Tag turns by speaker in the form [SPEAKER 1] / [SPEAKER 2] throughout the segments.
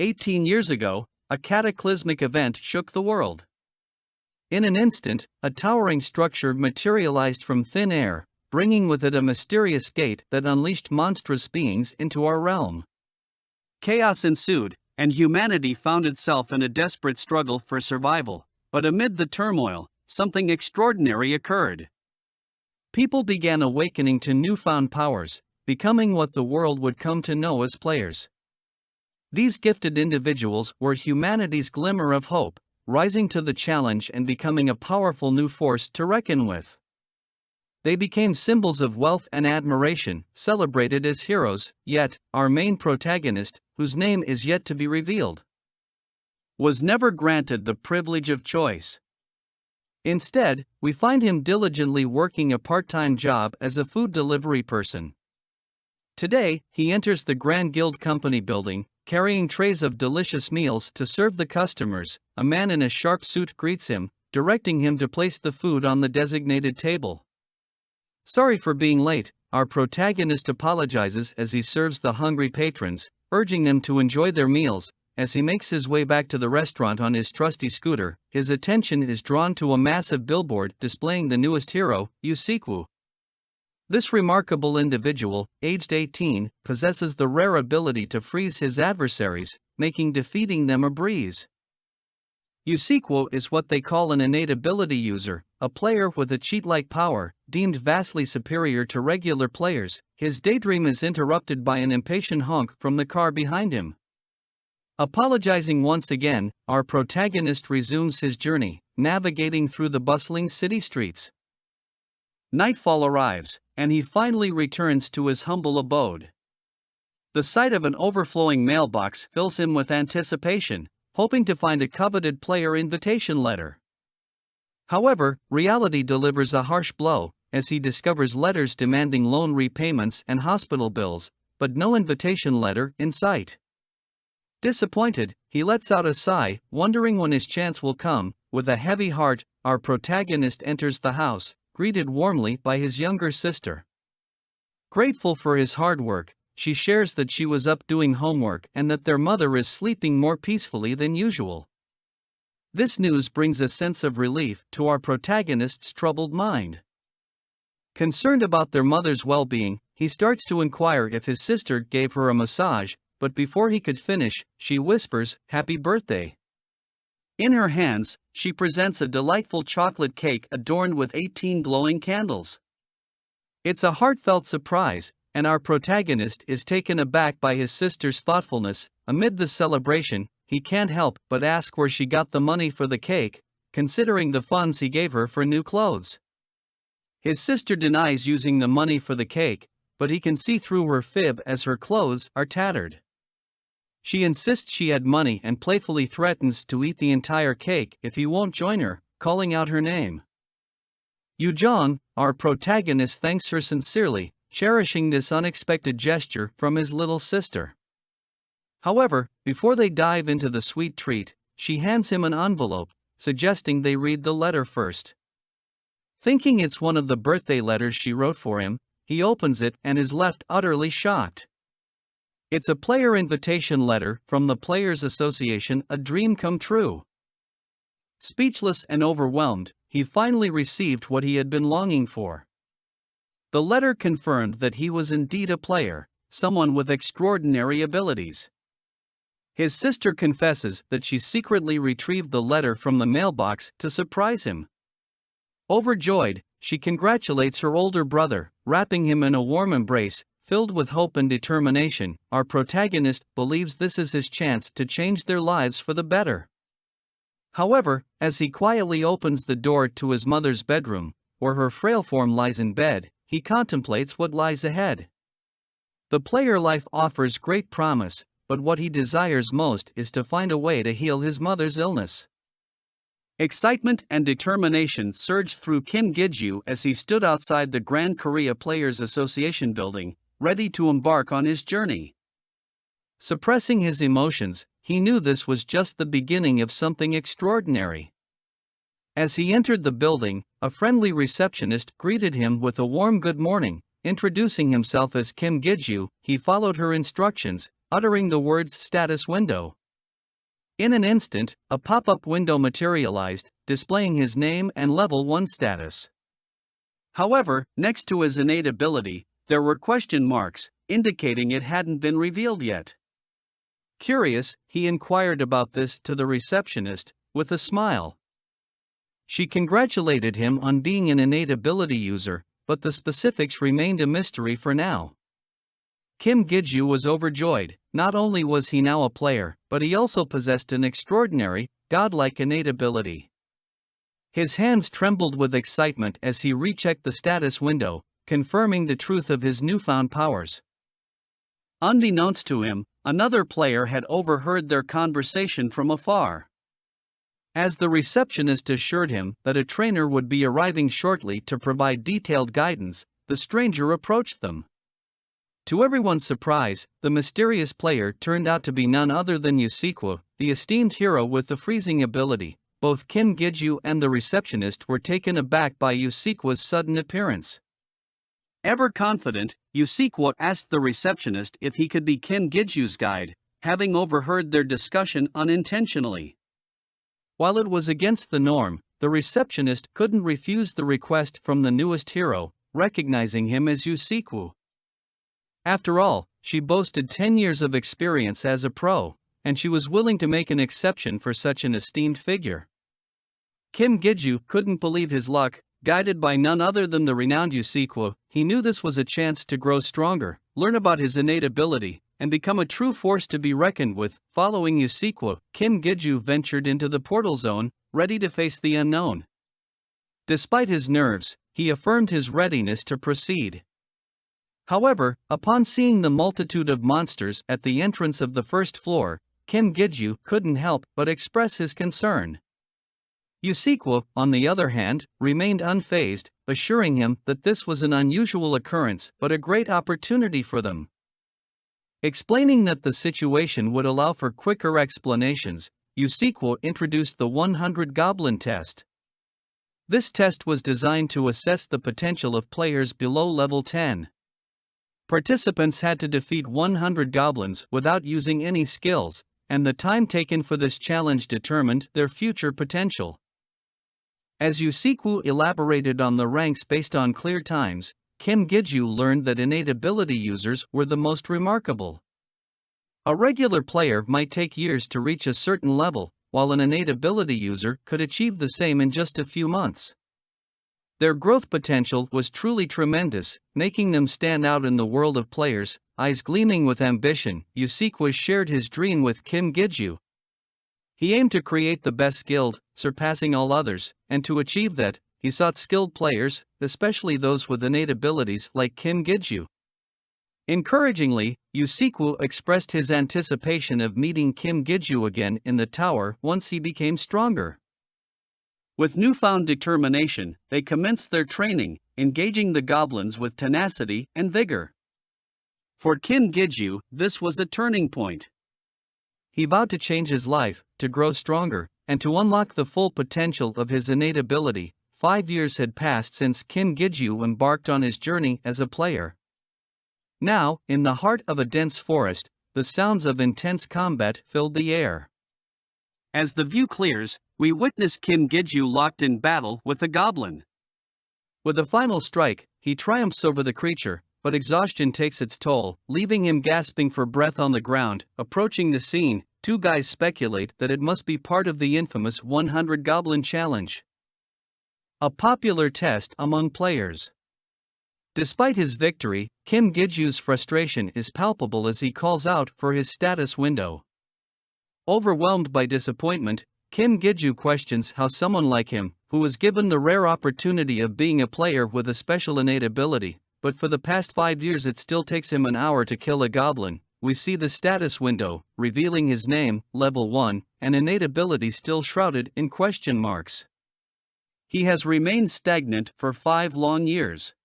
[SPEAKER 1] 18 years ago, a cataclysmic event shook the world. In an instant, a towering structure materialized from thin air, bringing with it a mysterious gate that unleashed monstrous beings into our realm. Chaos ensued, and humanity found itself in a desperate struggle for survival. But amid the turmoil, something extraordinary occurred. People began awakening to newfound powers, becoming what the world would come to know as players. These gifted individuals were humanity's glimmer of hope, rising to the challenge and becoming a powerful new force to reckon with. They became symbols of wealth and admiration, celebrated as heroes, yet, our main protagonist, whose name is yet to be revealed, was never granted the privilege of choice. Instead, we find him diligently working a part-time job as a food delivery person. Today, he enters the Grand Guild Company building, carrying trays of delicious meals to serve the customers. A man in a sharp suit greets him, directing him to place the food on the designated table. Sorry for being late, our protagonist apologizes as he serves the hungry patrons, urging them to enjoy their meals. As he makes his way back to the restaurant on his trusty scooter, his attention is drawn to a massive billboard displaying the newest hero, Yusikwu. This remarkable individual, aged 18, possesses the rare ability to freeze his adversaries, making defeating them a breeze. Yusikwu is what they call an innate ability user, a player with a cheat-like power, deemed vastly superior to regular players. His daydream is interrupted by an impatient honk from the car behind him. Apologizing once again, our protagonist resumes his journey, navigating through the bustling city streets. Nightfall arrives, and he finally returns to his humble abode. The sight of an overflowing mailbox fills him with anticipation, hoping to find a coveted player invitation letter. However, reality delivers a harsh blow, as he discovers letters demanding loan repayments and hospital bills, but no invitation letter in sight. Disappointed, he lets out a sigh, wondering when his chance will come. With a heavy heart, our protagonist enters the house, greeted warmly by his younger sister. Grateful for his hard work, she shares that she was up doing homework and that their mother is sleeping more peacefully than usual. This news brings a sense of relief to our protagonist's troubled mind. Concerned about their mother's well-being, he starts to inquire if his sister gave her a massage, but before he could finish, she whispers, "Happy birthday." In her hands, she presents a delightful chocolate cake adorned with 18 glowing candles. It's a heartfelt surprise, and our protagonist is taken aback by his sister's thoughtfulness. Amid the celebration, he can't help but ask where she got the money for the cake, considering the funds he gave her for new clothes. His sister denies using the money for the cake, but he can see through her fib as her clothes are tattered. She insists she had money and playfully threatens to eat the entire cake if he won't join her, calling out her name. Yujong, our protagonist, thanks her sincerely, cherishing this unexpected gesture from his little sister. However, before they dive into the sweet treat, she hands him an envelope, suggesting they read the letter first. Thinking it's one of the birthday letters she wrote for him, he opens it and is left utterly shocked. It's a player invitation letter from the Players Association, a dream come true. Speechless and overwhelmed, he finally received what he had been longing for. The letter confirmed that he was indeed a player, someone with extraordinary abilities. His sister confesses that she secretly retrieved the letter from the mailbox to surprise him. Overjoyed, she congratulates her older brother, wrapping him in a warm embrace. Filled with hope and determination, our protagonist believes this is his chance to change their lives for the better. However, as he quietly opens the door to his mother's bedroom, where her frail form lies in bed, he contemplates what lies ahead. The player life offers great promise, but what he desires most is to find a way to heal his mother's illness. Excitement and determination surged through Kim Giju as he stood outside the Grand Korea Players Association building, ready to embark on his journey. Suppressing his emotions, he knew this was just the beginning of something extraordinary. As he entered the building, a friendly receptionist greeted him with a warm good morning. Introducing himself as Kim Giju, he followed her instructions, uttering the words "status window." In an instant, a pop-up window materialized, displaying his name and level 1 status. However, next to his innate ability, there were question marks, indicating it hadn't been revealed yet. Curious, he inquired about this to the receptionist, with a smile. She congratulated him on being an innate ability user, but the specifics remained a mystery for now. Kim Giju was overjoyed. Not only was he now a player, but he also possessed an extraordinary, godlike innate ability. His hands trembled with excitement as he rechecked the status window, confirming the truth of his newfound powers. Unbeknownst to him, another player had overheard their conversation from afar. As the receptionist assured him that a trainer would be arriving shortly to provide detailed guidance, the stranger approached them. To everyone's surprise, the mysterious player turned out to be none other than Yusikwa, the esteemed hero with the freezing ability. Both Kim Giju and the receptionist were taken aback by Yusikwa's sudden appearance. Ever confident, Yusikwa asked the receptionist if he could be Kim Giju's guide, having overheard their discussion unintentionally. While it was against the norm, the receptionist couldn't refuse the request from the newest hero, recognizing him as Yusikwa. After all, she boasted 10 years of experience as a pro, and she was willing to make an exception for such an esteemed figure. Kim Giju couldn't believe his luck. Guided by none other than the renowned Yusikwa, he knew this was a chance to grow stronger, learn about his innate ability, and become a true force to be reckoned with. Following Yusikwa, Kim Giju ventured into the portal zone, ready to face the unknown. Despite his nerves, he affirmed his readiness to proceed. However, upon seeing the multitude of monsters at the entrance of the first floor, Kim Giju couldn't help but express his concern. Yusikwa, on the other hand, remained unfazed, assuring him that this was an unusual occurrence but a great opportunity for them. Explaining that the situation would allow for quicker explanations, Yusikwa introduced the 100 Goblin test. This test was designed to assess the potential of players below level 10. Participants had to defeat 100 goblins without using any skills, and the time taken for this challenge determined their future potential. As Yusikwa elaborated on the ranks based on clear times, Kim Giju learned that innate ability users were the most remarkable. A regular player might take years to reach a certain level, while an innate ability user could achieve the same in just a few months. Their growth potential was truly tremendous, making them stand out in the world of players. Eyes gleaming with ambition, Yusikwa shared his dream with Kim Giju. He aimed to create the best guild, surpassing all others, and to achieve that, he sought skilled players, especially those with innate abilities like Kim Giju. Encouragingly, Yusikwa expressed his anticipation of meeting Kim Giju again in the tower once he became stronger. With newfound determination, they commenced their training, engaging the goblins with tenacity and vigor. For Kim Giju, this was a turning point. He vowed to change his life, to grow stronger, and to unlock the full potential of his innate ability. 5 years had passed since Kim Giju embarked on his journey as a player. Now, in the heart of a dense forest, the sounds of intense combat filled the air. As the view clears, we witness Kim Giju locked in battle with a goblin. With a final strike, he triumphs over the creature, but exhaustion takes its toll, leaving him gasping for breath on the ground. Approaching the scene, two guys speculate that it must be part of the infamous 100 Goblin Challenge, a popular test among players. Despite his victory, Kim Giju's frustration is palpable as he calls out for his status window. Overwhelmed by disappointment, Kim Giju questions how someone like him, who was given the rare opportunity of being a player with a special innate ability, but for the past 5 years it still takes him an hour to kill a goblin. We see the status window, revealing his name, level 1, and innate ability still shrouded in question marks. He has remained stagnant for 5 long years.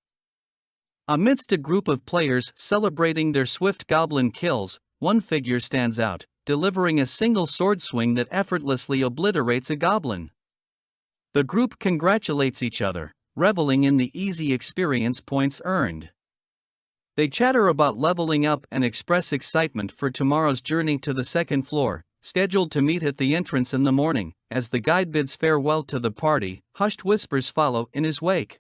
[SPEAKER 1] Amidst a group of players celebrating their swift goblin kills, one figure stands out, delivering a single sword swing that effortlessly obliterates a goblin. The group congratulates each other, reveling in the easy experience points earned. They chatter about leveling up and express excitement for tomorrow's journey to the second floor. scheduled to meet at the entrance in the morning. As the guide bids farewell to the party, hushed whispers follow in his wake.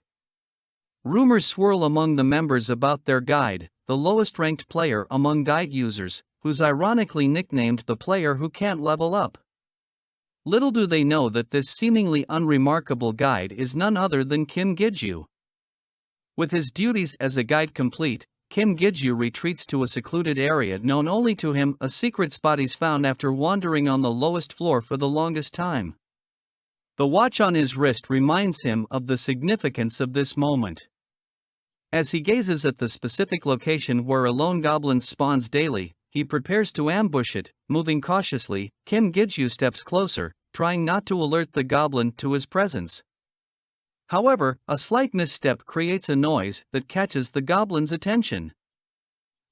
[SPEAKER 1] Rumors swirl among the members about their guide, the lowest ranked player among guide users, who's ironically nicknamed the player who can't level up. Little do they know that this seemingly unremarkable guide is none other than Kim Giju. With his duties as a guide complete, Kim Giju retreats to a secluded area known only to him, a secret spot he's found after wandering on the lowest floor for the longest time. The watch on his wrist reminds him of the significance of this moment. As he gazes at the specific location where a lone goblin spawns daily, he prepares to ambush it. Moving cautiously, Kim Giju steps closer, trying not to alert the goblin to his presence. However, a slight misstep creates a noise that catches the goblin's attention.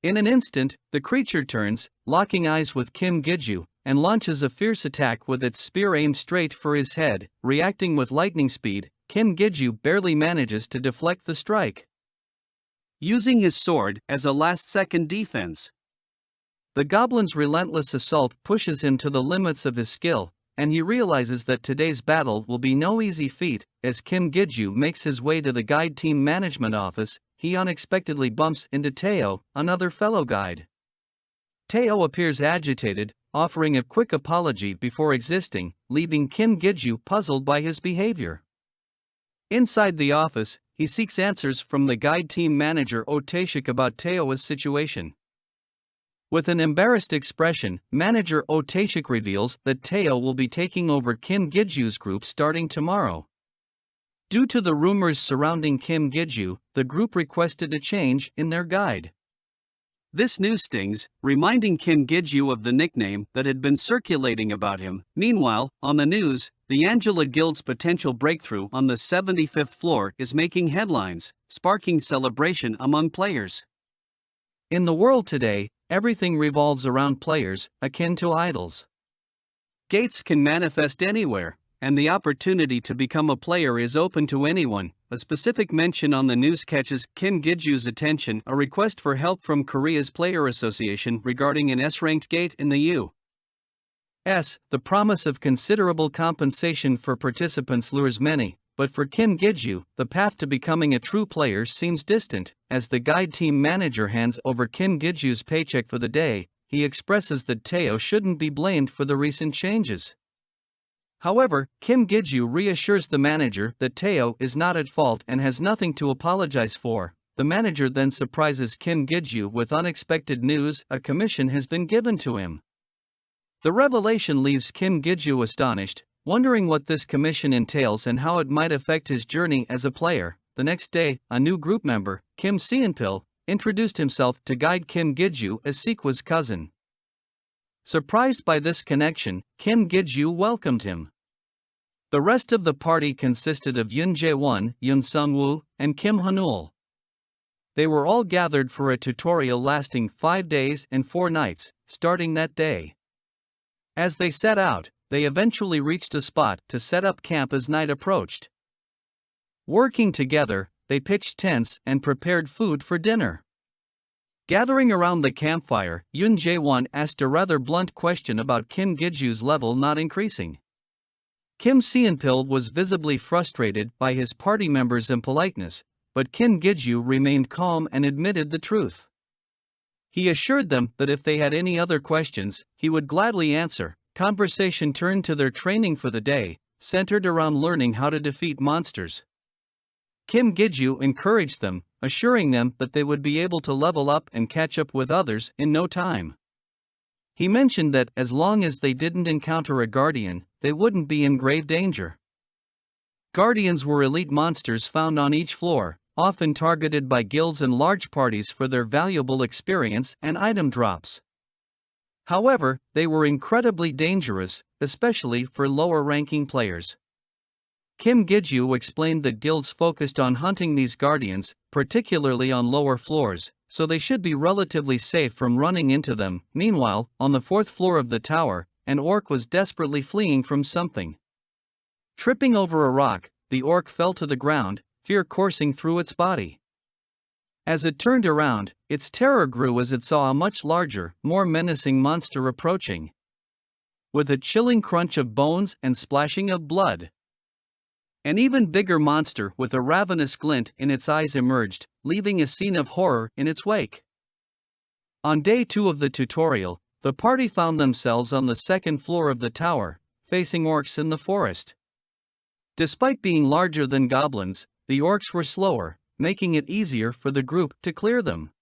[SPEAKER 1] In an instant, the creature turns, locking eyes with Kim Giju, and launches a fierce attack with its spear aimed straight for his head. Reacting with lightning speed, Kim Giju barely manages to deflect the strike, using his sword as a last-second defense. The goblin's relentless assault pushes him to the limits of his skill, and he realizes that today's battle will be no easy feat. As Kim Giju makes his way to the guide team management office, he unexpectedly bumps into Teo, another fellow guide. Teo appears agitated, offering a quick apology before existing, leaving Kim Giju puzzled by his behavior. Inside the office, he seeks answers from the guide team manager Otashik about Teo's situation. With an embarrassed expression, Manager Otashik reveals that Teo will be taking over Kim Giju's group starting tomorrow. Due to the rumors surrounding Kim Giju, the group requested a change in their guide. This news stings, reminding Kim Giju of the nickname that had been circulating about him. Meanwhile, on the news, the Angela Guild's potential breakthrough on the 75th floor is making headlines, sparking celebration among players. In the world today, everything revolves around players, akin to idols. Gates can manifest anywhere, and the opportunity to become a player is open to anyone. A specific mention on the news catches Kim Giju's attention, a request for help from Korea's Player Association regarding an S-ranked gate in the U.S. The promise of considerable compensation for participants lures many, but for Kim Giju, the path to becoming a true player seems distant. As the guide team manager hands over Kim Giju's paycheck for the day, he expresses that Teo shouldn't be blamed for the recent changes. However, Kim Giju reassures the manager that Teo is not at fault and has nothing to apologize for. The manager then surprises Kim Giju with unexpected news: a commission has been given to him. The revelation leaves Kim Giju astonished, wondering what this commission entails and how it might affect his journey as a player. The next day, a new group member, Kim Seonpil, introduced himself to guide Kim Giju as Sequa's cousin. Surprised by this connection, Kim Giju welcomed him. The rest of the party consisted of Yoon Jae-won, Yoon Sung-woo, and Kim Hanul. They were all gathered for a tutorial lasting 5 days and 4 nights, starting that day. As they set out, they eventually reached a spot to set up camp as night approached. Working together, they pitched tents and prepared food for dinner. Gathering around the campfire, Yoon Jae-won asked a rather blunt question about Kim Giju's level not increasing. Kim Seonpil was visibly frustrated by his party members' impoliteness, but Kim Giju remained calm and admitted the truth. He assured them that if they had any other questions, he would gladly answer. Conversation turned to their training for the day, centered around learning how to defeat monsters. Kim Giju encouraged them, assuring them that they would be able to level up and catch up with others in no time. He mentioned that as long as they didn't encounter a guardian, they wouldn't be in grave danger. Guardians were elite monsters found on each floor, often targeted by guilds and large parties for their valuable experience and item drops. However, they were incredibly dangerous, especially for lower-ranking players. Kim Giju explained that guilds focused on hunting these guardians, particularly on lower floors, so they should be relatively safe from running into them. Meanwhile, on the 4th floor of the tower, an orc was desperately fleeing from something. Tripping over a rock, the orc fell to the ground, fear coursing through its body. As it turned around, its terror grew as it saw a much larger, more menacing monster approaching. with a chilling crunch of bones and splashing of blood. An even bigger monster with a ravenous glint in its eyes emerged, leaving a scene of horror in its wake. On day 2 of the tutorial, the party found themselves on the second floor of the tower, facing orcs in the forest. Despite being larger than goblins, the orcs were slower, making it easier for the group to clear them.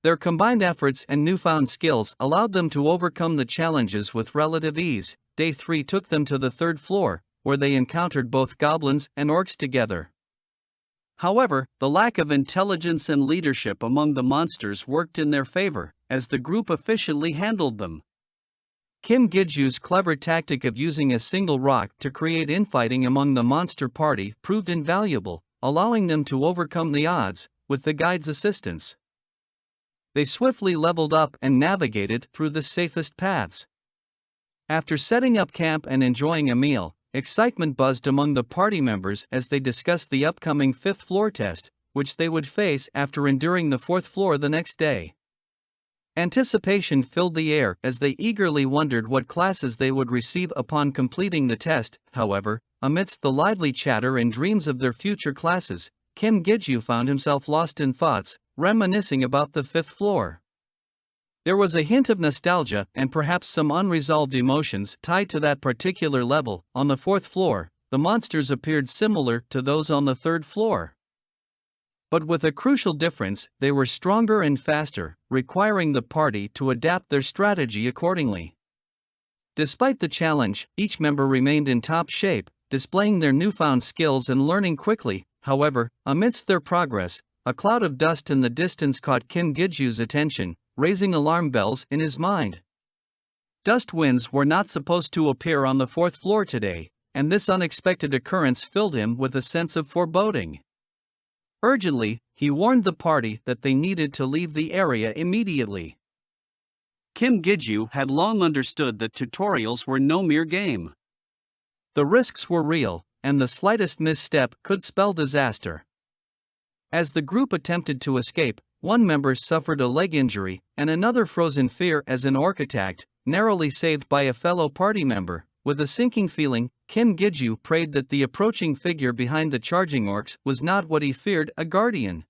[SPEAKER 1] Their combined efforts and newfound skills allowed them to overcome the challenges with relative ease. Day 3 took them to the third floor, where they encountered both goblins and orcs together. However, the lack of intelligence and leadership among the monsters worked in their favor, as the group efficiently handled them. Kim Gijju's clever tactic of using a single rock to create infighting among the monster party proved invaluable, allowing them to overcome the odds, with the guide's assistance. They swiftly leveled up and navigated through the safest paths. After setting up camp and enjoying a meal, excitement buzzed among the party members as they discussed the upcoming 5th floor test, which they would face after enduring the 4th floor the next day. Anticipation filled the air as they eagerly wondered what classes they would receive upon completing the test. However, amidst the lively chatter and dreams of their future classes, Kim Gijju found himself lost in thoughts, reminiscing about the 5th floor. There was a hint of nostalgia and perhaps some unresolved emotions tied to that particular level. On the 4th floor, the monsters appeared similar to those on the 3rd floor. But with a crucial difference, they were stronger and faster, requiring the party to adapt their strategy accordingly. Despite the challenge, each member remained in top shape, displaying their newfound skills and learning quickly. However, amidst their progress, a cloud of dust in the distance caught Kim Gijju's attention, raising alarm bells in his mind. Dust winds were not supposed to appear on the 4th floor today, and this unexpected occurrence filled him with a sense of foreboding. Urgently, he warned the party that they needed to leave the area immediately. Kim Gijju had long understood that tutorials were no mere game. The risks were real, and the slightest misstep could spell disaster. As the group attempted to escape, one member suffered a leg injury, and another froze in fear as an orc attacked, narrowly saved by a fellow party member. With a sinking feeling, Kim Gijju prayed that the approaching figure behind the charging orcs was not what he feared, a guardian.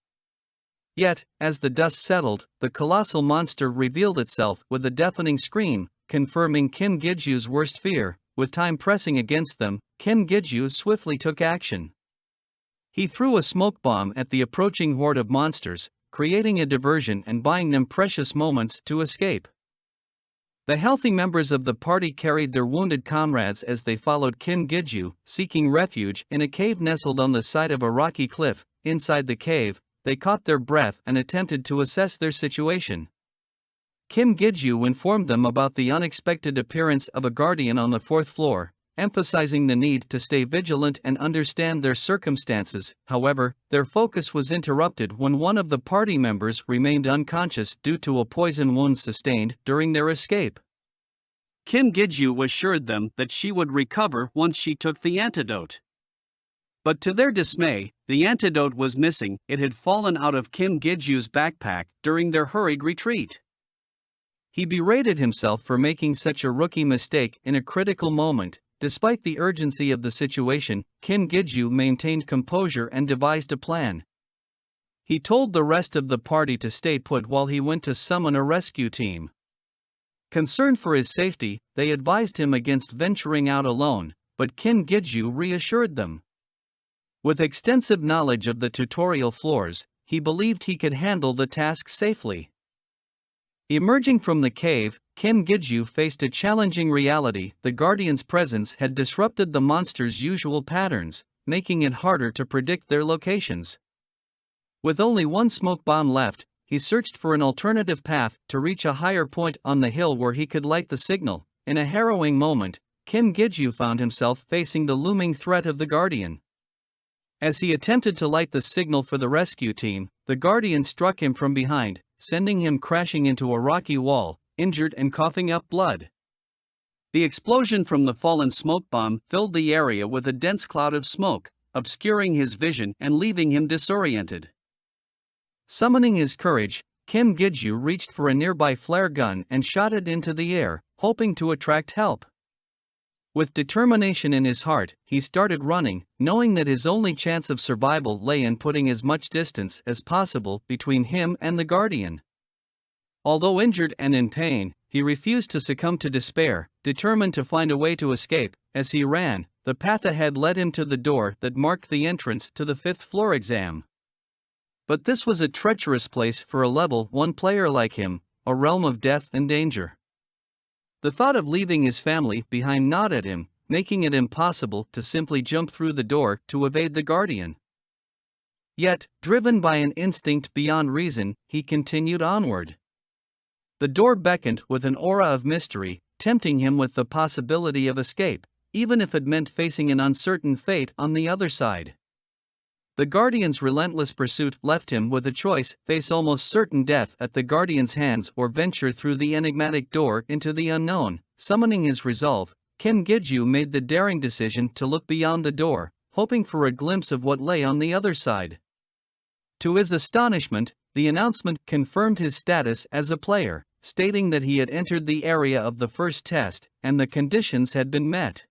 [SPEAKER 1] Yet, as the dust settled, the colossal monster revealed itself with a deafening scream, confirming Kim Gijju's worst fear. With time pressing against them, Kim Gijju swiftly took action. He threw a smoke bomb at the approaching horde of monsters, creating a diversion and buying them precious moments to escape. The healthy members of the party carried their wounded comrades as they followed Kim Gijju, seeking refuge in a cave nestled on the side of a rocky cliff. Inside the cave, they caught their breath and attempted to assess their situation. Kim Gijju informed them about the unexpected appearance of a guardian on the 4th floor, emphasizing the need to stay vigilant and understand their circumstances. However, their focus was interrupted when one of the party members remained unconscious due to a poison wound sustained during their escape. Kim Gijju assured them that she would recover once she took the antidote. But to their dismay, the antidote was missing. It had fallen out of Kim Gijju's backpack during their hurried retreat. He berated himself for making such a rookie mistake in a critical moment. Despite the urgency of the situation, Kim Gijju maintained composure and devised a plan. He told the rest of the party to stay put while he went to summon a rescue team. Concerned for his safety, they advised him against venturing out alone, but Kim Gijju reassured them. With extensive knowledge of the tutorial floors, he believed he could handle the task safely. Emerging from the cave, Kim Gijju faced a challenging reality. The Guardian's presence had disrupted the monster's usual patterns, making it harder to predict their locations. With only one smoke bomb left, he searched for an alternative path to reach a higher point on the hill where he could light the signal. In a harrowing moment, Kim Gijju found himself facing the looming threat of the Guardian. As he attempted to light the signal for the rescue team, the Guardian struck him from behind, sending him crashing into a rocky wall, injured and coughing up blood. The explosion from the fallen smoke bomb filled the area with a dense cloud of smoke, obscuring his vision and leaving him disoriented. Summoning his courage, Kim Giju reached for a nearby flare gun and shot it into the air, hoping to attract help. With determination in his heart, he started running, knowing that his only chance of survival lay in putting as much distance as possible between him and the Guardian. Although injured and in pain, he refused to succumb to despair, determined to find a way to escape. As he ran, the path ahead led him to the door that marked the entrance to the 5th floor exam. But this was a treacherous place for a level 1 player like him, a realm of death and danger. The thought of leaving his family behind gnawed at him, making it impossible to simply jump through the door to evade the Guardian. Yet, driven by an instinct beyond reason, he continued onward. The door beckoned with an aura of mystery, tempting him with the possibility of escape, even if it meant facing an uncertain fate on the other side. The Guardian's relentless pursuit left him with a choice: face almost certain death at the Guardian's hands or venture through the enigmatic door into the unknown. Summoning his resolve, Kim Giju made the daring decision to look beyond the door, hoping for a glimpse of what lay on the other side. To his astonishment, the announcement confirmed his status as a player, stating that he had entered the area of the first test, and the conditions had been met.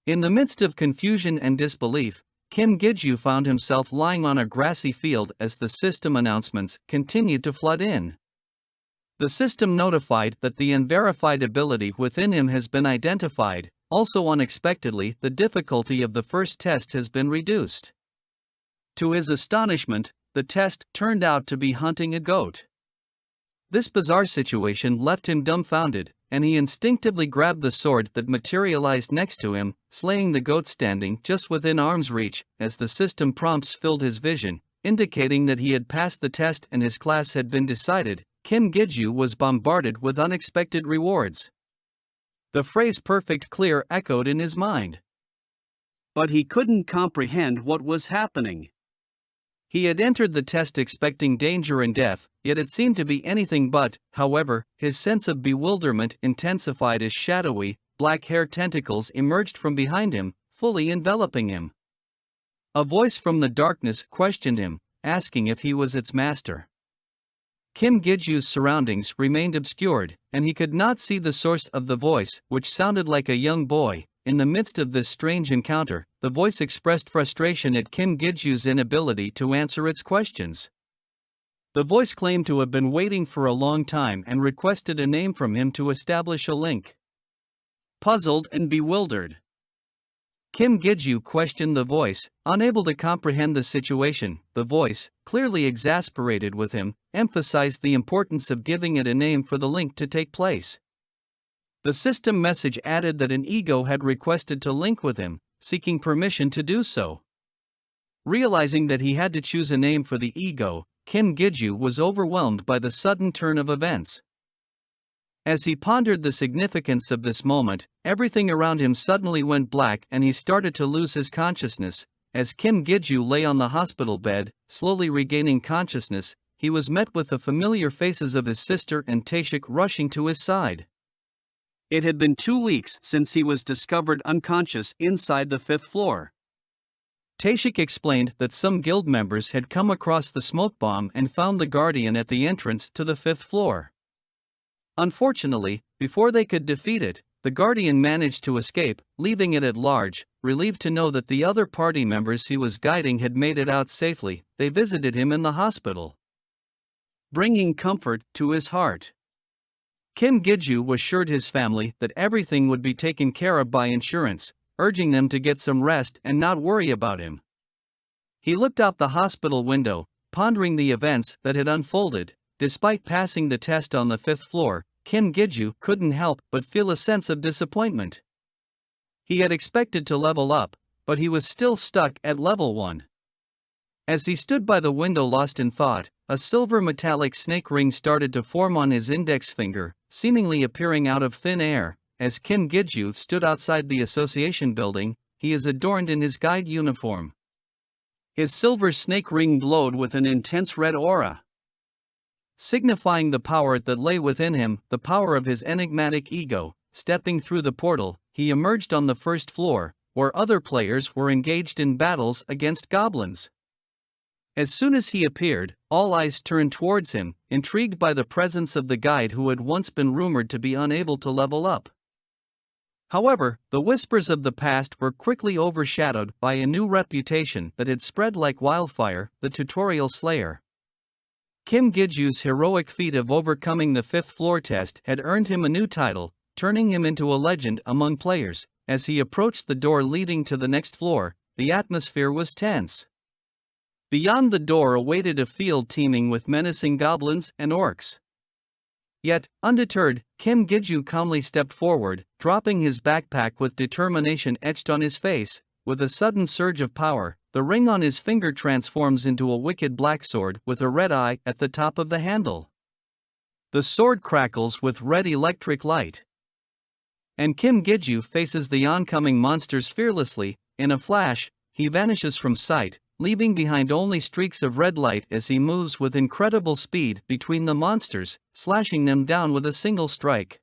[SPEAKER 1] In the midst of confusion and disbelief, Kim Giju found himself lying on a grassy field as the system announcements continued to flood in. The system notified that the unverified ability within him has been identified. Also unexpectedly, the difficulty of the first test has been reduced. To his astonishment, the test turned out to be hunting a goat. This bizarre situation left him dumbfounded, and he instinctively grabbed the sword that materialized next to him, slaying the goat standing just within arm's reach. As the system prompts filled his vision, indicating that he had passed the test and his class had been decided, Kim Giju was bombarded with unexpected rewards. The phrase "perfect clear" echoed in his mind. But he couldn't comprehend what was happening. He had entered the test expecting danger and death, yet it seemed to be anything but. However, his sense of bewilderment intensified as shadowy, black hair tentacles emerged from behind him, fully enveloping him. A voice from the darkness questioned him, asking if he was its master. Kim Giju's surroundings remained obscured, and he could not see the source of the voice, which sounded like a young boy. In the midst of this strange encounter, the voice expressed frustration at Kim Giju's inability to answer its questions. The voice claimed to have been waiting for a long time and requested a name from him to establish a link. Puzzled and bewildered, Kim Giju questioned the voice, unable to comprehend the situation. The voice, clearly exasperated with him, emphasized the importance of giving it a name for the link to take place. The system message added that an ego had requested to link with him, seeking permission to do so. Realizing that he had to choose a name for the ego, Kim Giju was overwhelmed by the sudden turn of events. As he pondered the significance of this moment, everything around him suddenly went black and he started to lose his consciousness. As Kim Giju lay on the hospital bed, slowly regaining consciousness, he was met with the familiar faces of his sister and Taeshik rushing to his side. It had been 2 weeks since he was discovered unconscious inside the 5th floor. Taeshik explained that some guild members had come across the smoke bomb and found the Guardian at the entrance to the 5th floor. Unfortunately, before they could defeat it, the Guardian managed to escape, leaving it at large. Relieved to know that the other party members he was guiding had made it out safely, they visited him in the hospital, bringing comfort to his heart. Kim Giju assured his family that everything would be taken care of by insurance, urging them to get some rest and not worry about him. He looked out the hospital window, pondering the events that had unfolded. Despite passing the test on the 5th floor, Kim Giju couldn't help but feel a sense of disappointment. He had expected to level up, but he was still stuck at level 1. As he stood by the window lost in thought, a silver metallic snake ring started to form on his index finger, seemingly appearing out of thin air. As Kim Giju stood outside the association building, he is adorned in his guide uniform. His silver snake ring glowed with an intense red aura, signifying the power that lay within him, the power of his enigmatic ego. Stepping through the portal, he emerged on the 1st floor, where other players were engaged in battles against goblins. As soon as he appeared, all eyes turned towards him, intrigued by the presence of the guide who had once been rumored to be unable to level up. However, the whispers of the past were quickly overshadowed by a new reputation that had spread like wildfire: the tutorial slayer. Kim Gijoo's heroic feat of overcoming the 5th floor test had earned him a new title, turning him into a legend among players. As he approached the door leading to the next floor, the atmosphere was tense. Beyond the door awaited a field teeming with menacing goblins and orcs. Yet, undeterred, Kim Gijoo calmly stepped forward, dropping his backpack with determination etched on his face. With a sudden surge of power, the ring on his finger transforms into a wicked black sword with a red eye at the top of the handle. The sword crackles with red electric light, and Kim Gijoo faces the oncoming monsters fearlessly. In a flash, he vanishes from sight, leaving behind only streaks of red light as he moves with incredible speed between the monsters, slashing them down with a single strike.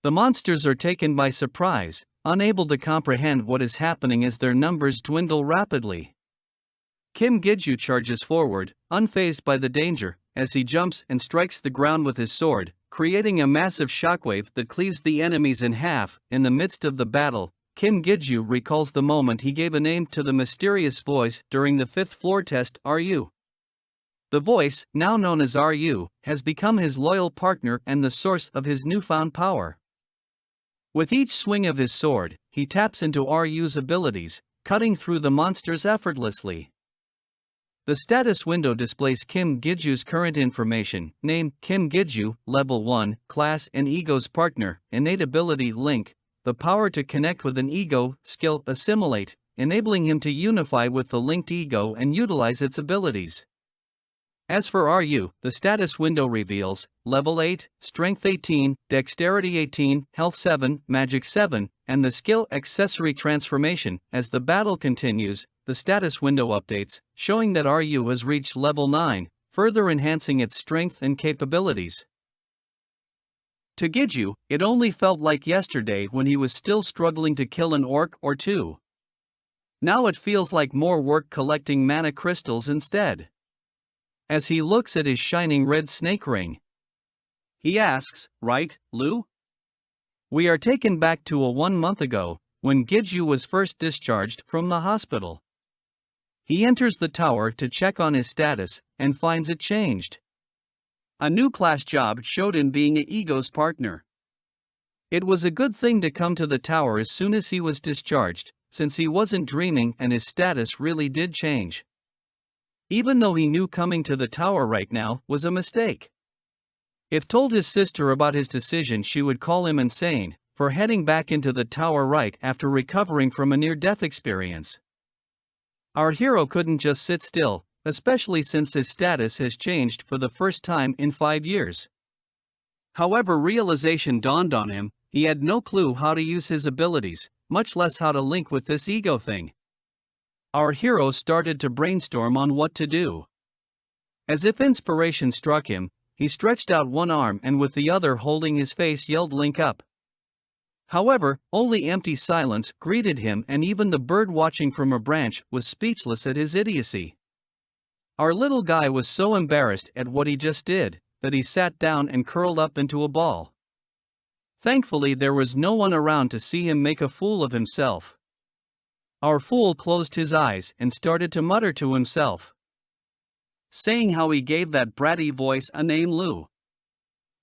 [SPEAKER 1] The monsters are taken by surprise, unable to comprehend what is happening as their numbers dwindle rapidly. Kim Gijoo charges forward, unfazed by the danger, as he jumps and strikes the ground with his sword, creating a massive shockwave that cleaves the enemies in half. In the midst of the battle, Kim Gijoo recalls the moment he gave a name to the mysterious voice during the 5th floor test: "RU." The voice, now known as RU, has become his loyal partner and the source of his newfound power. With each swing of his sword, he taps into RU's abilities, cutting through the monsters effortlessly. The status window displays Kim Gijoo's current information: name, Kim Gijoo, level 1, class and ego's partner, innate ability link, the power to connect with an ego, skill assimilate, enabling him to unify with the linked ego and utilize its abilities. As for RU, the status window reveals level 8, strength 18, dexterity 18, health 7, magic 7, and the skill accessory transformation. As the battle continues, the status window updates, showing that RU has reached level 9, further enhancing its strength and capabilities. To Gijoo, it only felt like yesterday when he was still struggling to kill an orc or two. Now it feels like more work collecting mana crystals instead. As he looks at his shining red snake ring, he asks, "Right, Lu?" We are taken back to a 1 month ago, when Gijoo was first discharged from the hospital. He enters the tower to check on his status, and finds it changed. A new class job showed him being a ego's partner. It was a good thing to come to the tower as soon as he was discharged, since he wasn't dreaming and his status really did change. Even though he knew coming to the tower right now was a mistake. If told his sister about his decision, she would call him insane for heading back into the tower right after recovering from a near-death experience. Our hero couldn't just sit still, especially since his status has changed for the first time in 5 years. However, realization dawned on him: he had no clue how to use his abilities, much less how to link with this ego thing. Our hero started to brainstorm on what to do. As if inspiration struck him, he stretched out one arm and with the other holding his face yelled, "Link up." However, only empty silence greeted him, and even the bird watching from a branch was speechless at his idiocy. Our little guy was so embarrassed at what he just did that he sat down and curled up into a ball. Thankfully, there was no one around to see him make a fool of himself. Our fool closed his eyes and started to mutter to himself, saying how he gave that bratty voice a name, Lu.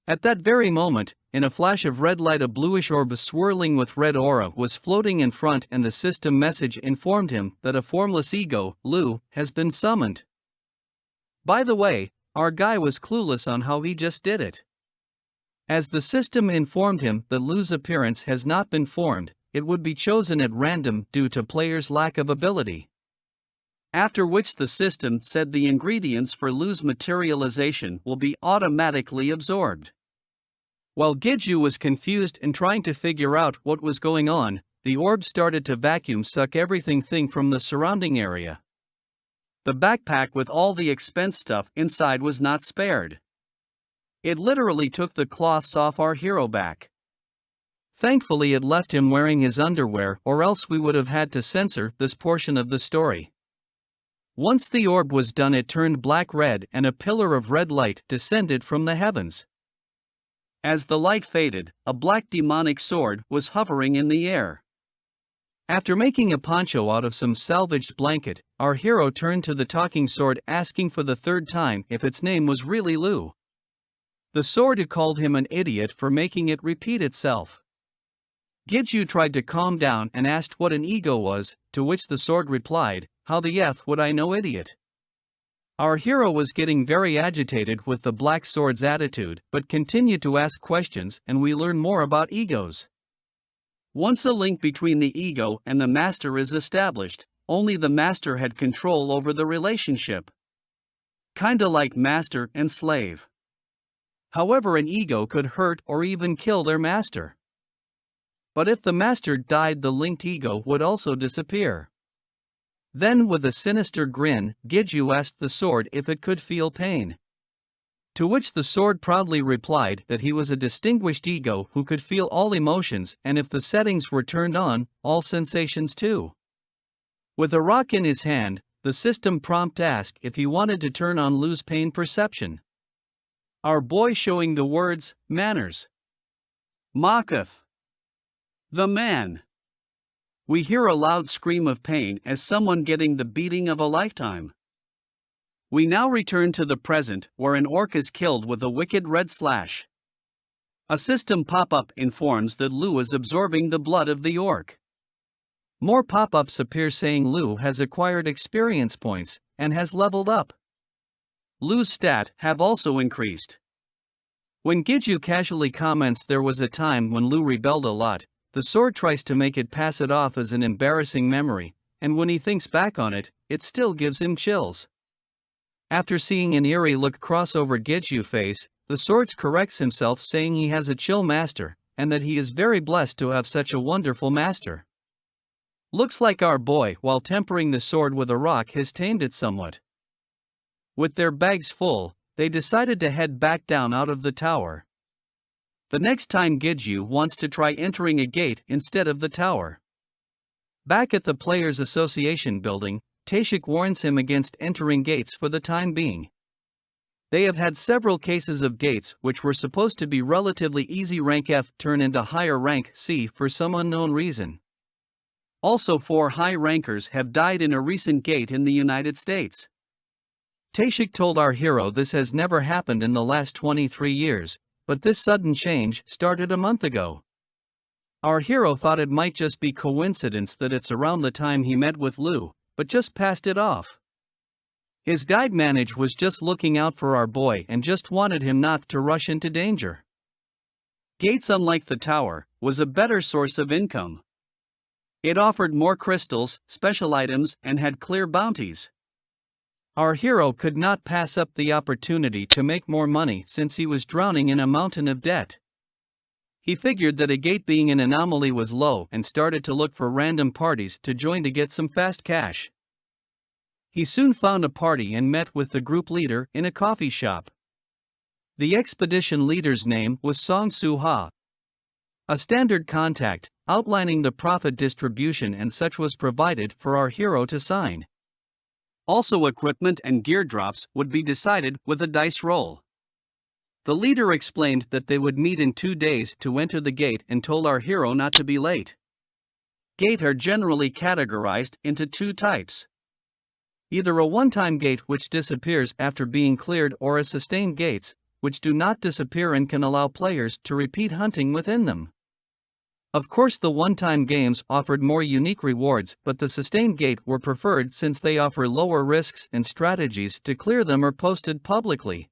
[SPEAKER 1] At that very moment, in a flash of red light, a bluish orb swirling with red aura was floating in front, and the system message informed him that a formless ego, Lu, has been summoned. By the way, our guy was clueless on how he just did it. As the system informed him that Lu's appearance has not been formed, it would be chosen at random due to players' lack of ability. After which the system said the ingredients for Lu's materialization will be automatically absorbed. While Gijoo was confused and trying to figure out what was going on, the orb started to vacuum suck everything from the surrounding area. The backpack with all the expense stuff inside was not spared. It literally took the cloths off our hero back. Thankfully, it left him wearing his underwear, or else we would have had to censor this portion of the story. Once the orb was done, it turned black-red and a pillar of red light descended from the heavens. As the light faded, a black demonic sword was hovering in the air. After making a poncho out of some salvaged blanket, our hero turned to the talking sword, asking for the third time if its name was really Lu. The sword called him an idiot for making it repeat itself. Gidju tried to calm down and asked what an ego was, to which the sword replied, "How the F would I know, idiot?" Our hero was getting very agitated with the black sword's attitude, but continued to ask questions, and we learn more about egos. Once a link between the ego and the master is established, only the master had control over the relationship. Kinda like master and slave. However, an ego could hurt or even kill their master. But if the master died, the linked ego would also disappear. Then, with a sinister grin, Gidju asked the sword if it could feel pain. To which the sword proudly replied that he was a distinguished ego who could feel all emotions, and if the settings were turned on, all sensations too. With a rock in his hand, the system prompt asked if he wanted to turn on Lu's pain perception. Our boy showing the words, manners. Mocketh. The man. We hear a loud scream of pain as someone getting the beating of a lifetime. We now return to the present, where an orc is killed with a wicked red slash. A system pop-up informs that Lu is absorbing the blood of the orc. More pop-ups appear saying Lu has acquired experience points and has leveled up. Lu's stat have also increased. When Gidju casually comments there was a time when Lu rebelled a lot, the sword tries to make it pass it off as an embarrassing memory, and when he thinks back on it, it still gives him chills. After seeing an eerie look cross over Gidju's face, the sword corrects himself, saying he has a chill master, and that he is very blessed to have such a wonderful master. Looks like our boy, while tempering the sword with a rock, has tamed it somewhat. With their bags full, they decided to head back down out of the tower. The next time Gidju wants to try entering a gate instead of the tower. Back at the Players Association building, Tashik warns him against entering gates for the time being. They have had several cases of gates which were supposed to be relatively easy rank F turn into higher rank C for some unknown reason. Also, 4 high rankers have died in a recent gate in the United States. Tashik told our hero this has never happened in the last 23 years, but this sudden change started a month ago. Our hero thought it might just be coincidence that it's around the time he met with Lu, but just passed it off. His guide manager was just looking out for our boy and just wanted him not to rush into danger. Gates, unlike the tower, was a better source of income. It offered more crystals, special items, and had clear bounties. Our hero could not pass up the opportunity to make more money since he was drowning in a mountain of debt. He figured that a gate being an anomaly was low and started to look for random parties to join to get some fast cash. He soon found a party and met with the group leader in a coffee shop. The expedition leader's name was Song Su-ha. A standard contact, outlining the profit distribution and such, was provided for our hero to sign. Also, equipment and gear drops would be decided with a dice roll. The leader explained that they would meet in 2 days to enter the gate and told our hero not to be late. Gates are generally categorized into 2 types. Either a one-time gate which disappears after being cleared, or a sustained gates, which do not disappear and can allow players to repeat hunting within them. Of course, the one-time games offered more unique rewards, but the sustained gate were preferred since they offer lower risks and strategies to clear them are posted publicly.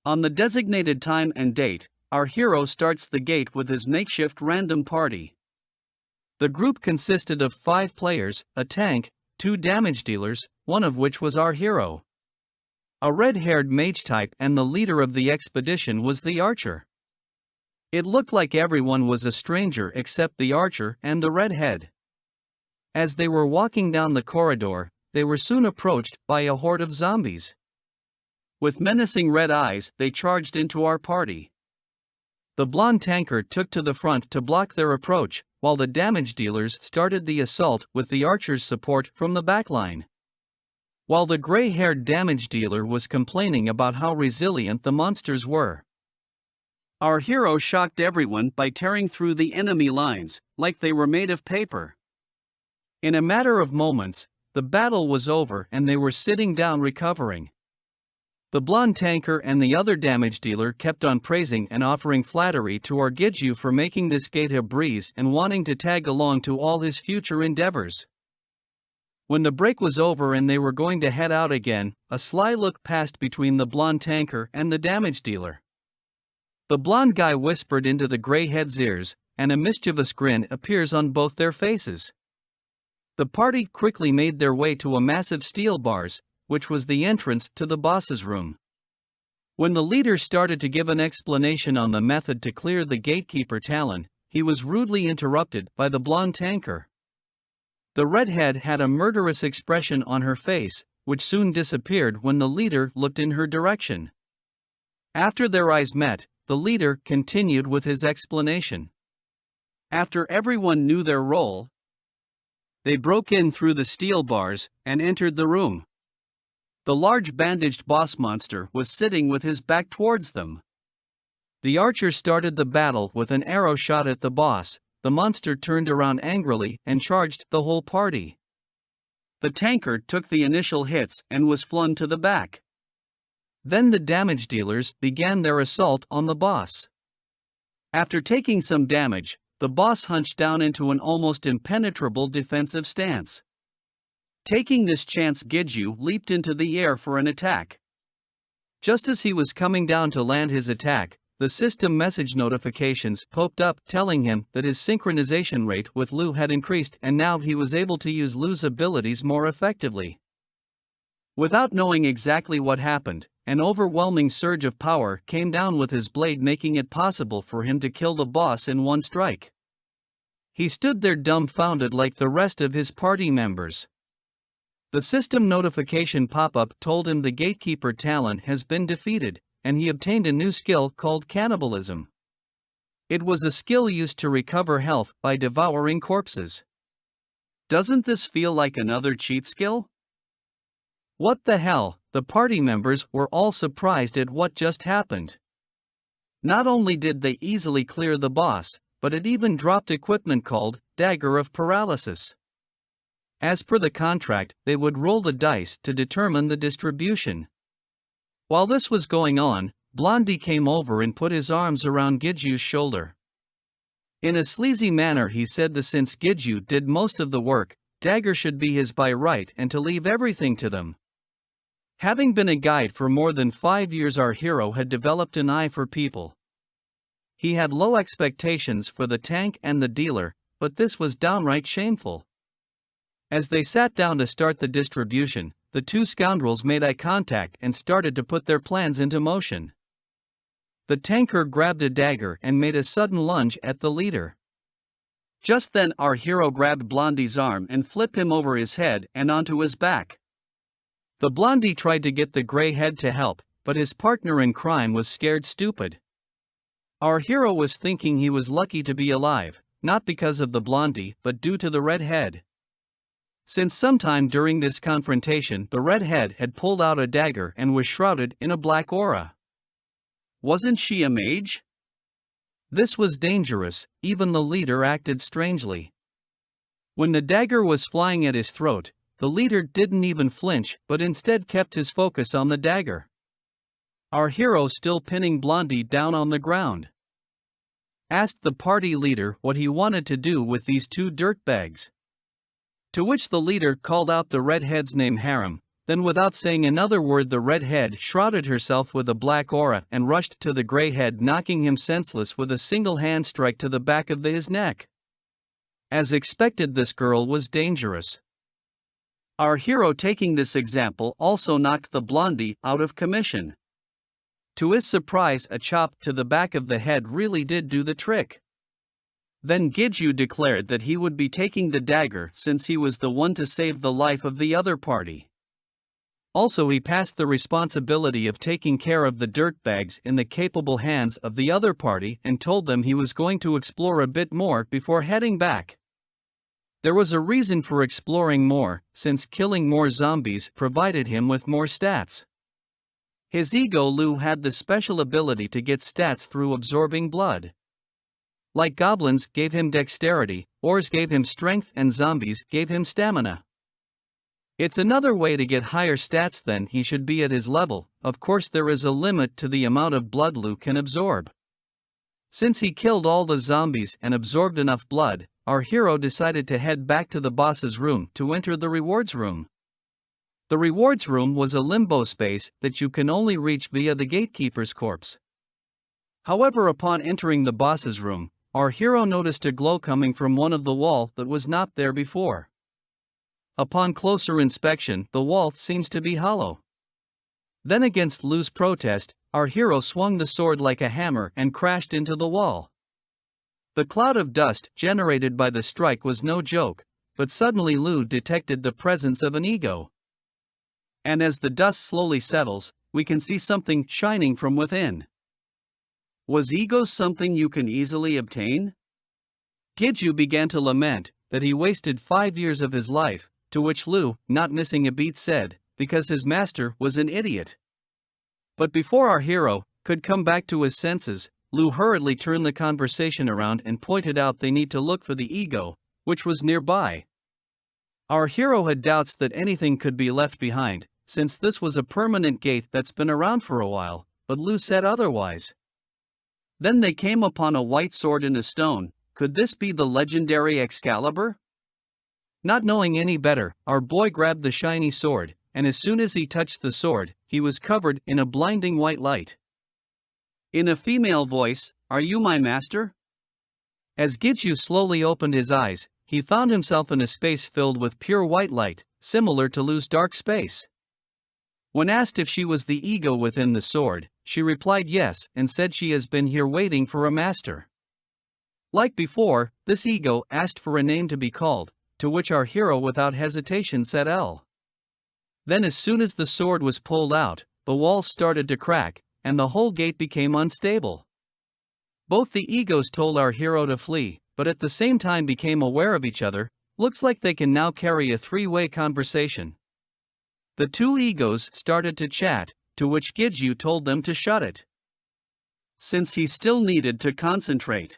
[SPEAKER 1] On the designated time and date, our hero starts the gate with his makeshift random party. The group consisted of 5 players, a tank, 2 damage dealers, one of which was our hero. A red-haired mage type, and the leader of the expedition was the archer. It looked like everyone was a stranger except the archer and the redhead. As they were walking down the corridor, they were soon approached by a horde of zombies. With menacing red eyes, they charged into our party. The blonde tanker took to the front to block their approach, while the damage dealers started the assault with the archer's support from the backline. while the gray-haired damage dealer was complaining about how resilient the monsters were. Our hero shocked everyone by tearing through the enemy lines, like they were made of paper. In a matter of moments, the battle was over and they were sitting down recovering. The blonde tanker and the other damage dealer kept on praising and offering flattery to our Giju for making this gate a breeze and wanting to tag along to all his future endeavors. When the break was over and they were going to head out again, a sly look passed between the blonde tanker and the damage dealer. The blonde guy whispered into the gray head's ears, and a mischievous grin appears on both their faces. The party quickly made their way to a massive steel bars, which was the entrance to the boss's room. When the leader started to give an explanation on the method to clear the gatekeeper talon, he was rudely interrupted by the blonde tanker. The redhead had a murderous expression on her face, which soon disappeared when the leader looked in her direction. After their eyes met, the leader continued with his explanation. After everyone knew their role, they broke in through the steel bars and entered the room. The large bandaged boss monster was sitting with his back towards them. The archer started the battle with an arrow shot at the boss. The monster turned around angrily and charged the whole party. The tanker took the initial hits and was flung to the back. Then the damage dealers began their assault on the boss. After taking some damage, the boss hunched down into an almost impenetrable defensive stance. Taking this chance, Giju leaped into the air for an attack. Just as he was coming down to land his attack, the system message notifications popped up telling him that his synchronization rate with Lu had increased and now he was able to use Lu's abilities more effectively. Without knowing exactly what happened, an overwhelming surge of power came down with his blade, making it possible for him to kill the boss in one strike. He stood there dumbfounded like the rest of his party members. The system notification pop-up told him the gatekeeper talon has been defeated, and he obtained a new skill called cannibalism. It was a skill used to recover health by devouring corpses. Doesn't this feel like another cheat skill? What the hell? The party members were all surprised at what just happened. Not only did they easily clear the boss, but it even dropped equipment called Dagger of Paralysis. As per the contract, they would roll the dice to determine the distribution. While this was going on, Blondie came over and put his arms around Giju's shoulder. In a sleazy manner he said that since Giju did most of the work, Dagger should be his by right and to leave everything to them. Having been a guide for more than 5 years, our hero had developed an eye for people. He had low expectations for the tank and the dealer, but this was downright shameful. As they sat down to start the distribution, the two scoundrels made eye contact and started to put their plans into motion. The tanker grabbed a dagger and made a sudden lunge at the leader. Just then our hero grabbed Blondie's arm and flipped him over his head and onto his back. The Blondie tried to get the gray head to help, but his partner in crime was scared stupid. Our hero was thinking he was lucky to be alive, not because of the Blondie but due to the red head. Since sometime during this confrontation the red head had pulled out a dagger and was shrouded in a black aura. Wasn't she a mage? This was dangerous. Even the leader acted strangely. When the dagger was flying at his throat, the leader didn't even flinch but instead kept his focus on the dagger. Our hero, still pinning Blondie down on the ground, asked the party leader what he wanted to do with these two dirtbags. To which the leader called out the redhead's name, Haron. Then without saying another word the redhead shrouded herself with a black aura and rushed to the gray head, knocking him senseless with a single hand strike to the back of his neck. As expected, this girl was dangerous. Our hero, taking this example, also knocked the Blondie out of commission. To his surprise, a chop to the back of the head really did do the trick. Then Giju declared that he would be taking the dagger since he was the one to save the life of the other party. Also, he passed the responsibility of taking care of the dirtbags in the capable hands of the other party and told them he was going to explore a bit more before heading back. There was a reason for exploring more, since killing more zombies provided him with more stats. His ego Lu had the special ability to get stats through absorbing blood. Like goblins gave him dexterity, ores gave him strength, and zombies gave him stamina. It's another way to get higher stats than he should be at his level. Of course there is a limit to the amount of blood Lu can absorb. Since he killed all the zombies and absorbed enough blood, our hero decided to head back to the boss's room to enter the rewards room. The rewards room was a limbo space that you can only reach via the gatekeeper's corpse. However, upon entering the boss's room, our hero noticed a glow coming from one of the wall that was not there before. Upon closer inspection, the wall seems to be hollow. Then, against Lu's protest, our hero swung the sword like a hammer and crashed into the wall. The cloud of dust generated by the strike was no joke, but suddenly Lu detected the presence of an ego. And as the dust slowly settles, we can see something shining from within. Was ego something you can easily obtain? Giju began to lament that he wasted 5 years of his life, to which Lu, not missing a beat, said, because his master was an idiot. But before our hero could come back to his senses, Lu hurriedly turned the conversation around and pointed out they need to look for the ego, which was nearby. Our hero had doubts that anything could be left behind, since this was a permanent gate that's been around for a while, but Lu said otherwise. Then they came upon a white sword in a stone. Could this be the legendary Excalibur? Not knowing any better, our boy grabbed the shiny sword, and as soon as he touched the sword, he was covered in a blinding white light. In a female voice, "Are you my master?" As Giju slowly opened his eyes, he found himself in a space filled with pure white light, similar to Lu's dark space. When asked if she was the ego within the sword, she replied yes and said she has been here waiting for a master. Like before, this ego asked for a name to be called, to which our hero without hesitation said L. Then as soon as the sword was pulled out, the walls started to crack, and the whole gate became unstable. Both the egos told our hero to flee, but at the same time became aware of each other. Looks like they can now carry a three-way conversation. The two egos started to chat, to which Giju told them to shut it, since he still needed to concentrate.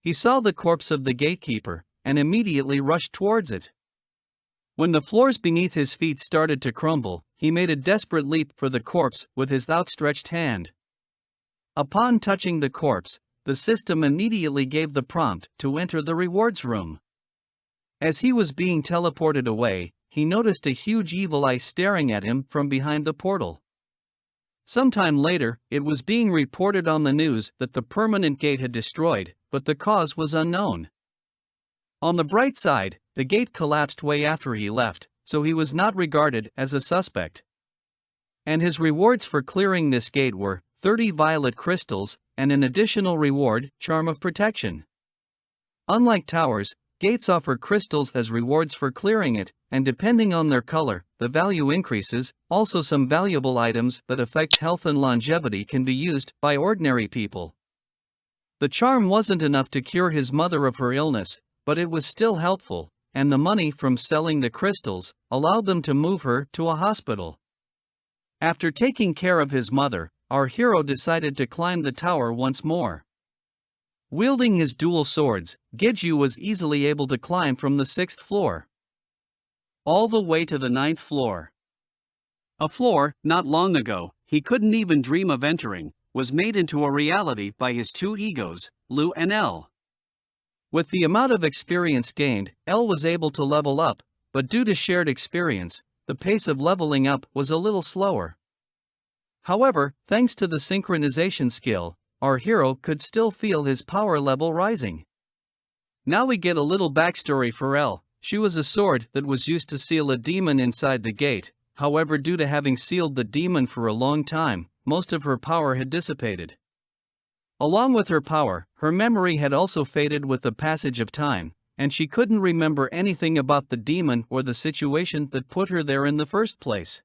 [SPEAKER 1] He saw the corpse of the gatekeeper, and immediately rushed towards it. When the floors beneath his feet started to crumble, he made a desperate leap for the corpse with his outstretched hand. Upon touching the corpse, the system immediately gave the prompt to enter the rewards room. As he was being teleported away, he noticed a huge evil eye staring at him from behind the portal. Sometime later, it was being reported on the news that the permanent gate had destroyed, but the cause was unknown. On the bright side, the gate collapsed way after he left, so he was not regarded as a suspect. And his rewards for clearing this gate were 30 violet crystals, and an additional reward, Charm of Protection. Unlike towers, gates offer crystals as rewards for clearing it, and depending on their color, the value increases. Also, some valuable items that affect health and longevity can be used by ordinary people. The charm wasn't enough to cure his mother of her illness, but it was still helpful, and the money from selling the crystals allowed them to move her to a hospital. After taking care of his mother, our hero decided to climb the tower once more. Wielding his dual swords, Giju was easily able to climb from the 6th floor all the way to the 9th floor. A floor, not long ago, he couldn't even dream of entering, was made into a reality by his two egos, Lu and L. With the amount of experience gained, L was able to level up, but due to shared experience, the pace of leveling up was a little slower. However, thanks to the synchronization skill, our hero could still feel his power level rising. Now we get a little backstory for L. She was a sword that was used to seal a demon inside the gate. However, due to having sealed the demon for a long time, most of her power had dissipated. Along with her power, her memory had also faded with the passage of time, and she couldn't remember anything about the demon or the situation that put her there in the first place.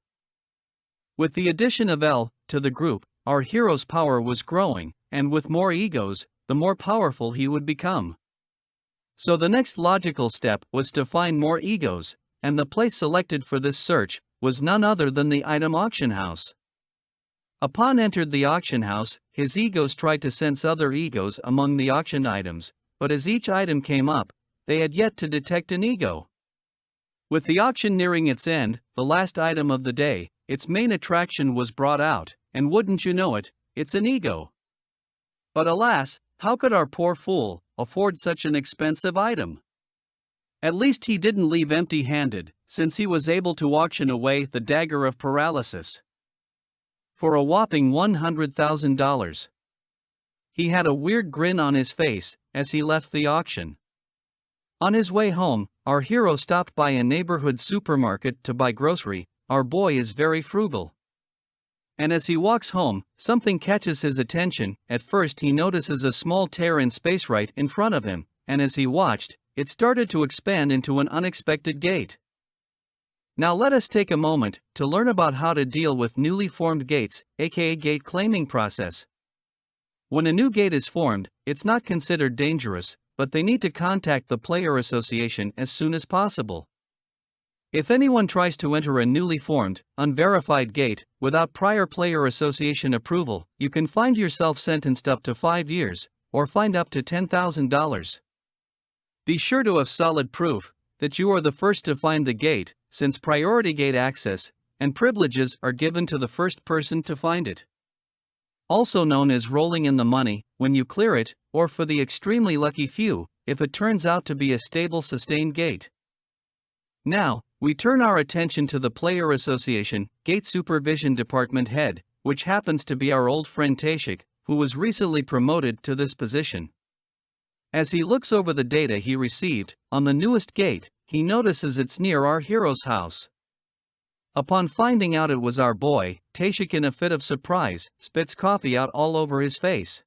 [SPEAKER 1] With the addition of L to the group, our hero's power was growing, and with more egos, the more powerful he would become. So the next logical step was to find more egos, and the place selected for this search was none other than the item auction house. Upon entered the auction house, his egos tried to sense other egos among the auctioned items, but as each item came up, they had yet to detect an ego. With the auction nearing its end, the last item of the day, its main attraction was brought out, and wouldn't you know it, it's an ego. But alas, how could our poor fool afford such an expensive item? At least he didn't leave empty-handed, since he was able to auction away the dagger of paralysis for a whopping $100,000. He had a weird grin on his face as he left the auction. On his way home, our hero stopped by a neighborhood supermarket to buy grocery. Our boy is very frugal. And as he walks home, something catches his attention. At first he notices a small tear in space right in front of him, and as he watched, it started to expand into an unexpected gate. Now let us take a moment to learn about how to deal with newly formed gates, aka gate claiming process. When a new gate is formed, it's not considered dangerous, but they need to contact the player association as soon as possible. If anyone tries to enter a newly formed, unverified gate without prior player association approval, you can find yourself sentenced up to 5 years, or fined up to $10,000. Be sure to have solid proof that you are the first to find the gate, since priority gate access and privileges are given to the first person to find it. Also known as rolling in the money when you clear it, or for the extremely lucky few, if it turns out to be a stable sustained gate. Now, we turn our attention to the Player Association Gate Supervision Department head, which happens to be our old friend Tashik, who was recently promoted to this position. As he looks over the data he received on the newest gate, he notices it's near our hero's house. Upon finding out it was our boy, Tashik in a fit of surprise, spits coffee out all over his face.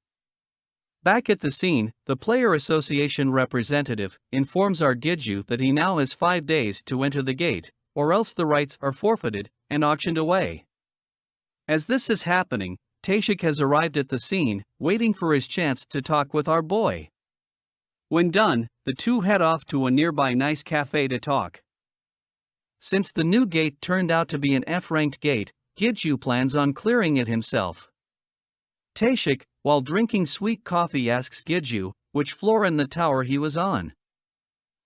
[SPEAKER 1] Back at the scene, the Player Association representative informs our Gidju that he now has 5 days to enter the gate, or else the rights are forfeited and auctioned away. As this is happening, Tashik has arrived at the scene, waiting for his chance to talk with our boy. When done, the two head off to a nearby nice cafe to talk. Since the new gate turned out to be an F-ranked gate, Gidju plans on clearing it himself. Tashik, while drinking sweet coffee, asks Gidju which floor in the tower he was on.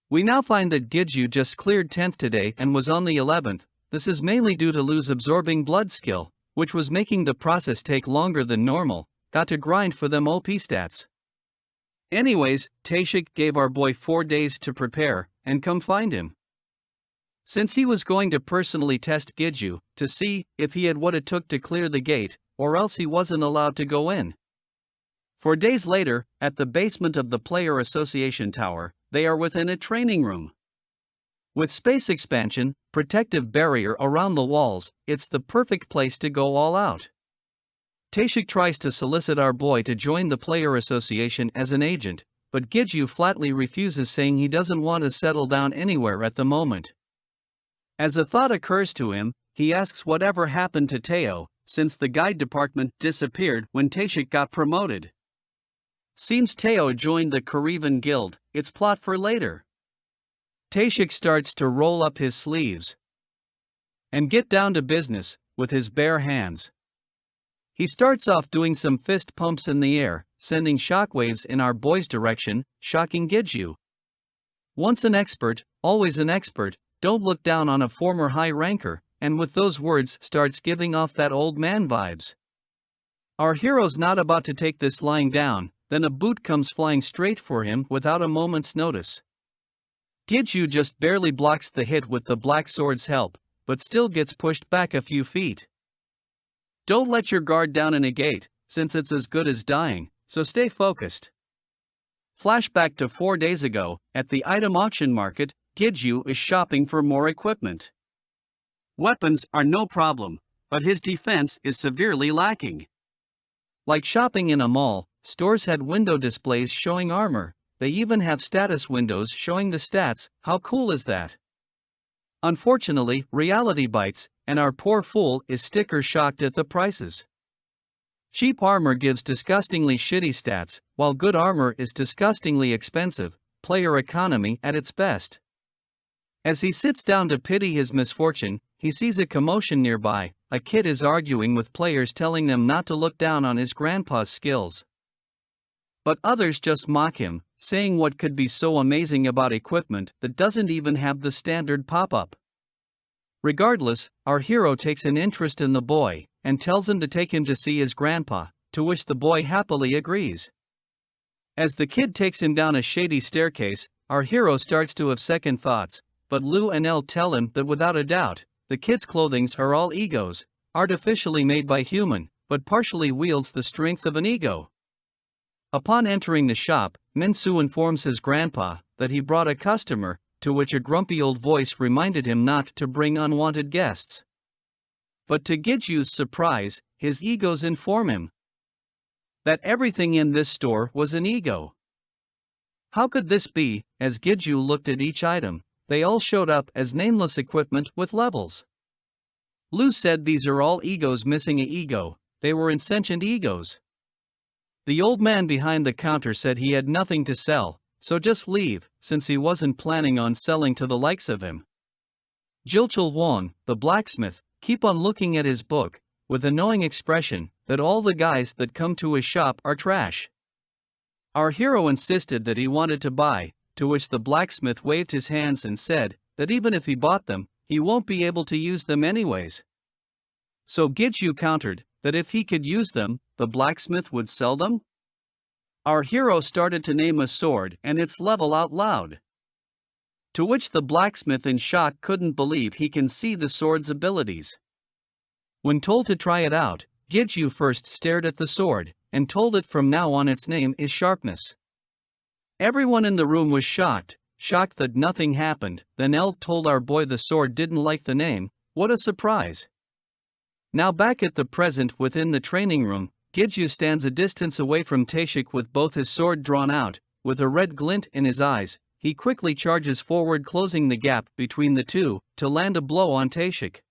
[SPEAKER 1] We now find that Gidju just cleared 10th today and was on the 11th. This is mainly due to Lu's absorbing blood skill, which was making the process take longer than normal. Got to grind for them OP stats. Anyways, Tashik gave our boy 4 days to prepare and come find him, since he was going to personally test Gidju to see if he had what it took to clear the gate, or else he wasn't allowed to go in. 4 days later, at the basement of the Player Association Tower, they are within a training room. With space expansion, protective barrier around the walls, it's the perfect place to go all out. Tashik tries to solicit our boy to join the Player Association as an agent, but Gidju flatly refuses, saying he doesn't want to settle down anywhere at the moment. As a thought occurs to him, he asks whatever happened to Teo, since the guide department disappeared when Tashik got promoted. Seems Teo joined the Karivan Guild, it's plot for later. Tashik starts to roll up his sleeves and get down to business with his bare hands. He starts off doing some fist pumps in the air, sending shockwaves in our boy's direction, shocking Gidju. Once an expert, always an expert. Don't look down on a former high ranker, and with those words starts giving off that old man vibes. Our hero's not about to take this lying down, then a boot comes flying straight for him without a moment's notice. Gidju just barely blocks the hit with the black sword's help, but still gets pushed back a few feet. Don't let your guard down in a gate, since it's as good as dying, so stay focused. Flashback to 4 days ago, at the item auction market, Gidju is shopping for more equipment. Weapons are no problem, but his defense is severely lacking. Like shopping in a mall, stores had window displays showing armor. They even have status windows showing the stats. How cool is that? Unfortunately, reality bites, and our poor fool is sticker shocked at the prices. Cheap armor gives disgustingly shitty stats, while good armor is disgustingly expensive. player economy at its best. As he sits down to pity his misfortune, he sees a commotion nearby. A kid is arguing with players, telling them not to look down on his grandpa's skills. But others just mock him, saying what could be so amazing about equipment that doesn't even have the standard pop-up. Regardless, our hero takes an interest in the boy, and tells him to take him to see his grandpa, to which the boy happily agrees. As the kid takes him down a shady staircase, our hero starts to have second thoughts, but Lou and Elle tell him that without a doubt, the kid's clothings are all egos, artificially made by human, but partially wields the strength of an ego. Upon entering the shop, Min-soo informs his grandpa that he brought a customer, to which a grumpy old voice reminded him not to bring unwanted guests. But to Gijju's surprise, his egos inform him that everything in this store was an ego. How could this be? As Gijju looked at each item, they all showed up as nameless equipment with levels. Lou said these are all egos missing a ego, they were insentient egos. The old man behind the counter said he had nothing to sell, so just leave, since he wasn't planning on selling to the likes of him. Jilchul Won, the blacksmith, keep on looking at his book, with a knowing expression that all the guys that come to his shop are trash. Our hero insisted that he wanted to buy, to which the blacksmith waved his hands and said that even if he bought them, he won't be able to use them anyways. So Gijju countered that if he could use them, the blacksmith would sell them? Our hero started to name a sword and its level out loud. To which the blacksmith in shock couldn't believe he can see the sword's abilities. When told to try it out, Gijju first stared at the sword, and told it from now on its name is sharpness. Everyone in the room was shocked that nothing happened. Then Elle told our boy the sword didn't like the name. What a surprise. Now back at the present within the training room, Gijju stands a distance away from Taeshik with both his sword drawn out, with a red glint in his eyes. He quickly charges forward, closing the gap between the two, to land a blow on Taeshik.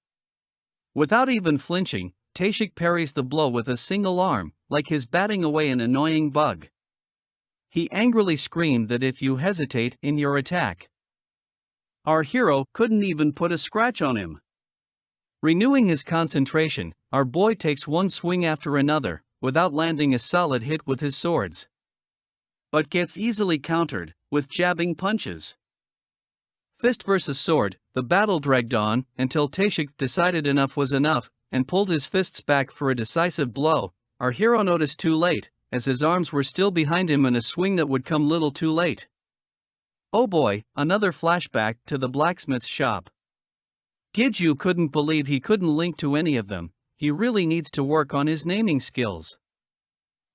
[SPEAKER 1] Without even flinching, Taeshik parries the blow with a single arm, like he's batting away an annoying bug. He angrily screamed that if you hesitate in your attack, our hero couldn't even put a scratch on him. Renewing his concentration, our boy takes one swing after another, without landing a solid hit with his swords, but gets easily countered with jabbing punches. Fist versus sword, the battle dragged on until Taeshik decided enough was enough and pulled his fists back for a decisive blow. Our hero noticed too late, as his arms were still behind him in a swing that would come little too late. Oh boy, another flashback to the blacksmith's shop. Gijju couldn't believe he couldn't link to any of them. He really needs to work on his naming skills.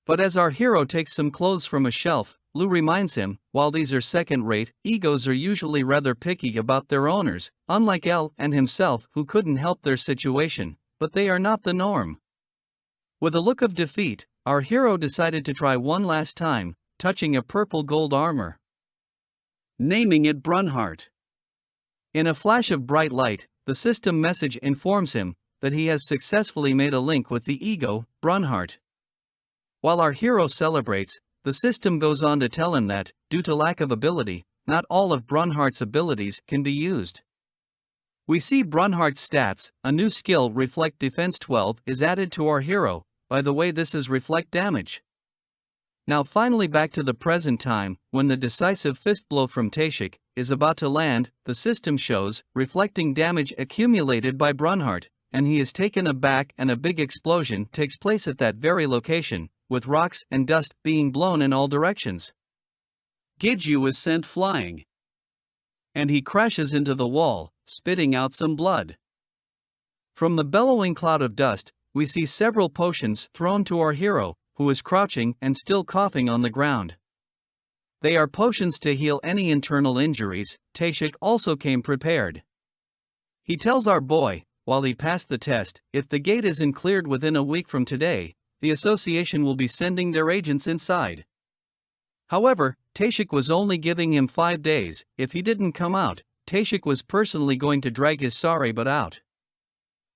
[SPEAKER 1] But as our hero takes some clothes from a shelf, Lou reminds him, while these are second-rate, egos are usually rather picky about their owners, unlike Elle and himself who couldn't help their situation, but they are not the norm. With a look of defeat, our hero decided to try one last time, touching a purple gold armor, naming it Brunhart. In a flash of bright light, the system message informs him that he has successfully made a link with the ego, Brunhart. While our hero celebrates, the system goes on to tell him that, due to lack of ability, not all of Brunhart's abilities can be used. We see Brunhart's stats. A new skill, Reflect Defense 12, is added to our hero. By the way, this is reflect damage. Now finally back to the present time, when the decisive fist blow from Taeshik is about to land, the system shows reflecting damage accumulated by Brunhart, and he is taken aback and a big explosion takes place at that very location, with rocks and dust being blown in all directions. Gijju is sent flying, and he crashes into the wall, spitting out some blood. From the bellowing cloud of dust, we see several potions thrown to our hero, who is crouching and still coughing on the ground. They are potions to heal any internal injuries. Taeshik also came prepared. He tells our boy, while he passed the test, if the gate isn't cleared within a week from today, the association will be sending their agents inside. However, Taeshik was only giving him 5 days. If he didn't come out, Taeshik was personally going to drag his sorry butt out.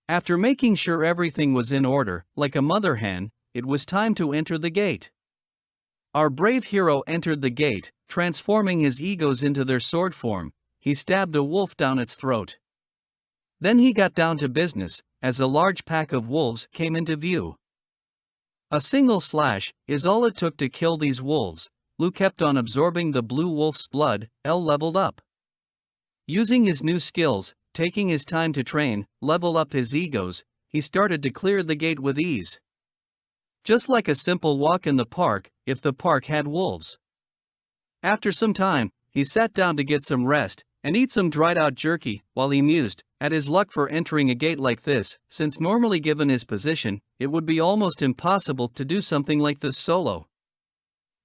[SPEAKER 1] After making sure everything was in order, like a mother hen, it was time to enter the gate. Our brave hero entered the gate, transforming his egos into their sword form. He stabbed a wolf down its throat. Then he got down to business, as a large pack of wolves came into view. A single slash is all it took to kill these wolves. Lu kept on absorbing the blue wolf's blood. L leveled up. Using his new skills, taking his time to train, level up his egos, he started to clear the gate with ease. Just like a simple walk in the park, if the park had wolves. After some time, he sat down to get some rest, and eat some dried-out jerky, while he mused at his luck for entering a gate like this, since normally given his position, it would be almost impossible to do something like this solo.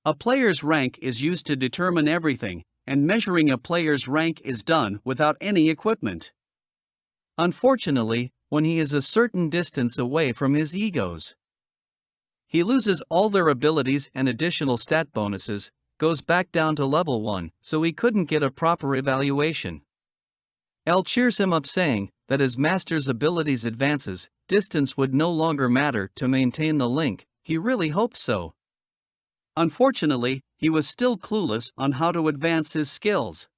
[SPEAKER 1] A player's rank is used to determine everything, and measuring a player's rank is done without any equipment. Unfortunately, when he is a certain distance away from his egos, he loses all their abilities and additional stat bonuses, goes back down to level 1, so he couldn't get a proper evaluation. L cheers him up, saying that as Master's abilities advances, distance would no longer matter to maintain the link. He really hoped so. Unfortunately, he was still clueless on how to advance his skills.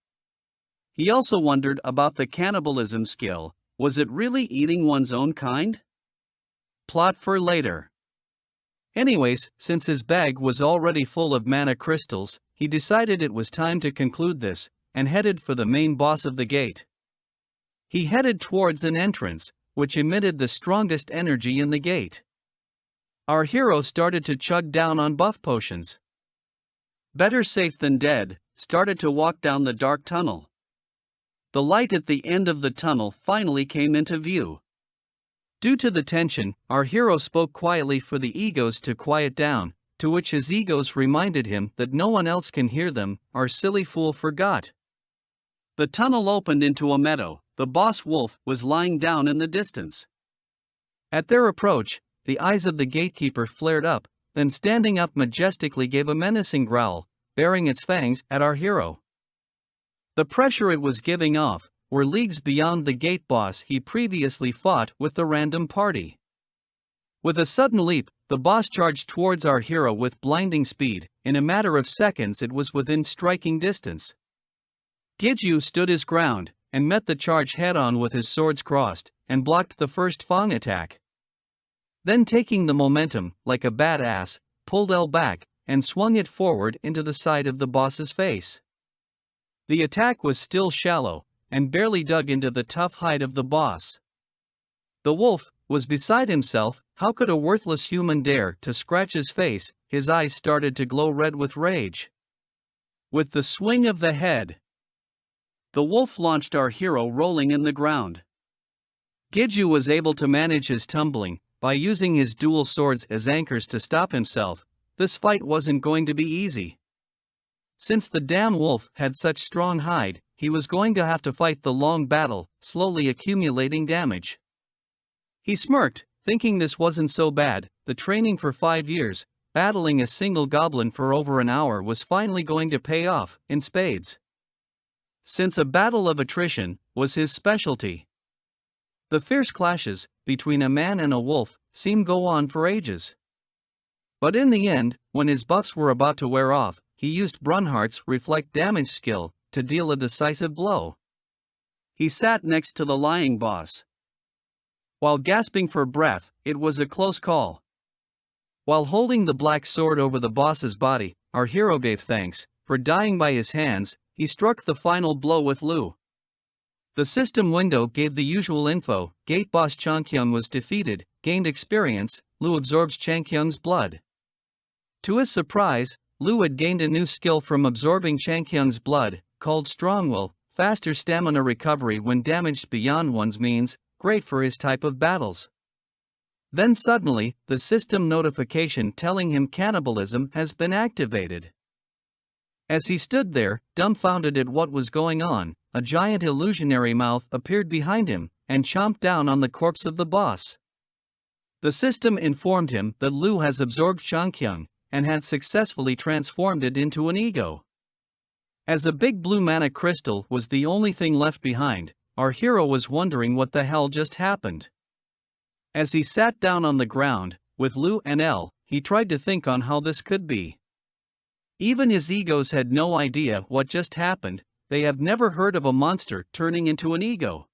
[SPEAKER 1] He also wondered about the cannibalism skill. Was it really eating one's own kind? Plot for later. Anyways, since his bag was already full of mana crystals, he decided it was time to conclude this, and headed for the main boss of the gate. He headed towards an entrance, which emitted the strongest energy in the gate. Our hero started to chug down on buff potions. Better safe than dead, started to walk down the dark tunnel. The light at the end of the tunnel finally came into view. Due to the tension, our hero spoke quietly for the egos to quiet down, to which his egos reminded him that no one else can hear them. Our silly fool forgot. The tunnel opened into a meadow. The boss wolf was lying down in the distance. At their approach, the eyes of the gatekeeper flared up, then standing up majestically gave a menacing growl, baring its fangs at our hero. The pressure it was giving off were leagues beyond the gate boss he previously fought with the random party. With a sudden leap, the boss charged towards our hero with blinding speed. In a matter of seconds it was within striking distance. Giju stood his ground, and met the charge head-on with his swords crossed, and blocked the first Fang attack. Then taking the momentum, like a badass, pulled L back, and swung it forward into the side of the boss's face. The attack was still shallow, and barely dug into the tough hide of the boss. The wolf was beside himself. How could a worthless human dare to scratch his face? His eyes started to glow red with rage. With the swing of the head, the wolf launched our hero rolling in the ground. Giju was able to manage his tumbling by using his dual swords as anchors to stop himself. This fight wasn't going to be easy. Since the damn wolf had such strong hide, he was going to have to fight the long battle, slowly accumulating damage. He smirked, thinking this wasn't so bad. The training for 5 years, battling a single goblin for over an hour, was finally going to pay off in spades. Since a battle of attrition was his specialty. The fierce clashes between a man and a wolf seemed go on for ages. But in the end, when his buffs were about to wear off, he used Brunhart's reflect damage skill to deal a decisive blow. He sat next to the lying boss. While gasping for breath, it was a close call. While holding the black sword over the boss's body, our hero gave thanks for dying by his hands. He struck the final blow with Lu. The system window gave the usual info. Gate boss Changkyung was defeated, gained experience. Lu absorbs Changkyung's blood. To his surprise, Lu had gained a new skill from absorbing Changkyung's blood, called Strongwill, faster stamina recovery when damaged beyond one's means, great for his type of battles. Then suddenly, the system notification telling him cannibalism has been activated. As he stood there, dumbfounded at what was going on, a giant illusionary mouth appeared behind him, and chomped down on the corpse of the boss. The system informed him that Lu has absorbed Changkyung, and had successfully transformed it into an ego. As a big blue mana crystal was the only thing left behind, our hero was wondering what the hell just happened. As he sat down on the ground, with Lu and L, he tried to think on how this could be. Even his egos had no idea what just happened. They have never heard of a monster turning into an ego.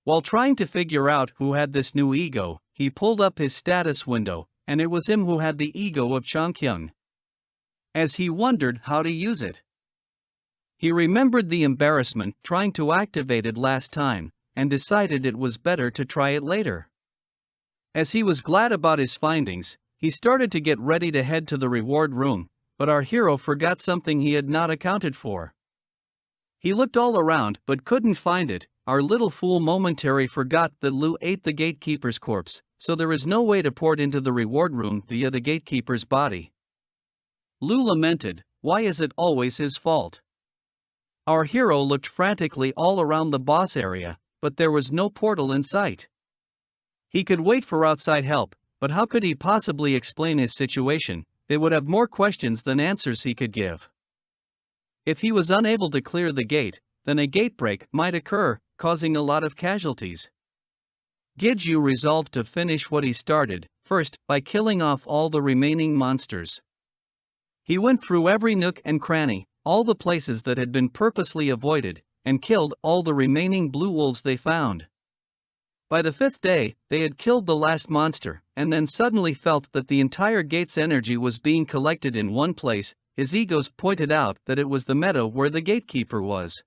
[SPEAKER 1] While trying to figure out who had this new ego, he pulled up his status window, and it was him who had the ego of Changkyung. As he wondered how to use it, he remembered the embarrassment trying to activate it last time, and decided it was better to try it later. As he was glad about his findings, he started to get ready to head to the reward room, but our hero forgot something he had not accounted for. He looked all around but couldn't find it. Our little fool momentarily forgot that Lu ate the gatekeeper's corpse, so there is no way to port into the reward room via the gatekeeper's body. Lu lamented, "Why is it always his fault?" Our hero looked frantically all around the boss area, but there was no portal in sight. He could wait for outside help, but how could he possibly explain his situation? They would have more questions than answers he could give. If he was unable to clear the gate, then a gate break might occur, causing a lot of casualties. Giju resolved to finish what he started, first by killing off all the remaining monsters. He went through every nook and cranny, all the places that had been purposely avoided, and killed all the remaining blue wolves they found. By the 5th day, they had killed the last monster, and then suddenly felt that the entire gate's energy was being collected in one place. His egos pointed out that it was the meadow where the gatekeeper was.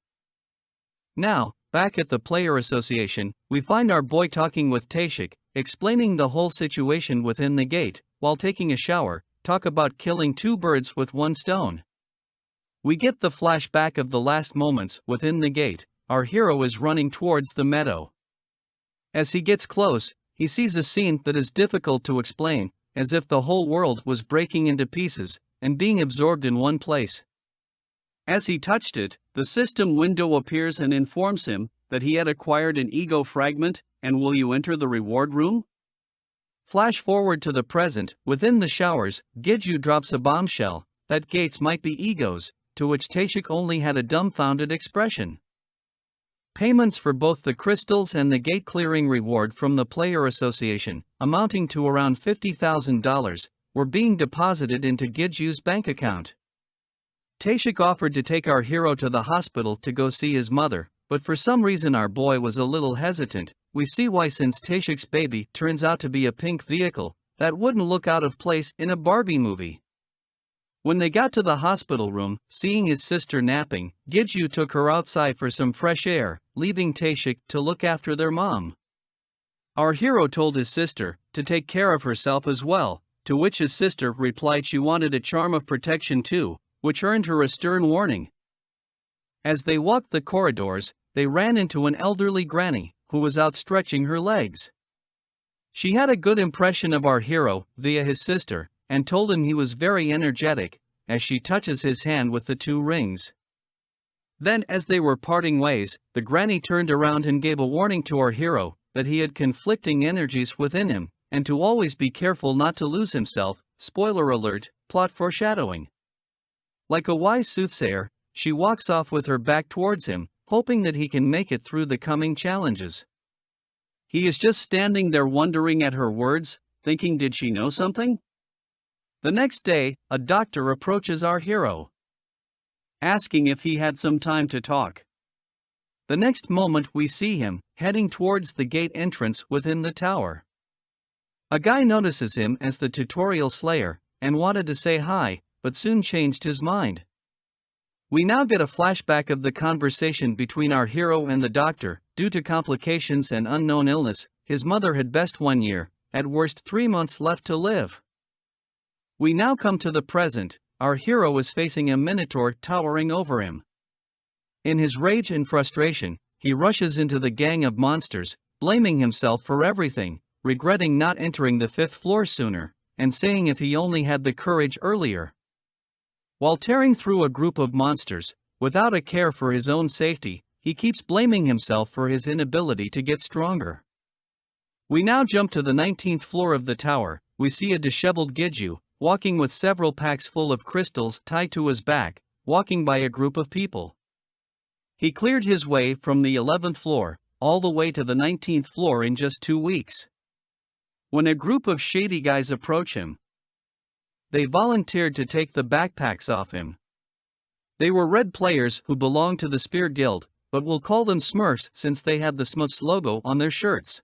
[SPEAKER 1] Now, back at the player association, we find our boy talking with Taeshik, explaining the whole situation within the gate, while taking a shower. Talk about killing two birds with one stone. We get the flashback of the last moments within the gate. Our hero is running towards the meadow. As he gets close, he sees a scene that is difficult to explain, as if the whole world was breaking into pieces and being absorbed in one place. As he touched it, the system window appears and informs him that he had acquired an ego fragment. And will you enter the reward room? Flash forward to the present. Within the showers, Giju drops a bombshell that gates might be egos, to which Taeshik only had a dumbfounded expression. Payments for both the crystals and the gate clearing reward from the player association, amounting to around $50,000, were being deposited into Giju's bank account. Taeshik offered to take our hero to the hospital to go see his mother, but for some reason our boy was a little hesitant. We see why, since Taeshik's baby turns out to be a pink vehicle that wouldn't look out of place in a Barbie movie. When they got to the hospital room, seeing his sister napping, Giju took her outside for some fresh air, leaving Taeshik to look after their mom. Our hero told his sister to take care of herself as well, to which his sister replied she wanted a charm of protection too, which earned her a stern warning. As they walked the corridors, they ran into an elderly granny, who was outstretching her legs. She had a good impression of our hero via his sister, and told him he was very energetic, as she touches his hand with the 2 rings. Then, as they were parting ways, the granny turned around and gave a warning to our hero that he had conflicting energies within him, and to always be careful not to lose himself. Spoiler alert, plot foreshadowing. Like a wise soothsayer, she walks off with her back towards him, hoping that he can make it through the coming challenges. He is just standing there wondering at her words, thinking, did she know something? The next day, a doctor approaches our hero, asking if he had some time to talk. The next moment we see him heading towards the gate entrance within the tower. A guy notices him as the tutorial slayer, and wanted to say hi, but soon changed his mind. We now get a flashback of the conversation between our hero and the doctor. Due to complications and unknown illness, his mother had best 1 year, at worst 3 months left to live. We now come to the present. Our hero is facing a minotaur towering over him. In his rage and frustration, he rushes into the gang of monsters, blaming himself for everything, regretting not entering the 5th floor sooner, and saying if he only had the courage earlier. While tearing through a group of monsters, without a care for his own safety, he keeps blaming himself for his inability to get stronger. We now jump to the 19th floor of the tower. We see a disheveled Giju, walking with several packs full of crystals tied to his back, walking by a group of people. He cleared his way from the 11th floor, all the way to the 19th floor in just 2 weeks. When a group of shady guys approach him, they volunteered to take the backpacks off him. They were red players who belonged to the Spear Guild, but we'll call them Smurfs since they had the Smurfs logo on their shirts.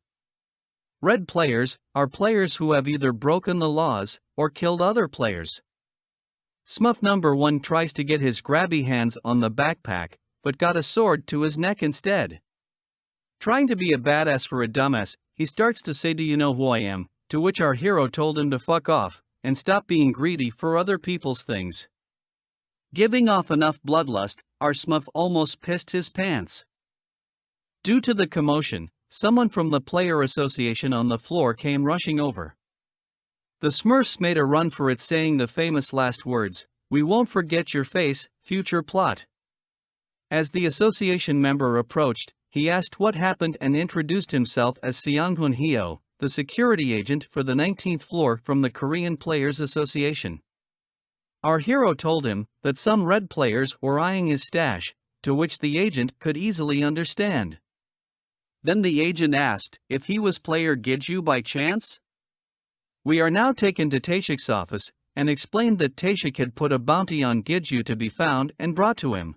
[SPEAKER 1] Red players are players who have either broken the laws or killed other players. Smurf number 1 tries to get his grabby hands on the backpack, but got a sword to his neck instead. Trying to be a badass for a dumbass, he starts to say, "Do you know who I am?" To which our hero told him to fuck off and stop being greedy for other people's things. Giving off enough bloodlust, our Smurf almost pissed his pants. Due to the commotion, someone from the player association on the floor came rushing over. The Smurfs made a run for it, saying the famous last words, "We won't forget your face, future plot." As the association member approached, he asked what happened and introduced himself as Seonghun Hyo, the security agent for the 19th floor from the Korean Players Association. Our hero told him that some red players were eyeing his stash, to which the agent could easily understand. Then the agent asked if he was player Giju by chance. We are now taken to Taeshik's office, and explained that Taeshik had put a bounty on Giju to be found and brought to him.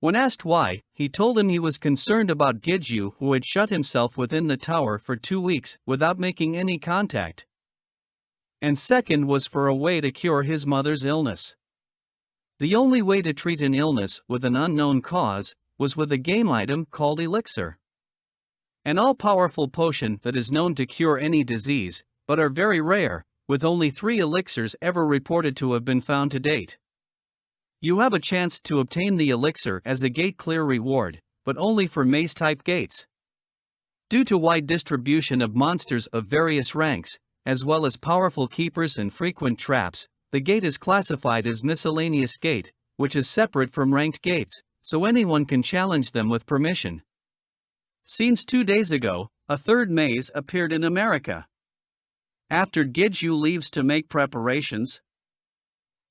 [SPEAKER 1] When asked why, he told him he was concerned about Giju, who had shut himself within the tower for 2 weeks without making any contact. And second was for a way to cure his mother's illness. The only way to treat an illness with an unknown cause was with a game item called elixir. An all-powerful potion that is known to cure any disease, but are very rare, with only 3 elixirs ever reported to have been found to date. You have a chance to obtain the elixir as a gate clear reward, but only for maze-type gates. Due to wide distribution of monsters of various ranks, as well as powerful keepers and frequent traps, the gate is classified as miscellaneous gate, which is separate from ranked gates, so anyone can challenge them with permission. Since 2 days ago, a third maze appeared in America. After Giju leaves to make preparations,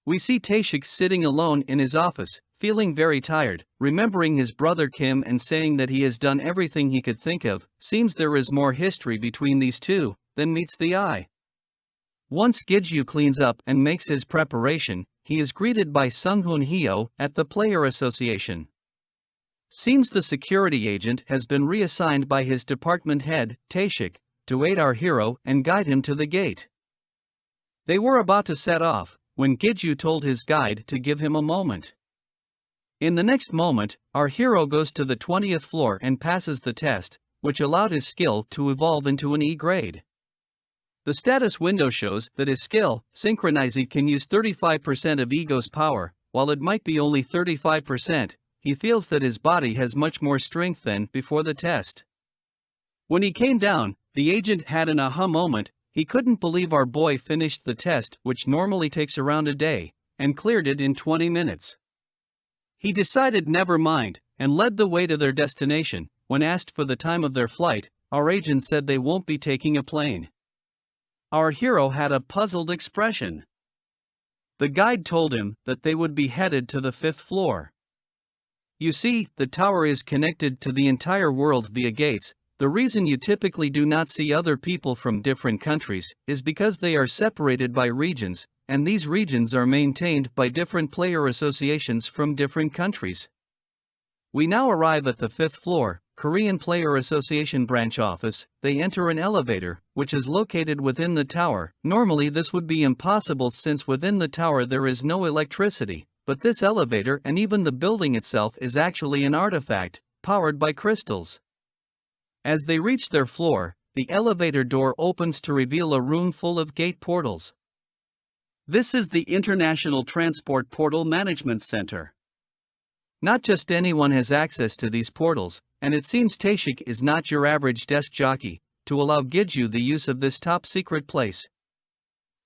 [SPEAKER 1] we see Taeshik sitting alone in his office, feeling very tired, remembering his brother Kim and saying that he has done everything he could think of. Seems there is more history between these two than meets the eye. Once Giju cleans up and makes his preparation, he is greeted by Seonghun Hyo at the Player Association. Seems the security agent has been reassigned by his department head, Taeshik, to aid our hero and guide him to the gate. They were about to set off when Giju told his guide to give him a moment. In the next moment, our hero goes to the 20th floor and passes the test, which allowed his skill to evolve into an E grade. The status window shows that his skill, Synchronizing, can use 35% of Ego's power. While it might be only 35%, he feels that his body has much more strength than before the test. When he came down, the agent had an aha moment. He couldn't believe our boy finished the test, which normally takes around a day, and cleared it in 20 minutes. He decided never mind, and led the way to their destination. When asked for the time of their flight, our agent said they won't be taking a plane. Our hero had a puzzled expression. The guide told him that they would be headed to the 5th floor. You see, the tower is connected to the entire world via gates. The reason you typically do not see other people from different countries is because they are separated by regions, and these regions are maintained by different player associations from different countries. We now arrive at the 5th floor, Korean Player Association branch office. They enter an elevator, which is located within the tower. Normally this would be impossible since within the tower there is no electricity, but this elevator and even the building itself is actually an artifact, powered by crystals. As they reach their floor, the elevator door opens to reveal a room full of gate portals. This is the International Transport Portal Management Center. Not just anyone has access to these portals, and it seems Taeshik is not your average desk jockey to allow Giju the use of this top secret place.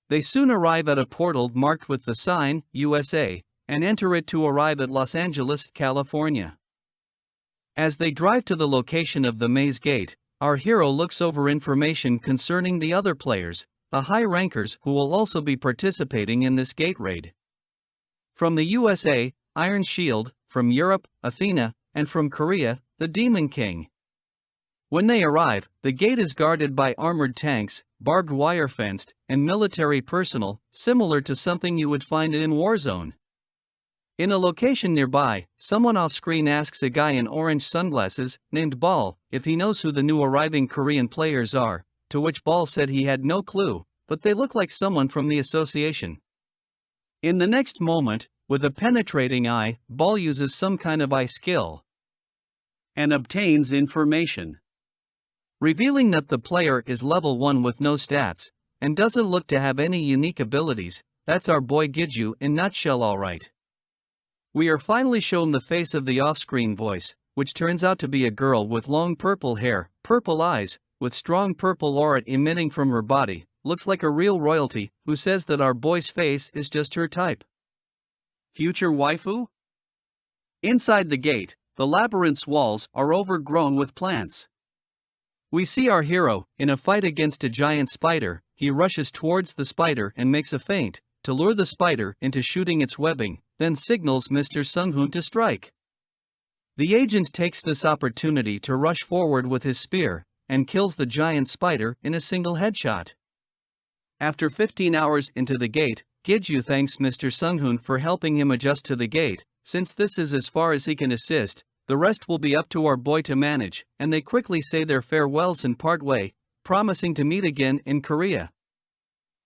[SPEAKER 1] They soon arrive at a portal marked with the sign, USA, and enter it to arrive at Los Angeles, California. As they drive to the location of the maze gate, our hero looks over information concerning the other players, the high rankers who will also be participating in this gate raid. From the USA, Iron Shield, from Europe, Athena, and from Korea, the Demon King. When they arrive, the gate is guarded by armored tanks, barbed wire fenced, and military personnel, similar to something you would find in Warzone. In a location nearby, someone off-screen asks a guy in orange sunglasses, named Ball, if he knows who the new arriving Korean players are, to which Ball said he had no clue, but they look like someone from the association. In the next moment, with a penetrating eye, Ball uses some kind of eye skill and obtains information, revealing that the player is level 1 with no stats, and doesn't look to have any unique abilities. That's our boy Giju in nutshell, alright. We are finally shown the face of the off-screen voice, which turns out to be a girl with long purple hair, purple eyes, with strong purple aura emitting from her body, looks like a real royalty, who says that our boy's face is just her type. Future waifu? Inside the gate, the labyrinth's walls are overgrown with plants. We see our hero, in a fight against a giant spider. He rushes towards the spider and makes a feint, to lure the spider into shooting its webbing, then signals Mr. Sung-hoon to strike. The agent takes this opportunity to rush forward with his spear, and kills the giant spider in a single headshot. After 15 hours into the gate, Giju thanks Mr. Sung-hoon for helping him adjust to the gate. Since this is as far as he can assist, the rest will be up to our boy to manage, and they quickly say their farewells and part way, promising to meet again in Korea.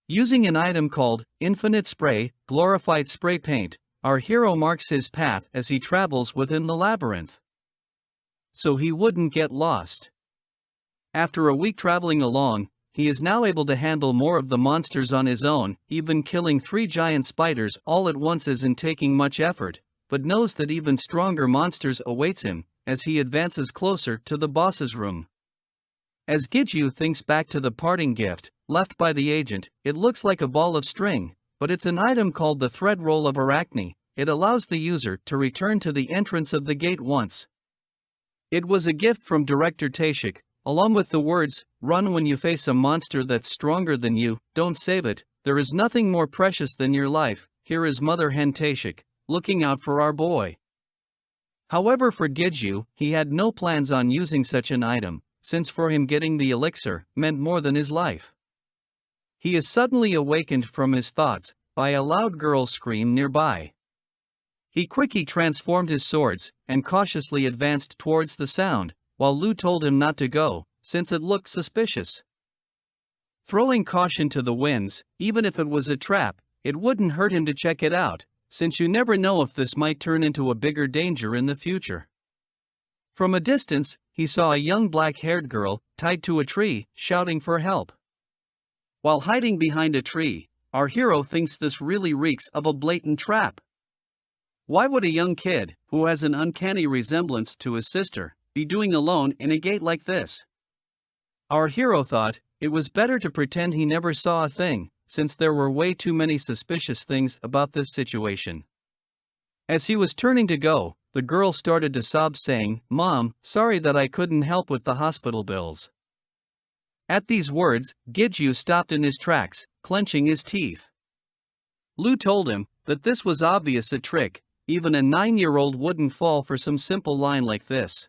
[SPEAKER 1] Using an item called Infinite Spray, glorified spray paint, our hero marks his path as he travels within the labyrinth, so he wouldn't get lost. After a week traveling along, he is now able to handle more of the monsters on his own. Even killing 3 giant spiders all at once isn't taking much effort, but knows that even stronger monsters awaits him as he advances closer to the boss's room. As Giju thinks back to the parting gift left by the agent, it looks like a ball of string, but it's an item called the thread roll of Arachne. It allows the user to return to the entrance of the gate once. It was a gift from director Taeshik, along with the words, "Run when you face a monster that's stronger than you, don't save it, there is nothing more precious than your life." Here is Mother Hen Taeshik, looking out for our boy. However, for Giju, he had no plans on using such an item, since for him getting the elixir meant more than his life. He is suddenly awakened from his thoughts by a loud girl scream nearby. He quickly transformed his swords and cautiously advanced towards the sound, while Lu told him not to go, since it looked suspicious. Throwing caution to the winds, even if it was a trap, it wouldn't hurt him to check it out, since you never know if this might turn into a bigger danger in the future. From a distance, he saw a young black-haired girl, tied to a tree, shouting for help. While hiding behind a tree, our hero thinks this really reeks of a blatant trap. Why would a young kid, who has an uncanny resemblance to his sister, be doing alone in a gate like this? Our hero thought it was better to pretend he never saw a thing, since there were way too many suspicious things about this situation. As he was turning to go, the girl started to sob, saying, "Mom, sorry that I couldn't help with the hospital bills." At these words, Giju stopped in his tracks, clenching his teeth. Lu told him that this was obvious a trick, even a 9-year-old wouldn't fall for some simple line like this.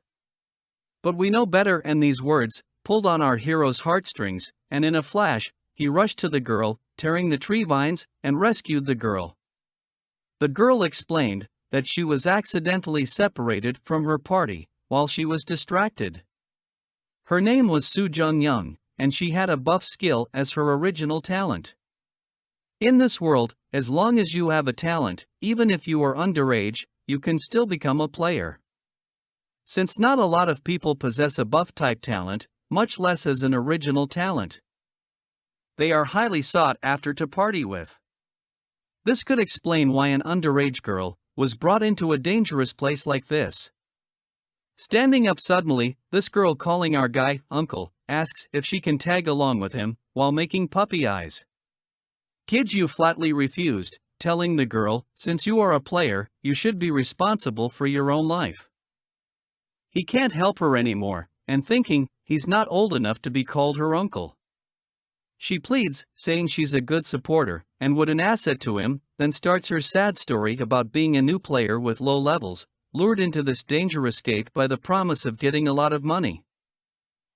[SPEAKER 1] But we know better, and these words pulled on our hero's heartstrings, and in a flash, he rushed to the girl, tearing the tree vines, and rescued the girl. The girl explained that she was accidentally separated from her party while she was distracted. Her name was Soo Jung-young, and she had a buff skill as her original talent. In this world, as long as you have a talent, even if you are underage, you can still become a player. Since not a lot of people possess a buff-type talent, much less as an original talent, they are highly sought after to party with. This could explain why an underage girl was brought into a dangerous place like this. Standing up suddenly, this girl, calling our guy uncle, asks if she can tag along with him, while making puppy eyes. Giju flatly refused, telling the girl, "Since you are a player, you should be responsible for your own life." He can't help her anymore, and thinking he's not old enough to be called her uncle. She pleads, saying she's a good supporter and would an asset to him, then starts her sad story about being a new player with low levels, lured into this dangerous gate by the promise of getting a lot of money.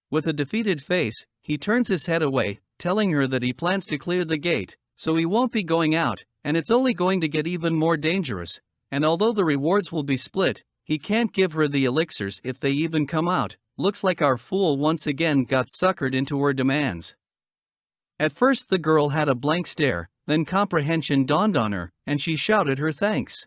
[SPEAKER 1] With a defeated face, he turns his head away, telling her that he plans to clear the gate, so he won't be going out, and it's only going to get even more dangerous, and although the rewards will be split, he can't give her the elixirs if they even come out. Looks like our fool once again got suckered into her demands. At first the girl had a blank stare, then comprehension dawned on her, and she shouted her thanks.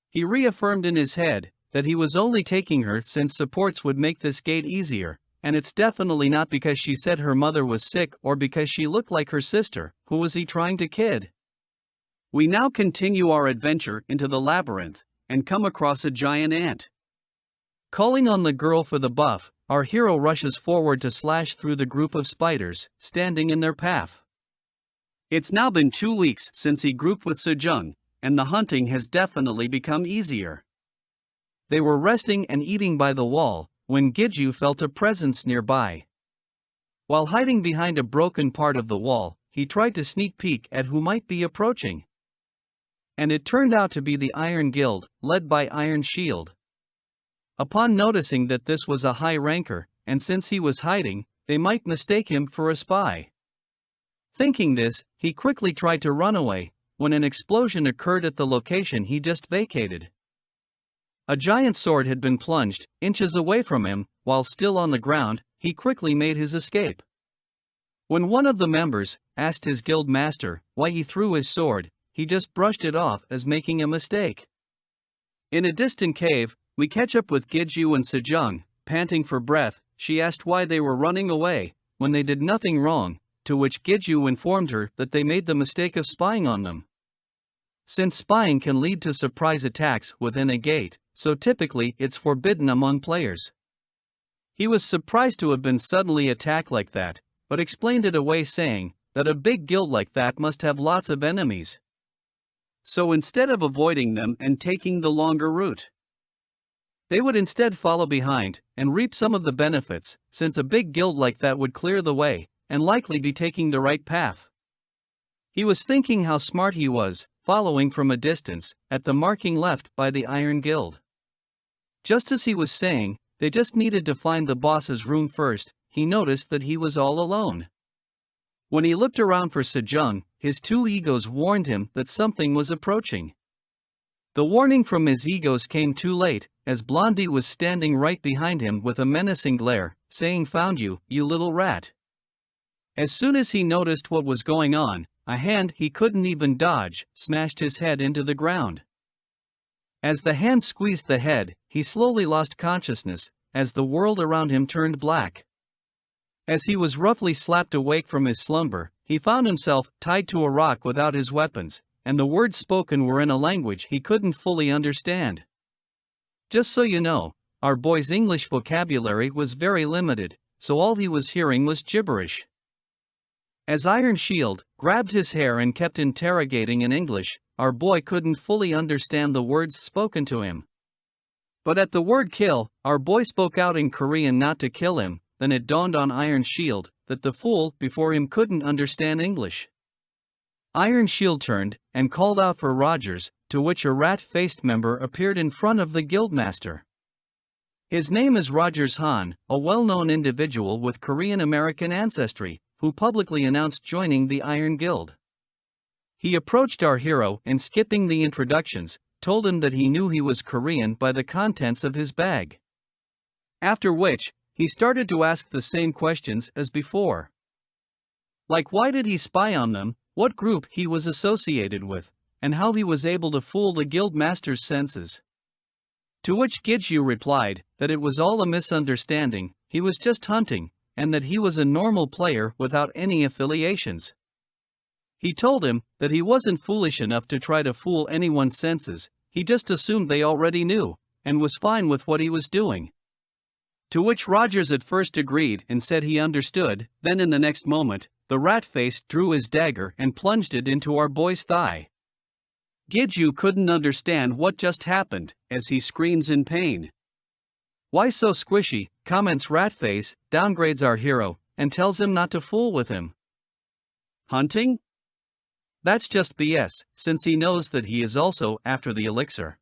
[SPEAKER 1] He reaffirmed in his head that he was only taking her since supports would make this gate easier, and it's definitely not because she said her mother was sick or because she looked like her sister. Who was he trying to kid? We now continue our adventure into the labyrinth, and come across a giant ant. Calling on the girl for the buff, our hero rushes forward to slash through the group of spiders standing in their path. It's now been 2 weeks since he grouped with Sejong, and the hunting has definitely become easier. They were resting and eating by the wall when Giju felt a presence nearby. While hiding behind a broken part of the wall, he tried to sneak peek at who might be approaching. And it turned out to be the Iron Guild, led by Iron Shield. Upon noticing that this was a high ranker, and since he was hiding, they might mistake him for a spy. Thinking this, he quickly tried to run away, when an explosion occurred at the location he just vacated. A giant sword had been plunged inches away from him. While still on the ground, he quickly made his escape. When one of the members asked his guild master why he threw his sword, he just brushed it off as making a mistake. In a distant cave, we catch up with Giju and Sejong. Panting for breath, she asked why they were running away when they did nothing wrong, to which Giju informed her that they made the mistake of spying on them. Since spying can lead to surprise attacks within a gate, so typically it's forbidden among players. He was surprised to have been suddenly attacked like that, but explained it away saying that a big guild like that must have lots of enemies. So instead of avoiding them and taking the longer route, they would instead follow behind and reap some of the benefits, since a big guild like that would clear the way and likely be taking the right path. He was thinking how smart he was, following from a distance at the marking left by the Iron Guild. Just as he was saying, they just needed to find the boss's room first, he noticed that he was all alone. When he looked around for Sejong, his two egos warned him that something was approaching. The warning from his egos came too late, as Blondie was standing right behind him with a menacing glare, saying, "Found you, you little rat." As soon as he noticed what was going on, a hand he couldn't even dodge smashed his head into the ground. As the hand squeezed the head, he slowly lost consciousness, as the world around him turned black. As he was roughly slapped awake from his slumber, he found himself tied to a rock without his weapons, and the words spoken were in a language he couldn't fully understand. Just so you know, our boy's English vocabulary was very limited, so all he was hearing was gibberish. As Iron Shield grabbed his hair and kept interrogating in English, our boy couldn't fully understand the words spoken to him. But at the word kill, our boy spoke out in Korean not to kill him. Then it dawned on Iron Shield that the fool before him couldn't understand English. Iron Shield turned and called out for Rogers, to which a rat-faced member appeared in front of the guildmaster. His name is Rogers Han, a well-known individual with Korean-American ancestry, who publicly announced joining the Iron Guild. He approached our hero and, skipping the introductions, told him that he knew he was Korean by the contents of his bag. After which, he started to ask the same questions as before. Like why did he spy on them, what group he was associated with, and how he was able to fool the guildmaster's senses. To which Giju replied that it was all a misunderstanding, he was just hunting, and that he was a normal player without any affiliations. He told him that he wasn't foolish enough to try to fool anyone's senses, he just assumed they already knew, and was fine with what he was doing. To which Rogers at first agreed and said he understood, then in the next moment, the rat-face drew his dagger and plunged it into our boy's thigh. Giju couldn't understand what just happened, as he screams in pain. "Why so squishy?" comments Ratface, downgrades our hero, and tells him not to fool with him. Hunting? That's just BS, since he knows that he is also after the elixir.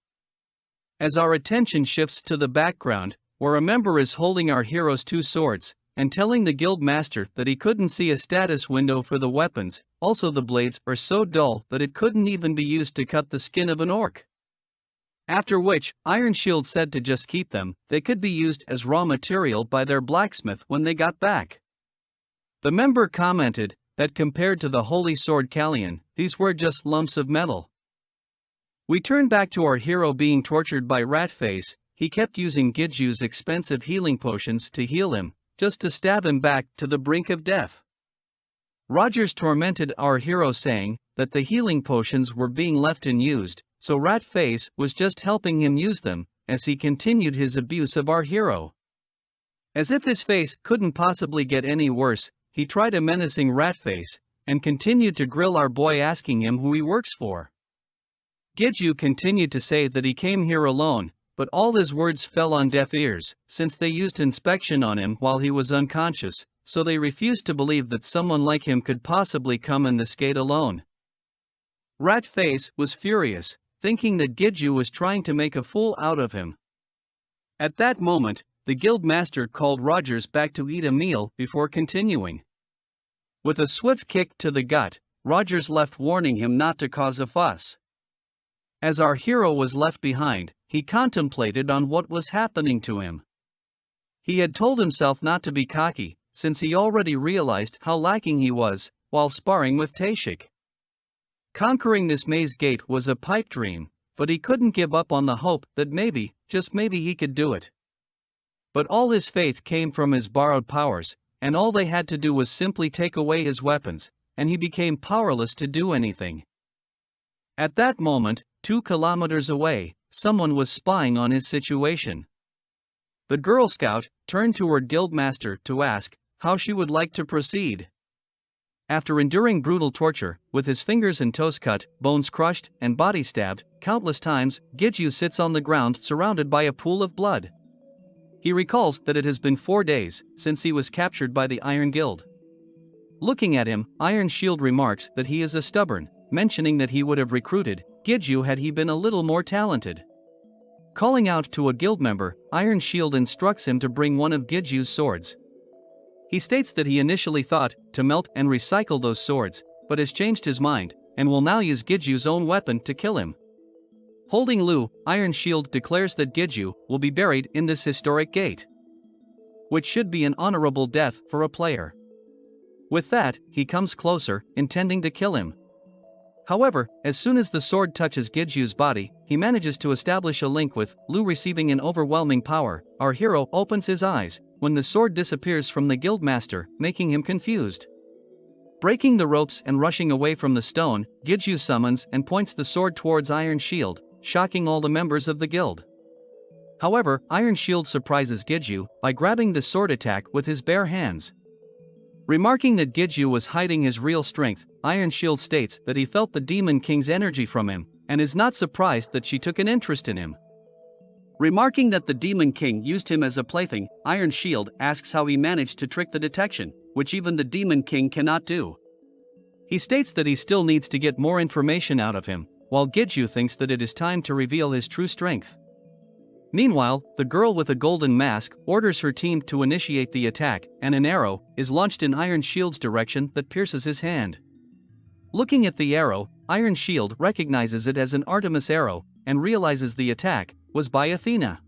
[SPEAKER 1] As our attention shifts to the background, where a member is holding our hero's two swords, and telling the guild master that he couldn't see a status window for the weapons. Also, the blades are so dull that it couldn't even be used to cut the skin of an orc. After which, Iron Shield said to just keep them, they could be used as raw material by their blacksmith when they got back. The member commented that compared to the holy sword Callion, these were just lumps of metal. We turn back to our hero being tortured by Ratface. He kept using Gidju's expensive healing potions to heal him, just to stab him back to the brink of death. Rogers tormented our hero saying that the healing potions were being left unused, so Ratface was just helping him use them, as he continued his abuse of our hero. As if his face couldn't possibly get any worse, he tried a menacing Ratface, and continued to grill our boy asking him who he works for. Gidju continued to say that he came here alone, but all his words fell on deaf ears, since they used inspection on him while he was unconscious, so they refused to believe that someone like him could possibly come in this gate alone. Ratface was furious, thinking that Gidju was trying to make a fool out of him. At that moment, the guild master called Rogers back to eat a meal before continuing. With a swift kick to the gut, Rogers left, warning him not to cause a fuss. As our hero was left behind, he contemplated on what was happening to him. He had told himself not to be cocky, since he already realized how lacking he was while sparring with Tashik. Conquering this maze gate was a pipe dream, but he couldn't give up on the hope that maybe, just maybe, he could do it. But all his faith came from his borrowed powers, and all they had to do was simply take away his weapons, and he became powerless to do anything. At that moment, 2 kilometers away, someone was spying on his situation. The Girl Scout turned to her guildmaster to ask how she would like to proceed. After enduring brutal torture, with his fingers and toes cut, bones crushed, and body stabbed countless times, Gidju sits on the ground surrounded by a pool of blood. He recalls that it has been 4 days since he was captured by the Iron Guild. Looking at him, Iron Shield remarks that he is a stubborn, mentioning that he would have recruited Gidju had he been a little more talented. Calling out to a guild member, Iron Shield instructs him to bring one of Gidju's swords. He states that he initially thought to melt and recycle those swords, but has changed his mind, and will now use Gidju's own weapon to kill him. Holding Lu, Iron Shield declares that Gidju will be buried in this historic gate, which should be an honorable death for a player. With that, he comes closer, intending to kill him. However, as soon as the sword touches Gidju's body, he manages to establish a link with Lu, receiving an overwhelming power. Our hero opens his eyes when the sword disappears from the guildmaster, making him confused. Breaking the ropes and rushing away from the stone, Gidju summons and points the sword towards Iron Shield, shocking all the members of the guild. However, Iron Shield surprises Gidju by grabbing the sword attack with his bare hands. Remarking that Gidju was hiding his real strength, Iron Shield states that he felt the Demon King's energy from him, and is not surprised that she took an interest in him. Remarking that the Demon King used him as a plaything, Iron Shield asks how he managed to trick the detection, which even the Demon King cannot do. He states that he still needs to get more information out of him, while Gidju thinks that it is time to reveal his true strength. Meanwhile, the girl with a golden mask orders her team to initiate the attack, and an arrow is launched in Iron Shield's direction that pierces his hand. Looking at the arrow, Iron Shield recognizes it as an Artemis arrow, and realizes the attack was by Athena.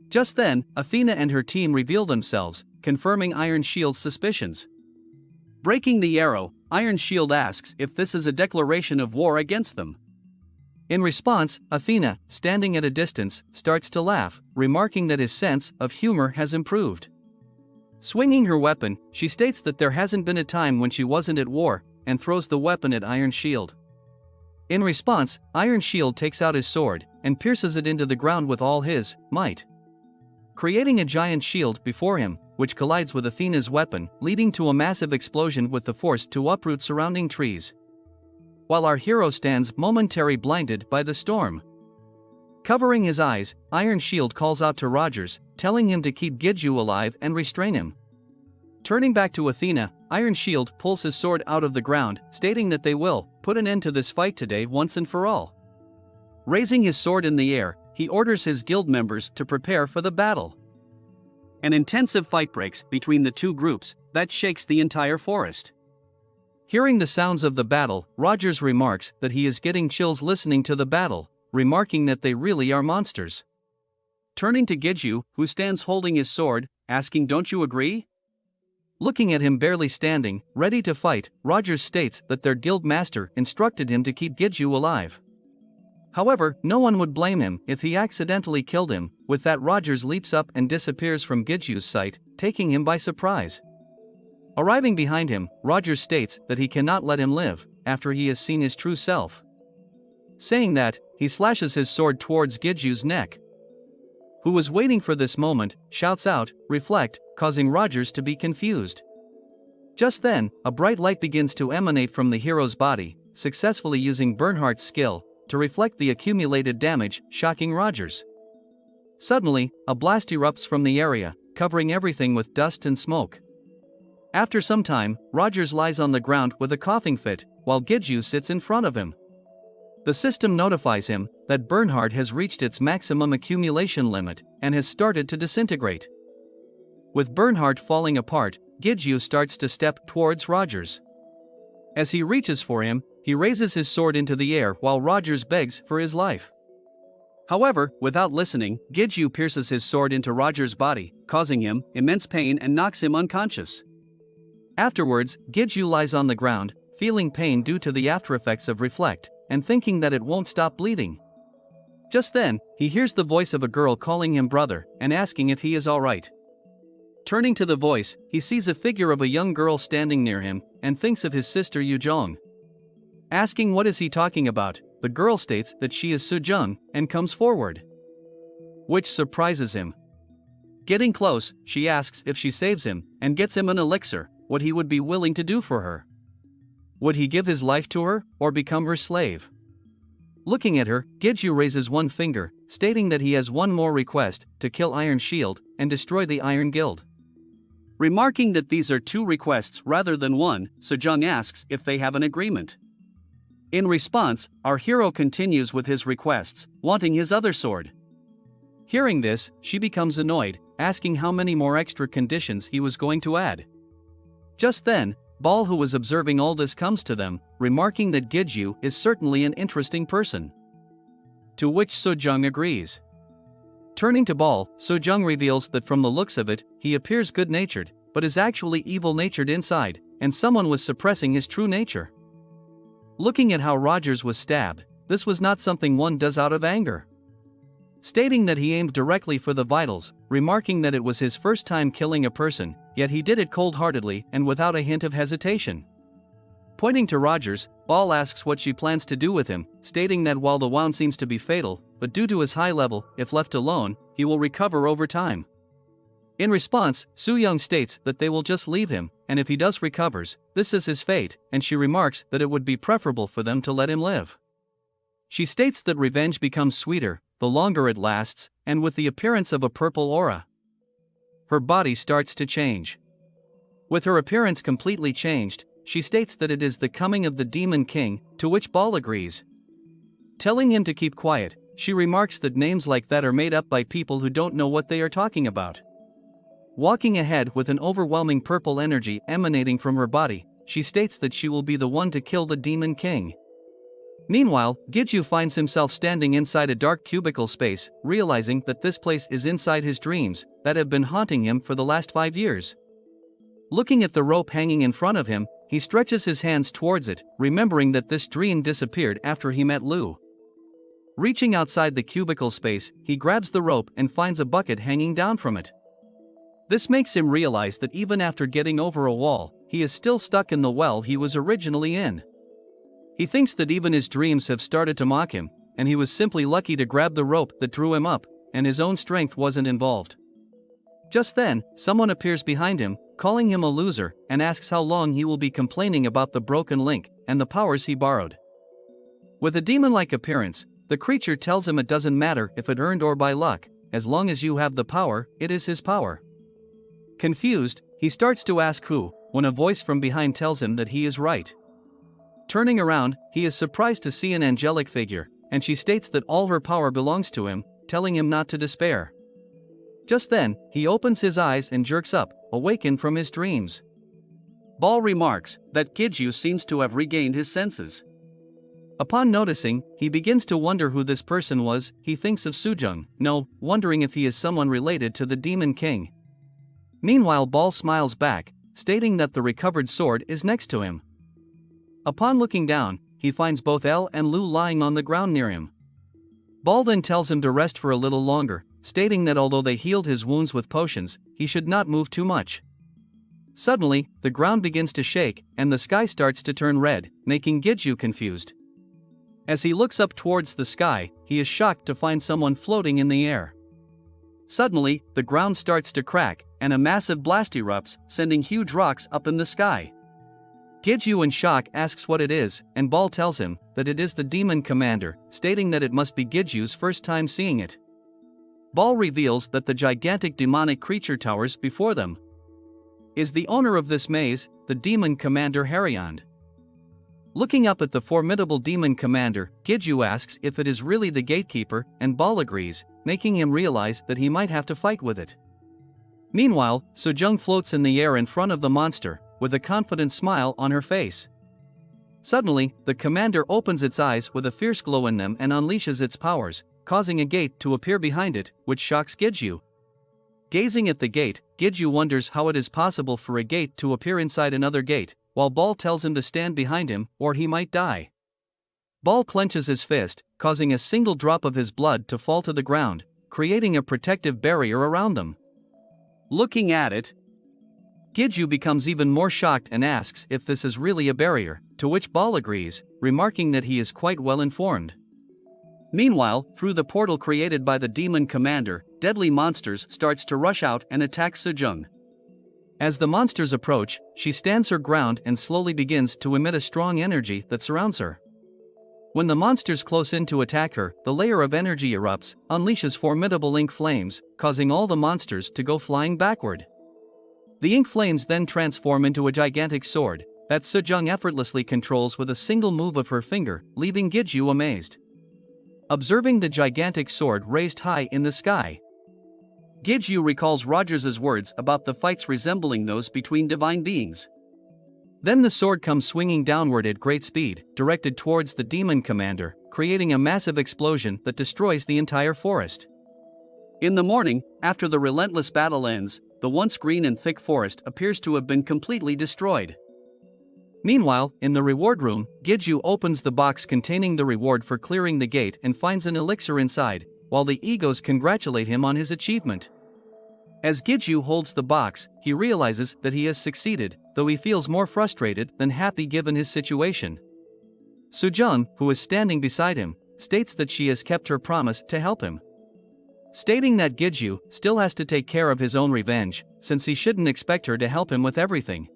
[SPEAKER 1] Just then, Athena and her team reveal themselves, confirming Iron Shield's suspicions. Breaking the arrow, Iron Shield asks if this is a declaration of war against them. In response, Athena, standing at a distance, starts to laugh, remarking that his sense of humor has improved. Swinging her weapon, she states that there hasn't been a time when she wasn't at war, and throws the weapon at Iron Shield. In response, Iron Shield takes out his sword and pierces it into the ground with all his might, creating a giant shield before him, which collides with Athena's weapon, leading to a massive explosion with the force to uproot surrounding trees. While our hero stands momentarily blinded by the storm. Covering his eyes, Iron Shield calls out to Rogers, telling him to keep Gidju alive and restrain him. Turning back to Athena, Iron Shield pulls his sword out of the ground, stating that they will put an end to this fight today once and for all. Raising his sword in the air, he orders his guild members to prepare for the battle.
[SPEAKER 2] An intensive fight breaks between the two groups that shakes the entire forest.
[SPEAKER 1] Hearing the sounds of the battle, Rogers remarks that he is getting chills listening to the battle, remarking that they really are monsters.
[SPEAKER 2] Turning to Giju, who stands holding his sword, asking, "Don't you agree?"
[SPEAKER 1] Looking at him barely standing, ready to fight, Rogers states that their guild master instructed him to keep Giju alive. However, no one would blame him if he accidentally killed him. With that, Rogers leaps up and disappears from Giju's sight, taking him by surprise. Arriving behind him, Rogers states that he cannot let him live after he has seen his true self. Saying that, he slashes his sword towards Giju's neck. Who was waiting for this moment, shouts out, "Reflect," causing Rogers to be confused. Just then, a bright light begins to emanate from the hero's body, successfully using Bernhardt's skill to reflect the accumulated damage, shocking Rogers. Suddenly, a blast erupts from the area, covering everything with dust and smoke. After some time, Rogers lies on the ground with a coughing fit, while Giju sits in front of him. The system notifies him that Bernhardt has reached its maximum accumulation limit and has started to disintegrate. With Bernhardt falling apart, Giju starts to step towards Rogers. As he reaches for him, he raises his sword into the air while Rogers begs for his life. However, without listening, Giju pierces his sword into Rogers' body, causing him immense pain and knocks him unconscious. Afterwards, Giju lies on the ground, feeling pain due to the aftereffects of Reflect, and thinking that it won't stop bleeding. Just then, he hears the voice of a girl calling him brother and asking if he is alright. Turning to the voice, he sees a figure of a young girl standing near him and thinks of his sister Yujong. Asking what is he talking about, the girl states that she is Sujung and comes forward, which surprises him. Getting close, she asks if she saves him and gets him an elixir, what he would be willing to do for her. Would he give his life to her, or become her slave? Looking at her, Giju raises one finger, stating that he has one more request, to kill Iron Shield and destroy the Iron Guild.
[SPEAKER 2] Remarking that these are two requests rather than one, Sejong asks if they have an agreement. In response, our hero continues with his requests, wanting his other sword. Hearing this, she becomes annoyed, asking how many more extra conditions he was going to add. Just then, Ball, who was observing all this, comes to them, remarking that Giju is certainly an interesting person. To which Sojung agrees. Turning to Ball, Sojung reveals that from the looks of it, he appears good-natured, but is actually evil-natured inside, and someone was suppressing his true nature. Looking at how Rogers was stabbed, this was not something one does out of anger. Stating that he aimed directly for the vitals, remarking that it was his first time killing a person, yet he did it cold-heartedly and without a hint of hesitation. Pointing to Rogers, Ball asks what she plans to do with him, stating that while the wound seems to be fatal, but due to his high level, if left alone, he will recover over time. In response, Soo-young states that they will just leave him, and if he does recovers, this is his fate, and she remarks that it would be preferable for them to let him live. She states that revenge becomes sweeter the longer it lasts, and with the appearance of a purple aura. Her body starts to change. With her appearance completely changed, she states that it is the coming of the Demon King, to which Ball agrees. Telling him to keep quiet, she remarks that names like that are made up by people who don't know what they are talking about. Walking ahead with an overwhelming purple energy emanating from her body, she states that she will be the one to kill the Demon King. Meanwhile, Giju finds himself standing inside a dark cubicle space, realizing that this place is inside his dreams that have been haunting him for the last 5 years. Looking at the rope hanging in front of him, he stretches his hands towards it, remembering that this dream disappeared after he met Lu. Reaching outside the cubicle space, he grabs the rope and finds a bucket hanging down from it. This makes him realize that even after getting over a wall, he is still stuck in the well he was originally in. He thinks that even his dreams have started to mock him, and he was simply lucky to grab the rope that drew him up, and his own strength wasn't involved. Just then, someone appears behind him, calling him a loser, and asks how long he will be complaining about the broken link and the powers he borrowed. With a demon-like appearance, the creature tells him it doesn't matter if it earned or by luck, as long as you have the power, it is his power. Confused, he starts to ask who, when a voice from behind tells him that he is right. Turning around, he is surprised to see an angelic figure, and she states that all her power belongs to him, telling him not to despair.
[SPEAKER 1] Just then, he opens his eyes and jerks up, awakened from his dreams.
[SPEAKER 2] Ball remarks that Giju seems to have regained his senses.
[SPEAKER 1] Upon noticing, he begins to wonder who this person was. He thinks of Sujung, wondering if he is someone related to the Demon King. Meanwhile, Ball smiles back, stating that the recovered sword is next to him. Upon looking down, he finds both El and Lu lying on the ground near him. Ball then tells him to rest for a little longer, stating that although they healed his wounds with potions, he should not move too much. Suddenly, the ground begins to shake, and the sky starts to turn red, making Giju confused. As he looks up towards the sky, he is shocked to find someone floating in the air. Suddenly, the ground starts to crack, and a massive blast erupts, sending huge rocks up in the sky. Giju in shock asks what it is, and Ball tells him that it is the demon commander, stating that it must be Giju's first time seeing it. Ball reveals that the gigantic demonic creature towers before them is the owner of this maze, the demon commander Haron. Looking up at the formidable demon commander, Giju asks if it is really the gatekeeper, and Ball agrees, making him realize that he might have to fight with it. Meanwhile, Sujung floats in the air in front of the monster, with a confident smile on her face. Suddenly, the commander opens its eyes with a fierce glow in them and unleashes its powers, causing a gate to appear behind it, which shocks Giju. Gazing at the gate, Giju wonders how it is possible for a gate to appear inside another gate, while Ball tells him to stand behind him or he might die. Ball clenches his fist, causing a single drop of his blood to fall to the ground, creating a protective barrier around them. Looking at it, Giju becomes even more shocked and asks if this is really a barrier, to which Ball agrees, remarking that he is quite well informed. Meanwhile, through the portal created by the demon commander, deadly monsters starts to rush out and attack Sujung. As the monsters approach, she stands her ground and slowly begins to emit a strong energy that surrounds her. When the monsters close in to attack her, the layer of energy erupts, unleashes formidable ink flames, causing all the monsters to go flying backward. The ink flames then transform into a gigantic sword that Sujung effortlessly controls with a single move of her finger, leaving Giju amazed. Observing the gigantic sword raised high in the sky, Giju recalls Rogers's words about the fights resembling those between divine beings. Then the sword comes swinging downward at great speed, directed towards the demon commander, creating a massive explosion that destroys the entire forest. In the morning, after the relentless battle ends, the once green and thick forest appears to have been completely destroyed. Meanwhile, in the reward room, Giju opens the box containing the reward for clearing the gate and finds an elixir inside, while the egos congratulate him on his achievement. As Giju holds the box, he realizes that he has succeeded, though he feels more frustrated than happy given his situation. Sujung, who is standing beside him, states that she has kept her promise to help him, stating that Giju still has to take care of his own revenge, since he shouldn't expect her to help him with everything.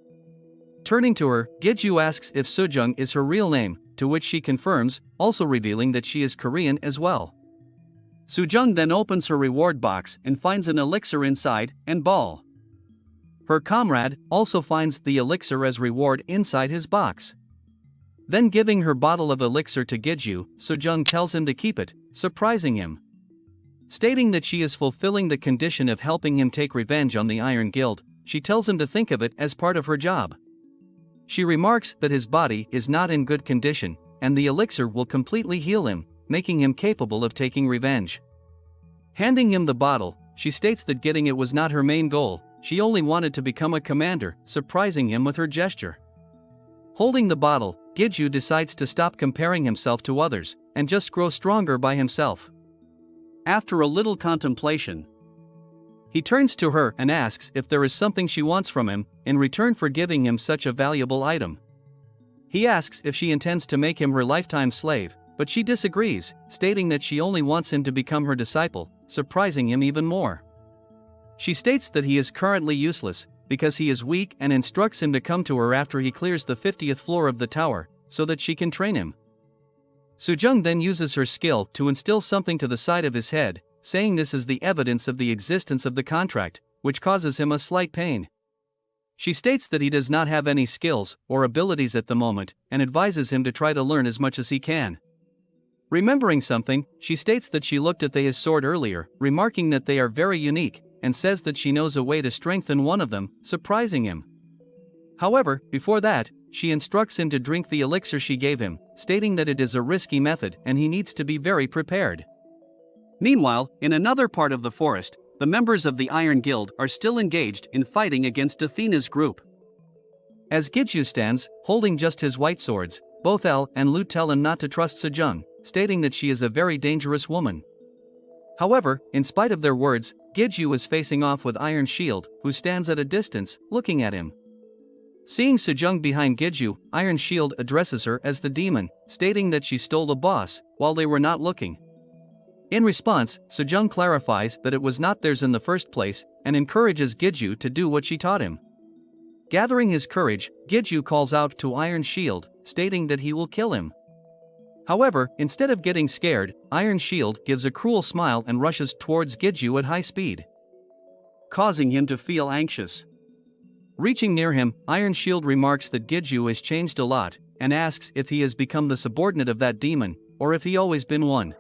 [SPEAKER 1] Turning to her, Giju asks if Sujung is her real name, to which she confirms, also revealing that she is Korean as well. Sujung then opens her reward box and finds an elixir inside, and Ball, her comrade, also finds the elixir as reward inside his box. Then giving her bottle of elixir to Giju, Sujung tells him to keep it, surprising him, stating that she is fulfilling the condition of helping him take revenge on the Iron Guild. She tells him to think of it as part of her job. She remarks that his body is not in good condition, and the elixir will completely heal him, making him capable of taking revenge. Handing him the bottle, she states that getting it was not her main goal, she only wanted to become a commander, surprising him with her gesture. Holding the bottle, Giju decides to stop comparing himself to others, and just grow stronger by himself. After a little contemplation, he turns to her and asks if there is something she wants from him, in return for giving him such a valuable item. He asks if she intends to make him her lifetime slave, but she disagrees, stating that she only wants him to become her disciple, surprising him even more. She states that he is currently useless, because he is weak, and instructs him to come to her after he clears the 50th floor of the tower, so that she can train him. Sujung then uses her skill to instill something to the side of his head, saying this is the evidence of the existence of the contract, which causes him a slight pain. She states that he does not have any skills or abilities at the moment, and advises him to try to learn as much as he can. Remembering something, she states that she looked at his sword earlier, remarking that they are very unique, and says that she knows a way to strengthen one of them, surprising him. However, before that, she instructs him to drink the elixir she gave him, stating that it is a risky method and he needs to be very prepared.
[SPEAKER 2] Meanwhile, in another part of the forest, the members of the Iron Guild are still engaged in fighting against Athena's group.
[SPEAKER 1] As Giju stands, holding just his white swords, both El and Lu tell him not to trust Sejong, stating that she is a very dangerous woman. However, in spite of their words, Giju is facing off with Iron Shield, who stands at a distance, looking at him. Seeing Sejong behind Giju, Iron Shield addresses her as the demon, stating that she stole the boss, while they were not looking. In response, Sejong clarifies that it was not theirs in the first place, and encourages Giju to do what she taught him. Gathering his courage, Giju calls out to Iron Shield, stating that he will kill him. However, instead of getting scared, Iron Shield gives a cruel smile and rushes towards Giju at high speed,
[SPEAKER 2] causing him to feel anxious.
[SPEAKER 1] Reaching near him, Iron Shield remarks that Giju has changed a lot, and asks if he has become the subordinate of that demon, or if he always been one.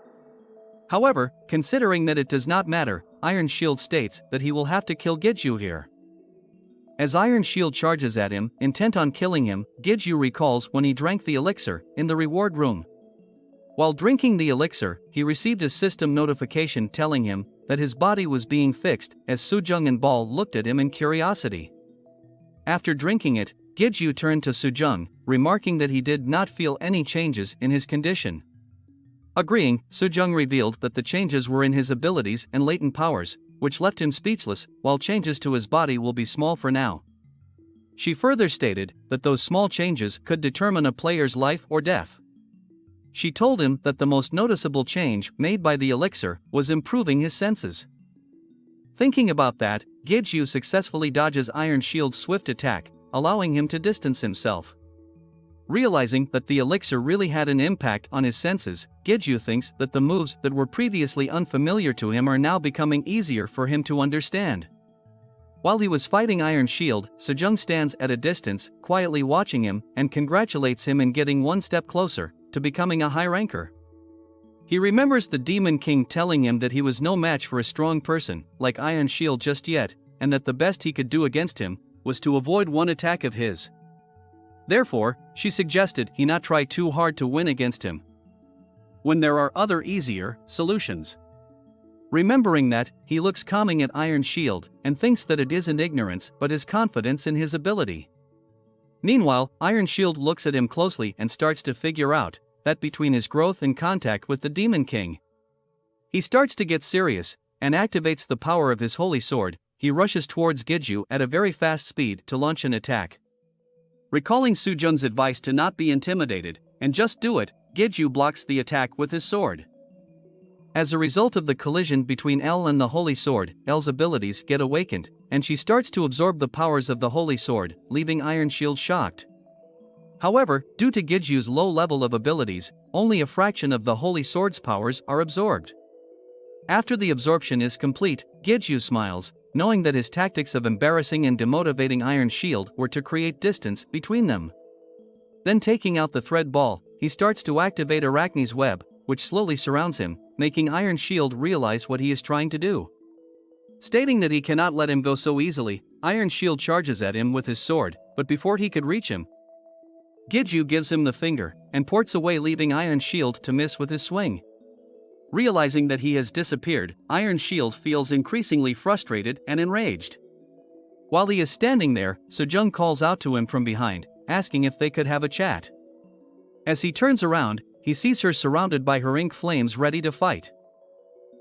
[SPEAKER 1] However, considering that it does not matter, Iron Shield states that he will have to kill Giju here. As Iron Shield charges at him, intent on killing him, Giju recalls when he drank the elixir in the reward room. While drinking the elixir, he received a system notification telling him that his body was being fixed, as Sejong and Bal looked at him in curiosity. After drinking it, Giju turned to Sejong, remarking that he did not feel any changes in his condition. Agreeing, Sejong revealed that the changes were in his abilities and latent powers, which left him speechless, while changes to his body will be small for now. She further stated that those small changes could determine a player's life or death. She told him that the most noticeable change made by the elixir was improving his senses. Thinking about that, Giju successfully dodges Iron Shield's swift attack, allowing him to distance himself. Realizing that the elixir really had an impact on his senses, Giju thinks that the moves that were previously unfamiliar to him are now becoming easier for him to understand. While he was fighting Iron Shield, Sejong stands at a distance, quietly watching him, and congratulates him in getting one step closer to becoming a high ranker. He remembers the Demon King telling him that he was no match for a strong person like Iron Shield just yet, and that the best he could do against him was to avoid one attack of his. Therefore, she suggested he not try too hard to win against him, when there are other easier solutions. Remembering that, he looks calming at Iron Shield and thinks that it isn't ignorance but his confidence in his ability. Meanwhile, Iron Shield looks at him closely and starts to figure out that between his growth and contact with the Demon King, he starts to get serious and activates the power of his holy sword. He rushes towards Giju at a very fast speed to launch an attack. Recalling Sejong's advice to not be intimidated and just do it, Giju blocks the attack with his sword. As a result of the collision between El and the holy sword, El's abilities get awakened, and she starts to absorb the powers of the holy sword, leaving Iron Shield shocked. However, due to Giju's low level of abilities, only a fraction of the holy sword's powers are absorbed. After the absorption is complete, Giju smiles, knowing that his tactics of embarrassing and demotivating Iron Shield were to create distance between them. Then taking out the thread ball, he starts to activate Arachne's web, which slowly surrounds him, making Iron Shield realize what he is trying to do. Stating that he cannot let him go so easily, Iron Shield charges at him with his sword, but before he could reach him, Giju gives him the finger and ports away, leaving Iron Shield to miss with his swing. Realizing that he has disappeared, Iron Shield feels increasingly frustrated and enraged. While he is standing there, Sejong calls out to him from behind, asking if they could have a chat. As he turns around, he sees her surrounded by her ink flames ready to fight.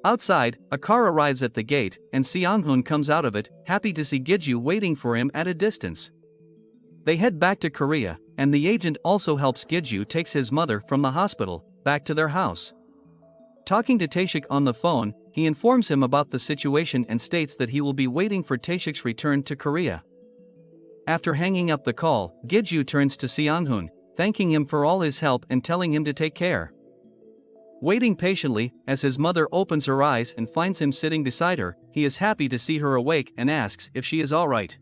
[SPEAKER 1] Outside, a car arrives at the gate, and Seonghun comes out of it, happy to see Giju waiting for him at a distance. They head back to Korea, and the agent also helps Giju takes his mother from the hospital back to their house. Talking to Taeshik on the phone, he informs him about the situation and states that he will be waiting for Taeshik's return to Korea. After hanging up the call, Giju turns to Seonghun, thanking him for all his help and telling him to take care. Waiting patiently, as his mother opens her eyes and finds him sitting beside her, he is happy to see her awake and asks if she is alright.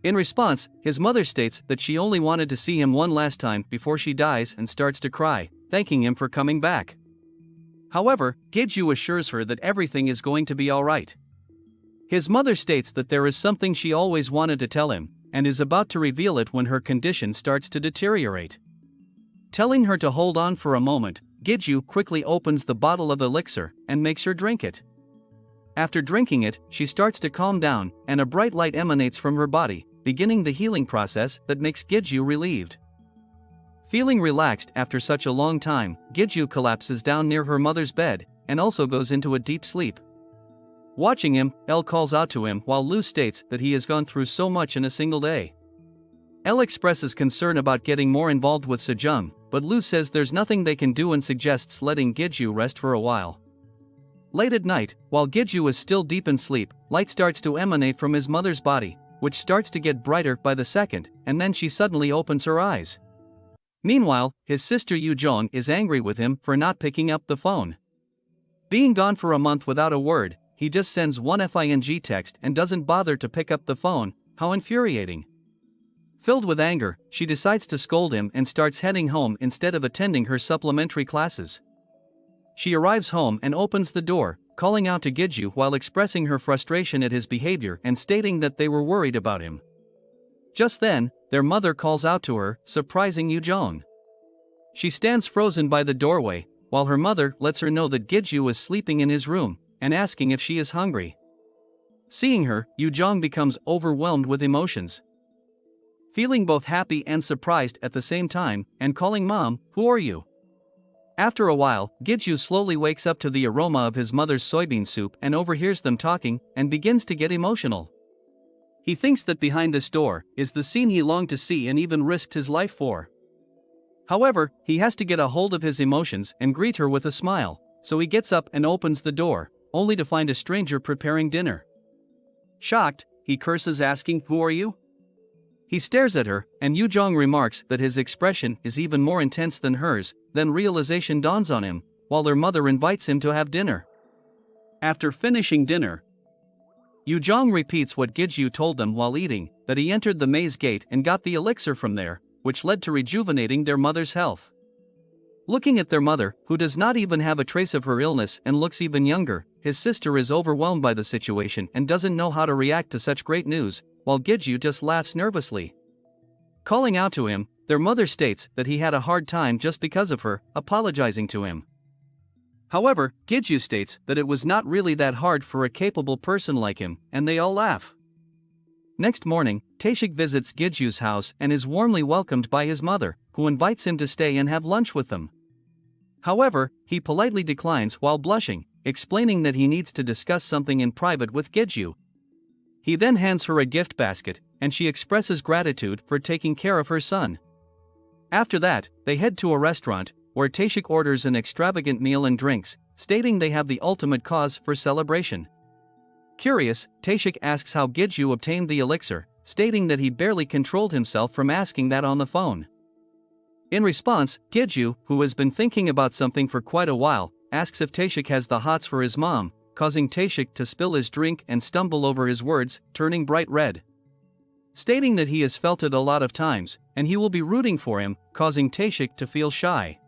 [SPEAKER 1] In response, his mother states that she only wanted to see him one last time before she dies and starts to cry, thanking him for coming back. However, Giju assures her that everything is going to be alright.
[SPEAKER 2] His mother states that there is something she always wanted to tell him, and is about to reveal it when her condition starts to deteriorate. Telling her to hold on for a moment, Giju quickly opens the bottle of elixir and makes her drink it. After drinking it, she starts to calm down, and a bright light emanates from her body, beginning the healing process that makes Giju relieved. Feeling relaxed after such a long time, Giju collapses down near her mother's bed, and also goes into a deep sleep. Watching him, Elle calls out to him while Lu states that he has gone through so much in a single day. Elle expresses concern about getting more involved with Sejong, but Lu says there's nothing they can do and suggests letting Giju rest for a while. Late at night, while Giju is still deep in sleep, light starts to emanate from his mother's body, which starts to get brighter by the second, and then she suddenly opens her eyes. Meanwhile, his sister Yujong is angry with him for not picking up the phone. Being gone for a month without a word, he just sends one FING text and doesn't bother to pick up the phone. How infuriating. Filled with anger, she decides to scold him and starts heading home instead of attending her supplementary classes. She arrives home and opens the door, calling out to Giju while expressing her frustration at his behavior and stating that they were worried about him. Just then, their mother calls out to her, surprising Yujong. She stands frozen by the doorway, while her mother lets her know that Giju is sleeping in his room, and asking if she is hungry. Seeing her, Yujong becomes overwhelmed with emotions. Feeling both happy and surprised at the same time, and calling Mom, "Who are you?" After a while, Giju slowly wakes up to the aroma of his mother's soybean soup and overhears them talking, and begins to get emotional. He thinks that behind this door is the scene he longed to see and even risked his life for. However, he has to get a hold of his emotions and greet her with a smile, so he gets up and opens the door, only to find a stranger preparing dinner. Shocked, he curses asking, "Who are you?" He stares at her, and Yujong remarks that his expression is even more intense than hers. Then realization dawns on him, while their mother invites him to have dinner. After finishing dinner, Yujong repeats what Giju told them while eating, that he entered the maze gate and got the elixir from there, which led to rejuvenating their mother's health. Looking at their mother, who does not even have a trace of her illness and looks even younger, his sister is overwhelmed by the situation and doesn't know how to react to such great news, while Giju just laughs nervously. Calling out to him, their mother states that he had a hard time just because of her, apologizing to him. However, Giju states that it was not really that hard for a capable person like him, and they all laugh. Next morning, Taeshik visits Giju's house and is warmly welcomed by his mother, who invites him to stay and have lunch with them. However, he politely declines while blushing, explaining that he needs to discuss something in private with Giju. He then hands her a gift basket, and she expresses gratitude for taking care of her son. After that, they head to a restaurant, where Taeshik orders an extravagant meal and drinks, stating they have the ultimate cause for celebration. Curious, Taeshik asks how Giju obtained the elixir, stating that he barely controlled himself from asking that on the phone. In response, Giju, who has been thinking about something for quite a while, asks if Taeshik has the hots for his mom, causing Taeshik to spill his drink and stumble over his words, turning bright red. Stating that he has felt it a lot of times, and he will be rooting for him, causing Taeshik to feel shy.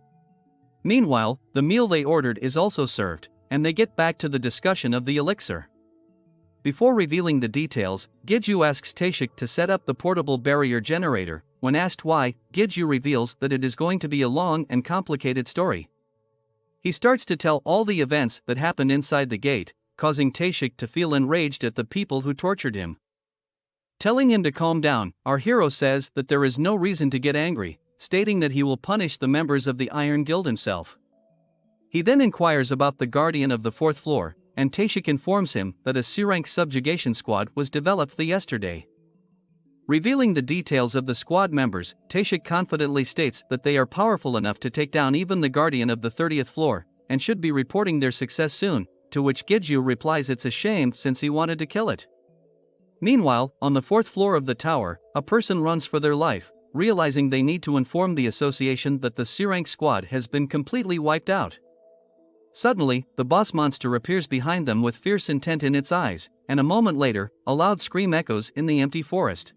[SPEAKER 2] Meanwhile, the meal they ordered is also served, and they get back to the discussion of the elixir. Before revealing the details, Giju asks Taeshik to set up the portable barrier generator. When asked why, Giju reveals that it is going to be a long and complicated story. He starts to tell all the events that happened inside the gate, causing Taeshik to feel enraged at the people who tortured him. Telling him to calm down, our hero says that there is no reason to get angry, stating that he will punish the members of the Iron Guild himself. He then inquires about the guardian of the fourth floor, and Taeshik informs him that a C-rank subjugation squad was developed yesterday. Revealing the details of the squad members, Taeshik confidently states that they are powerful enough to take down even the guardian of the 30th floor, and should be reporting their success soon, to which Giju replies it's a shame since he wanted to kill it. Meanwhile, on the 4th floor of the tower, a person runs for their life, realizing they need to inform the association that the C-rank squad has been completely wiped out. Suddenly, the boss monster appears behind them with fierce intent in its eyes, and a moment later, a loud scream echoes in the empty forest.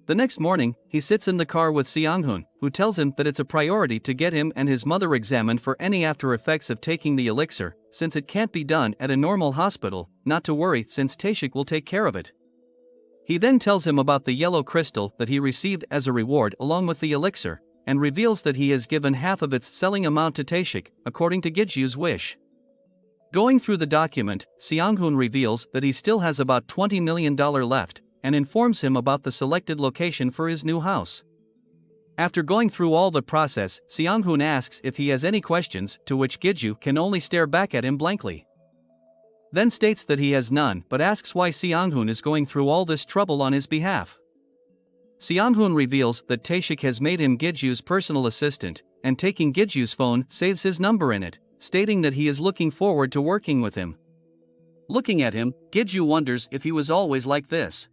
[SPEAKER 1] The next morning, he sits in the car with Seonghun, who tells him that it's a priority to get him and his mother examined for any after effects of taking the elixir, since it can't be done at a normal hospital, not to worry since Taeshik will take care of it. He then tells him about the yellow crystal that he received as a reward along with the elixir, and reveals that he has given half of its selling amount to Taeshik, according to Gijju's wish. Going through the document, Seonghun reveals that he still has about $20 million left, and informs him about the selected location for his new house. After going through all the process, Seonghun asks if he has any questions, to which Gijju can only stare back at him blankly. Then states that he has none but asks why Seonghun is going through all this trouble on his behalf. Seonghun reveals that Taeshik has made him Gijju's personal assistant, and taking Gijju's phone saves his number in it, stating that he is looking forward to working with him. Looking at him, Gijju wonders if he was always like this.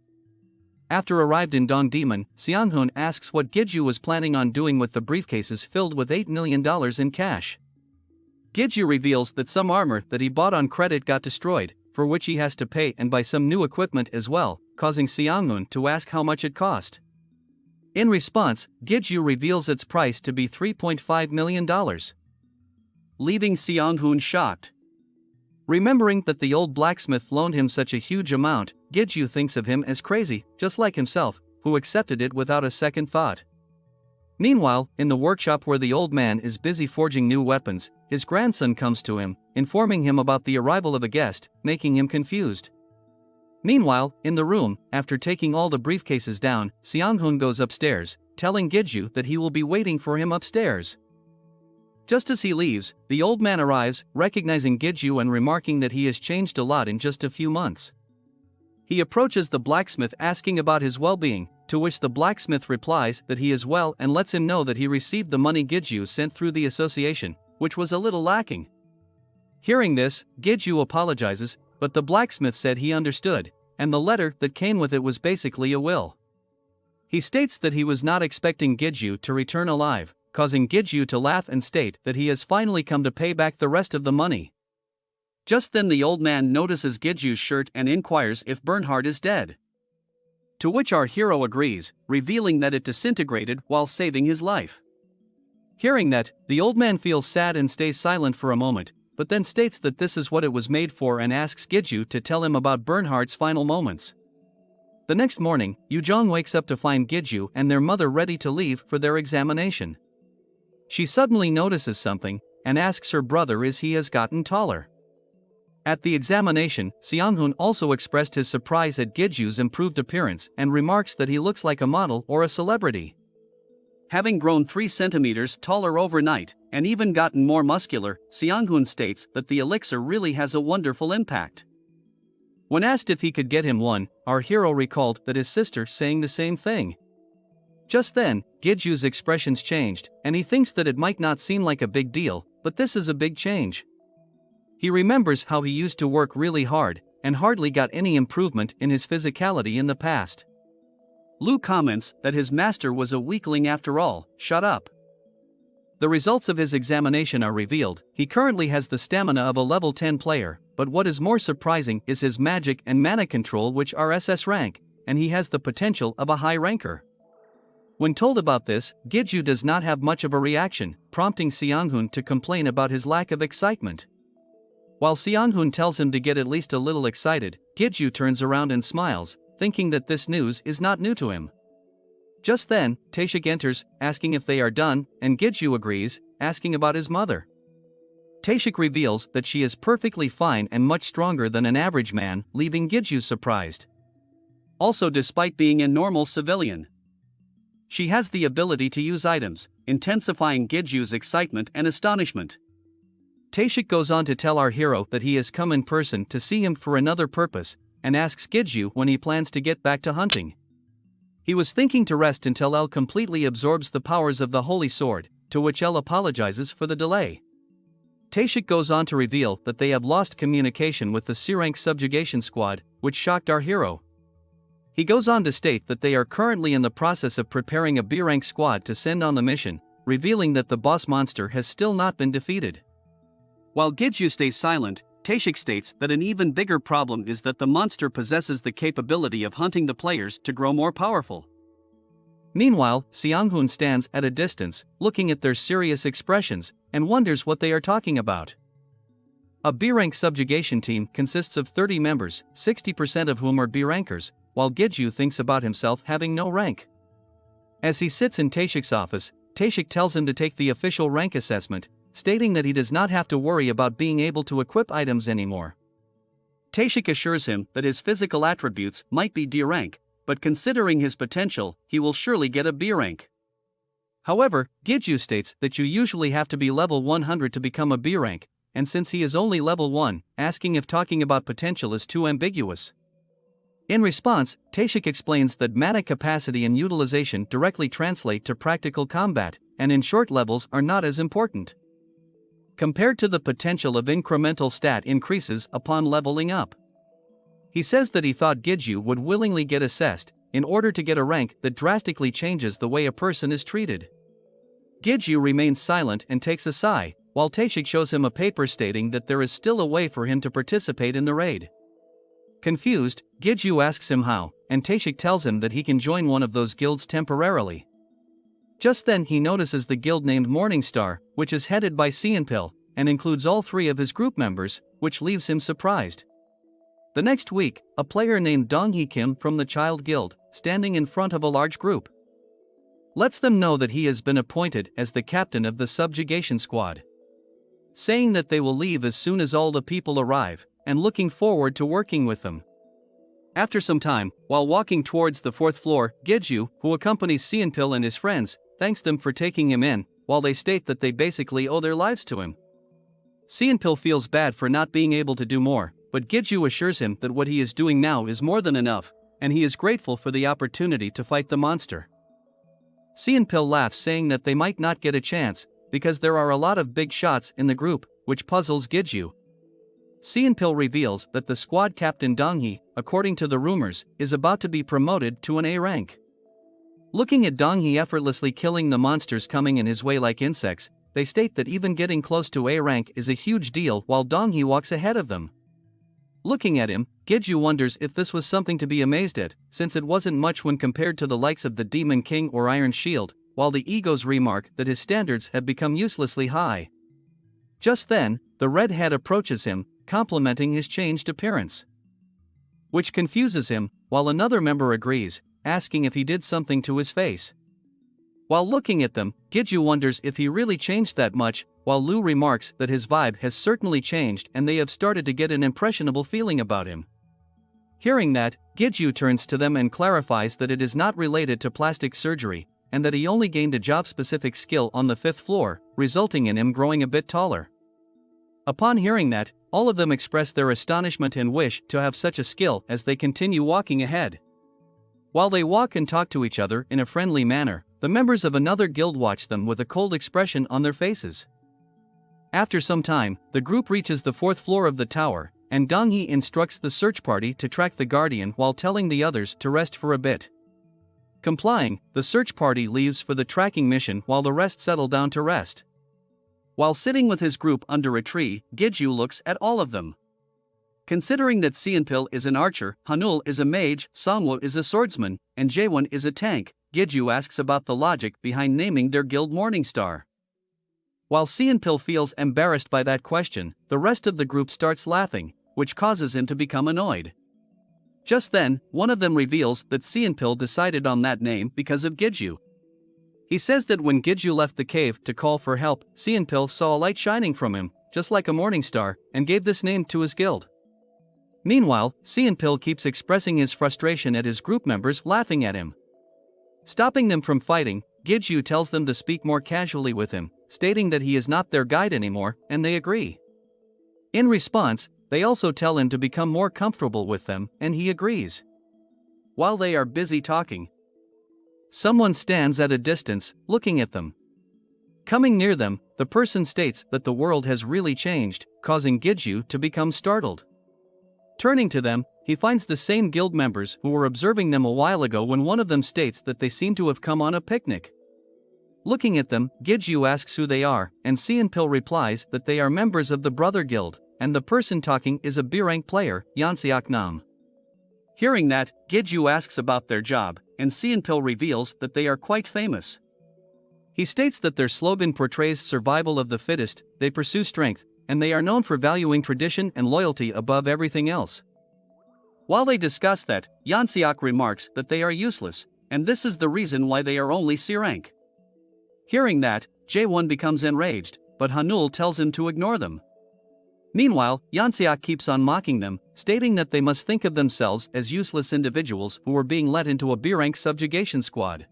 [SPEAKER 1] After arrived in Dongdaemun, Seonghun asks what Gijju was planning on doing with the briefcases filled with $8 million in cash. Gijju reveals that some armor that he bought on credit got destroyed, for which he has to pay and buy some new equipment as well, causing Seonghun to ask how much it cost. In response, Gijju reveals its price to be $3.5 million. Leaving Seonghun shocked. Remembering that the old blacksmith loaned him such a huge amount, Gijju thinks of him as crazy, just like himself, who accepted it without a second thought. Meanwhile, in the workshop where the old man is busy forging new weapons, his grandson comes to him, informing him about the arrival of a guest, making him confused. Meanwhile, in the room, after taking all the briefcases down, Seonghun goes upstairs, telling Gijju that he will be waiting for him upstairs. Just as he leaves, the old man arrives, recognizing Gijju and remarking that he has changed a lot in just a few months. He approaches the blacksmith asking about his well-being, to which the blacksmith replies that he is well and lets him know that he received the money Gijju sent through the association, which was a little lacking. Hearing this, Gijju apologizes, but the blacksmith said he understood, and the letter that came with it was basically a will. He states that he was not expecting Gijju to return alive, causing Gijju to laugh and state that he has finally come to pay back the rest of the money. Just then the old man notices Gijju's shirt and inquires if Bernhard is dead. To which our hero agrees, revealing that it disintegrated while saving his life. Hearing that, the old man feels sad and stays silent for a moment, but then states that this is what it was made for and asks Gijju to tell him about Bernhard's final moments. The next morning, Yujong wakes up to find Gijju and their mother ready to leave for their examination. She suddenly notices something, and asks her brother if he has gotten taller. At the examination, Seonghun also expressed his surprise at Gijju's improved appearance and remarks that he looks like a model or a celebrity. Having grown 3 centimeters taller overnight, and even gotten more muscular, Seonghun states that the elixir really has a wonderful impact. When asked if he could get him one, our hero recalled that his sister saying the same thing. Just then, Gijju's expressions changed, and he thinks that it might not seem like a big deal, but this is a big change. He remembers how he used to work really hard, and hardly got any improvement in his physicality in the past. Lu comments that his master was a weakling after all, shut up. The results of his examination are revealed. He currently has the stamina of a level 10 player, but what is more surprising is his magic and mana control, which are SS rank, and he has the potential of a high ranker. When told about this, Gijju does not have much of a reaction, prompting Seonghun to complain about his lack of excitement. While Seonghun tells him to get at least a little excited, Gijju turns around and smiles, thinking that this news is not new to him. Just then, Taeshik enters, asking if they are done, and Gijju agrees, asking about his mother. Taeshik reveals that she is perfectly fine and much stronger than an average man, leaving Gijju surprised. Also, despite being a normal civilian, she has the ability to use items, intensifying Gijju's excitement and astonishment. Taeshik goes on to tell our hero that he has come in person to see him for another purpose, and asks Gijju when he plans to get back to hunting. He was thinking to rest until El completely absorbs the powers of the Holy Sword, to which El apologizes for the delay. Taeshik goes on to reveal that they have lost communication with the C-rank subjugation squad, which shocked our hero. He goes on to state that they are currently in the process of preparing a B-rank squad to send on the mission, revealing that the boss monster has still not been defeated. While Gijju stays silent, Taeshik states that an even bigger problem is that the monster possesses the capability of hunting the players to grow more powerful. Meanwhile, Seonghun stands at a distance, looking at their serious expressions, and wonders what they are talking about. A B-rank subjugation team consists of 30 members, 60% of whom are B-rankers, while Giju thinks about himself having no rank. As he sits in Taeshik's office, Taeshik tells him to take the official rank assessment, stating that he does not have to worry about being able to equip items anymore.
[SPEAKER 2] Taeshik assures him that his physical attributes might be D rank, but considering his potential, he will surely get a B rank.
[SPEAKER 1] However, Giju states that you usually have to be level 100 to become a B rank, and since he is only level 1, asking if talking about potential is too ambiguous. In response, Taeshik explains that mana capacity and utilization directly translate to practical combat, and in short levels are not as important, compared to the potential of incremental stat increases upon leveling up. He says that he thought Giju would willingly get assessed, in order to get a rank that drastically changes the way a person is treated. Giju remains silent and takes a sigh, while Taeshik shows him a paper stating that there is still a way for him to participate in the raid. Confused, Giju asks him how, and Taeshik tells him that he can join one of those guilds temporarily. Just then he notices the guild named Morningstar, which is headed by Seonpil, and includes all 3 of his group members, which leaves him surprised. The next week, a player named Donghee Kim from the Child Guild, standing in front of a large group, lets them know that he has been appointed as the captain of the subjugation squad, saying that they will leave as soon as all the people arrive, and looking forward to working with them. After some time, while walking towards the 4th floor, Giju, who accompanies Seonpil and his friends, thanks them for taking him in, while they state that they basically owe their lives to him. Seonpil feels bad for not being able to do more, but Giju assures him that what he is doing now is more than enough, and he is grateful for the opportunity to fight the monster. Seonpil laughs, saying that they might not get a chance, because there are a lot of big shots in the group, which puzzles Giju. Seonpil reveals that the squad captain Donghee, according to the rumors, is about to be promoted to an A rank. Looking at Donghee effortlessly killing the monsters coming in his way like insects, they state that even getting close to A rank is a huge deal while Donghee walks ahead of them. Looking at him, Giju wonders if this was something to be amazed at, since it wasn't much when compared to the likes of the Demon King or Iron Shield, while the egos remark that his standards have become uselessly high. Just then, the redhead approaches him, complimenting his changed appearance, which confuses him, while another member agrees, asking if he did something to his face. While looking at them, Giju wonders if he really changed that much, while Lu remarks that his vibe has certainly changed and they have started to get an impressionable feeling about him. Hearing that, Giju turns to them and clarifies that it is not related to plastic surgery, and that he only gained a job-specific skill on the 5th floor, resulting in him growing a bit taller. Upon hearing that, all of them express their astonishment and wish to have such a skill as they continue walking ahead. While they walk and talk to each other in a friendly manner, the members of another guild watch them with a cold expression on their faces. After some time, the group reaches the 4th floor of the tower, and Donghee instructs the search party to track the guardian while telling the others to rest for a bit. Complying, the search party leaves for the tracking mission while the rest settle down to rest. While sitting with his group under a tree, Giju looks at all of them. Considering that Seonpil is an archer, Hanul is a mage, Songwoo is a swordsman, and Jaewon is a tank, Giju asks about the logic behind naming their guild Morningstar. While Seonpil feels embarrassed by that question, the rest of the group starts laughing, which causes him to become annoyed. Just then, one of them reveals that Seonpil decided on that name because of Giju. He says that when Giju left the cave to call for help, Seonpil saw a light shining from him, just like a morning star, and gave this name to his guild. Meanwhile, Seonpil keeps expressing his frustration at his group members laughing at him. Stopping them from fighting, Giju tells them to speak more casually with him, stating that he is not their guide anymore, and they agree. In response, they also tell him to become more comfortable with them, and he agrees. While they are busy talking, someone stands at a distance, looking at them. Coming near them, the person states that the world has really changed, causing Giju to become startled. Turning to them, he finds the same guild members who were observing them a while ago when one of them states that they seem to have come on a picnic. Looking at them, Giju asks who they are, and Seonpil replies that they are members of the Brother Guild, and the person talking is a B-rank player, Yeonseok Nam. Hearing that, Giju asks about their job,
[SPEAKER 2] and Seinpil reveals that they are quite famous. He states that their slogan portrays survival of the fittest, they pursue strength, and they are known for valuing tradition and loyalty above everything else. While they discuss that, Yansiak remarks that they are useless, and this is the reason why they are only C rank. Hearing that, Jae-won becomes enraged, but Hanul tells him to ignore them. Meanwhile, Yansiak keeps on mocking them, stating that they must think of themselves as useless individuals who are being let into a B-rank subjugation squad.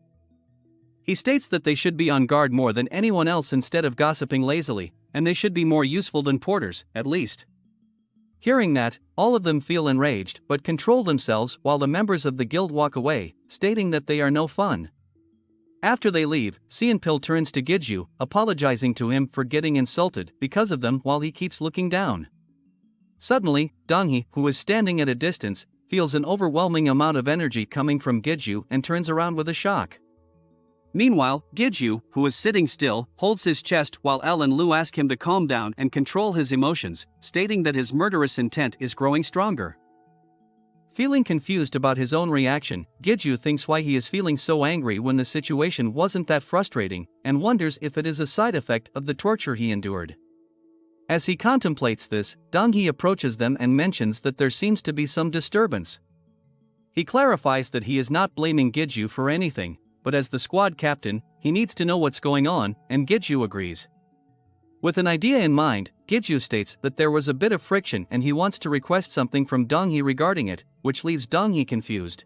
[SPEAKER 2] He states that they should be on guard more than anyone else instead of gossiping lazily, and they should be more useful than porters, at least. Hearing that, all of them feel enraged but control themselves while the members of the guild walk away, stating that they are no fun. After they leave, Seinpil turns to Giju, apologizing to him for getting insulted because of them while he keeps looking down. Suddenly, Donghee, who is standing at a distance, feels an overwhelming amount of energy coming from Giju and turns around with a shock. Meanwhile, Giju, who is sitting still, holds his chest while El and Lu ask him to calm down and control his emotions, stating that his murderous intent is growing stronger. Feeling confused about his own reaction, Giju thinks why he is feeling so angry when the situation wasn't that frustrating, and wonders if it is a side effect of the torture he endured. As he contemplates this, Donghee approaches them and mentions that there seems to be some disturbance. He clarifies that he is not blaming Giju for anything, but as the squad captain, he needs to know what's going on, and Giju agrees. With an idea in mind, Giju states that there was a bit of friction and he wants to request something from Donghee regarding it, which leaves Donghee confused.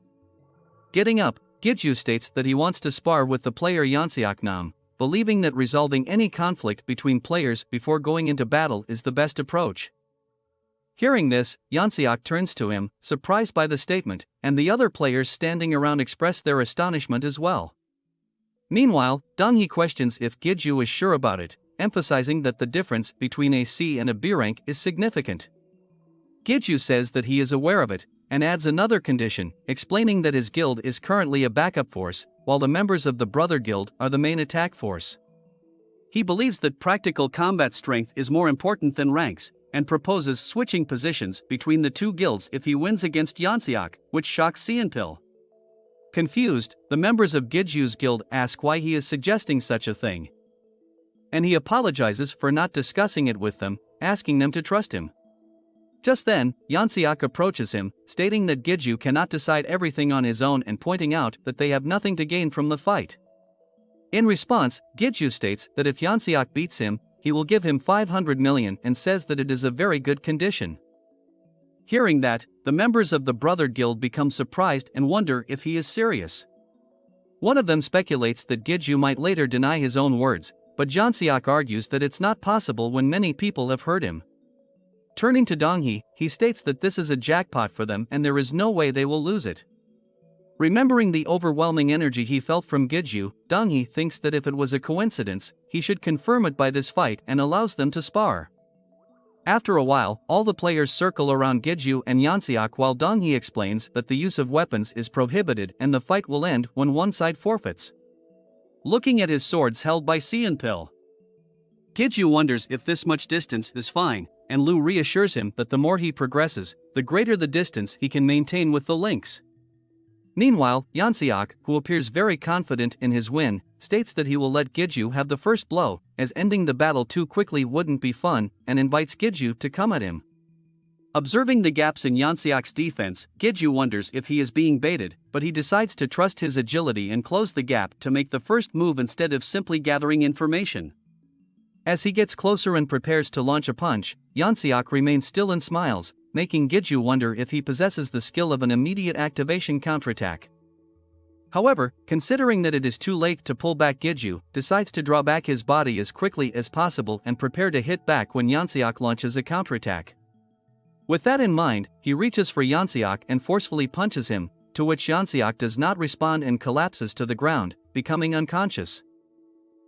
[SPEAKER 2] Getting up, Giju states that he wants to spar with the player Yansiak Nam, believing that resolving any conflict between players before going into battle is the best approach. Hearing this, Yansiak turns to him, surprised by the statement, and the other players standing around express their astonishment as well. Meanwhile, Donghee questions if Giju is sure about it, emphasizing that the difference between a C and a B rank is significant. Giju says that he is aware of it, and adds another condition, explaining that his guild is currently a backup force, while the members of the Brother Guild are the main attack force. He believes that practical combat strength is more important than ranks, and proposes switching positions between the two guilds if he wins against Yansiak, which shocks Seinpil. Confused, the members of Giju's guild ask why he is suggesting such a thing. And he apologizes for not discussing it with them, asking them to trust him. Just then, Yansiak approaches him, stating that Giju cannot decide everything on his own and pointing out that they have nothing to gain from the fight. In response, Giju states that if Yansiak beats him, he will give him 500 million and says that it is a very good condition. Hearing that, the members of the Brother Guild become surprised and wonder if he is serious. One of them speculates that Giju might later deny his own words, but Yansiak argues that it's not possible when many people have heard him. Turning to Donghee, he states that this is a jackpot for them and there is no way they will lose it. Remembering the overwhelming energy he felt from Giju, Donghee thinks that if it was a coincidence, he should confirm it by this fight and allows them to spar. After a while, all the players circle around Giju and Yansiak while Donghee explains that the use of weapons is prohibited and the fight will end when one side forfeits. Looking at his swords held by Seinpil, Giju wonders if this much distance is fine, and Lu reassures him that the more he progresses, the greater the distance he can maintain with the links. Meanwhile, Yansiak, who appears very confident in his win, states that he will let Giju have the first blow, as ending the battle too quickly wouldn't be fun, and invites Giju to come at him. Observing the gaps in Yansiak's defense, Giju wonders if he is being baited, but he decides to trust his agility and close the gap to make the first move instead of simply gathering information. As he gets closer and prepares to launch a punch, Yansiak remains still and smiles, making Giju wonder if he possesses the skill of an immediate activation counterattack. However, considering that it is too late to pull back, Giju decides to draw back his body as quickly as possible and prepare to hit back when Yansiak launches a counterattack. With that in mind, he reaches for Yansiak and forcefully punches him, to which Yansiak does not respond and collapses to the ground, becoming unconscious.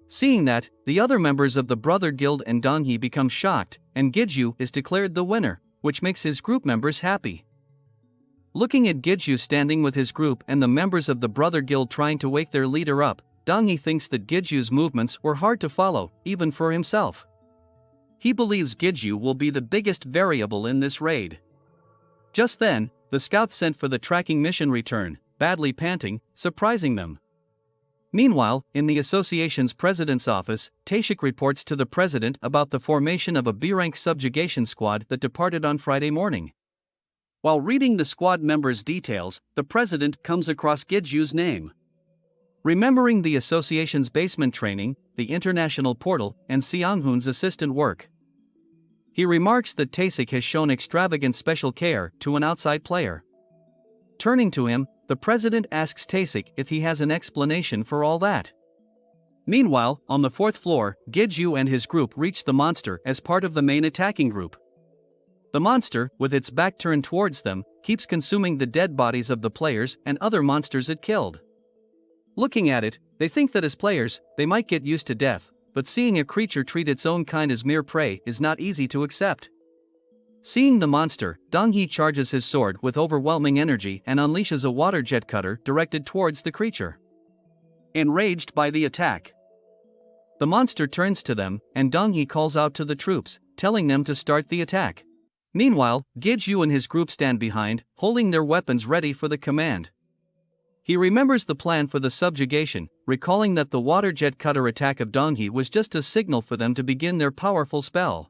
[SPEAKER 2] Seeing that, the other members of the Brother Guild and Donghee become shocked, and Giju is declared the winner, which makes his group members happy. Looking at Giju standing with his group and the members of the Brother Guild trying to wake their leader up, Donghee thinks that Giju's movements were hard to follow, even for himself. He believes Giju will be the biggest variable in this raid. Just then, the scouts sent for the tracking mission return, badly panting, surprising them. Meanwhile, in the association's president's office, Taishik reports to the president about the formation of a B-rank subjugation squad that departed on Friday morning. While reading the squad members' details, the president comes across Gidju's name. Remembering the association's basement training, the international portal, and Seonghun's assistant work, he remarks that Taishik has shown extravagant special care to an outside player. Turning to him, the president asks Taishik if he has an explanation for all that. Meanwhile, on the fourth floor, Gidju and his group reach the monster as part of the main attacking group. The monster, with its back turned towards them, keeps consuming the dead bodies of the players and other monsters it killed. Looking at it, they think that as players, they might get used to death, but seeing a creature treat its own kind as mere prey is not easy to accept. Seeing the monster, Donghi charges his sword with overwhelming energy and unleashes a water jet cutter directed towards the creature. Enraged by the attack, the monster turns to them, and Donghi calls out to the troops, telling them to start the attack. Meanwhile, Gidju and his group stand behind, holding their weapons ready for the command. He remembers the plan for the subjugation, recalling that the water jet cutter attack of Donghi was just a signal for them to begin their powerful spell.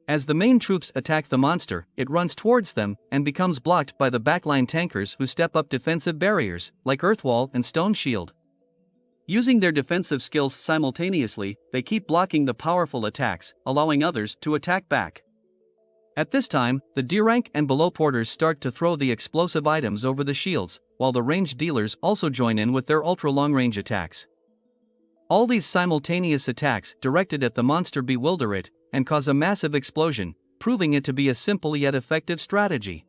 [SPEAKER 2] As the main troops attack the monster, it runs towards them and becomes blocked by the backline tankers who step up defensive barriers, like Earthwall and Stone Shield. Using their defensive skills simultaneously, they keep blocking the powerful attacks, allowing others to attack back. At this time, the D-rank and below porters start to throw the explosive items over the shields, while the ranged dealers also join in with their ultra-long-range attacks. All these simultaneous attacks directed at the monster bewilder it, and cause a massive explosion, proving it to be a simple yet effective strategy.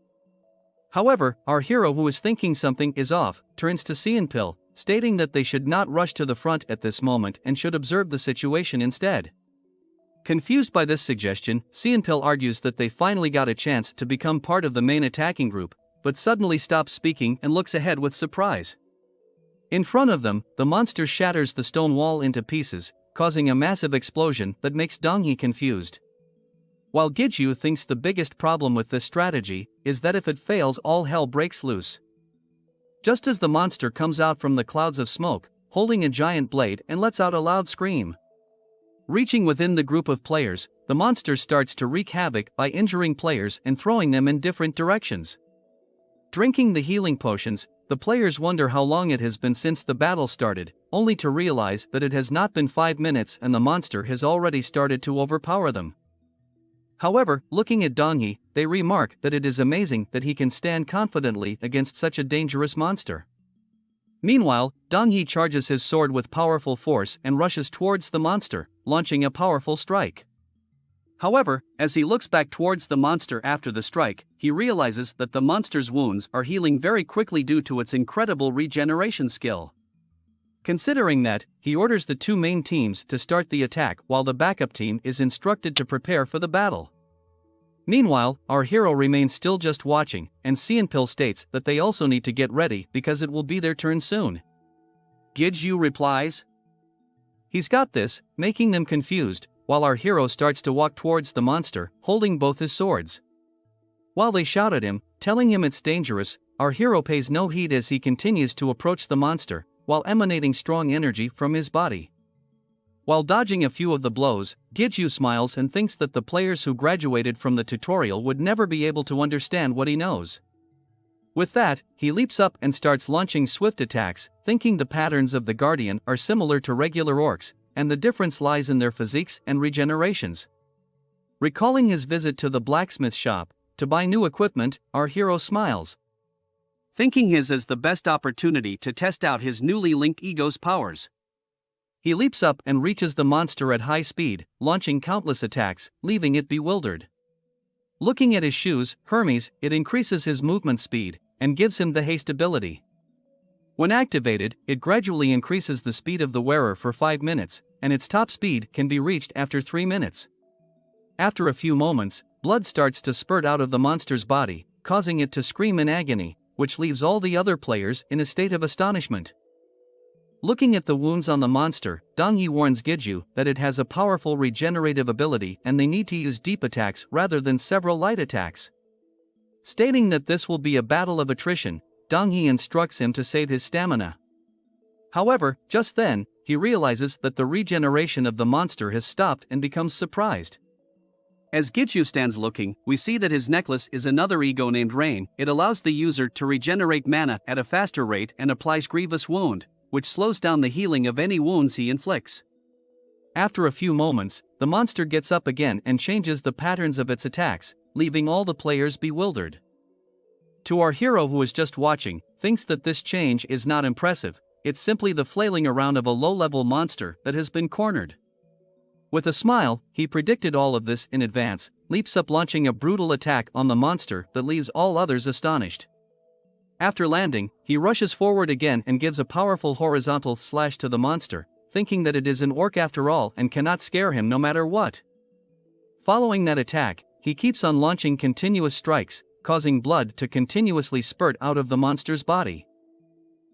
[SPEAKER 2] However, our hero, who is thinking something is off, turns to Seonpil, stating that they should not rush to the front at this moment and should observe the situation instead. Confused by this suggestion, Seonpil argues that they finally got a chance to become part of the main attacking group, but suddenly stops speaking and looks ahead with surprise. In front of them, the monster shatters the stone wall into pieces, causing a massive explosion that makes Donghi confused. While Gidju thinks the biggest problem with this strategy is that if it fails, all hell breaks loose. Just as the monster comes out from the clouds of smoke, holding a giant blade, and lets out a loud scream. Reaching within the group of players, the monster starts to wreak havoc by injuring players and throwing them in different directions. Drinking the healing potions, the players wonder how long it has been since the battle started, only to realize that it has not been 5 minutes and the monster has already started to overpower them. However, looking at Donghi, they remark that it is amazing that he can stand confidently against such a dangerous monster. Meanwhile, Donghi charges his sword with powerful force and rushes towards the monster, launching a powerful strike. However, as he looks back towards the monster after the strike, he realizes that the monster's wounds are healing very quickly due to its incredible regeneration skill. Considering that, he orders the two main teams to start the attack while the backup team is instructed to prepare for the battle. Meanwhile, our hero remains still just watching, and Seonpil states that they also need to get ready because it will be their turn soon. Gidju replies, "He's got this," making them confused, while our hero starts to walk towards the monster, holding both his swords. While they shout at him, telling him it's dangerous, our hero pays no heed as he continues to approach the monster, while emanating strong energy from his body. While dodging a few of the blows, Gidju smiles and thinks that the players who graduated from the tutorial would never be able to understand what he knows. With that, he leaps up and starts launching swift attacks, thinking the patterns of the Guardian are similar to regular orcs, and the difference lies in their physiques and regenerations. Recalling his visit to the blacksmith shop to buy new equipment, our hero smiles, thinking his is the best opportunity to test out his newly linked ego's powers. He leaps up and reaches the monster at high speed, launching countless attacks, leaving it bewildered. Looking at his shoes, Hermes, it increases his movement speed and gives him the haste ability. When activated, it gradually increases the speed of the wearer for 5 minutes, and its top speed can be reached after 3 minutes. After a few moments, blood starts to spurt out of the monster's body, causing it to scream in agony, which leaves all the other players in a state of astonishment. Looking at the wounds on the monster, Donghi warns Gidju that it has a powerful regenerative ability and they need to use deep attacks rather than several light attacks. Stating that this will be a battle of attrition,
[SPEAKER 1] Dong-hee instructs him to save his stamina. However, just then, he realizes that the regeneration of the monster has stopped and becomes surprised.
[SPEAKER 2] As Giju stands looking, we see that his necklace is another ego named Rain. It allows the user to regenerate mana at a faster rate and applies grievous wound, which slows down the healing of any wounds he inflicts.
[SPEAKER 1] After a few moments, the monster gets up again and changes the patterns of its attacks, leaving all the players bewildered. To our hero, who is just watching, thinks that this change is not impressive, it's simply the flailing around of a low-level monster that has been cornered. With a smile, he predicted all of this in advance, leaps up launching a brutal attack on the monster that leaves all others astonished. After landing, he rushes forward again and gives a powerful horizontal slash to the monster, thinking that it is an orc after all and cannot scare him no matter what. Following that attack, he keeps on launching continuous strikes, causing blood to continuously spurt out of the monster's body.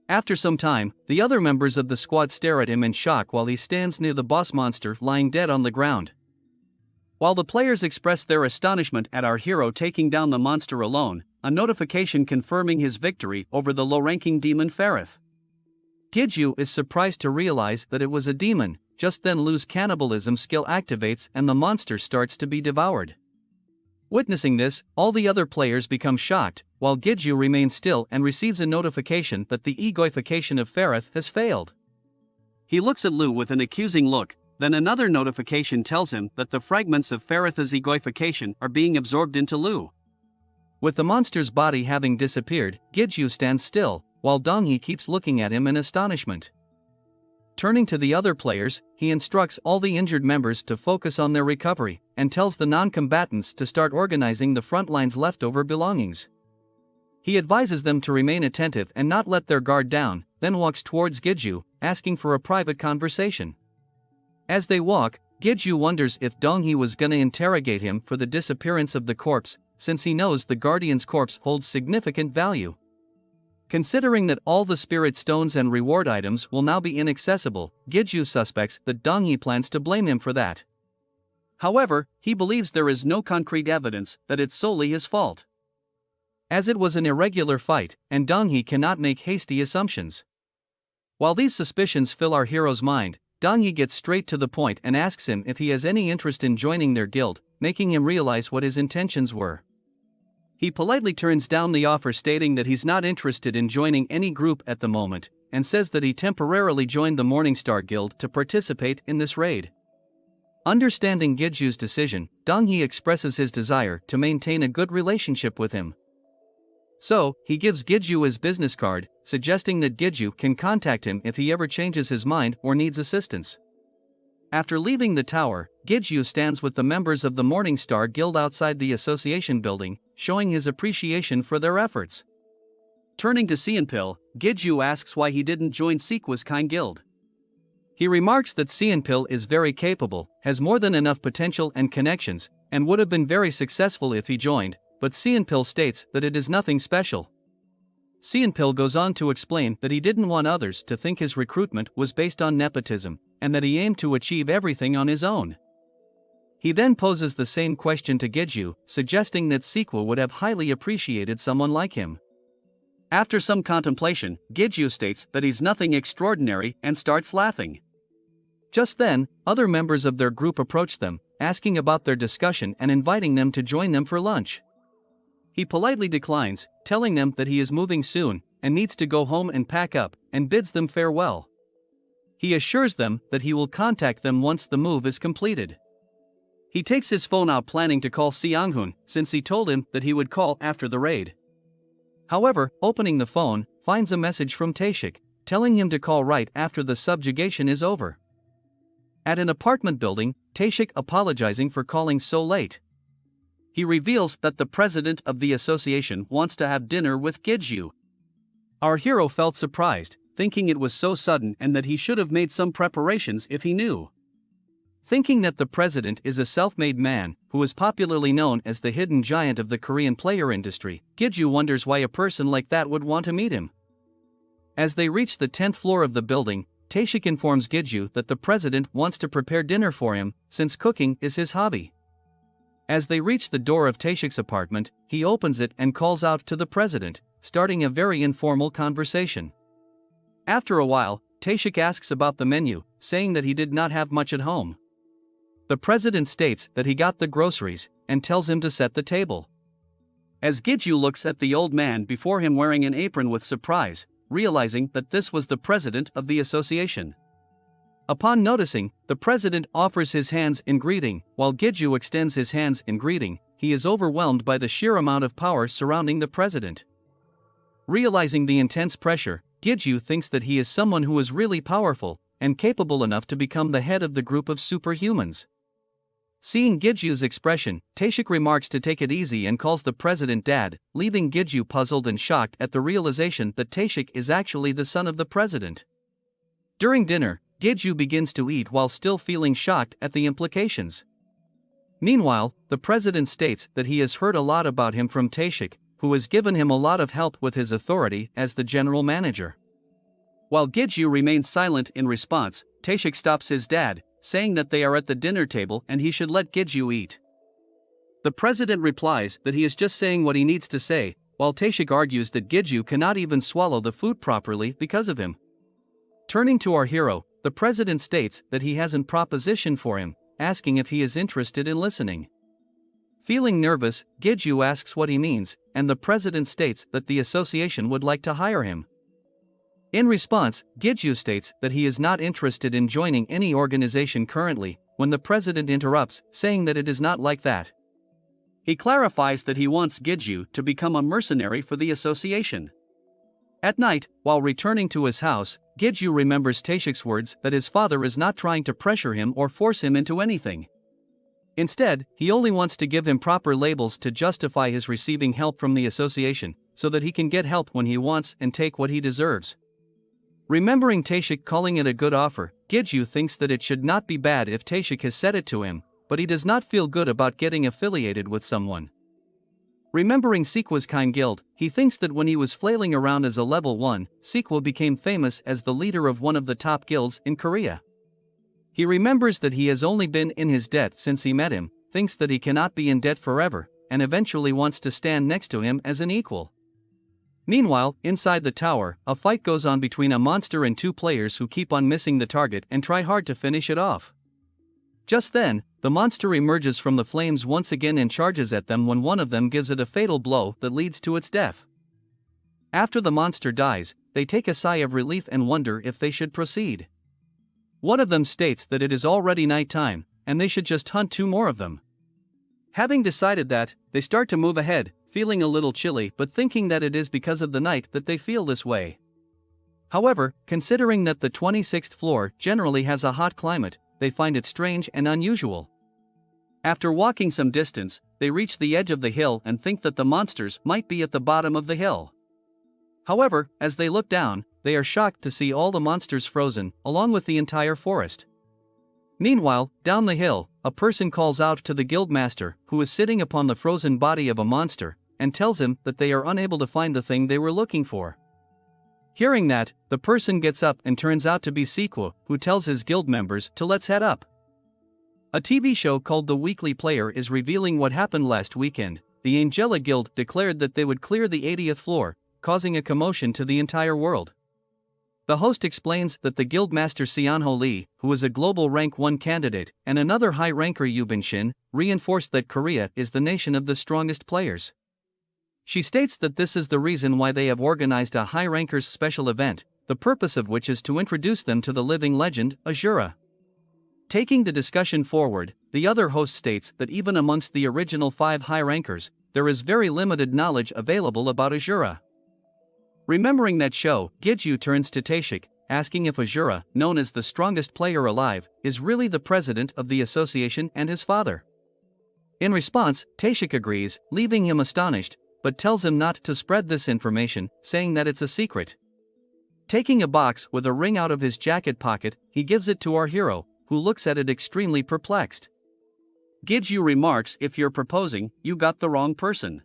[SPEAKER 1] After some time, the other members of the squad stare at him in shock while he stands near the boss monster lying dead on the ground. While the players express their astonishment at our hero taking down the monster alone, a notification confirming his victory over the low-ranking demon Ferrith. Giju is surprised to realize that it was a demon. Just then Lu's cannibalism skill activates and the monster starts to be devoured. Witnessing this, all the other players become shocked, while Giju remains still and receives a notification that the egoification of Ferrith has failed.
[SPEAKER 2] He looks at Lu with an accusing look, then another notification tells him that the fragments of Ferrith's egoification are being absorbed into Lu.
[SPEAKER 1] With the monster's body having disappeared, Giju stands still, while Dong-hee keeps looking at him in astonishment. Turning to the other players, he instructs all the injured members to focus on their recovery, and tells the non-combatants to start organizing the front line's leftover belongings. He advises them to remain attentive and not let their guard down, then walks towards Giju, asking for a private conversation. As they walk, Giju wonders if Dong-hee was gonna interrogate him for the disappearance of the corpse, since he knows the Guardian's corpse holds significant value. Considering that all the spirit stones and reward items will now be inaccessible, Giju suspects that Dong-hee plans to blame him for that. However, he believes there is no concrete evidence that it's solely his fault, as it was an irregular fight, and Dong-hee cannot make hasty assumptions. While these suspicions fill our hero's mind, Dong-hee gets straight to the point and asks him if he has any interest in joining their guild, making him realize what his intentions were. He politely turns down the offer, stating that he's not interested in joining any group at the moment, and says that he temporarily joined the Morningstar Guild to participate in this raid. Understanding Giju's decision, Dong-hee expresses his desire to maintain a good relationship with him. So, he gives Giju his business card, suggesting that Giju can contact him if he ever changes his mind or needs assistance. After leaving the tower, Giju stands with the members of the Morningstar Guild outside the association building, showing his appreciation for their efforts. Turning to Seonpil, Giju asks why he didn't join Sequa's kind guild. He remarks that Seonpil is very capable, has more than enough potential and connections, and would have been very successful if he joined, but Seonpil states that it is nothing special. Seonpil goes on to explain that he didn't want others to think his recruitment was based on nepotism, and that he aimed to achieve everything on his own. He then poses the same question to Giju, suggesting that Sequa would have highly appreciated someone like him. After some contemplation, Giju states that he's nothing extraordinary and starts laughing. Just then, other members of their group approach them, asking about their discussion and inviting them to join them for lunch. He politely declines, telling them that he is moving soon and needs to go home and pack up, and bids them farewell. He assures them that he will contact them once the move is completed. He takes his phone out, planning to call Seonghun, since he told him that he would call after the raid. However, opening the phone, finds a message from Taeshik, telling him to call right after the subjugation is over. At an apartment building, Taeshik apologizing for calling so late. He reveals that the president of the association wants to have dinner with Giju. Our hero felt surprised, thinking it was so sudden and that he should have made some preparations if he knew. Thinking that the president is a self-made man, who is popularly known as the hidden giant of the Korean player industry, Giju wonders why a person like that would want to meet him. As they reach the 10th floor of the building, Taeshik informs Giju that the president wants to prepare dinner for him, since cooking is his hobby. As they reach the door of Taeshik's apartment, he opens it and calls out to the president, starting a very informal conversation. After a while, Taeshik asks about the menu, saying that he did not have much at home. The president states that he got the groceries, and tells him to set the table. As Giju looks at the old man before him wearing an apron with surprise, realizing that this was the president of the association. Upon noticing, the president offers his hands in greeting, while Giju extends his hands in greeting. He is overwhelmed by the sheer amount of power surrounding the president. Realizing the intense pressure, Giju thinks that he is someone who is really powerful, and capable enough to become the head of the group of superhumans. Seeing Giju's expression, Taeshik remarks to take it easy and calls the president dad, leaving Giju puzzled and shocked at the realization that Taeshik is actually the son of the president. During dinner, Giju begins to eat while still feeling shocked at the implications. Meanwhile, the president states that he has heard a lot about him from Taeshik, who has given him a lot of help with his authority as the general manager. While Giju remains silent in response, Taeshik stops his dad, saying that they are at the dinner table and he should let Giju eat. The president replies that he is just saying what he needs to say, while Taeshik argues that Giju cannot even swallow the food properly because of him. Turning to our hero, the president states that he has a proposition for him, asking if he is interested in listening. Feeling nervous, Giju asks what he means, and the president states that the association would like to hire him. In response, Giju states that he is not interested in joining any organization currently, when the president interrupts, saying that it is not like that. He clarifies that he wants Giju to become a mercenary for the association. At night, while returning to his house, Giju remembers Taeshik's words that his father is not trying to pressure him or force him into anything. Instead, he only wants to give him proper labels to justify his receiving help from the association, so that he can get help when he wants and take what he deserves. Remembering Taeshik calling it a good offer, Giju thinks that it should not be bad if Taeshik has said it to him, but he does not feel good about getting affiliated with someone. Remembering Sequa's kind guild, he thinks that when he was flailing around as a level 1, Sequa became famous as the leader of one of the top guilds in Korea. He remembers that he has only been in his debt since he met him, thinks that he cannot be in debt forever, and eventually wants to stand next to him as an equal. Meanwhile, inside the tower, a fight goes on between a monster and two players who keep on missing the target and try hard to finish it off. Just then, the monster emerges from the flames once again and charges at them when one of them gives it a fatal blow that leads to its death. After the monster dies, they take a sigh of relief and wonder if they should proceed. One of them states that it is already nighttime, and they should just hunt 2 more of them. Having decided that, they start to move ahead, feeling a little chilly but thinking that it is because of the night that they feel this way. However, considering that the 26th floor generally has a hot climate, they find it strange and unusual. After walking some distance, they reach the edge of the hill and think that the monsters might be at the bottom of the hill. However, as they look down, they are shocked to see all the monsters frozen, along with the entire forest. Meanwhile, down the hill, a person calls out to the guildmaster, who is sitting upon the frozen body of a monster, and tells him that they are unable to find the thing they were looking for. Hearing that, the person gets up and turns out to be Sequa, who tells his guild members to let's head up. A TV show called The Weekly Player is revealing what happened last weekend. The Angela Guild declared that they would clear the 80th floor, causing a commotion to the entire world. The host explains that the guildmaster Seonho Lee, who is a global rank 1 candidate, and another high ranker Yubin Shin, reinforced that Korea is the nation of the strongest players. She states that this is the reason why they have organized a high rankers special event, the purpose of which is to introduce them to the living legend, Azura. Taking the discussion forward, the other host states that even amongst the original 5 high rankers, there is very limited knowledge available about Azura. Remembering that show, Giju turns to Taeshik, asking if Azura, known as the strongest player alive, is really the president of the association and his father. In response, Taeshik agrees, leaving him astonished, but tells him not to spread this information, saying that it's a secret. Taking a box with a ring out of his jacket pocket, he gives it to our hero, who looks at it extremely perplexed. Giju remarks, if you're proposing, you got the wrong person.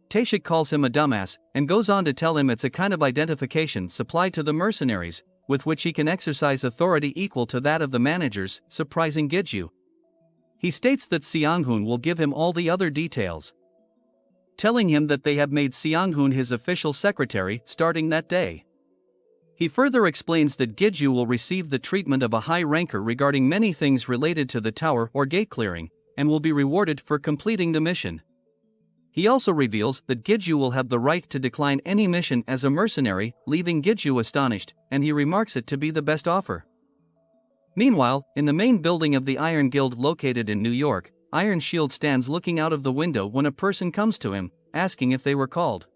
[SPEAKER 1] Taeshik calls him a dumbass, and goes on to tell him it's a kind of identification supplied to the mercenaries, with which he can exercise authority equal to that of the managers, surprising Giju. He states that Seonghun will give him all the other details.
[SPEAKER 2] telling him that they have made Seonghun his official secretary starting that day. He further explains that Giju will receive the treatment of a high ranker regarding many things related to the tower or gate clearing, and will be rewarded for completing the mission. He also reveals that Giju will have the right to decline any mission as a mercenary, leaving Giju astonished, and he remarks it to be the best offer. Meanwhile, in the main building of the Iron Guild located in New York, Iron Shield stands looking out of the window when a person comes to him, asking if they were called.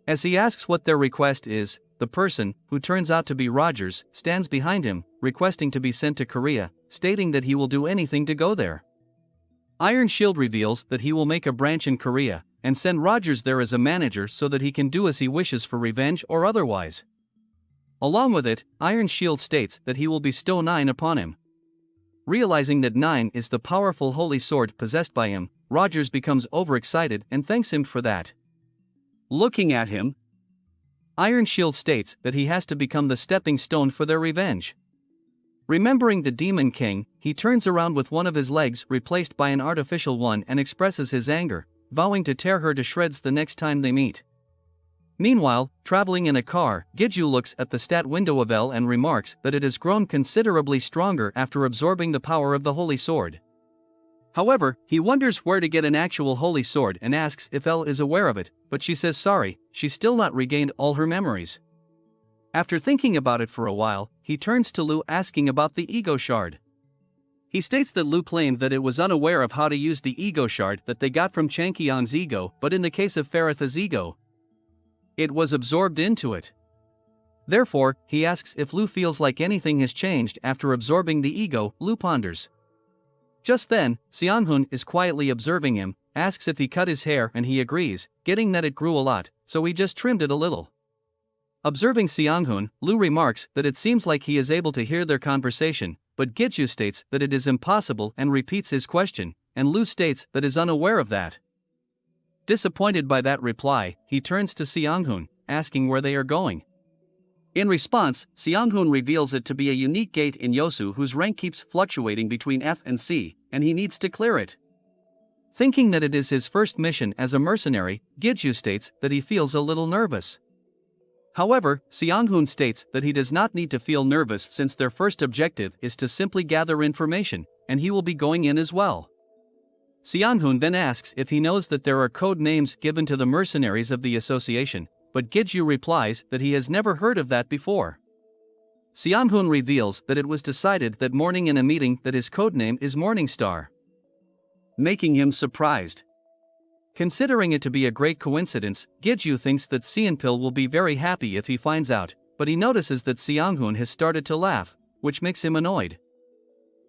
[SPEAKER 2] As he asks what their request is, the person, who turns out to be Rogers, stands behind him, requesting to be sent to Korea, stating that he will do anything to go there. Iron Shield reveals that he will make a branch in Korea, and send Rogers there as a manager so that he can do as he wishes for revenge or otherwise. Along with it, Iron Shield states that he will bestow 9 upon him. Realizing that 9 is the powerful holy sword possessed by him, Rogers becomes overexcited and thanks him for that. Looking at him, Iron Shield states that he has to become the stepping stone for their revenge. Remembering the Demon King, he turns around with one of his legs replaced by an artificial one and expresses his anger, vowing to tear her to shreds the next time they meet. Meanwhile, traveling in a car, Giju looks at the stat window of L and remarks that it has grown considerably stronger after absorbing the power of the holy sword. However, he wonders where to get an actual holy sword and asks if L is aware of it, but she says sorry, she's still not regained all her memories. After thinking about it for a while, he turns to Lu asking about the ego shard. He states that Lu claimed that it was unaware of how to use the ego shard that they got from Changkyong's ego, but in the case of Faratha's ego, it was absorbed into it. Therefore, he asks if Lu feels like anything has changed after absorbing the ego. Lu ponders. Just then, Seonghun is quietly observing him, asks if he cut his hair and he agrees, getting that it grew a lot, so he just trimmed it a little. Observing Seonghun, Lu remarks that it seems like he is able to hear their conversation, but Giju states that it is impossible and repeats his question, and Lu states that is unaware of that. Disappointed by that reply, he turns to Seonghun, asking where they are going. In response, Seonghun reveals it to be a unique gate in Yosu whose rank keeps fluctuating between F and C, and he needs to clear it. Thinking that it is his first mission as a mercenary, Giju states that he feels a little nervous. However, Seonghun states that he does not need to feel nervous since their first objective is to simply gather information, and he will be going in as well. Seonghun then asks if he knows that there are code names given to the mercenaries of the association, but Giju replies that he has never heard of that before. Seonghun reveals that it was decided that morning in a meeting that his codename is Morningstar, making him surprised. Considering it to be a great coincidence, Giju thinks that Seonpil will be very happy if he finds out, but he notices that Seonghun has started to laugh, which makes him annoyed.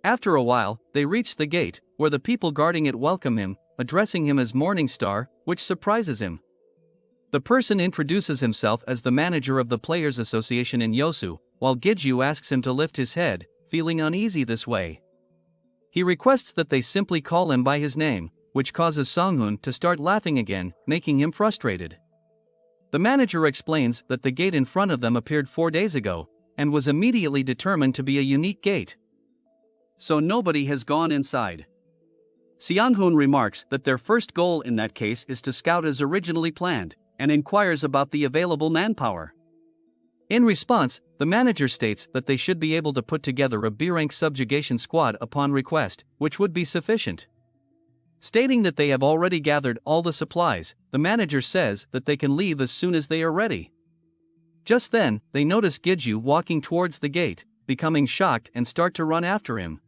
[SPEAKER 2] After a while, they reach the gate, where the people guarding it welcome him, addressing him as Morningstar, which surprises him. The person introduces himself as the manager of the Players Association in Yosu, while Giju asks him to lift his head, feeling uneasy this way. He requests that they simply call him by his name, which causes Seonghun to start laughing again, making him frustrated. The manager explains that the gate in front of them appeared 4 days ago, and was immediately determined to be a unique gate. So nobody has gone inside. Seonghun remarks that their first goal in that case is to scout as originally planned, and inquires about the available manpower. In response, the manager states that they should be able to put together a B-rank subjugation squad upon request, which would be sufficient. Stating that they have already gathered all the supplies, the manager says that they can leave as soon as they are ready. Just then, they notice Giju walking towards the gate, becoming shocked and start to run after him.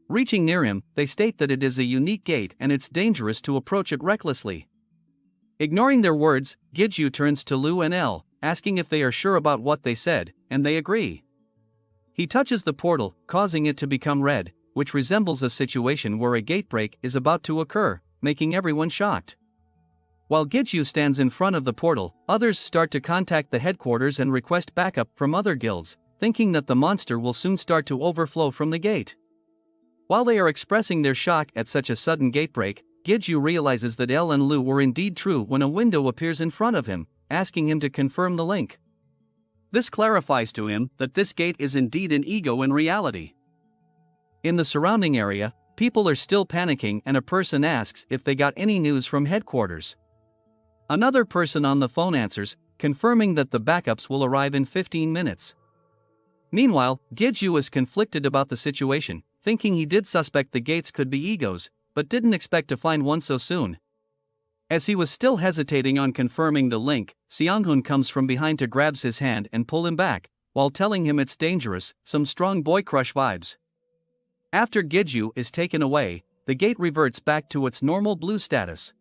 [SPEAKER 2] Reaching near him, they state that it is a unique gate and it's dangerous to approach it recklessly. Ignoring their words, Giju turns to Lu and L, asking if they are sure about what they said, and they agree. He touches the portal, causing it to become red, which resembles a situation where a gate break is about to occur, making everyone shocked. While Giju stands in front of the portal, others start to contact the headquarters and request backup from other guilds, thinking that the monster will soon start to overflow from the gate. While they are expressing their shock at such a sudden gate break, Giju realizes that L and Lu were indeed true when a window appears in front of him, asking him to confirm the link. This clarifies to him that this gate is indeed an ego in reality. In the surrounding area, people are still panicking and a person asks if they got any news from headquarters.
[SPEAKER 1] Another person on the phone answers, confirming that the backups will arrive in 15 minutes. Meanwhile, Giju is conflicted about the situation, thinking he did suspect the gates could be egos, but didn't expect to find one so soon. As he was still hesitating on confirming the link, Seonghun comes from behind to grabs his hand and pull him back, while telling him it's dangerous, some strong boy crush vibes. After Giju is taken away, the gate reverts back to its normal blue status.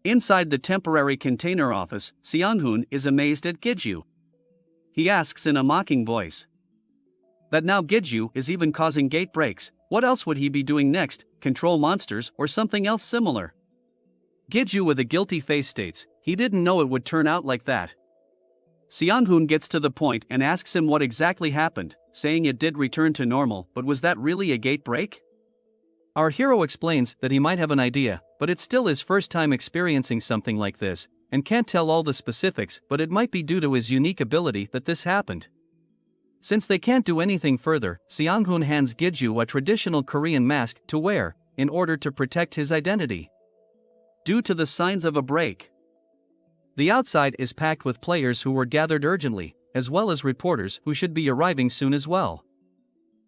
[SPEAKER 1] Inside the temporary container office, Seonghun is amazed at Giju. He asks in a mocking voice that now Giju is even causing gate breaks. What else would he be doing next, control monsters or something else similar? Giju with a guilty face states, he didn't know it would turn out like that. Seonghun gets to the point and asks him what exactly happened, saying it did return to normal, but was that really a gate break? Our hero explains that he might have an idea, but it's still his first time experiencing something like this, and can't tell all the specifics, but it might be due to his unique ability that this happened. Since they can't do anything further, Seonghun hands Giju a traditional Korean mask to wear, in order to protect his identity. Due to the signs of a break, the outside is packed with players who were gathered urgently, as well as reporters who should be arriving soon as well.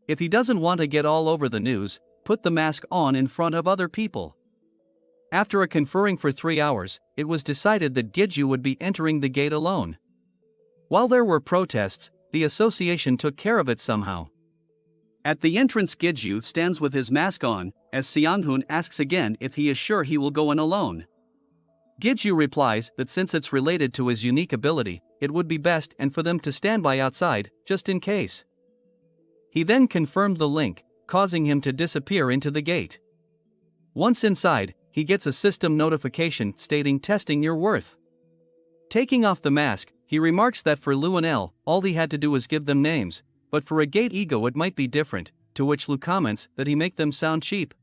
[SPEAKER 1] If he doesn't want to get all over the news, put the mask on in front of other people. After a conferring for 3 hours, it was decided that Giju would be entering the gate alone. While there were protests, the association took care of it somehow. At the entrance, Giju stands with his mask on, as Seonghun asks again if he is sure he will go in alone. Giju replies that since it's related to his unique ability, it would be best and for them to stand by outside, just in case. He then confirmed the link, causing him to disappear into the gate. Once inside, he gets a system notification stating testing your worth. Taking off the mask, he remarks that for Lu and El, all he had to do was give them names, but for a gate ego it might be different, to which Lu comments that he make them sound cheap.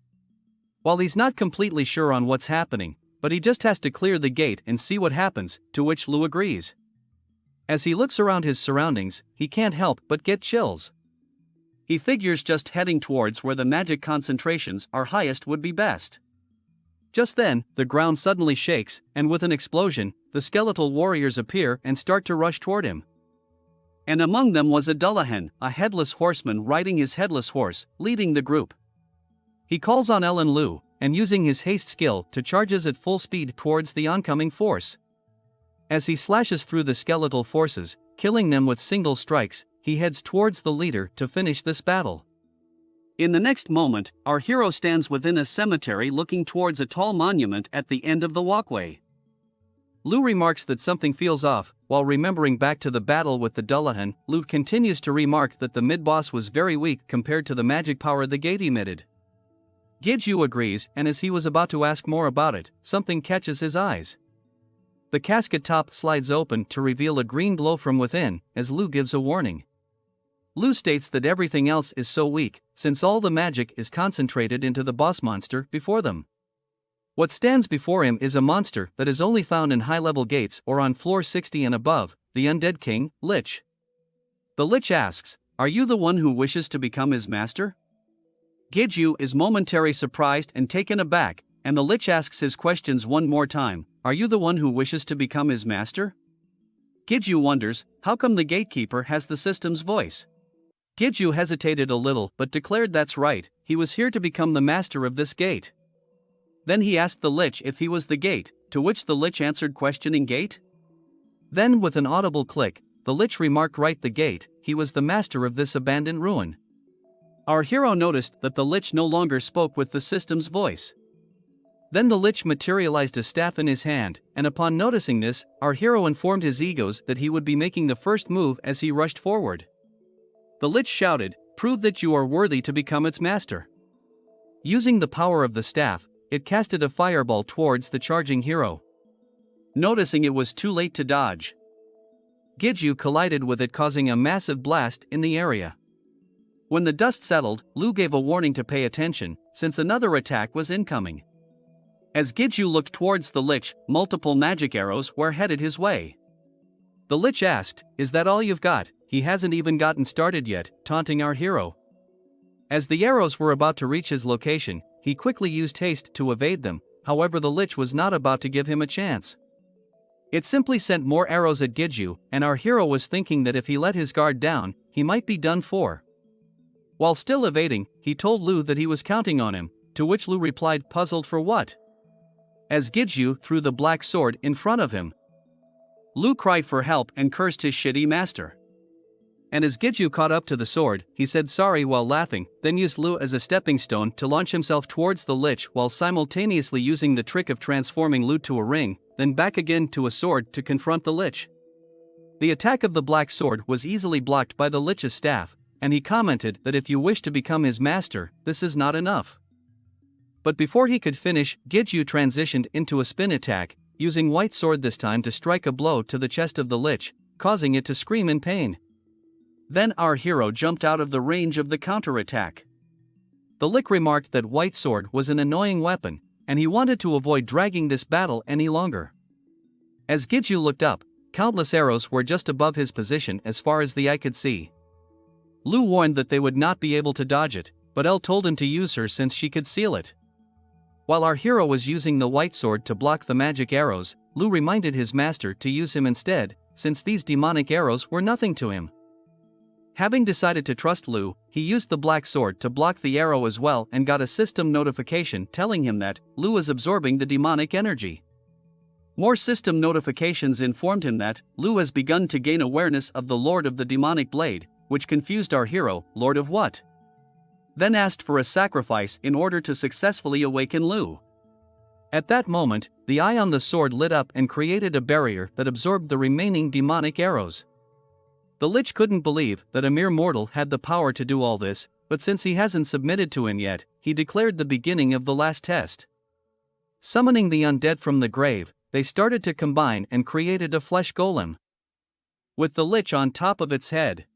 [SPEAKER 1] While he's not completely sure on what's happening, but he just has to clear the gate and see what happens, to which Lu agrees. As he looks around his surroundings, he can't help but get chills. He figures just heading towards where the magic concentrations are highest would be best. Just then, the ground suddenly shakes, and with an explosion, the skeletal warriors appear and start to rush toward him. And among them was a Dullahan, a headless horseman riding his headless horse, leading the group. He calls on El and Lu, and using his haste skill to charges at full speed towards the oncoming force. As he slashes through the skeletal forces, killing them with single strikes, he heads towards the leader to finish this battle. In the next moment, our hero stands within a cemetery looking towards a tall monument at the end of the walkway. Lu remarks that something feels off, while remembering back to the battle with the Dullahan. Lu continues to remark that the mid-boss was very weak compared to the magic power the gate emitted. Giju agrees, and as he was about to ask more about it, something catches his eyes. The casket top slides open to reveal a green glow from within, as Lu gives a warning. Lu states that everything else is so weak, since all the magic is concentrated into the boss monster before them. What stands before him is a monster that is only found in high-level gates or on floor 60 and above, the undead king, Lich. The Lich asks, "Are you the one who wishes to become his master?" Giju is momentarily surprised and taken aback, and the Lich asks his questions one more time, "Are you the one who wishes to become his master?" Giju wonders, how come the gatekeeper has the system's voice? Giju hesitated a little but declared that's right, he was here to become the master of this gate. Then he asked the Lich if he was the gate, to which the Lich answered questioning gate. Then with an audible click, the Lich remarked right the gate, he was the master of this abandoned ruin. Our hero noticed that the Lich no longer spoke with the system's voice. Then the Lich materialized a staff in his hand, and upon noticing this, our hero informed his egos that he would be making the first move as he rushed forward. The Lich shouted, "Prove that you are worthy to become its master." Using the power of the staff, it casted a fireball towards the charging hero. Noticing it was too late to dodge, Giju collided with it, causing a massive blast in the area. When the dust settled, Lu gave a warning to pay attention, since another attack was incoming. As Giju looked towards the Lich, multiple magic arrows were headed his way. The Lich asked, "Is that all you've got? He hasn't even gotten started yet," taunting our hero. As the arrows were about to reach his location, he quickly used haste to evade them, however the Lich was not about to give him a chance. It simply sent more arrows at Gidju, and our hero was thinking that if he let his guard down, he might be done for. While still evading, he told Lu that he was counting on him, to which Lu replied, puzzled for what? As Gidju threw the black sword in front of him. Lu cried for help and cursed his shitty master. And as Gidju caught up to the sword, he said sorry while laughing, then used Lu as a stepping stone to launch himself towards the Lich while simultaneously using the trick of transforming Lu to a ring, then back again to a sword to confront the Lich. The attack of the black sword was easily blocked by the Lich's staff, and he commented that if you wish to become his master, this is not enough. But before he could finish, Gidju transitioned into a spin attack, using white sword this time to strike a blow to the chest of the Lich, causing it to scream in pain. Then our hero jumped out of the range of the counterattack. The Lich remarked that white sword was an annoying weapon, and he wanted to avoid dragging this battle any longer. As Gidju looked up, countless arrows were just above his position as far as the eye could see. Lu warned that they would not be able to dodge it, but El told him to use her since she could seal it. While our hero was using the white sword to block the magic arrows, Lu reminded his master to use him instead, since these demonic arrows were nothing to him. Having decided to trust Lu, he used the black sword to block the arrow as well and got a system notification telling him that Lu is absorbing the demonic energy. More system notifications informed him that Lu has begun to gain awareness of the Lord of the Demonic Blade, which confused our hero, Lord of what? Then asked for a sacrifice in order to successfully awaken Lu. At that moment, the eye on the sword lit up and created a barrier that absorbed the remaining demonic arrows. The Lich couldn't believe that a mere mortal had the power to do all this, but since he hasn't submitted to him yet, he declared the beginning of the last test. Summoning the undead from the grave, they started to combine and created a flesh golem. With the Lich on top of its head.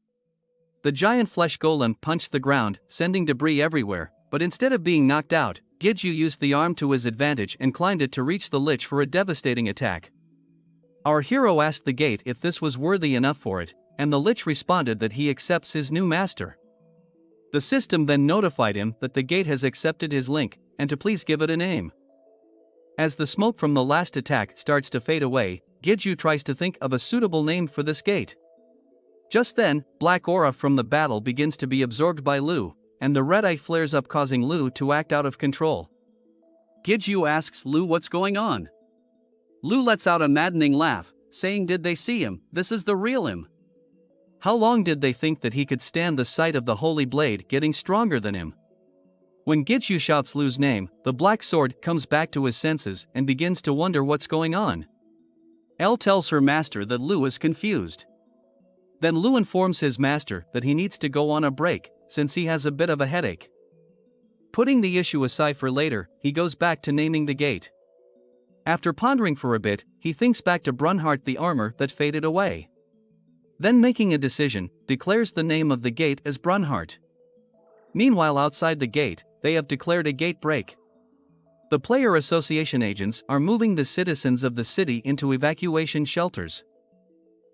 [SPEAKER 1] The giant flesh golem punched the ground, sending debris everywhere, but instead of being knocked out, Gidju used the arm to his advantage and climbed it to reach the Lich for a devastating attack. Our hero asked the gate if this was worthy enough for it, and the Lich responded that he accepts his new master. The system then notified him that the gate has accepted his link, and to please give it a name. As the smoke from the last attack starts to fade away, Gidju tries to think of a suitable name for this gate. Just then, black aura from the battle begins to be absorbed by Lu, and the red eye flares up causing Lu to act out of control. Gidju asks Lu what's going on. Lu lets out a maddening laugh, saying did they see him, this is the real him. How long did they think that he could stand the sight of the holy blade getting stronger than him? When Gidju shouts Lu's name, the black sword comes back to his senses and begins to wonder what's going on. El tells her master that Lu is confused. Then Lu informs his master that he needs to go on a break, since he has a bit of a headache. Putting the issue aside for later, he goes back to naming the gate. After pondering for a bit, he thinks back to Brunhart the armor that faded away. Then making a decision, declares the name of the gate as Brunhart. Meanwhile outside the gate, they have declared a gate break. The player association agents are moving the citizens of the city into evacuation shelters.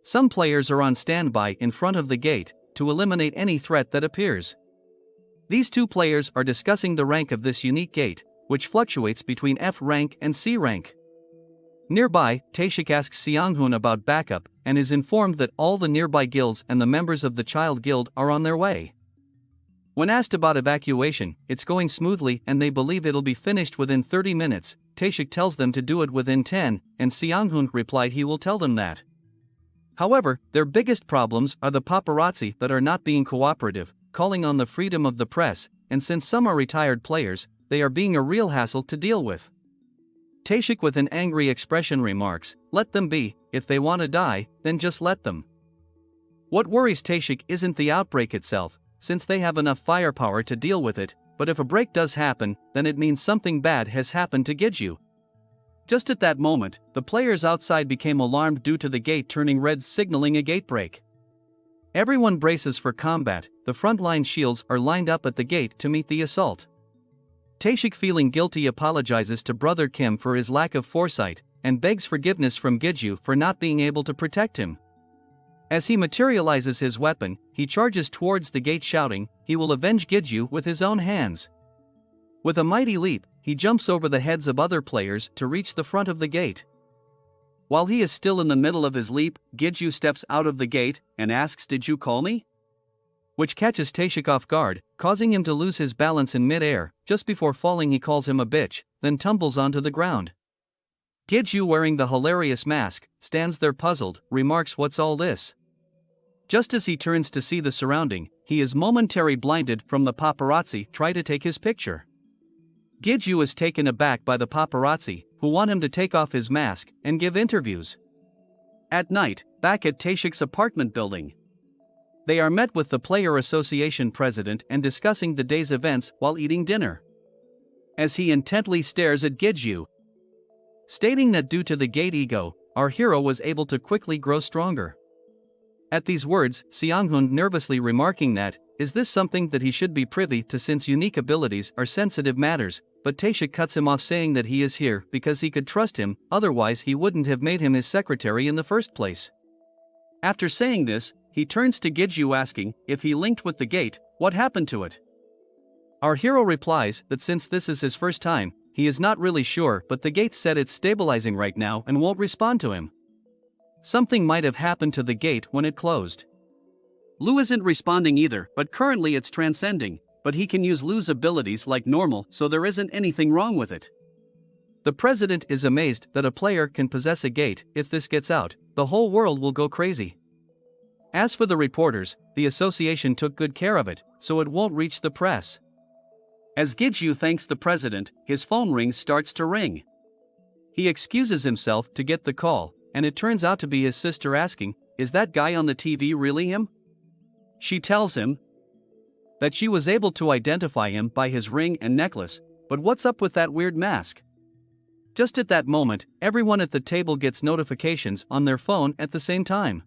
[SPEAKER 1] Some players are on standby in front of the gate to eliminate any threat that appears. These two players are discussing the rank of this unique gate, which fluctuates between F rank and C rank. Nearby, Taeshik asks Seonghun about backup and is informed that all the nearby guilds and the members of the Child Guild are on their way. When asked about evacuation, it's going smoothly and they believe it'll be finished within 30 minutes. Taeshik tells them to do it within 10, and Seonghun replied he will tell them that. However, their biggest problems are the paparazzi that are not being cooperative, calling on the freedom of the press, and since some are retired players, they are being a real hassle to deal with. Taeshik with an angry expression remarks, let them be, if they want to die, then just let them. What worries Taeshik isn't the outbreak itself, since they have enough firepower to deal with it, but if a break does happen, then it means something bad has happened to Gidju. Just at that moment, the players outside became alarmed due to the gate turning red signaling a gate break. Everyone braces for combat, the frontline shields are lined up at the gate to meet the assault. Taeshik feeling guilty apologizes to Brother Kim for his lack of foresight, and begs forgiveness from Gidju for not being able to protect him. As he materializes his weapon, he charges towards the gate shouting, he will avenge Gidju with his own hands. With a mighty leap, he jumps over the heads of other players to reach the front of the gate.
[SPEAKER 2] While he is still in the middle of his leap, Giju steps out of the gate and asks, "Did you call me?" Which catches Taishik off guard, causing him to lose his balance in mid-air. Just before falling he calls him a bitch, then tumbles onto the ground. Giju, wearing the hilarious mask, stands there puzzled, remarks, "What's all this?" Just as he turns to see the surrounding, he is momentarily blinded from the paparazzi try to take his picture. Giju is taken aback by the paparazzi, who want him to take off his mask and give interviews. At night, back at Taishik's apartment building, they are met with the Player Association president and discussing the day's events while eating dinner. As he intently stares at Giju, stating that due to the gate ego, our hero was able to quickly grow stronger. At these words, Seonghun nervously remarking that, is this something that he should be privy to since unique abilities are sensitive matters, but Taishik cuts him off saying that he is here because he could trust him, otherwise he wouldn't have made him his secretary in the first place. After saying this, he turns to Giju asking, if he linked with the gate, what happened to it? Our hero replies that since this is his first time, he is not really sure, but the gate said it's stabilizing right now and won't respond to him. Something might have happened to the gate when it closed. Lu isn't responding either, but currently it's transcending, but he can use Lu's abilities like normal, so there isn't anything wrong with it. The president is amazed that a player can possess a gate. If this gets out, the whole world will go crazy. As for the reporters, the association took good care of it, so it won't reach the press. As Giju thanks the president, his phone rings starts to ring. He excuses himself to get the call, and it turns out to be his sister asking, "Is that guy on the TV really him?" She tells him that she was able to identify him by his ring and necklace, but what's up with that weird mask? Just at that moment, everyone at the table gets notifications on their phone at the same time.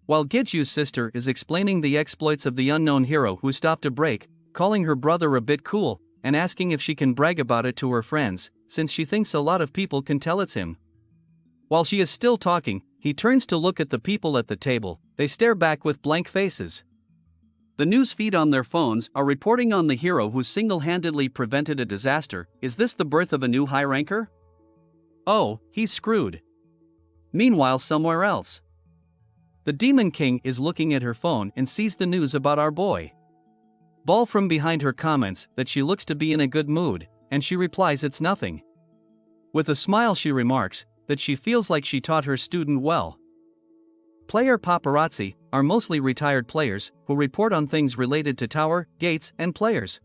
[SPEAKER 2] While Giju's sister is explaining the exploits of the unknown hero who stopped a break, calling her brother a bit cool, and asking if she can brag about it to her friends, since she thinks a lot of people can tell it's him. While she is still talking, he turns to look at the people at the table. They stare back with blank faces. The news feed on their phones are reporting on the hero who single-handedly prevented a disaster. Is this the birth of a new high ranker? Oh, he's screwed. Meanwhile, somewhere else, the Demon King is looking at her phone and sees the news about our boy. Ball from behind her comments that she looks to be in a good mood, and she replies it's nothing. With a smile she remarks that she feels like she taught her student well. Player paparazzi are mostly retired players who report on things related to tower, gates, and players.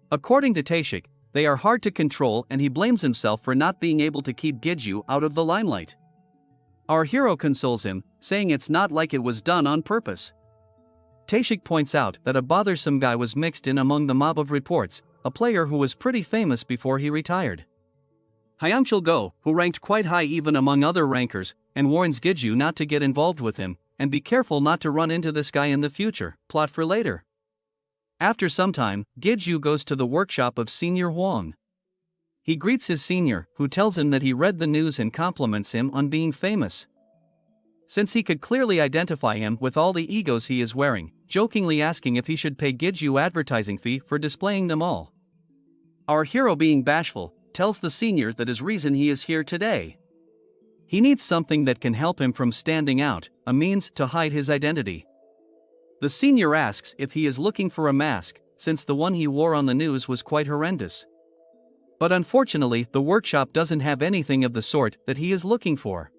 [SPEAKER 2] According to Taishik, they are hard to control and he blames himself for not being able to keep Giju out of the limelight. Our hero consoles him, saying it's not like it was done on purpose. Taishik points out that a bothersome guy was mixed in among the mob of reports, a player who was pretty famous before he retired. Hyangchul Go, who ranked quite high even among other rankers, and warns Giju not to get involved with him, and be careful not to run into this guy in the future, plot for later. After some time, Giju goes to the workshop of Senior Huang. He greets his senior, who tells him that he read the news and compliments him on being famous. Since he could clearly identify him with all the egos he is wearing, jokingly asking if he should pay Giju advertising fee for displaying them all. Our hero, being bashful, tells the senior that his reason he is here today. He needs something that can help him from standing out, a means to hide his identity. The senior asks if he is looking for a mask, since the one he wore on the news was quite horrendous. But unfortunately, the workshop doesn't have anything of the sort that he is looking for.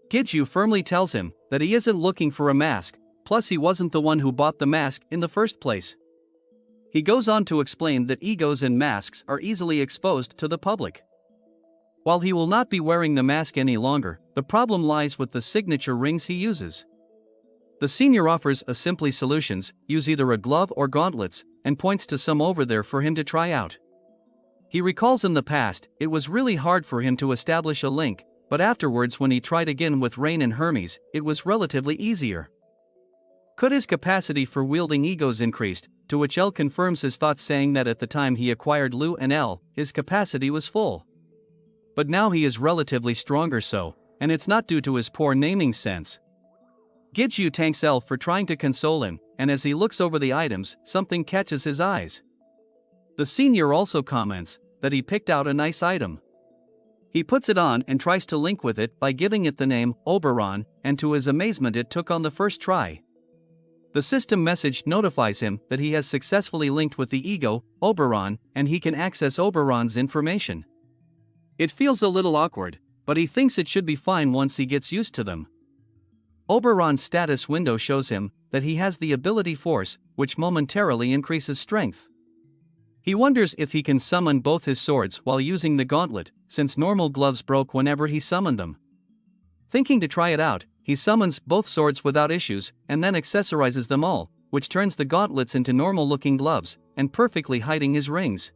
[SPEAKER 2] Giju firmly tells him that he isn't looking for a mask, plus he wasn't the one who bought the mask in the first place. He goes on to explain that egos and masks are easily exposed to the public. While he will not be wearing the mask any longer, the problem lies with the signature rings he uses. The senior offers a simply solutions: use either a glove or gauntlets, and points to some over there for him to try out. He recalls in the past, it was really hard for him to establish a link, but afterwards when he tried again with Rain and Hermes, it was relatively easier. Could his capacity for wielding egos increased, to which L confirms his thoughts, saying that at the time he acquired Lu and L, his capacity was full. But now he is relatively stronger, so, and it's not due to his poor naming sense. Giju thanks L for trying to console him, and as he looks over the items, something catches his eyes. The senior also comments that he picked out a nice item. He puts it on and tries to link with it by giving it the name Oberon, and to his amazement it took on the first try. The system message notifies him that he has successfully linked with the ego, Oberon, and he can access Oberon's information. It feels a little awkward, but he thinks it should be fine once he gets used to them. Oberon's status window shows him that he has the ability Force, which momentarily increases strength. He wonders if he can summon both his swords while using the gauntlet, since normal gloves broke whenever he summoned them. Thinking to try it out, he summons both swords without issues and then accessorizes them all, which turns the gauntlets into normal-looking gloves and perfectly hiding his rings.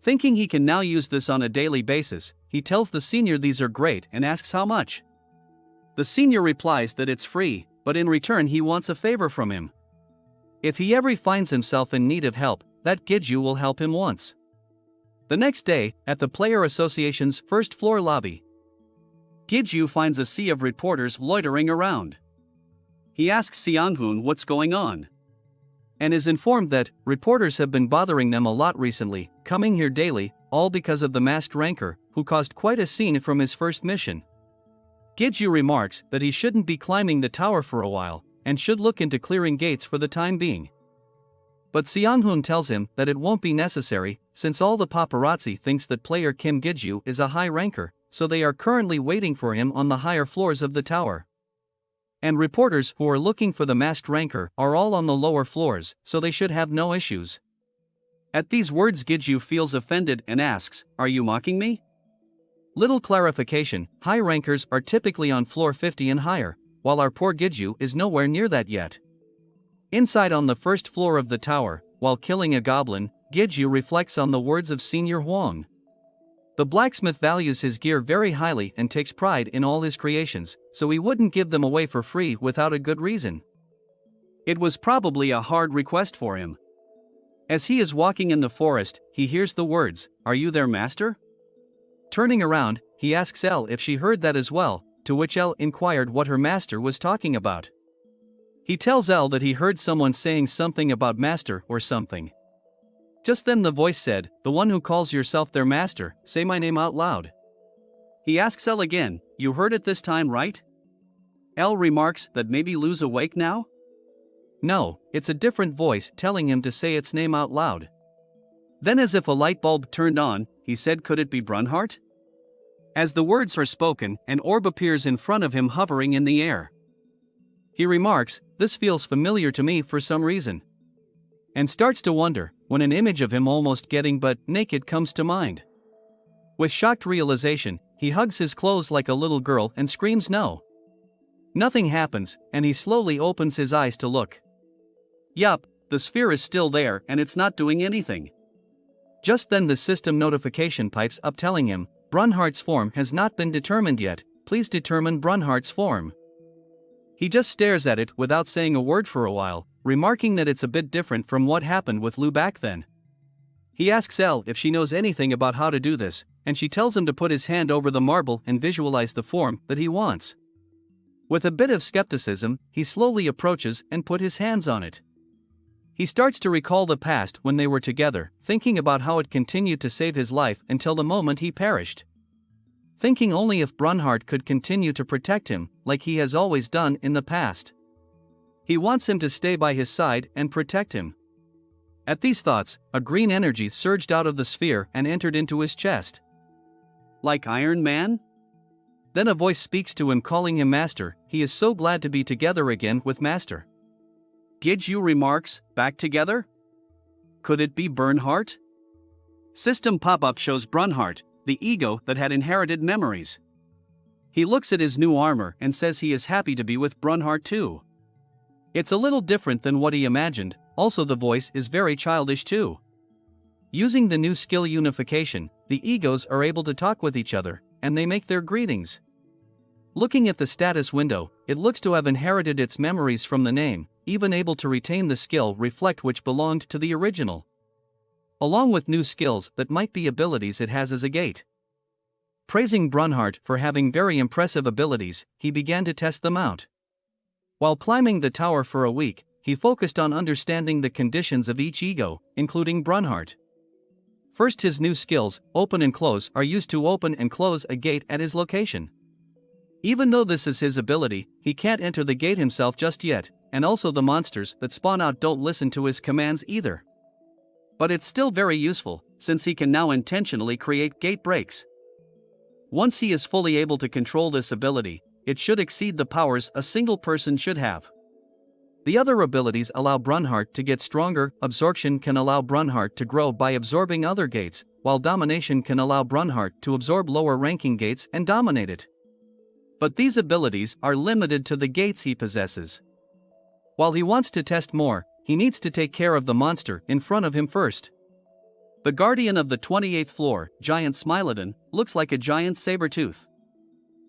[SPEAKER 2] Thinking he can now use this on a daily basis, he tells the senior these are great and asks how much. The senior replies that it's free, but in return he wants a favor from him. If he ever finds himself in need of help, that Giju will help him once. The next day, at the Player Association's first floor lobby, Giju finds a sea of reporters loitering around. He asks Seonghun what's going on, and is informed that reporters have been bothering them a lot recently, coming here daily, all because of the masked ranker, who caused quite a scene from his first mission. Giju remarks that he shouldn't be climbing the tower for a while, and should look into clearing gates for the time being. But Seonghun tells him that it won't be necessary, since all the paparazzi thinks that player Kim Giju is a high ranker, so they are currently waiting for him on the higher floors of the tower. And reporters who are looking for the masked ranker are all on the lower floors, so they should have no issues. At these words Giju feels offended and asks, "Are you mocking me?" Little clarification, high rankers are typically on floor 50 and higher, while our poor Giju is nowhere near that yet. Inside on the first floor of the tower, while killing a goblin, Giju reflects on the words of Senior Huang. The blacksmith values his gear very highly and takes pride in all his creations, so he wouldn't give them away for free without a good reason. It was probably a hard request for him. As he is walking in the forest, he hears the words, "Are you their master?" Turning around, he asks Elle if she heard that as well, to which Elle inquired what her master was talking about. He tells Elle that he heard someone saying something about master or something. Just then the voice said, "The one who calls yourself their master, say my name out loud." He asks Elle again, "You heard it this time, right?" Elle remarks that maybe Lou's awake now? No, it's a different voice telling him to say its name out loud. Then as if a light bulb turned on, he said, "Could it be Brunhart?" As the words are spoken, an orb appears in front of him hovering in the air. He remarks, "This feels familiar to me for some reason," and starts to wonder, when an image of him almost getting butt naked comes to mind. With shocked realization, he hugs his clothes like a little girl and screams no. Nothing happens, and he slowly opens his eyes to look. Yup, the sphere is still there and it's not doing anything. Just then the system notification pipes up telling him, "Brunhart's form has not been determined yet, please determine Brunhart's form." He just stares at it without saying a word for a while, remarking that it's a bit different from what happened with Lou back then. He asks Elle if she knows anything about how to do this, and she tells him to put his hand over the marble and visualize the form that he wants. With a bit of skepticism, he slowly approaches and put his hands on it. He starts to recall the past when they were together, thinking about how it continued to save his life until the moment he perished. Thinking only if Brunhart could continue to protect him, like he has always done in the past. He wants him to stay by his side and protect him. At these thoughts, a green energy surged out of the sphere and entered into his chest. Like Iron Man? Then a voice speaks to him calling him Master. He is so glad to be together again with Master. Giju remarks, "Back together? Could it be Bernhardt?" System pop-up shows Brunhart, the ego that had inherited memories. He looks at his new armor and says he is happy to be with Brunhart too. It's a little different than what he imagined, also the voice is very childish too. Using the new skill unification, the egos are able to talk with each other, and they make their greetings. Looking at the status window, it looks to have inherited its memories from the name, even able to retain the skill reflect which belonged to the original. Along with new skills that might be abilities it has as a gate. Praising Brunhart for having very impressive abilities, he began to test them out. While climbing the tower for a week, he focused on understanding the conditions of each ego, including Brunhart.
[SPEAKER 1] First, his new skills, open and close, are used to open and close a gate at his location. Even though this is his ability, he can't enter the gate himself just yet, and also the monsters that spawn out don't listen to his commands either. But it's still very useful, since he can now intentionally create gate breaks. Once he is fully able to control this ability, it should exceed the powers a single person should have. The other abilities allow Brunhart to get stronger. Absorption can allow Brunhart to grow by absorbing other gates, while Domination can allow Brunhart to absorb lower ranking gates and dominate it. But these abilities are limited to the gates he possesses. While he wants to test more, he needs to take care of the monster in front of him first. The guardian of the 28th floor, Giant Smilodon, looks like a giant saber-tooth.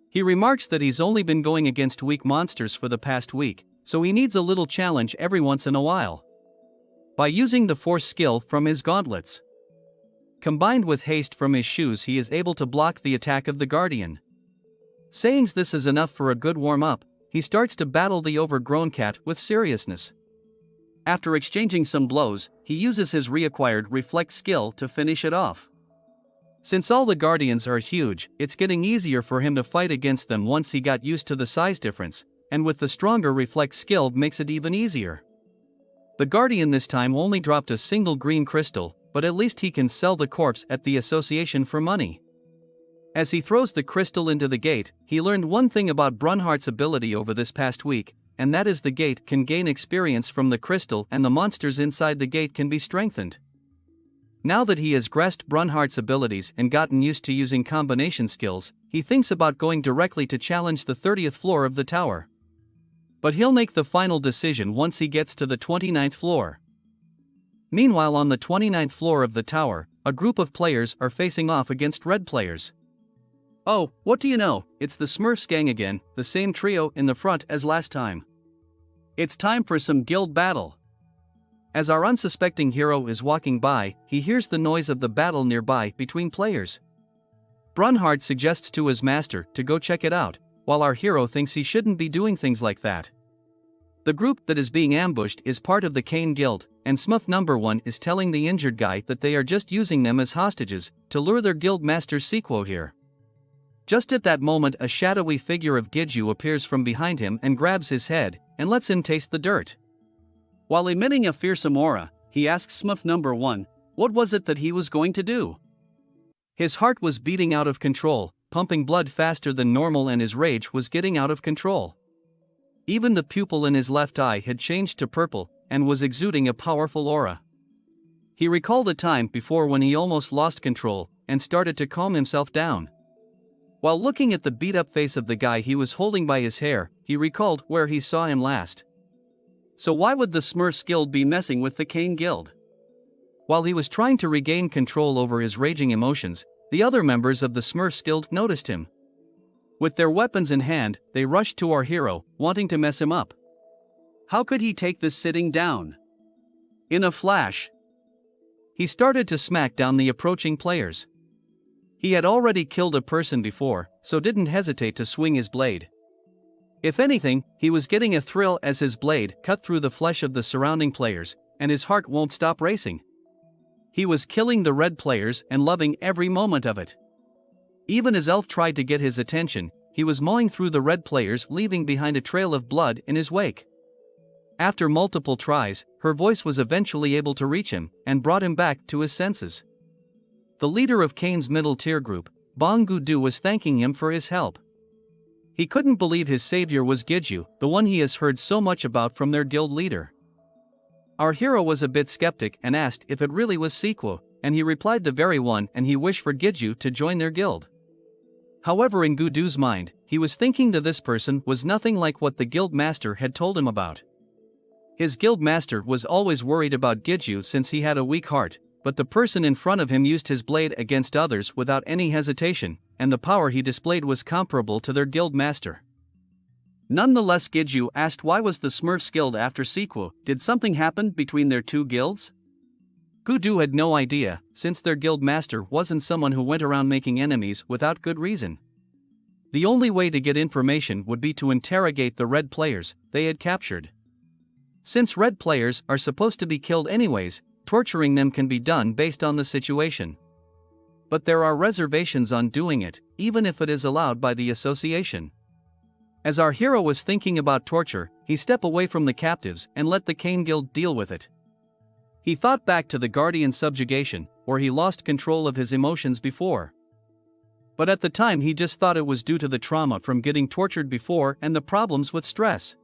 [SPEAKER 1] He remarks that he's only been going against weak monsters for the past week, so he needs a little challenge every once in a while. By using the force skill from his gauntlets, combined with haste from his shoes, he is able to block the attack of the guardian. Saying this is enough for a good warm-up, he starts to battle the overgrown cat with seriousness. After exchanging some blows, he uses his reacquired reflect skill to finish it off. Since all the guardians are huge, it's getting easier for him to fight against them once he got used to the size difference, and with the stronger reflect skill makes it even easier. The guardian this time only dropped a single green crystal, but at least he can sell the corpse at the association for money. As he throws the crystal into the gate, he learned one thing about Brunhart's ability over this past week, and that is the gate can gain experience from the crystal and the monsters inside the gate can be strengthened. Now that he has grasped Brunhart's abilities and gotten used to using combination skills, he thinks about going directly to challenge the 30th floor of the tower. But he'll make the final decision once he gets to the 29th floor. Meanwhile, on the 29th floor of the tower, a group of players are facing off against red players. Oh, what do you know, it's the Smurfs gang again, the same trio in the front as last time. It's time for some guild battle. As our unsuspecting hero is walking by, he hears the noise of the battle nearby between players. Brunhart suggests to his master to go check it out, while our hero thinks he shouldn't be doing things like that. The group that is being ambushed is part of the Cain Guild, and Smurf number 1 is telling the injured guy that they are just using them as hostages to lure their guild master Sequo here. Just at that moment, a shadowy figure of Giju appears from behind him and grabs his head and lets him taste the dirt. While emitting a fearsome aura, he asks Smurf number 1, what was it that he was going to do? His heart was beating out of control, pumping blood faster than normal, and his rage was getting out of control. Even the pupil in his left eye had changed to purple and was exuding a powerful aura. He recalled a time before when he almost lost control and started to calm himself down. While looking at the beat-up face of the guy he was holding by his hair, he recalled where he saw him last. So why would the Smurfs Guild be messing with the Cain Guild? While he was trying to regain control over his raging emotions, the other members of the Smurfs Guild noticed him. With their weapons in hand, they rushed to our hero, wanting to mess him up. How could he take this sitting down? In a flash, he started to smack down the approaching players. He had already killed a person before, so didn't hesitate to swing his blade. If anything, he was getting a thrill as his blade cut through the flesh of the surrounding players, and his heart won't stop racing. He was killing the red players and loving every moment of it. Even as Elf tried to get his attention, he was mowing through the red players, leaving behind a trail of blood in his wake. After multiple tries, her voice was eventually able to reach him and brought him back to his senses. The leader of Cain's middle-tier group, Bong Gudu, was thanking him for his help. He couldn't believe his savior was Giju, the one he has heard so much about from their guild leader. Our hero was a bit skeptic and asked if it really was Sequo, and he replied the very one, and he wished for Giju to join their guild. However, in Gudu's mind, he was thinking that this person was nothing like what the guild master had told him about. His guild master was always worried about Giju since he had a weak heart, but the person in front of him used his blade against others without any hesitation, and the power he displayed was comparable to their guild master. Nonetheless, Giju asked why was the Smurfs Guild after Sequo. Did something happen between their two guilds? Gudu had no idea, since their guild master wasn't someone who went around making enemies without good reason. The only way to get information would be to interrogate the red players they had captured. Since red players are supposed to be killed anyways, torturing them can be done based on the situation. But there are reservations on doing it, even if it is allowed by the association. As our hero was thinking about torture, he stepped away from the captives and let the Cain Guild deal with it. He thought back to the Guardian subjugation, where he lost control of his emotions before. But at the time he just thought it was due to the trauma from getting tortured before and the problems with stress.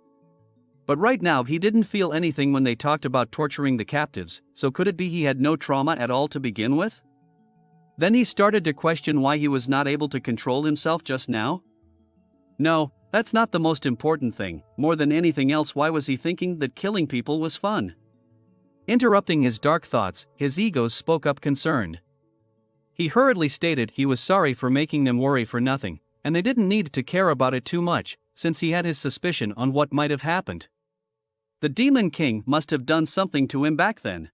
[SPEAKER 1] But right now he didn't feel anything when they talked about torturing the captives, so could it be he had no trauma at all to begin with? Then he started to question why he was not able to control himself just now. No, that's not the most important thing. More than anything else, why was he thinking that killing people was fun? Interrupting his dark thoughts, his ego spoke up concerned. He hurriedly stated he was sorry for making them worry for nothing, and they didn't need to care about it too much, since he had his suspicion on what might have happened. The Demon King must have done something to him back then.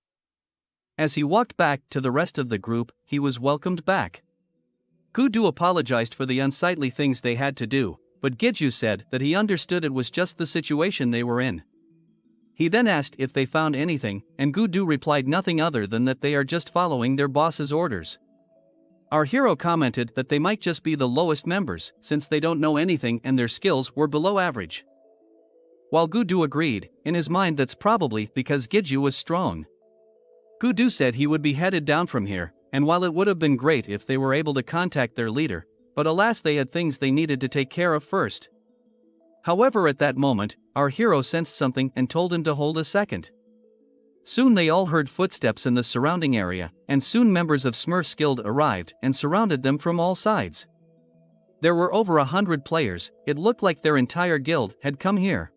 [SPEAKER 1] As he walked back to the rest of the group, he was welcomed back. Gudu apologized for the unsightly things they had to do, but Giju said that he understood it was just the situation they were in. He then asked if they found anything, and Gudu replied nothing other than that they are just following their boss's orders. Our hero commented that they might just be the lowest members, since they don't know anything and their skills were below average. While Gudu agreed, in his mind that's probably because Giju was strong. Gudu said he would be headed down from here, and while it would have been great if they were able to contact their leader, but alas they had things they needed to take care of first. However, at that moment, our hero sensed something and told him to hold a second. Soon they all heard footsteps in the surrounding area, and soon members of Smurf's Guild arrived and surrounded them from all sides. There were over 100 players. It looked like their entire guild had come here.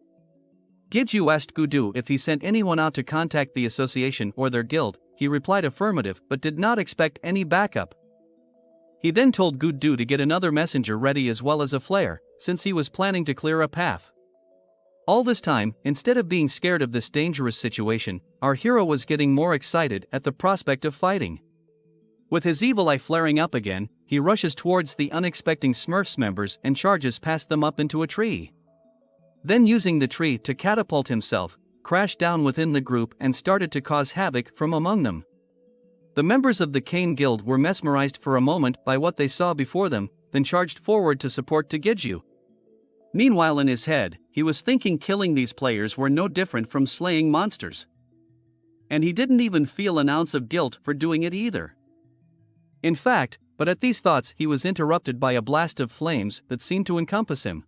[SPEAKER 1] Giju asked Gudu if he sent anyone out to contact the association or their guild. He replied affirmative but did not expect any backup. He then told Gudu to get another messenger ready as well as a flare, since he was planning to clear a path. All this time, instead of being scared of this dangerous situation, our hero was getting more excited at the prospect of fighting. With his evil eye flaring up again, he rushes towards the unexpected Smurfs members and charges past them up into a tree. Then using the tree to catapult himself, crashed down within the group and started to cause havoc from among them. The members of the Cain Guild were mesmerized for a moment by what they saw before them, then charged forward to support Giju. Meanwhile in his head, he was thinking killing these players were no different from slaying monsters. And he didn't even feel an ounce of guilt for doing it either. In fact, but at these thoughts he was interrupted by a blast of flames that seemed to encompass him.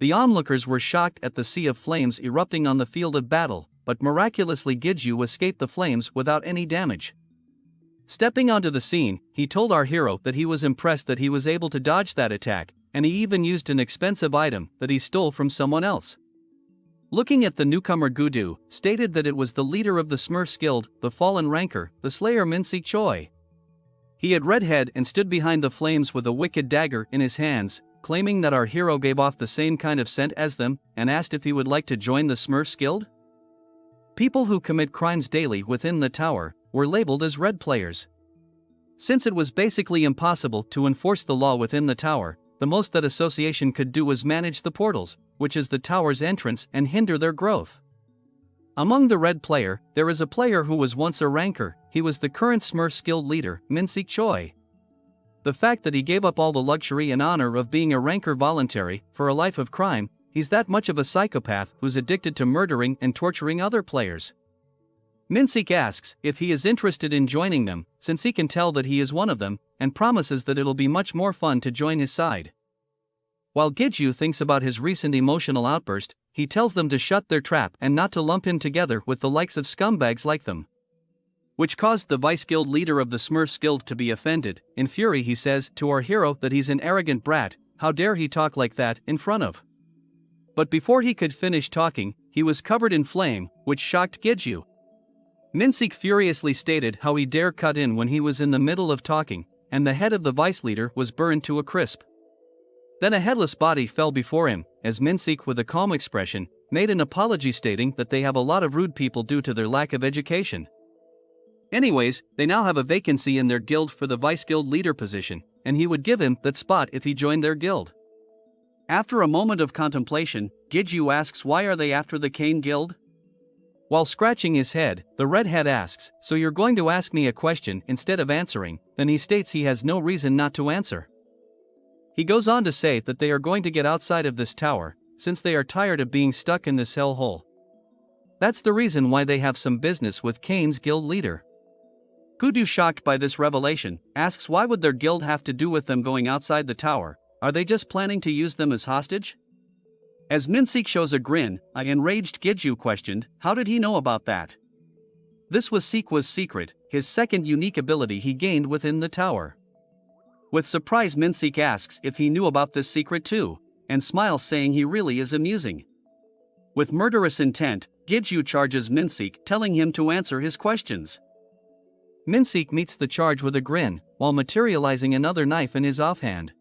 [SPEAKER 1] The onlookers were shocked at the sea of flames erupting on the field of battle, but miraculously Giju escaped the flames without any damage. Stepping onto the scene, he told our hero that he was impressed that he was able to dodge that attack, and he even used an expensive item that he stole from someone else. Looking at the newcomer, Gudu stated that it was the leader of the Smurfs Guild, the fallen ranker, the slayer Minsi Choi. He had red head and stood behind the flames with a wicked dagger in his hands, claiming that our hero gave off the same kind of scent as them, and asked if he would like to join the Smurfs Guild. People who commit crimes daily within the tower were labeled as red players. Since it was basically impossible to enforce the law within the tower, the most that association could do was manage the portals, which is the tower's entrance, and hinder their growth. Among the red player, there is a player who was once a ranker. He was the current Smurfs Guild leader, Minsi Choi. The fact that he gave up all the luxury and honor of being a ranker voluntary for a life of crime, he's that much of a psychopath who's addicted to murdering and torturing other players. Minsik asks if he is interested in joining them, since he can tell that he is one of them, and promises that it'll be much more fun to join his side. While Giju thinks about his recent emotional outburst, he tells them to shut their trap and not to lump him together with the likes of scumbags like them. Which caused the vice guild leader of the Smurfs Guild to be offended. In fury he says to our hero that he's an arrogant brat, how dare he talk like that in front of. But before he could finish talking, he was covered in flame, which shocked Giju. Minsik furiously stated how he dare cut in when he was in the middle of talking, and the head of the vice leader was burned to a crisp. Then a headless body fell before him, as Minsik with a calm expression, made an apology stating that they have a lot of rude people due to their lack of education. Anyways, they now have a vacancy in their guild for the vice guild leader position, and he would give him that spot if he joined their guild. After a moment of contemplation, Giju asks why are they after the Cain Guild? While scratching his head, the redhead asks, "So you're going to ask me a question instead of answering?" Then he states he has no reason not to answer. He goes on to say that they are going to get outside of this tower, since they are tired of being stuck in this hellhole. That's the reason why they have some business with Kane's guild leader. Gudu, shocked by this revelation, asks why would their guild have to do with them going outside the tower? Are they just planning to use them as hostage? As Minsik shows a grin, an enraged Giju questioned, how did he know about that? This was Sikwa's secret, his second unique ability he gained within the tower. With surprise, Minsik asks if he knew about this secret too, and smiles, saying he really is amusing. With murderous intent, Giju charges Minsik, telling him to answer his questions. Minsik meets the charge with a grin, while materializing another knife in his offhand.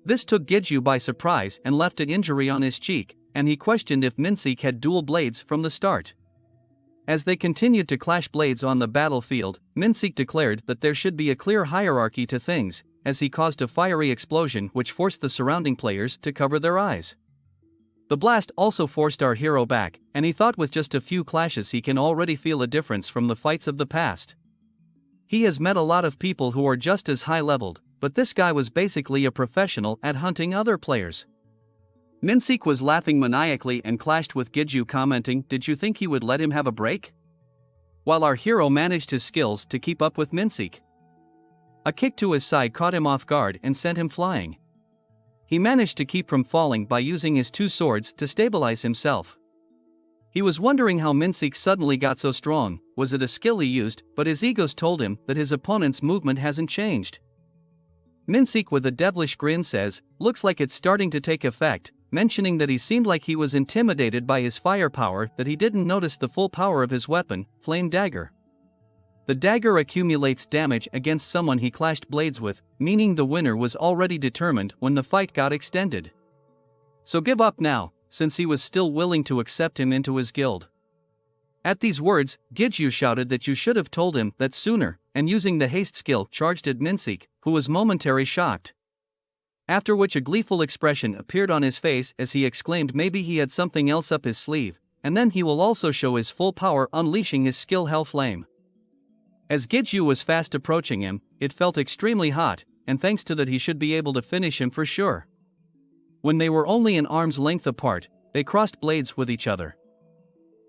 [SPEAKER 1] This took Giju by surprise and left an injury on his cheek, and he questioned if Minsik had dual blades from the start. As they continued to clash blades on the battlefield, Minsik declared that there should be a clear hierarchy to things, as he caused a fiery explosion which forced the surrounding players to cover their eyes. The blast also forced our hero back, and he thought with just a few clashes he can already feel a difference from the fights of the past. He has met a lot of people who are just as high-leveled, but this guy was basically a professional at hunting other players. Minsik was laughing maniacally and clashed with Giju, commenting, "Did you think he would let him have a break?" While our hero managed his skills to keep up with Minsik. A kick to his side caught him off guard and sent him flying. He managed to keep from falling by using his two swords to stabilize himself. He was wondering how Minsik suddenly got so strong. Was it a skill he used? But his egos told him that his opponent's movement hasn't changed. Minsik with a devilish grin says, "Looks like it's starting to take effect," mentioning that he seemed like he was intimidated by his firepower, that he didn't notice the full power of his weapon, Flame Dagger. The dagger accumulates damage against someone he clashed blades with, meaning the winner was already determined when the fight got extended. So give up now, since he was still willing to accept him into his guild. At these words, Giju shouted that you should have told him that sooner, and using the haste skill charged at Minsik, who was momentarily shocked. After which a gleeful expression appeared on his face as he exclaimed maybe he had something else up his sleeve, and then he will also show his full power, unleashing his skill Hell Flame. As Giju was fast approaching him, it felt extremely hot, and thanks to that he should be able to finish him for sure. When they were only an arm's length apart, they crossed blades with each other.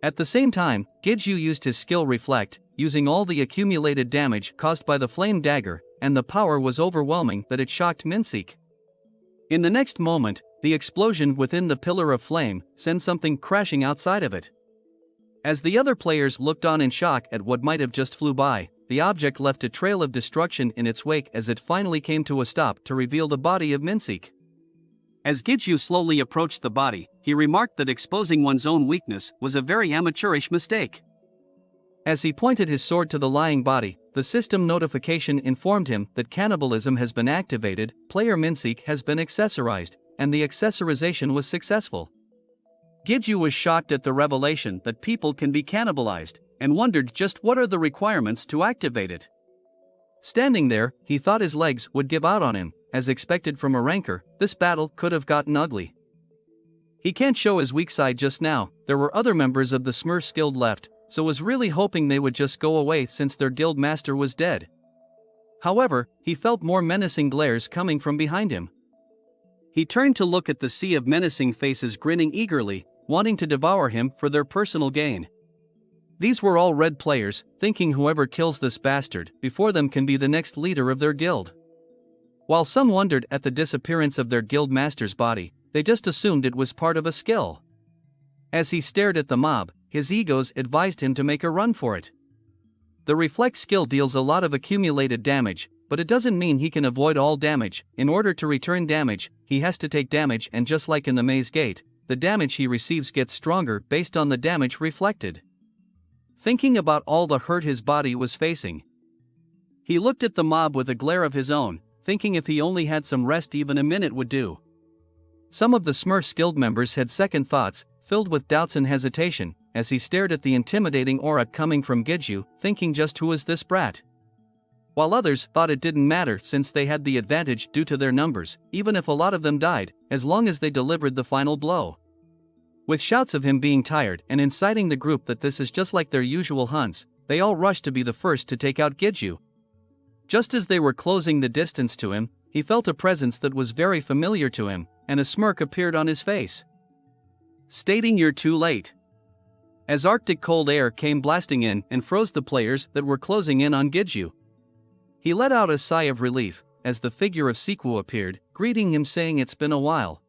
[SPEAKER 1] At the same time, Giju used his skill Reflect, using all the accumulated damage caused by the flame dagger, and the power was overwhelming that it shocked Minsik. In the next moment, the explosion within the pillar of flame sent something crashing outside of it. As the other players looked on in shock at what might have just flew by, the object left a trail of destruction in its wake as it finally came to a stop to reveal the body of Minsik. As Giju slowly approached the body, he remarked that exposing one's own weakness was a very amateurish mistake. As he pointed his sword to the lying body, the system notification informed him that cannibalism has been activated, player Minsik has been accessorized, and the accessorization was successful. Giju was shocked at the revelation that people can be cannibalized, and wondered just what are the requirements to activate it. Standing there, he thought his legs would give out on him. As expected from a ranker, this battle could have gotten ugly. He can't show his weak side just now. There were other members of the Smurfs guild left, so was really hoping they would just go away since their guild master was dead. However, he felt more menacing glares coming from behind him. He turned to look at the sea of menacing faces grinning eagerly, wanting to devour him for their personal gain. These were all red players, thinking whoever kills this bastard before them can be the next leader of their guild. While some wondered at the disappearance of their guild master's body, they just assumed it was part of a skill. As he stared at the mob, his egos advised him to make a run for it. The Reflect skill deals a lot of accumulated damage, but it doesn't mean he can avoid all damage. In order to return damage, he has to take damage, and just like in the Maze Gate, the damage he receives gets stronger based on the damage reflected. Thinking about all the hurt his body was facing, he looked at the mob with a glare of his own, thinking if he only had some rest even a minute would do. Some of the Smurfs guild members had second thoughts, filled with doubts and hesitation, as he stared at the intimidating aura coming from Giju, thinking just who is this brat? While others thought it didn't matter since they had the advantage due to their numbers, even if a lot of them died, as long as they delivered the final blow. With shouts of him being tired and inciting the group that this is just like their usual hunts, they all rush to be the first to take out Giju. Just as they were closing the distance to him, he felt a presence that was very familiar to him, and a smirk appeared on his face, stating, "You're too late." As Arctic cold air came blasting in and froze the players that were closing in on Giju. He let out a sigh of relief as the figure of Sequo appeared, greeting him saying it's been a while.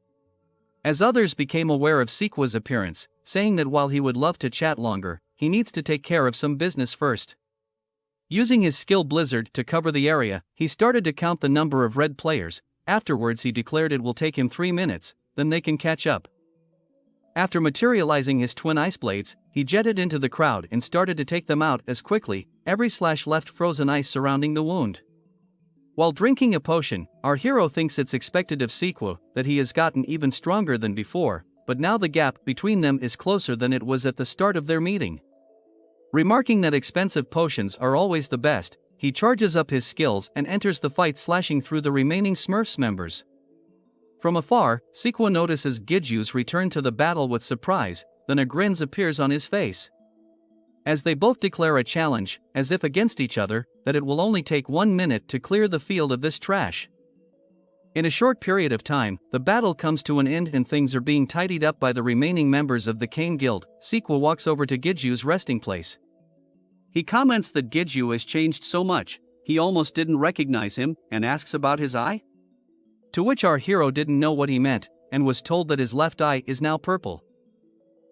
[SPEAKER 1] As others became aware of Sequo's appearance, saying that while he would love to chat longer, he needs to take care of some business first. Using his skill Blizzard to cover the area, he started to count the number of red players. Afterwards he declared it will take him 3 minutes, then they can catch up. After materializing his twin ice blades, he jetted into the crowd and started to take them out as quickly. Every slash left frozen ice surrounding the wound. While drinking a potion, our hero thinks it's expected of Sequo that he has gotten even stronger than before, but now the gap between them is closer than it was at the start of their meeting. Remarking that expensive potions are always the best, he charges up his skills and enters the fight, slashing through the remaining Smurfs members. From afar, Sequo notices Giju's return to the battle with surprise, then a grin appears on his face. As they both declare a challenge, as if against each other, that it will only take 1 minute to clear the field of this trash. In a short period of time, the battle comes to an end and things are being tidied up by the remaining members of the Cane Guild. Sequo walks over to Giju's resting place. He comments that Giju has changed so much, he almost didn't recognize him, and asks about his eye. To which our hero didn't know what he meant, and was told that his left eye is now purple.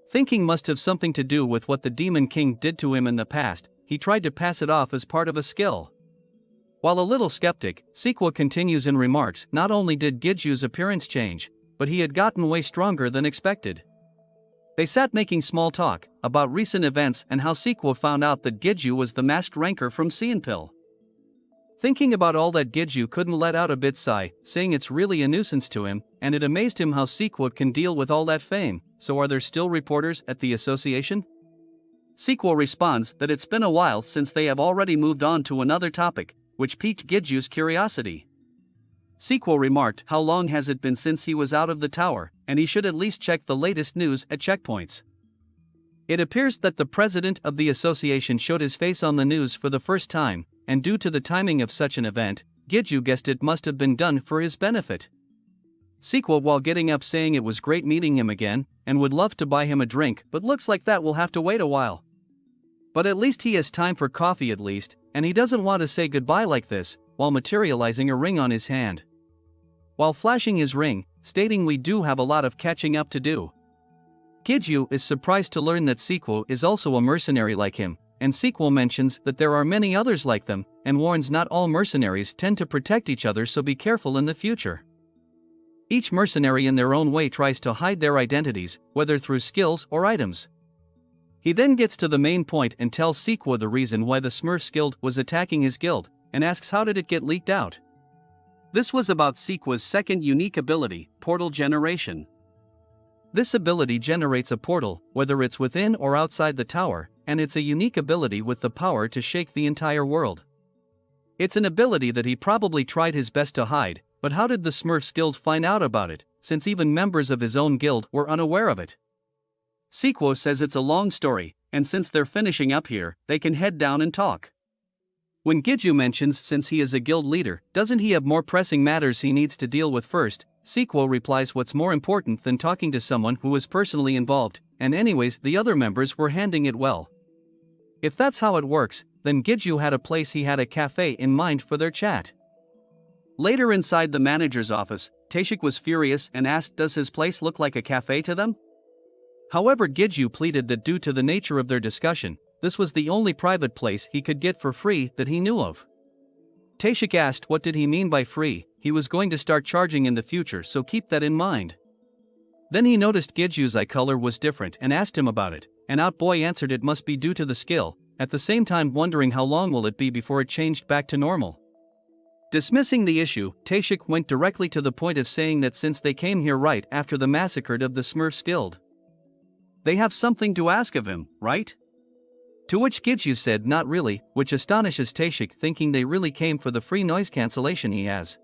[SPEAKER 1] Thinking must have something to do with what the Demon King did to him in the past, he tried to pass it off as part of a skill. While a little skeptic, Sequo continues and remarks not only did Giju's appearance change, but he had gotten way stronger than expected. They sat making small talk about recent events and how Sequo found out that Giju was the masked ranker from Cianpil. Thinking about all that, Giju couldn't let out a bit sigh, saying it's really a nuisance to him, and it amazed him how Sequo can deal with all that fame. So are there still reporters at the association? Sequo responds that it's been a while since they have already moved on to another topic, which piqued Giju's curiosity. Sequo remarked how long has it been since he was out of the tower, and he should at least check the latest news at checkpoints. It appears that the president of the association showed his face on the news for the first time, and due to the timing of such an event, Giju guessed it must have been done for his benefit. Sequo while getting up saying it was great meeting him again, and would love to buy him a drink, but looks like that will have to wait a while. But at least he has time for coffee at least, and he doesn't want to say goodbye like this, while materializing a ring on his hand. While flashing his ring, stating we do have a lot of catching up to do. Giju is surprised to learn that Sequo is also a mercenary like him, and Sequo mentions that there are many others like them, and warns not all mercenaries tend to protect each other, so be careful in the future. Each mercenary in their own way tries to hide their identities, whether through skills or items. He then gets to the main point and tells Sequo the reason why the Smurfs Guild was attacking his guild, and asks how did it get leaked out. This was about Sequo's second unique ability, portal generation. This ability generates a portal, whether it's within or outside the tower, and it's a unique ability with the power to shake the entire world. It's an ability that he probably tried his best to hide, but how did the Smurfs Guild find out about it, since even members of his own guild were unaware of it? Sequo says it's a long story, and since they're finishing up here, they can head down and talk. When Giju mentions since he is a guild leader, doesn't he have more pressing matters he needs to deal with first, Sequo replies what's more important than talking to someone who was personally involved, and anyways the other members were handling it well. If that's how it works, then Giju had a place, he had a cafe in mind for their chat. Later inside the manager's office, Tashik was furious and asked does his place look like a cafe to them? However, Giju pleaded that due to the nature of their discussion, this was the only private place he could get for free that he knew of. Tashik asked what did he mean by free, he was going to start charging in the future, so keep that in mind. Then he noticed Giju's eye color was different and asked him about it, and Outboy answered it must be due to the skill, at the same time wondering how long will it be before it changed back to normal. Dismissing the issue, Tashik went directly to the point of saying that since they came here right after the massacre of the Smurfs Guild, they have something to ask of him, right? To which Giju said not really, which astonishes Tashik, thinking they really came for the free noise cancellation he has.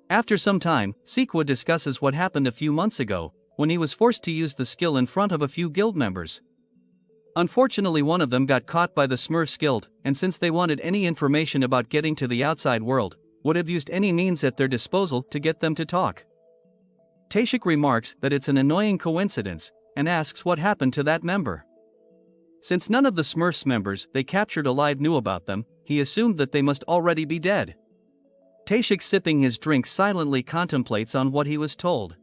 [SPEAKER 1] After some time, Sequo discusses what happened a few months ago, when he was forced to use the skill in front of a few guild members. Unfortunately, one of them got caught by the Smurfs Guild, and since they wanted any information about getting to the outside world, would have used any means at their disposal to get them to talk. Taishik remarks that it's an annoying coincidence, and asks what happened to that member. Since none of the Smurfs members they captured alive knew about them, he assumed that they must already be dead. Taishik, sipping his drink, silently contemplates on what he was told.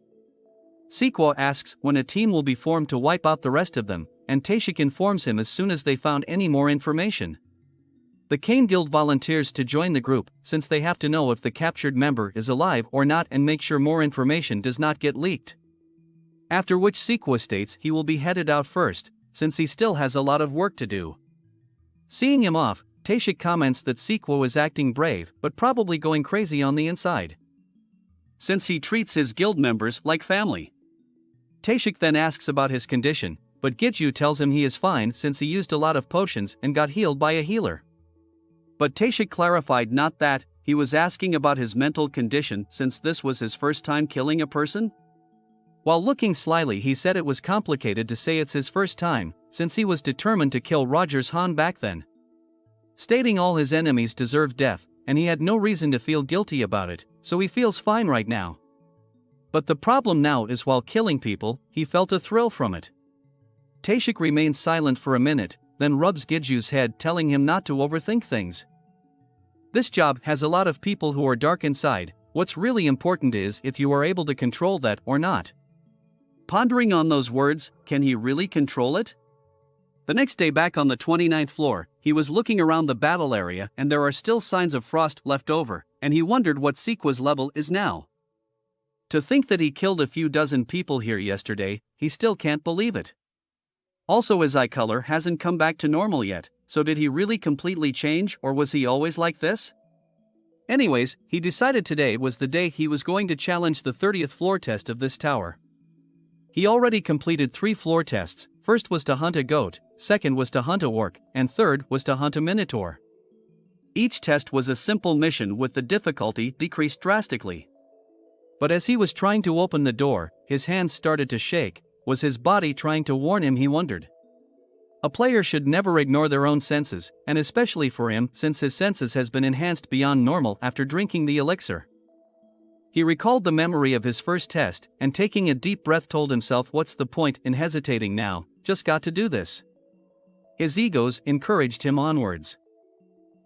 [SPEAKER 1] Sequo asks when a team will be formed to wipe out the rest of them, and Taishik informs him as soon as they found any more information. The Kane Guild volunteers to join the group, since they have to know if the captured member is alive or not and make sure more information does not get leaked. After which Sequo states he will be headed out first, since he still has a lot of work to do. Seeing him off, Taishik comments that Sequo is acting brave but probably going crazy on the inside, since he treats his guild members like family. Taishik then asks about his condition, but Giju tells him he is fine since he used a lot of potions and got healed by a healer. But Taishik clarified not that, he was asking about his mental condition since this was his first time killing a person. While looking slyly, he said it was complicated to say it's his first time, since he was determined to kill Rogers Han back then, stating all his enemies deserved death, and he had no reason to feel guilty about it, so he feels fine right now. But the problem now is while killing people, he felt a thrill from it. Taishik remains silent for a minute, then rubs Giju's head, telling him not to overthink things. This job has a lot of people who are dark inside, what's really important is if you are able to control that or not. Pondering on those words, can he really control it? The next day, back on the 29th floor, he was looking around the battle area and there are still signs of frost left over, and he wondered what Sequo's level is now. To think that he killed a few dozen people here yesterday, he still can't believe it. Also, his eye color hasn't come back to normal yet, so did he really completely change or was he always like this? Anyways, he decided today was the day he was going to challenge the 30th floor test of this tower. He already completed 3 floor tests. First was to hunt a goat, second was to hunt a orc, and third was to hunt a minotaur. Each test was a simple mission with the difficulty decreased drastically. But as he was trying to open the door, his hands started to shake. Was his body trying to warn him, he wondered. A player should never ignore their own senses, and especially for him since his senses has been enhanced beyond normal after drinking the elixir. He recalled the memory of his first test, and taking a deep breath told himself what's the point in hesitating now, just got to do this. His egos encouraged him onwards.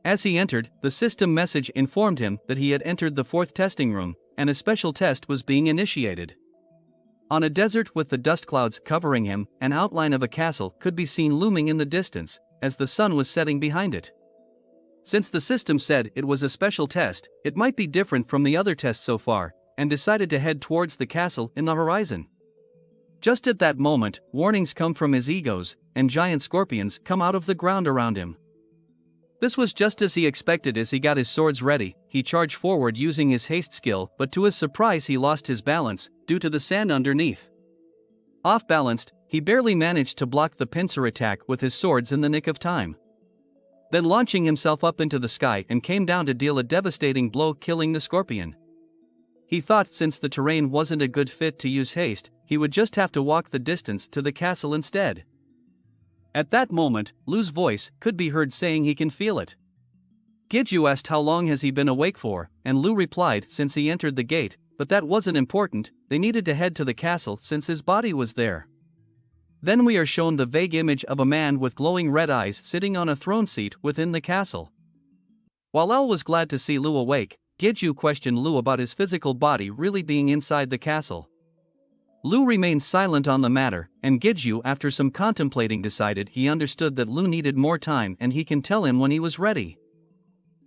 [SPEAKER 1] As he entered, the system message informed him that he had entered the 4th testing room, and a special test was being initiated. On a desert with the dust clouds covering him, an outline of a castle could be seen looming in the distance, as the sun was setting behind it. Since the system said it was a special test, it might be different from the other tests so far, and decided to head towards the castle in the horizon. Just at that moment, warnings come from his egos, and giant scorpions come out of the ground around him. This was just as he expected. As he got his swords ready, he charged forward using his haste skill, but to his surprise he lost his balance, due to the sand underneath. Off-balanced, he barely managed to block the pincer attack with his swords in the nick of time, then launching himself up into the sky and came down to deal a devastating blow, killing the scorpion. He thought since the terrain wasn't a good fit to use haste, he would just have to walk the distance to the castle instead. At that moment, Lu's voice could be heard saying he can feel it. Giju asked how long has he been awake for, and Lu replied since he entered the gate, but that wasn't important, they needed to head to the castle since his body was there. Then we are shown the vague image of a man with glowing red eyes sitting on a throne seat within the castle. While El was glad to see Lu awake, Giju questioned Lu about his physical body really being inside the castle. Lu remained silent on the matter, and Giju after some contemplating decided he understood that Lu needed more time and he can tell him when he was ready.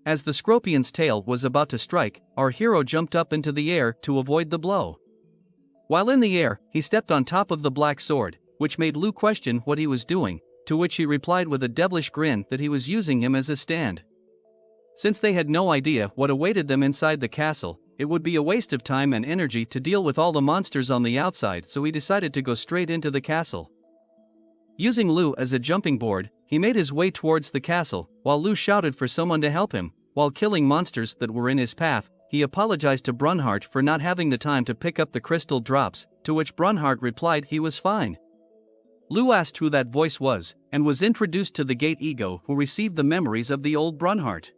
[SPEAKER 1] As the scorpion's tail was about to strike, our hero jumped up into the air to avoid the blow. While in the air, he stepped on top of the black sword, which made Lu question what he was doing, to which he replied with a devilish grin that he was using him as a stand. Since they had no idea what awaited them inside the castle, it would be a waste of time and energy to deal with all the monsters on the outside, so he decided to go straight into the castle. Using Lu as a jumping board, he made his way towards the castle, while Lu shouted for someone to help him, while killing monsters that were in his path, he apologized to Brunhart for not having the time to pick up the crystal drops, to which Brunhart replied he was fine. Lu asked who that voice was, and was introduced to the gate ego who received the memories of the old Brunhart.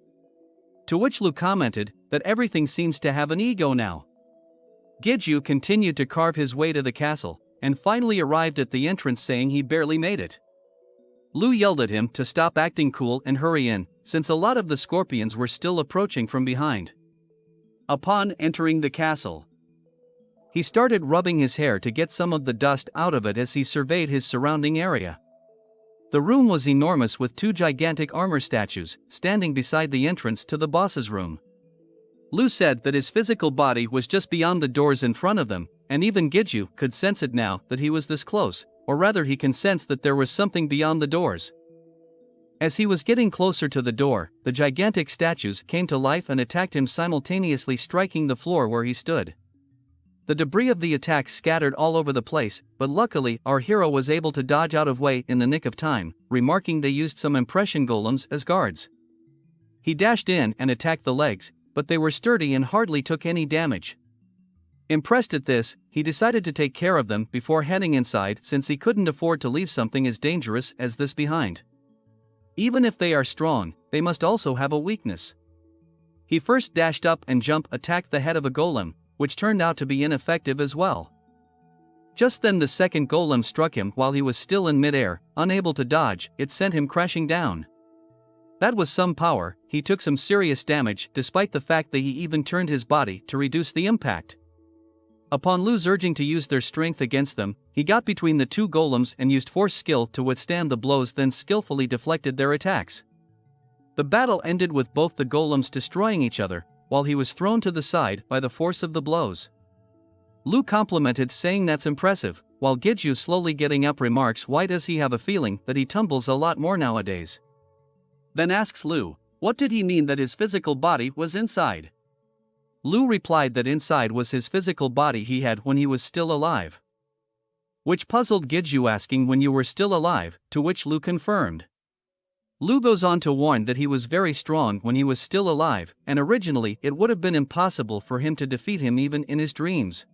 [SPEAKER 1] To which Lu commented that everything seems to have an ego now. Giju continued to carve his way to the castle, and finally arrived at the entrance saying he barely made it. Lu yelled at him to stop acting cool and hurry in, since a lot of the scorpions were still approaching from behind. Upon entering the castle, he started rubbing his hair to get some of the dust out of it as he surveyed his surrounding area. The room was enormous with two gigantic armor statues standing beside the entrance to the boss's room. Lu said that his physical body was just beyond the doors in front of them, and even Giju could sense it now that he was this close, or rather he can sense that there was something beyond the doors. As he was getting closer to the door, the gigantic statues came to life and attacked him, simultaneously striking the floor where he stood. The debris of the attack scattered all over the place, but luckily our hero was able to dodge out of way in the nick of time, remarking they used some impression golems as guards. He dashed in and attacked the legs, but they were sturdy and hardly took any damage. Impressed at this, he decided to take care of them before heading inside, since he couldn't afford to leave something as dangerous as this behind. Even if they are strong, they must also have a weakness. He first dashed up and attacked the head of a golem, which turned out to be ineffective as well. Just then the second golem struck him while he was still in midair, unable to dodge. It sent him crashing down. That was some power. He took some serious damage despite the fact that he even turned his body to reduce the impact. Upon Lu's urging to use their strength against them, he got between the two golems and used force skill to withstand the blows, then skillfully deflected their attacks. The battle ended with both the golems destroying each other, while he was thrown to the side by the force of the blows. Lu complimented, saying that's impressive, while Giju, slowly getting up, remarks, why does he have a feeling that he tumbles a lot more nowadays? Then asks Lu, what did he mean that his physical body was inside? Lu replied that inside was his physical body he had when he was still alive. Which puzzled Giju, asking when you were still alive, to which Lu confirmed. Lu goes on to warn that he was very strong when he was still alive, and originally it would have been impossible for him to defeat him even in his dreams.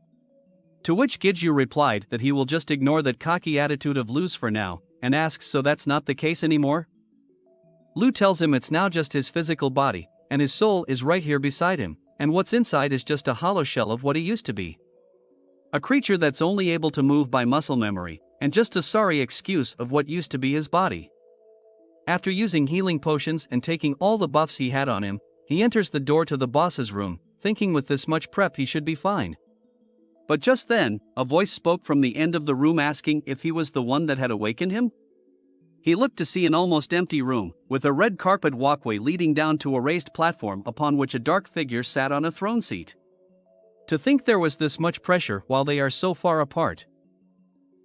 [SPEAKER 1] To which Giju replied that he will just ignore that cocky attitude of Lu's for now, and asks, so that's not the case anymore? Lu tells him it's now just his physical body, and his soul is right here beside him, and what's inside is just a hollow shell of what he used to be. A creature that's only able to move by muscle memory, and just a sorry excuse of what used to be his body. After using healing potions and taking all the buffs he had on him, he enters the door to the boss's room, thinking with this much prep he should be fine. But just then, a voice spoke from the end of the room asking if he was the one that had awakened him. He looked to see an almost empty room, with a red carpet walkway leading down to a raised platform upon which a dark figure sat on a throne seat. To think there was this much pressure while they are so far apart.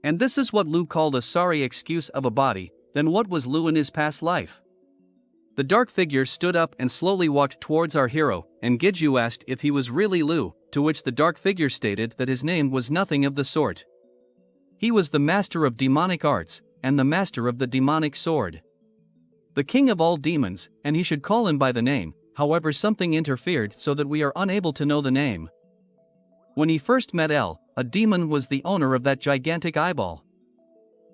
[SPEAKER 1] And this is what Lu called a sorry excuse of a body. Then what was Lu in his past life? The dark figure stood up and slowly walked towards our hero, and Giju asked if he was really Lu, to which the dark figure stated that his name was nothing of the sort. He was the master of demonic arts, and the master of the demonic sword. The king of all demons, and he should call him by the name, however something interfered so that we are unable to know the name. When he first met a demon was the owner of that gigantic eyeball.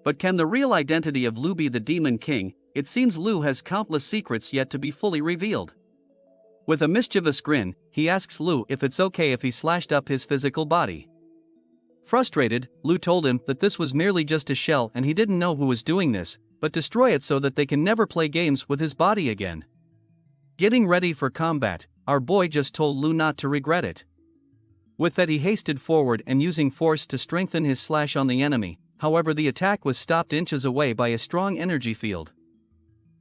[SPEAKER 1] But can the real identity of Lu be the Demon King? It seems Lu has countless secrets yet to be fully revealed. With a mischievous grin, he asks Lu if it's okay if he slashed up his physical body. Frustrated, Lu told him that this was merely just a shell and he didn't know who was doing this, but destroy it so that they can never play games with his body again. Getting ready for combat, our boy just told Lu not to regret it. With that he hasted forward and using force to strengthen his slash on the enemy. However, the attack was stopped inches away by a strong energy field.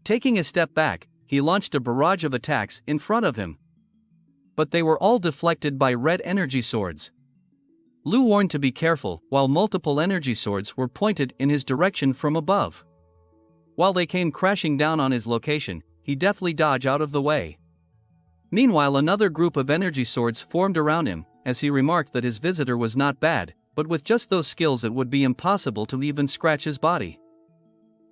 [SPEAKER 1] Taking a step back, he launched a barrage of attacks in front of him. But they were all deflected by red energy swords. Lu warned to be careful, while multiple energy swords were pointed in his direction from above. While they came crashing down on his location, he deftly dodged out of the way. Meanwhile, another group of energy swords formed around him, as he remarked that his visitor was not bad, but with just those skills it would be impossible to even scratch his body.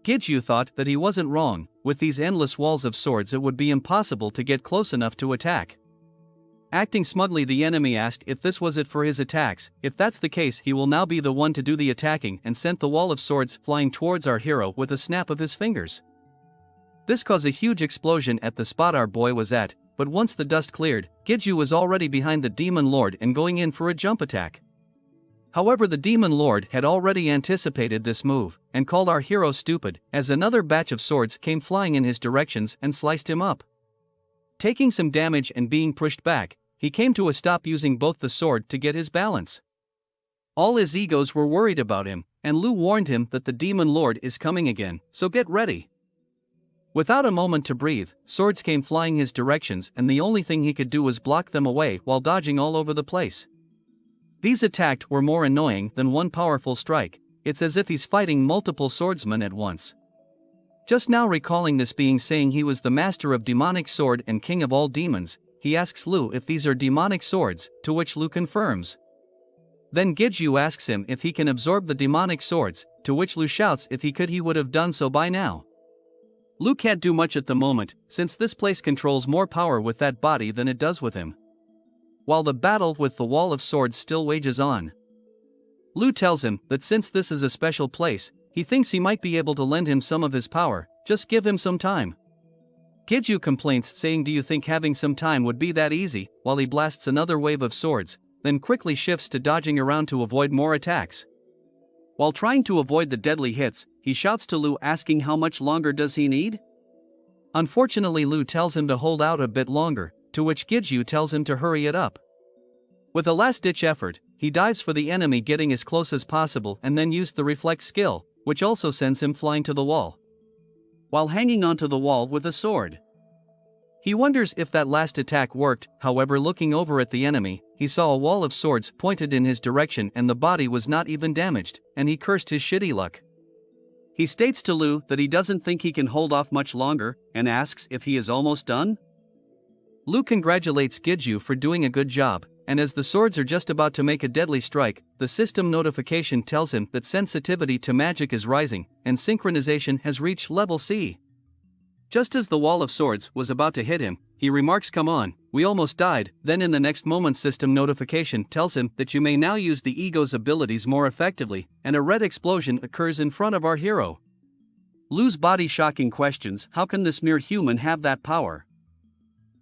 [SPEAKER 1] Giju thought that he wasn't wrong, with these endless walls of swords it would be impossible to get close enough to attack.
[SPEAKER 2] Acting smugly, the enemy asked if this was it for his attacks. If that's the case, he will now be the one to do the attacking, and sent the wall of swords flying towards our hero with a snap of his fingers. This caused a huge explosion at the spot our boy was at, but once the dust cleared, Giju was already behind the demon lord and going in for a jump attack. However, the demon lord had already anticipated this move, and called our hero stupid, as another batch of swords came flying in his directions and sliced him up. Taking some damage and being pushed back, he came to a stop using both the sword to get his balance. All his egos were worried about him, and Lu warned him that the demon lord is coming again, so get ready. Without a moment to breathe, swords came flying his directions, and the only thing he could do was block them away while dodging all over the place. These attacks were more annoying than one powerful strike. It's as if he's fighting multiple swordsmen at once. Just now recalling this being saying he was the master of demonic sword and king of all demons, he asks Lu if these are demonic swords, to which Lu confirms. Then Giju asks him if he can absorb the demonic swords, to which Lu shouts if he could he would have done so by now. Lu can't do much at the moment, since this place controls more power with that body than it does with him. While the battle with the wall of swords still wages on, Lu tells him that since this is a special place, he thinks he might be able to lend him some of his power, just give him some time. Giju complains, saying, "Do you think having some time would be that easy?" while he blasts another wave of swords, then quickly shifts to dodging around to avoid more attacks. While trying to avoid the deadly hits, he shouts to Lu asking how much longer does he need? Unfortunately, Lu tells him to hold out a bit longer, to which Giju tells him to hurry it up. With a last-ditch effort, he dives for the enemy, getting as close as possible, and then used the reflex skill, which also sends him flying to the wall, while hanging onto the wall with a sword. He wonders if that last attack worked. However, looking over at the enemy, he saw a wall of swords pointed in his direction and the body was not even damaged, and he cursed his shitty luck. He states to Lu that he doesn't think he can hold off much longer, and asks if he is almost done. Lu congratulates Giju for doing a good job, and as the swords are just about to make a deadly strike, the system notification tells him that sensitivity to magic is rising, and synchronization has reached level C. Just as the wall of swords was about to hit him, he remarks, "Come on, we almost died." Then in the next moment, system notification tells him that you may now use the ego's abilities more effectively, and a red explosion occurs in front of our hero. Lu's body shocking questions, how can this mere human have that power?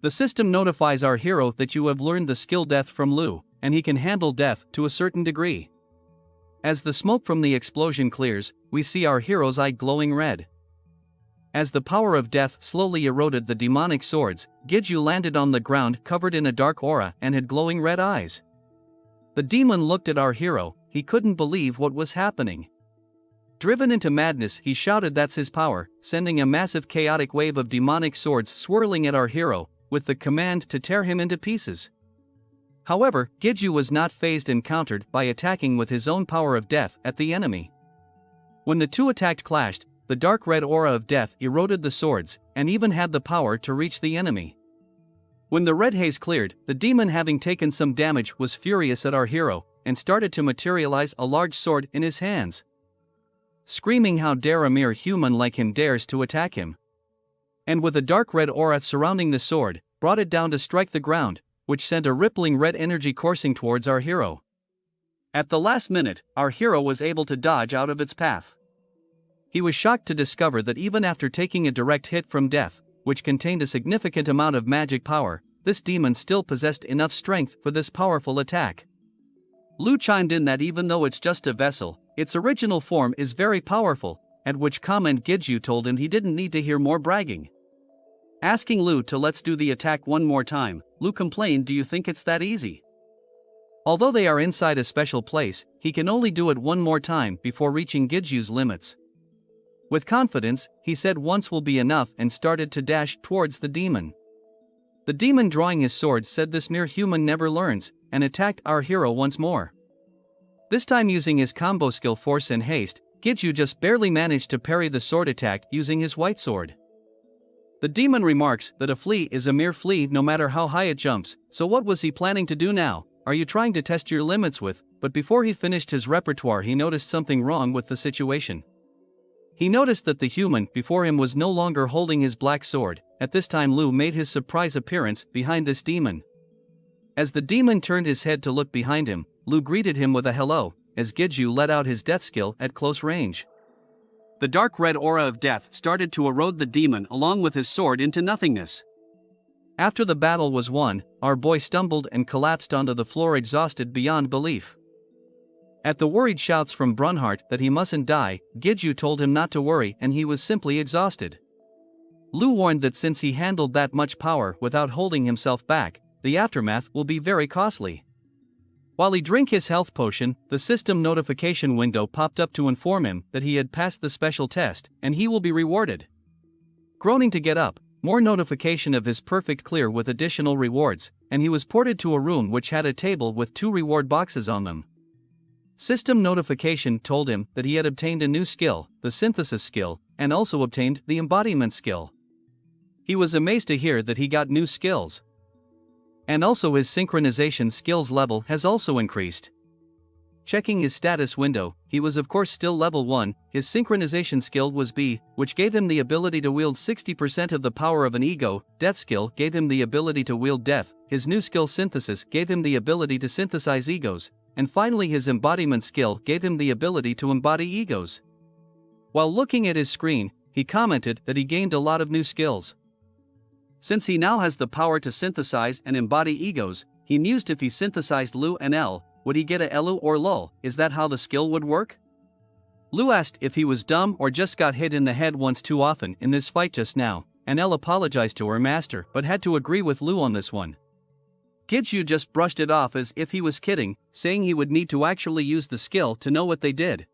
[SPEAKER 2] The system notifies our hero that you have learned the skill death from Lu, and he can handle death to a certain degree. As the smoke from the explosion clears, we see our hero's eye glowing red. As the power of death slowly eroded the demonic swords, Giju landed on the ground covered in a dark aura and had glowing red eyes. The demon looked at our hero, he couldn't believe what was happening. Driven into madness, he shouted that's his power, sending a massive chaotic wave of demonic swords swirling at our hero, with the command to tear him into pieces. However, Giju was not fazed and countered by attacking with his own power of death at the enemy. When the two attacked clashed, the dark red aura of death eroded the swords, and even had the power to reach the enemy. When the red haze cleared, the demon, having taken some damage, was furious at our hero, and started to materialize a large sword in his hands, screaming how dare a mere human like him dares to attack him. And with a dark red aura surrounding the sword, brought it down to strike the ground, which sent a rippling red energy coursing towards our hero. At the last minute, our hero was able to dodge out of its path. He was shocked to discover that even after taking a direct hit from death, which contained a significant amount of magic power, this demon still possessed enough strength for this powerful attack. Lu chimed in that even though it's just a vessel, its original form is very powerful, at which comment Giju told him he didn't need to hear more bragging. Asking Lu to let's do the attack one more time, Lu complained, "Do you think it's that easy?" Although they are inside a special place, he can only do it one more time before reaching Giju's limits. With confidence, he said once will be enough and started to dash towards the demon. The demon, drawing his sword, said this mere human never learns, and attacked our hero once more. This time using his combo skill Force and Haste, Giju just barely managed to parry the sword attack using his white sword. The demon remarks that a flea is a mere flea no matter how high it jumps, so what was he planning to do now? Are you trying to test your limits with? But before he finished his repertoire, he noticed something wrong with the situation. He noticed that the human before him was no longer holding his black sword. At this time, Lu made his surprise appearance behind this demon.
[SPEAKER 1] As the demon turned his head to look behind him, Lu greeted him with a hello, as Giju let out his death skill at close range.
[SPEAKER 2] The dark red aura of death started to erode the demon along with his sword into nothingness.
[SPEAKER 1] After the battle was won, our boy stumbled and collapsed onto the floor exhausted beyond belief. At the worried shouts from Brunhart that he mustn't die, Giju told him not to worry and he was simply exhausted. Lu warned that since he handled that much power without holding himself back, the aftermath will be very costly. While he drank his health potion, the system notification window popped up to inform him that he had passed the special test and he will be rewarded. Groaning to get up, more notification of his perfect clear with additional rewards, and he was ported to a room which had a table with 2 reward boxes on them. System notification told him that he had obtained a new skill, the synthesis skill, and also obtained the embodiment skill. He was amazed to hear that he got new skills. And also his synchronization skills level has also increased. Checking his status window, he was of course still level 1, his synchronization skill was B, which gave him the ability to wield 60% of the power of an ego, death skill gave him the ability to wield death, his new skill synthesis gave him the ability to synthesize egos, and finally his embodiment skill gave him the ability to embody egos. While looking at his screen, he commented that he gained a lot of new skills. Since he now has the power to synthesize and embody egos, he mused if he synthesized Lu and L, would he get a Elu or Lul? Is that how the skill would work? Lu asked if he was dumb or just got hit in the head once too often in this fight just now, and L apologized to her master but had to agree with Lu on this one. Giju just brushed it off as if he was kidding, saying he would need to actually use the skill to know what they did.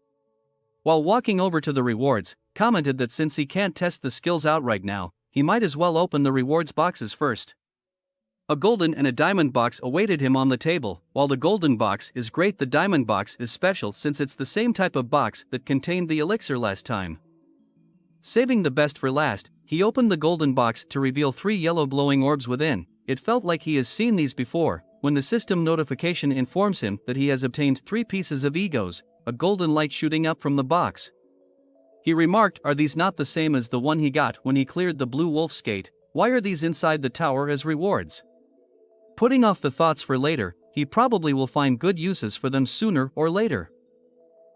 [SPEAKER 1] While walking over to the rewards, commented that since he can't test the skills out right now, he might as well open the rewards boxes first. A golden and a diamond box awaited him on the table. While the golden box is great, the diamond box is special since it's the same type of box that contained the elixir last time. Saving the best for last, he opened the golden box to reveal 3 yellow glowing orbs within. It felt like he has seen these before, when the system notification informs him that he has obtained 3 pieces of egos, a golden light shooting up from the box. He remarked, "Are these not the same as the one he got when he cleared the Blue Wolf's gate? Why are these inside the tower as rewards?" Putting off the thoughts for later, he probably will find good uses for them sooner or later.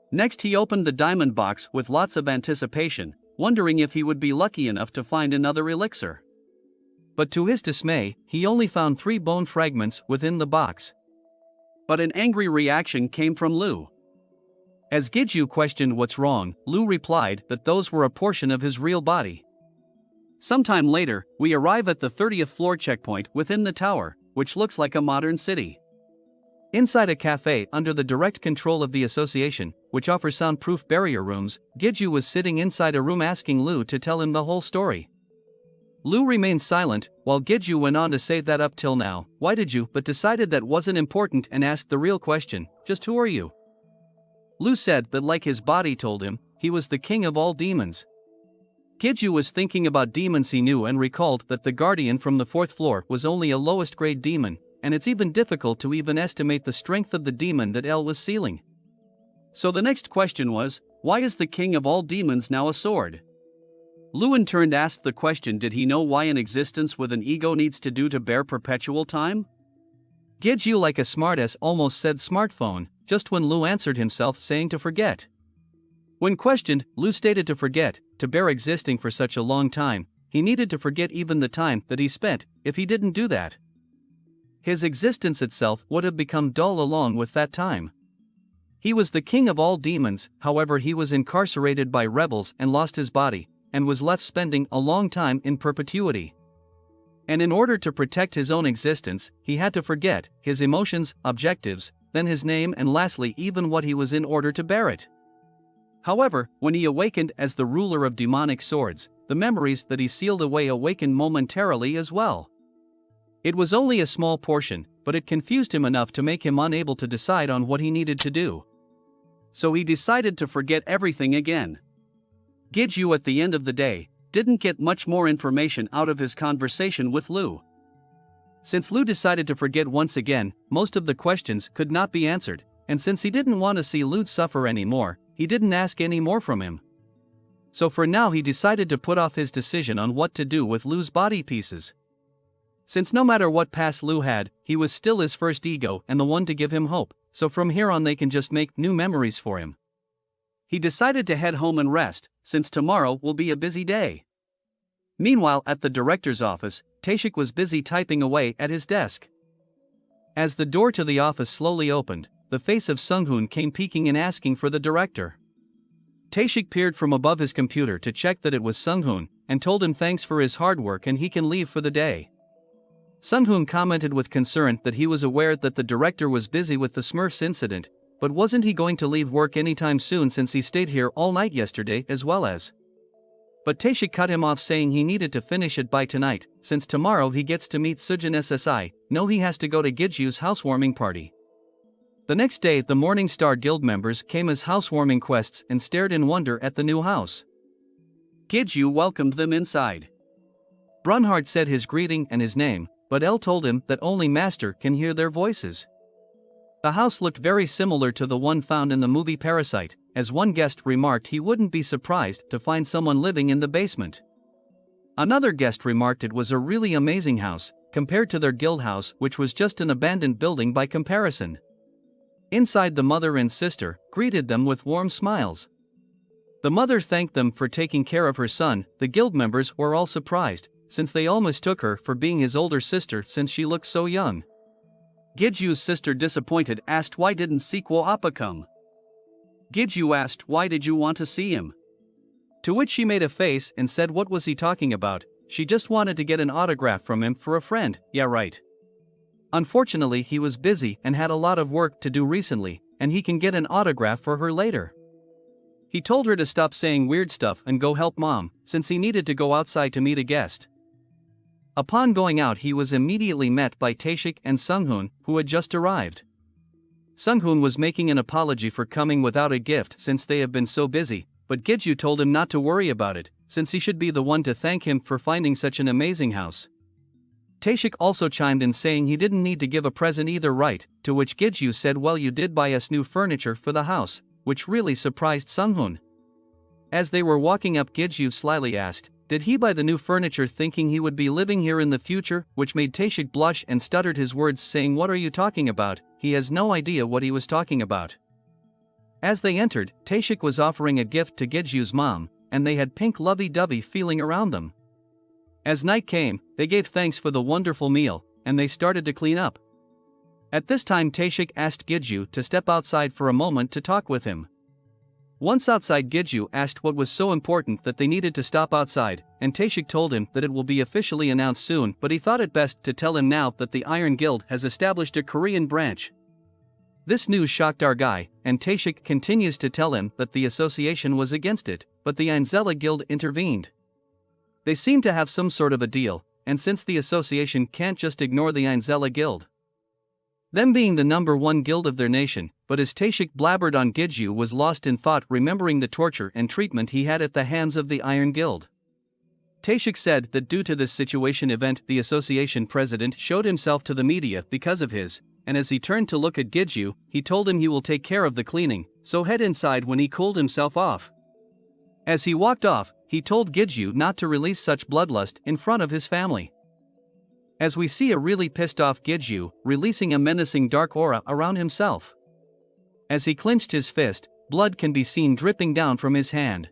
[SPEAKER 1] Next he opened the diamond box with lots of anticipation, wondering if he would be lucky enough to find another elixir. But to his dismay, he only found 3 bone fragments within the box. But an angry reaction came from Lu. As Giju questioned what's wrong, Lu replied that those were a portion of his real body. Sometime later, we arrive at the 30th floor checkpoint within the tower, which looks like a modern city. Inside a cafe under the direct control of the association, which offers soundproof barrier rooms, Giju was sitting inside a room asking Lu to tell him the whole story. Lu remained silent, while Giju went on to say that up till now, why did you, but decided that wasn't important and asked the real question, just who are you? Lu said that like his body told him, he was the king of all demons. Giju was thinking about demons he knew and recalled that the guardian from the 4th floor was only a lowest grade demon, and it's even difficult to even estimate the strength of the demon that L was sealing. So the next question was, why is the king of all demons now a sword? Lu in turn asked the question, did he know why an existence with an ego needs to do to bear perpetual time? Giju like a smartass almost said smartphone, just when Lu answered himself saying to forget. When questioned, Lu stated to forget, to bear existing for such a long time, he needed to forget even the time that he spent. If he didn't do that, his existence itself would have become dull along with that time. He was the king of all demons, however he was incarcerated by rebels and lost his body, and was left spending a long time in perpetuity. And in order to protect his own existence, he had to forget his emotions, objectives, then his name and lastly even what he was in order to bear it. However, when he awakened as the ruler of demonic swords, the memories that he sealed away awakened momentarily as well. It was only a small portion, but it confused him enough to make him unable to decide on what he needed to do. So he decided to forget everything again. Giju at the end of the day didn't get much more information out of his conversation with Lu. Since Lu decided to forget once again, most of the questions could not be answered, and since he didn't want to see Lu suffer anymore, he didn't ask any more from him. So for now he decided to put off his decision on what to do with Lu's body pieces. Since no matter what past Lu had, he was still his first ego and the one to give him hope, so from here on they can just make new memories for him.
[SPEAKER 2] He decided to head home and rest, since tomorrow will be a busy day. Meanwhile, at the director's office, Taeshik was busy typing away at his desk.
[SPEAKER 1] As the door to the office slowly opened, the face of Sunghoon came peeking in asking for the director. Taeshik peered from above his computer to check that it was Sunghoon, and told him thanks for his hard work and he can leave for the day. Sunghoon commented with concern that he was aware that the director was busy with the Smurfs incident, but wasn't he going to leave work anytime soon since he stayed here all night yesterday as well as. But Taeshik cut him off saying he needed to finish it by tonight, since tomorrow he gets to meet Sujin SSI, no he has to go to Gidju's housewarming party. The next day the Morning Star Guild members came as housewarming quests and stared in wonder at the new house.
[SPEAKER 2] Gidju welcomed them inside.
[SPEAKER 1] Brunhard said his greeting and his name, but El told him that only Master can hear their voices. The house looked very similar to the one found in the movie Parasite, as one guest remarked he wouldn't be surprised to find someone living in the basement. Another guest remarked it was a really amazing house, compared to their guild house which was just an abandoned building by comparison. Inside, the mother and sister greeted them with warm smiles. The mother thanked them for taking care of her son. The guild members were all surprised, since they all mistook her for being his older sister since she looked so young.
[SPEAKER 2] Gidju's sister, disappointed, asked why didn't Sequel Appa come. Gidju asked why did you want to see him.
[SPEAKER 1] To which she made a face and said what was he talking about, she just wanted to get an autograph from him for a friend, yeah right. Unfortunately he was busy and had a lot of work to do recently, and he can get an autograph for her later. He told her to stop saying weird stuff and go help mom, since he needed to go outside to meet a guest. Upon going out he was immediately met by Taeshik and Sunghoon, who had just arrived. Sunghoon was making an apology for coming without a gift since they have been so busy, but Gidju told him not to worry about it, since he should be the one to thank him for finding such an amazing house. Taeshik also chimed in saying he didn't need to give a present either, right, to which Gidju said well you did buy us new furniture for the house, which really surprised Sunghoon. As they were walking up, Gidju slyly asked, did he buy the new furniture thinking he would be living here in the future, which made Taeshik blush and stuttered his words saying what are you talking about, he has no idea what he was talking about. As they entered, Taeshik was offering a gift to Gidju's mom, and they had pink lovey-dovey feeling around them. As night came, they gave thanks for the wonderful meal, and they started to clean up. At this time Taeshik asked Gidju to step outside for a moment to talk with him. Once outside, Gidju asked what was so important that they needed to stop outside, and Taeshik told him that it will be officially announced soon, but he thought it best to tell him now that the Iron Guild has established a Korean branch. This news shocked our guy, and Taeshik continues to tell him that the association was against it, but the Ainzella Guild intervened. They seem to have some sort of a deal, and since the association can't just ignore the Ainzella Guild, them being the #1 guild of their nation, but as Taeshik blabbered on, Gidju was lost in thought, remembering the torture and treatment he had at the hands of the Iron Guild. Taeshik said that due to this situation event the association president showed himself to the media because of his, and as he turned to look at Gidju, he told him he will take care of the cleaning, so head inside when he cooled himself off. As he walked off, he told Gidju not to release such bloodlust in front of his family. As we see a really pissed off Gidju releasing a menacing dark aura around himself. As he clenched his fist, blood can be seen dripping down from his hand.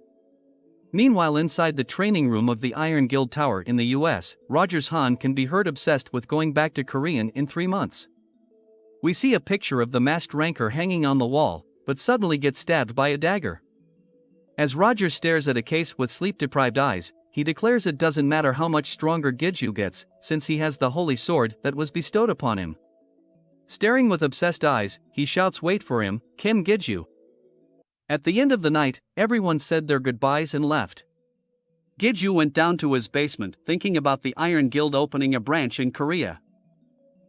[SPEAKER 1] Meanwhile, inside the training room of the Iron Guild Tower in the US, Rogers Han can be heard obsessed with going back to Korean in 3 months. We see a picture of the masked ranker hanging on the wall, but suddenly gets stabbed by a dagger. As Rogers stares at a case with sleep-deprived eyes, he declares it doesn't matter how much stronger Gidju gets, since he has the holy sword that was bestowed upon him. Staring with obsessed eyes, he shouts, "Wait for him, Kim Gidju." At the end of the night, everyone said their goodbyes and left.
[SPEAKER 2] Gidju went down to his basement thinking about the Iron Guild opening a branch in Korea.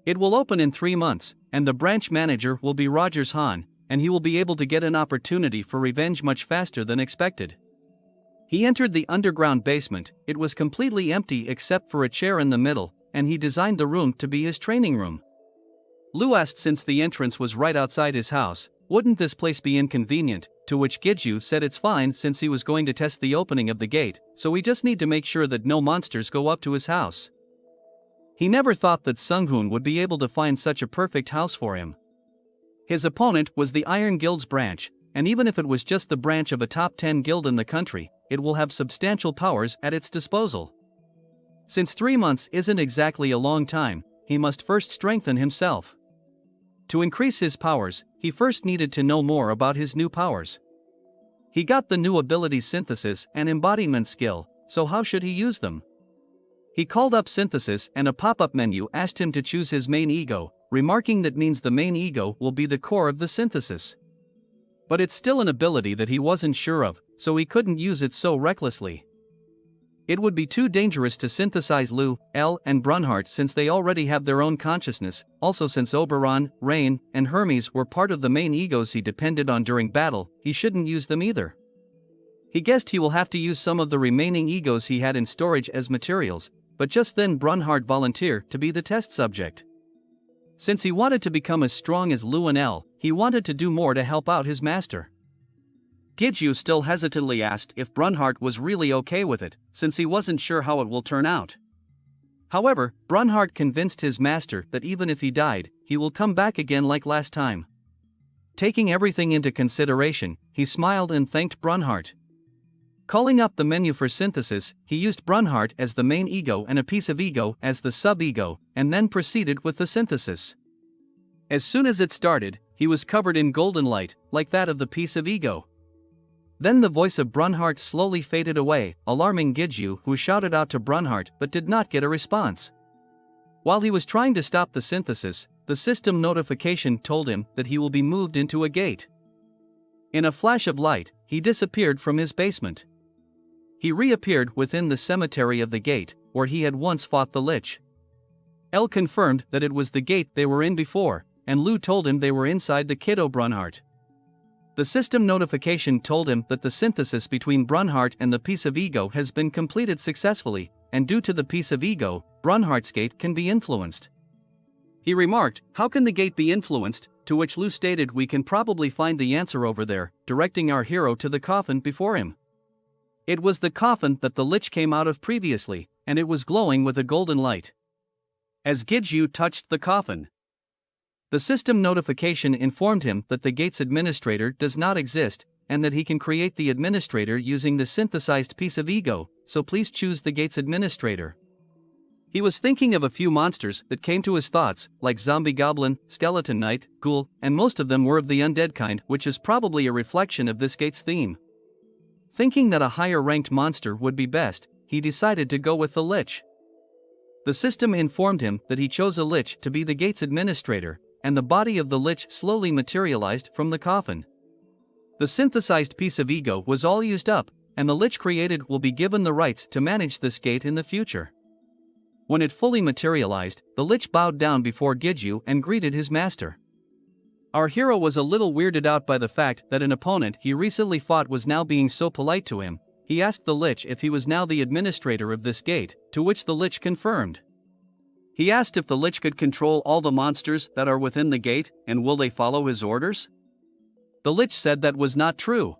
[SPEAKER 1] It will open in 3 months, and the branch manager will be Rogers Han, and he will be able to get an opportunity for revenge much faster than expected. He entered the underground basement. It was completely empty except for a chair in the middle, and he designed the room to be his training room. Lu asked, since the entrance was right outside his house, wouldn't this place be inconvenient, to which Gidju said it's fine since he was going to test the opening of the gate, so we just need to make sure that no monsters go up to his house. He never thought that Sung-hoon would be able to find such a perfect house for him. His opponent was the Iron Guild's branch, and even if it was just the branch of a top 10 guild in the country, it will have substantial powers at its disposal. Since 3 months isn't exactly a long time, he must first strengthen himself. To increase his powers, he first needed to know more about his new powers. He got the new ability synthesis and embodiment skill, so how should he use them? He called up synthesis and a pop-up menu asked him to choose his main ego, remarking that means the main ego will be the core of the synthesis. But it's still an ability that he wasn't sure of, so he couldn't use it so recklessly. It would be too dangerous to synthesize Lu, El, and Brunhart since they already have their own consciousness, also since Oberon, Rain, and Hermes were part of the main egos he depended on during battle, he shouldn't use them either. He guessed he will have to use some of the remaining egos he had in storage as materials, but just then Brunhart volunteered to be the test subject. Since he wanted to become as strong as Lu and El, he wanted to do more to help out his master. Giju still hesitantly asked if Brunhart was really okay with it, since he wasn't sure how it will turn out. However, Brunhart convinced his master that even if he died, he will come back again like last time. Taking everything into consideration, he smiled and thanked Brunhart. Calling up the menu for synthesis, he used Brunhart as the main ego and a piece of ego as the sub-ego, and then proceeded with the synthesis. As soon as it started, he was covered in golden light, like that of the piece of ego. Then the voice of Brunhart slowly faded away, alarming Giju, who shouted out to Brunhart but did not get a response. While he was trying to stop the synthesis, the system notification told him that he will be moved into a gate. In a flash of light, he disappeared from his basement. He reappeared within the cemetery of the gate, where he had once fought the Lich. El confirmed that it was the gate they were in before, and Lu told him they were inside the kiddo Brunhart. The system notification told him that the synthesis between Brunhart and the piece of ego has been completed successfully, and due to the piece of ego, Brunhart's gate can be influenced. He remarked, "How can the gate be influenced?" To which Lu stated, "We can probably find the answer over there," directing our hero to the coffin before him. It was the coffin that the Lich came out of previously, and it was glowing with a golden light. As Giju touched the coffin, the system notification informed him that the gate's administrator does not exist, and that he can create the administrator using the synthesized piece of ego, so please choose the gate's administrator. He was thinking of a few monsters that came to his thoughts, like zombie goblin, skeleton knight, ghoul, and most of them were of the undead kind, which is probably a reflection of this gate's theme. Thinking that a higher-ranked monster would be best, he decided to go with the Lich. The system informed him that he chose a Lich to be the gate's administrator, and the body of the Lich slowly materialized from the coffin. The synthesized piece of ego was all used up, and the Lich created will be given the rights to manage this gate in the future. When it fully materialized, the Lich bowed down before Giju and greeted his master. Our hero was a little weirded out by the fact that an opponent he recently fought was now being so polite to him. He asked the Lich if he was now the administrator of this gate, to which the Lich confirmed. He asked if the Lich could control all the monsters that are within the gate, and will they follow his orders? The Lich said that was not true,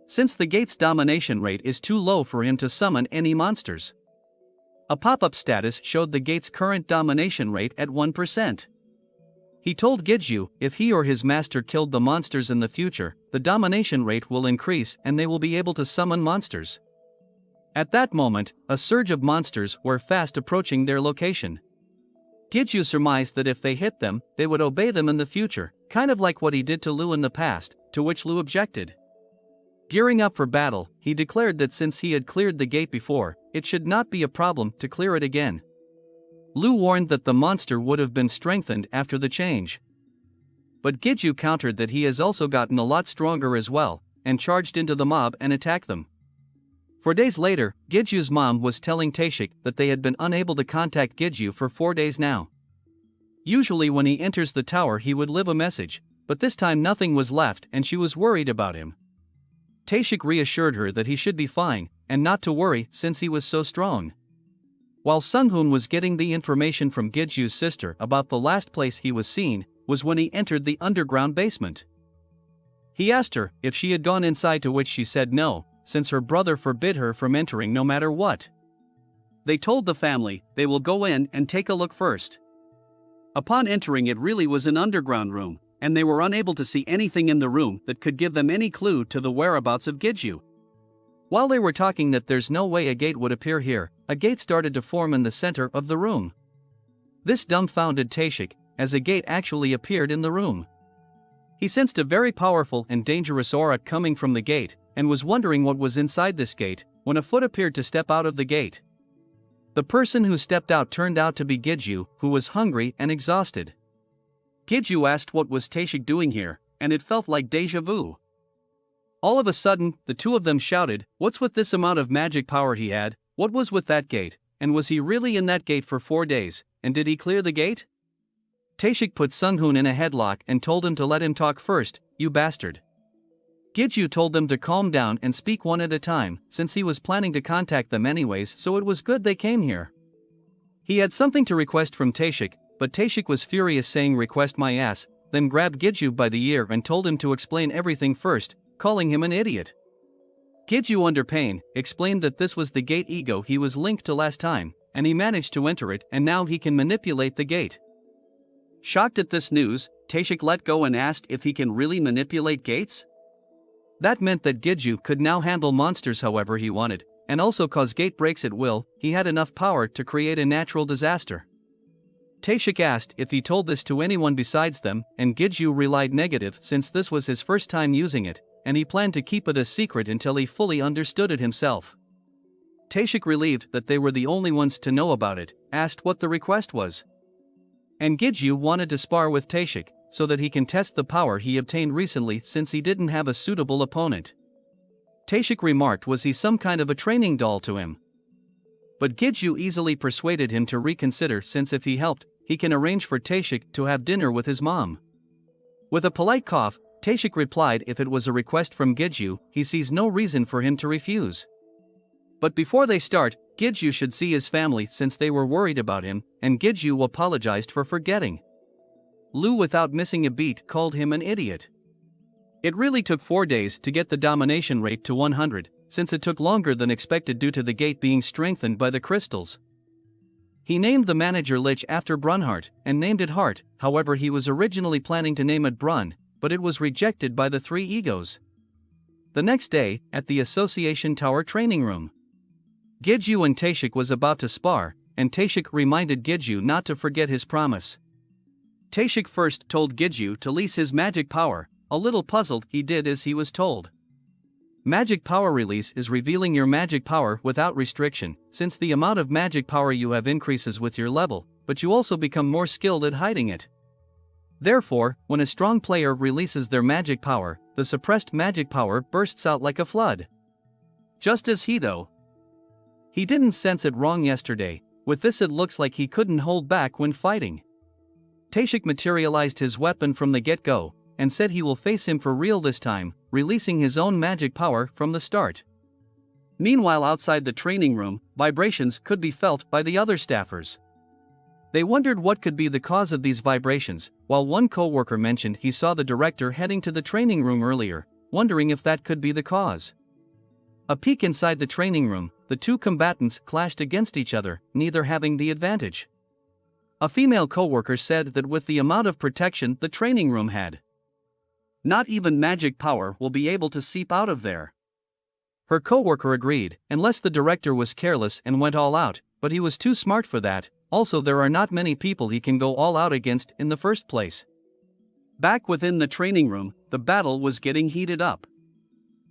[SPEAKER 1] since the gate's domination rate is too low for him to summon any monsters. A pop-up status showed the gate's current domination rate at 1%. He told Giju if he or his master killed the monsters in the future, the domination rate will increase and they will be able to summon monsters. At that moment, a surge of monsters were fast approaching their location. Giju surmised that if they hit them, they would obey them in the future, kind of like what he did to Lu in the past, to which Lu objected. Gearing up for battle, he declared that since he had cleared the gate before, it should not be a problem to clear it again. Lu warned that the monster would have been strengthened after the change. But Giju countered that he has also gotten a lot stronger as well, and charged into the mob and attacked them. 4 days later, Giju's mom was telling Taeshik that they had been unable to contact Giju for 4 days now. Usually when he enters the tower he would leave a message, but this time nothing was left and she was worried about him. Taeshik reassured her that he should be fine, and not to worry since he was so strong. While Sung-hoon was getting the information from Giju's sister about the last place he was seen, was when he entered the underground basement. He asked her if she had gone inside, to which she said no, since her brother forbid her from entering no matter what.
[SPEAKER 2] They told the family they will go in and take a look first. Upon entering, it really was an underground room, and they were unable to see anything in the room that could give them any clue to the whereabouts of Giju. While they were talking that there's no way a gate would appear here, a gate started to form in the center of the room. This dumbfounded Tashik, as a gate actually appeared in the room. He sensed a very powerful and dangerous aura coming from the gate, and was wondering what was inside this gate, when a foot appeared to step out of the gate. The person who stepped out turned out to be Giju, who was hungry and exhausted. Giju asked what was Tashik doing here, and it felt like deja vu. All of a sudden, the two of them shouted, "What's with this amount of magic power he had? What was with that gate, and was he really in that gate for 4 days, and did he clear the gate?" Tashik put Sunghoon in a headlock and told him to let him talk first, "You bastard." Giju told them to calm down and speak one at a time, since he was planning to contact them anyways, so it was good they came here. He had something to request from Tashik, but Tashik was furious, saying, "Request my ass," then grabbed Giju by the ear and told him to explain everything first, calling him an idiot. Giju, under pain, explained that this was the gate ego he was linked to last time, and he managed to enter it, and now he can manipulate the gate. Shocked at this news, Tashik let go and asked if he can really manipulate gates? That meant that Giju could now handle monsters however he wanted, and also cause gate breaks at will. He had enough power to create a natural disaster. Tashik asked if he told this to anyone besides them, and Giju relied negative since this was his first time using it, and he planned to keep it a secret until he fully understood it himself. Tashik, relieved that they were the only ones to know about it, asked what the request was. And Giju wanted to spar with Tashik, so that he can test the power he obtained recently since he didn't have a suitable opponent. Tashik remarked was he some kind of a training doll to him. But Giju easily persuaded him to reconsider, since if he helped, he can arrange for Tashik to have dinner with his mom. With a polite cough, Tashik replied if it was a request from Giju, he sees no reason for him to refuse. But before they start, Giju should see his family since they were worried about him, and Giju apologized for forgetting. Lu, without missing a beat, called him an idiot. It really took 4 days to get the domination rate to 100, since it took longer than expected due to the gate being strengthened by the crystals. He named the manager Lich after Brunhart, and named it Hart. However, he was originally planning to name it Brun, but it was rejected by the 3 egos. The next day, at the Association Tower training room, Giju and Tashik was about to spar, and Tashik reminded Giju not to forget his promise. Tashik first told Giju to release his magic power. A little puzzled, he did as he was told. Magic power release is revealing your magic power without restriction, since the amount of magic power you have increases with your level, but you also become more skilled at hiding it. Therefore, when a strong player releases their magic power, the suppressed magic power bursts out like a flood. Just as he didn't sense it wrong yesterday. With this, it looks like he couldn't hold back when fighting. Tashik materialized his weapon from the get-go, and said he will face him for real this time, releasing his own magic power from the start. Meanwhile, outside the training room, vibrations could be felt by the other staffers. They wondered what could be the cause of these vibrations, while one co-worker mentioned he saw the director heading to the training room earlier, wondering if that could be the cause. A peek inside the training room, the two combatants clashed against each other, neither having the advantage. A female co-worker said that with the amount of protection the training room had, not even magic power will be able to seep out of there. Her co-worker agreed, unless the director was careless and went all out, but he was too smart for that. Also, there are not many people he can go all out against in the first place. Back within the training room, the battle was getting heated up.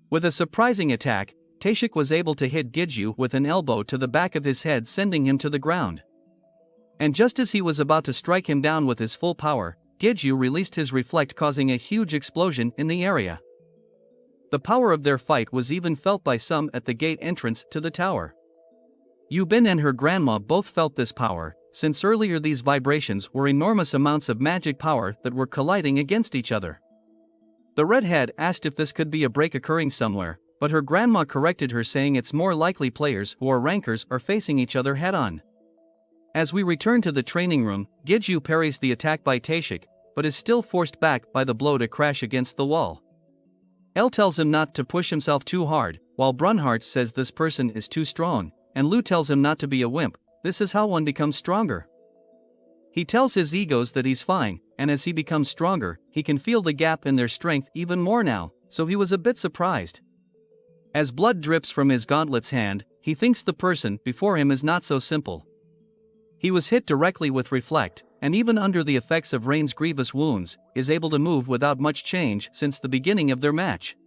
[SPEAKER 2] With a surprising attack, Tashik was able to hit Giju with an elbow to the back of his head, sending him to the ground. And just as he was about to strike him down with his full power, Giju released his reflect, causing a huge explosion in the area. The power of their fight was even felt by some at the gate entrance to the tower. Yubin and her grandma both felt this power, since earlier these vibrations were enormous amounts of magic power that were colliding against each other. The redhead asked if this could be a break occurring somewhere, but her grandma corrected her, saying it's more likely players who are rankers are facing each other head-on. As we return to the training room, Giju parries the attack by Tashik, but is still forced back by the blow to crash against the wall. El tells him not to push himself too hard, while Brunhart says this person is too strong,
[SPEAKER 1] and Lu tells him not to be a wimp. This is how one becomes stronger. He tells his egos that he's fine, and as he becomes stronger, he can feel the gap in their strength even more now, so he was a bit surprised. As blood drips from his gauntlet's hand, he thinks the person before him is not so simple. He was hit directly with Reflect, and even under the effects of Rain's grievous wounds, is able to move without much change since the beginning of their match.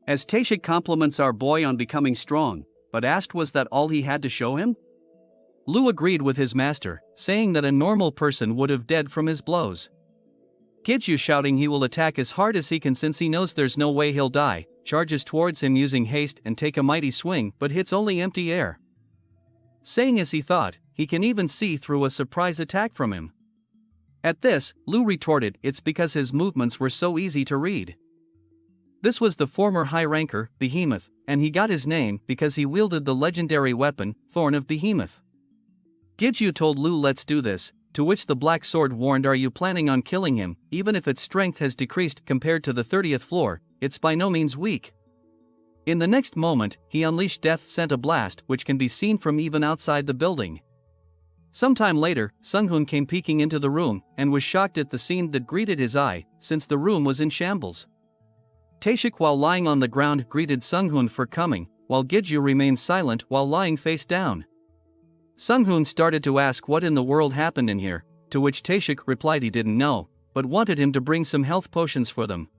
[SPEAKER 2] As Taishik compliments our boy on becoming strong, but asked was that all he had to show him?
[SPEAKER 1] Lu agreed with his master, saying that a normal person would have dead from his blows. Gidju, shouting he will attack as hard as he can since he knows there's no way he'll die, charges towards him using haste and take a mighty swing but hits only empty air. Saying as he thought, he can even see through a surprise attack from him. At this, Lu retorted it's because his movements were so easy to read. This was the former high ranker, Behemoth, and he got his name because he wielded the legendary weapon, Thorn of Behemoth. Gidju told Lu let's do this, to which the Black Sword warned are you planning on killing him, even if its strength has decreased compared to the 30th floor, it's by no means weak. In the next moment, he unleashed Death sent a blast which can be seen from even outside the building. Sometime later, Sunghun came peeking into the room and was shocked at the scene that greeted his eye, since the room was in shambles. Taishik while lying on the ground greeted Sunghun for coming, while Gidju remained silent while lying face down. Sunghun started to ask what in the world happened in here, to which Taishik replied he didn't know, but wanted him to bring some health potions for them.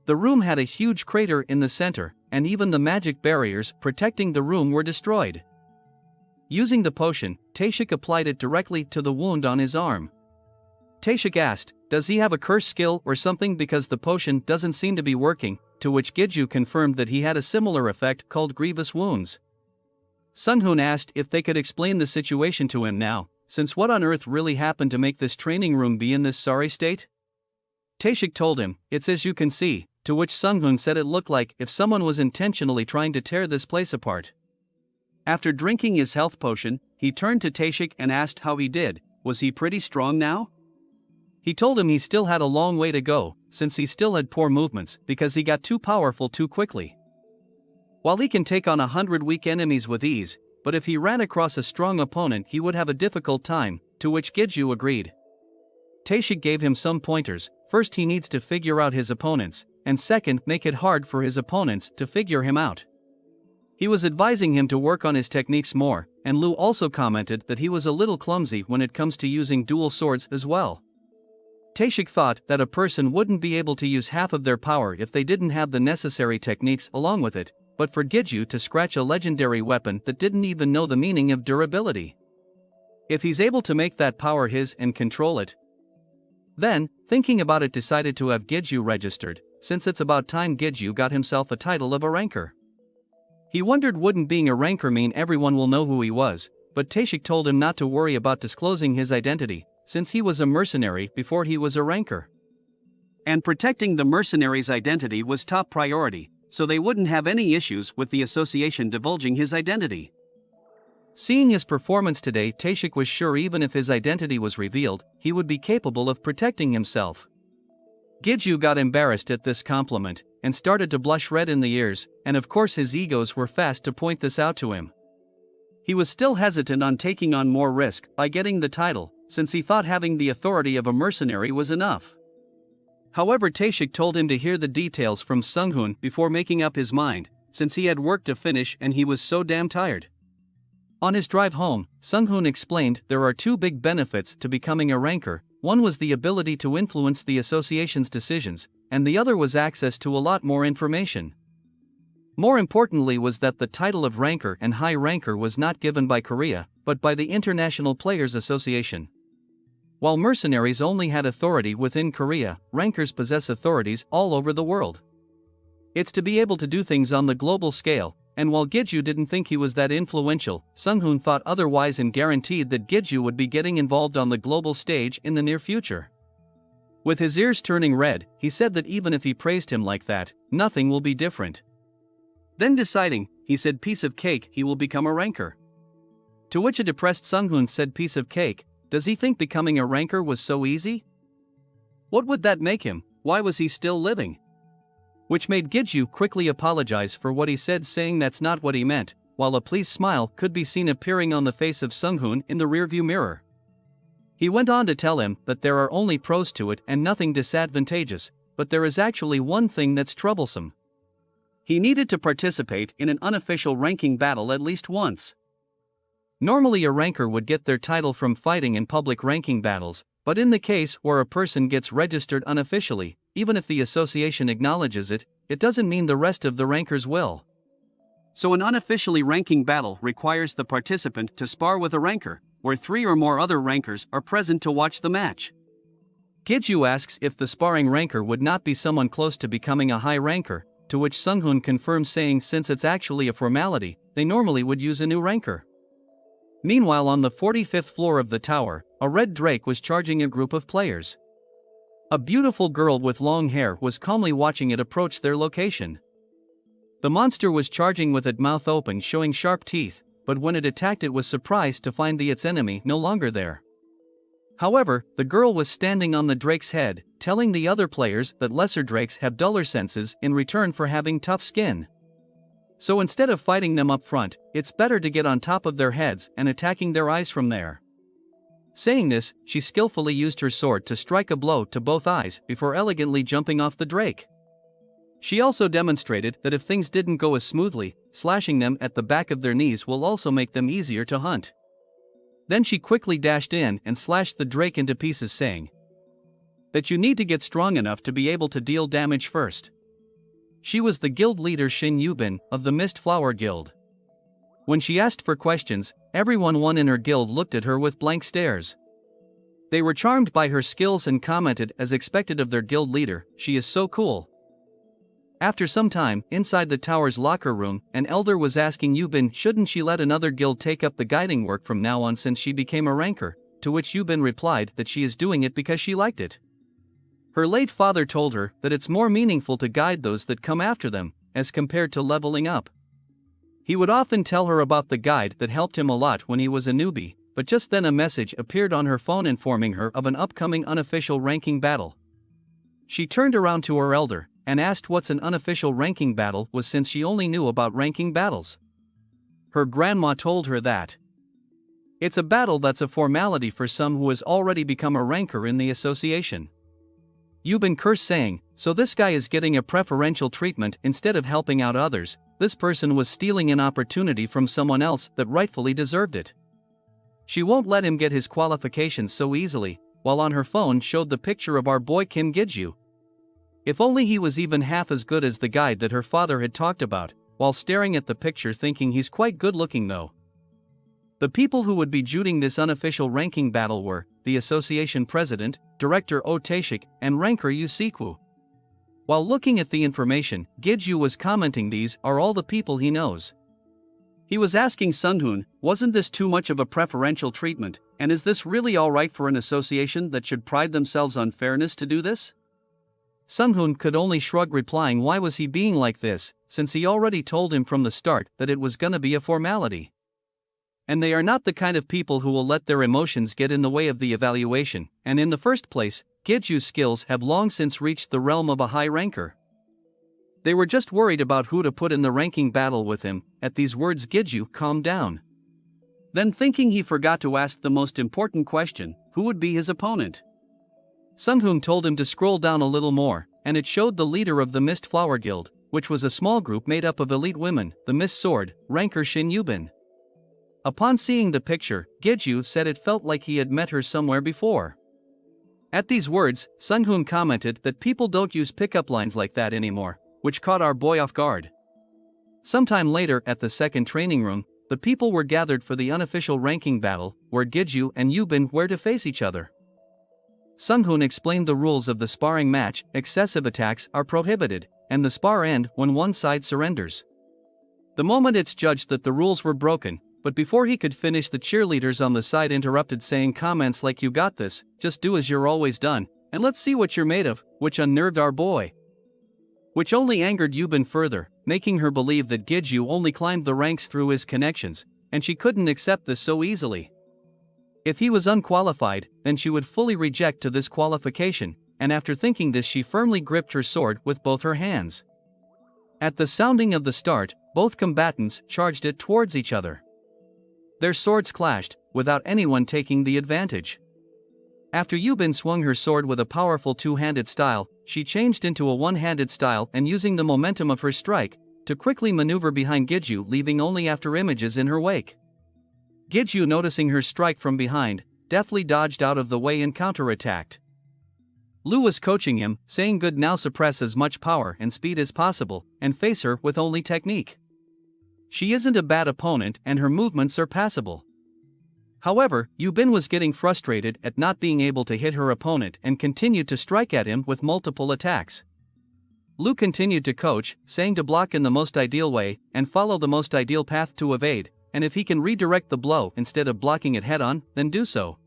[SPEAKER 1] The room had a huge crater in the center, and even the magic barriers protecting the room were destroyed. Using the potion, Taishik applied it directly to the wound on his arm. Taishik asked, does he have a curse skill or something because the potion doesn't seem to be working, to which Gidju confirmed that he had a similar effect called grievous wounds. Sunghun asked if they could explain the situation to him now, since what on earth really happened to make this training room be in this sorry state? Taishik told him, it's as you can see, to which Sunghun said it looked like if someone was intentionally trying to tear this place apart. After drinking his health potion, he turned to Taishik and asked how he did, was he pretty strong now? He told him he still had a long way to go, since he still had poor movements because he got too powerful too quickly. While he can take on 100 weak enemies with ease, but if he ran across a strong opponent he would have a difficult time, to which Gidju agreed. Taishik gave him some pointers. First he needs to figure out his opponents, and second make it hard for his opponents to figure him out. He was advising him to work on his techniques more, and Lu also commented that he was a little clumsy when it comes to using dual swords as well. Taishik thought that a person wouldn't be able to use half of their power if they didn't have the necessary techniques along with it, but for Gidju to scratch a legendary weapon that didn't even know the meaning of durability. If he's able to make that power his and control it. Then, thinking about it, decided to have Gidju registered, since it's about time Gidju got himself a title of a ranker. He wondered wouldn't being a ranker mean everyone will know who he was, but Taishik told him not to worry about disclosing his identity, since he was a mercenary before he was a ranker. And protecting the mercenary's identity was top priority, so they wouldn't have any issues with the association divulging his identity. Seeing his performance today, Taishik was sure even if his identity was revealed, he would be capable of protecting himself. Gidju got embarrassed at this compliment, and started to blush red in the ears, and of course his egos were fast to point this out to him. He was still hesitant on taking on more risk by getting the title, since he thought having the authority of a mercenary was enough. However, Taishik told him to hear the details from Sunghun before making up his mind, since he had work to finish and he was so damn tired. On his drive home, Sunghun explained there are two big benefits to becoming a ranker. One was the ability to influence the association's decisions, and the other was access to a lot more information. More importantly was that the title of ranker and high ranker was not given by Korea, but by the International Players Association. While mercenaries only had authority within Korea, rankers possess authorities all over the world. It's to be able to do things on the global scale, and while Gidju didn't think he was that influential, Sunghun thought otherwise and guaranteed that Gidju would be getting involved on the global stage in the near future. With his ears turning red, he said that even if he praised him like that, nothing will be different. Then deciding, he said piece of cake, he will become a ranker. To which a depressed Sunghun said piece of cake, does he think becoming a ranker was so easy? What would that make him, why was he still living? Which made Gidju quickly apologize for what he said, saying that's not what he meant, while a pleased smile could be seen appearing on the face of Sung-hoon in the rearview mirror. He went on to tell him that there are only pros to it and nothing disadvantageous, but there is actually one thing that's troublesome. He needed to participate in an unofficial ranking battle at least once. Normally a ranker would get their title from fighting in public ranking battles, but in the case where a person gets registered unofficially, even if the association acknowledges it, it doesn't mean the rest of the rankers will. So an unofficially ranking battle requires the participant to spar with a ranker, where 3 or more other rankers are present to watch the match. Giju asks if the sparring ranker would not be someone close to becoming a high ranker, to which Sung-hoon confirms, saying since it's actually a formality, they normally would use a new ranker. Meanwhile, on the 45th floor of the tower, a red drake was charging a group of players. A beautiful girl with long hair was calmly watching it approach their location. The monster was charging with its mouth open, showing sharp teeth, but when it attacked it was surprised to find its enemy no longer there. However, the girl was standing on the drake's head, telling the other players that lesser drakes have duller senses in return for having tough skin. So instead of fighting them up front, it's better to get on top of their heads and attacking their eyes from there. Saying this, she skillfully used her sword to strike a blow to both eyes before elegantly jumping off the drake. She also demonstrated that if things didn't go as smoothly, slashing them at the back of their knees will also make them easier to hunt. Then she quickly dashed in and slashed the drake into pieces, saying that you need to get strong enough to be able to deal damage first. She was the guild leader Shin Yubin of the Mist Flower Guild. When she asked for questions, everyone in her guild looked at her with blank stares. They were charmed by her skills and commented, as expected of their guild leader, "She is so cool." After some time, inside the tower's locker room, an elder was asking Yubin shouldn't she let another guild take up the guiding work from now on since she became a ranker, to which Yubin replied that she is doing it because she liked it. Her late father told her that it's more meaningful to guide those that come after them, as compared to leveling up. He would often tell her about the guide that helped him a lot when he was a newbie, but just then a message appeared on her phone informing her of an upcoming unofficial ranking battle. She turned around to her elder and asked what's an unofficial ranking battle was, since she only knew about ranking battles. Her grandma told her that it's a battle that's a formality for some who has already become a ranker in the association. Yubin cursed, saying, "So this guy is getting a preferential treatment instead of helping out others. This person was stealing an opportunity from someone else that rightfully deserved it. She won't let him get his qualifications so easily," while on her phone showed the picture of our boy Kim Giju. If only he was even half as good as the guide that her father had talked about, while staring at the picture thinking he's quite good looking though. The people who would be judging this unofficial ranking battle were the association president, director Oh Taeshik, and ranker Yu Sikwu. While looking at the information, Giju was commenting these are all the people he knows. He was asking Sung-hoon, wasn't this too much of a preferential treatment, and is this really alright for an association that should pride themselves on fairness to do this? Sung-hoon could only shrug, replying why was he being like this, since he already told him from the start that it was gonna be a formality. And they are not the kind of people who will let their emotions get in the way of the evaluation, and in the first place, Giju's skills have long since reached the realm of a high ranker. They were just worried about who to put in the ranking battle with him. At these words, Giju calmed down. Then, thinking he forgot to ask the most important question, who would be his opponent? Sung-hoon told him to scroll down a little more, and it showed the leader of the Mist Flower Guild, which was a small group made up of elite women, the Mist Sword, ranker Shin Yubin. Upon seeing the picture, Giju said it felt like he had met her somewhere before. At these words, Sung-hoon commented that people don't use pickup lines like that anymore, which caught our boy off guard. Sometime later at the second training room, the people were gathered for the unofficial ranking battle, where Giju and Yubin were to face each other. Sung-hoon explained the rules of the sparring match. Excessive attacks are prohibited, and the spar ends when one side surrenders. The moment it's judged that the rules were broken, but before he could finish, the cheerleaders on the side interrupted, saying comments like "You got this, just do as you're always done, and let's see what you're made of," which unnerved our boy. Which only angered Yubin further, making her believe that Giju only climbed the ranks through his connections, and she couldn't accept this so easily. If he was unqualified, then she would fully reject to this qualification, and after thinking this she firmly gripped her sword with both her hands. At the sounding of the start, both combatants charged it towards each other. Their swords clashed, without anyone taking the advantage. After Yubin swung her sword with a powerful two-handed style, she changed into a one-handed style and using the momentum of her strike, to quickly maneuver behind Giju, leaving only after images in her wake. Giju, noticing her strike from behind, deftly dodged out of the way and counterattacked. Lu was coaching him, saying good, now suppress as much power and speed as possible, and face her with only technique. She isn't a bad opponent and her movements are passable. However, Yubin was getting frustrated at not being able to hit her opponent and continued to strike at him with multiple attacks. Lu continued to coach, saying to block in the most ideal way and follow the most ideal path to evade, and if he can redirect the blow instead of blocking it head-on, then do so.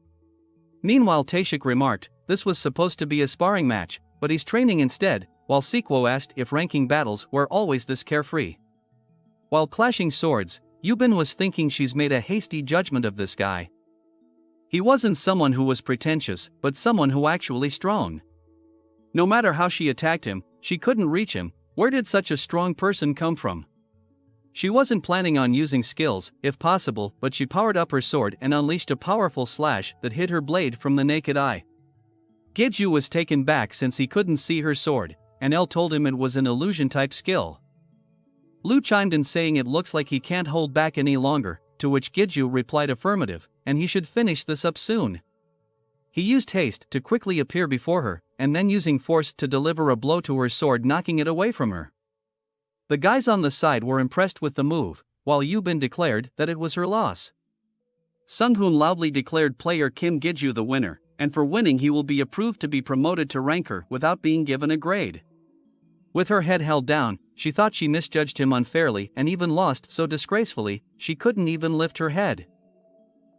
[SPEAKER 1] Meanwhile, Taishik remarked, this was supposed to be a sparring match, but he's training instead, while Sequo asked if ranking battles were always this carefree. While clashing swords, Yubin was thinking she's made a hasty judgment of this guy. He wasn't someone who was pretentious, but someone who actually strong. No matter how she attacked him, she couldn't reach him. Where did such a strong person come from? She wasn't planning on using skills, if possible, but she powered up her sword and unleashed a powerful slash that hit her blade from the naked eye. Giju was taken back since he couldn't see her sword, and El told him it was an illusion-type skill. Lu chimed in saying it looks like he can't hold back any longer, to which Giju replied affirmative, and he should finish this up soon. He used haste to quickly appear before her, and then using force to deliver a blow to her sword, knocking it away from her. The guys on the side were impressed with the move, while Yubin declared that it was her loss. Sunghoon loudly declared player Kim Giju the winner, and for winning he will be approved to be promoted to ranker without being given a grade. With her head held down, she thought she misjudged him unfairly and even lost so disgracefully, she couldn't even lift her head.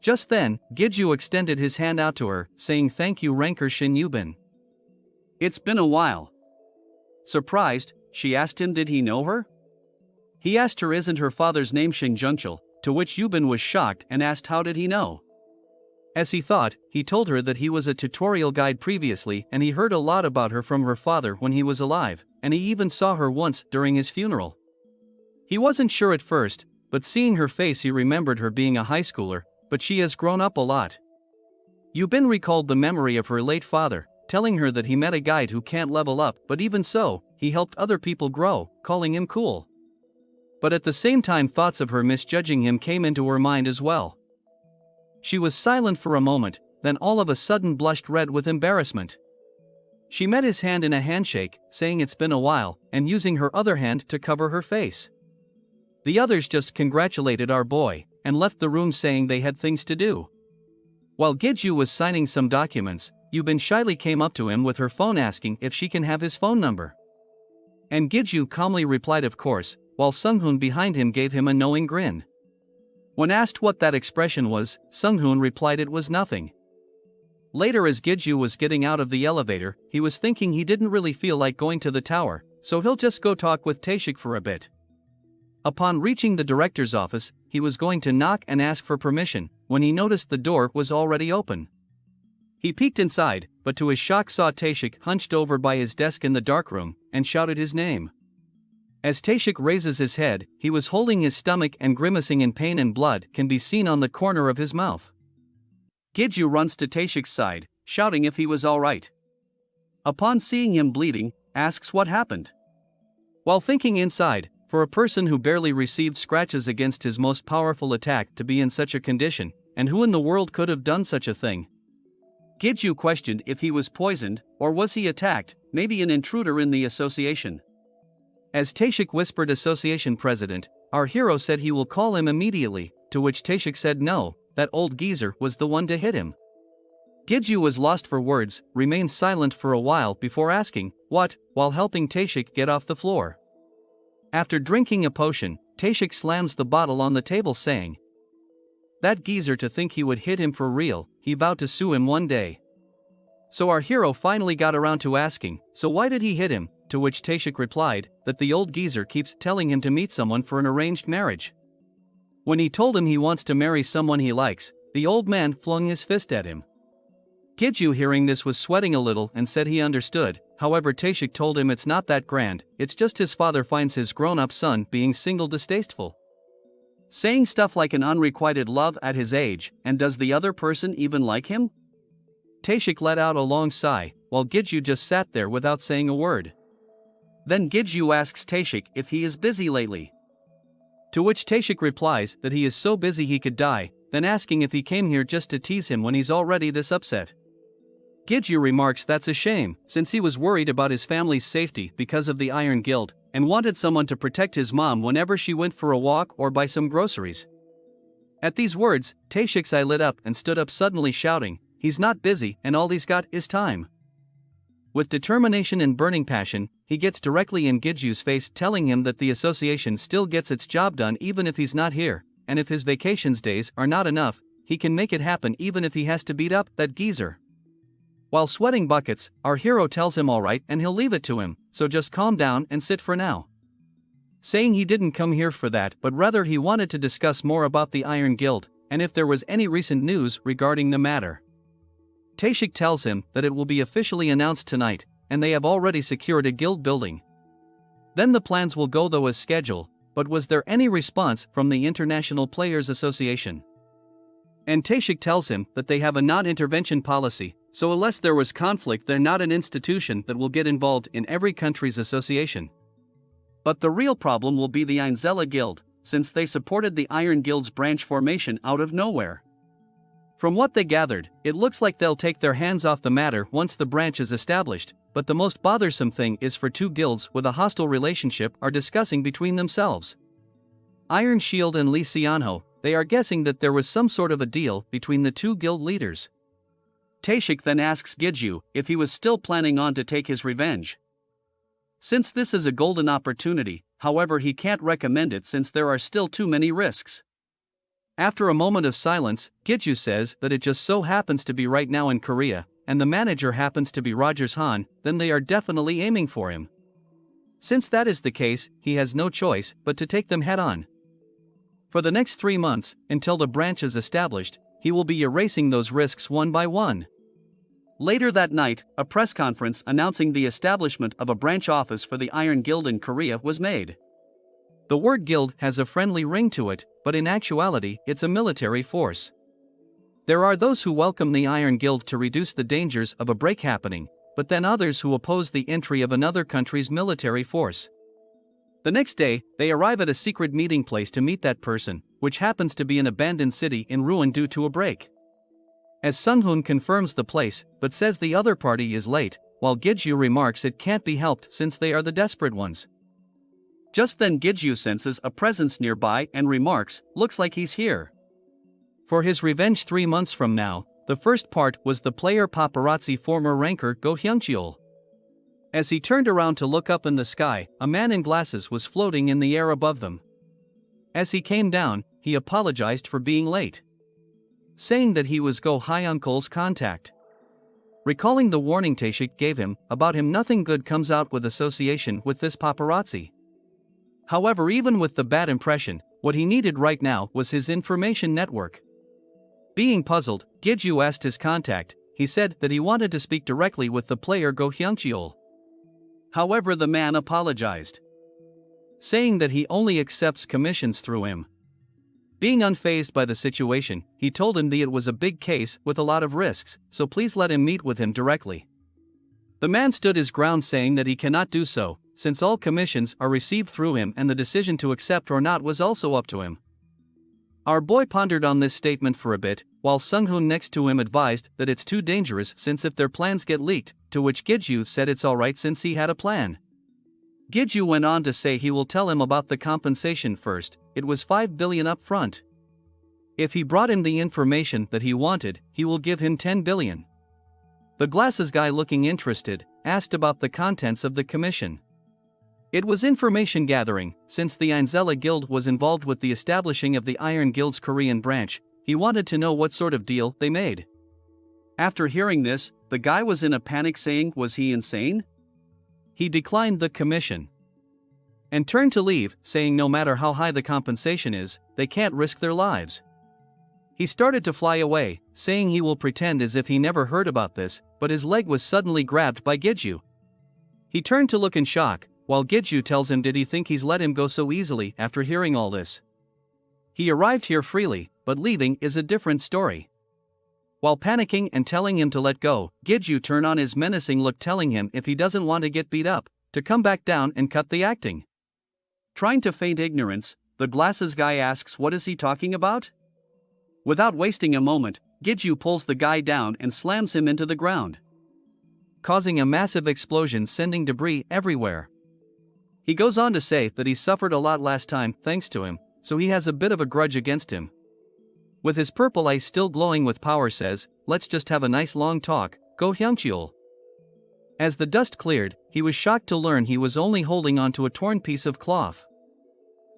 [SPEAKER 1] Just then, Giju extended his hand out to her, saying thank you ranker Shin Yubin. It's been a while. Surprised, she asked him did he know her? He asked her isn't her father's name Shin Junchul, to which Yubin was shocked and asked how did he know. As he thought, he told her that he was a tutorial guide previously and he heard a lot about her from her father when he was alive, and he even saw her once during his funeral. He wasn't sure at first, but seeing her face he remembered her being a high schooler, but she has grown up a lot. Yubin recalled the memory of her late father, telling her that he met a guide who can't level up, but even so, he helped other people grow, calling him cool. But at the same time thoughts of her misjudging him came into her mind as well. She was silent for a moment, then all of a sudden blushed red with embarrassment. She met his hand in a handshake, saying it's been a while, and using her other hand to cover her face. The others just congratulated our boy, and left the room saying they had things to do. While Giju was signing some documents, Yubin shyly came up to him with her phone asking if she can have his phone number. And Giju calmly replied of course, while Sunghoon behind him gave him a knowing grin. When asked what that expression was, Sunghoon replied it was nothing. Later as Giju was getting out of the elevator, he was thinking he didn't really feel like going to the tower, so he'll just go talk with Taishik for a bit. Upon reaching the director's office, he was going to knock and ask for permission, when he noticed the door was already open. He peeked inside, but to his shock saw Taishik hunched over by his desk in the darkroom, and shouted his name. As Taishik raises his head, he was holding his stomach and grimacing in pain, and blood can be seen on the corner of his mouth. Giju runs to Taishik's side, shouting if he was alright. Upon seeing him bleeding, asks what happened. While thinking inside, for a person who barely received scratches against his most powerful attack to be in such a condition, and who in the world could have done such a thing? Giju questioned if he was poisoned, or was he attacked, maybe an intruder in the association. As Taishik whispered association president, our hero said he will call him immediately, to which Taishik said no, that old geezer was the one to hit him. Giju was lost for words, remained silent for a while before asking, what, while helping Taishik get off the floor. After drinking a potion, Taishik slams the bottle on the table saying, that geezer, to think he would hit him for real, he vowed to sue him one day. So our hero finally got around to asking, so why did he hit him, to which Taishik replied, that the old geezer keeps telling him to meet someone for an arranged marriage. When he told him he wants to marry someone he likes, the old man flung his fist at him. Giju hearing this was sweating a little and said he understood, however Taeshik told him it's not that grand, it's just his father finds his grown-up son being single distasteful.
[SPEAKER 2] Saying stuff like an unrequited love at his age, and does the other person even like him?
[SPEAKER 1] Taeshik let out a long sigh, while Giju just sat there without saying a word.
[SPEAKER 2] Then Giju asks Taeshik if he is busy lately.
[SPEAKER 1] To which Taeshik replies that he is so busy he could die, then asking if he came here just to tease him when he's already this upset. Giju remarks that's a shame, since he was worried about his family's safety because of the Iron Guild, and wanted someone to protect his mom whenever she went for a walk or buy some groceries. At these words, Taeshik's eye lit up and stood up suddenly shouting, he's not busy and all he's got is time. With determination and burning passion, he gets directly in Giju's face telling him that the association still gets its job done even if he's not here, and if his vacations days are not enough, he can make it happen even if he has to beat up that geezer. While sweating buckets, our hero tells him alright and he'll leave it to him, so just calm down and sit for now. Saying he didn't come here for that but rather he wanted to discuss more about the Iron Guild, and if there was any recent news regarding the matter. Taeshik tells him that it will be officially announced tonight, and they have already secured a guild building. Then the plans will go though as scheduled, but was there any response from the International Players Association? And Taeshik tells him that they have a non-intervention policy, so unless there was conflict they're not an institution that will get involved in every country's association. But the real problem will be the Ainzella Guild, since they supported the Iron Guild's branch formation out of nowhere. From what they gathered, it looks like they'll take their hands off the matter once the branch is established, but the most bothersome thing is for two guilds with a hostile relationship are discussing between themselves. Iron Shield and Lee Xianho, they are guessing that there was some sort of a deal between the two guild leaders. Taeshik then asks Giju if he was still planning on to take his revenge. Since this is a golden opportunity, however he can't recommend it since there are still too many risks. After a moment of silence, Giju says that it just so happens to be right now in Korea, and the manager happens to be Rogers Han, then they are definitely aiming for him. Since that is the case, he has no choice but to take them head on. For the next 3 months, until the branch is established, he will be erasing those risks one by one. Later that night, a press conference announcing the establishment of a branch office for the Iron Guild in Korea was made. The word guild has a friendly ring to it, but in actuality it's a military force. There are those who welcome the Iron Guild to reduce the dangers of a break happening, but then others who oppose the entry of another country's military force. The next day, they arrive at a secret meeting place to meet that person, which happens to be an abandoned city in ruin due to a break. As Sunghoon confirms the place, but says the other party is late, while Giju remarks it can't be helped since they are the desperate ones. Just then Giju senses a presence nearby and remarks, looks like he's here. For his revenge 3 months from now, the first part was the player paparazzi former ranker Go Hyungcheol. As he turned around to look up in the sky, a man in glasses was floating in the air above them. As he came down, he apologized for being late, saying that he was Go Hyuncle's contact. Recalling the warning Taeshik gave him about him nothing good comes out with association with this paparazzi. However, even with the bad impression, what he needed right now was his information network. Being puzzled, Giju asked his contact. He said that he wanted to speak directly with the player Go Hyungcheol. However, the man apologized, saying that he only accepts commissions through him. Being unfazed by the situation, he told him that it was a big case with a lot of risks, so please let him meet with him directly. The man stood his ground saying that he cannot do so, since all commissions are received through him and the decision to accept or not was also up to him. Our boy pondered on this statement for a bit, while Sunghoon next to him advised that it's too dangerous since if their plans get leaked, to which Giju said it's alright since he had a plan. Giju went on to say he will tell him about the compensation first. It was 5 billion up front. If he brought him the information that he wanted, he will give him 10 billion. The glasses guy, looking interested, asked about the contents of the commission. It was information gathering. Since the Ainzella Guild was involved with the establishing of the Iron Guild's Korean branch, he wanted to know what sort of deal they made. After hearing this, the guy was in a panic, saying was he insane? He declined the commission and turned to leave, saying no matter how high the compensation is, they can't risk their lives. He started to fly away, saying he will pretend as if he never heard about this, but his leg was suddenly grabbed by Giju. He turned to look in shock, while Giju tells him did he think he's let him go so easily after hearing all this. He arrived here freely, but leaving is a different story. While panicking and telling him to let go, Giju turn on his menacing look telling him if he doesn't want to get beat up, to come back down and cut the acting. Trying to feign ignorance, the glasses guy asks what is he talking about? Without wasting a moment, Giju pulls the guy down and slams him into the ground, causing a massive explosion sending debris everywhere. He goes on to say that he suffered a lot last time thanks to him, so he has a bit of a grudge against him. With his purple eyes still glowing with power says, let's just have a nice long talk, go hyungcheol. As the dust cleared, he was shocked to learn he was only holding onto a torn piece of cloth.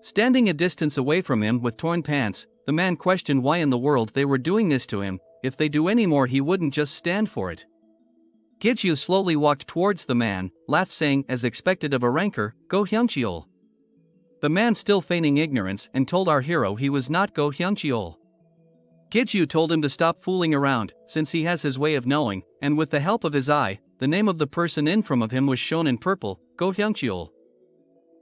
[SPEAKER 1] Standing a distance away from him with torn pants, the man questioned why in the world they were doing this to him. If they do any more he wouldn't just stand for it. Giju slowly walked towards the man, laughed saying as expected of a rancor, go hyungcheol. The man still feigning ignorance and told our hero he was not go hyungcheol. Giju told him to stop fooling around, since he has his way of knowing, and with the help of his eye, the name of the person in front of him was shown in purple, go hyungcheol.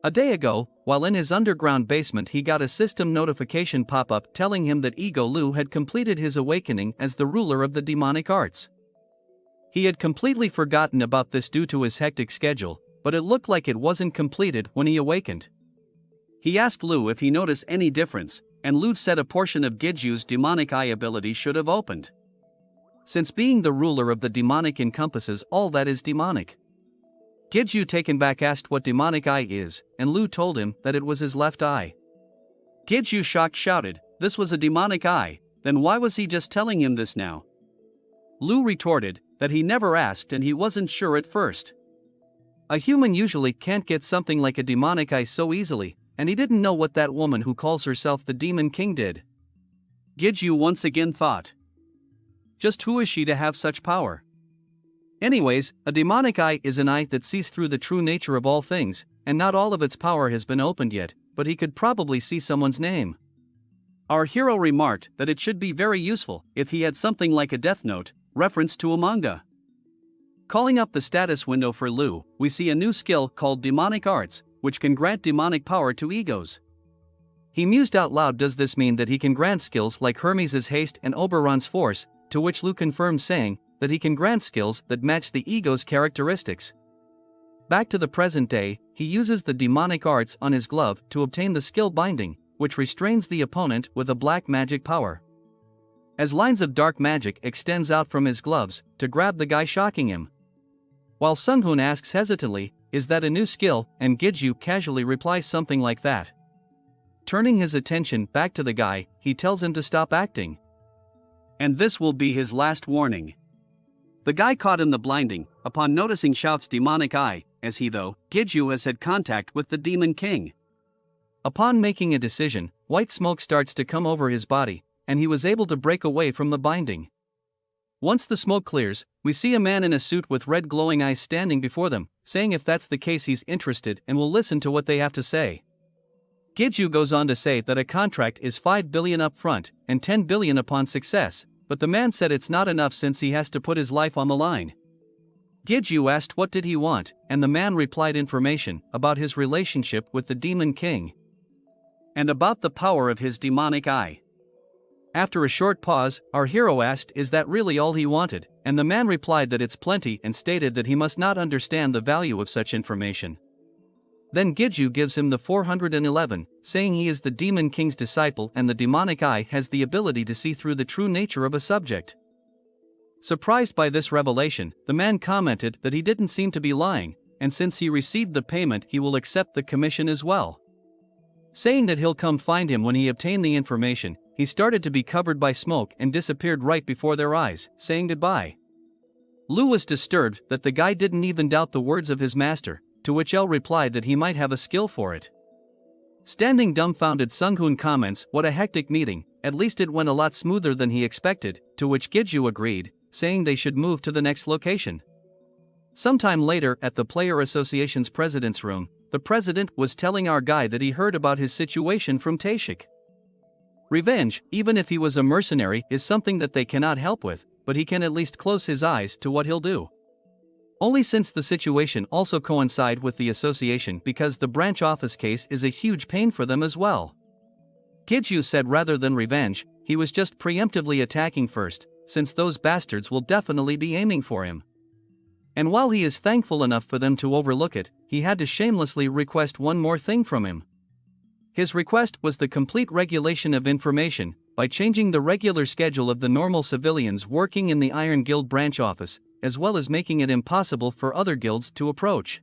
[SPEAKER 1] A day ago, while in his underground basement he got a system notification pop-up telling him that Ego Lu had completed his awakening as the ruler of the demonic arts. He had completely forgotten about this due to his hectic schedule, but it looked like it wasn't completed when he awakened. He asked Lu if he noticed any difference, and Lu said a portion of Giju's demonic eye ability should have opened, since being the ruler of the demonic encompasses all that is demonic. Giju taken back asked what demonic eye is, and Lu told him that it was his left eye. Giju shocked shouted, this was a demonic eye, then why was he just telling him this now? Lu retorted that he never asked and he wasn't sure at first. A human usually can't get something like a demonic eye so easily, and he didn't know what that woman who calls herself the Demon King did. Giju once again thought, just who is she to have such power? Anyways, a demonic eye is an eye that sees through the true nature of all things, and not all of its power has been opened yet, but he could probably see someone's name. Our hero remarked that it should be very useful if he had something like a death note, reference to a manga. Calling up the status window for Lu, we see a new skill called Demonic Arts, which can grant demonic power to egos. He mused out loud, does this mean that he can grant skills like Hermes' haste and Oberon's force, to which Lu confirmed saying that he can grant skills that match the ego's characteristics. Back to the present day, he uses the demonic arts on his glove to obtain the skill binding, which restrains the opponent with a black magic power, as lines of dark magic extends out from his gloves to grab the guy shocking him. While Sunghun asks hesitantly, is that a new skill, and Giju casually replies something like that. Turning his attention back to the guy, he tells him to stop acting, and this will be his last warning. The guy caught in the blinding, upon noticing shouts demonic eye, as he though, Giju has had contact with the Demon King. Upon making a decision, white smoke starts to come over his body, and he was able to break away from the binding. Once the smoke clears, we see a man in a suit with red glowing eyes standing before them, saying if that's the case he's interested and will listen to what they have to say. Giju goes on to say that a contract is 5 billion up front and 10 billion upon success, but the man said it's not enough since he has to put his life on the line. Giju asked what did he want, and the man replied information about his relationship with the Demon King, and about the power of his demonic eye. After a short pause, our hero asked is that really all he wanted, and the man replied that it's plenty and stated that he must not understand the value of such information. Then Giju gives him the 411, saying he is the Demon King's disciple and the demonic eye has the ability to see through the true nature of a subject. Surprised by this revelation, the man commented that he didn't seem to be lying, and since he received the payment he will accept the commission as well. Saying that he'll come find him when he obtained the information, he started to be covered by smoke and disappeared right before their eyes, saying goodbye. Lu was disturbed that the guy didn't even doubt the words of his master, to which El replied that he might have a skill for it. Standing dumbfounded, Sunghun comments, what a hectic meeting, at least it went a lot smoother than he expected, to which Giju agreed, saying they should move to the next location. Sometime later at the Player Association's president's room, the president was telling our guy that he heard about his situation from Taeshik. Revenge, even if he was a mercenary, is something that they cannot help with, but he can at least close his eyes to what he'll do. Only since the situation also coincide with the association because the branch office case is a huge pain for them as well. Giju said rather than revenge, he was just preemptively attacking first, since those bastards will definitely be aiming for him. And while he is thankful enough for them to overlook it, he had to shamelessly request one more thing from him. His request was the complete regulation of information, by changing the regular schedule of the normal civilians working in the Iron Guild branch office, as well as making it impossible for other guilds to approach.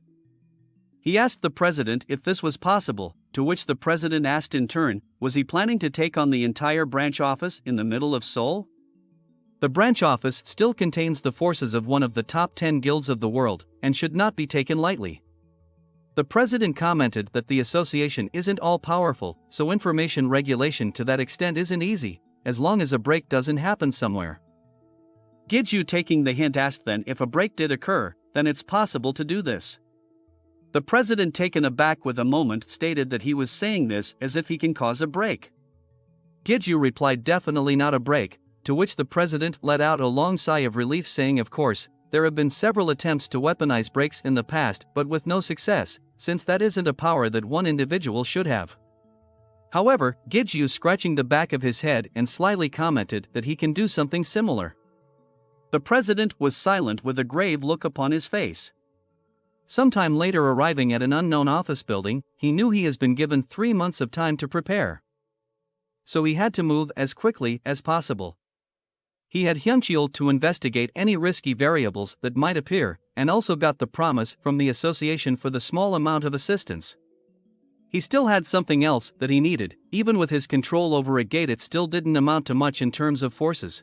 [SPEAKER 1] He asked the president if this was possible, to which the president asked in turn, was he planning to take on the entire branch office in the middle of Seoul? The branch office still contains the forces of one of the top 10 guilds of the world, and should not be taken lightly. The president commented that the association isn't all-powerful, so information regulation to that extent isn't easy, as long as a break doesn't happen somewhere. Giju, taking the hint, asked then if a break did occur, then it's possible to do this. The president, taken aback with a moment, stated that he was saying this as if he can cause a break. Giju replied definitely not a break, to which the president let out a long sigh of relief, saying of course, there have been several attempts to weaponize breaks in the past but with no success, since that isn't a power that one individual should have. However, Giju, scratching the back of his head and slyly commented that he can do something similar. The president was silent with a grave look upon his face. Sometime later, arriving at an unknown office building, he knew he has been given 3 months of time to prepare. So he had to move as quickly as possible. He had Hyuncheol to investigate any risky variables that might appear, and also got the promise from the association for the small amount of assistance. He still had something else that he needed. Even with his control over a gate, it still didn't amount to much in terms of forces.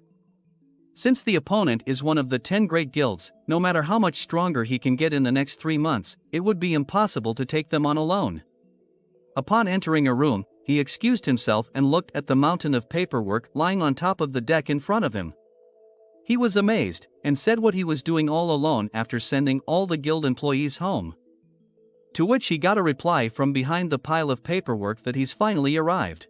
[SPEAKER 1] Since the opponent is one of the 10 great guilds, no matter how much stronger he can get in the next 3 months, it would be impossible to take them on alone. Upon entering a room, he excused himself and looked at the mountain of paperwork lying on top of the deck in front of him. He was amazed, and said what he was doing all alone after sending all the guild employees home. To which he got a reply from behind the pile of paperwork that he's finally arrived.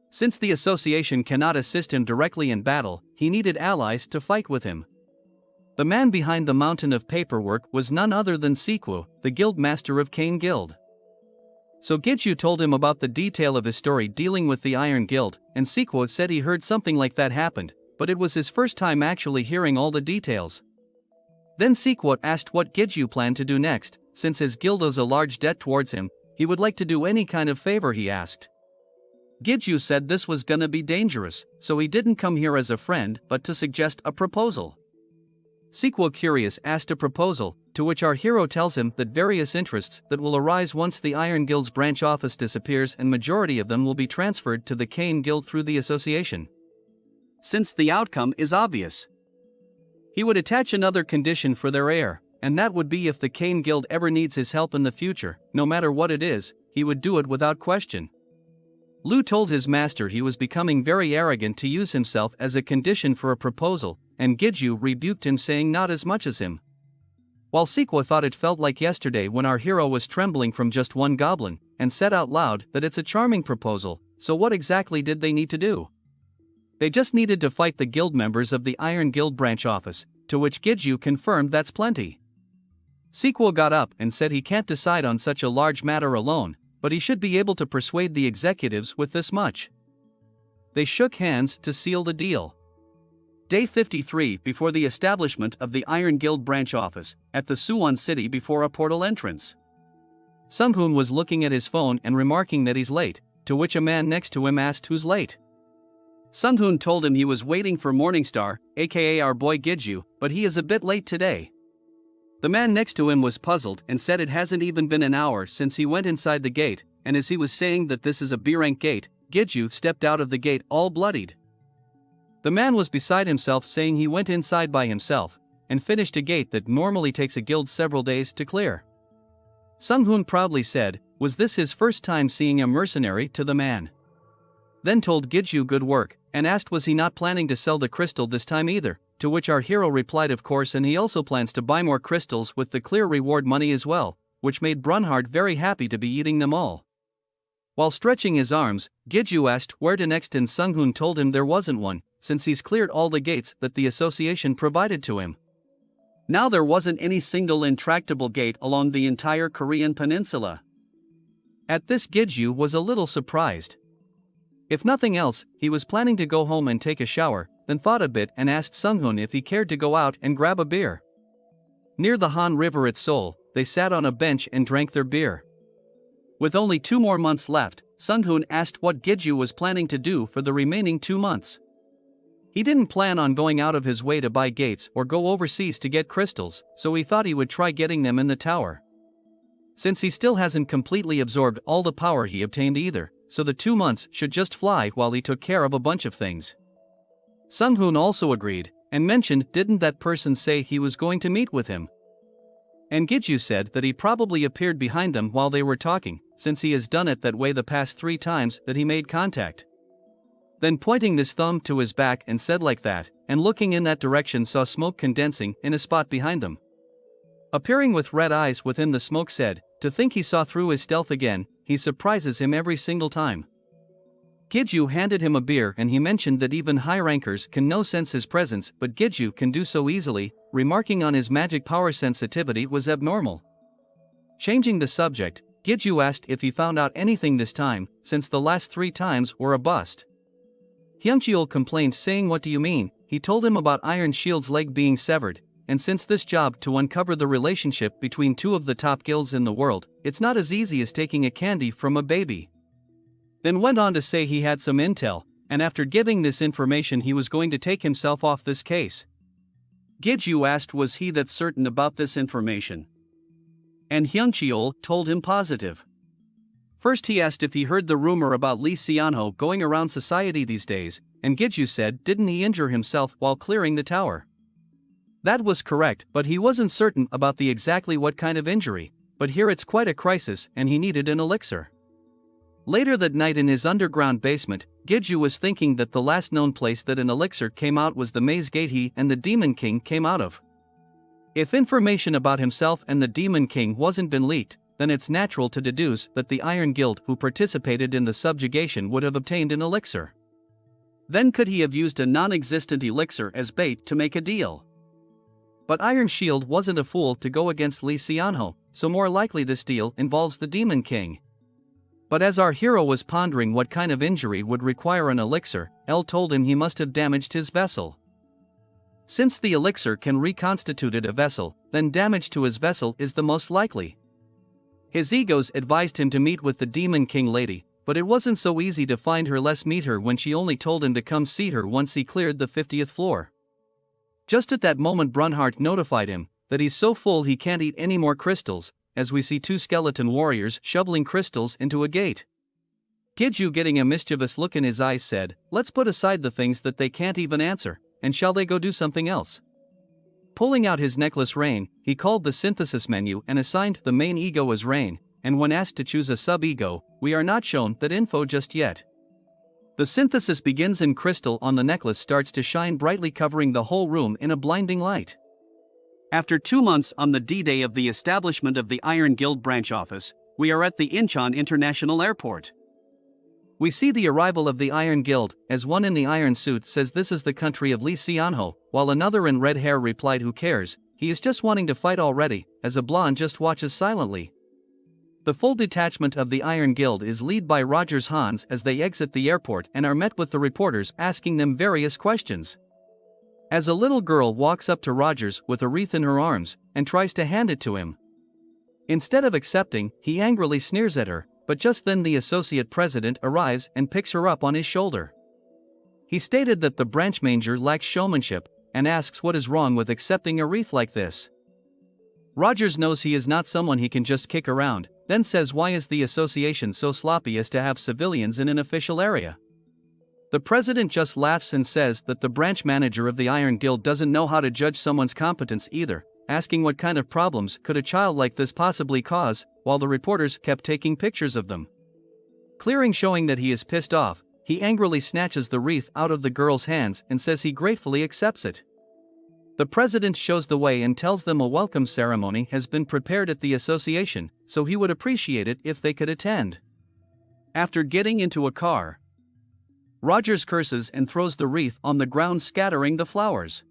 [SPEAKER 1] Since the association cannot assist him directly in battle, he needed allies to fight with him. The man behind the mountain of paperwork was none other than Sequo, the guild master of Kane Guild. So Giju told him about the detail of his story dealing with the Iron Guild, and Sequo said he heard something like that happened, but it was his first time actually hearing all the details. Then Sequo asked what Giju planned to do next. Since his guild owes a large debt towards him, he would like to do any kind of favor, he asked. Giju said this was gonna be dangerous, so he didn't come here as a friend but to suggest a proposal. Sequo, curious, asked a proposal, to which our hero tells him that various interests that will arise once the Iron Guild's branch office disappears, and majority of them will be transferred to the Kane Guild through the association. Since the outcome is obvious, he would attach another condition for their heir, and that would be if the Kane Guild ever needs his help in the future, no matter what it is, he would do it without question. Lu told his master he was becoming very arrogant to use himself as a condition for a proposal, and Giju rebuked him, saying not as much as him. While Sequo thought it felt like yesterday when our hero was trembling from just one goblin, and said out loud that it's a charming proposal, so what exactly did they need to do? They just needed to fight the guild members of the Iron Guild branch office, to which Giju confirmed that's plenty. Sequo got up and said he can't decide on such a large matter alone, but he should be able to persuade the executives with this much. They shook hands to seal the deal. Day 53 before the establishment of the Iron Guild branch office, at the Suwon city before a portal entrance. Sunghoon was looking at his phone and remarking that he's late, to which a man next to him asked who's late. Sunghoon told him he was waiting for Morningstar, aka our boy Giju, but he is a bit late today. The man next to him was puzzled and said it hasn't even been an hour since he went inside the gate, and as he was saying that this is a B-rank gate, Giju stepped out of the gate all bloodied. The man was beside himself, saying he went inside by himself, and finished a gate that normally takes a guild several days to clear. Sunghoon proudly said, was this his first time seeing a mercenary, to the man. Then told Giju good work, and asked was he not planning to sell the crystal this time either, to which our hero replied of course, and he also plans to buy more crystals with the clear reward money as well, which made Brunhard very happy to be eating them all. While stretching his arms, Giju asked where to next, and Sunghoon told him there wasn't one, since he's cleared all the gates that the association provided to him.
[SPEAKER 2] Now there wasn't any single intractable gate along the entire Korean peninsula.
[SPEAKER 1] At this, Giju was a little surprised. If nothing else, he was planning to go home and take a shower, then thought a bit and asked Sunghun if he cared to go out and grab a beer. Near the Han River at Seoul, they sat on a bench and drank their beer. With only 2 more months left, Sunghun asked what Giju was planning to do for the remaining 2 months. He didn't plan on going out of his way to buy gates or go overseas to get crystals, so he thought he would try getting them in the tower. Since he still hasn't completely absorbed all the power he obtained either, so the 2 months should just fly while he took care of a bunch of things. Sunghun also agreed, and mentioned didn't that person say he was going to meet with him? And Giju said that he probably appeared behind them while they were talking, since he has done it that way the past 3 times that he made contact. Then pointing his thumb to his back and said like that, and looking in that direction saw smoke condensing in a spot behind them. Appearing with red eyes within the smoke said, to think he saw through his stealth again, he surprises him every single time. Giju handed him a beer and he mentioned that even high rankers can no sense his presence, but Giju can do so easily, remarking on his magic power sensitivity was abnormal. Changing the subject, Giju asked if he found out anything this time, since the last 3 times were a bust. Hyungcheol complained, saying, "What do you mean?" He told him about Iron Shield's leg being severed, and since this job to uncover the relationship between 2 of the top guilds in the world, it's not as easy as taking a candy from a baby. Then went on to say he had some intel, and after giving this information he was going to take himself off this case. Giju asked was he that certain about this information. And Hyungcheol told him positive. First he asked if he heard the rumor about Lee Seonho going around society these days, and Giju said didn't he injure himself while clearing the tower. That was correct, but he wasn't certain about the exactly what kind of injury, but here it's quite a crisis and he needed an elixir. Later that night in his underground basement, Giju was thinking that the last known place that an elixir came out was the maze gate he and the Demon King came out of. If information about himself and the Demon King wasn't been leaked, then it's natural to deduce that the Iron Guild who participated in the subjugation would have obtained an elixir. Then could he have used a non-existent elixir as bait to make a deal? But Iron Shield wasn't a fool to go against Lee Seonho, so more likely this deal involves the Demon King. But as our hero was pondering what kind of injury would require an elixir, El told him he must have damaged his vessel. Since the elixir can reconstitute a vessel, then damage to his vessel is the most likely. His egos advised him to meet with the Demon King lady, but it wasn't so easy to find her lest meet her when she only told him to come see her once he cleared the 50th floor. Just at that moment Brunhart notified him that he's so full he can't eat any more crystals, as we see 2 skeleton warriors shoveling crystals into a gate. Giju, getting a mischievous look in his eyes, said, "Let's put aside the things that they can't even answer, and shall they go do something else?" Pulling out his necklace Rain, he called the synthesis menu and assigned the main ego as Rain, and when asked to choose a sub-ego, we are not shown that info just yet. The synthesis begins and crystal on the necklace starts to shine brightly, covering the whole room in a blinding light. After 2 months on the D-Day of the establishment of the Iron Guild branch office, we are at the Incheon International Airport. We see the arrival of the Iron Guild, as one in the iron suit says this is the country of Lee Seonho, while another in red hair replied who cares, he is just wanting to fight already, as a blonde just watches silently. The full detachment of the Iron Guild is led by Rogers Hans as they exit the airport and are met with the reporters asking them various questions. As a little girl walks up to Rogers with a wreath in her arms, and tries to hand it to him. Instead of accepting, he angrily sneers at her, but just then the associate president arrives and picks her up on his shoulder. He stated that the branch manager lacks showmanship, and asks what is wrong with accepting a wreath like this. Rogers knows he is not someone he can just kick around, then says why is the association so sloppy as to have civilians in an official area? The president just laughs and says that the branch manager of the Iron Guild doesn't know how to judge someone's competence either, asking what kind of problems could a child like this possibly cause, while the reporters kept taking pictures of them. Clearing, showing that he is pissed off, he angrily snatches the wreath out of the girl's hands and says he gratefully accepts it. The president shows the way and tells them a welcome ceremony has been prepared at the association, so he would appreciate it if they could attend. After getting into a car, Rogers curses and throws the wreath on the ground, scattering the flowers.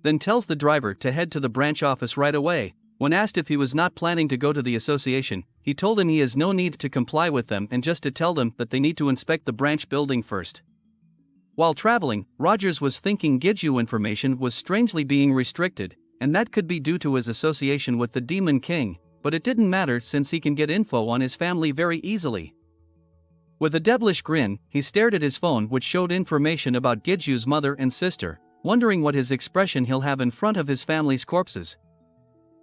[SPEAKER 1] then tells the driver to head to the branch office right away. When asked if he was not planning to go to the association, he told him he has no need to comply with them and just to tell them that they need to inspect the branch building first. While traveling, Rogers was thinking Giju information was strangely being restricted, and that could be due to his association with the Demon King, but it didn't matter since he can get info on his family very easily. With a devilish grin, he stared at his phone, which showed information about Giju's mother and sister, wondering what his expression he'll have in front of his family's corpses.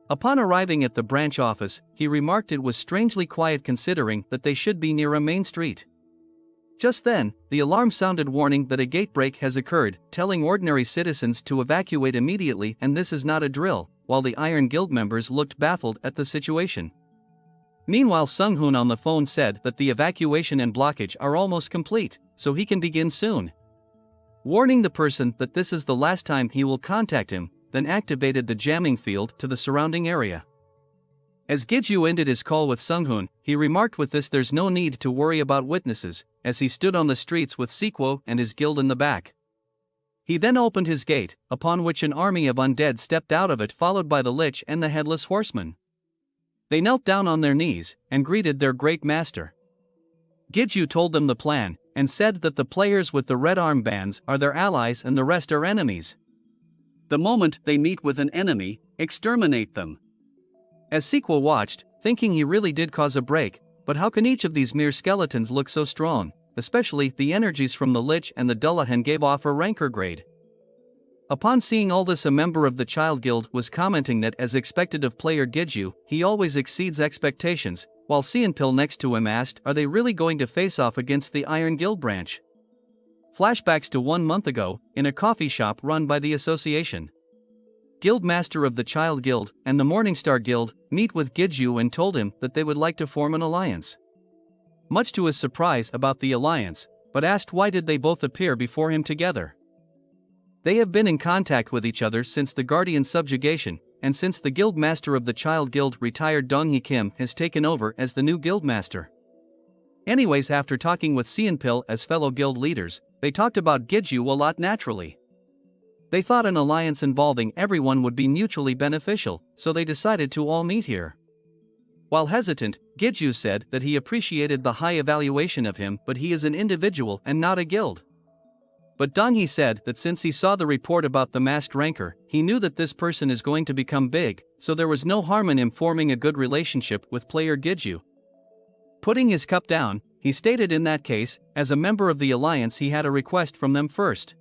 [SPEAKER 1] Upon arriving at the branch office, he remarked it was strangely quiet considering that they should be near a main street. Just then, the alarm sounded warning that a gate break has occurred, telling ordinary citizens to evacuate immediately, and this is not a drill, while the Iron Guild members looked baffled at the situation. Meanwhile, Sung-hoon on the phone said that the evacuation and blockage are almost complete, so he can begin soon. Warning the person that this is the last time he will contact him, then activated the jamming field to the surrounding area. As Giju ended his call with Sung-hoon, he remarked, with this there's no need to worry about witnesses, as he stood on the streets with Sequo and his guild in the back. He then opened his gate, upon which an army of undead stepped out of it, followed by the Lich and the Headless Horseman. They knelt down on their knees and greeted their great master. Giju told them the plan, and said that the players with the red armbands are their allies and the rest are enemies. The moment they meet with an enemy, exterminate them. As Sequo watched, thinking he really did cause a break, but how can each of these mere skeletons look so strong, especially the energies from the Lich and the Dullahan gave off a rancor grade. Upon seeing all this, a member of the Child Guild was commenting that, as expected of player Giju, he always exceeds expectations, while Seonpil next to him asked, are they really going to face off against the Iron Guild branch? Flashbacks to 1 month ago, in a coffee shop run by the association. Guildmaster of the Child Guild and the Morningstar Guild meet with Giju and told him that they would like to form an alliance. Much to his surprise about the alliance, but asked why did they both appear before him together. They have been in contact with each other since the Guardian subjugation, and since the Guildmaster of the Child Guild retired, Dong-hee Kim has taken over as the new Guildmaster. Anyways, after talking with Seonpil as fellow guild leaders, they talked about Giju a lot naturally. They thought an alliance involving everyone would be mutually beneficial, so they decided to all meet here. While hesitant, Giju said that he appreciated the high evaluation of him, but he is an individual and not a guild. But Dong-hee said that since he saw the report about the masked rancor, he knew that this person is going to become big, so there was no harm in him forming a good relationship with player Giju. Putting his cup down, he stated in that case, as a member of the alliance, he had a request from them first.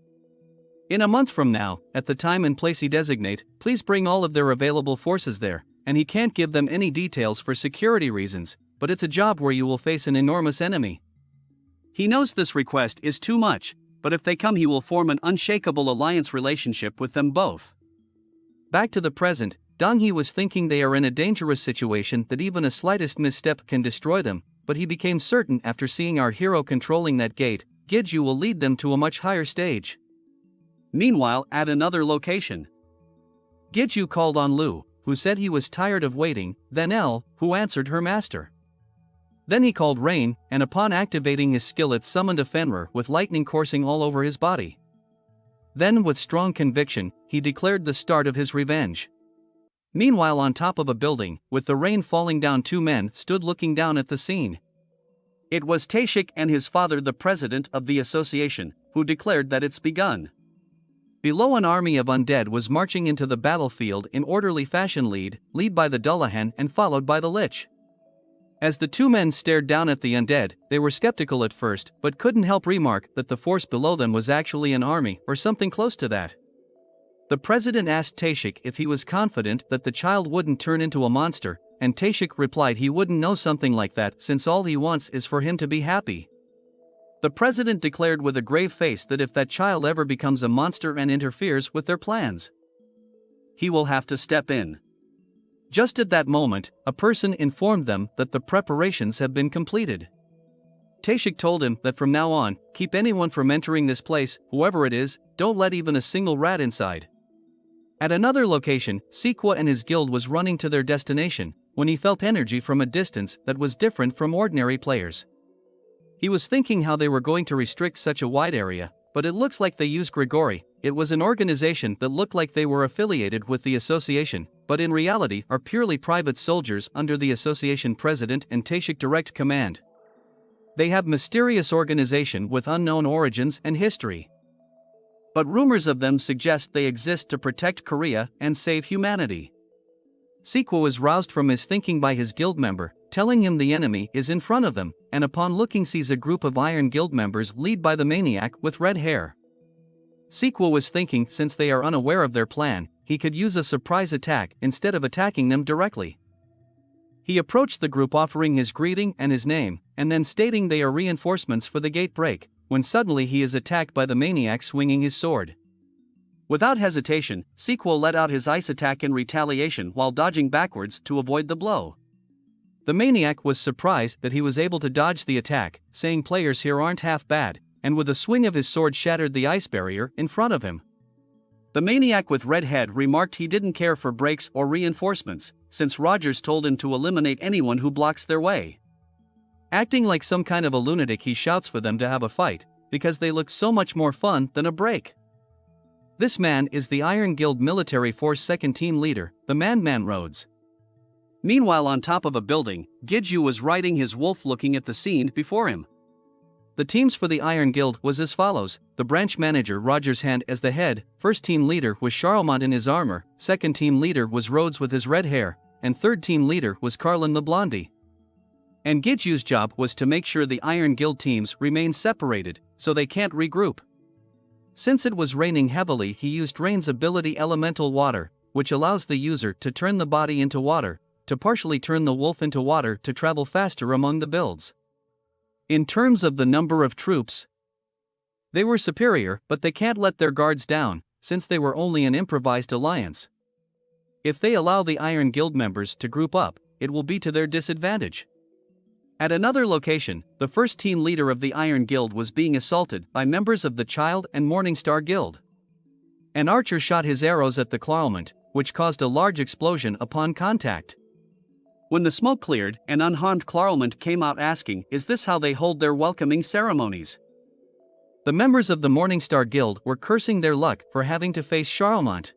[SPEAKER 1] In a month from now, at the time and place he designate, please bring all of their available forces there, and he can't give them any details for security reasons, but it's a job where you will face an enormous enemy. He knows this request is too much, but if they come he will form an unshakable alliance relationship with them both. Back to the present, Dong-hee was thinking they are in a dangerous situation that even a slightest misstep can destroy them, but he became certain after seeing our hero controlling that gate, Giju will lead them to a much higher stage. Meanwhile, at another location, Giju called on Lu, who said he was tired of waiting, then El, who answered her master. Then he called Rain, and upon activating his skill it summoned a Fenrir with lightning coursing all over his body. Then with strong conviction, he declared the start of his revenge. Meanwhile, on top of a building, with the rain falling down, 2 men stood looking down at the scene. It was Taeshik and his father, the president of the association, who declared that it's begun. Below, an army of undead was marching into the battlefield in orderly fashion, lead by the Dullahan and followed by the Lich. As the 2 men stared down at the undead, they were skeptical at first, but couldn't help remark that the force below them was actually an army or something close to that. The president asked Taeshik if he was confident that the child wouldn't turn into a monster, and Taeshik replied he wouldn't know something like that since all he wants is for him to be happy. The president declared with a grave face that if that child ever becomes a monster and interferes with their plans, he will have to step in. Just at that moment, a person informed them that the preparations have been completed. Taeshik told him that from now on, keep anyone from entering this place, whoever it is, don't let even a single rat inside. At another location, Sequo and his guild was running to their destination, when he felt energy from a distance that was different from ordinary players. He was thinking how they were going to restrict such a wide area, but it looks like they used Grigori. it was an organization that looked like they were affiliated with the association, but in reality are purely private soldiers under the association president and Taishik direct command. They have mysterious organization with unknown origins and history. But rumors of them suggest they exist to protect Korea and save humanity. Sikwo is roused from his thinking by his guild member, telling him the enemy is in front of them, and upon looking sees a group of Iron Guild members led by the maniac with red hair. Sikwo was thinking since they are unaware of their plan, he could use a surprise attack instead of attacking them directly. He approached the group offering his greeting and his name, and then stating they are reinforcements for the gate break, when suddenly he is attacked by the maniac swinging his sword. Without hesitation, Sikwo let out his ice attack in retaliation while dodging backwards to avoid the blow. The maniac was surprised that he was able to dodge the attack, saying players here aren't half bad, and with a swing of his sword shattered the ice barrier in front of him. The maniac with red head remarked he didn't care for breaks or reinforcements, since Rogers told him to eliminate anyone who blocks their way. Acting like some kind of a lunatic, he shouts for them to have a fight, because they look so much more fun than a break. This man is the Iron Guild Military Force second team leader, the Man Rhodes. Meanwhile, on top of a building, Giju was riding his wolf looking at the scene before him. The teams for the Iron Guild was as follows: the branch manager Rogers Hand as the head, first team leader was Charlemont in his armor, second team leader was Rhodes with his red hair, and third team leader was Carlin the Blondie. And Giju's job was to make sure the Iron Guild teams remain separated, so they can't regroup. Since it was raining heavily, he used Rain's ability Elemental Water, which allows the user to turn the body into water, to partially turn the wolf into water to travel faster among the builds. In terms of the number of troops, they were superior, but they can't let their guards down, since they were only an improvised alliance. If they allow the Iron Guild members to group up, it will be to their disadvantage. At another location, the first team leader of the Iron Guild was being assaulted by members of the Child and Morningstar Guild. An archer shot his arrows at the Clarlement, which caused a large explosion upon contact. When the smoke cleared, an unharmed Clarlement came out asking, "Is this how they hold their welcoming ceremonies?" The members of the Morningstar Guild were cursing their luck for having to face Charlemont.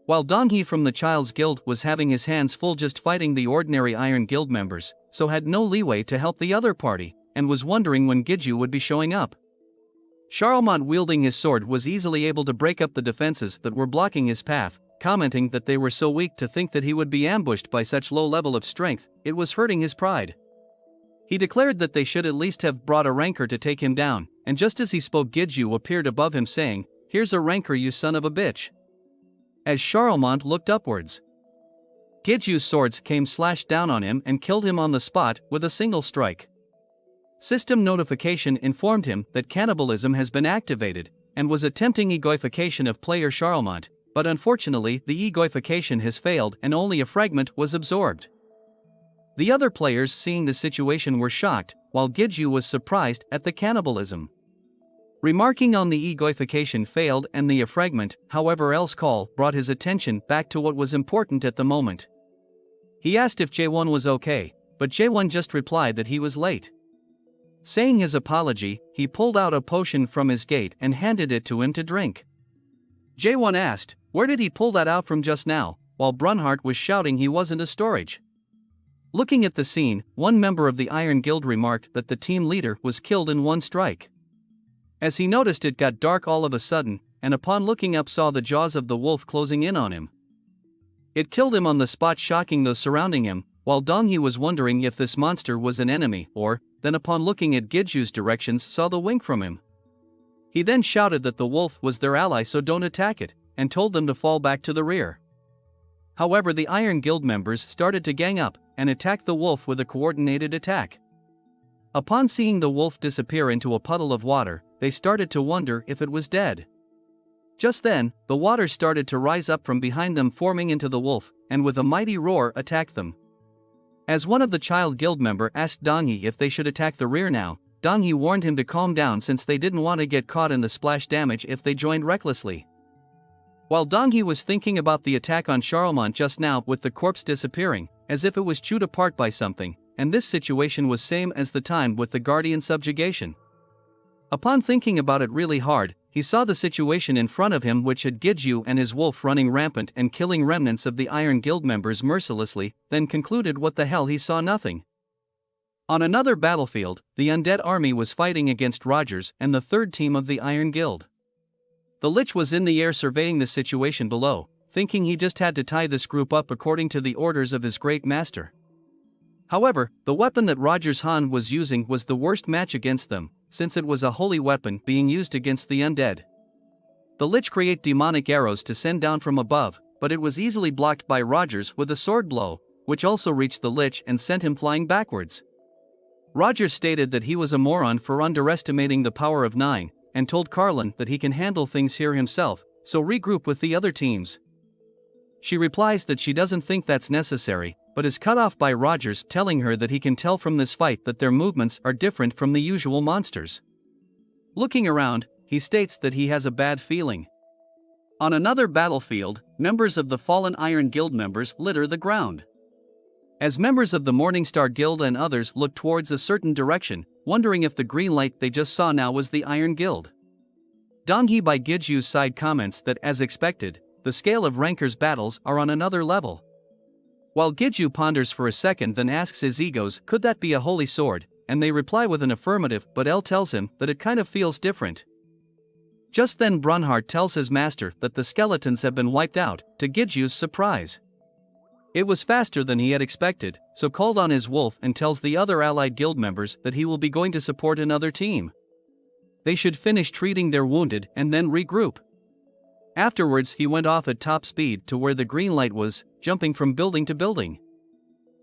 [SPEAKER 1] While Donghi from the Child's Guild was having his hands full just fighting the ordinary Iron Guild members, so had no leeway to help the other party, and was wondering when Giju would be showing up. Charlemont wielding his sword was easily able to break up the defenses that were blocking his path, commenting that they were so weak to think that he would be ambushed by such low level of strength, it was hurting his pride. He declared that they should at least have brought a ranker to take him down, and just as he spoke Giju appeared above him saying, "Here's a ranker, you son of a bitch." As Charlemont looked upwards, Giju's swords came slashed down on him and killed him on the spot with a single strike. System notification informed him that cannibalism has been activated, and was attempting egoification of player Charlemont, but unfortunately the egoification has failed and only a fragment was absorbed. The other players seeing the situation were shocked, while Giju was surprised at the cannibalism. Remarking on the egoification failed and the fragment, however else call, brought his attention back to what was important at the moment. He asked if Jae-won was okay, but Jae-won just replied that he was late. Saying his apology, he pulled out a potion from his gate and handed it to him to drink. Jae-won asked, where did he pull that out from just now, while Brunhart was shouting he wasn't a storage. Looking at the scene, one member of the Iron Guild remarked that the team leader was killed in one strike. As he noticed, it got dark all of a sudden, and upon looking up saw the jaws of the wolf closing in on him. It killed him on the spot, shocking those surrounding him, while Donghi was wondering if this monster was an enemy or, then upon looking at Giju's directions saw the wink from him. He then shouted that the wolf was their ally, so don't attack it, and told them to fall back to the rear. However, the Iron Guild members started to gang up and attack the wolf with a coordinated attack. Upon seeing the wolf disappear into a puddle of water, they started to wonder if it was dead. Just then, the water started to rise up from behind them, forming into the wolf, and with a mighty roar attacked them. As one of the Child Guild member asked Donghi if they should attack the rear now, Donghi warned him to calm down since they didn't want to get caught in the splash damage if they joined recklessly. While Donghi was thinking about the attack on Charlemont just now with the corpse disappearing, as if it was chewed apart by something, and this situation was same as the time with the Guardian subjugation. Upon thinking about it really hard, he saw the situation in front of him, which had Gidju and his wolf running rampant and killing remnants of the Iron Guild members mercilessly, then concluded what the hell he saw nothing. On another battlefield, the undead army was fighting against Rogers and the third team of the Iron Guild. The Lich was in the air surveying the situation below, thinking he just had to tie this group up according to the orders of his great master. However, the weapon that Rogers Han was using was the worst match against them, since it was a holy weapon being used against the undead. The Lich create demonic arrows to send down from above, but it was easily blocked by Rogers with a sword blow, which also reached the Lich and sent him flying backwards. Rogers stated that he was a moron for underestimating the power of 9, and told Carlin that he can handle things here himself, so regroup with the other teams. She replies that she doesn't think that's necessary, but is cut off by Rogers telling her that he can tell from this fight that their movements are different from the usual monsters. Looking around, he states that he has a bad feeling. On another battlefield, members of the fallen Iron Guild members litter the ground. As members of the Morningstar Guild and others look towards a certain direction, wondering if the green light they just saw now was the Iron Guild. Donghi by Gidju's side comments that, as expected, the scale of Ranker's battles are on another level. While Gidju ponders for a second, then asks his egos, could that be a holy sword, and they reply with an affirmative, but El tells him that it kind of feels different. Just then Brunhart tells his master that the skeletons have been wiped out, to Gidju's surprise. It was faster than he had expected, so called on his wolf and tells the other allied guild members that he will be going to support another team. They should finish treating their wounded and then regroup. Afterwards he went off at top speed to where the green light was, jumping from building to building.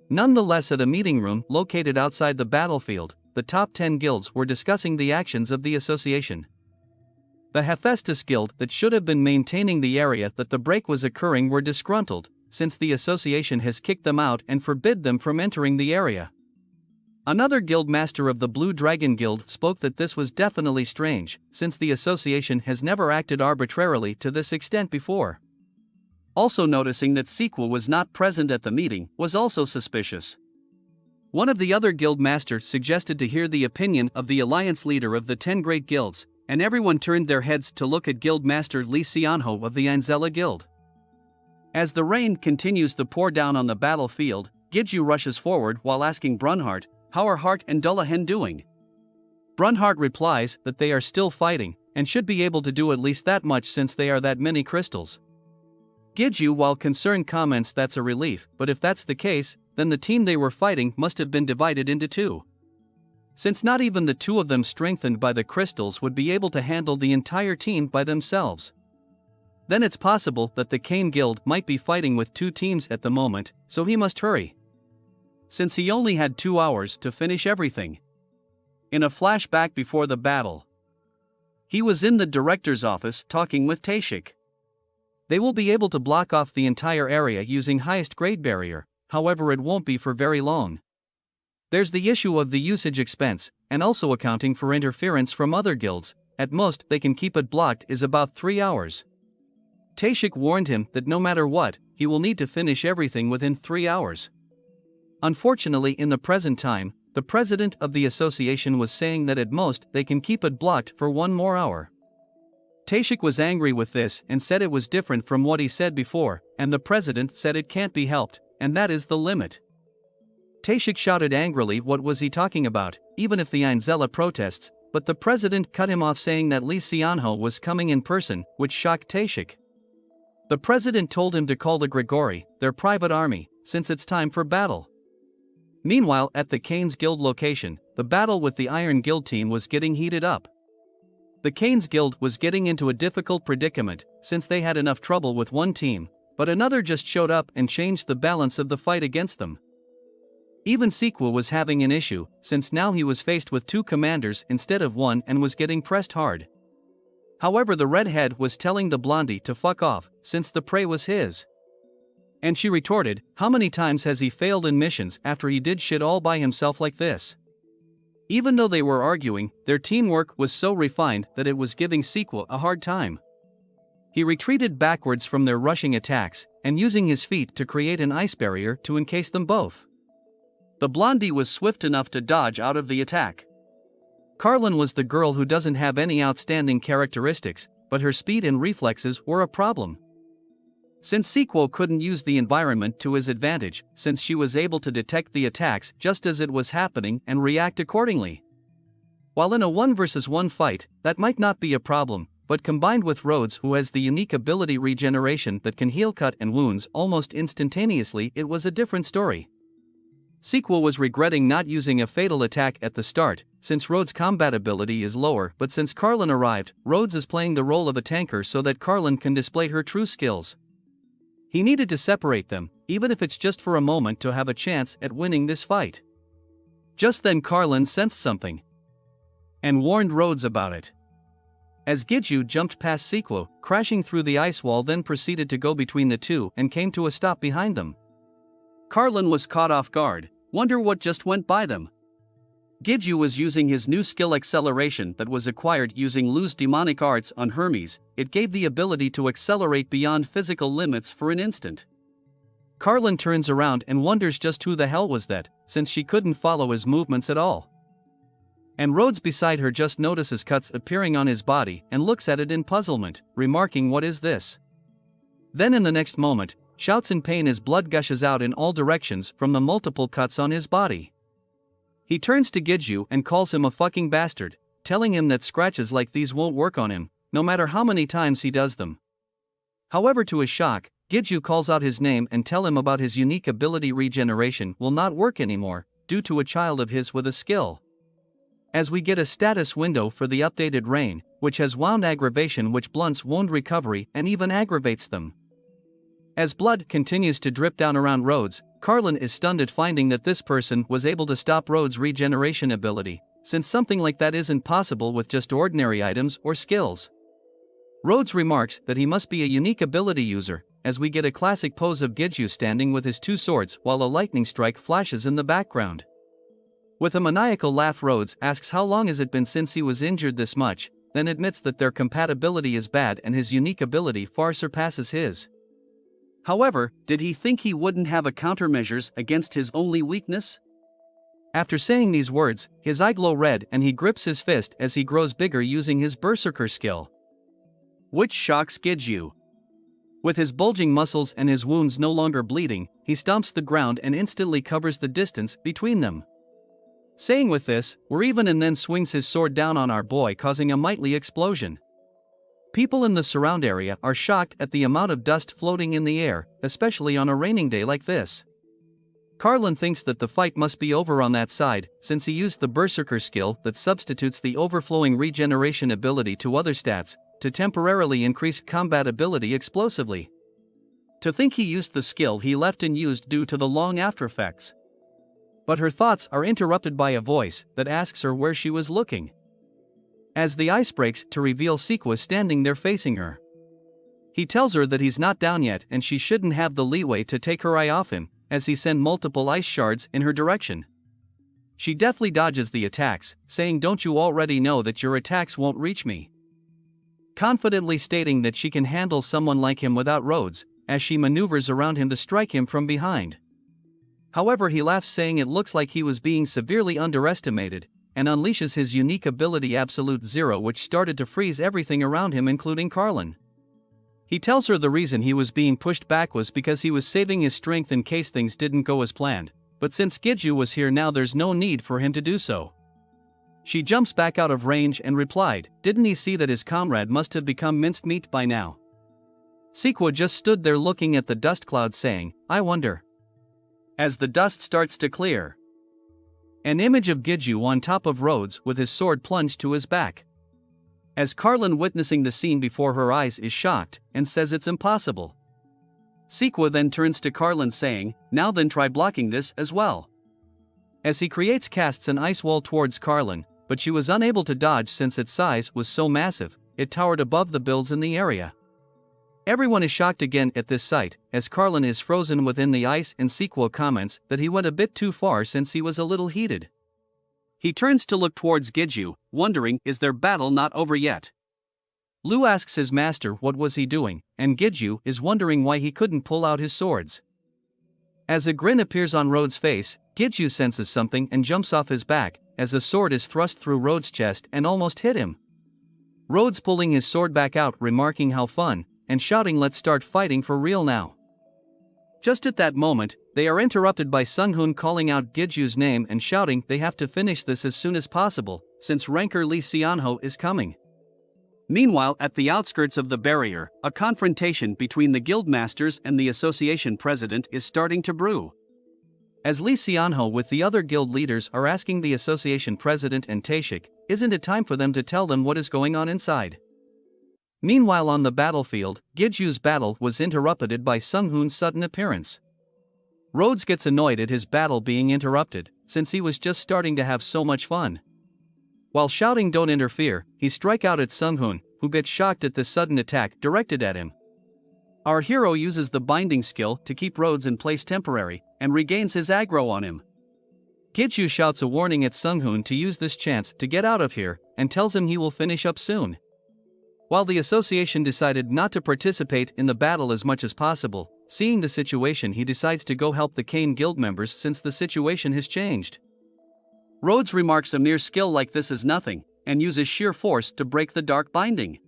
[SPEAKER 1] Nonetheless, at a meeting room located outside the battlefield, the top 10 guilds were discussing the actions of the association. The Hephaestus Guild, that should have been maintaining the area that the break was occurring, were disgruntled, since the association has kicked them out and forbid them from entering the area. Another guild master of the Blue Dragon Guild spoke that this was definitely strange, since the association has never acted arbitrarily to this extent before. Also noticing that Sequel was not present at the meeting was also suspicious. One of the other guild masters suggested to hear the opinion of the alliance leader of the 10 great guilds, and everyone turned their heads to look at guild master Li Xianho of the Anzella Guild. As the rain continues to pour down on the battlefield, Gidju rushes forward while asking Brunhart, how are Hart and Dullahan doing? Brunhart replies that they are still fighting, and should be able to do at least that much since they are that many crystals. Gidju, while concerned, comments that's a relief, but if that's the case, then the team they were fighting must have been divided into two. Since not even the two of them strengthened by the crystals would be able to handle the entire team by themselves. Then it's possible that the Kane Guild might be fighting with two teams at the moment, so he must hurry, since he only had 2 hours to finish everything. In a flashback before the battle, he was in the director's office talking with Tashik. They will be able to block off the entire area using highest grade barrier, however it won't be for very long. There's the issue of the usage expense, and also accounting for interference from other guilds. At most they can keep it blocked is about 3 hours. Tashik warned him that no matter what, he will need to finish everything within 3 hours. Unfortunately, in the present time, the president of the association was saying that at most they can keep it blocked for 1 more hour. Tashik was angry with this and said it was different from what he said before, and the president said it can't be helped, and that is the limit. Tashik shouted angrily what was he talking about, even if the Ainzella protests, but the president cut him off saying that Li Xianho was coming in person, which shocked Tashik. The president told him to call the Grigori, their private army, since it's time for battle. Meanwhile, at the Kane's Guild location, the battle with the Iron Guild team was getting heated up. The Kane's Guild was getting into a difficult predicament, since they had enough trouble with one team, but another just showed up and changed the balance of the fight against them. Even Sequel was having an issue, since now he was faced with 2 commanders instead of 1 and was getting pressed hard. However, the redhead was telling the blondie to fuck off, since the prey was his. And she retorted, how many times has he failed in missions after he did shit all by himself like this? Even though they were arguing, their teamwork was so refined that it was giving Sequel a hard time. He retreated backwards from their rushing attacks, and using his feet to create an ice barrier to encase them both. The blondie was swift enough to dodge out of the attack. Carlin was the girl who doesn't have any outstanding characteristics, but her speed and reflexes were a problem. Since Sequo couldn't use the environment to his advantage, since she was able to detect the attacks just as it was happening and react accordingly. While in a 1 versus 1 fight, that might not be a problem, but combined with Rhodes, who has the unique ability regeneration that can heal cut and wounds almost instantaneously, it was a different story. Sequel was regretting not using a fatal attack at the start, since Rhodes' combat ability is lower, but since Carlin arrived, Rhodes is playing the role of a tanker so that Carlin can display her true skills. He needed to separate them, even if it's just for a moment, to have a chance at winning this fight. Just then Carlin sensed something and warned Rhodes about it. As Giju jumped past Sequo, crashing through the ice wall, then proceeded to go between the two and came to a stop behind them. Carlin was caught off guard, wonder what just went by them. Giju was using his new skill acceleration that was acquired using Lu's demonic arts on Hermes. It gave the ability to accelerate beyond physical limits for an instant. Carlin turns around and wonders just who the hell was that, since she couldn't follow his movements at all. And Rhodes beside her just notices cuts appearing on his body and looks at it in puzzlement, remarking, "What is this?" Then in the next moment, shouts in pain as blood gushes out in all directions from the multiple cuts on his body. He turns to Giju and calls him a fucking bastard, telling him that scratches like these won't work on him, no matter how many times he does them. However, to his shock, Giju calls out his name and tell him about his unique ability regeneration will not work anymore, due to a child of his with a skill. As we get a status window for the updated Rain, which has wound aggravation, which blunts wound recovery and even aggravates them. As blood continues to drip down around Rhodes, Carlin is stunned at finding that this person was able to stop Rhodes' regeneration ability, since something like that isn't possible with just ordinary items or skills. Rhodes remarks that he must be a unique ability user, as we get a classic pose of Giju standing with his two swords while a lightning strike flashes in the background. With a maniacal laugh, Rhodes asks how long has it been since he was injured this much, then admits that their compatibility is bad and his unique ability far surpasses his. However, did he think he wouldn't have a countermeasures against his only weakness? After saying these words, his eye glow red and he grips his fist as he grows bigger using his berserker skill, which shocks Giju. With his bulging muscles and his wounds no longer bleeding, he stomps the ground and instantly covers the distance between them. Saying with this, "We're even," and then swings his sword down on our boy, causing a mighty explosion. People in the surround area are shocked at the amount of dust floating in the air, especially on a raining day like this. Carlin thinks that the fight must be over on that side, since he used the berserker skill that substitutes the overflowing regeneration ability to other stats, to temporarily increase combat ability explosively. To think he used the skill he left unused due to the long after effects. But her thoughts are interrupted by a voice that asks her where she was looking. As the ice breaks to reveal Sequo standing there facing her. He tells her that he's not down yet and she shouldn't have the leeway to take her eye off him, as he sends multiple ice shards in her direction. She deftly dodges the attacks, saying, "Don't you already know that your attacks won't reach me?" Confidently stating that she can handle someone like him without Rhodes, as she maneuvers around him to strike him from behind. However, he laughs, saying it looks like he was being severely underestimated, and unleashes his unique ability Absolute Zero, which started to freeze everything around him including Carlin. He tells her the reason he was being pushed back was because he was saving his strength in case things didn't go as planned, but since Giju was here now there's no need for him to do so. She jumps back out of range and replied, "Didn't he see that his comrade must have become minced meat by now?" Sequo just stood there looking at the dust cloud, saying, "I wonder." As the dust starts to clear, an image of Giju on top of Rhodes with his sword plunged to his back. As Carlin, witnessing the scene before her eyes, is shocked and says it's impossible. Sequo then turns to Carlin saying, "Now then, try blocking this as well." As he casts an ice wall towards Carlin, but she was unable to dodge since its size was so massive, it towered above the builds in the area. Everyone is shocked again at this sight, as Carlin is frozen within the ice and Sequo comments that he went a bit too far since he was a little heated. He turns to look towards Giju, wondering, is their battle not over yet? Lu asks his master what was he doing, and Giju is wondering why he couldn't pull out his swords. As a grin appears on Rhodes' face, Giju senses something and jumps off his back, as a sword is thrust through Rhodes' chest and almost hit him. Rhodes pulling his sword back out, remarking how fun, and shouting, "Let's start fighting for real now." Just at that moment, they are interrupted by Sung-hoon calling out Gidju's name and shouting they have to finish this as soon as possible, since ranker Lee Seonho is coming. Meanwhile, at the outskirts of the barrier, a confrontation between the guild masters and the association president is starting to brew. As Lee Seonho with the other guild leaders are asking the association president and Taeshik, isn't it time for them to tell them what is going on inside? Meanwhile on the battlefield, Gidju's battle was interrupted by Sung-hoon's sudden appearance. Rhodes gets annoyed at his battle being interrupted, since he was just starting to have so much fun. While shouting "Don't interfere," he strikes out at Sung-hoon, who gets shocked at this sudden attack directed at him. Our hero uses the binding skill to keep Rhodes in place temporary, and regains his aggro on him. Gidju shouts a warning at Sung-hoon to use this chance to get out of here, and tells him he will finish up soon. While the association decided not to participate in the battle as much as possible, seeing the situation he decides to go help the Kane guild members since the situation has changed. Rhodes remarks a mere skill like this is nothing, and uses sheer force to break the dark binding.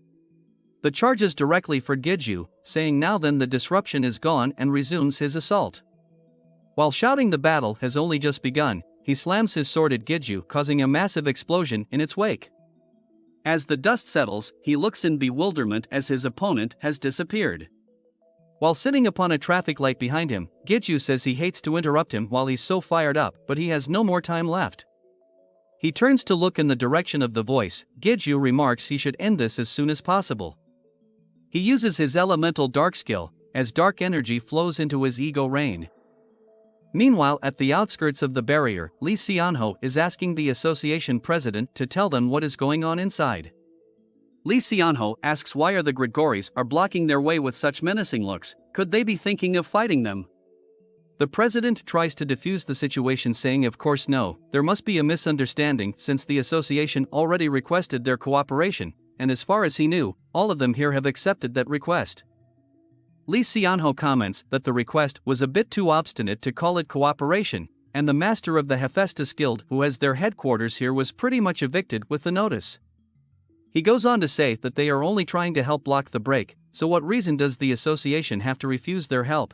[SPEAKER 1] The charges directly for Gidju, saying now then the disruption is gone, and resumes his assault. While shouting the battle has only just begun, he slams his sword at Gidju, causing a massive explosion in its wake. As the dust settles, he looks in bewilderment as his opponent has disappeared. While sitting upon a traffic light behind him, Gidju says he hates to interrupt him while he's so fired up, but he has no more time left. He turns to look in the direction of the voice. Gidju remarks he should end this as soon as possible. He uses his elemental dark skill, as dark energy flows into his ego rain. Meanwhile, at the outskirts of the barrier, Lee Seonho is asking the association president to tell them what is going on inside. Lee Seonho asks why the Grigories are blocking their way with such menacing looks. Could they be thinking of fighting them? The president tries to defuse the situation, saying of course no, there must be a misunderstanding since the association already requested their cooperation, and as far as he knew, all of them here have accepted that request. Lee Seonho comments that the request was a bit too obstinate to call it cooperation, and the master of the Hephaestus Guild, who has their headquarters here, was pretty much evicted with the notice. He goes on to say that they are only trying to help block the break, so what reason does the association have to refuse their help?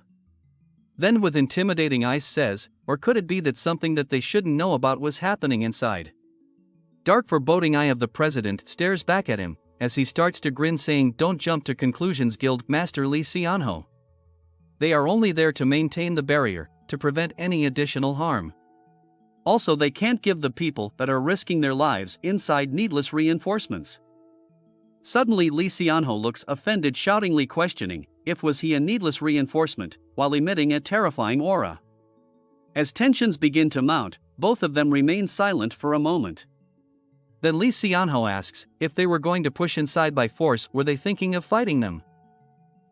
[SPEAKER 1] Then with intimidating eyes says, or could it be that something that they shouldn't know about was happening inside? Dark foreboding eye of the president stares back at him, as he starts to grin, saying don't jump to conclusions, Guild Master Lee Seonho. They are only there to maintain the barrier, to prevent any additional harm. Also they can't give the people that are risking their lives inside needless reinforcements. Suddenly Lee Seonho looks offended, shoutingly questioning if was he a needless reinforcement, while emitting a terrifying aura. As tensions begin to mount, both of them remain silent for a moment. Then Lee Seonho asks if they were going to push inside by force, were they thinking of fighting them?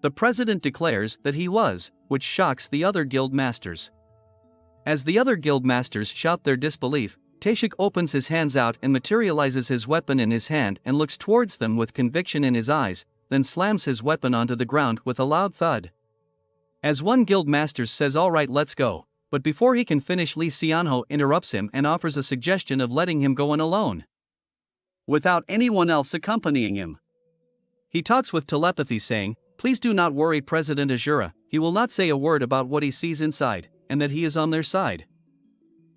[SPEAKER 1] The president declares that he was, which shocks the other guild masters. As the other guild masters shout their disbelief, Taeshik opens his hands out and materializes his weapon in his hand and looks towards them with conviction in his eyes, then slams his weapon onto the ground with a loud thud. As one guild master says alright, let's go, but before he can finish, Lee Seonho interrupts him and offers a suggestion of letting him go in alone, without anyone else accompanying him. He talks with telepathy, saying, please do not worry President Azura, he will not say a word about what he sees inside, and that he is on their side.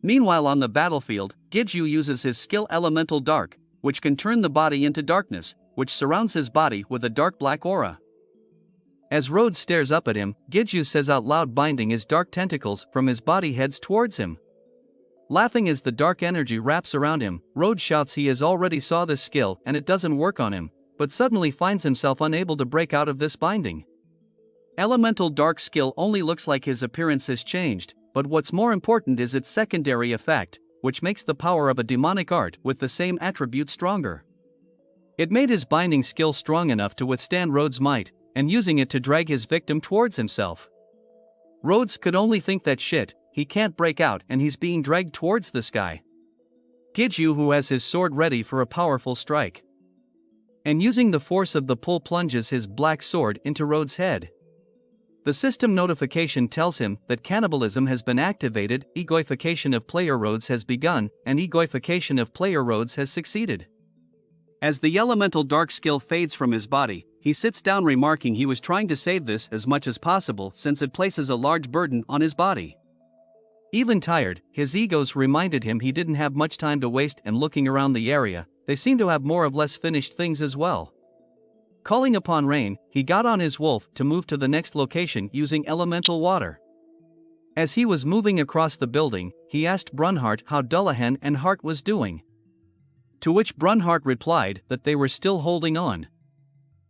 [SPEAKER 1] Meanwhile on the battlefield, Gidju uses his skill Elemental Dark, which can turn the body into darkness, which surrounds his body with a dark black aura. As Rhodes stares up at him, Gidju says out loud, binding his dark tentacles from his body heads towards him. Laughing as the dark energy wraps around him, Rhodes shouts he has already saw this skill and it doesn't work on him, but suddenly finds himself unable to break out of this binding. Elemental Dark skill only looks like his appearance has changed, but what's more important is its secondary effect, which makes the power of a demonic art with the same attribute stronger. It made his binding skill strong enough to withstand Rhodes' might, and using it to drag his victim towards himself. Rhodes could only think that shit, he can't break out and he's being dragged towards the sky. Gidju, who has his sword ready for a powerful strike, and using the force of the pull plunges his black sword into Rhodes' head. The system notification tells him that cannibalism has been activated, egoification of player roads has begun, and egoification of player roads has succeeded.
[SPEAKER 2] As the elemental dark skill fades from his body, he sits down, remarking he was trying to save this as much as possible since it places a large burden on his body.
[SPEAKER 1] Even tired, his egos reminded him he didn't have much time to waste, and looking around the area, they seemed to have more or less finished things as well. Calling upon rain, he got on his wolf to move to the next location using elemental water. As he was moving across the building, he asked Brunhart how Dullahan and Hart was doing. To which Brunhart replied that they were still holding on.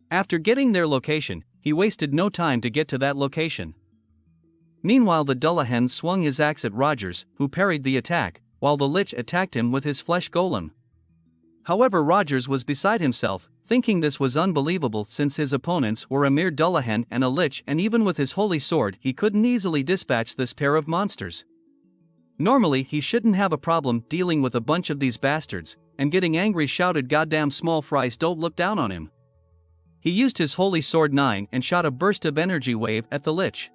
[SPEAKER 1] After getting their location, he wasted no time to get to that location. Meanwhile, the Dullahan swung his axe at Rogers, who parried the attack, while the Lich attacked him with his flesh golem. However, Rogers was beside himself, thinking this was unbelievable since his opponents were a mere Dullahan and a Lich, and even with his holy sword he couldn't easily dispatch this pair of monsters. Normally he shouldn't have a problem dealing with a bunch of these bastards, and getting angry shouted, "Goddamn small fries, don't look down on him." He used his holy sword 9 and shot a burst of energy wave at the Lich.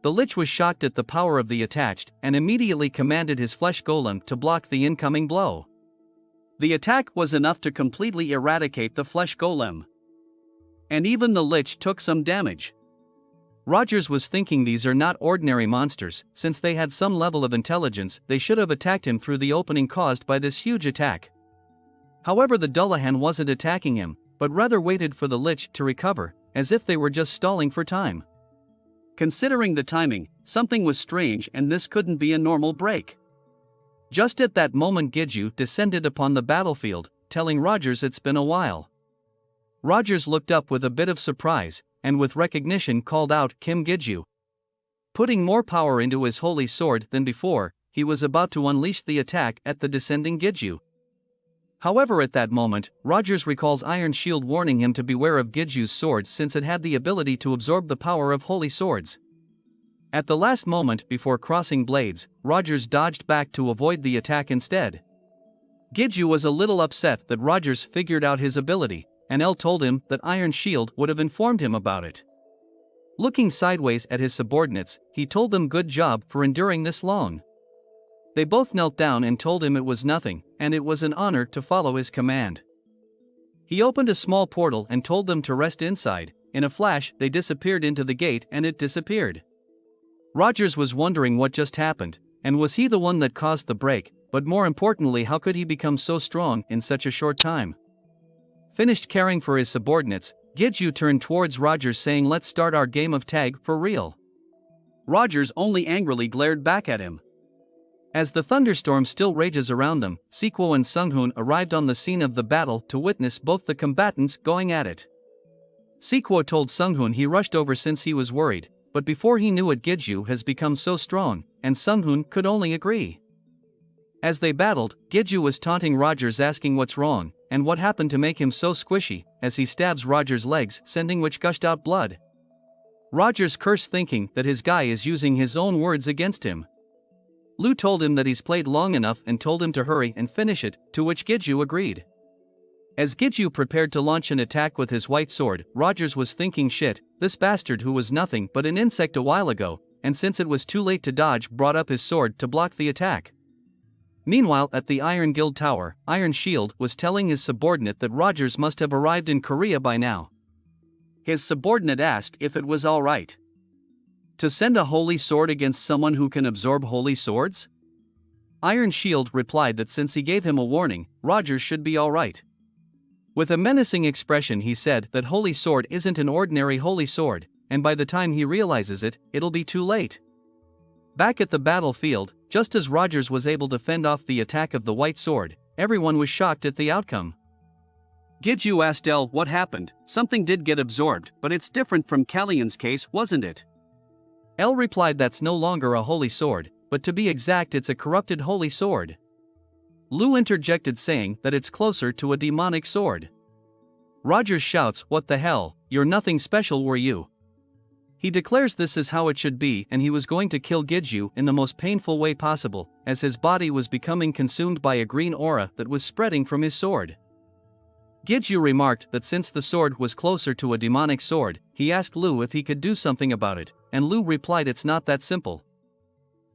[SPEAKER 1] The Lich was shocked at the power of the attached and immediately commanded his flesh golem to block the incoming blow. The attack was enough to completely eradicate the flesh golem. And even the Lich took some damage. Rogers was thinking these are not ordinary monsters, since they had some level of intelligence. They should have attacked him through the opening caused by this huge attack. However, the Dullahan wasn't attacking him, but rather waited for the Lich to recover, as if they were just stalling for time. Considering the timing, something was strange, and this couldn't be a normal break. Just at that moment, Gidju descended upon the battlefield, telling Rogers it's been a while. Rogers looked up with a bit of surprise, and with recognition called out, "Kim Gidju." Putting more power into his holy sword than before, he was about to unleash the attack at the descending Gidju. However, at that moment, Rogers recalls Iron Shield warning him to beware of Gidju's sword since it had the ability to absorb the power of holy swords. At the last moment before crossing blades, Rogers dodged back to avoid the attack instead. Gidju was a little upset that Rogers figured out his ability, and El told him that Iron Shield would have informed him about it. Looking sideways at his subordinates, he told them good job for enduring this long. They both knelt down and told him it was nothing, and it was an honor to follow his command. He opened a small portal and told them to rest inside. In a flash, they disappeared into the gate and it disappeared. Rogers was wondering what just happened, and was he the one that caused the break, but more importantly, how could he become so strong in such a short time? Finished caring for his subordinates, Gidju turned towards Rogers saying, "Let's start our game of tag for real." Rogers only angrily glared back at him. As the thunderstorm still rages around them, Sequo and Sunghoon arrived on the scene of the battle to witness both the combatants going at it. Sequo told Sunghoon he rushed over since he was worried, but before he knew it, Gidju has become so strong, and Sunghoon could only agree. As they battled, Gidju was taunting Rogers, asking what's wrong, and what happened to make him so squishy, as he stabs Rogers' legs, sending which gushed out blood. Rogers cursed, thinking that his guy is using his own words against him. Lu told him that he's played long enough and told him to hurry and finish it, to which Gidju agreed. As Gidju prepared to launch an attack with his white sword, Rogers was thinking, shit, this bastard who was nothing but an insect a while ago, and since it was too late to dodge, brought up his sword to block the attack. Meanwhile, at the Iron Guild Tower, Iron Shield was telling his subordinate that Rogers must have arrived in Korea by now. His subordinate asked if it was alright to send a holy sword against someone who can absorb holy swords? Iron Shield replied that since he gave him a warning, Rogers should be alright. With a menacing expression, he said that holy sword isn't an ordinary holy sword, and by the time he realizes it, it'll be too late. Back at the battlefield, just as Rogers was able to fend off the attack of the white sword, everyone was shocked at the outcome. Gidju asked El what happened. Something did get absorbed, but it's different from Kallian's case, wasn't it? El replied that's no longer a holy sword, but to be exact, it's a corrupted holy sword. Lu interjected, saying that it's closer to a demonic sword. Rogers shouts, "What the hell, you're nothing special, were you?" He declares this is how it should be, and he was going to kill Gidju in the most painful way possible, as his body was becoming consumed by a green aura that was spreading from his sword. Gidju remarked that since the sword was closer to a demonic sword, he asked Lu if he could do something about it, and Lu replied it's not that simple.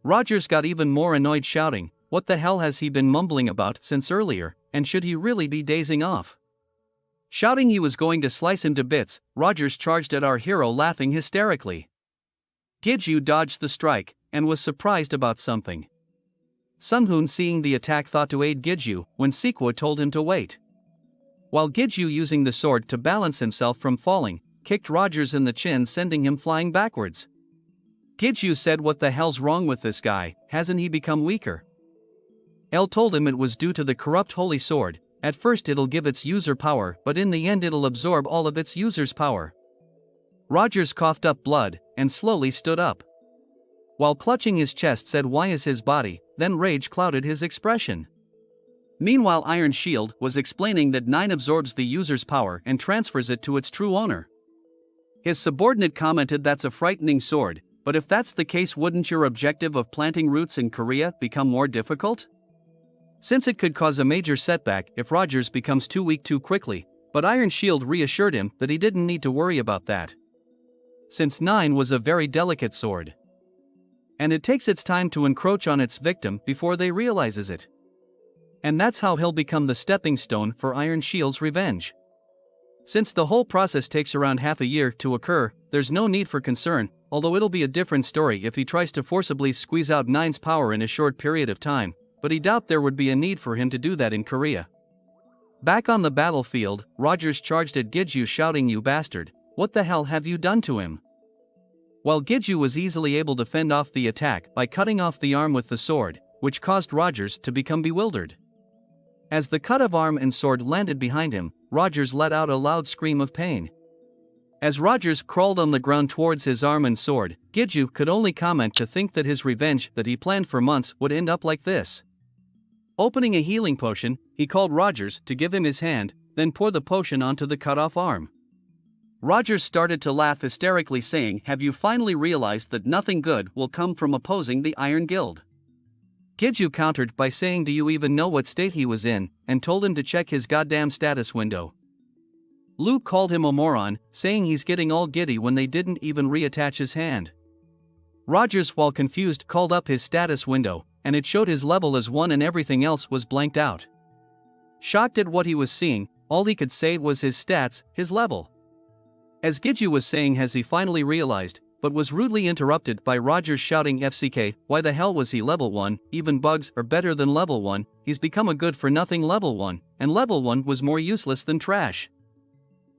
[SPEAKER 1] Rogers got even more annoyed, shouting, "What the hell has he been mumbling about since earlier, and should he really be dazing off?" Shouting he was going to slice him to bits, Rogers charged at our hero, laughing hysterically. Gidju dodged the strike, and was surprised about something. Sunhoon, seeing the attack, thought to aid Gidju, when Sequo told him to wait. While Gidju, using the sword to balance himself from falling, kicked Rogers in the chin, sending him flying backwards. Gidju said, "What the hell's wrong with this guy, hasn't he become weaker?" El told him it was due to the corrupt holy sword. At first it'll give its user power, but in the end it'll absorb all of its user's power. Rogers coughed up blood, and slowly stood up. While clutching his chest said, "Why is his body?" Then rage clouded his expression. Meanwhile Iron Shield was explaining that 9 absorbs the user's power and transfers it to its true owner. His subordinate commented, "That's a frightening sword, but if that's the case, wouldn't your objective of planting roots in Korea become more difficult? Since it could cause a major setback if Rogers becomes too weak too quickly," but Iron Shield reassured him that he didn't need to worry about that. Since 9 was a very delicate sword, and it takes its time to encroach on its victim before they realizes it. And that's how he'll become the stepping stone for Iron Shield's revenge. Since the whole process takes around half a year to occur, there's no need for concern, although it'll be a different story if he tries to forcibly squeeze out 9's power in a short period of time, but he doubted there would be a need for him to do that in Korea. Back on the battlefield, Rogers charged at Gidju, shouting, "You bastard, what the hell have you done to him?" While Gidju was easily able to fend off the attack by cutting off the arm with the sword, which caused Rogers to become bewildered. As the cut of arm and sword landed behind him, Rogers let out a loud scream of pain. As Rogers crawled on the ground towards his arm and sword, Gidju could only comment to think that his revenge that he planned for months would end up like this. Opening a healing potion, he called Rogers to give him his hand, then pour the potion onto the cut-off arm. Rogers started to laugh hysterically, saying, "Have you finally realized that nothing good will come from opposing the Iron Guild?" Gidju countered by saying, "Do you even know what state he was in?" and told him to check his goddamn status window. Luke called him a moron, saying he's getting all giddy when they didn't even reattach his hand. Rogers, while confused, called up his status window, and it showed his level as 1 and everything else was blanked out. Shocked at what he was seeing, all he could say was his stats, his level. As Gidju was saying, has he finally realized, but was rudely interrupted by Rogers shouting, "FCK, why the hell was he level 1, even bugs are better than level 1, he's become a good-for-nothing level 1, and level 1 was more useless than trash."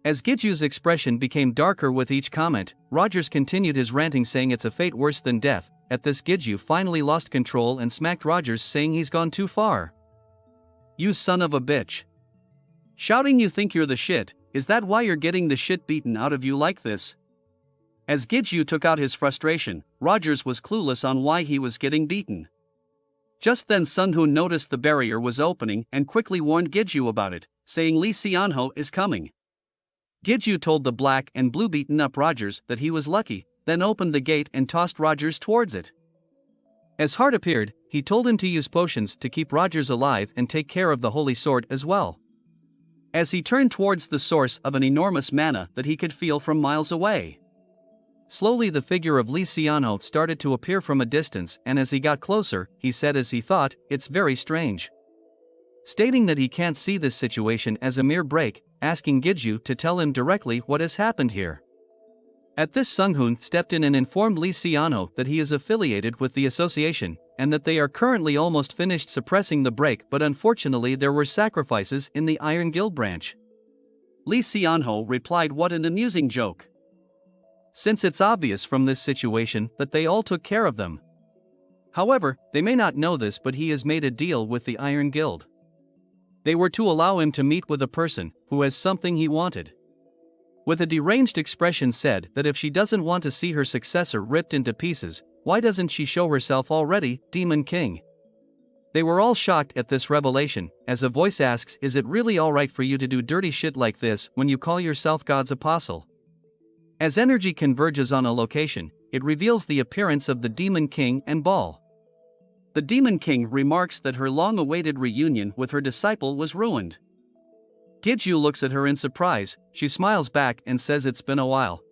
[SPEAKER 1] As Gidju's expression became darker with each comment, Rogers continued his ranting, saying it's a fate worse than death. At this, Gidju finally lost control and smacked Rogers, saying he's gone too far. "You son of a bitch." Shouting, "You think you're the shit, is that why you're getting the shit beaten out of you like this?" As Gidju took out his frustration, Rogers was clueless on why he was getting beaten. Just then Sunhoon noticed the barrier was opening and quickly warned Gidju about it, saying Lee Xianho is coming. Gidju told the black and blue beaten up Rogers that he was lucky, then opened the gate and tossed Rogers towards it. As Hart appeared, he told him to use potions to keep Rogers alive and take care of the holy sword as well. As he turned towards the source of an enormous mana that he could feel from miles away. Slowly the figure of Lee Xianho started to appear from a distance, and as he got closer, he said as he thought, "It's very strange." Stating that he can't see this situation as a mere break, asking Gidju to tell him directly what has happened here. At this, Sunhoon stepped in and informed Lee Xianho that he is affiliated with the association, and that they are currently almost finished suppressing the break, but unfortunately there were sacrifices in the Iron Guild branch. Lee Xianho replied, "What an amusing joke. Since it's obvious from this situation that they all took care of them. However, they may not know this, but he has made a deal with the Iron Guild. They were to allow him to meet with a person who has something he wanted." With a deranged expression said that if she doesn't want to see her successor ripped into pieces, why doesn't she show herself already, Demon King? They were all shocked at this revelation, as a voice asks, "Is it really alright for you to do dirty shit like this when you call yourself God's apostle?" As energy converges on a location, it reveals the appearance of the Demon King and Ball. The Demon King remarks that her long-awaited reunion with her disciple was ruined.
[SPEAKER 2] Giju looks at her in surprise, she smiles back and says it's been a while.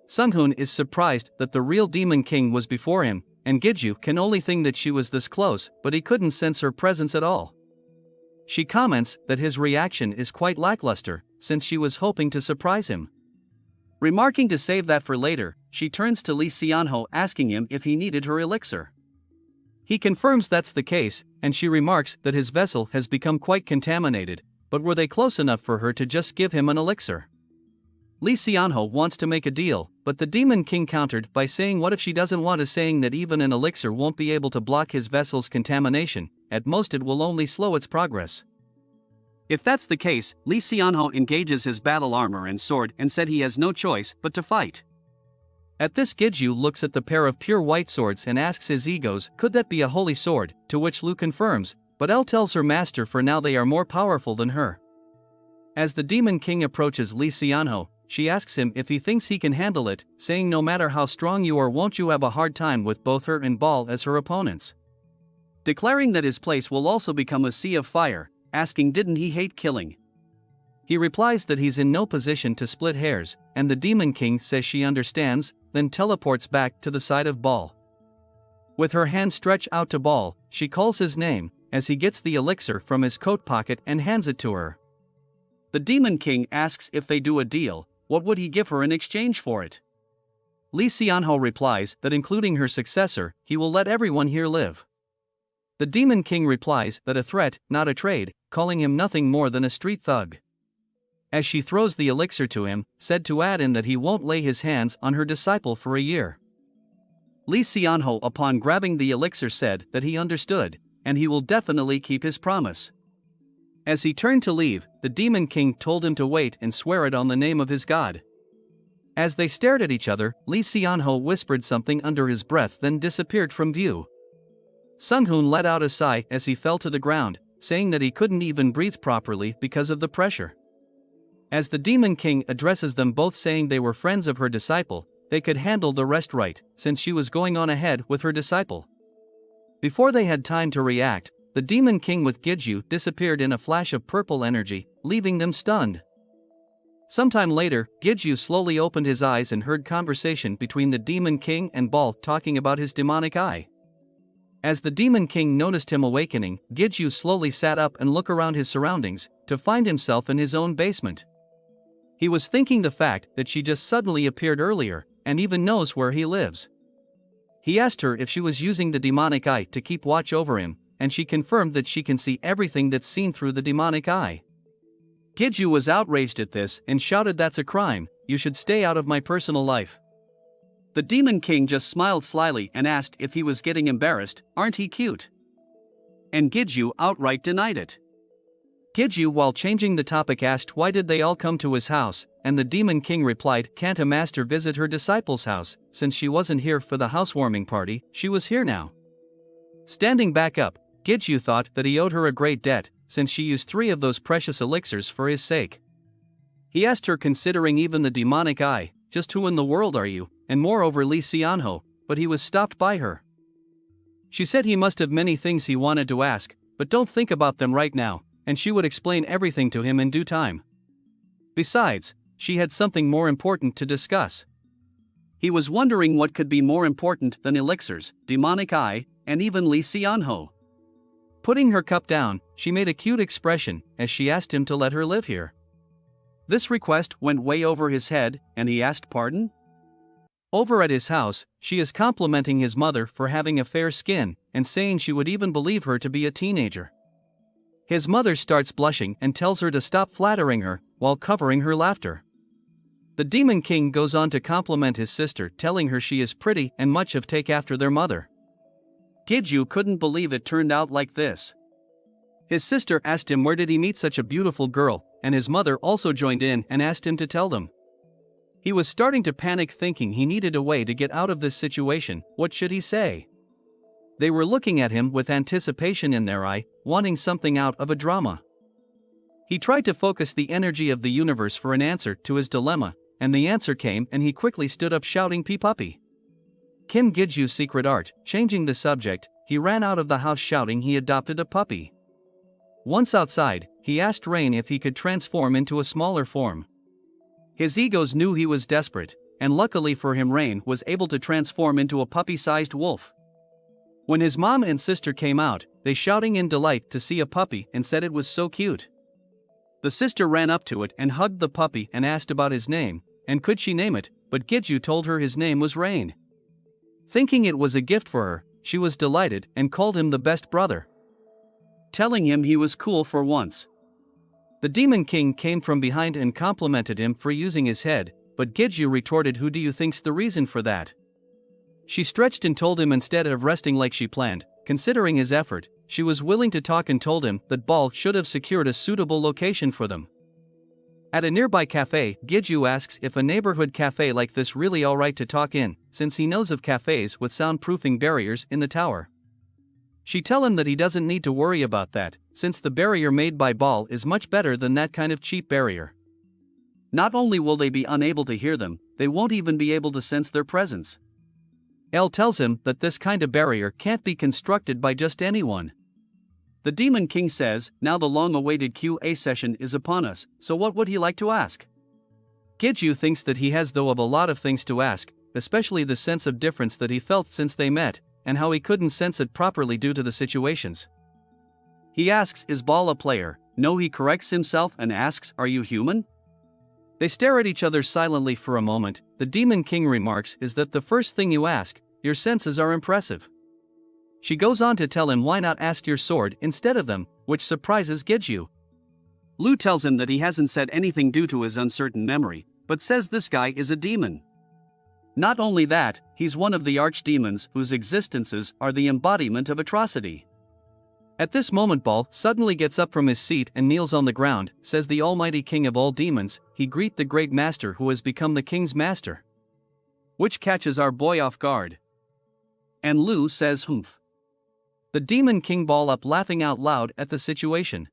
[SPEAKER 2] Sunghoon is surprised that the real Demon King was before him, and Giju can only think that she was this close, but he couldn't sense her presence at all. She comments that his reaction is quite lackluster, since she was hoping to surprise him. Remarking to save that for later, she turns to Lee Xianho asking him if he needed her elixir. He confirms that's the case, and she remarks that his vessel has become quite contaminated, but were they close enough for her to just give him an elixir? Lee Xianho wants to make a deal, but the Demon King countered by saying what if she doesn't want to, saying that even an elixir won't be able to block his vessel's contamination, at most it will only slow its progress. If that's the case, Lee Xianho engages his battle armor and sword and said he has no choice but to fight. At this, Giju looks at the pair of pure white swords and asks his egos, could that be a holy sword, to which Lu confirms, but Elle tells her master for now they are more powerful than her. As the Demon King approaches Lee Xianho, she asks him if he thinks he can handle it, saying no matter how strong you are won't you have a hard time with both her and Ball as her opponents. Declaring that his place will also become a sea of fire, asking didn't he hate killing. He replies that he's in no position to split hairs, and the Demon King says she understands, then teleports back to the side of Ball. With her hand stretched out to Ball, she calls his name, as he gets the elixir from his coat pocket and hands it to her. The Demon King asks if they do a deal, what would he give her in exchange for it? Lee Xianho replies that including her successor, he will let everyone here live. The Demon King replies that a threat, not a trade, calling him nothing more than a street thug. As she throws the elixir to him, said to add in that he won't lay his hands on her disciple for a year. Lee Xianho upon grabbing the elixir said that he understood, and he will definitely keep his promise. As he turned to leave, the Demon King told him to wait and swear it on the name of his god. As they stared at each other, Lee Xianho whispered something under his breath then disappeared from view. Sunghoon let out a sigh as he fell to the ground, saying that he couldn't even breathe properly because of the pressure. As the Demon King addresses them both saying they were friends of her disciple, they could handle the rest right, since she was going on ahead with her disciple. Before they had time to react, the Demon King with Giju disappeared in a flash of purple energy, leaving them stunned. Sometime later, Giju slowly opened his eyes and heard conversation between the Demon King and Ball talking about his demonic eye. As the Demon King noticed him awakening, Giju slowly sat up and looked around his surroundings, to find himself in his own basement. He was thinking the fact that she just suddenly appeared earlier, and even knows where he lives. He asked her if she was using the demonic eye to keep watch over him, and she confirmed that she can see everything that's seen through the demonic eye. Giju was outraged at this and shouted, "That's a crime, you should stay out of my personal life." The Demon King just smiled slyly and asked if he was getting embarrassed, "Aren't he cute?" And Giju outright denied it. Giju, while changing the topic, asked why did they all come to his house, and the Demon King replied, can't a master visit her disciple's house, since she wasn't here for the housewarming party, she was here now. Standing back up, Giju thought that he owed her a great debt, since she used 3 of those precious elixirs for his sake. He asked her, considering even the demonic eye, just who in the world are you, and moreover Lee Xianho, but he was stopped by her. She said he must have many things he wanted to ask, but don't think about them right now, and she would explain everything to him in due time. Besides, she had something more important to discuss. He was wondering what could be more important than elixirs, demonic eye, and even Lee Xianho. Putting her cup down, she made a cute expression as she asked him to let her live here. This request went way over his head, and he asked pardon? Over at his house, she is complimenting his mother for having a fair skin, and saying she would even believe her to be a teenager. His mother starts blushing and tells her to stop flattering her, while covering her laughter. The Demon King goes on to compliment his sister, telling her she is pretty and much of take after their mother. Giju couldn't believe it turned out like this. His sister asked him where did he meet such a beautiful girl, and his mother also joined in and asked him to tell them. He was starting to panic, thinking he needed a way to get out of this situation. What should he say? They were looking at him with anticipation in their eye, wanting something out of a drama. He tried to focus the energy of the universe for an answer to his dilemma, and the answer came, and he quickly stood up shouting, "Pee puppy!" Kim Giju's secret art. Changing the subject, he ran out of the house shouting he adopted a puppy. Once outside,
[SPEAKER 1] he asked Rain if he could transform into a smaller form.
[SPEAKER 2] His egos knew he was desperate, and luckily for him Rain was able to transform into a puppy-sized wolf. When his mom and sister came out, they shouting in delight to see a puppy and said it was so cute. The sister ran up to it and hugged the puppy and asked about his name, and could she name it, but Giju told her his name was Rain. Thinking it was a gift for her, she was delighted and called him the best brother, telling him he was cool for once. The Demon King came from behind and complimented him for using his head, but Giju retorted, "Who do you think's the reason for that?" She stretched and told him instead of resting like she planned, considering his effort, she was willing to talk and told him that Ball should have secured a suitable location for them. At a nearby cafe, Giju asks if a neighborhood cafe like this really alright to talk in, since he knows of cafes with soundproofing barriers in the tower. She tell him that he doesn't need to worry about that, since the barrier made by Ball is much better than that kind of cheap barrier. Not only will they be unable to hear them, they won't even be able to sense their presence. Elle tells him that this kind of barrier can't be constructed by just anyone. The Demon King says, now the long-awaited QA session is upon us, so what would he like to ask? Giju thinks that he has though of a lot of things to ask, especially the sense of difference that he felt since they met, and how he couldn't sense it properly due to the situations. He asks, is Ball a player? No, he corrects himself and asks, are you human? They stare at each other silently for a moment. The Demon King remarks, is that the first thing you ask? Your senses are impressive. She goes on to tell him why not ask your sword instead of them, which surprises Giju. Lu tells him that he hasn't said anything due to his uncertain memory, but says this guy is a demon. Not only that, he's one of the archdemons whose existences are the embodiment of atrocity. At this moment Ball suddenly gets up from his seat and kneels on the ground, says the almighty king of all demons, he greet the great master who has become the king's master. Which catches our boy off guard. And Lu says humph. The Demon King Ball up laughing out loud at the situation.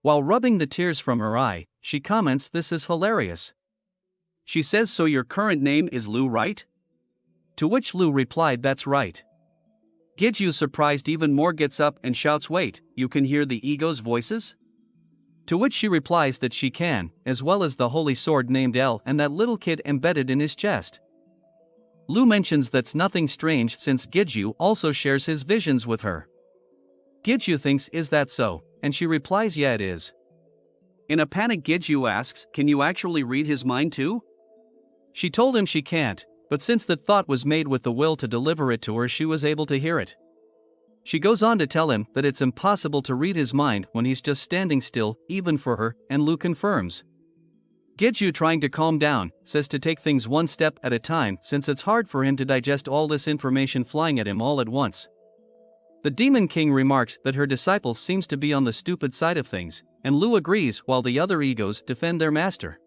[SPEAKER 2] While rubbing the tears from her eye, she comments this is hilarious. She says, so your current name is Lu, right? To which Lu replied, that's right. Giju, surprised even more, gets up and shouts, wait, you can hear the ego's voices? To which she replies that she can, as well as the holy sword named El and that little kid embedded in his chest. Lu mentions that's nothing strange since Giju also shares his visions with her. Giju thinks, is that so? And she replies, yeah it is. In a panic Giju asks, can you actually read his mind too? She told him she can't, but since that thought was made with the will to deliver it to her, she was able to hear it. She goes on to tell him that it's impossible to read his mind when he's just standing still, even for her, and Lu confirms. Giju, trying to calm down, says to take things one step at a time since it's hard for him to digest all this information flying at him all at once. The Demon King remarks that her disciple seems to be on the stupid side of things, and Lu agrees while the other egos defend their master.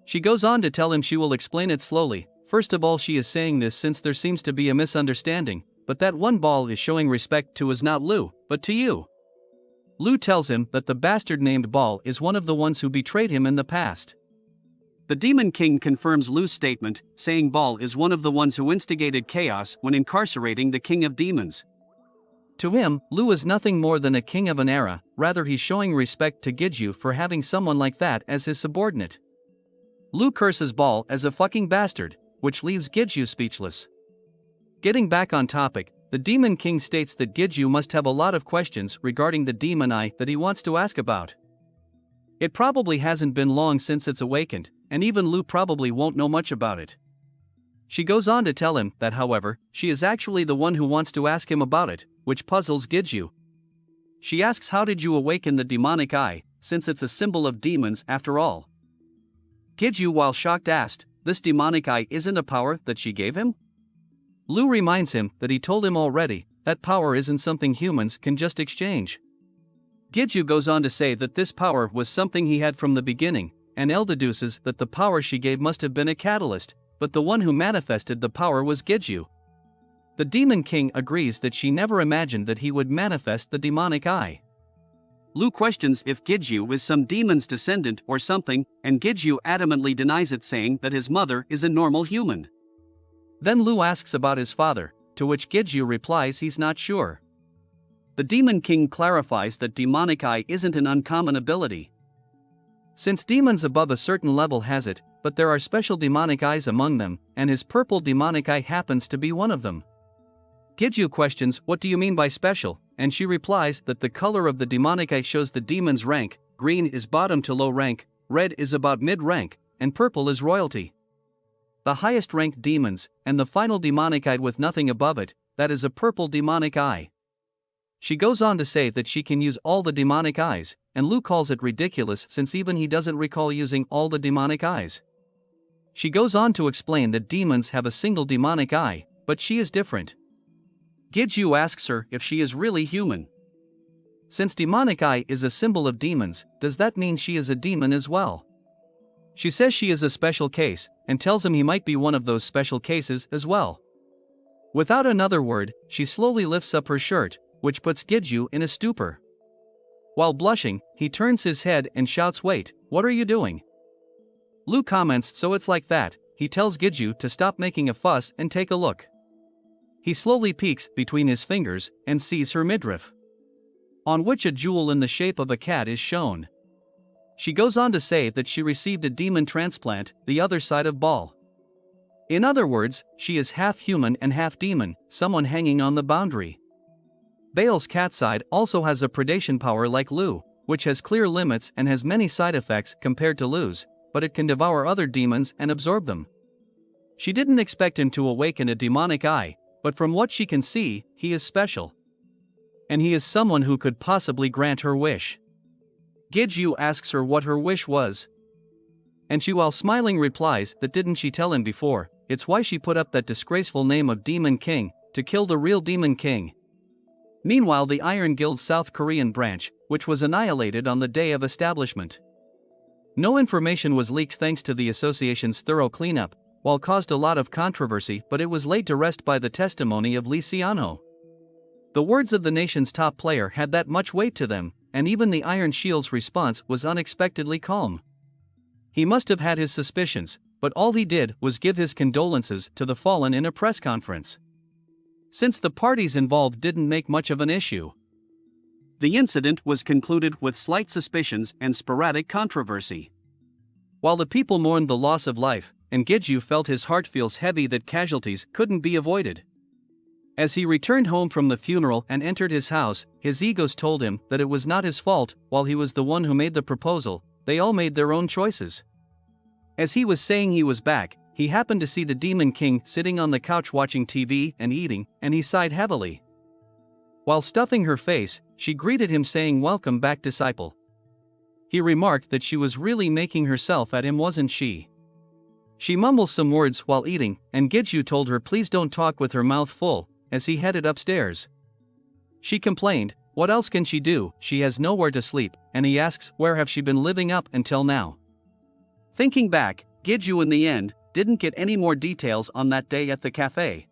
[SPEAKER 2] She goes on to tell him she will explain it slowly. First of all, she is saying this since there seems to be a misunderstanding, but that one Ball is showing respect to is not Lu, but to you. Lu tells him that the bastard named Ball is one of the ones who betrayed him in the past. The Demon King confirms Lu's statement, saying Ball is one of the ones who instigated chaos when incarcerating the King of Demons. To him, Lu is nothing more than a king of an era, rather he's showing respect to Giju for having someone like that as his subordinate. Lu curses Ball as a fucking bastard, which leaves Giju speechless. Getting back on topic, the Demon King states that Giju must have a lot of questions regarding the demon eye that he wants to ask about. It probably hasn't been long since it's awakened, and even Lu probably won't know much about it. She goes on to tell him that, however, she is actually the one who wants to ask him about it, which puzzles Giju. She asks, how did you awaken the demonic eye, since it's a symbol of demons after all? Giju, while shocked, asked, this demonic eye isn't a power that she gave him? Lu reminds him that he told him already, that power isn't something humans can just exchange. Giju goes on to say that this power was something he had from the beginning, and El deduces that the power she gave must have been a catalyst, but the one who manifested the power was Giju. The Demon King agrees that she never imagined that he would manifest the demonic eye. Lu questions if Giju is some demon's descendant or something, and Giju adamantly denies it, saying that his mother is a normal human. Then Lu asks about his father, to which Giju replies he's not sure. The Demon King clarifies that demonic eye isn't an uncommon ability.
[SPEAKER 1] Since demons above a certain level has it, but there are special demonic eyes among them, and his purple demonic eye happens to be one of them. Gidju questions, "What do you mean by special?" and she replies that the color of the demonic eye shows the demon's rank. Green is bottom to low rank, red is about mid-rank, and purple is royalty. The highest ranked demons, and the final demonic eye with nothing above it, that is a purple demonic eye. She goes on to say that she can use all the demonic eyes, and Lu calls it ridiculous since even he doesn't recall using all the demonic eyes. She goes on to explain that demons have a single demonic eye, but she is different. Gidju asks her if she is really human. Since demonic eye is a symbol of demons, does that mean she is a demon as well? She says she is a special case, and tells him he might be one of those special cases as well. Without another word, she slowly lifts up her shirt, which puts Gidju in a stupor. While blushing, he turns his head and shouts, "Wait, what are you doing?" Lu comments, "So it's like that." He tells Gidju to stop making a fuss and take a look. He slowly peeks between his fingers and sees her midriff, on which a jewel in the shape of a cat is shown. She goes on to say that she received a demon transplant, the other side of Baal. In other words, she is half human and half demon, someone hanging on the boundary. Baal's cat side also has a predation power like Lu, which has clear limits and has many side effects compared to Lu's, but it can devour other demons and absorb them. She didn't expect him to awaken a demonic eye, but from what she can see, he is special. And he is someone who could possibly grant her wish. Gidju asks her what her wish was. And she, while smiling, replies that didn't she tell him before, it's why she put up that disgraceful name of Demon King, to kill the real Demon King. Meanwhile, the Iron Guild's South Korean branch, which was annihilated on the day of establishment. No information was leaked thanks to the association's thorough cleanup, while caused a lot of controversy, but it was laid to rest by the testimony of Lee Siano. The words of the nation's top player had that much weight to them, and even the Iron Shield's response was unexpectedly calm. He must have had his suspicions, but all he did was give his condolences to the fallen in a press conference. Since the parties involved didn't make much of an issue, the incident was concluded with slight suspicions and sporadic controversy. While the people mourned the loss of life, and Gidju felt his heart feels heavy that casualties couldn't be avoided. As he returned home from the funeral and entered his house, his egos told him that it was not his fault. While he was the one who made the proposal, they all made their own choices. As he was saying he was back, he happened to see the Demon King sitting on the couch watching TV and eating, and he sighed heavily. While stuffing her face, she greeted him saying, "Welcome back, disciple." He remarked that she was really making herself at him, wasn't she? She mumbles some words while eating, and Gidju told her please don't talk with her mouth full, as he headed upstairs. She complained, what else can she do, she has nowhere to sleep, and he asks where have she been living up until now. Thinking back, Gidju in the end didn't get any more details on that day at the cafe.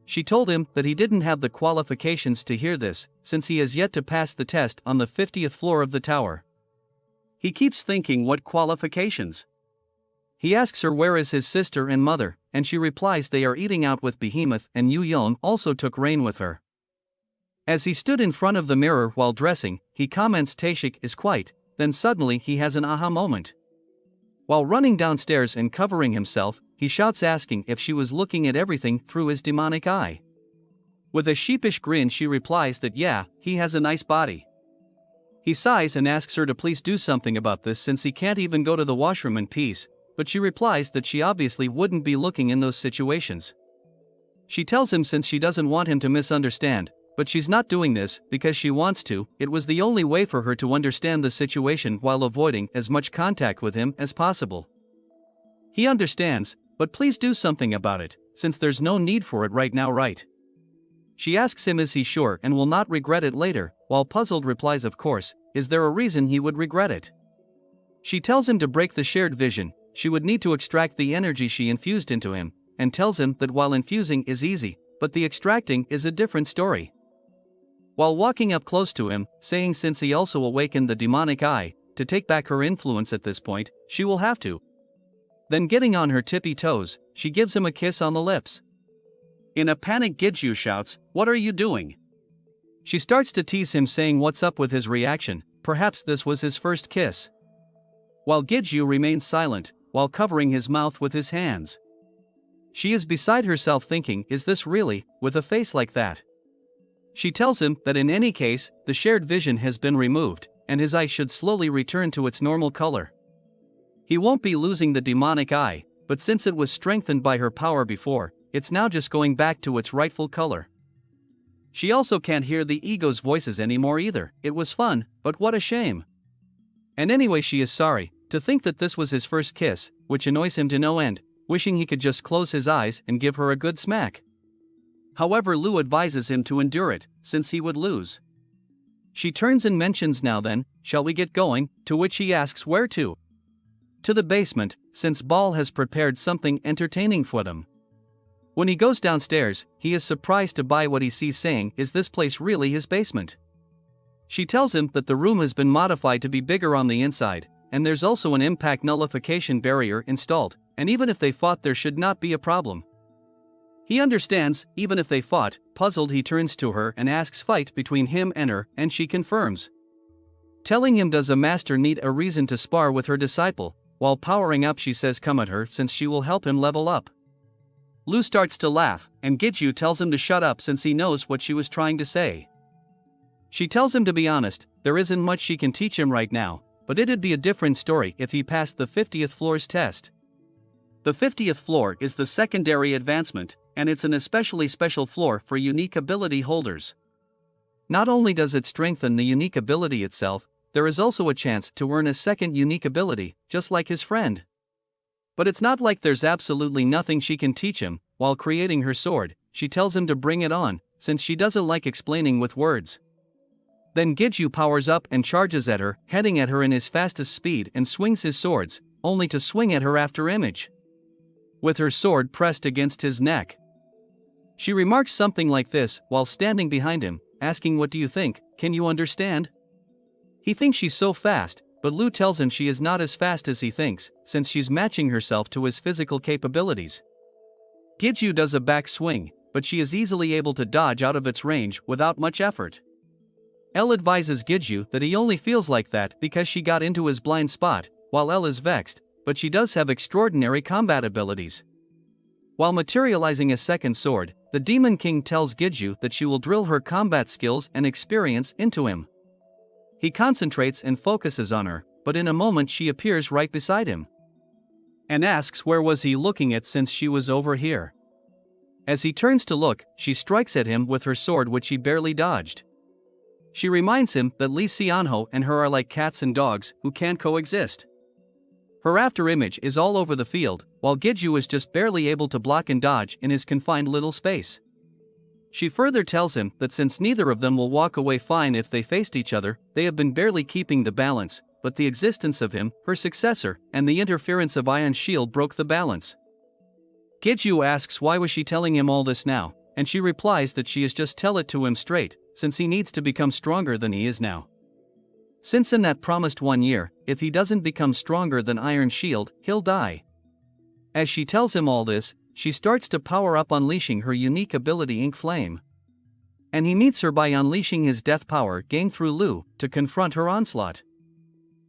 [SPEAKER 1] She told him that he didn't have the qualifications to hear this, since he has yet to pass the test on the 50th floor of the tower. He keeps thinking, what qualifications? He asks her where is his sister and mother, and she replies they are eating out with Behemoth, and Yu Yong also took Rain with her. As he stood in front of the mirror while dressing, he comments Tashik is quite, then suddenly he has an aha moment. While running downstairs and covering himself, he shouts asking if she was looking at everything through his demonic eye. With a sheepish grin she replies that yeah, he has a nice body. He sighs and asks her to please do something about this since he can't even go to the washroom in peace, but she replies that she obviously wouldn't be looking in those situations. She tells him since she doesn't want him to misunderstand, but she's not doing this because she wants to, it was the only way for her to understand the situation while avoiding as much contact with him as possible. He understands, but please do something about it, since there's no need for it right now, right? She asks him is he sure and will not regret it later, while puzzled replies of course, is there a reason he would regret it? She tells him to break the shared vision, she would need to extract the energy she infused into him, and tells him that while infusing is easy, but the extracting is a different story. While walking up close to him, saying since he also awakened the demonic eye, to take back her influence at this point, she will have to. Then getting on her tippy toes, she gives him a kiss on the lips. In a panic Gidju shouts, what are you doing? She starts to tease him, saying what's up with his reaction, perhaps this was his first kiss. While Giju remains silent, while covering his mouth with his hands. She is beside herself thinking, is this really, with a face like that? She tells him that in any case, the shared vision has been removed, and his eye should slowly return to its normal color. He won't be losing the demonic eye, but since it was strengthened by her power before, it's now just going back to its rightful color. She also can't hear the ego's voices anymore either. It was fun, but what a shame. And anyway, she is sorry to think that this was his first kiss, which annoys him to no end, wishing he could just close his eyes and give her a good smack. However, Lu advises him to endure it, since he would lose. She turns and mentions, now then, shall we get going, to which he asks where to. To the basement, since Ball has prepared something entertaining for them. When he goes downstairs, he is surprised to buy what he sees, saying, is this place really his basement? She tells him that the room has been modified to be bigger on the inside, and there's also an impact nullification barrier installed, and even if they fought there should not be a problem. He understands, even if they fought. Puzzled, he turns to her and asks fight between him and her, and she confirms. Telling him does a master need a reason to spar with her disciple, while powering up she says come at her since she will help him level up. Lu starts to laugh, and Giju tells him to shut up since he knows what she was trying to say. She tells him to be honest, there isn't much she can teach him right now, but it'd be a different story if he passed the 50th floor's test. The 50th floor is the secondary advancement, and it's an especially special floor for unique ability holders. Not only does it strengthen the unique ability itself, there is also a chance to earn a second unique ability, just like his friend. But it's not like there's absolutely nothing she can teach him. While creating her sword, she tells him to bring it on, since she doesn't like explaining with words. Then Giju powers up and charges at her, heading at her in his fastest speed and swings his swords, only to swing at her after image. With her sword pressed against his neck. She remarks something like this while standing behind him, asking, what do you think, can you understand? He thinks she's so fast, but Lu tells him she is not as fast as he thinks, since she's matching herself to his physical capabilities. Giju does a back swing, but she is easily able to dodge out of its range without much effort. El advises Giju that he only feels like that because she got into his blind spot, while El is vexed, but she does have extraordinary combat abilities. While materializing a second sword, the Demon King tells Giju that she will drill her combat skills and experience into him. He concentrates and focuses on her, but in a moment she appears right beside him. And asks where was he looking at since she was over here. As he turns to look, she strikes at him with her sword which he barely dodged. She reminds him that Li Xianho and her are like cats and dogs who can't coexist. Her afterimage is all over the field, while Giju is just barely able to block and dodge in his confined little space. She further tells him that since neither of them will walk away fine if they faced each other, they have been barely keeping the balance, but the existence of him, her successor, and the interference of Iron Shield broke the balance. Giju asks why was she telling him all this now, and she replies that she is just tell it to him straight, since he needs to become stronger than he is now. Since in that promised 1 year, if he doesn't become stronger than Iron Shield, he'll die. As she tells him all this, she starts to power up, unleashing her unique ability Ink Flame. And he meets her by unleashing his death power gained through Lu to confront her onslaught.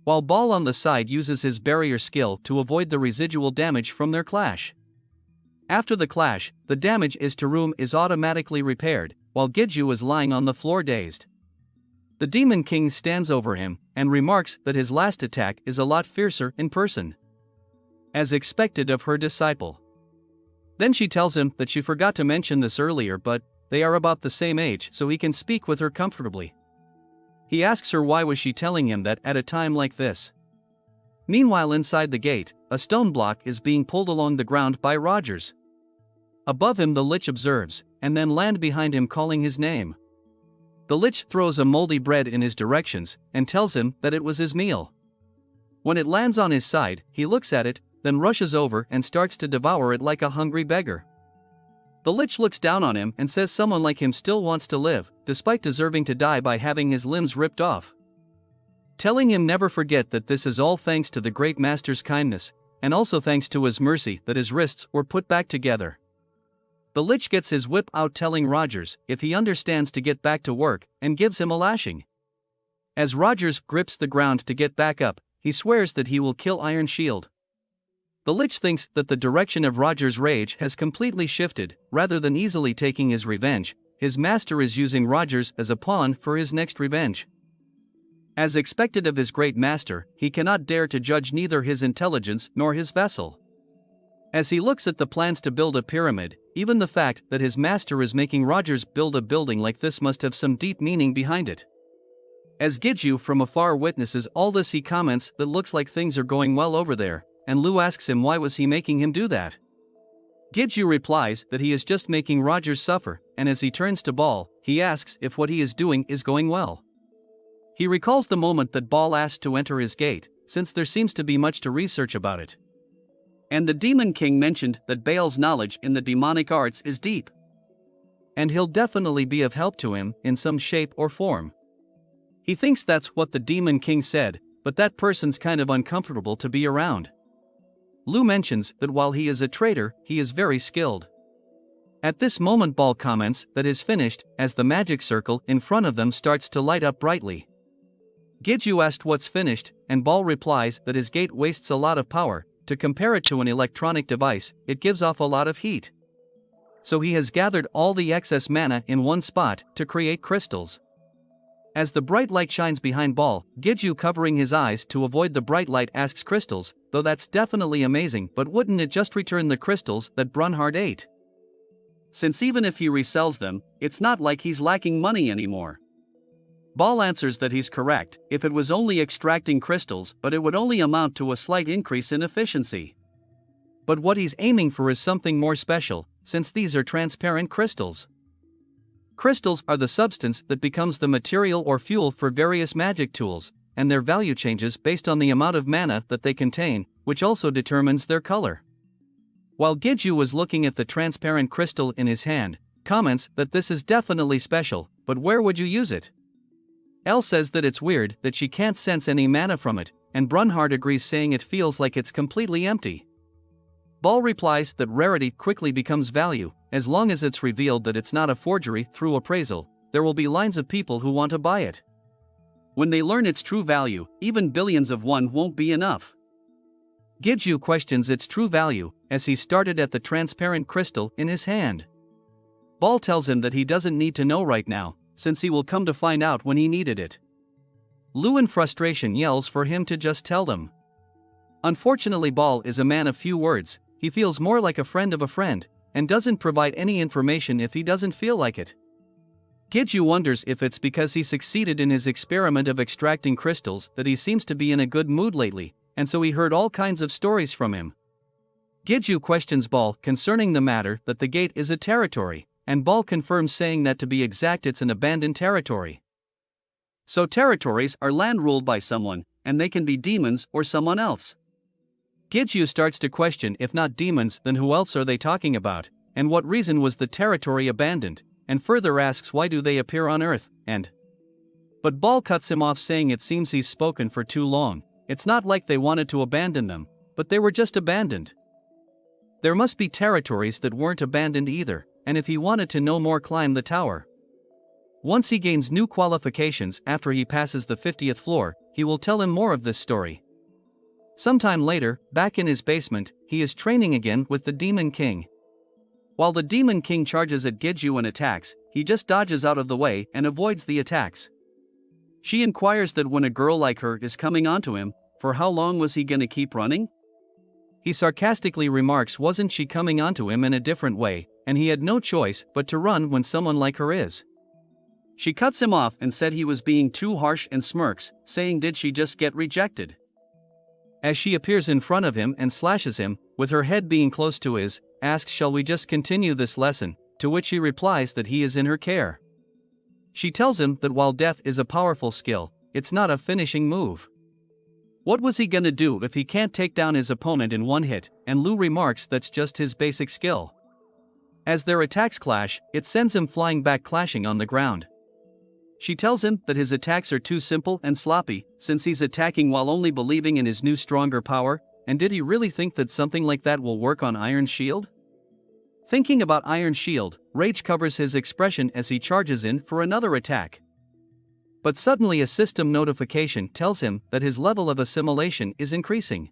[SPEAKER 1] While Ball on the side uses his barrier skill to avoid the residual damage from their clash. After the clash, the damage to room is automatically repaired, while Giju is lying on the floor dazed. The Demon King stands over him and remarks that his last attack is a lot fiercer in person. As expected of her disciple. Then she tells him that she forgot to mention this earlier, but they are about the same age, so he can speak with her comfortably. He asks her why was she telling him that at a time like this. Meanwhile, inside the gate, a stone block is being pulled along the ground by Rogers. Above him the Lich observes, and then land behind him calling his name. The Lich throws a moldy bread in his directions and tells him that it was his meal. When it lands on his side, he looks at it, then rushes over and starts to devour it like a hungry beggar. The Lich looks down on him and says someone like him still wants to live, despite deserving to die by having his limbs ripped off. Telling him never forget that this is all thanks to the great master's kindness, and also thanks to his mercy that his wrists were put back together. The Lich gets his whip out, telling Rogers if he understands to get back to work, and gives him a lashing. As Rogers grips the ground to get back up, he swears that he will kill Iron Shield. The Lich thinks that the direction of Rogers' rage has completely shifted. Rather than easily taking his revenge, his master is using Rogers as a pawn for his next revenge. As expected of his great master, he cannot dare to judge neither his intelligence nor his vessel. As he looks at the plans to build a pyramid, even the fact that his master is making Rogers build a building like this must have some deep meaning behind it. As Giju from afar witnesses all this, he comments that looks like things are going well over there, and Lu asks him why was he making him do that. Giju replies that he is just making Rogers suffer, and as he turns to Ball, he asks if what he is doing is going well. He recalls the moment that Ball asked to enter his gate, since there seems to be much to research about it. And the Demon King mentioned that Baal's knowledge in the demonic arts is deep. And he'll definitely be of help to him in some shape or form. He thinks that's what the Demon King said, but that person's kind of uncomfortable to be around. Lu mentions that while he is a traitor, he is very skilled. At this moment, Ball comments that is finished, as the magic circle in front of them starts to light up brightly. Giju asked what's finished, and Ball replies that his gate wastes a lot of power. To compare it to an electronic device, it gives off a lot of heat. So he has gathered all the excess mana in one spot to create crystals. As the bright light shines behind Ball, Giju, covering his eyes to avoid the bright light, asks crystals, though that's definitely amazing, but wouldn't it just return the crystals that Brunhard ate? Since even if he resells them, it's not like he's lacking money anymore. Ball answers that he's correct if it was only extracting crystals, but it would only amount to a slight increase in efficiency. But what he's aiming for is something more special, since these are transparent crystals. Crystals are the substance that becomes the material or fuel for various magic tools, and their value changes based on the amount of mana that they contain, which also determines their color. While Giju was looking at the transparent crystal in his hand, comments that this is definitely special, but where would you use it? Elle says that it's weird that she can't sense any mana from it, and Brunhard agrees, saying it feels like it's completely empty. Ball replies that rarity quickly becomes value, as long as it's revealed that it's not a forgery through appraisal. There will be lines of people who want to buy it. When they learn its true value, even billions of one won't be enough. Giju questions its true value, as he started at the transparent crystal in his hand. Ball tells him that he doesn't need to know right now, since he will come to find out when he needed it. Lu in frustration yells for him to just tell them. Unfortunately, Ball is a man of few words. He feels more like a friend of a friend, and doesn't provide any information if he doesn't feel like it. Giju wonders if it's because he succeeded in his experiment of extracting crystals that he seems to be in a good mood lately, and so he heard all kinds of stories from him. Giju questions Ball concerning the matter that the gate is a territory, and Ball confirms, saying that to be exact it's an abandoned territory. So territories are land ruled by someone, and they can be demons or someone else. Giju starts to question if not demons, then who else are they talking about, and what reason was the territory abandoned, and further asks why do they appear on Earth, But Ball cuts him off, saying it seems he's spoken for too long. It's not like they wanted to abandon them, but they were just abandoned. There must be territories that weren't abandoned either, and if he wanted to know more, climb the tower. Once he gains new qualifications after he passes the 50th floor, he will tell him more of this story. Sometime later, back in his basement, he is training again with the Demon King. While the Demon King charges at Giju and attacks, he just dodges out of the way and avoids the attacks. She inquires that when a girl like her is coming onto him, for how long was he gonna keep running? He sarcastically remarks wasn't she coming onto him in a different way, and he had no choice but to run when someone like her is. She cuts him off and said he was being too harsh and smirks, saying did she just get rejected? As she appears in front of him and slashes him, with her head being close to his, asks shall we just continue this lesson, to which he replies that he is in her care. She tells him that while death is a powerful skill, it's not a finishing move. What was he gonna do if he can't take down his opponent in one hit, and Lu remarks that's just his basic skill. As their attacks clash, it sends him flying back, clashing on the ground. She tells him that his attacks are too simple and sloppy, since he's attacking while only believing in his new stronger power, and did he really think that something like that will work on Iron Shield?
[SPEAKER 2] Thinking about Iron Shield, rage covers his expression as he charges in for another attack. But suddenly a system notification tells him that his level of assimilation is increasing.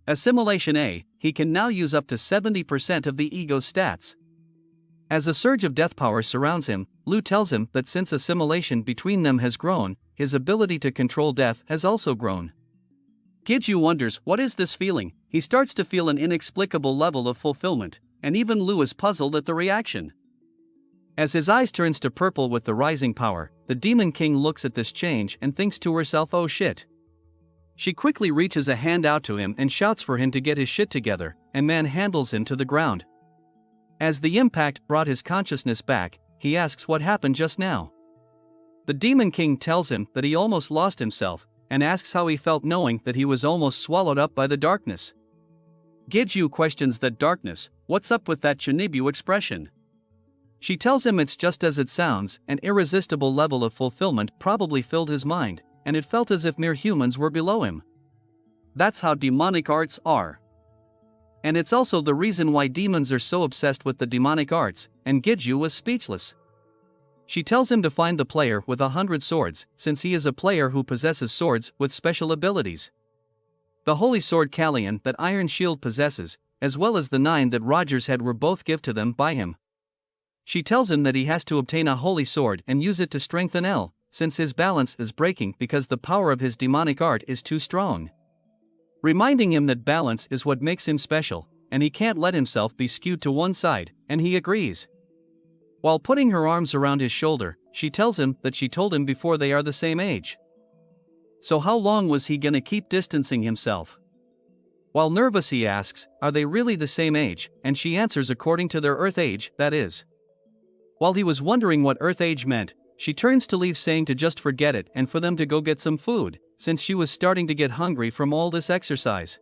[SPEAKER 2] Assimilation A, he can now use up to 70% of the ego's stats. As a surge of death power surrounds him, Lu tells him that since assimilation between them has grown, his ability to control death has also grown. Giju wonders, what is this feeling? He starts to feel an inexplicable level of fulfillment, and even Lu is puzzled at the reaction. As his eyes turns to purple with the rising power, the Demon King looks at this change and thinks to herself, oh shit. She quickly reaches a hand out to him and shouts for him to get his shit together, and manhandles him to the ground. As the impact brought his consciousness back, he asks what happened just now. The Demon King tells him that he almost lost himself, and asks how he felt knowing that he was almost swallowed up by the darkness. Giju questions that darkness, what's up with that Chinibu expression? She tells him it's just as it sounds, an irresistible level of fulfillment probably filled his mind, and it felt as if mere humans were below him. That's how demonic arts are. And it's also the reason why demons are so obsessed with the demonic arts, and Giju was speechless. She tells him to find the player with 100 swords, since he is a player who possesses swords with special abilities. The holy sword Callian that Iron Shield possesses, as well as the 9 that Roger's head were both given to them by him. She tells him that he has to obtain a holy sword and use it to strengthen L, since his balance is breaking because the power of his demonic art is too strong. Reminding him that balance is what makes him special, and he can't let himself be skewed to one side, and he agrees. While putting her arms around his shoulder, she tells him that she told him before they are the same age. So how long was he gonna keep distancing himself? While nervous he asks, are they really the same age, and she answers according to their Earth age, that is. While he was wondering what Earth age meant, she turns to leave saying to just forget it and for them to go get some food, since she was starting to get hungry from all this exercise.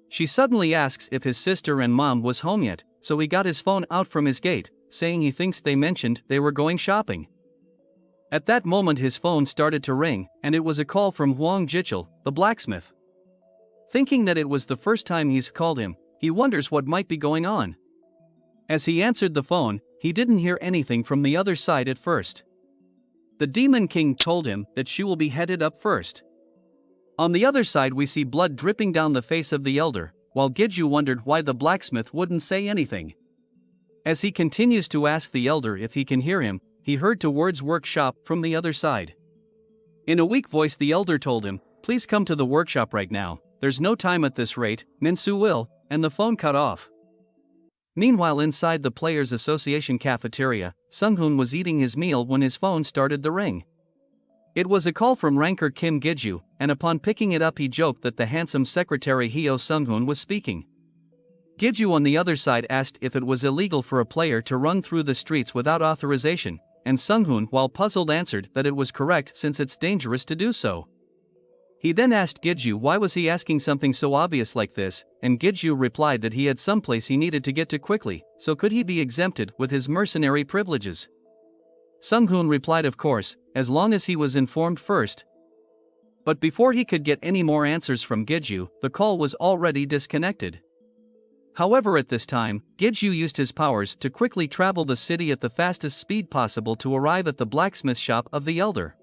[SPEAKER 2] She suddenly asks if his sister and mom was home yet, so he got his phone out from his gate, saying he thinks they mentioned they were going shopping. At that moment his phone started to ring, and it was a call from Huang Jichel, the blacksmith. Thinking that it was the first time he's called him, he wonders what might be going on. As he answered the phone, he didn't hear anything from the other side at first. The Demon King told him that she will be headed up first. On the other side we see blood dripping down the face of the elder, while Giju wondered why the blacksmith wouldn't say anything. As he continues to ask the elder if he can hear him, he heard towards workshop from the other side. In a weak voice the elder told him, please come to the workshop right now, there's no time at this rate, Minsu will, and the phone cut off. Meanwhile inside the Players Association cafeteria, Sunghoon was eating his meal when his phone started to ring. It was a call from ranker Kim Giju, and upon picking it up he joked that the handsome secretary Hyo Sunghoon was speaking. Giju on the other side asked if it was illegal for a player to run through the streets without authorization, and Sunghoon while puzzled answered that it was correct since it's dangerous to do so. He then asked Giju why was he asking something so obvious like this, and Giju replied that he had someplace he needed to get to quickly, so could he be exempted with his mercenary privileges. Sunghoon replied of course, as long as he was informed first. But before he could get any more answers from Giju, the call was already disconnected. However at this time, Giju used his powers to quickly travel the city at the fastest speed possible to arrive at the blacksmith shop of the elder.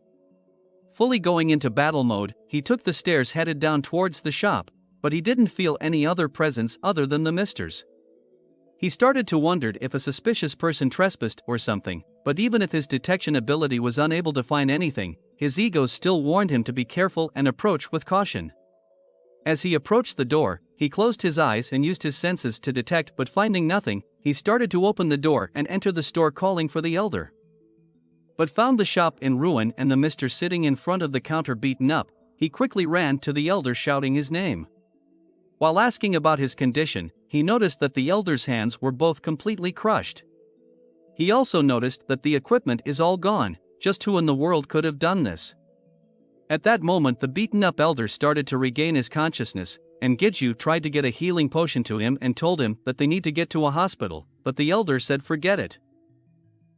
[SPEAKER 2] Fully going into battle mode, he took the stairs headed down towards the shop, but he didn't feel any other presence other than the misters. He started to wonder if a suspicious person trespassed or something, but even if his detection ability was unable to find anything, his ego still warned him to be careful and approach with caution. As he approached the door, he closed his eyes and used his senses to detect, but finding nothing, he started to open the door and enter the store calling for the elder. But found the shop in ruin and the mister sitting in front of the counter beaten up. He quickly ran to the elder shouting his name. While asking about his condition, he noticed that the elder's hands were both completely crushed. He also noticed that the equipment is all gone, just who in the world could have done this? At that moment the beaten up elder started to regain his consciousness, and Giju tried to get a healing potion to him and told him that they need to get to a hospital, but the elder said forget it.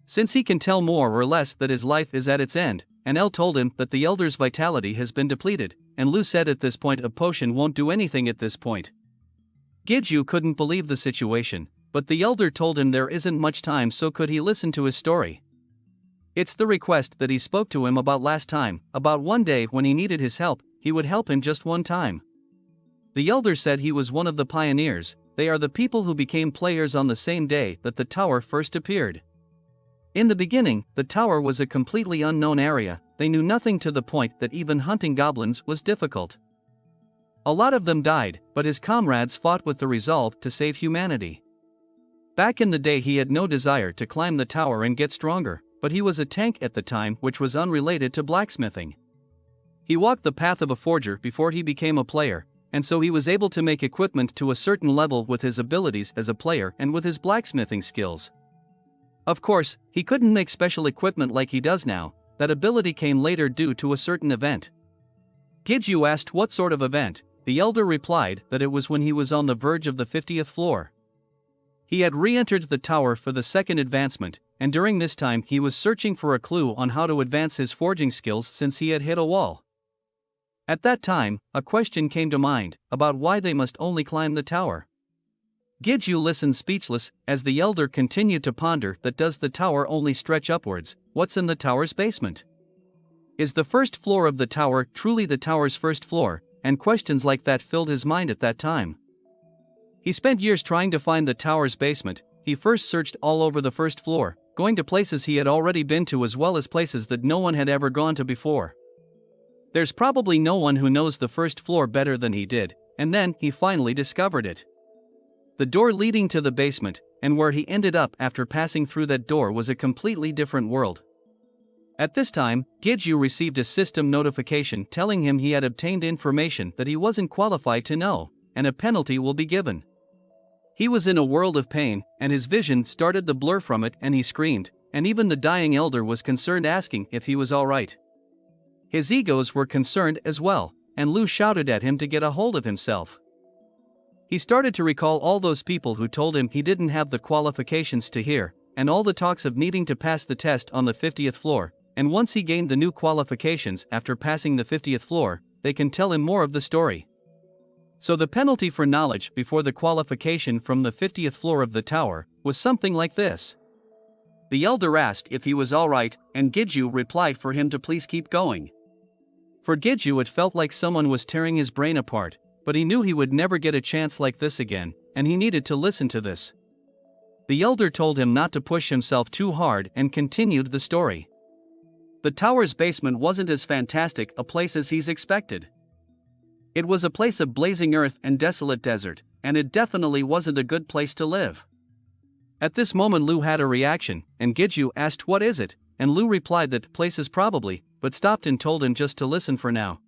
[SPEAKER 2] Since he can tell more or less that his life is at its end, and El told him that the elder's vitality has been depleted, and Lu said at this point a potion won't do anything at this point. Giju couldn't believe the situation,
[SPEAKER 1] but the elder told him there isn't much time, so could he listen to his story. It's the request that he spoke to him about last time, about one day when he needed his help, he would help him just one time. The elder said he was one of the pioneers. They are the people who became players on the same day that the tower first appeared. In the beginning, the tower was a completely unknown area. They knew nothing, to the point that even hunting goblins was difficult. A lot of them died, but his comrades fought with the resolve to save humanity. Back in the day, he had no desire to climb the tower and get stronger, but he was a tank at the time, which was unrelated to blacksmithing. He walked the path of a forger before he became a player, and so he was able to make equipment to a certain level with his abilities as a player and with his blacksmithing skills. Of course, he couldn't make special equipment like he does now. That ability came later due to a certain event. Gidju asked what sort of event. The elder replied that it was when he was on the verge of the 50th floor. He had re-entered the tower for the second advancement, and during this time he was searching for a clue on how to advance his forging skills since he had hit a wall. At that time, a question came to mind, about why they must only climb the tower. Gidju listened speechless, as the elder continued to ponder that does the tower only stretch upwards, what's in the tower's basement? Is the first floor of the tower truly the tower's first floor? And questions like that filled his mind at that time. He spent years trying to find the tower's basement. He first searched all over the first floor, going to places he had already been to as well as places that no one had ever gone to before. There's probably no one who knows the first floor better than he did, and then he finally discovered it. The door leading to the basement, and where he ended up after passing through that door, was a completely different world. At this time, Gidju received a system notification telling him he had obtained information that he wasn't qualified to know, and a penalty will be given. He was in a world of pain, and his vision started to blur from it, and he screamed, and even the dying elder was concerned, asking if he was alright. His egos were concerned as well, and Lu shouted at him to get a hold of himself. He started to recall all those people who told him he didn't have the qualifications to hear, and all the talks of needing to pass the test on the 50th floor. And once he gained the new qualifications after passing the 50th floor, they can tell him more of the story. So the penalty for knowledge before the qualification from the 50th floor of the tower was something like this. The elder asked if he was alright, and Gidju replied for him to please keep going. For Gidju, it felt like someone was tearing his brain apart, but he knew he would never get a chance like this again, and he needed to listen to this. The elder told him not to push himself too hard and continued the story. The tower's basement wasn't as fantastic a place as he's expected. It was a place of blazing earth and desolate desert, and it definitely wasn't a good place to live. At this moment Lu had a reaction, and Gidju asked what is it, and Lu replied that places probably, but stopped and told him just to listen for now.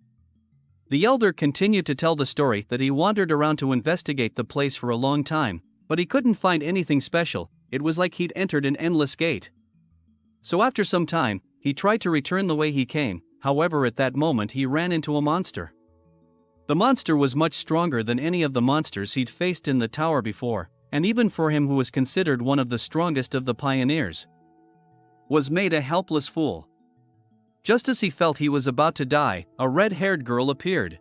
[SPEAKER 1] The elder continued to tell the story that he wandered around to investigate the place for a long time, but he couldn't find anything special. It was like he'd entered an endless gate. So after some time, he tried to return the way he came. However, at that moment he ran into a monster. The monster was much stronger than any of the monsters he'd faced in the tower before, and even for him who was considered one of the strongest of the pioneers, was made a helpless fool. Just as he felt he was about to die, a red-haired girl appeared.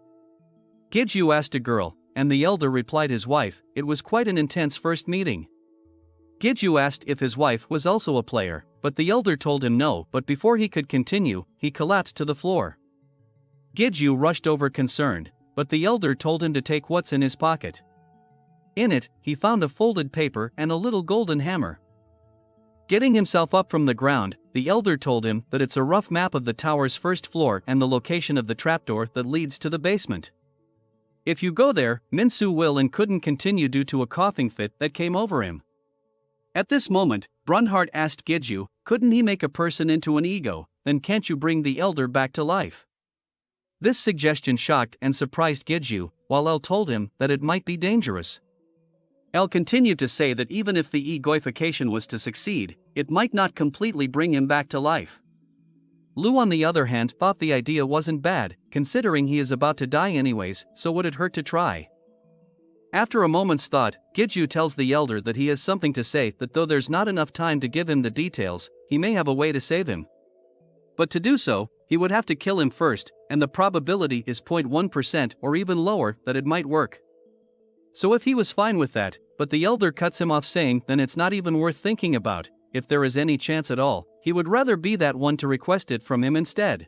[SPEAKER 1] Gidju asked a girl, and the elder replied his wife. It was quite an intense first meeting. Gidju asked if his wife was also a player, but the elder told him no, but before he could continue, he collapsed to the floor. Gidju rushed over concerned, but the elder told him to take what's in his pocket. In it, he found a folded paper and a little golden hammer. Getting himself up from the ground, the elder told him that it's a rough map of the tower's first floor and the location of the trapdoor that leads to the basement. If you go there, Minsu will and couldn't continue due to a coughing fit that came over him. At this moment, Brunhart asked Gidju, couldn't he make a person into an ego, then can't you bring the elder back to life? This suggestion shocked and surprised Gidju, while El told him that it might be dangerous. El continued to say that even if the egoification was to succeed, it might not completely bring him back to life. Lu on the other hand thought the idea wasn't bad, considering he is about to die anyways, so would it hurt to try? After a moment's thought, Gidju tells the elder that he has something to say, that though there's not enough time to give him the details, he may have a way to save him. But to do so, he would have to kill him first, and the probability is 0.1% or even lower that it might work. So if he was fine with that, but the elder cuts him off, saying then it's not even worth thinking about. If there is any chance at all, he would rather be that one to request it from him instead.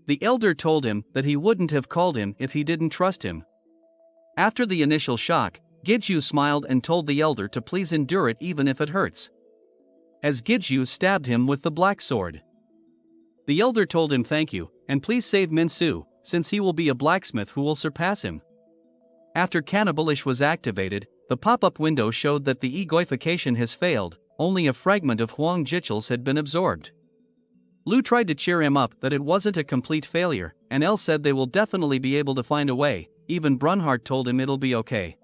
[SPEAKER 1] The elder told him that he wouldn't have called him if he didn't trust him. After the initial shock, Giju smiled and told the elder to please endure it even if it hurts. As Giju stabbed him with the black sword, the elder told him thank you, and please save Minsu, since he will be a blacksmith who will surpass him. After Cannibalish was activated, the pop-up window showed that the egoification has failed, only a fragment of Huang Jichels had been absorbed. Lu tried to cheer him up that it wasn't a complete failure, and El said they will definitely be able to find a way. Even Brunhart told him it'll be okay.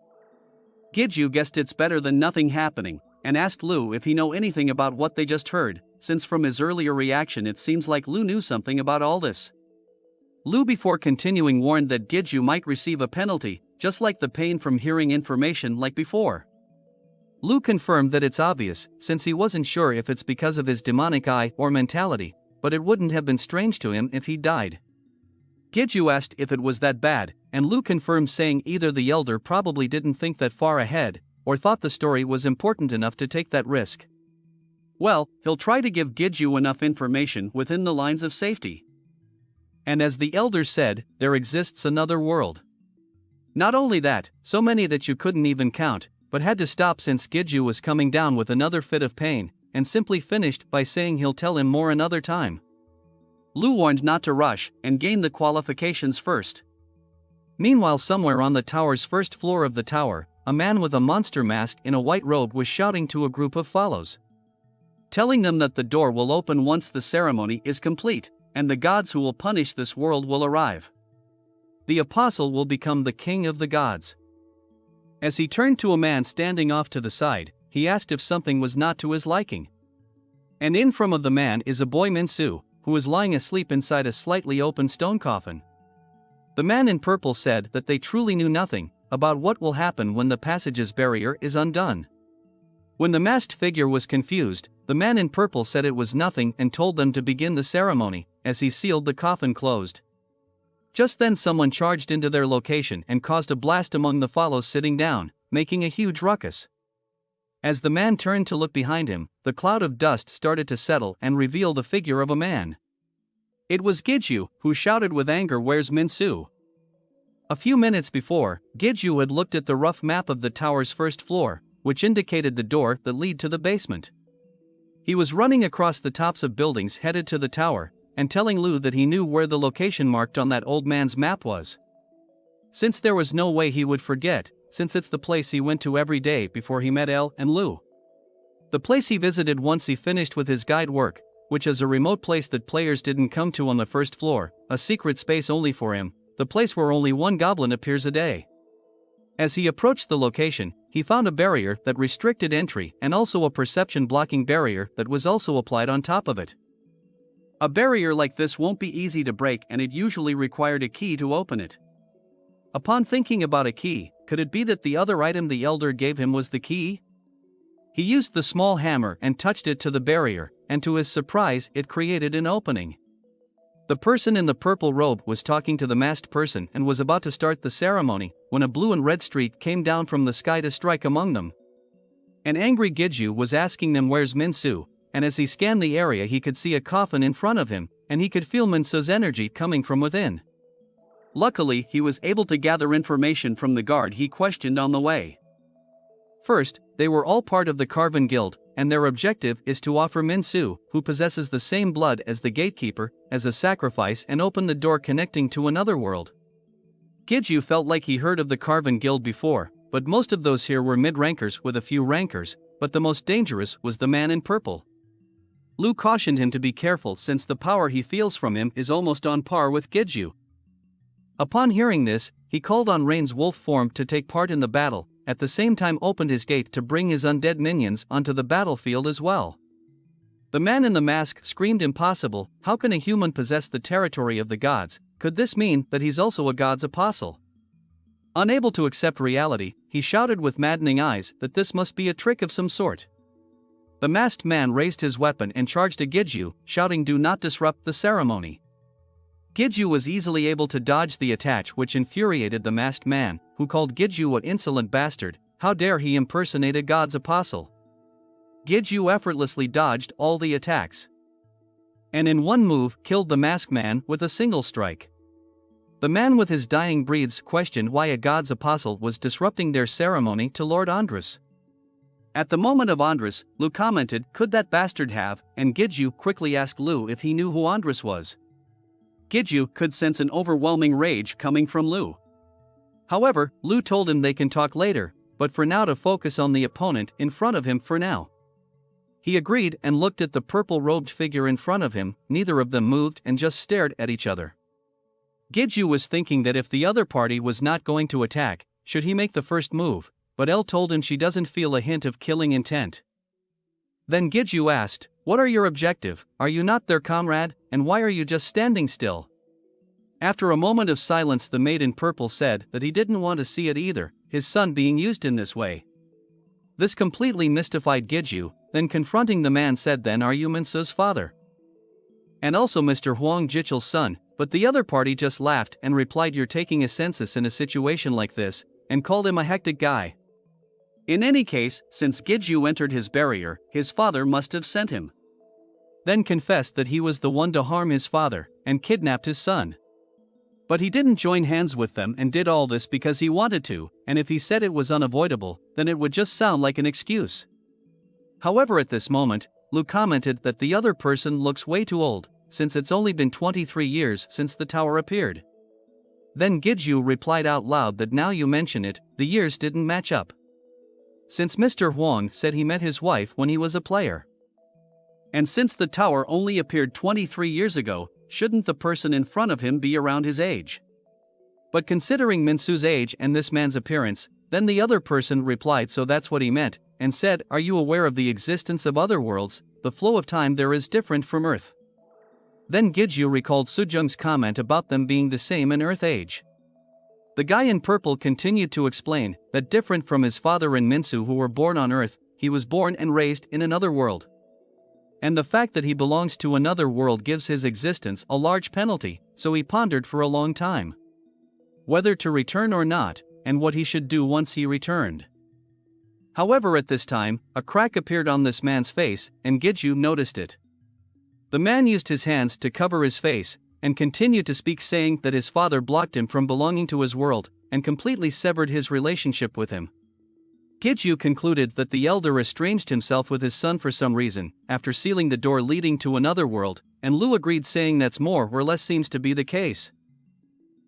[SPEAKER 1] Giju guessed it's better than nothing happening, and asked Lu if he know anything about what they just heard, since from his earlier reaction it seems like Lu knew something about all this. Lu before continuing warned that Giju might receive a penalty, just like the pain from hearing information like before. Lu confirmed that it's obvious, since he wasn't sure if it's because of his demonic eye or mentality, but it wouldn't have been strange to him if he died. Giju asked if it was that bad, and Lu confirmed, saying either the elder probably didn't think that far ahead, or thought the story was important enough to take that risk. Well, he'll try to give Giju enough information within the lines of safety. And as the elder said, there exists another world. Not only that, so many that you couldn't even count, but had to stop since Giju was coming down with another fit of pain, and simply finished by saying he'll tell him more another time. Lu warned not to rush and gain the qualifications first. Meanwhile, somewhere on the tower's first floor of the tower, a man with a monster mask in a white robe was shouting to a group of follows, telling them that the door will open once the ceremony is complete, and the gods who will punish this world will arrive. The apostle will become the king of the gods. As he turned to a man standing off to the side, he asked if something was not to his liking. And in front of the man is a boy Minsu, who is lying asleep inside a slightly open stone coffin. The man in purple said that they truly knew nothing about what will happen when the passage's barrier is undone. When the masked figure was confused, the man in purple said it was nothing and told them to begin the ceremony, as he sealed the coffin closed. Just then someone charged into their location and caused a blast among the follows sitting down, making a huge ruckus. As the man turned to look behind him, the cloud of dust started to settle and reveal the figure of a man. It was Giju, who shouted with anger, "Where's Minsu?" A few minutes before, Giju had looked at the rough map of the tower's first floor, which indicated the door that led to the basement. He was running across the tops of buildings headed to the tower, and telling Lu that he knew where the location marked on that old man's map was. Since there was no way he would forget, since it's the place he went to every day before he met El and Lu. The place he visited once he finished with his guide work, which is a remote place that players didn't come to on the first floor, a secret space only for him, the place where only one goblin appears a day. As he approached the location, he found a barrier that restricted entry and also a perception blocking barrier that was also applied on top of it. A barrier like this won't be easy to break, and it usually required a key to open it. Upon thinking about a key, could it be that the other item the elder gave him was the key? He used the small hammer and touched it to the barrier, and to his surprise it created an opening. The person in the purple robe was talking to the masked person and was about to start the ceremony, when a blue and red streak came down from the sky to strike among them. An angry Giju was asking them where's Minsu, and as he scanned the area he could see a coffin in front of him, and he could feel Minsu's energy coming from within. Luckily, he was able to gather information from the guard he questioned on the way. First, they were all part of the Carven Guild, and their objective is to offer Minsu, who possesses the same blood as the gatekeeper, as a sacrifice and open the door connecting to another world. Giju felt like he heard of the Carven Guild before, but most of those here were mid-rankers with a few rankers, but the most dangerous was the man in purple. Lu cautioned him to be careful since the power he feels from him is almost on par with Giju. Upon hearing this, he called on Rain's wolf form to take part in the battle, at the same time opened his gate to bring his undead minions onto the battlefield as well. The man in the mask screamed, "Impossible, how can a human possess the territory of the gods? Could this mean that he's also a god's apostle?" Unable to accept reality, he shouted with maddening eyes that this must be a trick of some sort. The masked man raised his weapon and charged at Giju, shouting, "Do not disrupt the ceremony." Giju was easily able to dodge the attack, which infuriated the masked man, who called Giju an insolent bastard, How dare he impersonate a god's apostle? Gidju effortlessly dodged all the attacks, and in one move killed the masked man with a single strike. The man with his dying breaths questioned why a god's apostle was disrupting their ceremony to Lord Andrus. At the moment of Andrus, Lu commented, "Could that bastard have?" and Gidju quickly asked Lu if he knew who Andrus was. Gidju could sense an overwhelming rage coming from Lu. However, Lu told him they can talk later, but for now to focus on the opponent in front of him for now. He agreed and looked at the purple-robed figure in front of him. Neither of them moved and just stared at each other. Gidju was thinking that if the other party was not going to attack, should he make the first move, but Elle told him she doesn't feel a hint of killing intent. Then Gidju asked, "What are your objective? Are you not their comrade, and why are you just standing still?" After a moment of silence, the maid in purple said that he didn't want to see it either, his son being used in this way. This completely mystified Gidju. Then confronting the man said, "Then are you Minsu's father? And also Mr. Huang Jichel's son?" But the other party just laughed and replied, "You're taking a census in a situation like this," and called him a hectic guy. In any case, since Gidju entered his barrier, his father must have sent him. Then confessed that he was the one to harm his father, and kidnapped his son. But he didn't join hands with them and did all this because he wanted to, and if he said it was unavoidable, then it would just sound like an excuse. However, at this moment, Lu commented that the other person looks way too old, since it's only been 23 years since the tower appeared. Then Gidju replied out loud that now you mention it, the years didn't match up. Since Mr. Huang said he met his wife when he was a player. And since the tower only appeared 23 years ago, shouldn't the person in front of him be around his age? But considering Minsu's age and this man's appearance, then the other person replied, "So that's what he meant," and said, "Are you aware of the existence of other worlds? The flow of time there is different from Earth." Then Gidju recalled Sujung's comment about them being the same in Earth age. The guy in purple continued to explain that different from his father and Minsu who were born on Earth, he was born and raised in another world. And the fact that he belongs to another world gives his existence a large penalty, so he pondered for a long time whether to return or not, and what he should do once he returned. However, at this time, a crack appeared on this man's face, and Gidju noticed it. The man used his hands to cover his face, and continued to speak, saying that his father blocked him from belonging to his world, and completely severed his relationship with him. Gidju concluded that the elder estranged himself with his son for some reason, after sealing the door leading to another world, and Lu agreed, saying that's more or less seems to be the case.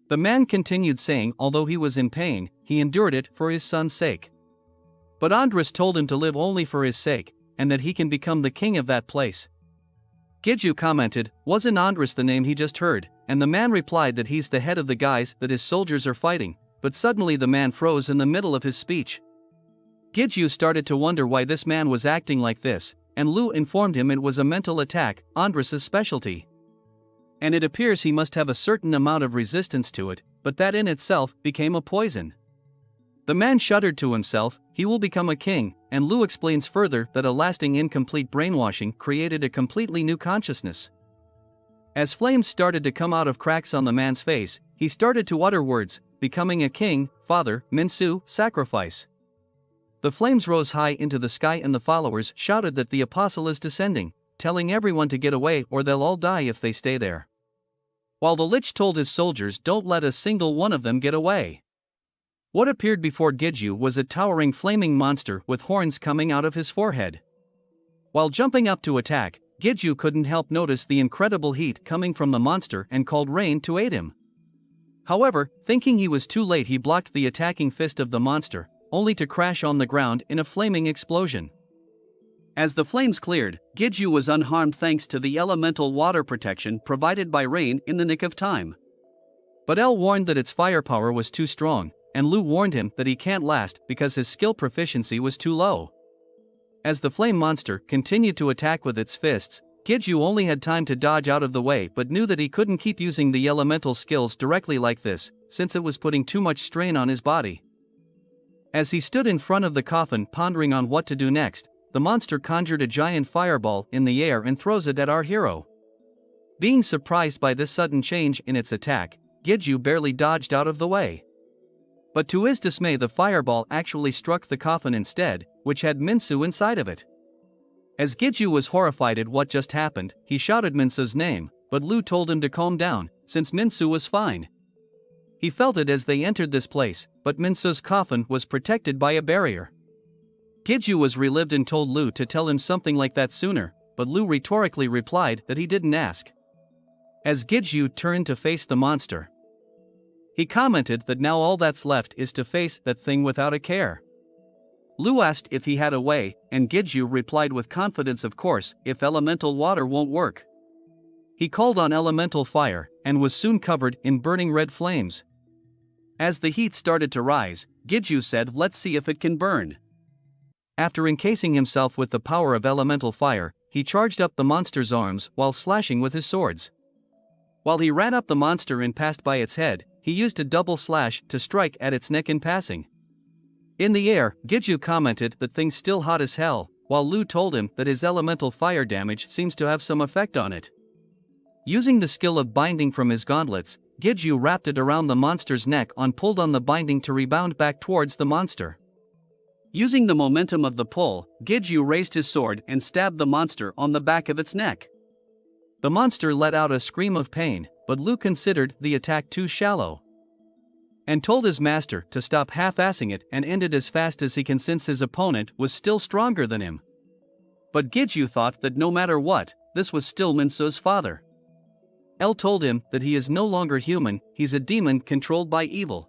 [SPEAKER 1] The man continued saying although he was in pain, he endured it for his son's sake. But Andrus told him to live only for his sake, and that he can become the king of that place. Gidju commented, "Wasn't Andrus the name he just heard?" And the man replied that he's the head of the guys that his soldiers are fighting, but suddenly the man froze in the middle of his speech. Gidju started to wonder why this man was acting like this, and Lu informed him it was a mental attack, Andrus's specialty. And it appears he must have a certain amount of resistance to it, but that in itself became a poison. The man shuddered to himself, he will become a king, and Lu explains further that a lasting incomplete brainwashing created a completely new consciousness. As flames started to come out of cracks on the man's face, he started to utter words, becoming a king, father, Minsu, sacrifice. The flames rose high into the sky and the followers shouted that the apostle is descending, telling everyone to get away or they'll all die if they stay there. While the Lich told his soldiers don't let a single one of them get away. What appeared before Gidju was a towering flaming monster with horns coming out of his forehead. While jumping up to attack, Gidju couldn't help notice the incredible heat coming from the monster and called Rain to aid him. However, thinking he was too late, he blocked the attacking fist of the monster, only to crash on the ground in a flaming explosion. As the flames cleared, Gidju was unharmed thanks to the elemental water protection provided by Rain in the nick of time. But Elle warned that its firepower was too strong, and Lu warned him that he can't last because his skill proficiency was too low. As the flame monster continued to attack with its fists, Gidju only had time to dodge out of the way but knew that he couldn't keep using the elemental skills directly like this, since it was putting too much strain on his body. As he stood in front of the coffin pondering on what to do next, the monster conjured a giant fireball in the air and throws it at our hero. Being surprised by this sudden change in its attack, Gidju barely dodged out of the way. But to his dismay, the fireball actually struck the coffin instead, which had Minsu inside of it. As Giju was horrified at what just happened, he shouted Minsu's name, but Lu told him to calm down, since Minsu was fine. He felt it as they entered this place, but Minsu's coffin was protected by a barrier. Giju was relieved and told Lu to tell him something like that sooner, but Lu rhetorically replied that he didn't ask. As Giju turned to face the monster, he commented that now all that's left is to face that thing without a care. Lu asked if he had a way, and Giju replied with confidence, of course, if elemental water won't work. He called on elemental fire, and was soon covered in burning red flames. As the heat started to rise, Giju said, "Let's see if it can burn." After encasing himself with the power of elemental fire, he charged up the monster's arms while slashing with his swords. While he ran up the monster and passed by its head, he used a double slash to strike at its neck in passing. In the air, Giju commented that thing's still hot as hell, while Lu told him that his elemental fire damage seems to have some effect on it. Using the skill of binding from his gauntlets, Giju wrapped it around the monster's neck and pulled on the binding to rebound back towards the monster. Using the momentum of the pull, Giju raised his sword and stabbed the monster on the back of its neck. The monster let out a scream of pain, but Lu considered the attack too shallow, and told his master to stop half-assing it and end it as fast as he can, since his opponent was still stronger than him. But Giju thought that no matter what, this was still Minsu's father. El told him that he is no longer human, he's a demon controlled by evil.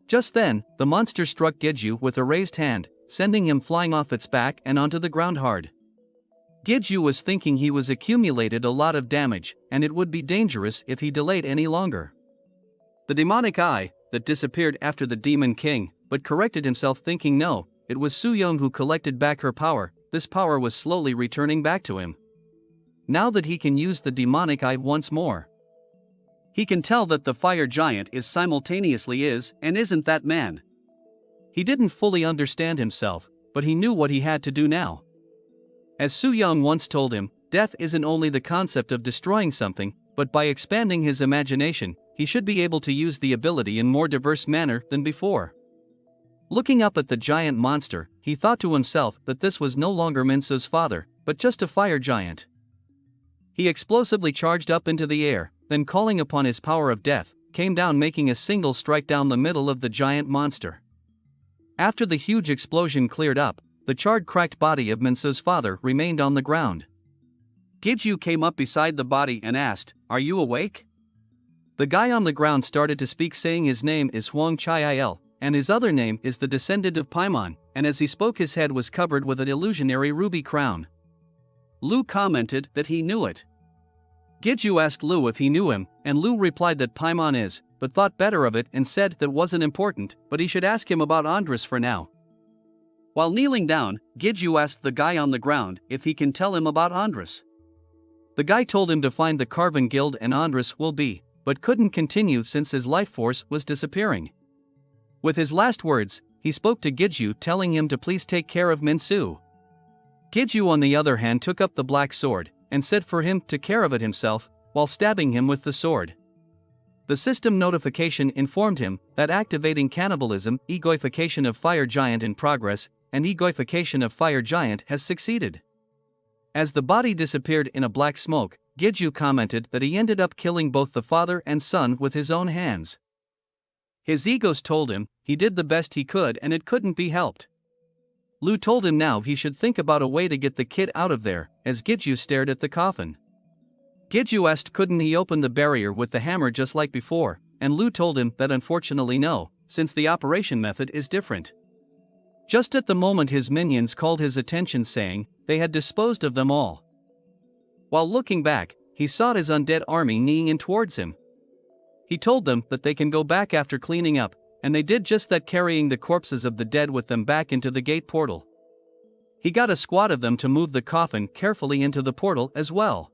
[SPEAKER 1] Just then, the monster struck Giju with a raised hand, sending him flying off its back and onto the ground hard. Giju was thinking he was accumulated a lot of damage, and it would be dangerous if he delayed any longer. The demonic eye, that disappeared after the demon king, but corrected himself, thinking no, it was Su Yong who collected back her power. This power was slowly returning back to him. Now that he can use the demonic eye once more, he can tell that the fire giant is simultaneously is and isn't that man. He didn't fully understand himself, but he knew what he had to do now. As Su Yong once told him, death isn't only the concept of destroying something, but by expanding his imagination, he should be able to use the ability in more diverse manner than before. Looking up at the giant monster, he thought to himself that this was no longer Minsu's father, but just a fire giant. He explosively charged up into the air, then calling upon his power of death, came down, making a single strike down the middle of the giant monster. After the huge explosion cleared up, the charred, cracked body of Minsu's father remained on the ground. Giju came up beside the body and asked, "Are you awake?" The guy on the ground started to speak, saying his name is Huang Chiil, and his other name is the descendant of Paimon, and as he spoke his head was covered with an illusionary ruby crown. Lu commented that he knew it. Giju asked Lu if he knew him, and Lu replied that Paimon is, but thought better of it and said that wasn't important, but he should ask him about Andres for now. While kneeling down, Giju asked the guy on the ground if he can tell him about Andres. The guy told him to find the Carven Guild and Andres will be, but couldn't continue since his life force was disappearing. With his last words, he spoke to Giju, telling him to please take care of Minsu. Giju on the other hand took up the black sword, and said for him to care of it himself, while stabbing him with the sword. The system notification informed him that activating cannibalism, egoification of fire giant in progress, and egoification of fire giant has succeeded. As the body disappeared in a black smoke, Giju commented that he ended up killing both the father and son with his own hands. His egos told him he did the best he could and it couldn't be helped. Lu told him now he should think about a way to get the kid out of there, as Giju stared at the coffin. Giju asked couldn't he open the barrier with the hammer just like before, and Lu told him that unfortunately no, since the operation method is different. Just at the moment his minions called his attention, saying they had disposed of them all. While looking back, he saw his undead army kneeing in towards him. He told them that they can go back after cleaning up, and they did just that, carrying the corpses of the dead with them back into the gate portal. He got a squad of them to move the coffin carefully into the portal as well.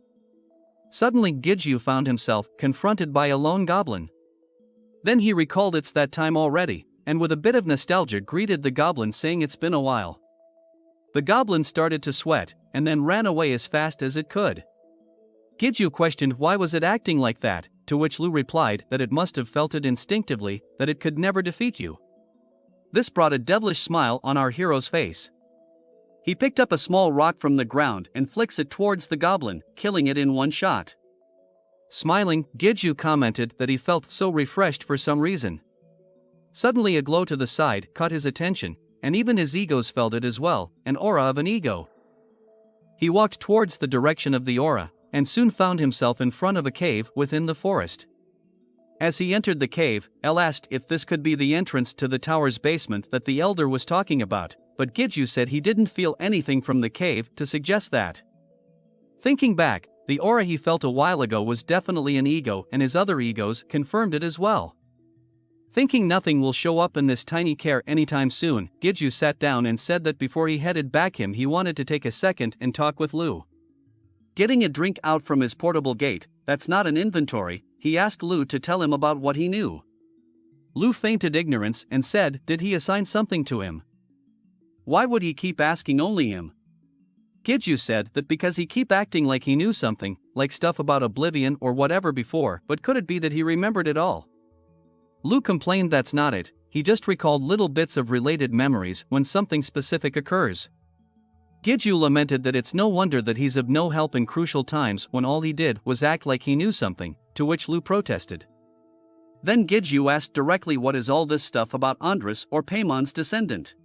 [SPEAKER 1] Suddenly Giju found himself confronted by a lone goblin. Then he recalled it's that time already, and with a bit of nostalgia greeted the goblin, saying it's been a while. The goblin started to sweat, and then ran away as fast as it could. Giju questioned why was it acting like that, to to which Lu replied that it must have felt it instinctively, that it could never defeat you.
[SPEAKER 2] This brought a devilish smile on our hero's face. He picked up a small rock from the ground and flicks it towards the goblin, killing it in one shot.
[SPEAKER 1] Smiling, Giju commented that he felt so refreshed for some reason. Suddenly a glow to the side caught his attention, and even his egos felt it as well, an aura of an ego. He walked towards the direction of the aura, and soon found himself in front of a cave within the forest. As he entered the cave, El asked if this could be the entrance to the tower's basement that the elder was talking about, but Giju said he didn't feel anything from the cave to suggest that. Thinking back, the aura he felt a while ago was definitely an ego, and his other egos confirmed it as well. Thinking nothing will show up in this tiny care anytime soon, Giju sat down and said that before he headed back he wanted to take a second and talk with Lu. Getting a drink out from his portable gate, that's not an inventory, he asked Lu to tell him about what he knew. Lu feinted ignorance and said, did he assign something to him? Why would he keep asking only him? Giju said that because he keep acting like he knew something, like stuff about oblivion or whatever before, but could it be that he remembered it all? Lu complained that's not it, he just recalled little bits of related memories when something specific occurs. Giju lamented that it's no wonder that he's of no help in crucial times when all he did was act like he knew something, to which Lu protested. Then Giju asked directly what is all this stuff about Andras or Paimon's descendant.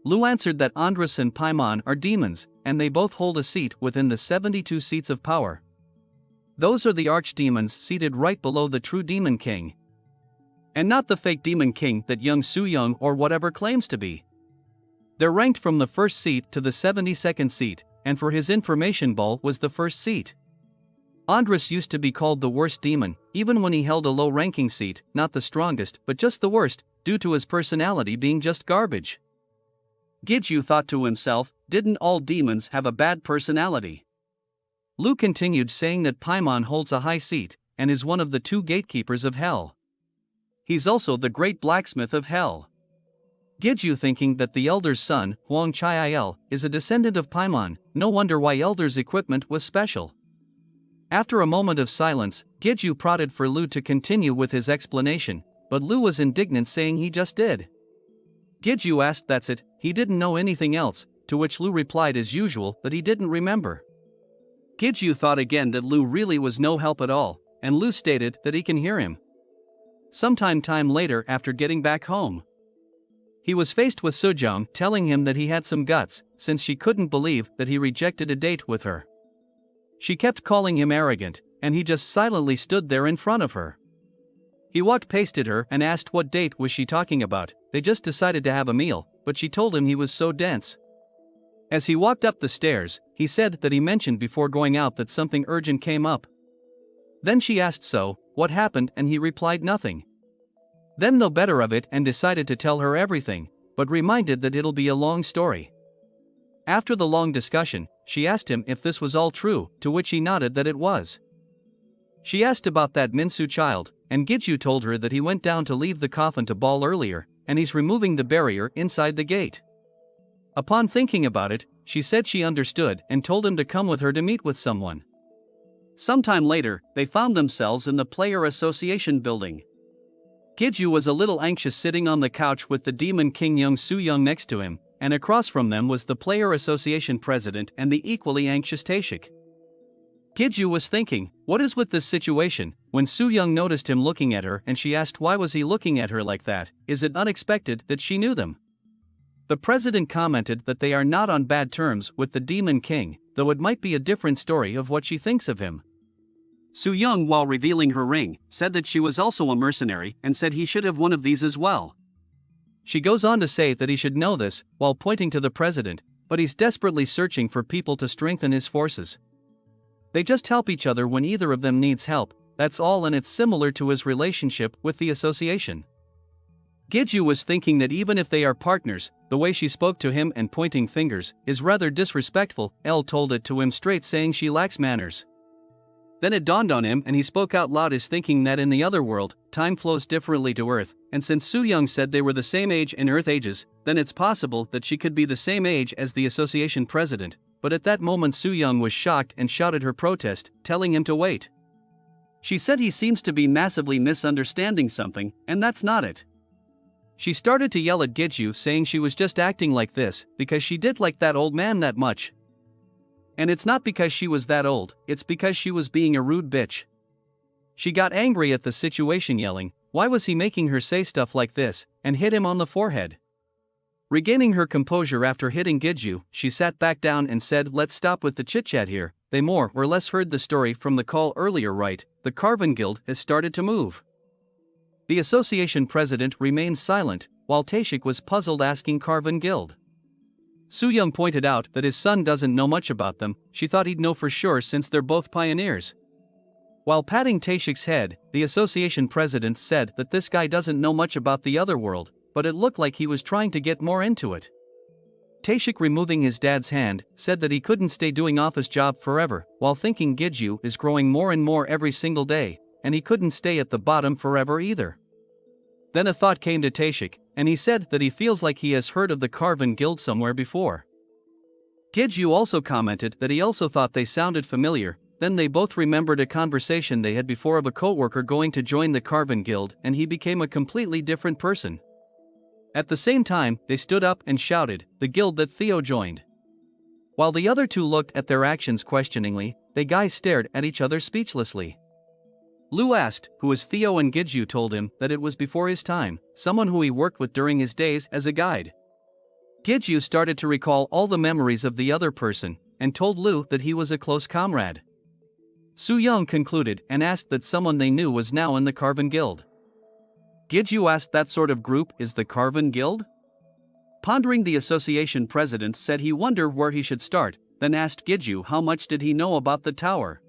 [SPEAKER 1] Lu answered that Andras and Paimon are demons, and they both hold a seat within the 72 seats of power. Those are the archdemons seated right below the true demon king. And not the fake demon king that young Su Young or whatever claims to be. They're ranked from the first seat to the 72nd seat, and for his information Ball was the first seat. Andras used to be called the worst demon, even when he held a low-ranking seat, not the strongest but just the worst, due to his personality being just garbage. Giju thought to himself, didn't all demons have a bad personality? Lu continued saying that Paimon holds a high seat, and is one of the 2 gatekeepers of hell. He's also the great blacksmith of hell. Giju thinking that the elder's son, Huang Chiil, is a descendant of Paimon, no wonder why elder's equipment was special. After a moment of silence, Giju prodded for Lu to continue with his explanation, but Lu was indignant saying he just did. Giju asked that's it, he didn't know anything else, to which Lu replied as usual that he didn't remember. Giju thought again that Lu really was no help at all, and Lu stated that he can hear him. Sometime later after getting back home, he was faced with Sujong telling him that he had some guts, since she couldn't believe that he rejected a date with her. She kept calling him arrogant, and he just silently stood there in front of her. He walked past her and asked what date was she talking about. They just decided to have a meal, but she told him he was so dense. As he walked up the stairs, he said that he mentioned before going out that something urgent came up. Then she asked so, what happened, and he replied nothing. Then thought better of it and decided to tell her everything, but reminded that it'll be a long story. After the long discussion, she asked him if this was all true, to which he nodded that it was. She asked about that Minsu child, and Giju told her that he went down to leave the coffin to Ball earlier, and he's removing the barrier inside the gate. Upon thinking about it, she said she understood and told him to come with her to meet with someone. Sometime later, they found themselves in the Player Association building. Giju was a little anxious sitting on the couch with the Demon King Young Su Young next to him, and across from them was the Player Association president and the equally anxious Taishik. Giju was thinking, what is with this situation, when Su Young noticed him looking at her and she asked why was he looking at her like that, is it unexpected that she knew them? The president commented that they are not on bad terms with the Demon King, though it might be a different story of what she thinks of him. Su Young, while revealing her ring, said that she was also a mercenary and said he should have one of these as well. She goes on to say that he should know this, while pointing to the president, but he's desperately searching for people to strengthen his forces. They just help each other when either of them needs help, that's all, and it's similar to his relationship with the association. Giju was thinking that even if they are partners, the way she spoke to him and pointing fingers is rather disrespectful. Elle told it to him straight, saying she lacks manners. Then it dawned on him and he spoke out loud, his thinking that in the other world, time flows differently to Earth, and since Su Young said they were the same age in Earth ages, then it's possible that she could be the same age as the association president, but at that moment Su Young was shocked and shouted her protest, telling him to wait.
[SPEAKER 2] She said he seems to be massively misunderstanding something, and that's not it.
[SPEAKER 1] She started to yell at Giju, saying she was just acting like this because she did like that old man that much. And it's not because she was that old, it's because she was being a rude bitch. She got angry at the situation, yelling, "Why was he making her say stuff like this?" and hit him on the forehead. Regaining her composure after hitting Giju, she sat back down and said, "Let's stop with the chit-chat here." They more or less heard the story from the call earlier, right? The Carven Guild has started to move. The association president remained silent, while Taeshik was puzzled, asking Carven Guild. Su-young pointed out that his son doesn't know much about them. She thought he'd know for sure since they're both pioneers. While patting Taeshik's head, the association president said that this guy doesn't know much about the other world, but it looked like he was trying to get more into it. Taeshik, removing his dad's hand, said that he couldn't stay doing office job forever, while thinking Giju is growing more and more every single day, and he couldn't stay at the bottom forever either. Then a thought came to Taeshik, and he said that he feels like he has heard of the Carven Guild somewhere before. Giju also commented that he also thought they sounded familiar. Then they both remembered a conversation they had before of a co-worker going to join the Carven Guild, and he became a completely different person. At the same time, they stood up and shouted, "The guild that Theo joined." While the other two looked at their actions questioningly, they guys stared at each other speechlessly. Lu asked who was Theo, and Giju told him that it was before his time, someone who he worked with during his days as a guide. Giju started to recall all the memories of the other person, and told Lu that he was a close comrade. Su-young concluded and asked that someone they knew was now in the Carven Guild. Giju asked, "That sort of group is the Carven Guild?" Pondering, the association president said he wondered where he should start, then asked Giju how much did he know about the tower.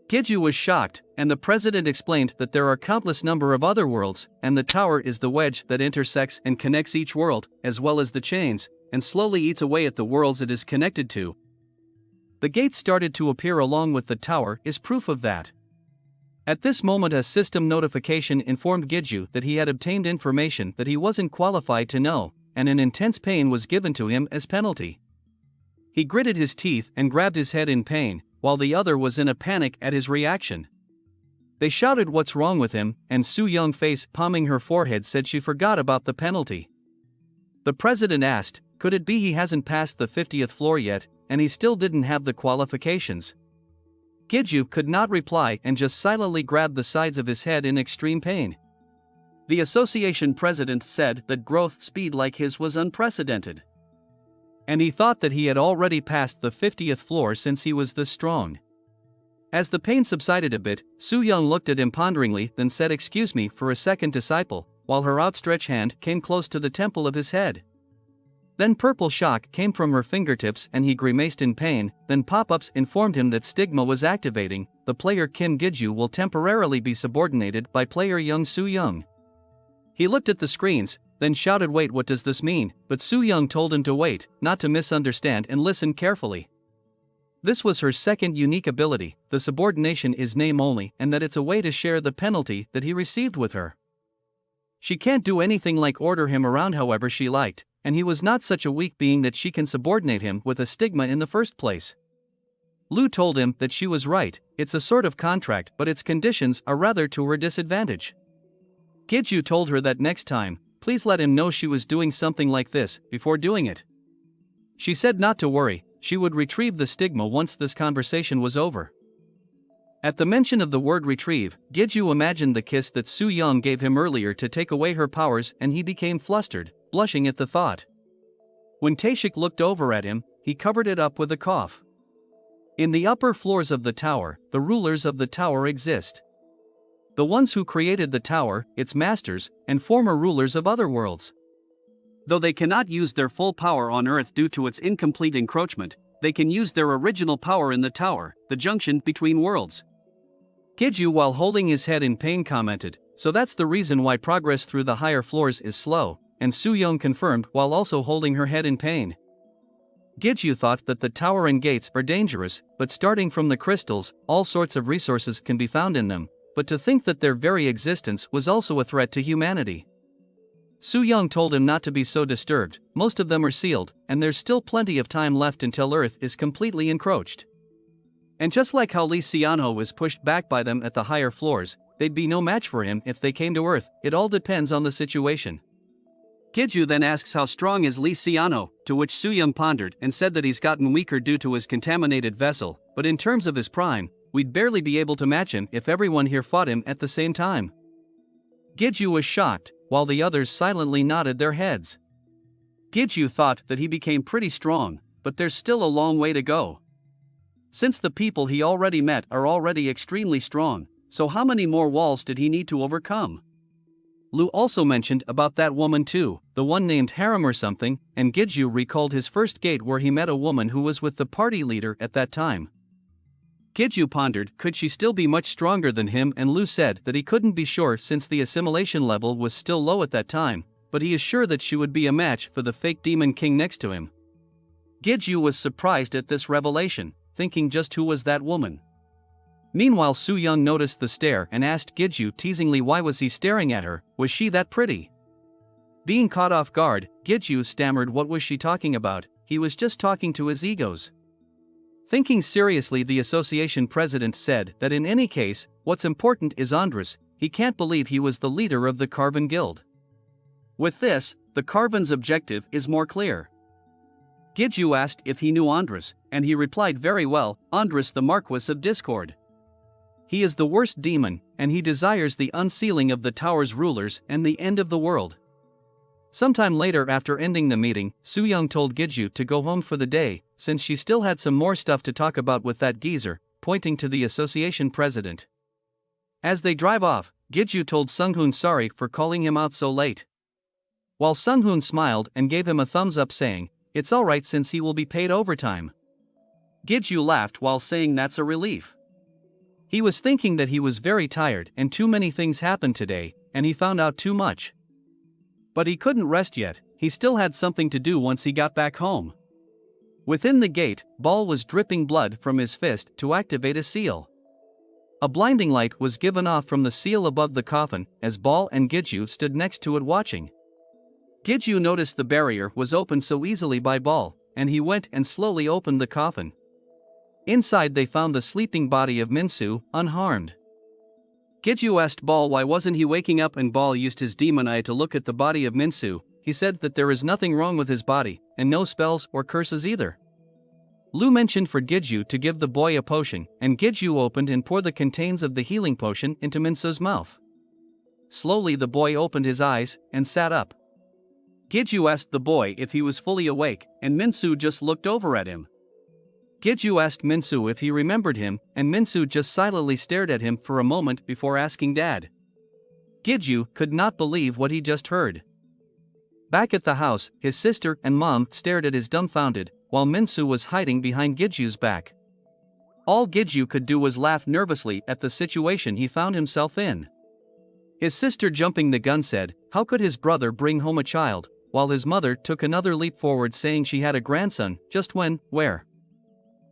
[SPEAKER 1] Giju was shocked, and the president explained that there are countless number of other worlds, and the tower is the wedge that intersects and connects each world, as well as the chains, and slowly eats away at the worlds it is connected to. The gates started to appear along with the tower is proof of that. At this moment, a system notification informed Giju that he had obtained information that he wasn't qualified to know, and an intense pain was given to him as penalty. He gritted his teeth and grabbed his head in pain, while the other was in a panic at his reaction. They shouted what's wrong with him, and Su-young, face palming her forehead, said she forgot about the penalty. The president asked, could it be he hasn't passed the 50th floor yet, and he still didn't have the qualifications? Giju could not reply and just silently grabbed the sides of his head in extreme pain. The association president said that growth speed like his was unprecedented. And he thought that he had already passed the 50th floor since he was this strong. As the pain subsided a bit, Su-young looked at him ponderingly, then said, "Excuse me for a second, disciple," while her outstretched hand came close to the temple of his head. Then purple shock came from her fingertips and he grimaced in pain. Then pop-ups informed him that stigma was activating. The player Kim Giju will temporarily be subordinated by player young Su-young. He looked at the screens, then shouted, "Wait, what does this mean?" But Su-young told him to wait, not to misunderstand, and listen carefully. This was her second unique ability. The subordination is name only, and that it's a way to share the penalty that he received with her. She can't do anything like order him around however she liked, and he was not such a weak being that she can subordinate him with a stigma in the first place. Lu told him that she was right, it's a sort of contract, but its conditions are rather to her disadvantage. Giju told her that next time, please let him know she was doing something like this before doing it. She said not to worry, she would retrieve the stigma once this conversation was over. At the mention of the word retrieve, Giju imagined the kiss that Su-young gave him earlier to take away her powers, and he became flustered, blushing at the thought. When Taeshik looked over at him, he covered it up with a cough. In the upper floors of the tower, the rulers of the tower exist. The ones who created the tower, its masters, and former rulers of other worlds. Though they cannot use their full power on Earth due to its incomplete encroachment, they can use their original power in the tower, the junction between worlds. Giju, while holding his head in pain, commented, "So that's the reason why progress through the higher floors is slow," and Su-young confirmed while also holding her head in pain. Giju thought that the tower and gates are dangerous, but starting from the crystals, all sorts of resources can be found in them, but to think that their very existence was also a threat to humanity. Su-young told him not to be so disturbed, most of them are sealed, and there's still plenty of time left until Earth is completely encroached.
[SPEAKER 2] And just like how Lee Xianho was pushed back by them at the higher floors, they'd be no match for him if they came to Earth. It all depends on the situation. Giju then asks how strong is Lee Xianho, to which Su Young pondered and said that he's gotten weaker due to his contaminated vessel, but in terms of his prime, we'd barely be able to match him if everyone here fought him at the same time. Giju was shocked, while the others silently nodded their heads. Giju thought that he became pretty strong, but there's still a long way to go. Since the people he already met are already extremely strong, so how many more walls did he need to overcome? Lu also mentioned about that woman too, the one named Haron or something, and Giju recalled his first gate where he met a woman who was with the party leader at that time. Giju pondered, could she still be much stronger than him, and Lu said that he couldn't be sure since the assimilation level was still low at that time, but he is sure that she would be a match for the fake demon king next to him. Giju was surprised at this revelation, thinking just who was that woman. Meanwhile Su Young noticed the stare and asked Giju teasingly why was he staring at her, was she that pretty? Being caught off guard, Giju stammered what was she talking about, he was just talking to his egos. Thinking seriously, the association president said that in any case, what's important is Andres, he can't believe he was the leader of the Carven Guild. With this, the Carven's objective is more clear. Giju asked if he knew Andres, and he replied very well, Andres the Marquis of Discord. He is the worst demon, and he desires the unsealing of the tower's rulers and the end of the world. Sometime later after ending the meeting, Su Young told Giju to go home for the day, since she still had some more stuff to talk about with that geezer, pointing to the association president. As they drive off, Giju told Sunghoon sorry for calling him out so late. While Sunghoon smiled and gave him a thumbs up saying, it's alright since he will be paid overtime. Giju laughed while saying that's a relief. He was thinking that he was very tired and too many things happened today, and he found out too much. But he couldn't rest yet, he still had something to do once he got back home. Within the gate, Ball was dripping blood from his fist to activate a seal. A blinding light was given off from the seal above the coffin as Ball and Giju stood next to it watching. Giju noticed the barrier was opened so easily by Ball, and he went and slowly opened the coffin. Inside they found the sleeping body of Minsu, unharmed. Giju asked Ball why wasn't he waking up, and Ball used his demon eye to look at the body of Minsu. He said that there is nothing wrong with his body, and no spells or curses either. Lu mentioned for Giju to give the boy a potion, and Giju opened and poured the contents of the healing potion into Minsu's mouth. Slowly the boy opened his eyes and sat up. Giju asked the boy if he was fully awake, and Minsu just looked over at him. Giju asked Minsu if he remembered him, and Minsu just silently stared at him for a moment before asking Dad. Giju could not believe what he just heard. Back at the house, his sister and mom stared at his dumbfounded, while Minsu was hiding behind Giju's back. All Giju could do was laugh nervously at the situation he found himself in. His sister, jumping the gun, said, how could his brother bring home a child, while his mother took another leap forward saying she had a grandson, just when, where?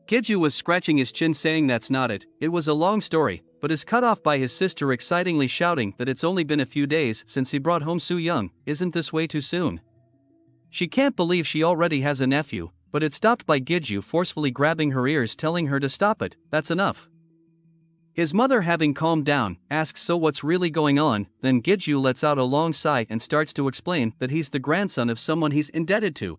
[SPEAKER 2] Giju was scratching his chin saying that's not it, it was a long story, but is cut off by his sister excitingly shouting that it's only been a few days since he brought home Su Young, isn't this way too soon? She can't believe she already has a nephew, but it's stopped by Giju forcefully grabbing her ears telling her to stop it, that's enough. His mother, having calmed down, asks so what's really going on, then Giju lets out a long sigh and starts to explain that he's the grandson of someone he's indebted to.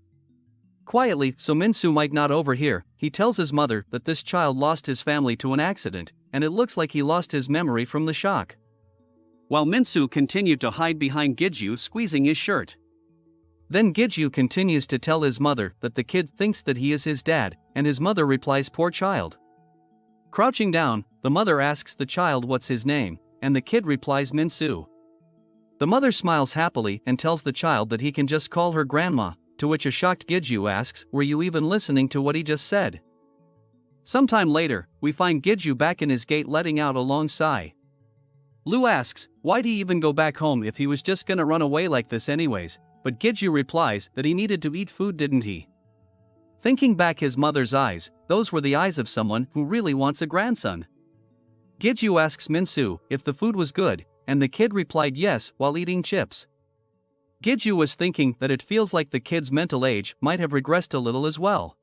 [SPEAKER 2] Quietly, so Minsu might not overhear, he tells his mother that this child lost his family to an accident, and it looks like he lost his memory from the shock. While Minsu continued to hide behind Giju, squeezing his shirt. Then Giju continues to tell his mother that the kid thinks that he is his dad, and his mother replies, poor child. Crouching down, the mother asks the child what's his name, and the kid replies Minsu. The mother smiles happily and tells the child that he can just call her grandma, to which a shocked Giju asks, were you even listening to what he just said? Sometime later, we find Giju back in his gate letting out a long sigh. Lu asks, why'd he even go back home if he was just gonna run away like this anyways, but Giju replies that he needed to eat food, didn't he? Thinking back his mother's eyes, those were the eyes of someone who really wants a grandson. Giju asks Minsu if the food was good, and the kid replied yes while eating chips. Giju was thinking that it feels like the kid's mental age might have regressed a little as well.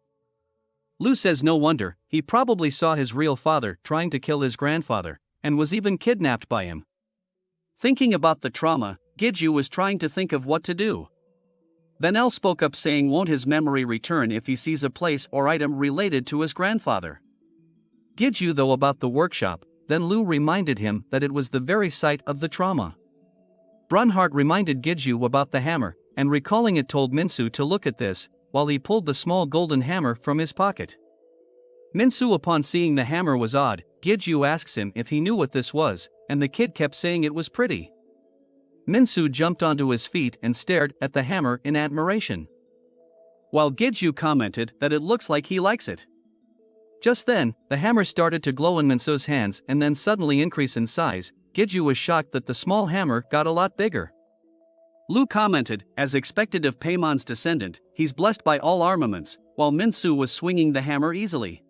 [SPEAKER 2] Lu says no wonder, he probably saw his real father trying to kill his grandfather, and was even kidnapped by him. Thinking about the trauma, Giju was trying to think of what to do. Then El spoke up saying won't his memory return if he sees a place or item related to his grandfather. Giju though about the workshop, then Lu reminded him that it was the very site of the trauma. Brunhart reminded Giju about the hammer, and recalling it told Minsu to look at this, while he pulled the small golden hammer from his pocket. Minsu upon seeing the hammer was odd, Giju asks him if he knew what this was, and the kid kept saying it was pretty. Minsu jumped onto his feet and stared at the hammer in admiration, while Giju commented that it looks like he likes it. Just then, the hammer started to glow in Minsu's hands and then suddenly increase in size. Giju was shocked that the small hammer got a lot bigger. Lu commented, as expected of Paimon's descendant, he's blessed by all armaments, while Minsu was swinging the hammer easily.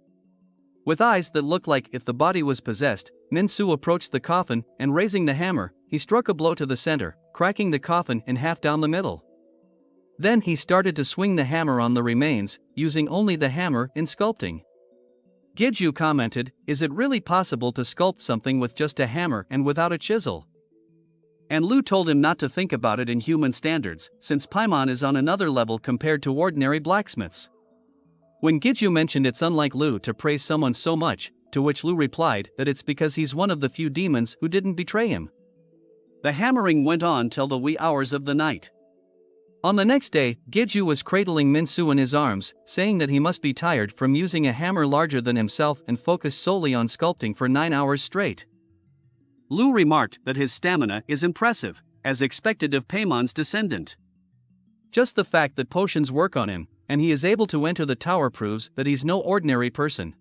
[SPEAKER 2] With eyes that looked like if the body was possessed, Minsu approached the coffin and raising the hammer, he struck a blow to the center, cracking the coffin in half down the middle. Then he started to swing the hammer on the remains, using only the hammer in sculpting. Giju commented, is it really possible to sculpt something with just a hammer and without a chisel? And Lu told him not to think about it in human standards, since Paimon is on another level compared to ordinary blacksmiths. When Giju mentioned it's unlike Lu to praise someone so much, to which Lu replied that it's because he's one of the few demons who didn't betray him. The hammering went on till the wee hours of the night. On the next day, Giju was cradling Minsu in his arms, saying that he must be tired from using a hammer larger than himself and focused solely on sculpting for 9 hours straight. Lu remarked that his stamina is impressive, as expected of Paimon's descendant. Just the fact that potions work on him, and he is able to enter the tower proves that he's no ordinary person.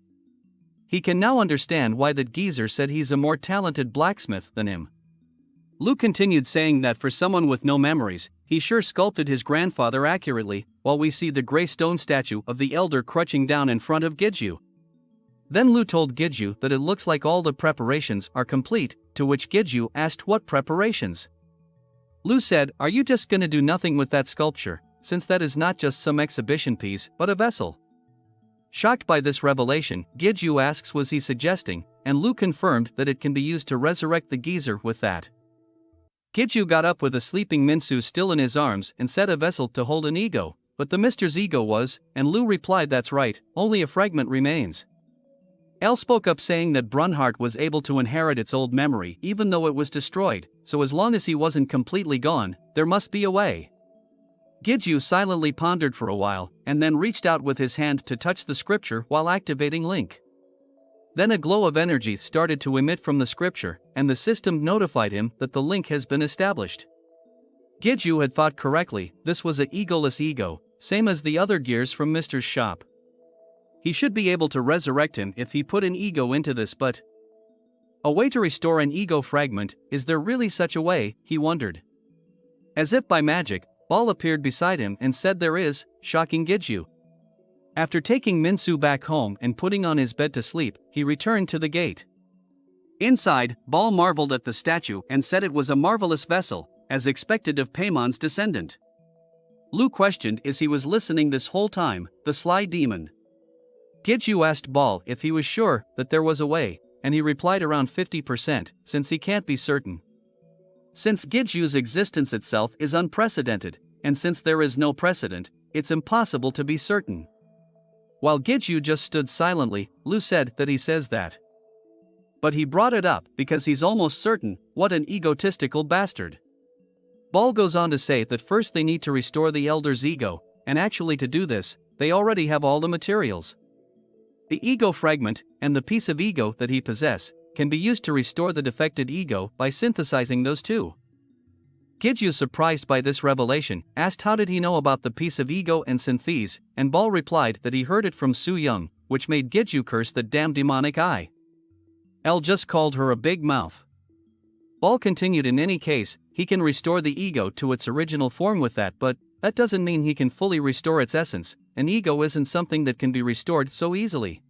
[SPEAKER 2] He can now understand why that geezer said he's a more talented blacksmith than him. Lu continued saying that for someone with no memories, he sure sculpted his grandfather accurately, while we see the gray stone statue of the elder crouching down in front of Giju. Then Lu told Giju that it looks like all the preparations are complete, to which Giju asked what preparations. Lu said, are you just gonna do nothing with that sculpture, since that is not just some exhibition piece but a vessel? Shocked by this revelation, Giju asks was he suggesting, and Lu confirmed that it can be used to resurrect the geezer with that. Giju got up with a sleeping Minsu still in his arms and said a vessel to hold an ego, but the Mister's ego was, and Lu replied that's right, only a fragment remains. El spoke up saying that Brunhart was able to inherit its old memory even though it was destroyed, so as long as he wasn't completely gone, there must be a way. Giju silently pondered for a while, and then reached out with his hand to touch the scripture while activating Link. Then a glow of energy started to emit from the scripture, and the system notified him that the link has been established. Giju had thought correctly, this was a egoless ego, same as the other gears from Mr.'s shop. He should be able to resurrect him if he put an ego into this, but a way to restore an ego fragment, is there really such a way, he wondered. As if by magic, Bal appeared beside him and said there is, shocking Giju. After taking Minsu back home and putting on his bed to sleep, he returned to the gate. Inside, Bal marveled at the statue and said it was a marvelous vessel, as expected of Paimon's descendant. Lu questioned as he was listening this whole time, the sly demon. Giju asked Bal if he was sure that there was a way, and he replied around 50%, since he can't be certain. Since Giju's existence itself is unprecedented, and since there is no precedent, it's impossible to be certain. While Giju just stood silently, Lu said that he says that. But he brought it up because he's almost certain, what an egotistical bastard. Bal goes on to say that first they need to restore the elder's ego, and actually to do this, they already have all the materials. The ego fragment, and the piece of ego that he possesses, can be used to restore the defected ego by synthesizing those two. Giju, surprised by this revelation, asked how did he know about the piece of ego and synthese, and Bal replied that he heard it from Su Young, which made Giju curse that damn demonic eye. El just called her a big mouth. Bal continued in any case, he can restore the ego to its original form with that, but that doesn't mean he can fully restore its essence. An ego isn't something that can be restored so easily.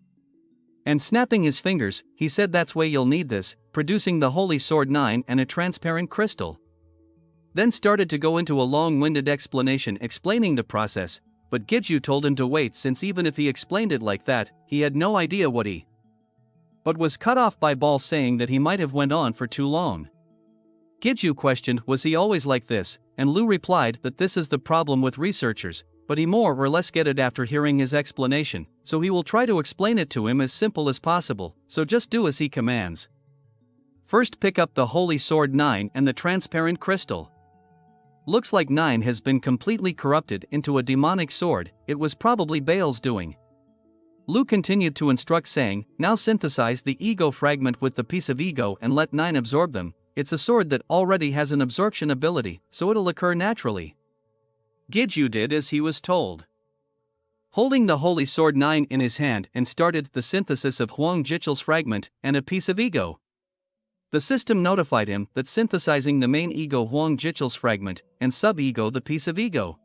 [SPEAKER 2] And snapping his fingers, he said that's way you'll need this, producing the Holy Sword 9 and a transparent crystal. Then started to go into a long-winded explanation explaining the process, but Giju told him to wait, since even if he explained it like that, he had no idea what he but was cut off by Ball saying that he might have went on for too long. Giju questioned was he always like this, and Lu replied that this is the problem with researchers, but he more or less get it after hearing his explanation, so he will try to explain it to him as simple as possible, so just do as he commands. First pick up the Holy Sword 9 and the transparent crystal. Looks like 9 has been completely corrupted into a demonic sword, it was probably Baal's doing. Lu continued to instruct saying, now synthesize the ego fragment with the piece of ego and let 9 absorb them, it's a sword that already has an absorption ability, so it'll occur naturally. Giju did as he was told. Holding the Holy Sword 9 in his hand and started the synthesis of Huang Jichel's fragment and a piece of ego. The system notified him that synthesizing the main ego Huang Jichel's fragment and sub-ego the piece of ego.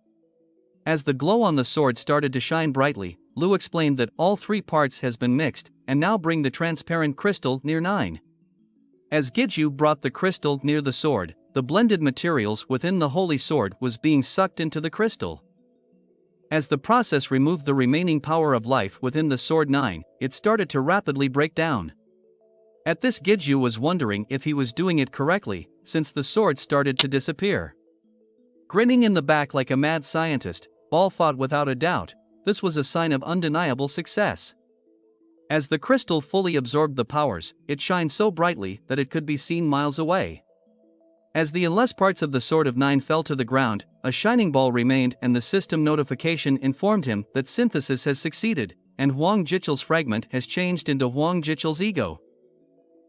[SPEAKER 2] As the glow on the sword started to shine brightly, Lu explained that all 3 parts has been mixed, and now bring the transparent crystal near 9. As Giju brought the crystal near the sword, the blended materials within the holy sword was being sucked into the crystal. As the process removed the remaining power of life within the sword 9, it started to rapidly break down. At this, Giju was wondering if he was doing it correctly, since the sword started to disappear. Grinning in the back like a mad scientist, Ball thought without a doubt, this was a sign of undeniable success. As the crystal fully absorbed the powers, it shined so brightly that it could be seen miles away. As the less parts of the Sword of 9 fell to the ground, a shining ball remained, and the system notification informed him that synthesis has succeeded, and Huang Jichel's fragment has changed into Huang Jichel's ego.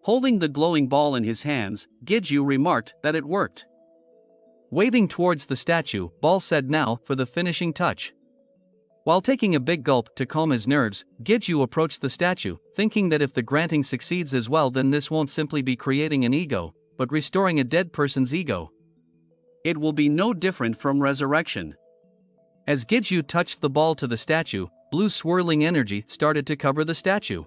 [SPEAKER 2] Holding the glowing ball in his hands, Giju remarked that it worked. Waving towards the statue, Ball said now for the finishing touch. While taking a big gulp to calm his nerves, Giju approached the statue, thinking that if the granting succeeds as well, then this won't simply be creating an ego, but restoring a dead person's ego. It will be no different from resurrection. As Giju touched the ball to the statue, blue swirling energy started to cover the statue.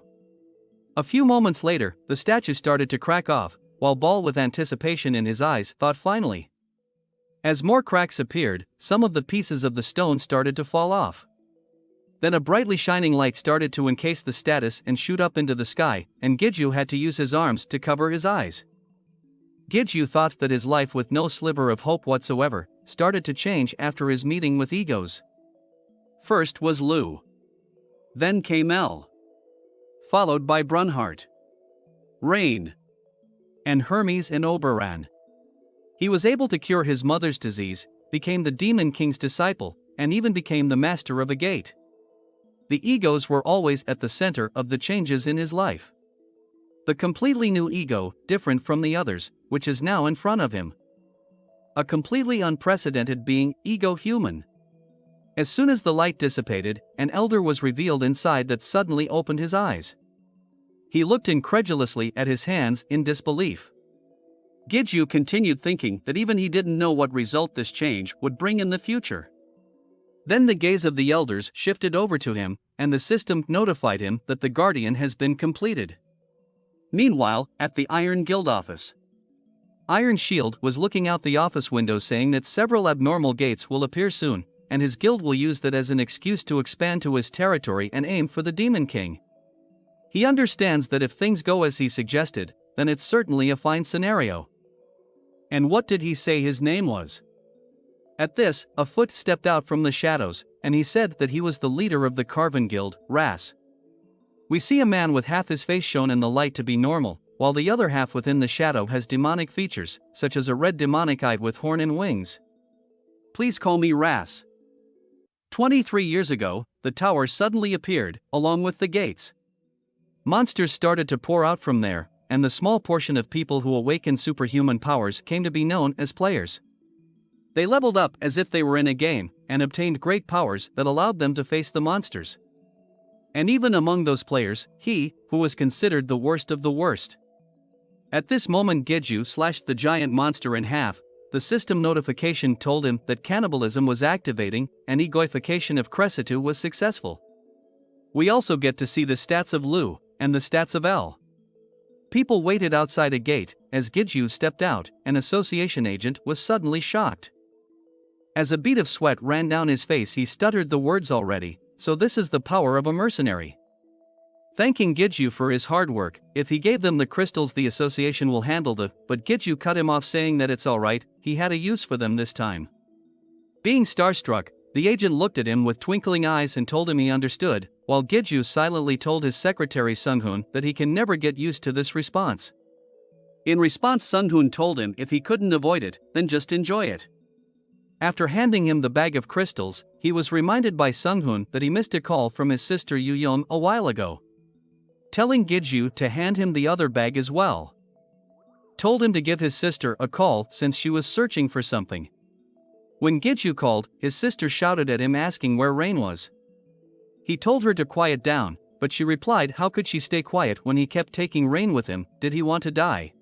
[SPEAKER 2] A few moments later, the statue started to crack off, while Ball, with anticipation in his eyes, thought finally. As more cracks appeared, some of the pieces of the stone started to fall off. Then a brightly shining light started to encase the status and shoot up into the sky, and Giju had to use his arms to cover his eyes. Giju thought that his life, with no sliver of hope whatsoever, started to change after his meeting with egos. First was Lu. Then came El. Followed by Brunhart, Rain, and Hermes and Oberon. He was able to cure his mother's disease, became the Demon King's disciple, and even became the master of a gate. The egos were always at the center of the changes in his life. The completely new ego, different from the others, which is now in front of him. A completely unprecedented being, ego human. As soon as the light dissipated, an elder was revealed inside that suddenly opened his eyes. He looked incredulously at his hands in disbelief. Giju continued thinking that even he didn't know what result this change would bring in the future. Then the gaze of the elders shifted over to him, and the system notified him that the Guardian has been completed. Meanwhile, at the Iron Guild office, Iron Shield was looking out the office window saying that several abnormal gates will appear soon, and his guild will use that as an excuse to expand to his territory and aim for the Demon King. He understands that if things go as he suggested, then it's certainly a fine scenario. And what did he say his name was? At this, a foot stepped out from the shadows, and he said that he was the leader of the Carven Guild, Ras. We see a man with half his face shown in the light to be normal, while the other half within the shadow has demonic features, such as a red demonic eye with horn and wings. Please call me Ras. 23 years ago, the tower suddenly appeared, along with the gates. Monsters started to pour out from there, and the small portion of people who awakened superhuman powers came to be known as players. They leveled up as if they were in a game, and obtained great powers that allowed them to face the monsters. And even among those players, he, who was considered the worst of the worst. At this moment Giju slashed the giant monster in half. The system notification told him that cannibalism was activating, and egoification of Cressitu was successful. We also get to see the stats of Lu, and the stats of El. People waited outside a gate. As Giju stepped out, an association agent was suddenly shocked.
[SPEAKER 1] As a bead of sweat ran down his face, he stuttered the words already. So this is the power of a mercenary. Thanking Giju for his hard work, if he gave them the crystals the association will handle but Giju cut him off saying that it's alright, he had a use for them this time. Being starstruck, the agent looked at him with twinkling eyes and told him he understood, while Giju silently told his secretary Sunghun that he can never get used to this response. In response, Sunghun told him if he couldn't avoid it, then just enjoy it. After handing him the bag of crystals, he was reminded by Sunghun that he missed a call from his sister Yuyong a while ago. Telling Giju to hand him the other bag as well. Told him to give his sister a call since she was searching for something. When Giju called, his sister shouted at him asking where Rain was. He told her to quiet down, but she replied how could she stay quiet when he kept taking Rain with him, did he want to die?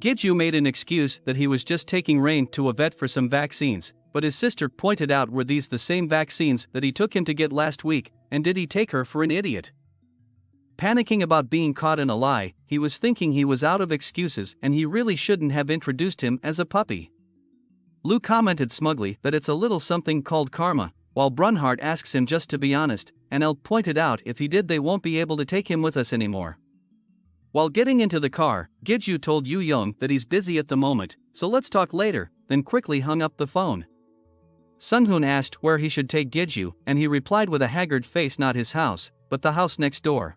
[SPEAKER 1] Giju made an excuse that he was just taking Rain to a vet for some vaccines, but his sister pointed out were these the same vaccines that he took him to get last week, and did he take her for an idiot? Panicking about being caught in a lie, he was thinking he was out of excuses and he really shouldn't have introduced him as a puppy. Lu commented smugly that it's a little something called karma, while Brunhart asks him just to be honest, and El pointed out if he did they won't be able to take him with us anymore. While getting into the car, Giju told Yu Yong that he's busy at the moment, so let's talk later, then quickly hung up the phone. Sunghun asked where he should take Giju, and he replied with a haggard face not his house, but the house next door.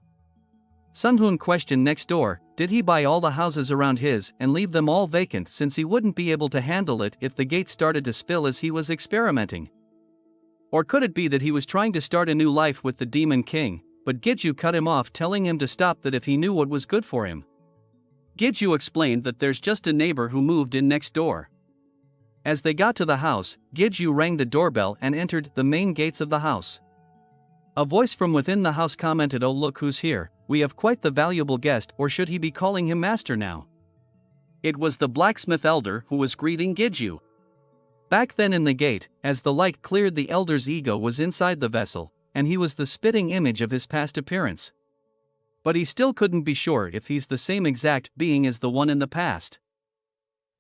[SPEAKER 1] Sunghun questioned next door, did he buy all the houses around his and leave them all vacant since he wouldn't be able to handle it if the gate started to spill as he was experimenting? Or could it be that he was trying to start a new life with the Demon King, but Giju cut him off telling him to stop that if he knew what was good for him? Giju explained that there's just a neighbor who moved in next door. As they got to the house, Giju rang the doorbell and entered the main gates of the house. A voice from within the house commented, "Oh look who's here, we have quite the valuable guest, or should he be calling him master now?" It was the blacksmith elder who was greeting Giju. Back then in the gate, as the light cleared, the elder's ego was inside the vessel, and he was the spitting image of his past appearance. But he still couldn't be sure if he's the same exact being as the one in the past.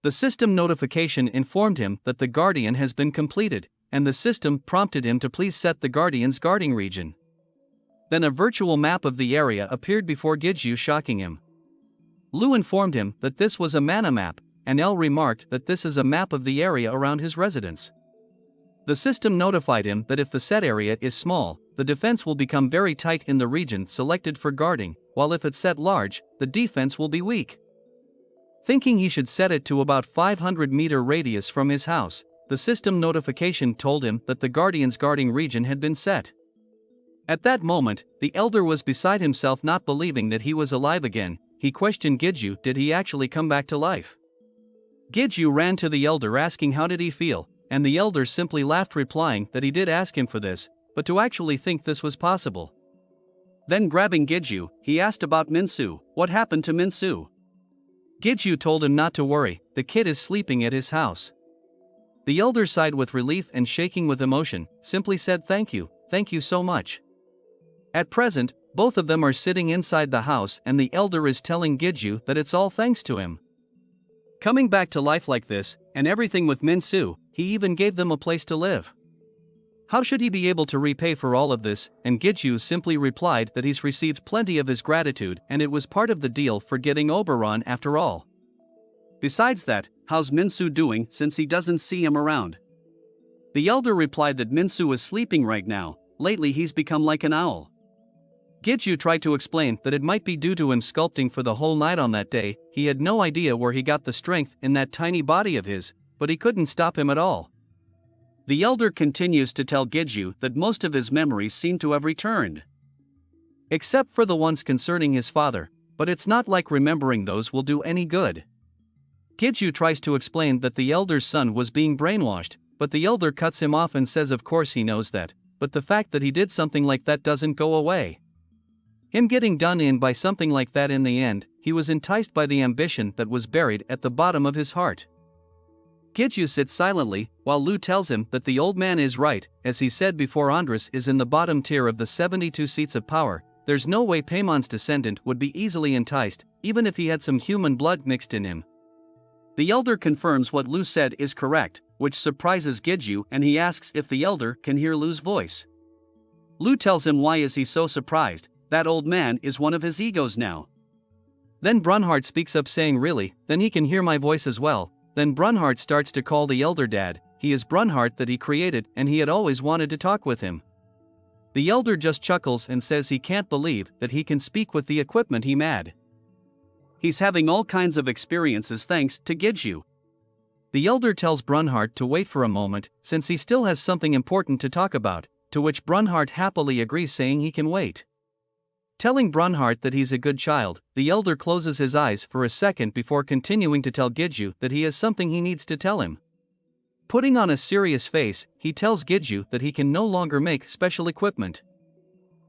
[SPEAKER 1] The system notification informed him that the Guardian has been completed, and the system prompted him to please set the Guardian's guarding region. Then a virtual map of the area appeared before Giju, shocking him. Lu informed him that this was a mana map, and El remarked that this is a map of the area around his residence. The system notified him that if the set area is small, the defense will become very tight in the region selected for guarding, while if it's set large, the defense will be weak. Thinking he should set it to about 500-meter radius from his house, the system notification told him that the Guardian's guarding region had been set. At that moment, the elder was beside himself, not believing that he was alive again. He questioned Giju, did he actually come back to life? Giju ran to the elder asking how did he feel, and the elder simply laughed, replying that he did ask him for this, but to actually think this was possible. Then grabbing Giju, he asked about Minsu, what happened to Minsu? Giju told him not to worry, the kid is sleeping at his house. The elder sighed with relief and shaking with emotion, simply said thank you so much. At present, both of them are sitting inside the house and the elder is telling Giju that it's all thanks to him. Coming back to life like this, and everything with Minsu, he even gave them a place to live. How should he be able to repay for all of this? And Giju simply replied that he's received plenty of his gratitude and it was part of the deal for getting Oberon after all. Besides that, how's Minsu doing since he doesn't see him around? The elder replied that Minsu is sleeping right now, lately he's become like an owl. Giju tried to explain that it might be due to him sculpting for the whole night on that day, he had no idea where he got the strength in that tiny body of his, but he couldn't stop him at all. The elder continues to tell Giju that most of his memories seem to have returned. Except for the ones concerning his father, but it's not like remembering those will do any good. Giju tries to explain that the elder's son was being brainwashed, but the elder cuts him off and says of course he knows that, but the fact that he did something like that doesn't go away. Him getting done in by something like that in the end, he was enticed by the ambition that was buried at the bottom of his heart. Giju sits silently, while Lu tells him that the old man is right, as he said before, Andras is in the bottom tier of the 72 seats of power, there's no way Paimon's descendant would be easily enticed, even if he had some human blood mixed in him. The elder confirms what Lu said is correct,
[SPEAKER 2] which surprises Gidju, and he asks if the elder can hear Lu's voice. Lu tells him why is he so surprised, that old man is one of his egos now.
[SPEAKER 1] Then Brunhard speaks up saying really, then he can hear my voice as well. Then Brunhard starts to call the elder dad. He is Brunhard that he created and he had always wanted to talk with him. The elder just chuckles and says he can't believe that he can speak with the equipment he made.
[SPEAKER 2] He's having all kinds of experiences thanks to Gidju.
[SPEAKER 1] The elder tells Brunhard to wait for a moment since he still has something important to talk about, to which Brunhard happily agrees saying he can wait. Telling Brunhard that he's a good child, the elder closes his eyes for a second before continuing to tell Gidju that he has something he needs to tell him. Putting on a serious face, he tells Gidju that he can no longer make special equipment.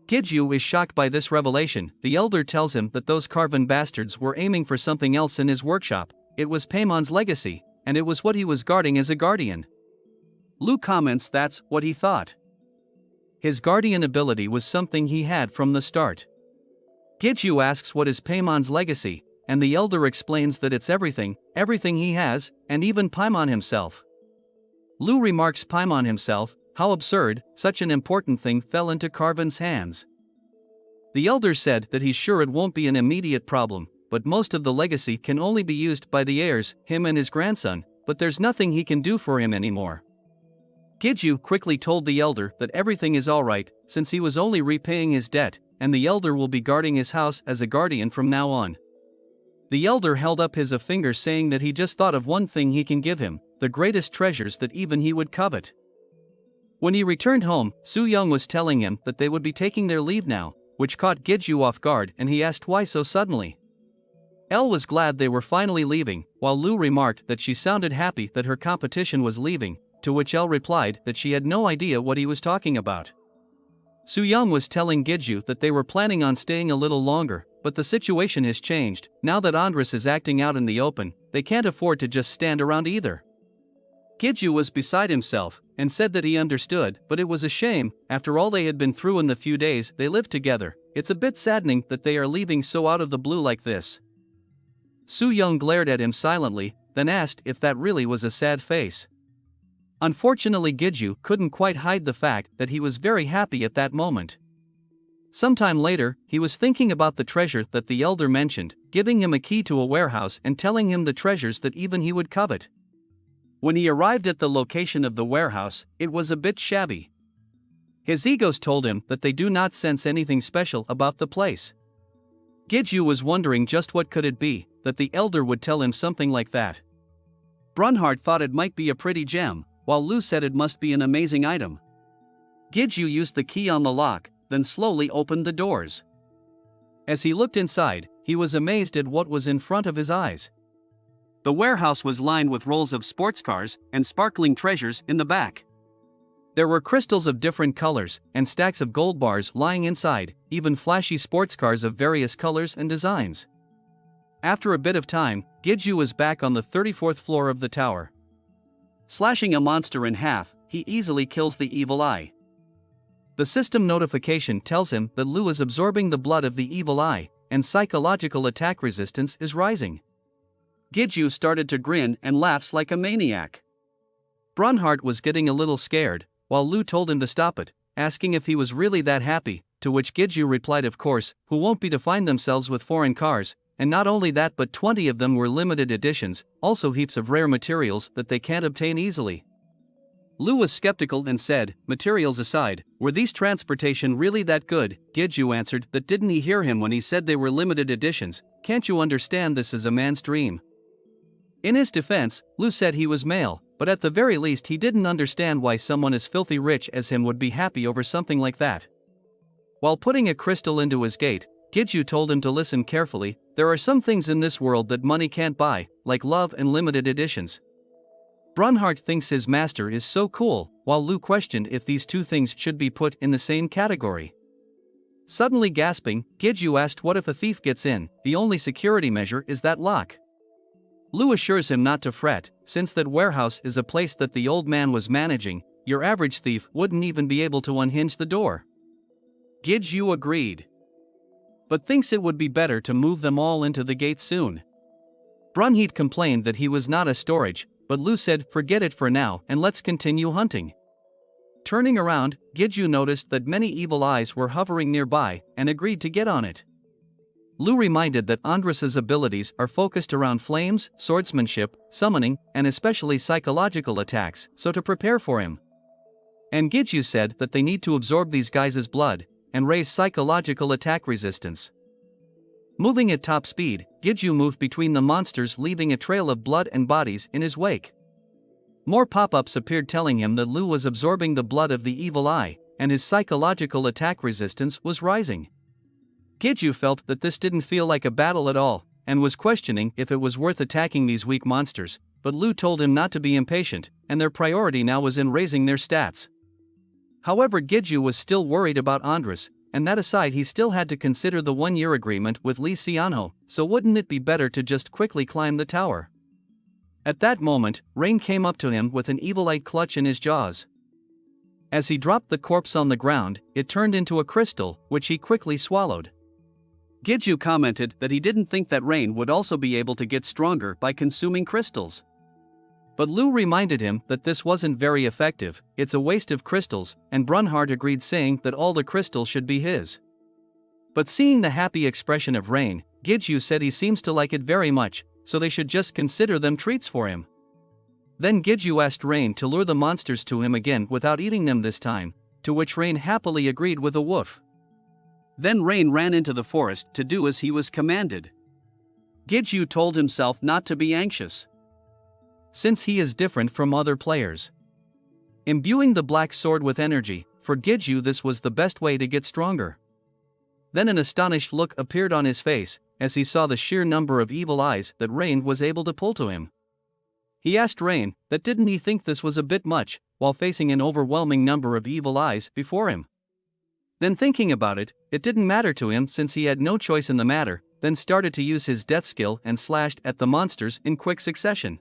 [SPEAKER 1] Gidju is shocked by this revelation. The elder tells him that those Carven bastards were aiming for something else in his workshop. It was Paimon's legacy, and it was what he was guarding as a guardian.
[SPEAKER 2] Lu comments that's what he thought.
[SPEAKER 1] His guardian ability was something he had from the start. Gidju asks what is Paimon's legacy, and the elder explains that it's everything he has, and even Paimon himself. Lu remarks Paimon himself, how absurd, such an important thing fell into Carven's hands. The elder said that he's sure it won't be an immediate problem, but most of the legacy can only be used by the heirs, him and his grandson, but there's nothing he can do for him anymore. Gidju quickly told the elder that everything is alright, since he was only repaying his debt, and the elder will be guarding his house as a guardian from now on. The elder held up his finger saying that he just thought of one thing he can give him, the greatest treasures that even he would covet. When he returned home, Su Young was telling him that they would be taking their leave now, which caught Gidju off guard and he asked why so suddenly. El was glad they were finally leaving, while Lu remarked that she sounded happy that her competition was leaving, to which El replied that she had no idea what he was talking about. Su Young was telling Gidju that they were planning on staying a little longer, but the situation has changed. Now that Andres is acting out in the open, they can't afford to just stand around either. Gidju was beside himself, and said that he understood, but it was a shame, after all they had been through in the few days they lived together. It's a bit saddening that they are leaving so out of the blue like this. Su Young glared at him silently, then asked if that really was a sad face. Unfortunately, Gidju couldn't quite hide the fact that he was very happy at that moment. Sometime later, he was thinking about the treasure that the elder mentioned, giving him a key to a warehouse and telling him the treasures that even he would covet. When he arrived at the location of the warehouse, it was a bit shabby. His egos told him that they do not sense anything special about the place. Gidju was wondering just what could it be, that the elder would tell him something like that. Brunhard thought it might be a pretty gem, while Lu said it must be an amazing item. Gidju used the key on the lock, then slowly opened the doors. As he looked inside, he was amazed at what was in front of his eyes. The warehouse was lined with rolls of sports cars and sparkling treasures in the back. There were crystals of different colors and stacks of gold bars lying inside, even flashy sports cars of various colors and designs. After a bit of time, Gidju was back on the 34th floor of the tower. Slashing a monster in half, he easily kills the evil eye. The system notification tells him that Lu is absorbing the blood of the evil eye, and psychological attack resistance is rising. Gidju started to grin and laughs like a maniac. Brunhard was getting a little scared, while Lu told him to stop it, asking if he was really that happy, to which Gidju replied of course, who won't be to find themselves with foreign cars, and not only that but 20 of them were limited editions, also heaps of rare materials that they can't obtain easily. Lu was skeptical and said, materials aside, were these transportation really that good? Gidju answered that didn't he hear him when he said they were limited editions, can't you understand this is a man's dream? In his defense, Lu said he was male, but at the very least he didn't understand why someone as filthy rich as him would be happy over something like that. While putting a crystal into his gate, Gidju told him to listen carefully. There are some things in this world that money can't buy, like love and limited editions. Brunhard thinks his master is so cool, while Lu questioned if these two things should be put in the same category. Suddenly gasping, Gidju asked what if a thief gets in. The only security measure is that lock. Lu assures him not to fret, since that warehouse is a place that the old man was managing, your average thief wouldn't even be able to unhinge the door. Gidju agreed, but thinks it would be better to move them all into the gate soon. Brunhard complained that he was not a storage, but Lu said forget it for now and let's continue hunting. Turning around, Giju noticed that many evil eyes were hovering nearby and agreed to get on it. Lu reminded that Andrus's abilities are focused around flames, swordsmanship, summoning, and especially psychological attacks, so to prepare for him. And Giju said that they need to absorb these guys' blood and raise psychological attack resistance. Moving at top speed, Giju moved between the monsters, leaving a trail of blood and bodies in his wake. More pop-ups appeared telling him that Lu was absorbing the blood of the evil eye, and his psychological attack resistance was rising. Giju felt that this didn't feel like a battle at all, and was questioning if it was worth attacking these weak monsters, but Lu told him not to be impatient, and their priority now was in raising their stats. However, Giju was still worried about Andrus, and that aside he still had to consider the one-year agreement with Lee Xianho, so wouldn't it be better to just quickly climb the tower? At that moment, Rain came up to him with an evil-eyed clutch in his jaws. As he dropped the corpse on the ground, it turned into a crystal, which he quickly swallowed. Giju commented that he didn't think that Rain would also be able to get stronger by consuming crystals. But Lu reminded him that this wasn't very effective, it's a waste of crystals, and Brunhard agreed, saying that all the crystals should be his. But seeing the happy expression of Rain, Giju said he seems to like it very much, so they should just consider them treats for him. Then Giju asked Rain to lure the monsters to him again without eating them this time, to which Rain happily agreed with a woof. Then Rain ran into the forest to do as he was commanded. Giju told himself not to be anxious, since he is different from other players. Imbuing the black sword with energy, for Giju this was the best way to get stronger. Then an astonished look appeared on his face, as he saw the sheer number of evil eyes that Rain was able to pull to him. He asked Rain that didn't he think this was a bit much, while facing an overwhelming number of evil eyes before him. Then thinking about it, it didn't matter to him since he had no choice in the matter, then started to use his death skill and slashed at the monsters in quick succession.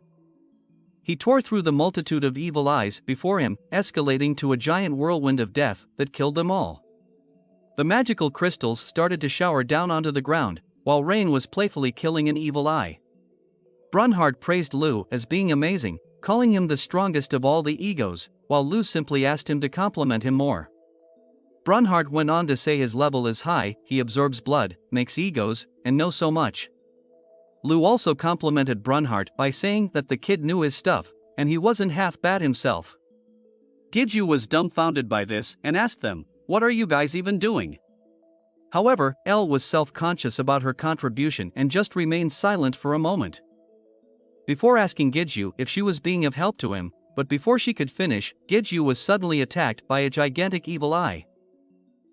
[SPEAKER 1] He tore through the multitude of evil eyes before him, escalating to a giant whirlwind of death that killed them all. The magical crystals started to shower down onto the ground, while Rain was playfully killing an evil eye. Brunhard praised Lu as being amazing, calling him the strongest of all the egos, while Lu simply asked him to compliment him more. Brunhard went on to say his level is high, he absorbs blood, makes egos, and knows so much. Lu also complimented Brunhard by saying that the kid knew his stuff, and he wasn't half bad himself. Giju was dumbfounded by this and asked them, "What are you guys even doing?" However, Elle was self-conscious about her contribution and just remained silent for a moment, before asking Giju if she was being of help to him, but before she could finish, Giju was suddenly attacked by a gigantic evil eye.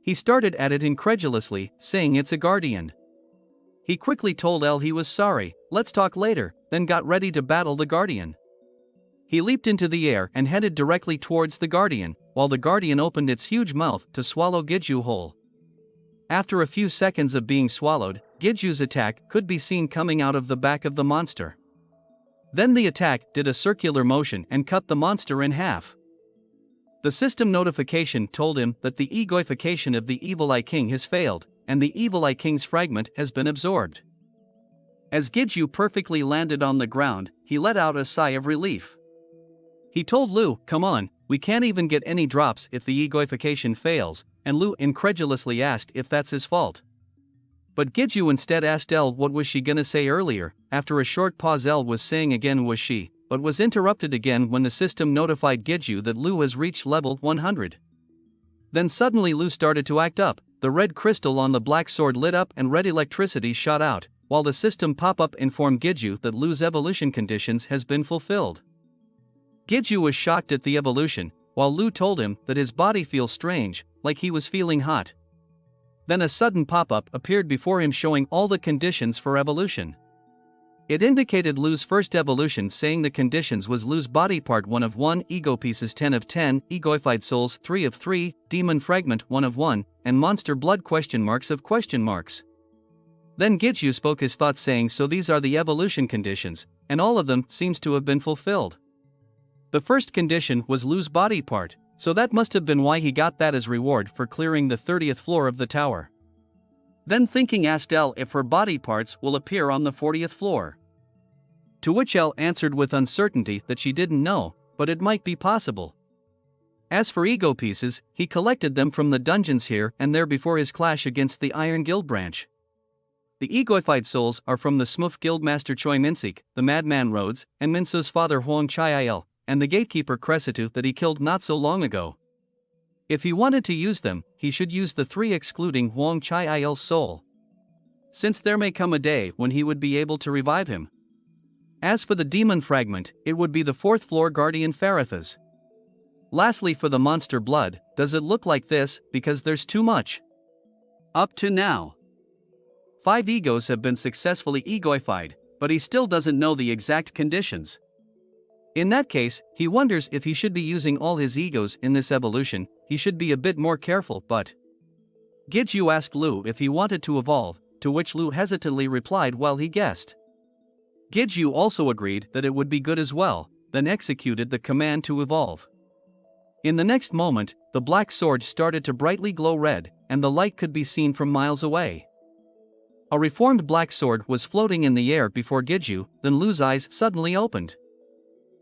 [SPEAKER 1] He started at it incredulously, saying it's a guardian. He quickly told Elle he was sorry, let's talk later, then got ready to battle the guardian. He leaped into the air and headed directly towards the guardian, while the guardian opened its huge mouth to swallow Giju whole. After a few seconds of being swallowed, Giju's attack could be seen coming out of the back of the monster. Then the attack did a circular motion and cut the monster in half. The system notification told him that the egoification of the Evil Eye King has failed, and the Evil Eye King's fragment has been absorbed. As Giju perfectly landed on the ground, he let out a sigh of relief. He told Lu, "Come on, we can't even get any drops if the egoification fails," and Lu incredulously asked if that's his fault. But Giju instead asked Elle what was she gonna say earlier. After a short pause, Elle was saying again was she, but was interrupted again when the system notified Giju that Lu has reached level 100. Then suddenly Lu started to act up, the red crystal on the black sword lit up and red electricity shot out, while the system pop-up informed Giju that Lu's evolution conditions has been fulfilled. Giju was shocked at the evolution, while Lu told him that his body feels strange, like he was feeling hot. Then a sudden pop-up appeared before him showing all the conditions for evolution. It indicated Lu's first evolution, saying the conditions was Lu's body part 1 of 1, ego pieces 10 of 10, egoified souls 3 of 3, demon fragment 1 of 1, and monster blood of question marks. Then Giju spoke his thoughts, saying so these are the evolution conditions, and all of them seems to have been fulfilled. The first condition was Lu's body part, so that must have been why he got that as reward for clearing the 30th floor of the tower. Then thinking asked Elle if her body parts will appear on the 40th floor. To which Elle answered with uncertainty that she didn't know, but it might be possible. As for ego pieces, he collected them from the dungeons here and there before his clash against the Iron Guild branch. The egoified souls are from the Smurf Guildmaster Choi Minsik, the Madman Rhodes, and Minso's father Huang Chai-il, and the gatekeeper Cressitu that he killed not so long ago. If he wanted to use them, he should use the three excluding Huang Chai-il's soul, since there may come a day when he would be able to revive him. As for the demon fragment, it would be the 4th floor guardian Faratha's. Lastly, for the monster blood, does it look like this, because there's too much? Up to now, 5 egos have been successfully egoified, but he still doesn't know the exact conditions. In that case, he wonders if he should be using all his egos in this evolution. He should be a bit more careful, but Giju asked Lu if he wanted to evolve, to which Lu hesitantly replied while he guessed. Giju also agreed that it would be good as well, then executed the command to evolve. In the next moment, the black sword started to brightly glow red, and the light could be seen from miles away. A reformed black sword was floating in the air before Giju, then Lu's eyes suddenly opened.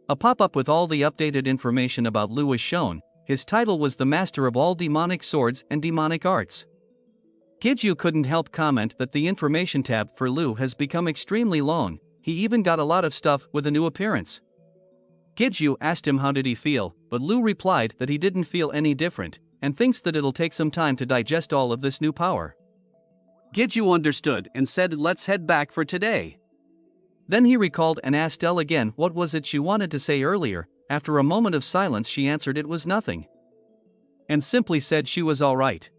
[SPEAKER 1] A pop-up with all the updated information about Lu was shown. His title was the Master of all demonic swords and demonic arts. Giju couldn't help comment that the information tab for Lu has become extremely long. He even got a lot of stuff with a new appearance. Giju asked him how did he feel, but Lu replied that he didn't feel any different, and thinks that it'll take some time to digest all of this new power. Giju understood and said let's head back for today. Then he recalled and asked Elle again what was it she wanted to say earlier. After a moment of silence she answered it was nothing, and simply said she was alright.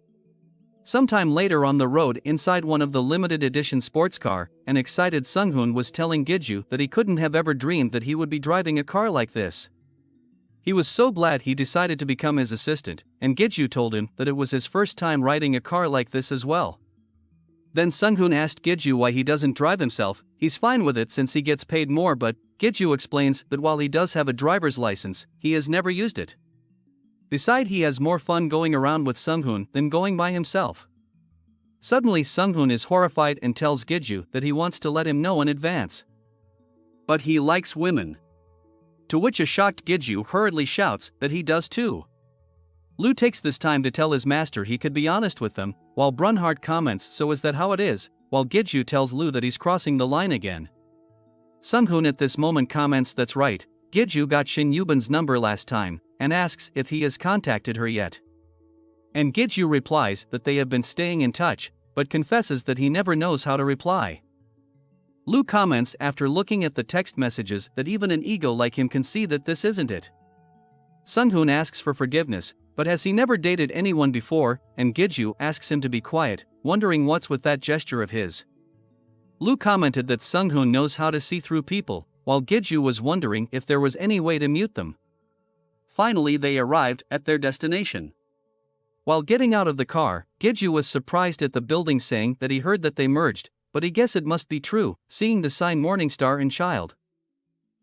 [SPEAKER 1] Sometime later on the road inside one of the limited edition sports car, an excited Sunghoon was telling Giju that he couldn't have ever dreamed that he would be driving a car like this. He was so glad he decided to become his assistant, and Giju told him that it was his first time riding a car like this as well. Then Sunghoon asked Giju why he doesn't drive himself. He's fine with it since he gets paid more, but Giju explains that while he does have a driver's license, he has never used it. Besides, he has more fun going around with Sunghoon than going by himself. Suddenly Sunghoon is horrified and tells Giju that he wants to let him know in advance, but he likes women. To which a shocked Giju hurriedly shouts that he does too. Lu takes this time to tell his master he could be honest with them, while Brunhard comments so is that how it is, while Giju tells Lu that he's crossing the line again. Sunghoon at this moment comments that's right, Giju got Shin Yuban's number last time, and asks if he has contacted her yet. And Giju replies that they have been staying in touch, but confesses that he never knows how to reply. Lu comments after looking at the text messages that even an ego like him can see that this isn't it. Sunghoon asks for forgiveness, but has he never dated anyone before, and Giju asks him to be quiet, wondering what's with that gesture of his. Lu commented that Sunghoon knows how to see through people, while Giju was wondering if there was any way to mute them. Finally they arrived at their destination. While getting out of the car, Giju was surprised at the building saying that he heard that they merged, but he guessed it must be true, seeing the sign Morningstar and Child.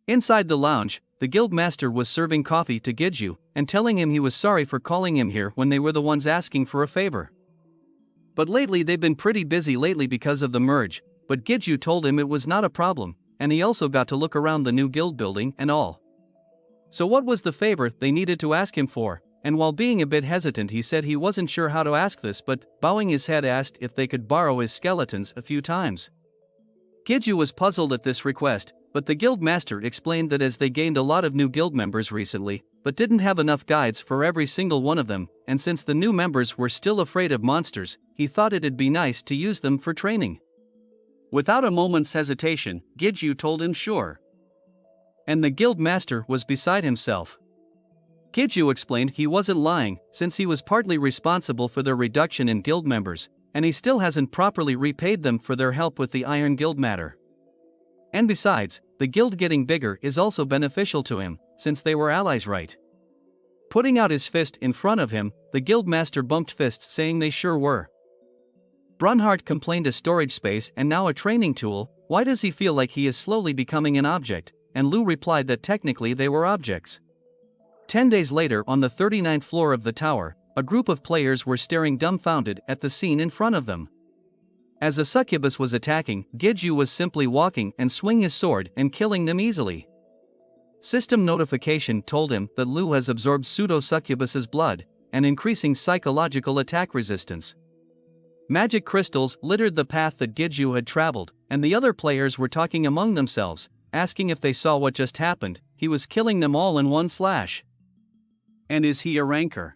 [SPEAKER 1] Inside the lounge, the guild master was serving coffee to Giju, and telling him he was sorry for calling him here when they were the ones asking for a favor. But lately they've been pretty busy lately because of the merge, but Giju told him it was not a problem, and he also got to look around the new guild building and all. So what was the favor they needed to ask him for? And while being a bit hesitant he said he wasn't sure how to ask this, but bowing his head asked if they could borrow his skeletons a few times. Giju was puzzled at this request, but the guild master explained that as they gained a lot of new guild members recently, but didn't have enough guides for every single one of them, and since the new members were still afraid of monsters, he thought it'd be nice to use them for training. Without a moment's hesitation, Giju told him sure. And the guild master was beside himself. Giju explained he wasn't lying, since he was partly responsible for their reduction in guild members, and he still hasn't properly repaid them for their help with the Iron Guild matter. And besides, the guild getting bigger is also beneficial to him, since they were allies, right? Putting out his fist in front of him, the guild master bumped fists saying they sure were. Brunhard complained a storage space and now a training tool. Why does he feel like he is slowly becoming an object? And Lu replied that technically they were objects. 10 days later, on the 39th floor of the tower, a group of players were staring dumbfounded at the scene in front of them. As a succubus was attacking, Giju was simply walking and swing his sword and killing them easily. System notification told him that Lu has absorbed pseudo-succubus's blood, and increasing psychological attack resistance. Magic crystals littered the path that Giju had traveled, and the other players were talking among themselves, asking if they saw what just happened. He was killing them all in one slash.
[SPEAKER 2] And is he a ranker?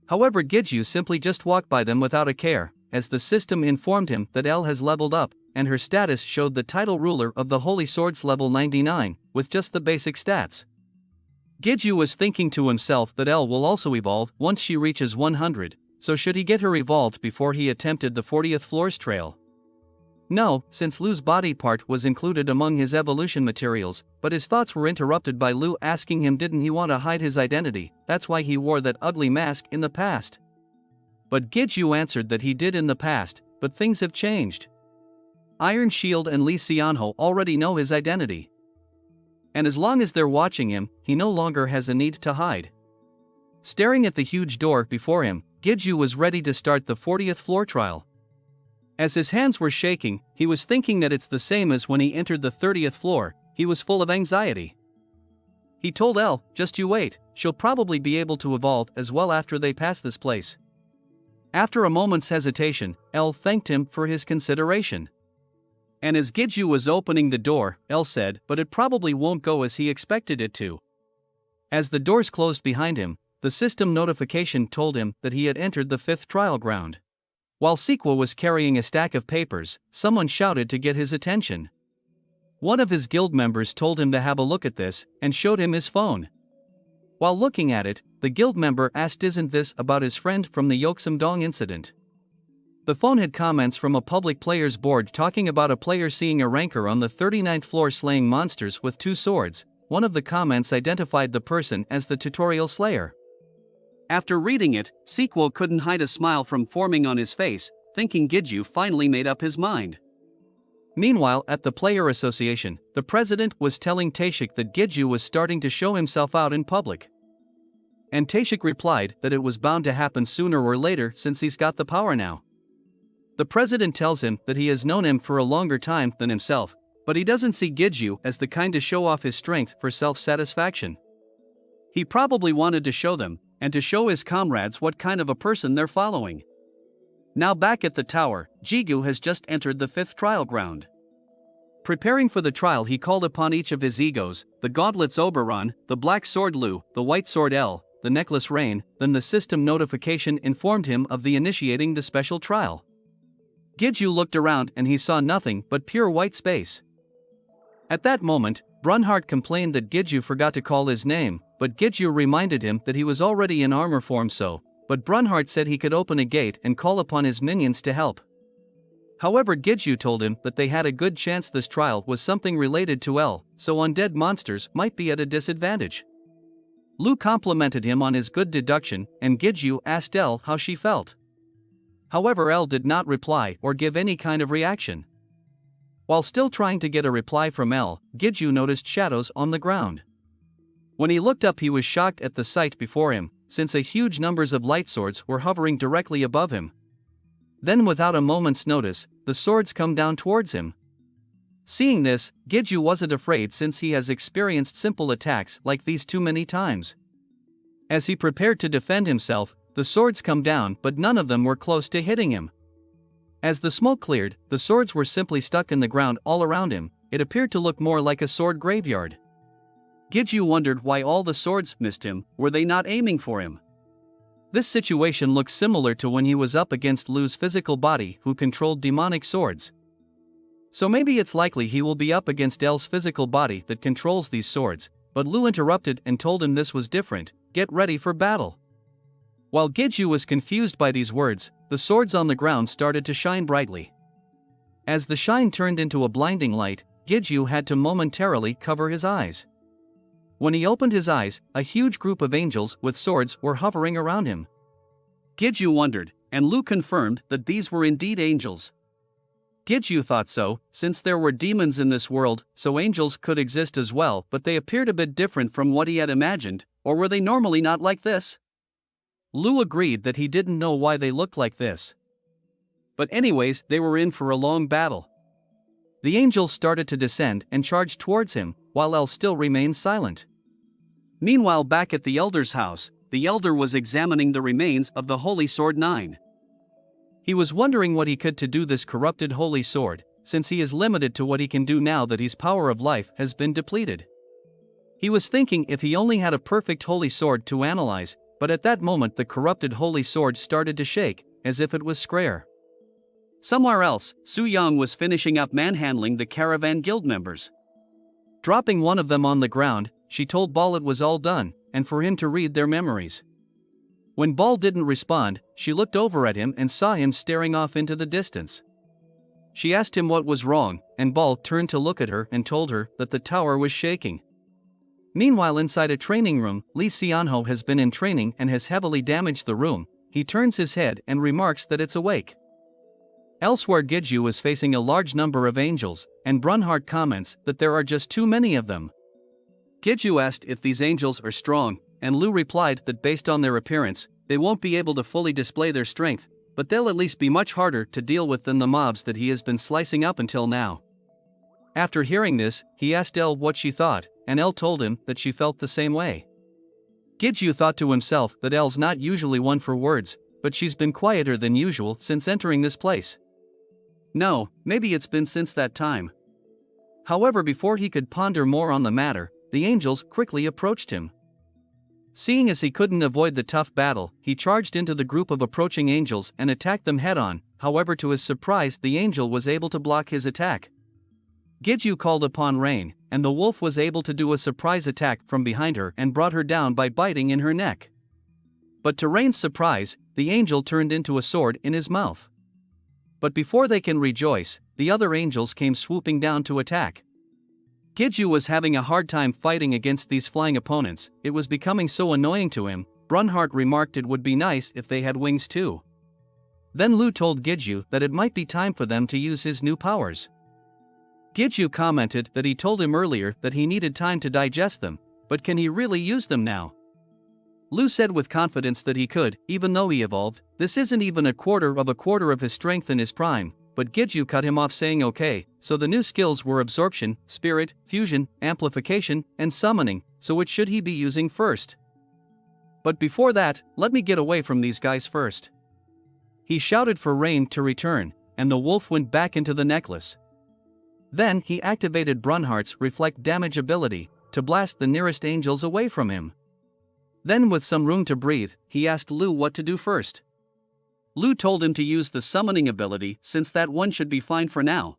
[SPEAKER 1] However, Giju simply just walked by them without a care, as the system informed him that Elle has leveled up, and her status showed the title ruler of the Holy Swords level 99, with just the basic stats. Giju was thinking to himself that Elle will also evolve once she reaches 100, so should he get her evolved before he attempted the 40th floor's trail? No, since Lu's body part was included among his evolution materials, but his thoughts were interrupted by Lu asking him didn't he want to hide his identity, that's why he wore that ugly mask in the past. But Giju answered that he did in the past, but things have changed. Iron Shield and Lee Xianho already know his identity. And as long as they're watching him, he no longer has a need to hide. Staring at the huge door before him, Giju was ready to start the 40th floor trial. As his hands were shaking, he was thinking that it's the same as when he entered the 30th floor. He was full of anxiety. He told Elle, just you wait, she'll probably be able to evolve as well after they pass this place. After a moment's hesitation, Elle thanked him for his consideration. And as Giju was opening the door, Elle said, but it probably won't go as he expected it to. As the doors closed behind him, the system notification told him that he had entered the 5th trial ground. While Sequa was carrying a stack of papers, someone shouted to get his attention. One of his guild members told him to have a look at this, and showed him his phone. While looking at it, the guild member asked isn't this about his friend from the Yoksamdong incident. The phone had comments from a public players board talking about a player seeing a ranker on the 39th floor slaying monsters with 2 swords. One of the comments identified the person as the tutorial slayer.
[SPEAKER 2] After reading it, Sequel couldn't hide a smile from forming on his face, thinking Giju finally made up his mind.
[SPEAKER 1] Meanwhile, at the Player Association, the president was telling Taishik that Giju was starting to show himself out in public. And Taishik replied that it was bound to happen sooner or later since he's got the power now. The president tells him that he has known him for a longer time than himself, but he doesn't see Giju as the kind to show off his strength for self-satisfaction. He probably wanted to show them, and to show his comrades what kind of a person they're following. Now back at the tower, Jigu has just entered the 5th trial ground. Preparing for the trial, he called upon each of his egos, the gauntlets Oberon, the black sword Lu, the white sword El, the necklace Rain. Then the system notification informed him of the initiating the special trial. Giju looked around and he saw nothing but pure white space. At that moment, Brunhart complained that Giju forgot to call his name, but Giju reminded him that he was already in armor form but Brunhart said he could open a gate and call upon his minions to help. However, Giju told him that they had a good chance this trial was something related to El, so undead monsters might be at a disadvantage. Lu complimented him on his good deduction, and Giju asked El how she felt. However, El did not reply or give any kind of reaction. While still trying to get a reply from El, Giju noticed shadows on the ground. When he looked up, he was shocked at the sight before him, since a huge numbers of light swords were hovering directly above him. Then without a moment's notice, the swords come down towards him. Seeing this, Giju wasn't afraid since he has experienced simple attacks like these too many times. As he prepared to defend himself, the swords come down, but none of them were close to hitting him. As the smoke cleared, the swords were simply stuck in the ground all around him. It appeared to look more like a sword graveyard. Giju wondered why all the swords missed him. Were they not aiming for him? This situation looks similar to when he was up against Lu's physical body who controlled demonic swords. So maybe it's likely he will be up against El's physical body that controls these swords, but Lu interrupted and told him this was different. Get ready for battle. While Giju was confused by these words, the swords on the ground started to shine brightly. As the shine turned into a blinding light, Giju had to momentarily cover his eyes. When he opened his eyes, a huge group of angels with swords were hovering around him. Giju wondered, and Lu confirmed that these were indeed angels. Giju thought so, since there were demons in this world, so angels could exist as well, but they appeared a bit different from what he had imagined, or were they normally not like this? Lu agreed that he didn't know why they looked like this.
[SPEAKER 2] But anyways, they were in for a long battle.
[SPEAKER 1] The angels started to descend and charge towards him, while El still remained silent.
[SPEAKER 2] Meanwhile, back at the elder's house, the elder was examining the remains of the Holy Sword 9.
[SPEAKER 1] He was wondering what he could to do this corrupted holy sword, since he is limited to what he can do now that his power of life has been depleted. He was thinking if he only had a perfect holy sword to analyze, but at that moment the corrupted holy sword started to shake, as if it was square.
[SPEAKER 2] Somewhere else, Su Yang was finishing up manhandling the caravan guild members.
[SPEAKER 1] Dropping one of them on the ground, she told Ball it was all done, and for him to read their memories. When Ball didn't respond, she looked over at him and saw him staring off into the distance. She asked him what was wrong, and Ball turned to look at her and told her that the tower was shaking. Meanwhile, inside a training room, Lee Xianho has been in training and has heavily damaged the room. He turns his head and remarks that it's awake. Elsewhere, Giju is facing a large number of angels, and Brunhart comments that there are just too many of them.
[SPEAKER 2] Giju asked if these angels are strong, and Lu replied that based on their appearance, they won't be able to fully display their strength, but they'll at least be much harder to deal with than the mobs that he has been slicing up until now.
[SPEAKER 1] After hearing this, he asked El what she thought, and El told him that she felt the same way. Giju thought to himself that El's not usually one for words, but she's been quieter than usual since entering this place.
[SPEAKER 2] No, maybe it's been since that time.
[SPEAKER 1] However, before he could ponder more on the matter, the angels quickly approached him. Seeing as he couldn't avoid the tough battle, he charged into the group of approaching angels and attacked them head-on. However, to his surprise, the angel was able to block his attack. Giju called upon Rain, and the wolf was able to do a surprise attack from behind her and brought her down by biting in her neck. But to Rain's surprise, the angel turned into a sword in his mouth. But before they can rejoice, the other angels came swooping down to attack. Giju was having a hard time fighting against these flying opponents. It was becoming so annoying to him. Brunhart remarked it would be nice if they had wings too. Then Lu told Giju that it might be time for them to use his new powers. Giju commented that he told him earlier that he needed time to digest them, but can he really use them now? Lu said with confidence that he could, even though he evolved. This isn't even a quarter of his strength in his prime, but Giju cut him off saying okay, so the new skills were absorption, spirit, fusion, amplification, and summoning, so which should he be using first? But before that, let me get away from these guys first. He shouted for Rain to return, and the wolf went back into the necklace. Then he activated Brunhart's reflect damage ability to blast the nearest angels away from him. Then, with some room to breathe, he asked Lu what to do first. Lu told him to use the summoning ability since that one should be fine for now.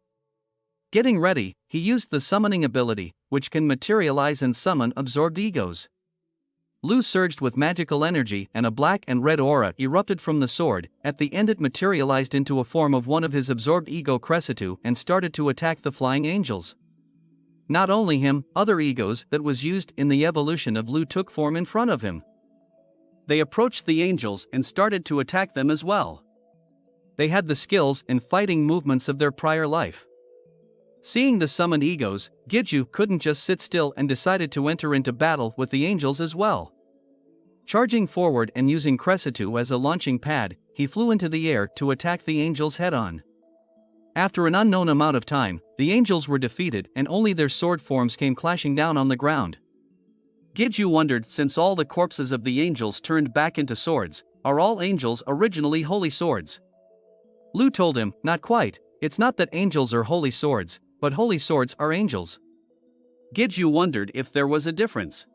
[SPEAKER 1] Getting ready, he used the summoning ability, which can materialize and summon absorbed egos. Lu surged with magical energy and a black and red aura erupted from the sword. At the end, it materialized into a form of one of his absorbed ego Cressitu and started to attack the flying angels. Not only him, other egos that was used in the evolution of Lu took form in front of him. They approached the angels and started to attack them as well. They had the skills and fighting movements of their prior life. Seeing the summoned egos, Giju couldn't just sit still and decided to enter into battle with the angels as well. Charging forward and using Cressitu as a launching pad, he flew into the air to attack the angels head-on. After an unknown amount of time, the angels were defeated and only their sword forms came clashing down on the ground. Giju wondered, since all the corpses of the angels turned back into swords, are all angels originally holy swords? Lu told him, not quite, it's not that angels are holy swords, but holy swords are angels. Giju wondered if there was a difference.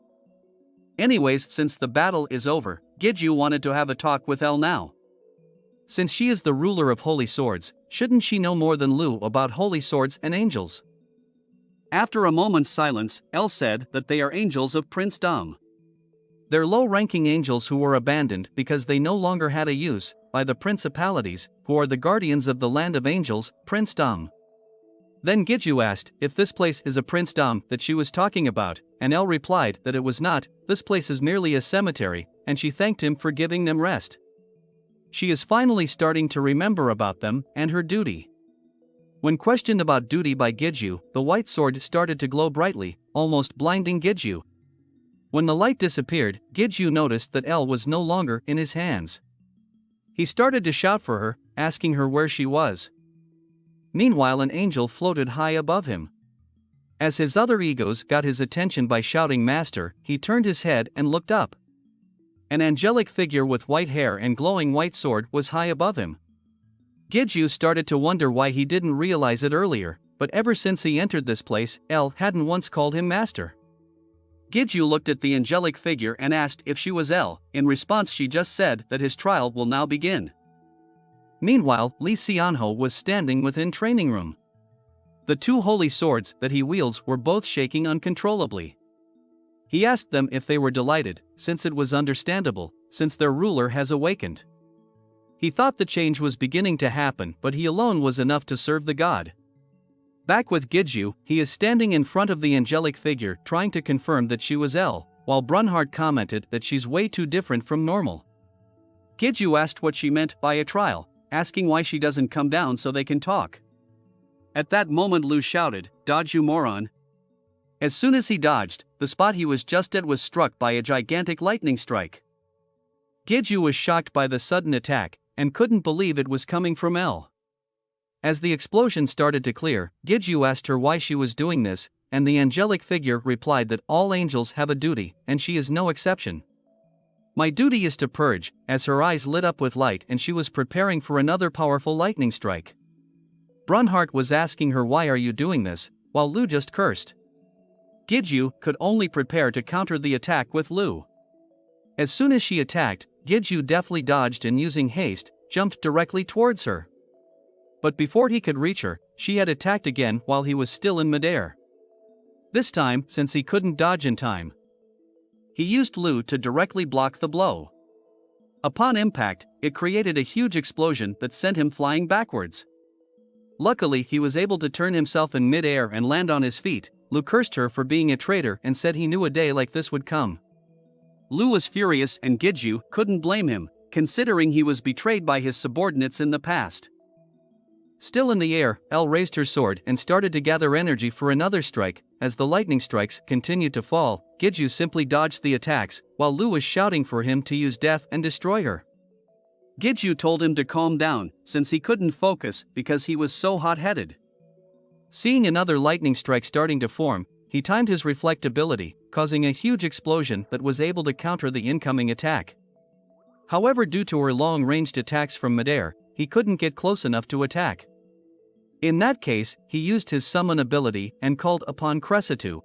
[SPEAKER 1] Anyways, since the battle is over, Giju wanted to have a talk with El now. Since she is the ruler of holy swords, shouldn't she know more than Lu about holy swords and angels? After a moment's silence, El said that they are angels of Prince Dom. They're low-ranking angels who were abandoned because they no longer had a use by the principalities, who are the guardians of the land of angels, Prince Dom. Then Giju asked if this place is a Prince Dom that she was talking about, and El replied that it was not. This place is merely a cemetery, and she thanked him for giving them rest. She is finally starting to remember about them and her duty. When questioned about duty by Giju, the white sword started to glow brightly, almost blinding Giju. When the light disappeared, Giju noticed that El was no longer in his hands. He started to shout for her, asking her where she was. Meanwhile, an angel floated high above him. As his other egos got his attention by shouting "Master," he turned his head and looked up. An angelic figure with white hair and glowing white sword was high above him. Gidju started to wonder why he didn't realize it earlier, but ever since he entered this place, El hadn't once called him master. Gidju looked at the angelic figure and asked if she was El. In response, she just said that his trial will now begin. Meanwhile, Li Xianho was standing within training room. The two holy swords that he wields were both shaking uncontrollably. He asked them if they were delighted, since it was understandable, since their ruler has awakened. He thought the change was beginning to happen, but he alone was enough to serve the god. Back with Gidju, he is standing in front of the angelic figure trying to confirm that she was El, while Brunhard commented that she's way too different from normal. Gidju asked what she meant by a trial, asking why she doesn't come down so they can talk. At that moment, Lu shouted, "Dodge, you moron!" As soon as he dodged, the spot he was just at was struck by a gigantic lightning strike. Gidju was shocked by the sudden attack, and couldn't believe it was coming from El. As the explosion started to clear, Gidju asked her why she was doing this, and the angelic figure replied that all angels have a duty, and she is no exception. "My duty is to purge," as her eyes lit up with light and she was preparing for another powerful lightning strike. Brunhard was asking her why are you doing this, while Lu just cursed. Gidju could only prepare to counter the attack with Lu. As soon as she attacked, Gidju deftly dodged and using haste, jumped directly towards her. But before he could reach her, she had attacked again while he was still in midair. This time, since he couldn't dodge in time, he used Lu to directly block the blow. Upon impact, it created a huge explosion that sent him flying backwards. Luckily, he was able to turn himself in mid-air and land on his feet. Lu cursed her for being a traitor and said he knew a day like this would come. Lu was furious and Gidju couldn't blame him, considering he was betrayed by his subordinates in the past. Still in the air, El raised her sword and started to gather energy for another strike. As the lightning strikes continued to fall, Gidju simply dodged the attacks, while Lu was shouting for him to use death and destroy her. Gidju told him to calm down, since he couldn't focus because he was so hot-headed. Seeing another lightning strike starting to form, he timed his reflect ability, causing a huge explosion that was able to counter the incoming attack. However, due to her long-ranged attacks from midair, he couldn't get close enough to attack. In that case, he used his summon ability and called upon Cressitu.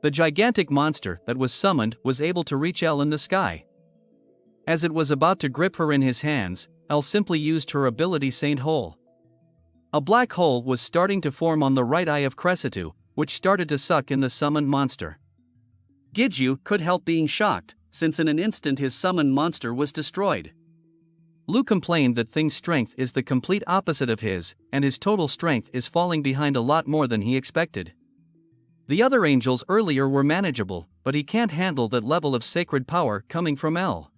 [SPEAKER 1] The gigantic monster that was summoned was able to reach El in the sky. As it was about to grip her in his hands, El simply used her ability Saint Hole. A black hole was starting to form on the right eye of Cressitu, which started to suck in the summoned monster. Gidju could help being shocked, since in an instant his summoned monster was destroyed. Lu complained that Thing's strength is the complete opposite of his, and his total strength is falling behind a lot more than he expected. The other angels earlier were manageable, but he can't handle that level of sacred power coming from El.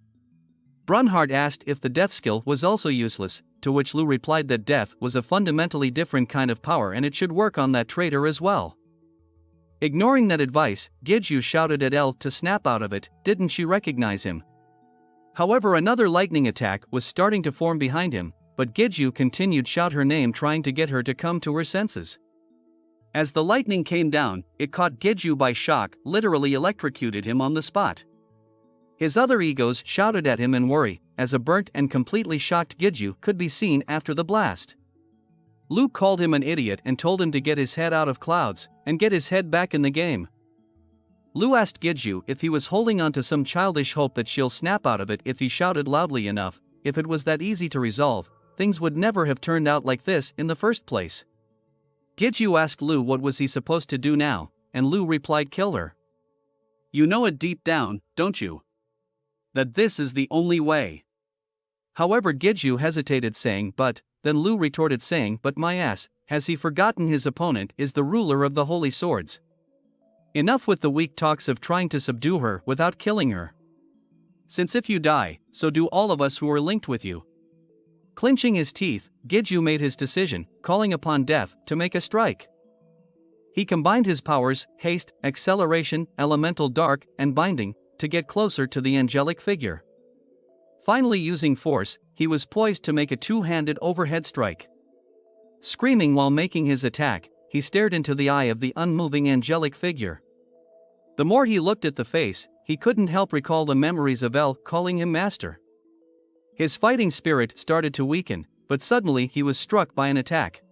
[SPEAKER 1] Brunhard asked if the death skill was also useless, to which Lu replied that death was a fundamentally different kind of power and it should work on that traitor as well. Ignoring that advice, Gidju shouted at El to snap out of it. Didn't she recognize him? However, another lightning attack was starting to form behind him, but Gidju continued shout her name, trying to get her to come to her senses. As the lightning came down, it caught Gidju by shock, literally electrocuted him on the spot. His other egos shouted at him in worry, as a burnt and completely shocked Gidju could be seen after the blast. Lu called him an idiot and told him to get his head out of clouds and get his head back in the game. Lu asked Gidju if he was holding on to some childish hope that she'll snap out of it if he shouted loudly enough. If it was that easy to resolve, things would never have turned out like this in the first place. Gidju asked Lu what was he supposed to do now, and Lu replied, kill her. You know it deep down, don't you? That this is the only way. However, Gidju hesitated, saying but, then Lu retorted saying, but my ass, has he forgotten his opponent is the ruler of the holy swords? Enough with the weak talks of trying to subdue her without killing her. Since if you die, so do all of us who are linked with you. Clenching his teeth, Gidju made his decision, calling upon death to make a strike. He combined his powers, haste, acceleration, elemental dark, and binding, to get closer to the angelic figure. Finally, using force, he was poised to make a two-handed overhead strike. Screaming while making his attack, he stared into the eye of the unmoving angelic figure. The more he looked at the face, he couldn't help recall the memories of El calling him master. His fighting spirit started to weaken, but suddenly he was struck by an attack.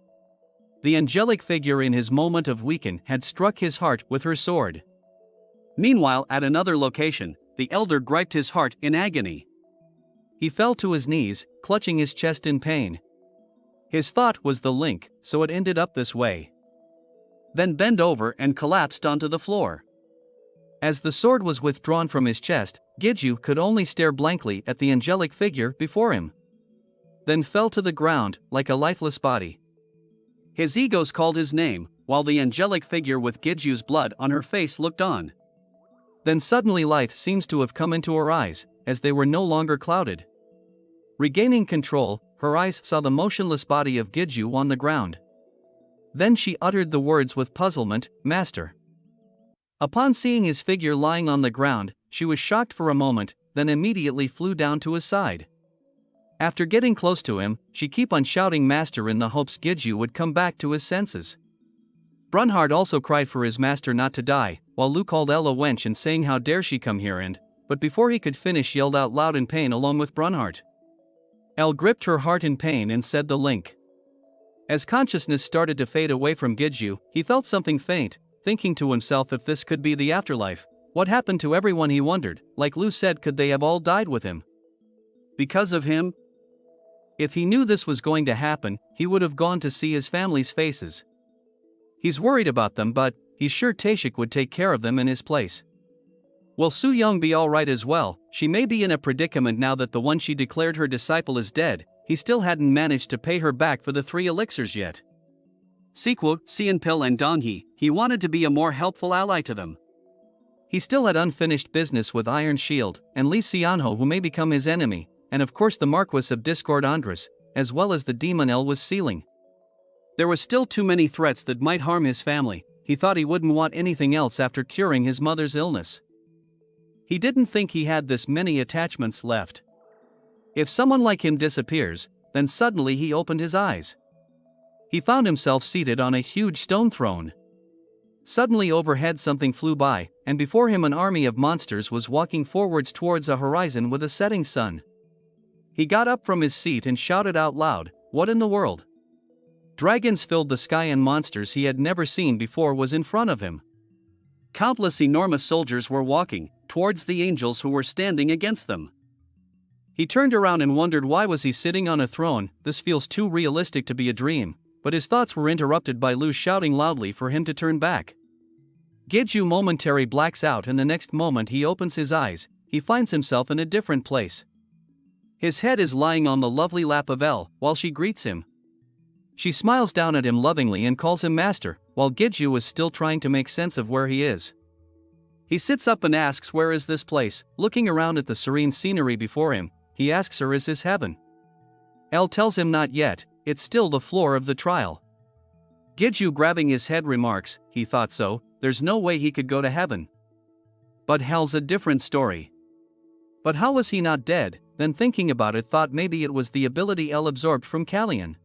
[SPEAKER 1] The angelic figure in his moment of weaken had struck his heart with her sword.
[SPEAKER 2] Meanwhile, at another location, the elder griped his heart in agony.
[SPEAKER 1] He fell to his knees, clutching his chest in pain. His thought was the link, so it ended up this way.
[SPEAKER 2] Then bent over and collapsed onto the floor.
[SPEAKER 1] As the sword was withdrawn from his chest, Giju could only stare blankly at the angelic figure before him. Then fell to the ground, like a lifeless body.
[SPEAKER 2] His egos called his name, while the angelic figure with Giju's blood on her face looked on.
[SPEAKER 1] Then suddenly life seems to have come into her eyes, as they were no longer clouded. Regaining control, her eyes saw the motionless body of Giju on the ground. Then she uttered the words with puzzlement, "Master." Upon seeing his figure lying on the ground, she was shocked for a moment, then immediately flew down to his side. After getting close to him, she kept on shouting "Master" in the hopes Giju would come back to his senses. Brunhard also cried for his master not to die, while Lu called Elle a wench and saying how dare she come here but before he could finish yelled out loud in pain along with Brunhard. Elle gripped her heart in pain and said the link. As consciousness started to fade away from Giju, he felt something faint, thinking to himself if this could be the afterlife. What happened to everyone, he wondered, like Lu said, could they have all died with him? Because of him? If he knew this was going to happen, he would have gone to see his family's faces. He's worried about them, but he's sure Taeshik would take care of them in his place. Will Su Young be alright as well? She may be in a predicament now that the one she declared her disciple is dead. He still hadn't managed to pay her back for the 3 elixirs yet.
[SPEAKER 2] Sikwoo, Seonpil and Donghee, he wanted to be a more helpful ally to them.
[SPEAKER 1] He still had unfinished business with Iron Shield, and Lee Seonho, who may become his enemy, and of course the Marquis of Discord Andras, as well as the demon El was sealing. There were still too many threats that might harm his family. He thought he wouldn't want anything else after curing his mother's illness. He didn't think he had this many attachments left. If someone like him disappears, then suddenly he opened his eyes. He found himself seated on a huge stone throne. Suddenly overhead something flew by, and before him an army of monsters was walking forwards towards a horizon with a setting sun. He got up from his seat and shouted out loud, "What in the world?" Dragons filled the sky and monsters he had never seen before was in front of him.
[SPEAKER 2] Countless enormous soldiers were walking towards the angels who were standing against them.
[SPEAKER 1] He turned around and wondered why was he sitting on a throne. This feels too realistic to be a dream, but his thoughts were interrupted by Lu shouting loudly for him to turn back. Giju momentarily blacks out and the next moment he opens his eyes, he finds himself in a different place. His head is lying on the lovely lap of Elle, while she greets him. She smiles down at him lovingly and calls him master, while Giju is still trying to make sense of where he is. He sits up and asks where is this place. Looking around at the serene scenery before him, he asks her is this heaven? Elle tells him not yet, it's still the floor of the trial. Giju grabbing his head remarks, he thought so, there's no way he could go to heaven. But hell's a different story. But how was he not dead? Then thinking about it thought maybe it was the ability Elle absorbed from Kallian.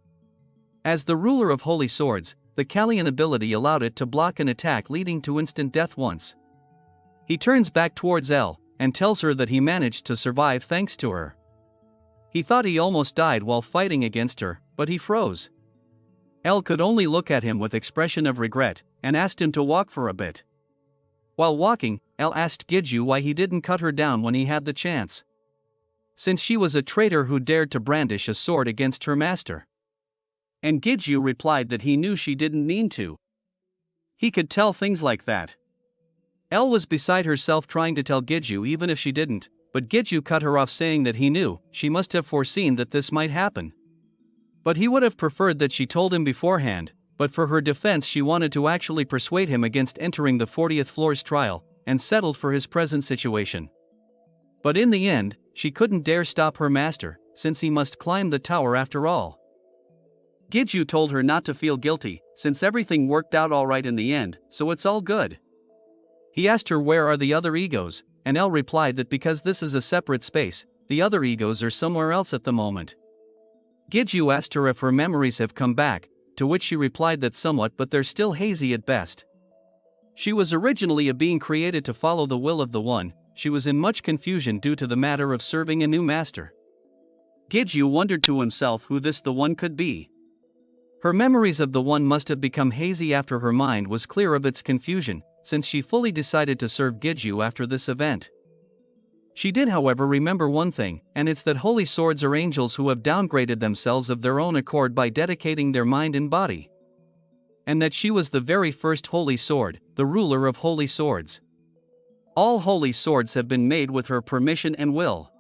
[SPEAKER 1] As the ruler of holy swords, the Kallian ability allowed it to block an attack leading to instant death once. He turns back towards Elle, and tells her that he managed to survive thanks to her. He thought he almost died while fighting against her, but he froze. Elle could only look at him with expression of regret, and asked him to walk for a bit. While walking, Elle asked Giju why he didn't cut her down when he had the chance. Since she was a traitor who dared to brandish a sword against her master. And Giju replied that he knew she didn't mean to. He could tell things like that. Elle was beside herself trying to tell Giju even if she didn't, but Giju cut her off saying that he knew, she must have foreseen that this might happen. But he would have preferred that she told him beforehand, but for her defense she wanted to actually persuade him against entering the 40th floor's trial, and settled for his present situation. But in the end, she couldn't dare stop her master, since he must climb the tower after all. Giju told her not to feel guilty, since everything worked out alright in the end, so it's all good. He asked her where are the other egos, and Elle replied that because this is a separate space, the other egos are somewhere else at the moment. Giju asked her if her memories have come back, to which she replied that somewhat, but they're still hazy at best. She was originally a being created to follow the will of the One. She was in much confusion due to the matter of serving a new master. Giju wondered to himself who this the One could be. Her memories of the One must have become hazy after her mind was clear of its confusion, since she fully decided to serve Giju after this event. She did, however, remember one thing, and it's that holy swords are angels who have downgraded themselves of their own accord by dedicating their mind and body. And that she was the very first holy sword, the ruler of holy swords. All holy swords have been made with her permission and will.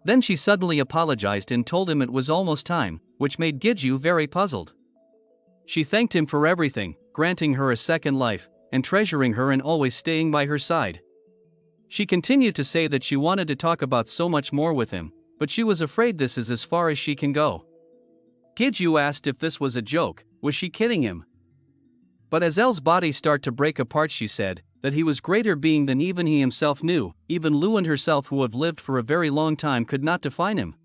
[SPEAKER 1] Then she suddenly apologized and told him it was almost time, which made Giju very puzzled. She thanked him for everything, granting her a second life, and treasuring her and always staying by her side. She continued to say that she wanted to talk about so much more with him, but she was afraid this is as far as she can go. Giju asked if this was a joke, was she kidding him? But as L's body started to break apart, she said that he was greater being than even he himself knew. Even Lu and herself, who have lived for a very long time, could not define him.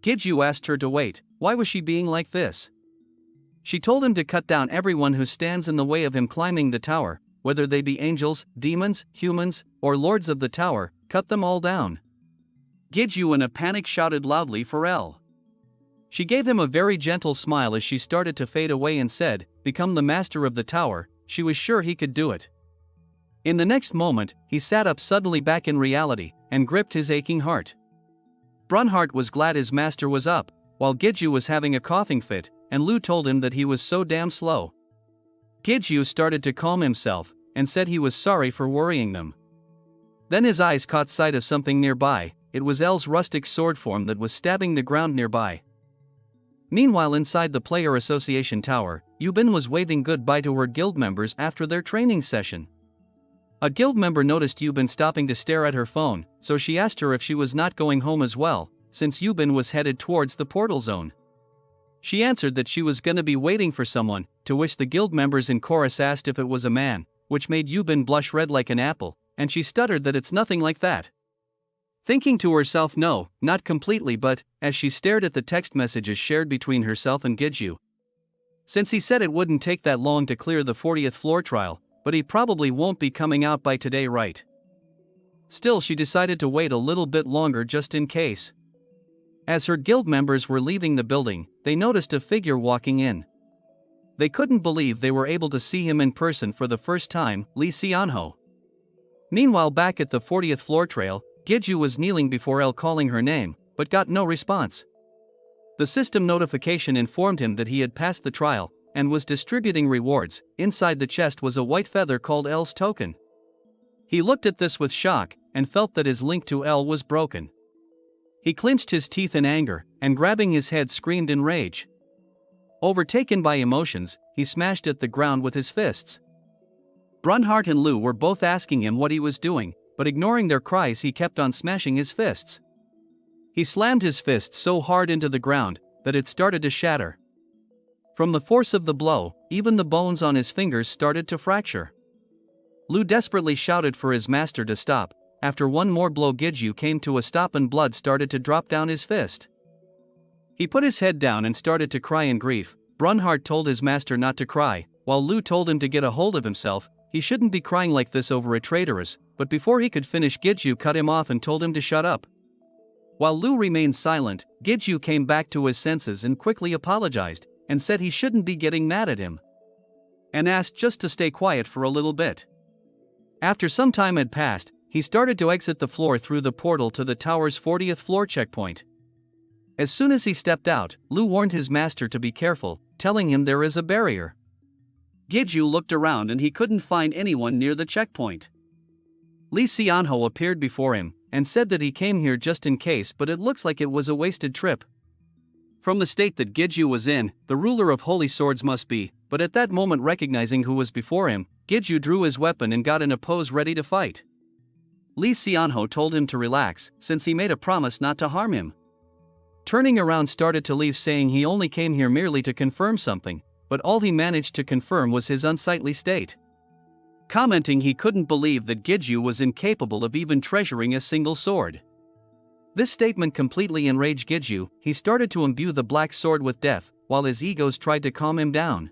[SPEAKER 1] Giju asked her to wait. Why was she being like this? She told him to cut down everyone who stands in the way of him climbing the tower, whether they be angels, demons, humans, or lords of the tower, cut them all down. Giju in a panic shouted loudly for L. She gave him a very gentle smile as she started to fade away and said, "Become the master of the tower." She was sure he could do it. In the next moment, he sat up suddenly back in reality, and gripped his aching heart. Brunhart was glad his master was up, while Giju was having a coughing fit, and Lu told him that he was so damn slow. Giju started to calm himself, and said he was sorry for worrying them. Then his eyes caught sight of something nearby. It was L's rustic sword form that was stabbing the ground nearby. Meanwhile, inside the Player Association Tower, Yubin was waving goodbye to her guild members after their training session. A guild member noticed Yubin stopping to stare at her phone, so she asked her if she was not going home as well, since Yubin was headed towards the portal zone. She answered that she was gonna be waiting for someone, to which the guild members in chorus asked if it was a man, which made Yubin blush red like an apple, and she stuttered that it's nothing like that. Thinking to herself, no, not completely, but, as she stared at the text messages shared between herself and Giju. Since he said it wouldn't take that long to clear the 40th floor trial, but he probably won't be coming out by today, right? Still, she decided to wait a little bit longer just in case. As her guild members were leaving the building, they noticed a figure walking in. They couldn't believe they were able to see him in person for the first time, Lee Xianho. Meanwhile, back at the 40th floor trail, Giju was kneeling before L, calling her name, but got no response. The system notification informed him that he had passed the trial, and was distributing rewards. Inside the chest was a white feather called L's token. He looked at this with shock, and felt that his link to L was broken. He clenched his teeth in anger, and grabbing his head screamed in rage. Overtaken by emotions, he smashed at the ground with his fists. Brunhart and Lu were both asking him what he was doing, but ignoring their cries, he kept on smashing his fists. He slammed his fist so hard into the ground that it started to shatter. From the force of the blow, even the bones on his fingers started to fracture. Lu desperately shouted for his master to stop. After one more blow, Giju came to a stop and blood started to drop down his fist. He put his head down and started to cry in grief. Brunhart told his master not to cry, while Lu told him to get a hold of himself. He shouldn't be crying like this over a traitoress, but before he could finish, Giju cut him off and told him to shut up. While Lu remained silent, Giju came back to his senses and quickly apologized, and said he shouldn't be getting mad at him, and asked just to stay quiet for a little bit. After some time had passed, he started to exit the floor through the portal to the tower's 40th floor checkpoint. As soon as he stepped out, Lu warned his master to be careful, telling him there is a barrier. Giju looked around and he couldn't find anyone near the checkpoint. Lee Xianho appeared before him, and said that he came here just in case, but it looks like it was a wasted trip. From the state that Giju was in, the ruler of holy swords must be, but at that moment, recognizing who was before him, Giju drew his weapon and got in a pose ready to fight. Lee Xianho told him to relax, since he made a promise not to harm him. Turning around, started to leave, saying he only came here merely to confirm something, but all he managed to confirm was his unsightly state. Commenting he couldn't believe that Giju was incapable of even treasuring a single sword. This statement completely enraged Giju. He started to imbue the black sword with death, while his egos tried to calm him down.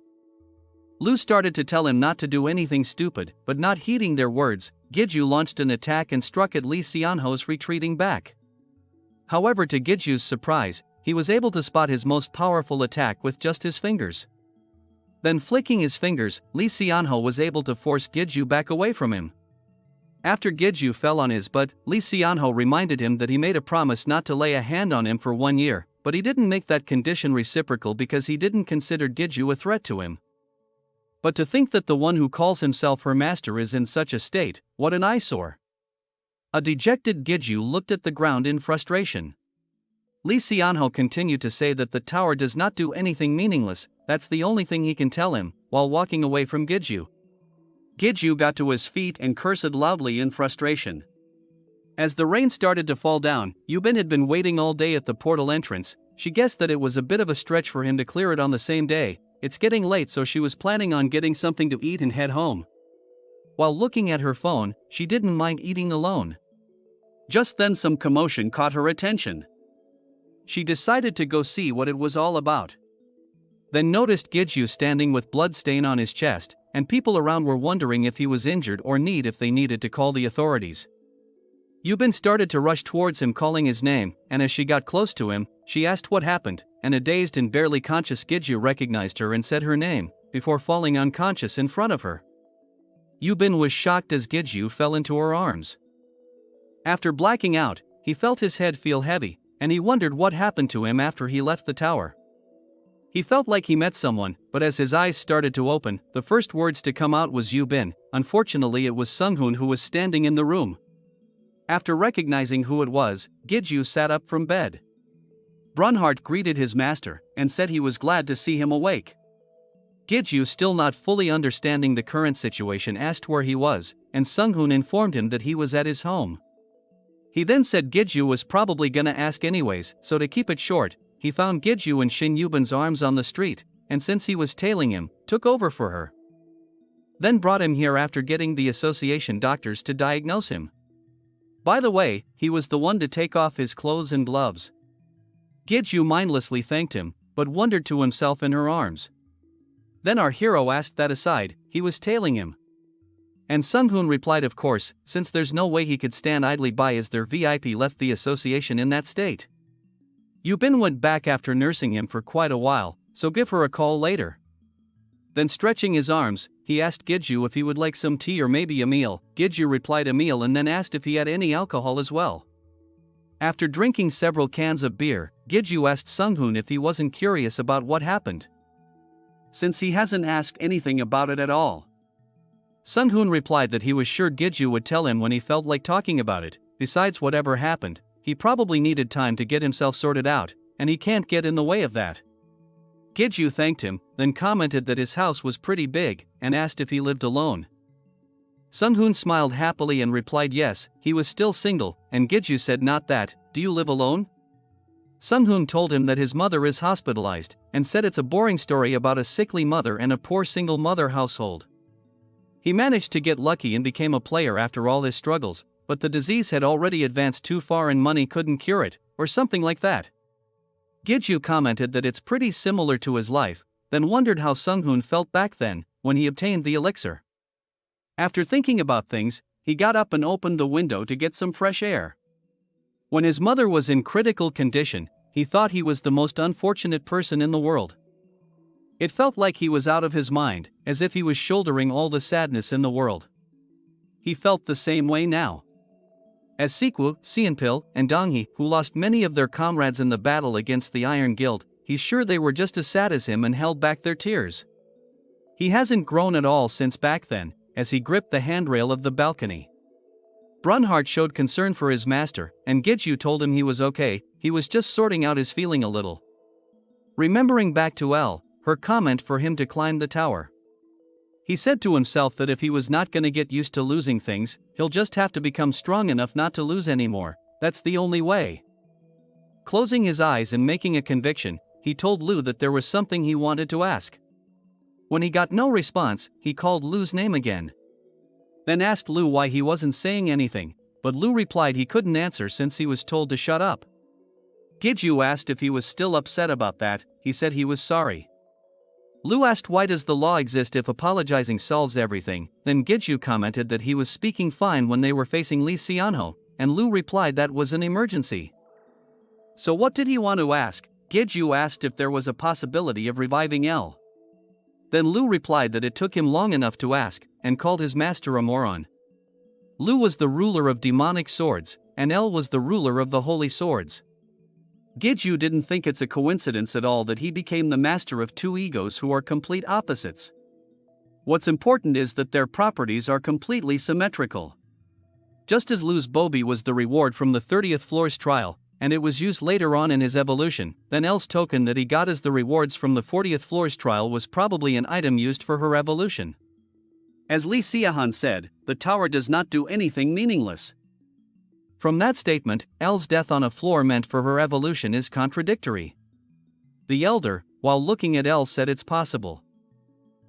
[SPEAKER 1] Lu started to tell him not to do anything stupid, but not heeding their words, Giju launched an attack and struck at Li Xianho's retreating back. However, to Giju's surprise, he was able to spot his most powerful attack with just his fingers. Then flicking his fingers, Li Xianho was able to force Giju back away from him. After Giju fell on his butt, Li Xianho reminded him that he made a promise not to lay a hand on him for 1 year, but he didn't make that condition reciprocal because he didn't consider Giju a threat to him. But to think that the one who calls himself her master is in such a state, what an eyesore. A dejected Giju looked at the ground in frustration. Li Xianho continued to say that the tower does not do anything meaningless, that's the only thing he can tell him, while walking away from Giju. Giju got to his feet and cursed loudly in frustration. As the rain started to fall down, Yubin had been waiting all day at the portal entrance. She guessed that it was a bit of a stretch for him to clear it on the same day. It's getting late, so she was planning on getting something to eat and head home. While looking at her phone, she didn't mind eating alone. Just then some commotion caught her attention. She decided to go see what it was all about. Then noticed Giju standing with blood stain on his chest, and people around were wondering if he was injured or if they needed to call the authorities. Yubin started to rush towards him calling his name, and as she got close to him, she asked what happened, and a dazed and barely conscious Giju recognized her and said her name, before falling unconscious in front of her. Yubin was shocked as Giju fell into her arms. After blacking out, he felt his head feel heavy, and he wondered what happened to him after he left the tower. He felt like he met someone, but as his eyes started to open, the first words to come out was Yubin. Unfortunately, it was Sunghun who was standing in the room. After recognizing who it was, Giju sat up from bed. Brunhart greeted his master, and said he was glad to see him awake. Giju, still not fully understanding the current situation, asked where he was, and Sunghun informed him that he was at his home. He then said Giju was probably gonna ask anyways, so to keep it short, he found Giju in Shin Yubin's arms on the street, and since he was tailing him, took over for her. Then brought him here after getting the association doctors to diagnose him. By the way, he was the one to take off his clothes and gloves. Giju mindlessly thanked him, but wondered to himself in her arms. Then our hero asked that aside, he was tailing him. And Sunghun replied of course, since there's no way he could stand idly by as their VIP left the association in that state. Yubin went back after nursing him for quite a while, so give her a call later. Then stretching his arms, he asked Giju if he would like some tea or maybe a meal. Giju replied a meal and then asked if he had any alcohol as well. After drinking several cans of beer, Giju asked Sunghun if he wasn't curious about what happened, since he hasn't asked anything about it at all. Sunghun replied that he was sure Giju would tell him when he felt like talking about it. Besides, whatever happened, he probably needed time to get himself sorted out, and he can't get in the way of that. Giju thanked him, then commented that his house was pretty big, and asked if he lived alone. Sunghun smiled happily and replied yes, he was still single, and Giju said not that, do you live alone? Sunghun told him that his mother is hospitalized, and said it's a boring story about a sickly mother and a poor single mother household. He managed to get lucky and became a player after all his struggles, but the disease had already advanced too far and money couldn't cure it, or something like that. Giju commented that it's pretty similar to his life, then wondered how Sunghun felt back then, when he obtained the elixir. After thinking about things, he got up and opened the window to get some fresh air. When his mother was in critical condition, he thought he was the most unfortunate person in the world. It felt like he was out of his mind, as if he was shouldering all the sadness in the world. He felt the same way now. As Siku, Xianpil, and Donghe, who lost many of their comrades in the battle against the Iron Guild, he's sure they were just as sad as him and held back their tears. He hasn't grown at all since back then, as he gripped the handrail of the balcony. Brunhart showed concern for his master, and Giju told him he was okay, he was just sorting out his feeling a little. Remembering back to her comment for him to climb the tower. He said to himself that if he was not gonna get used to losing things, he'll just have to become strong enough not to lose anymore, that's the only way. Closing his eyes and making a conviction, he told Lu that there was something he wanted to ask. When he got no response, he called Lu's name again. Then asked Lu why he wasn't saying anything, but Lu replied he couldn't answer since he was told to shut up.
[SPEAKER 2] Giju asked if he was still upset about that. He said he was sorry. Lu asked why does the law exist if apologizing solves everything, then Giju commented that he was speaking fine when they were facing Li Xianho, and Lu replied that was an emergency. So what did he want to ask? Giju asked if there was a possibility of reviving El. Then Lu replied that it took him long enough to ask, and called his master a moron. Lu was the ruler of demonic swords, and El was the ruler of the holy swords. Giju didn't think it's a coincidence at all that he became the master of two egos who are complete opposites. What's important is that their properties are completely symmetrical. Just as Lu's Bobi was the reward from the 30th floor's trial, and it was used later on in his evolution, then El's token that he got as the rewards from the 40th floor's trial was probably an item used for her evolution. As Li Xiahan said, the tower does not do anything meaningless. From that statement, El's death on a floor meant for her evolution is contradictory. The elder, while looking at El, said it's possible.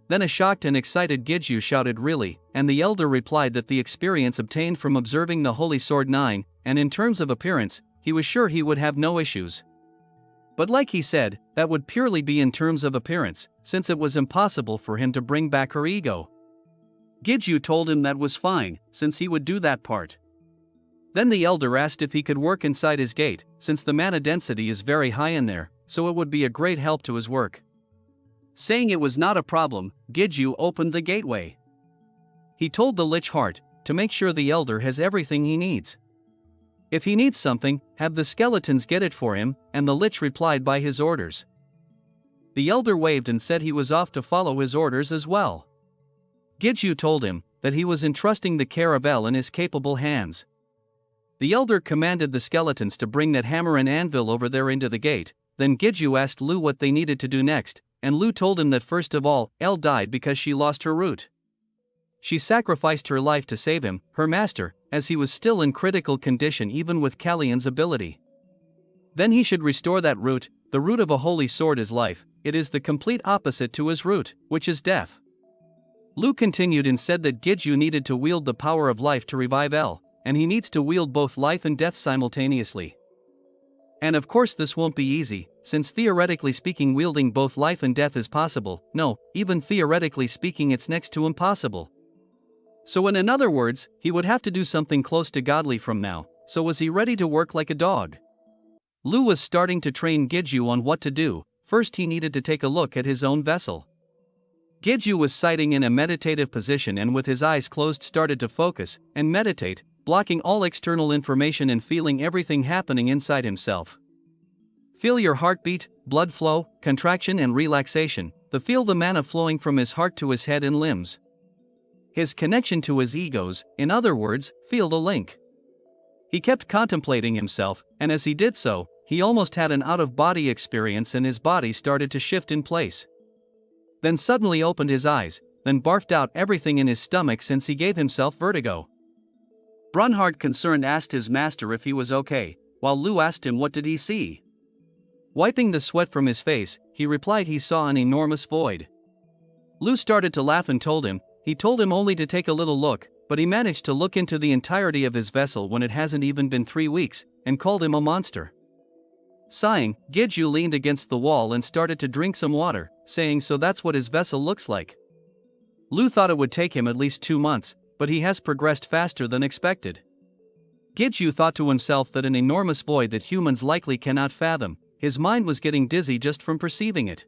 [SPEAKER 2] Then a shocked and excited Giju shouted really, and the elder replied that the experience obtained from observing the Holy Sword 9, and in terms of appearance, he was sure he would have no issues. But like he said, that would purely be in terms of appearance, since it was impossible for him to bring back her ego. Giju told him that was fine, since he would do that part. Then the elder asked if he could work inside his gate, since the mana density is very high in there, so it would be a great help to his work. Saying it was not a problem, Giju opened the gateway. He told the Lich heart to make sure the elder has everything he needs. If he needs something, have the skeletons get it for him, and the Lich replied by his orders. The elder waved and said he was off to follow his orders as well. Giju told him that he was entrusting the care of El in his capable hands. The elder commanded the skeletons to bring that hammer and anvil over there into the gate. Then Giju asked Lu what they needed to do next, and Lu told him that first of all, El died because she lost her root. She sacrificed her life to save him, her master, as he was still in critical condition even with Kalian's ability. Then he should restore that root. The root of a holy sword is life, it is the complete opposite to his root, which is death. Lu continued and said that Giju needed to wield the power of life to revive El, and he needs to wield both life and death simultaneously. And of course this won't be easy, since theoretically speaking wielding both life and death is possible. No, even theoretically speaking it's next to impossible. So in other words, he would have to do something close to godly from now. So was he ready to work like a dog? Lu was starting to train Giju on what to do. First he needed to take a look at his own vessel. Giju was sitting in a meditative position and with his eyes closed started to focus and meditate, blocking all external information and feeling everything happening inside himself. Feel your heartbeat, blood flow, contraction and relaxation. Feel the mana flowing from his heart to his head and limbs. His connection to his egos, in other words, feel the link. He kept contemplating himself, and as he did so, he almost had an out-of-body experience and his body started to shift in place. Then suddenly opened his eyes, then barfed out everything in his stomach since he gave himself vertigo. Brunhard concerned asked his master if he was okay, while Lu asked him what did he see. Wiping the sweat from his face, he replied he saw an enormous void. Lu started to laugh and told him only to take a little look, but he managed to look into the entirety of his vessel when it hasn't even been 3 weeks, and called him a monster. Sighing, Giju leaned against the wall and started to drink some water, saying so that's what his vessel looks like. Lu thought it would take him at least 2 months, but he has progressed faster than expected. Giju thought to himself that an enormous void that humans likely cannot fathom. His mind was getting dizzy just from perceiving it.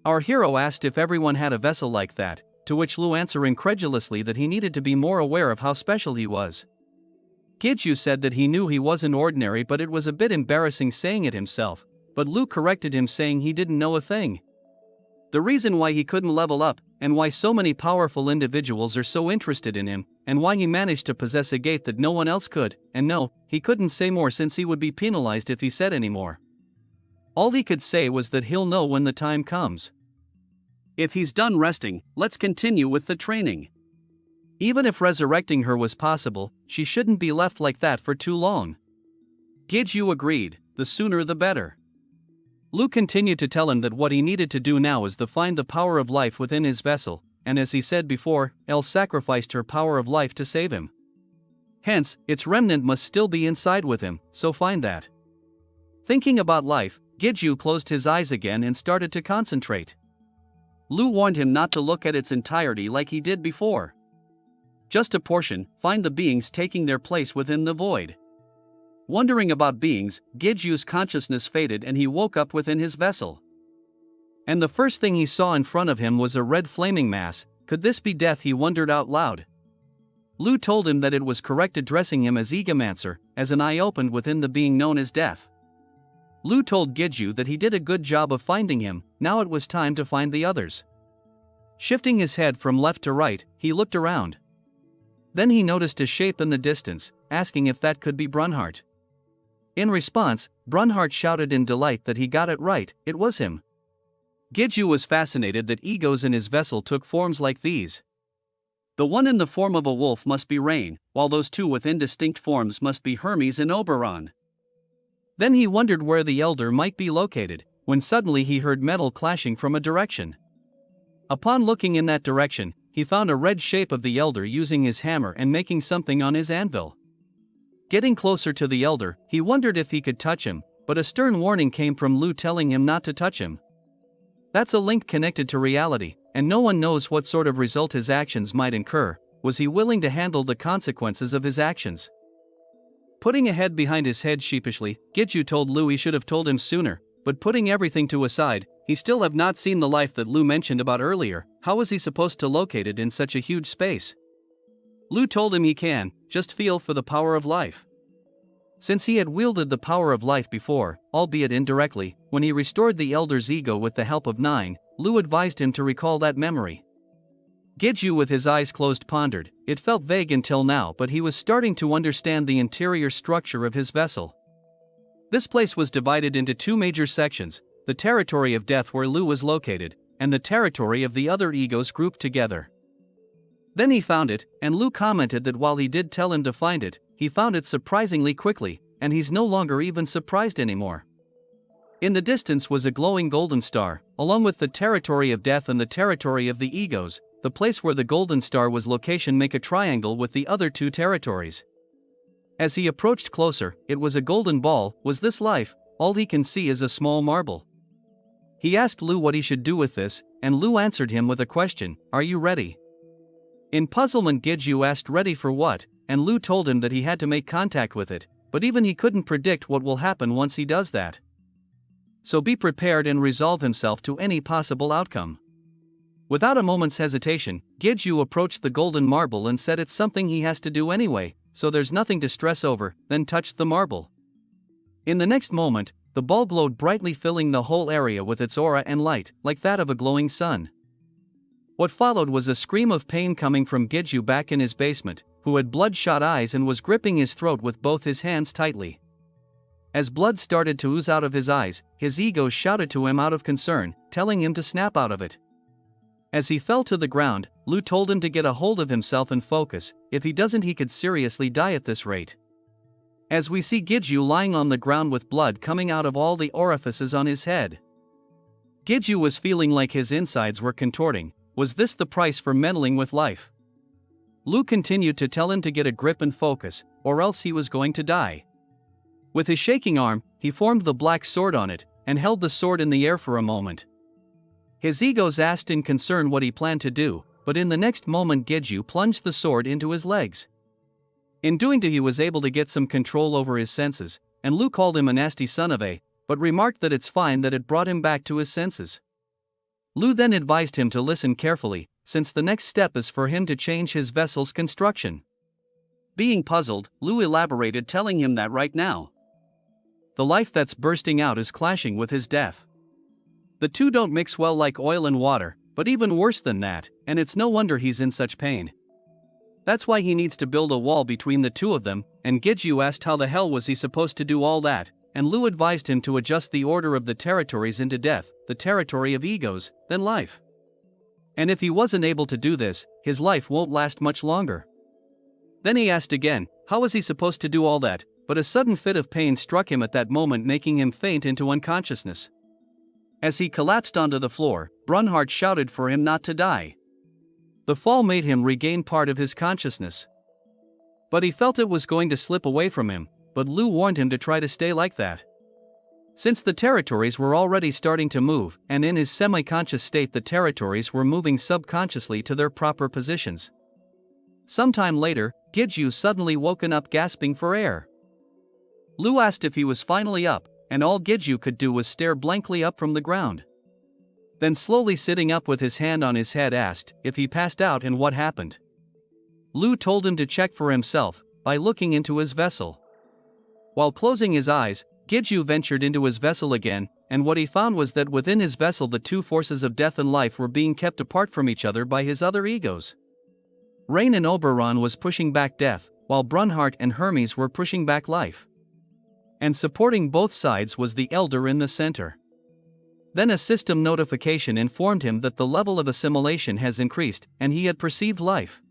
[SPEAKER 2] Our hero asked if everyone had a vessel like that, to which Lu answered incredulously that he needed to be more aware of how special he was. Giju said that he knew he wasn't ordinary, but it was a bit embarrassing saying it himself, but Lu corrected him saying he didn't know a thing. The reason why he couldn't level up, and why so many powerful individuals are so interested in him, and why he managed to possess a gate that no one else could, and no, he couldn't say more since he would be penalized if he said any more. All he could say was that he'll know when the time comes. If he's done resting, let's continue with the training. Even if resurrecting her was possible, she shouldn't be left like that for too long. Giju agreed, the sooner the better. Lu continued to tell him that what he needed to do now is to find the power of life within his vessel, and as he said before, El sacrificed her power of life to save him.
[SPEAKER 1] Hence, its remnant must still be inside with him, so find that. Thinking about life, Giju closed his eyes again and started to concentrate. Lu warned him not to look at its entirety like he did before. Just a portion, find the beings taking their place within the void. Wondering about beings, Giju's consciousness faded and he woke up within his vessel. And the first thing he saw in front of him was a red flaming mass. Could this be death? He wondered out loud. Lu told him that it was correct addressing him as Egomancer, as an eye opened within the being known as death. Lu told Giju that he did a good job of finding him, now it was time to find the others. Shifting his head from left to right, he looked around. Then he noticed a shape in the distance, asking if that could be Brunhart. In response, Brunhart shouted in delight that he got it right, it was him. Giju was fascinated that egos in his vessel took forms like these. The one in the form of a wolf must be Rain, while those two with indistinct forms must be Hermes and Oberon. Then he wondered where the elder might be located, when suddenly he heard metal clashing from a direction. Upon looking in that direction, he found a red shape of the elder using his hammer and making something on his anvil. Getting closer to the elder, he wondered if he could touch him, but a stern warning came from Lu telling him not to touch him. That's a link connected to reality, and no one knows what sort of result his actions might incur. Was he willing to handle the consequences of his actions? Putting a head behind his head sheepishly, Giju told Lu he should have told him sooner, but putting everything to aside, he still have not seen the life that Lu mentioned about earlier. How was he supposed to locate it in such a huge space? Lu told him he can, just feel for the power of life. Since he had wielded the power of life before, albeit indirectly, when he restored the elder's ego with the help of Nine, Lu advised him to recall that memory. Giju with his eyes closed pondered. It felt vague until now, but he was starting to understand the interior structure of his vessel. This place was divided into two major sections, the territory of death where Lu was located, and the territory of the other egos grouped together. Then he found it, and Lu commented that while he did tell him to find it, he found it surprisingly quickly, and he's no longer even surprised anymore. In the distance was a glowing golden star, along with the territory of death and the territory of the egos. The place where the golden star was location make a triangle with the other two territories. As he approached closer, it was a golden ball. Was this life? All he can see is a small marble. He asked Lu what he should do with this, and Lu answered him with a question, "Are you ready?" In puzzlement, Giju asked ready for what, and Lu told him that he had to make contact with it, but even he couldn't predict what will happen once he does that. So be prepared and resolve himself to any possible outcome. Without a moment's hesitation, Giju approached the golden marble and said it's something he has to do anyway, so there's nothing to stress over, then touched the marble. In the next moment, the ball glowed brightly, filling the whole area with its aura and light, like that of a glowing sun. What followed was a scream of pain coming from Giju back in his basement, who had bloodshot eyes and was gripping his throat with both his hands tightly. As blood started to ooze out of his eyes, his ego shouted to him out of concern, telling him to snap out of it. As he fell to the ground, Lu told him to get a hold of himself and focus. If he doesn't, he could seriously die at this rate. As we see Giju lying on the ground with blood coming out of all the orifices on his head. Giju was feeling like his insides were contorting. Was this the price for meddling with life? Lu continued to tell him to get a grip and focus, or else he was going to die. With his shaking arm, he formed the black sword on it, and held the sword in the air for a moment. His egos asked in concern what he planned to do, but in the next moment Giju plunged the sword into his legs. In doing so, he was able to get some control over his senses, and Lu called him a nasty son of a, but remarked that it's fine that it brought him back to his senses. Lu then advised him to listen carefully, since the next step is for him to change his vessel's construction. Being puzzled, Lu elaborated, telling him that right now, the life that's bursting out is clashing with his death. The two don't mix well like oil and water, but even worse than that, and it's no wonder he's in such pain. That's why he needs to build a wall between the two of them, and Giju asked how the hell was he supposed to do all that, and Lu advised him to adjust the order of the territories into death, the territory of egos, then life. And if he wasn't able to do this, his life won't last much longer. Then he asked again, how was he supposed to do all that, but a sudden fit of pain struck him at that moment, making him faint into unconsciousness. As he collapsed onto the floor, Brunhart shouted for him not to die. The fall made him regain part of his consciousness. But he felt it was going to slip away from him, but Lu warned him to try to stay like that. Since the territories were already starting to move, and in his semi-conscious state the territories were moving subconsciously to their proper positions. Sometime later, Giju suddenly woken up gasping for air. Lu asked if he was finally up, and all Giju could do was stare blankly up from the ground. Then slowly sitting up with his hand on his head asked if he passed out and what happened. Lu told him to check for himself by looking into his vessel. While closing his eyes, Giju ventured into his vessel again, and what he found was that within his vessel the two forces of death and life were being kept apart from each other by his other egos. Rain and Oberon was pushing back death, while Brunhart and Hermes were pushing back life. And supporting both sides was the Elder in the center. Then a system notification informed him that the level of assimilation has increased, and he had perceived life.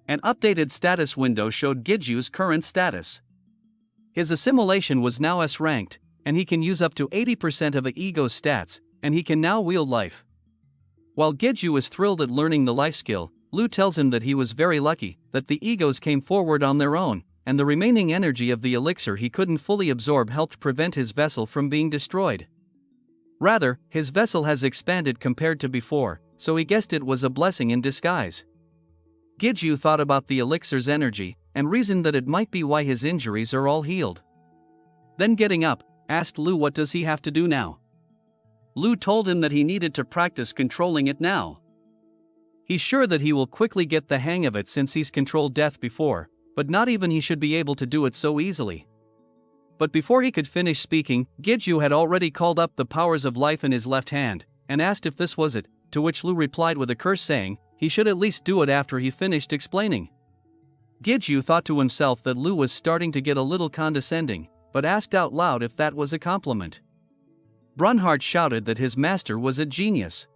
[SPEAKER 1] An updated status window showed Giju's current status. His assimilation was now S-ranked, and he can use up to 80% of a ego's stats, and he can now wield life. While Giju is thrilled at learning the life skill, Lu tells him that he was very lucky, that the egos came forward on their own, and the remaining energy of the elixir he couldn't fully absorb helped prevent his vessel from being destroyed. Rather, his vessel has expanded compared to before, so he guessed it was a blessing in disguise. Giju thought about the elixir's energy, and reasoned that it might be why his injuries are all healed. Then getting up, asked Lu what does he have to do now. Lu told him that he needed to practice controlling it now. He's sure that he will quickly get the hang of it since he's controlled death before, but not even he should be able to do it so easily. But before he could finish speaking, Giju had already called up the powers of life in his left hand, and asked if this was it, to which Lu replied with a curse saying, he should at least do it after he finished explaining. Giju thought to himself that Lu was starting to get a little condescending, but asked out loud if that was a compliment. Brunhart shouted that his master was a genius.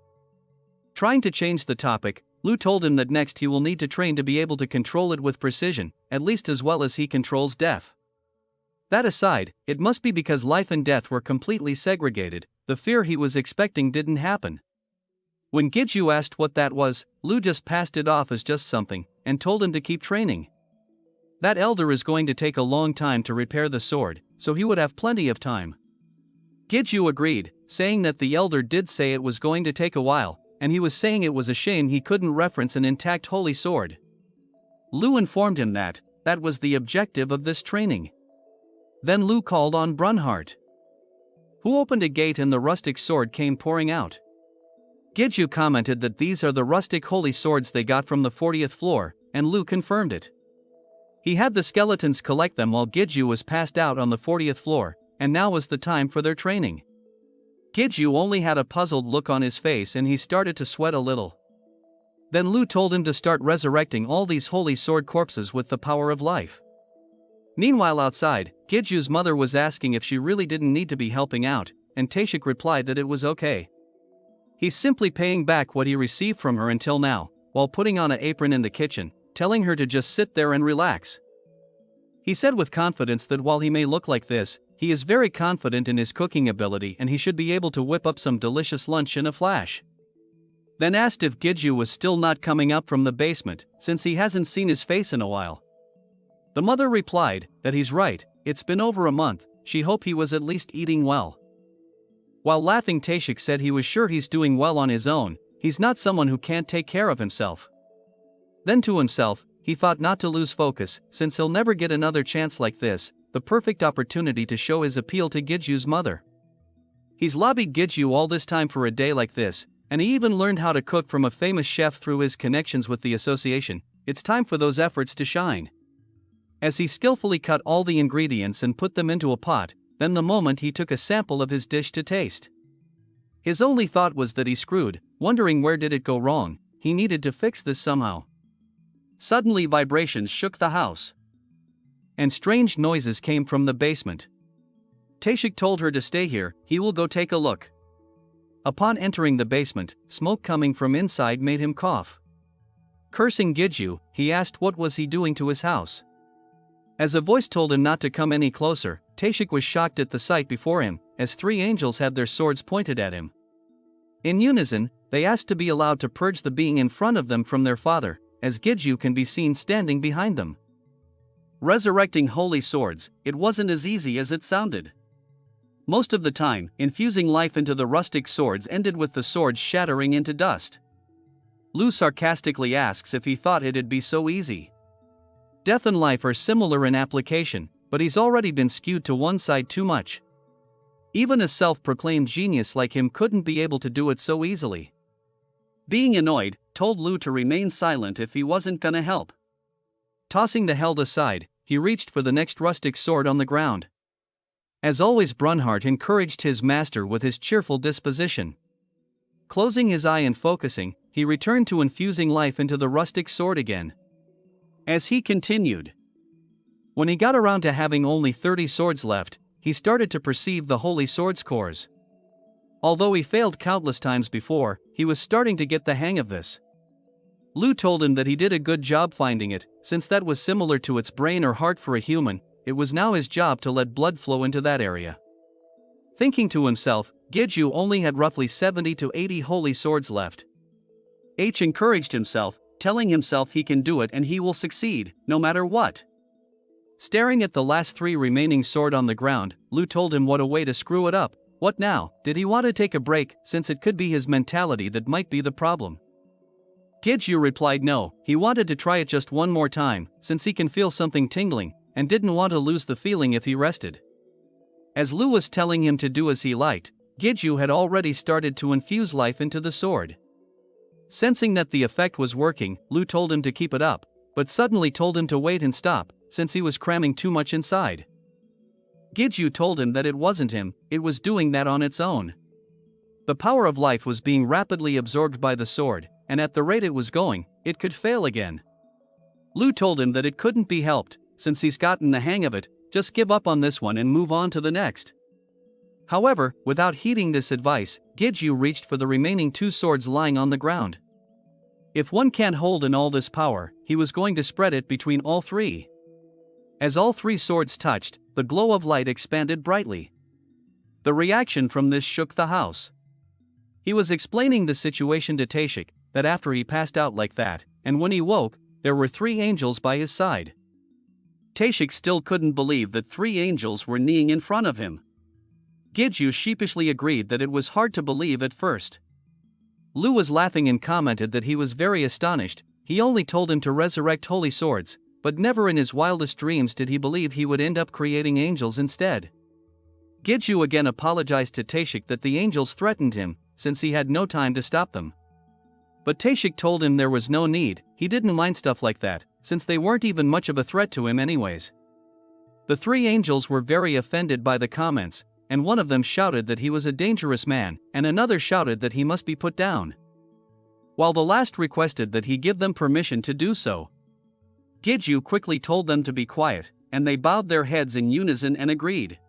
[SPEAKER 1] Trying to change the topic, Lu told him that next he will need to train to be able to control it with precision, at least as well as he controls death. That aside, it must be because life and death were completely segregated, the fear he was expecting didn't happen. When Giju asked what that was, Lu just passed it off as just something, and told him to keep training. That elder is going to take a long time to repair the sword, so he would have plenty of time. Giju agreed, saying that the elder did say it was going to take a while, and he was saying it was a shame he couldn't reference an intact holy sword. Lu informed him that that was the objective of this training. Then Lu called on Brunhart, who opened a gate and the rustic sword came pouring out. Giju commented that these are the rustic holy swords they got from the 40th floor, and Lu confirmed it. He had the skeletons collect them while Giju was passed out on the 40th floor, and now was the time for their training. Giju only had a puzzled look on his face and he started to sweat a little. Then Lu told him to start resurrecting all these holy sword corpses with the power of life. Meanwhile outside, Giju's mother was asking if she really didn't need to be helping out, and Tashik replied that it was okay. He's simply paying back what he received from her until now, while putting on an apron in the kitchen, telling her to just sit there and relax. He said with confidence that while he may look like this, he is very confident in his cooking ability and he should be able to whip up some delicious lunch in a flash. Then asked if Giju was still not coming up from the basement, since he hasn't seen his face in a while. The mother replied that he's right, it's been over a month, she hoped he was at least eating well. While laughing, Tashik said he was sure he's doing well on his own, he's not someone who can't take care of himself. Then to himself, he thought not to lose focus, since he'll never get another chance like this, the perfect opportunity to show his appeal to Giju's mother. He's lobbied Giju all this time for a day like this, and he even learned how to cook from a famous chef through his connections with the association. It's time for those efforts to shine. As he skillfully cut all the ingredients and put them into a pot, then the moment he took a sample of his dish to taste. His only thought was that he screwed, wondering where did it go wrong, he needed to fix this somehow. Suddenly vibrations shook the house. And strange noises came from the basement. Tashik told her to stay here, he will go take a look. Upon entering the basement, smoke coming from inside made him cough. Cursing Giju, he asked what was he doing to his house. As a voice told him not to come any closer, Tashik was shocked at the sight before him, as three angels had their swords pointed at him. In unison, they asked to be allowed to purge the being in front of them from their father, as Giju can be seen standing behind them.
[SPEAKER 2] Resurrecting holy swords, it wasn't as easy as it sounded. Most of the time, infusing life into the rustic swords ended with the swords shattering into dust. Lu sarcastically asks if he thought it'd be so easy. Death and life are similar in application, but he's already been skewed to one side too much. Even a self-proclaimed genius like him couldn't be able to do it so easily. Being annoyed, told Lu to remain silent if he wasn't gonna help. Tossing the held aside, he reached for the next rustic sword on the ground. As always, Brunhard encouraged his master with his cheerful disposition. Closing his eye and focusing, he returned to infusing life into the rustic sword again. As he continued, when he got around to having only 30 swords left, he started to perceive the holy swords cores. Although he failed countless times before, he was starting to get the hang of this. Lu told him that he did a good job finding it, since that was similar to its brain or heart for a human. It was now his job to let blood flow into that area. Thinking to himself, Giju only had roughly 70 to 80 holy swords left. H encouraged himself, telling himself he can do it and he will succeed, no matter what. Staring at the last 3 remaining sword on the ground, Lu told him what a way to screw it up. What now? Did he want to take a break, since it could be his mentality that might be the problem? Giju replied no, he wanted to try it just one more time, since he can feel something tingling, and didn't want to lose the feeling if he rested. As Lu was telling him to do as he liked, Giju had already started to infuse life into the sword. Sensing that the effect was working, Lu told him to keep it up, but suddenly told him to wait and stop, since he was cramming too much inside. Giju told him that it wasn't him, it was doing that on its own. The power of life was being rapidly absorbed by the sword, and at the rate it was going, it could fail again. Lu told him that it couldn't be helped, since he's gotten the hang of it, just give up on this one and move on to the next. However, without heeding this advice, Giju reached for the remaining 2 swords lying on the ground. If one can't hold in all this power, he was going to spread it between all 3. As all 3 swords touched, the glow of light expanded brightly. The reaction from this shook the house. He was explaining the situation to Tashik, that after he passed out like that, and when he woke, there were 3 angels by his side. Tashik still couldn't believe that 3 angels were kneeling in front of him. Giju sheepishly agreed that it was hard to believe at first. Lu was laughing and commented that he was very astonished. He only told him to resurrect holy swords, but never in his wildest dreams did he believe he would end up creating angels instead. Giju again apologized to Tashik that the angels threatened him, since he had no time to stop them. But Tashik told him there was no need, he didn't mind stuff like that, since they weren't even much of a threat to him anyways. The 3 angels were very offended by the comments, and one of them shouted that he was a dangerous man, and another shouted that he must be put down. While the last requested that he give them permission to do so. Giju quickly told them to be quiet, and they bowed their heads in unison and agreed.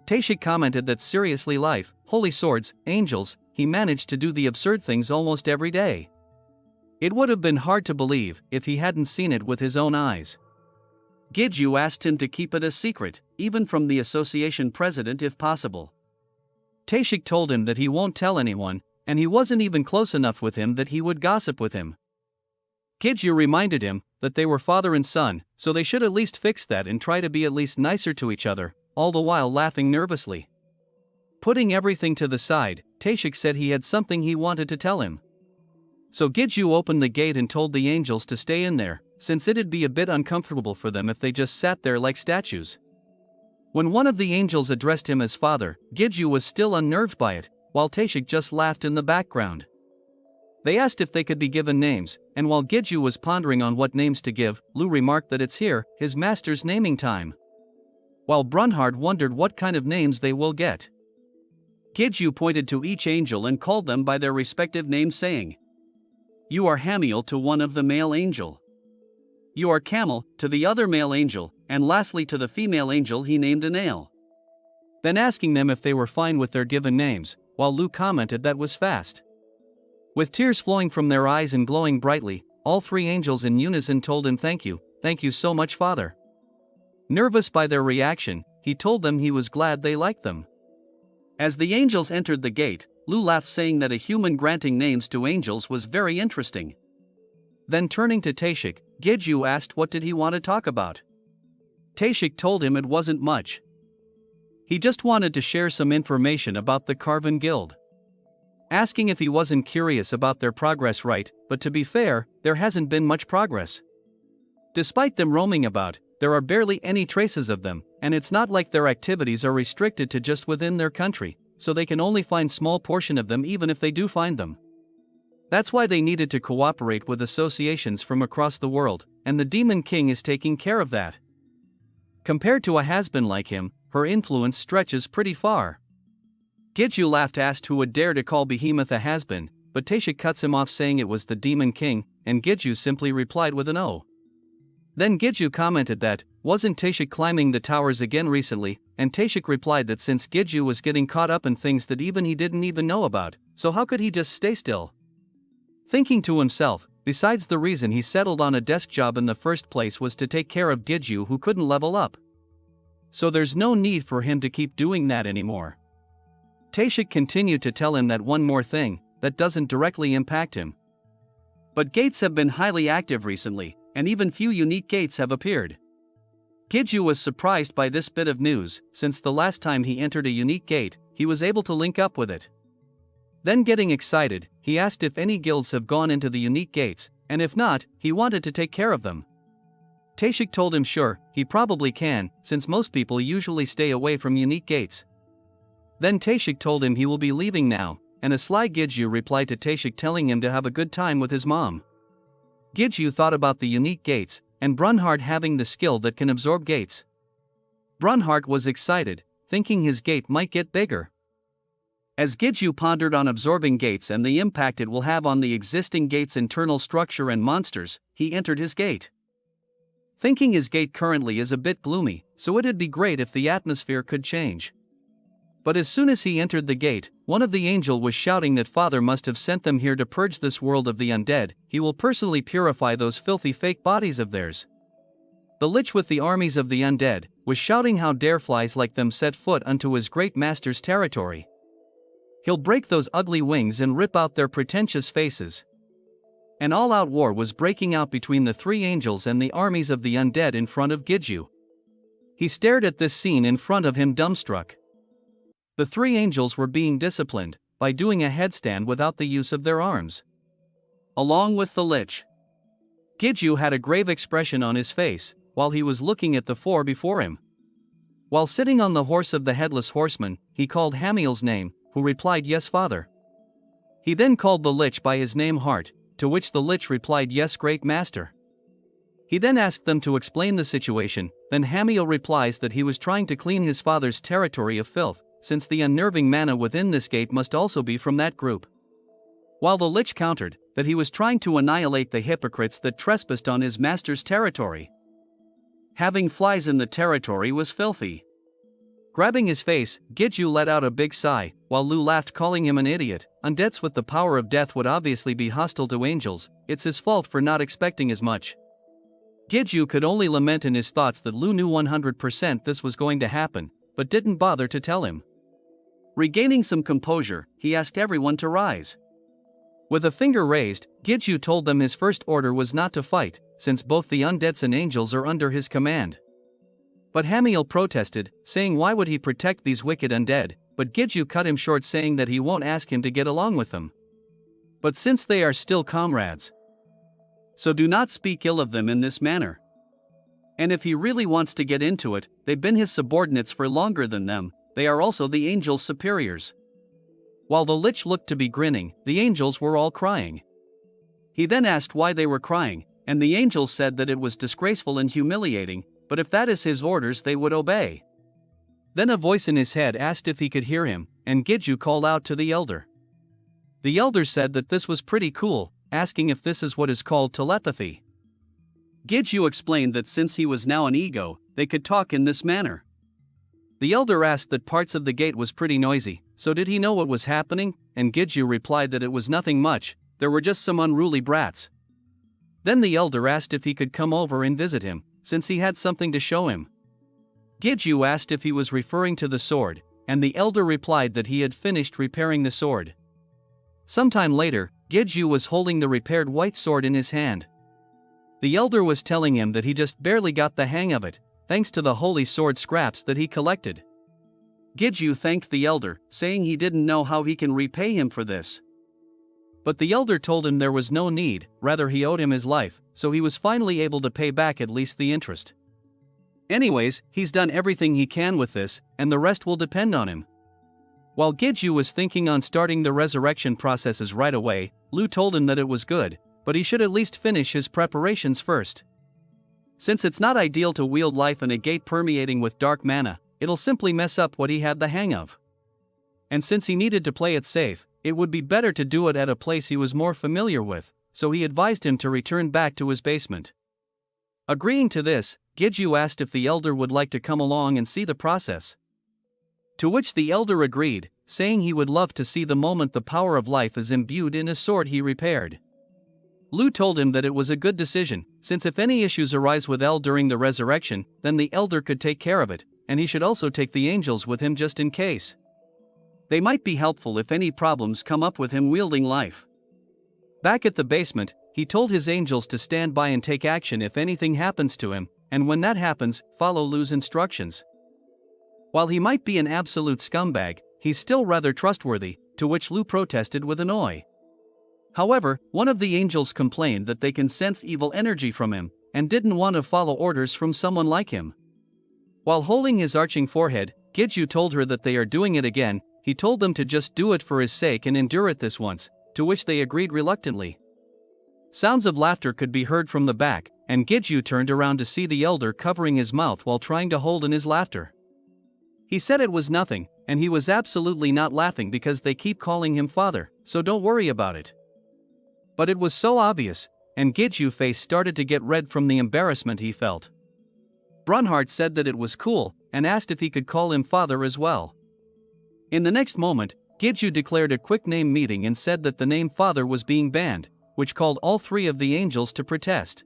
[SPEAKER 2] Tashik commented that seriously life, holy swords, angels, he managed to do the absurd things almost every day. It would have been hard to believe if he hadn't seen it with his own eyes. Giju asked him to keep it a secret, even from the association president if possible. Tashik told him that he won't tell anyone, and he wasn't even close enough with him that he would gossip with him. Giju reminded him that they were father and son, so they should at least fix that and try to be at least nicer to each other, all the while laughing nervously. Putting everything to the side, Tashik said he had something he wanted to tell him. So Giju opened the gate and told the angels to stay in there, since it'd be a bit uncomfortable for them if they just sat there like statues. When one of the angels addressed him as father, Giju was still unnerved by it, while Tashik just laughed in the background. They asked if they could be given names, and while Giju was pondering on what names to give, Lu remarked that it's here, his master's naming time. While Brunhard wondered what kind of names they will get. Giju pointed to each angel and called them by their respective names, saying, "You are Hamiel to one of the male angel. You are Camel to the other male angel, and lastly to the female angel he named Anael." Then asking them if they were fine with their given names, while Lu commented that was fast. With tears flowing from their eyes and glowing brightly, all 3 angels in unison told him thank you so much father. Nervous by their reaction, he told them he was glad they liked them. As the angels entered the gate, Lu laughed, saying that a human granting names to angels was very interesting. Then turning to Tashik, Giju asked what did he want to talk about. Taishik told him it wasn't much. He just wanted to share some information about the Carven Guild. Asking if he wasn't curious about their progress, right, but to be fair, there hasn't been much progress. Despite them roaming about, there are barely any traces of them, and it's not like their activities are restricted to just within their country, so they can only find small portion of them even if they do find them. That's why they needed to cooperate with associations from across the world, and the Demon King is taking care of that. Compared to a has-been like him, her influence stretches pretty far. Gidju laughed, asked who would dare to call Behemoth a has-been, but Taishik cuts him off saying it was the Demon King, and Gidju simply replied with an "oh." Then Gidju commented that, wasn't Taishik climbing the towers again recently, and Taishik replied that since Gidju was getting caught up in things that even he didn't even know about, so how could he just stay still? Thinking to himself, besides the reason he settled on a desk job in the first place was to take care of Gidju who couldn't level up. So there's no need for him to keep doing that anymore. Taishik continued to tell him that one more thing, that doesn't directly impact him. But gates have been highly active recently, and even few unique gates have appeared. Gidju was surprised by this bit of news, since the last time he entered a unique gate, he was able to link up with it. Then getting excited, he asked if any guilds have gone into the unique gates, and if not, he wanted to take care of them. Taishik told him sure, he probably can, since most people usually stay away from unique gates. Then Taishik told him he will be leaving now, and a sly Gidju replied to Taishik telling him to have a good time with his mom. Gidju thought about the unique gates, and Brunhard having the skill that can absorb gates. Brunhard was excited, thinking his gate might get bigger. As Gidju pondered on absorbing gates and the impact it will have on the existing gate's internal structure and monsters, he entered his gate. Thinking his gate currently is a bit gloomy, so it'd be great if the atmosphere could change. But as soon as he entered the gate, one of the angel was shouting that Father must have sent them here to purge this world of the undead, he will personally purify those filthy fake bodies of theirs. The Lich with the armies of the undead, was shouting how dare flies like them set foot unto his great master's territory. He'll break those ugly wings and rip out their pretentious faces. An all-out war was breaking out between the three angels and the armies of the undead in front of Gidju. He stared at this scene in front of him dumbstruck. The three angels were being disciplined, by doing a headstand without the use of their arms. Along with the Lich. Gidju had a grave expression on his face, while he was looking at the four before him. While sitting on the horse of the headless horseman, he called Hamiel's name, who replied yes father. He then called the Lich by his name Heart, to which the Lich replied yes great master. He then asked them to explain the situation, then Hamiel replies that he was trying to clean his father's territory of filth, since the unnerving mana within this gate must also be from that group. While the Lich countered, that he was trying to annihilate the hypocrites that trespassed on his master's territory. Having flies in the territory was filthy. Grabbing his face, Gidju let out a big sigh, while Lu laughed calling him an idiot. Undeads with the power of death would obviously be hostile to angels, it's his fault for not expecting as much. Gidju could only lament in his thoughts that Lu knew 100% this was going to happen, but didn't bother to tell him. Regaining some composure, he asked everyone to rise. With a finger raised, Gidju told them his first order was not to fight, since both the undeads and angels are under his command. But Hamiel protested, saying why would he protect these wicked undead, but Gidju cut him short saying that he won't ask him to get along with them. But since they are still comrades, so do not speak ill of them in this manner. And if he really wants to get into it, they've been his subordinates for longer than them, they are also the angels' superiors. While the Lich looked to be grinning, the angels were all crying. He then asked why they were crying, and the angels said that it was disgraceful and humiliating, but if that is his orders they would obey. Then a voice in his head asked if he could hear him, and Gidju called out to the elder. The elder said that this was pretty cool, asking if this is what is called telepathy. Gidju explained that since he was now an ego, they could talk in this manner. The elder asked that parts of the gate was pretty noisy, so did he know what was happening, and Gidju replied that it was nothing much, there were just some unruly brats. Then the elder asked if he could come over and visit him, since he had something to show him. Gidju asked if he was referring to the sword, and the elder replied that he had finished repairing the sword. Sometime later, Gidju was holding the repaired white sword in his hand. The elder was telling him that he just barely got the hang of it, thanks to the holy sword scraps that he collected. Giju thanked the elder, saying he didn't know how he can repay him for this. But the elder told him there was no need, rather he owed him his life, so he was finally able to pay back at least the interest. Anyways, he's done everything he can with this, and the rest will depend on him. While Giju was thinking on starting the resurrection processes right away, Lu told him that it was good, but he should at least finish his preparations first. Since it's not ideal to wield life in a gate permeating with dark mana, it'll simply mess up what he had the hang of. And since he needed to play it safe, it would be better to do it at a place he was more familiar with, so he advised him to return back to his basement. Agreeing to this, Giju asked if the elder would like to come along and see the process. To which the elder agreed, saying he would love to see the moment the power of life is imbued in a sword he repaired. Lu told him that it was a good decision, since if any issues arise with El during the resurrection, then the elder could take care of it, and he should also take the angels with him just in case. They might be helpful if any problems come up with him wielding life. Back at the basement, he told his angels to stand by and take action if anything happens to him, and when that happens, follow Lu's instructions. While he might be an absolute scumbag, he's still rather trustworthy, to which Lu protested with annoy. However, one of the angels complained that they can sense evil energy from him, and didn't want to follow orders from someone like him. While holding his arching forehead, Giju told her that they are doing it again. He told them to just do it for his sake and endure it this once, to which they agreed reluctantly. Sounds of laughter could be heard from the back, and Giju turned around to see the elder covering his mouth while trying to hold in his laughter. He said it was nothing, and he was absolutely not laughing because they keep calling him father, so don't worry about it. But it was so obvious, and Giju's face started to get red from the embarrassment he felt. Brunhart said that it was cool, and asked if he could call him father as well. In the next moment, Giju declared a quick name meeting and said that the name father was being banned, which called all three of the angels to protest.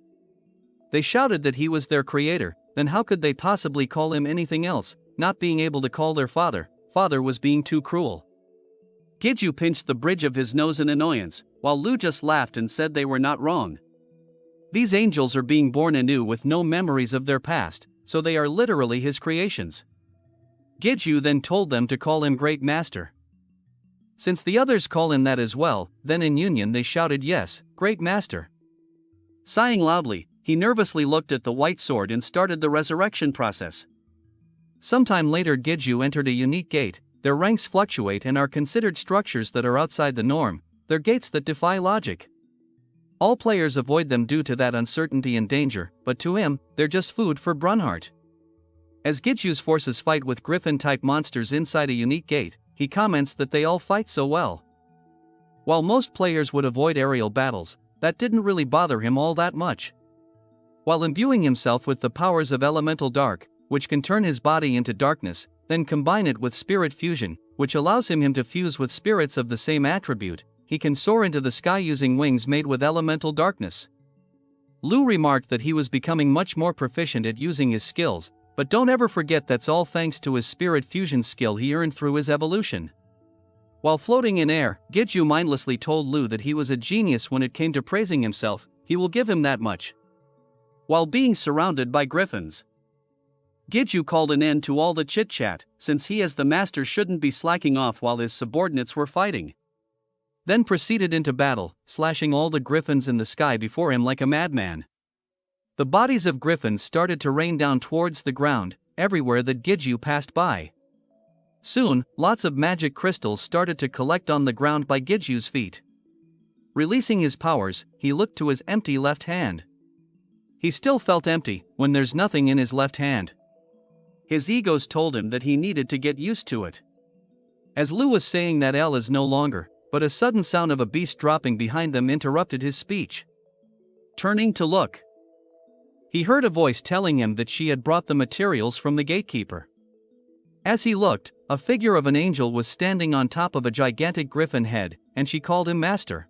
[SPEAKER 2] They shouted that he was their creator, then how could they possibly call him anything else? Not being able to call their father was being too cruel. Giju pinched the bridge of his nose in annoyance, while Lu just laughed and said they were not wrong. These angels are being born anew with no memories of their past, so they are literally his creations. Giju then told them to call him Great Master. Since the others call him that as well, then in union they shouted yes, Great Master. Sighing loudly, he nervously looked at the white sword and started the resurrection process. Sometime later Giju entered a unique gate. Their ranks fluctuate and are considered structures that are outside the norm. They're gates that defy logic. All players avoid them due to that uncertainty and danger, but to him, they're just food for Brunhart. As Giju's forces fight with griffin-type monsters inside a unique gate, he comments that they all fight so well. While most players would avoid aerial battles, that didn't really bother him all that much. While imbuing himself with the powers of elemental dark, which can turn his body into darkness, then combine it with spirit fusion, which allows him to fuse with spirits of the same attribute, he can soar into the sky using wings made with elemental darkness. Lu remarked that he was becoming much more proficient at using his skills, but don't ever forget that's all thanks to his spirit fusion skill he earned through his evolution. While floating in air, Giju mindlessly told Lu that he was a genius when it came to praising himself. He will give him that much. While being surrounded by griffins, Giju called an end to all the chit-chat, since he as the master shouldn't be slacking off while his subordinates were fighting. Then proceeded into battle, slashing all the griffins in the sky before him like a madman. The bodies of griffins started to rain down towards the ground, everywhere that Giju passed by. Soon, lots of magic crystals started to collect on the ground by Giju's feet. Releasing his powers, he looked to his empty left hand. He still felt empty when there's nothing in his left hand. His egos told him that he needed to get used to it. As Lu was saying that L is no longer, but a sudden sound of a beast dropping behind them interrupted his speech. Turning to look, he heard a voice telling him that she had brought the materials from the gatekeeper. As he looked, a figure of an angel was standing on top of a gigantic griffin head, and she called him master.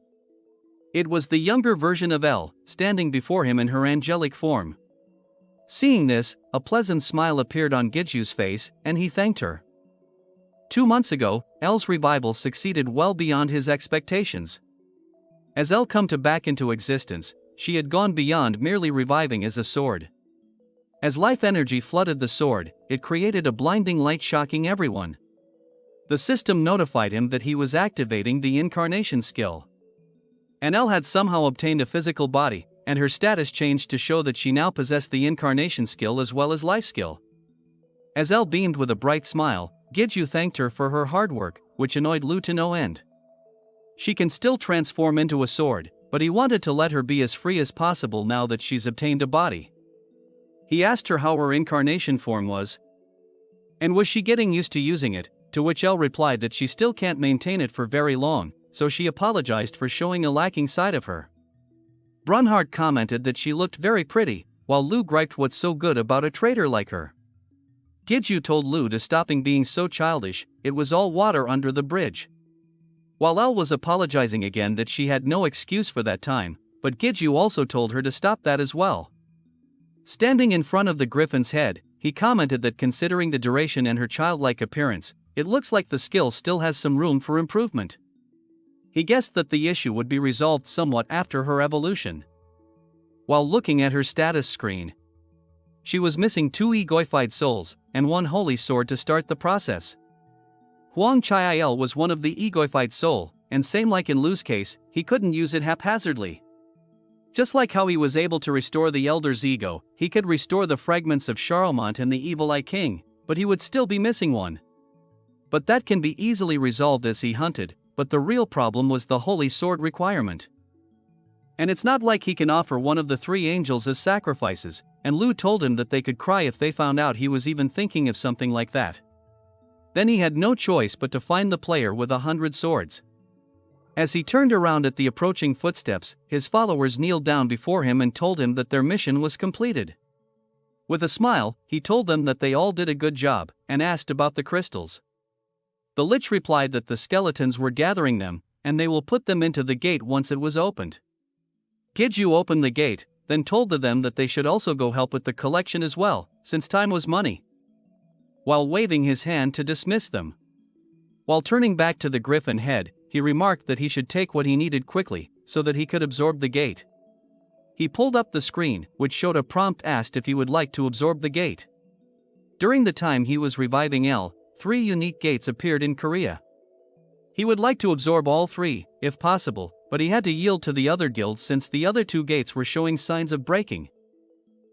[SPEAKER 2] It was the younger version of El, standing before him in her angelic form. Seeing this, a pleasant smile appeared on Giju's face, and he thanked her. 2 months ago, El's revival succeeded well beyond his expectations. As El come back into existence, she had gone beyond merely reviving as a sword.
[SPEAKER 1] As life energy flooded the sword, it created a blinding light shocking everyone. The system notified him that he was activating the incarnation skill. Elle had somehow obtained a physical body, and her status changed to show that she now possessed the incarnation skill as well as life skill. As Elle beamed with a bright smile, Giju thanked her for her hard work, which annoyed Lu to no end. She can still transform into a sword, but he wanted to let her be as free as possible now that she's obtained a body. He asked her how her incarnation form was, and was she getting used to using it, to which Elle replied that she still can't maintain it for very long, so she apologized for showing a lacking side of her. Brunhard commented that she looked very pretty, while Lu griped what's so good about a traitor like her. Giju told Lu to stop being so childish, it was all water under the bridge. While Elle was apologizing again that she had no excuse for that time, but Giju also told her to stop that as well. Standing in front of the griffin's head, he commented that considering the duration and her childlike appearance, it looks like the skill still has some room for improvement. He guessed that the issue would be resolved somewhat after her evolution. While looking at her status screen, she was missing 2 egoified souls and 1 holy sword to start the process. Huang Chiil was one of the egoified soul, and same like in Lu's case, he couldn't use it haphazardly. Just like how he was able to restore the Elder's ego, he could restore the fragments of Charlemont and the Evil Eye King, but he would still be missing one. But that can be easily resolved as he hunted, but the real problem was the holy sword requirement. And it's not like he can offer one of the 3 angels as sacrifices, and Lu told him that they could cry if they found out he was even thinking of something like that. Then he had no choice but to find the player with 100 swords. As he turned around at the approaching footsteps, his followers kneeled down before him and told him that their mission was completed. With a smile, he told them that they all did a good job, and asked about the crystals. The Lich replied that the skeletons were gathering them, and they will put them into the gate once it was opened. Giju opened the gate, then told them that they should also go help with the collection as well, since time was money, while waving his hand to dismiss them. While turning back to the griffin head, he remarked that he should take what he needed quickly, so that he could absorb the gate. He pulled up the screen, which showed a prompt asked if he would like to absorb the gate. During the time he was reviving Elle, 3 unique gates appeared in Korea. He would like to absorb all 3, if possible, but he had to yield to the other guilds since the other 2 gates were showing signs of breaking.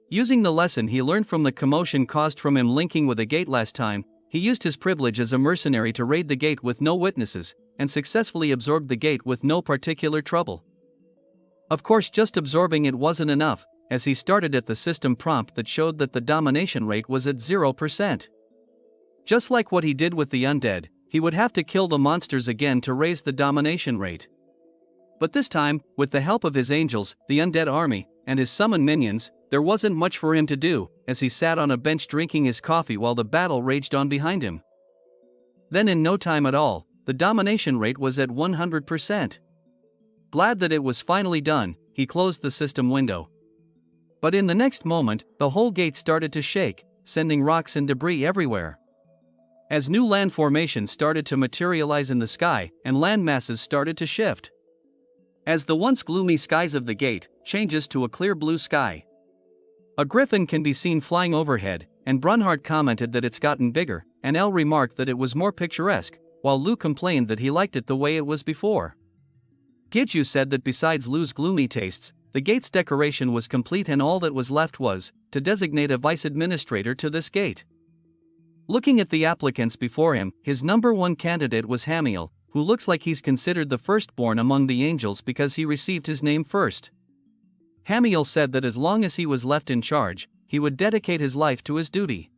[SPEAKER 1] Using the lesson he learned from the commotion caused from him linking with a gate last time, he used his privilege as a mercenary to raid the gate with no witnesses, and successfully absorbed the gate with no particular trouble. Of course, just absorbing it wasn't enough, as he started at the system prompt that showed that the domination rate was at 0%. Just like what he did with the undead, he would have to kill the monsters again to raise the domination rate. But this time, with the help of his angels, the undead army, and his summoned minions, there wasn't much for him to do, as he sat on a bench drinking his coffee while the battle raged on behind him. Then in no time at all, the domination rate was at 100%. Glad that it was finally done, he closed the system window. But in the next moment, the whole gate started to shake, sending rocks and debris everywhere. As new land formations started to materialize in the sky, and land masses started to shift. As the once gloomy skies of the gate changes to a clear blue sky. A griffin can be seen flying overhead, and Brunhard commented that it's gotten bigger, and Elle remarked that it was more picturesque, while Lu complained that he liked it the way it was before. Giju said that besides Lu's gloomy tastes, the gate's decoration was complete and all that was left was to designate a vice administrator to this gate. Looking at the applicants before him, his number 1 candidate was Hamiel, who looks like he's considered the firstborn among the angels because he received his name first. Hamiel said that as long as he was left in charge, he would dedicate his life to his duty.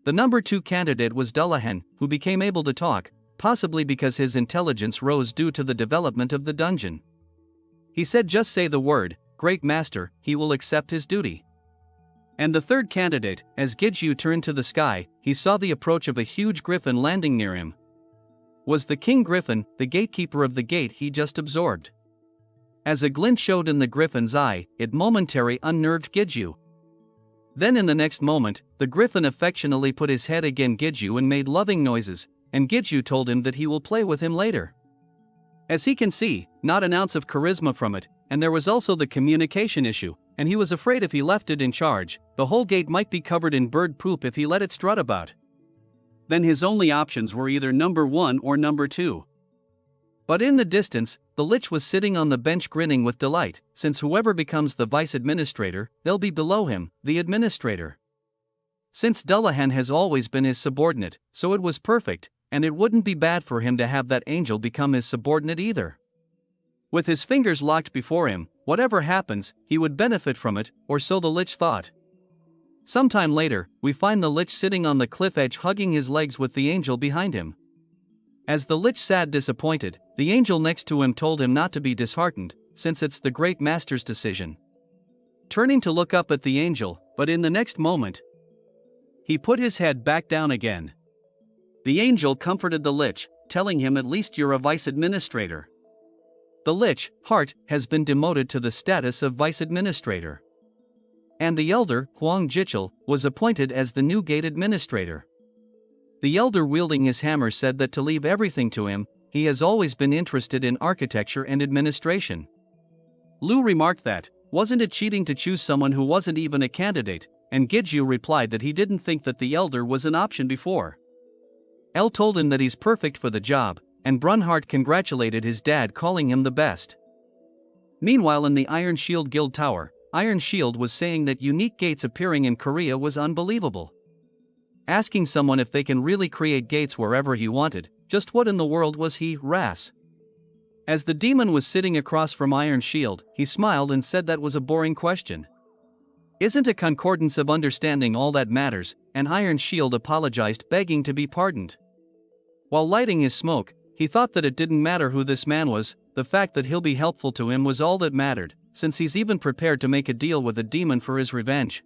[SPEAKER 1] The number 2 candidate was Dullahan, who became able to talk, possibly because his intelligence rose due to the development of the dungeon. He said just say the word, Great Master, he will accept his duty. And the 3rd candidate, as Giju turned to the sky, he saw the approach of a huge griffin landing near him. Was the King Griffin, the gatekeeper of the gate he just absorbed. As a glint showed in the griffin's eye, it momentarily unnerved Giju. Then in the next moment, the griffin affectionately put his head against Giju and made loving noises, and Giju told him that he will play with him later. As he can see, not an ounce of charisma from it, and there was also the communication issue, and he was afraid if he left it in charge, the whole gate might be covered in bird poop if he let it strut about.
[SPEAKER 2] Then his only options were either number 1 or number 2.
[SPEAKER 1] But in the distance, the Lich was sitting on the bench grinning with delight, since whoever becomes the vice administrator, they'll be below him, the administrator. Since Dullahan has always been his subordinate, so it was perfect, and it wouldn't be bad for him to have that angel become his subordinate either. With his fingers locked before him, whatever happens, he would benefit from it, or so the Lich thought. Sometime later, we find the Lich sitting on the cliff edge hugging his legs with the angel behind him. As the Lich sat disappointed, the angel next to him told him not to be disheartened, since it's the great master's decision. Turning to look up at the angel, but in the next moment, he put his head back down again. The angel comforted the Lich, telling him at least you're a vice administrator. The Lich, Heart, has been demoted to the status of vice administrator. And the elder, Huang Jichel, was appointed as the new gate administrator. The elder wielding his hammer said that to leave everything to him, he has always been interested in architecture and administration. Lu remarked that, wasn't it cheating to choose someone who wasn't even a candidate, and Gidju replied that he didn't think that the elder was an option before. El told him that he's perfect for the job, and Brunhart congratulated his dad calling him the best. Meanwhile in the Iron Shield Guild Tower, Iron Shield was saying that unique gates appearing in Korea was unbelievable. Asking someone if they can really create gates wherever he wanted, just what in the world was he, Ras? As the demon was sitting across from Iron Shield, he smiled and said that was a boring question. Isn't a concordance of understanding all that matters? And Iron Shield apologized, begging to be pardoned. While lighting his smoke, he thought that it didn't matter who this man was, the fact that he'll be helpful to him was all that mattered, since he's even prepared to make a deal with a demon for his revenge.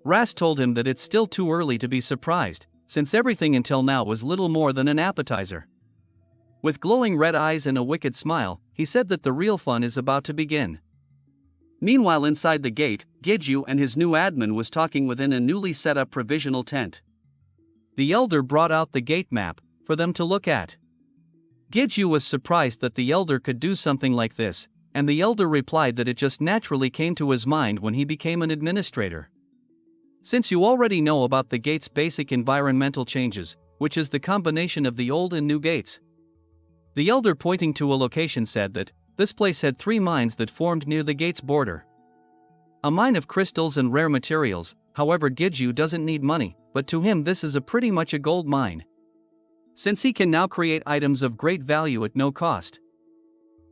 [SPEAKER 1] Ras told him that it's still too early to be surprised, since everything until now was little more than an appetizer. With glowing red eyes and a wicked smile, he said that the real fun is about to begin. Meanwhile inside the gate, Gidju and his new admin was talking within a newly set up provisional tent. The elder brought out the gate map for them to look at. Gidju was surprised that the elder could do something like this, and the elder replied that it just naturally came to his mind when he became an administrator. Since you already know about the gate's basic environmental changes, which is the combination of the old and new gates. The elder pointing to a location said that this place had 3 mines that formed near the gate's border. A mine of crystals and rare materials, however Gidju doesn't need money, but to him this is pretty much a gold mine. Since he can now create items of great value at no cost.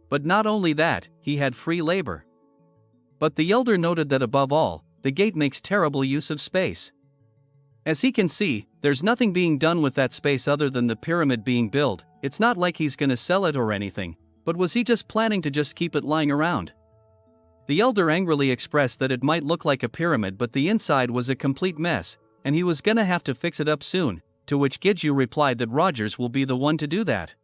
[SPEAKER 1] But not only that, he had free labor. But the elder noted that above all, the gate makes terrible use of space. As he can see, there's nothing being done with that space other than the pyramid being built. It's not like he's gonna sell it or anything, but was he just planning to just keep it lying around? The elder angrily expressed that it might look like a pyramid but the inside was a complete mess, and he was gonna have to fix it up soon, to which Gidju replied that Rogers will be the one to do that.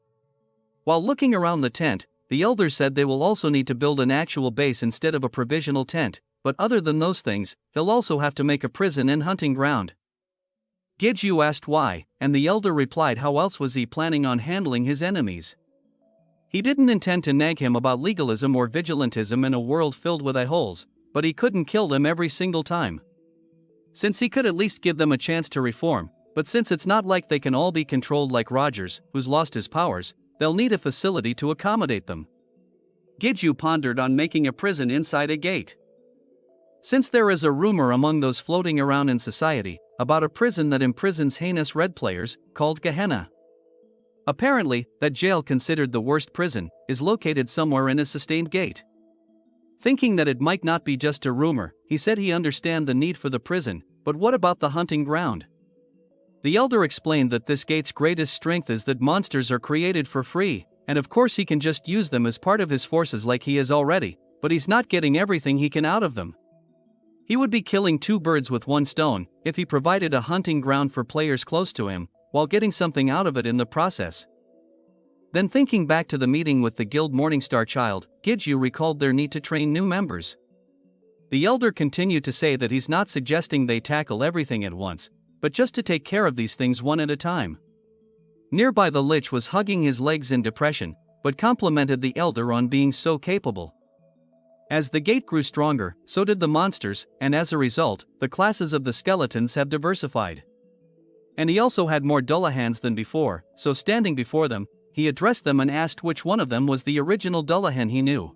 [SPEAKER 1] While looking around the tent, the elder said they will also need to build an actual base instead of a provisional tent, but other than those things, he'll also have to make a prison and hunting ground. Gidju asked why, and the elder replied how else was he planning on handling his enemies. He didn't intend to nag him about legalism or vigilantism in a world filled with a-holes, but he couldn't kill them every single time. Since he could at least give them a chance to reform, but since it's not like they can all be controlled like Rogers, who's lost his powers, they'll need a facility to accommodate them. Gidju pondered on making a prison inside a gate. Since there is a rumor among those floating around in society about a prison that imprisons heinous red players, called Gehenna. Apparently, that jail considered the worst prison is located somewhere in a sustained gate. Thinking that it might not be just a rumor, he said he understand the need for the prison, but what about the hunting ground? The elder explained that this gate's greatest strength is that monsters are created for free, and of course he can just use them as part of his forces like he is already, but he's not getting everything he can out of them. He would be killing 2 birds with 1 stone if he provided a hunting ground for players close to him, while getting something out of it in the process. Then thinking back to the meeting with the guild Morningstar Child, Gidju recalled their need to train new members. The elder continued to say that he's not suggesting they tackle everything at once, but just to take care of these things one at a time. Nearby the Lich was hugging his legs in depression, but complimented the elder on being so capable. As the gate grew stronger, so did the monsters, and as a result, the classes of the skeletons have diversified. And he also had more Dullahans than before, so standing before them, he addressed them and asked which one of them was the original Dullahan he knew.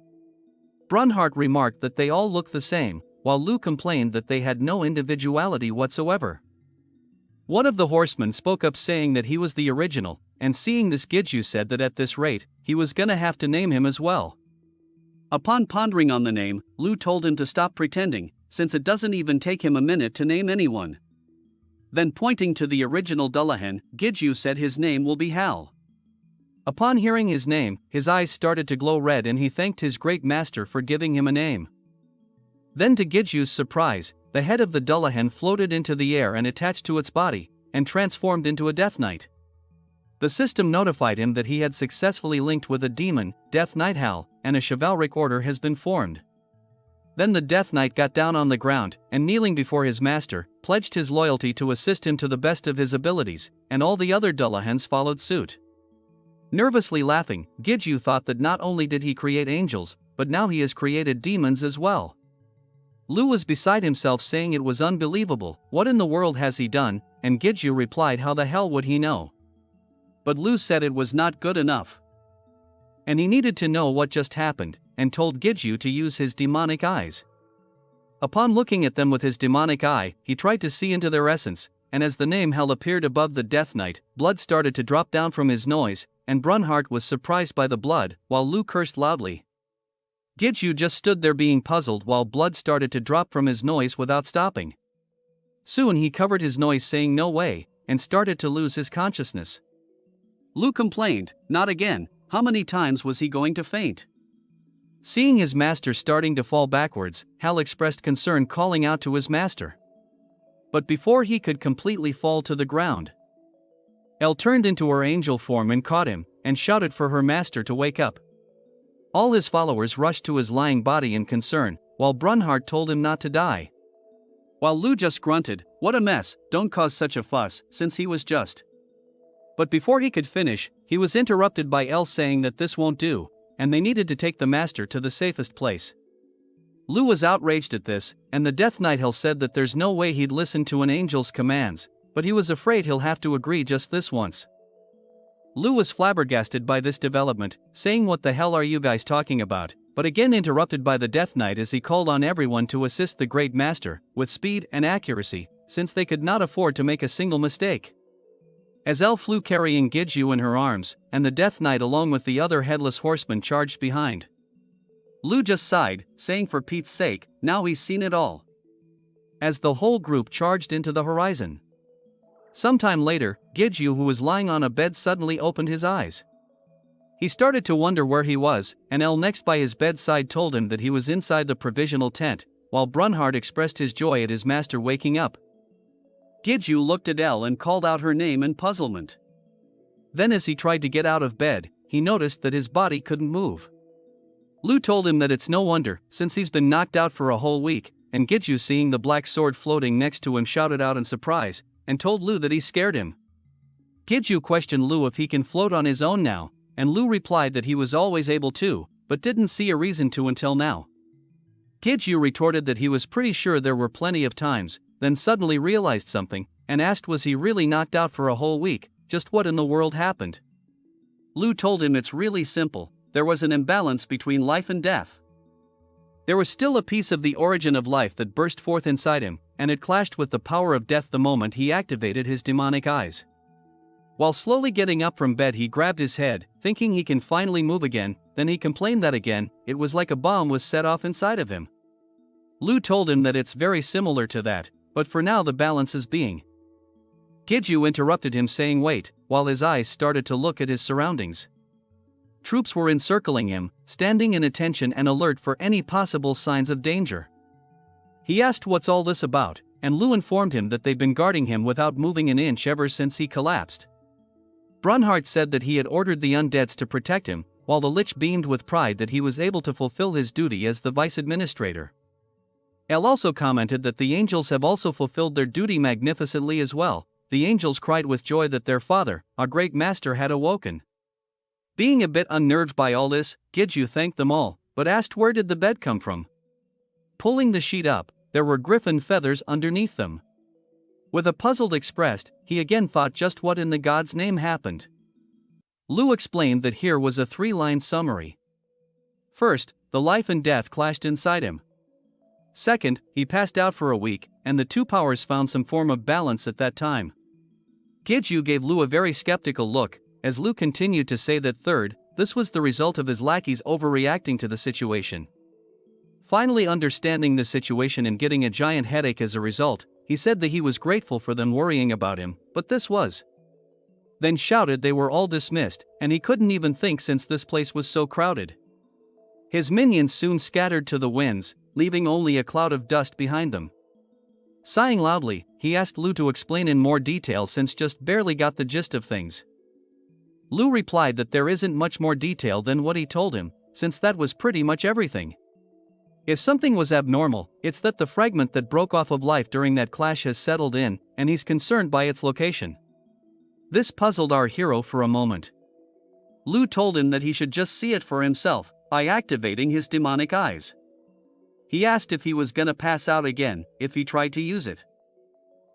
[SPEAKER 1] Brunhart remarked that they all looked the same, while Lu complained that they had no individuality whatsoever. One of the horsemen spoke up saying that he was the original, and seeing this Giju said that at this rate, he was gonna have to name him as well. Upon pondering on the name, Lu told him to stop pretending, since it doesn't even take him a minute to name anyone. Then pointing to the original Dullahan, Giju said his name will be Hal. Upon hearing his name, his eyes started to glow red and he thanked his great master for giving him a name. Then to Giju's surprise, the head of the Dullahan floated into the air and attached to its body, and transformed into a Death Knight. The system notified him that he had successfully linked with a demon, Death Knight Hal, and a chivalric order has been formed. Then the Death Knight got down on the ground, and kneeling before his master, pledged his loyalty to assist him to the best of his abilities, and all the other Dullahans followed suit. Nervously laughing, Giju thought that not only did he create angels, but now he has created demons as well. Lu was beside himself saying it was unbelievable, what in the world has he done, and Giju replied how the hell would he know. But Lu said it was not good enough. And he needed to know what just happened, and told Giju to use his demonic eyes. Upon looking at them with his demonic eye, he tried to see into their essence, and as the name Hal appeared above the Death Knight, blood started to drop down from his nose, and Brunhart was surprised by the blood, while Lu cursed loudly. Giju just stood there being puzzled while blood started to drop from his nose without stopping. Soon he covered his nose saying no way, and started to lose his consciousness. Lu complained, not again, how many times was he going to faint? Seeing his master starting to fall backwards, Hal expressed concern calling out to his master. But before he could completely fall to the ground, Elle turned into her angel form and caught him, and shouted for her master to wake up. All his followers rushed to his lying body in concern, while Brunhart told him not to die. While Lu just grunted, "What a mess, don't cause such a fuss," since he was just. But before he could finish, he was interrupted by Elle saying that this won't do, and they needed to take the master to the safest place. Lu was outraged at this, and the Death Knight Hal said that there's no way he'd listen to an angel's commands, but he was afraid he'll have to agree just this once. Lu was flabbergasted by this development, saying what the hell are you guys talking about, but again interrupted by the Death Knight as he called on everyone to assist the Great Master, with speed and accuracy, since they could not afford to make a single mistake. As Elle flew carrying Giju in her arms, and the Death Knight along with the other headless horsemen charged behind, Lu just sighed, saying for Pete's sake, now he's seen it all. As the whole group charged into the horizon. Sometime later, Giju, who was lying on a bed, suddenly opened his eyes. He started to wonder where he was, and Elle next by his bedside told him that he was inside the provisional tent, while Brunhart expressed his joy at his master waking up. Giju looked at Elle and called out her name in puzzlement. Then as he tried to get out of bed, he noticed that his body couldn't move. Lu told him that it's no wonder, since he's been knocked out for a whole week, and Giju, seeing the black sword floating next to him, shouted out in surprise, and told Lu that he scared him. Giju questioned Lu if he can float on his own now, and Lu replied that he was always able to, but didn't see a reason to until now. Giju retorted that he was pretty sure there were plenty of times, then suddenly realized something, and asked was he really knocked out for a whole week, just what in the world happened? Lu told him it's really simple, there was an imbalance between life and death. There was still a piece of the origin of life that burst forth inside him, and it clashed with the power of death the moment he activated his demonic eyes. While slowly getting up from bed, he grabbed his head, thinking he can finally move again, then he complained that again, it was like a bomb was set off inside of him. Lu told him that it's very similar to that, but for now the balance is being. Giju interrupted him saying wait, while his eyes started to look at his surroundings. Troops were encircling him, standing in attention and alert for any possible signs of danger. He asked what's all this about, and Lu informed him that they'd been guarding him without moving an inch ever since he collapsed. Brunhart said that he had ordered the undeads to protect him, while the Lich beamed with pride that he was able to fulfill his duty as the vice administrator. Elle also commented that the angels have also fulfilled their duty magnificently as well. The angels cried with joy that their father, our great master, had awoken. Being a bit unnerved by all this, Giju thanked them all, but asked where did the bed come from. Pulling the sheet up, there were griffin feathers underneath them. With a puzzled expression, he again thought just what in the god's name happened. Lu explained that here was a 3-line summary. First, the life and death clashed inside him. Second, he passed out for a week, and the two powers found some form of balance at that time. Giju gave Lu a very skeptical look, as Lu continued to say that third, this was the result of his lackeys overreacting to the situation. Finally understanding the situation and getting a giant headache as a result, he said that he was grateful for them worrying about him, but this was. Then shouted they were all dismissed, and he couldn't even think since this place was so crowded. His minions soon scattered to the winds, leaving only a cloud of dust behind them. Sighing loudly, he asked Lu to explain in more detail since just barely got the gist of things. Lu replied that there isn't much more detail than what he told him, since that was pretty much everything. If something was abnormal, it's that the fragment that broke off of life during that clash has settled in, and he's concerned by its location. This puzzled our hero for a moment. Lu told him that he should just see it for himself, by activating his demonic eyes. He asked if he was gonna pass out again, if he tried to use it.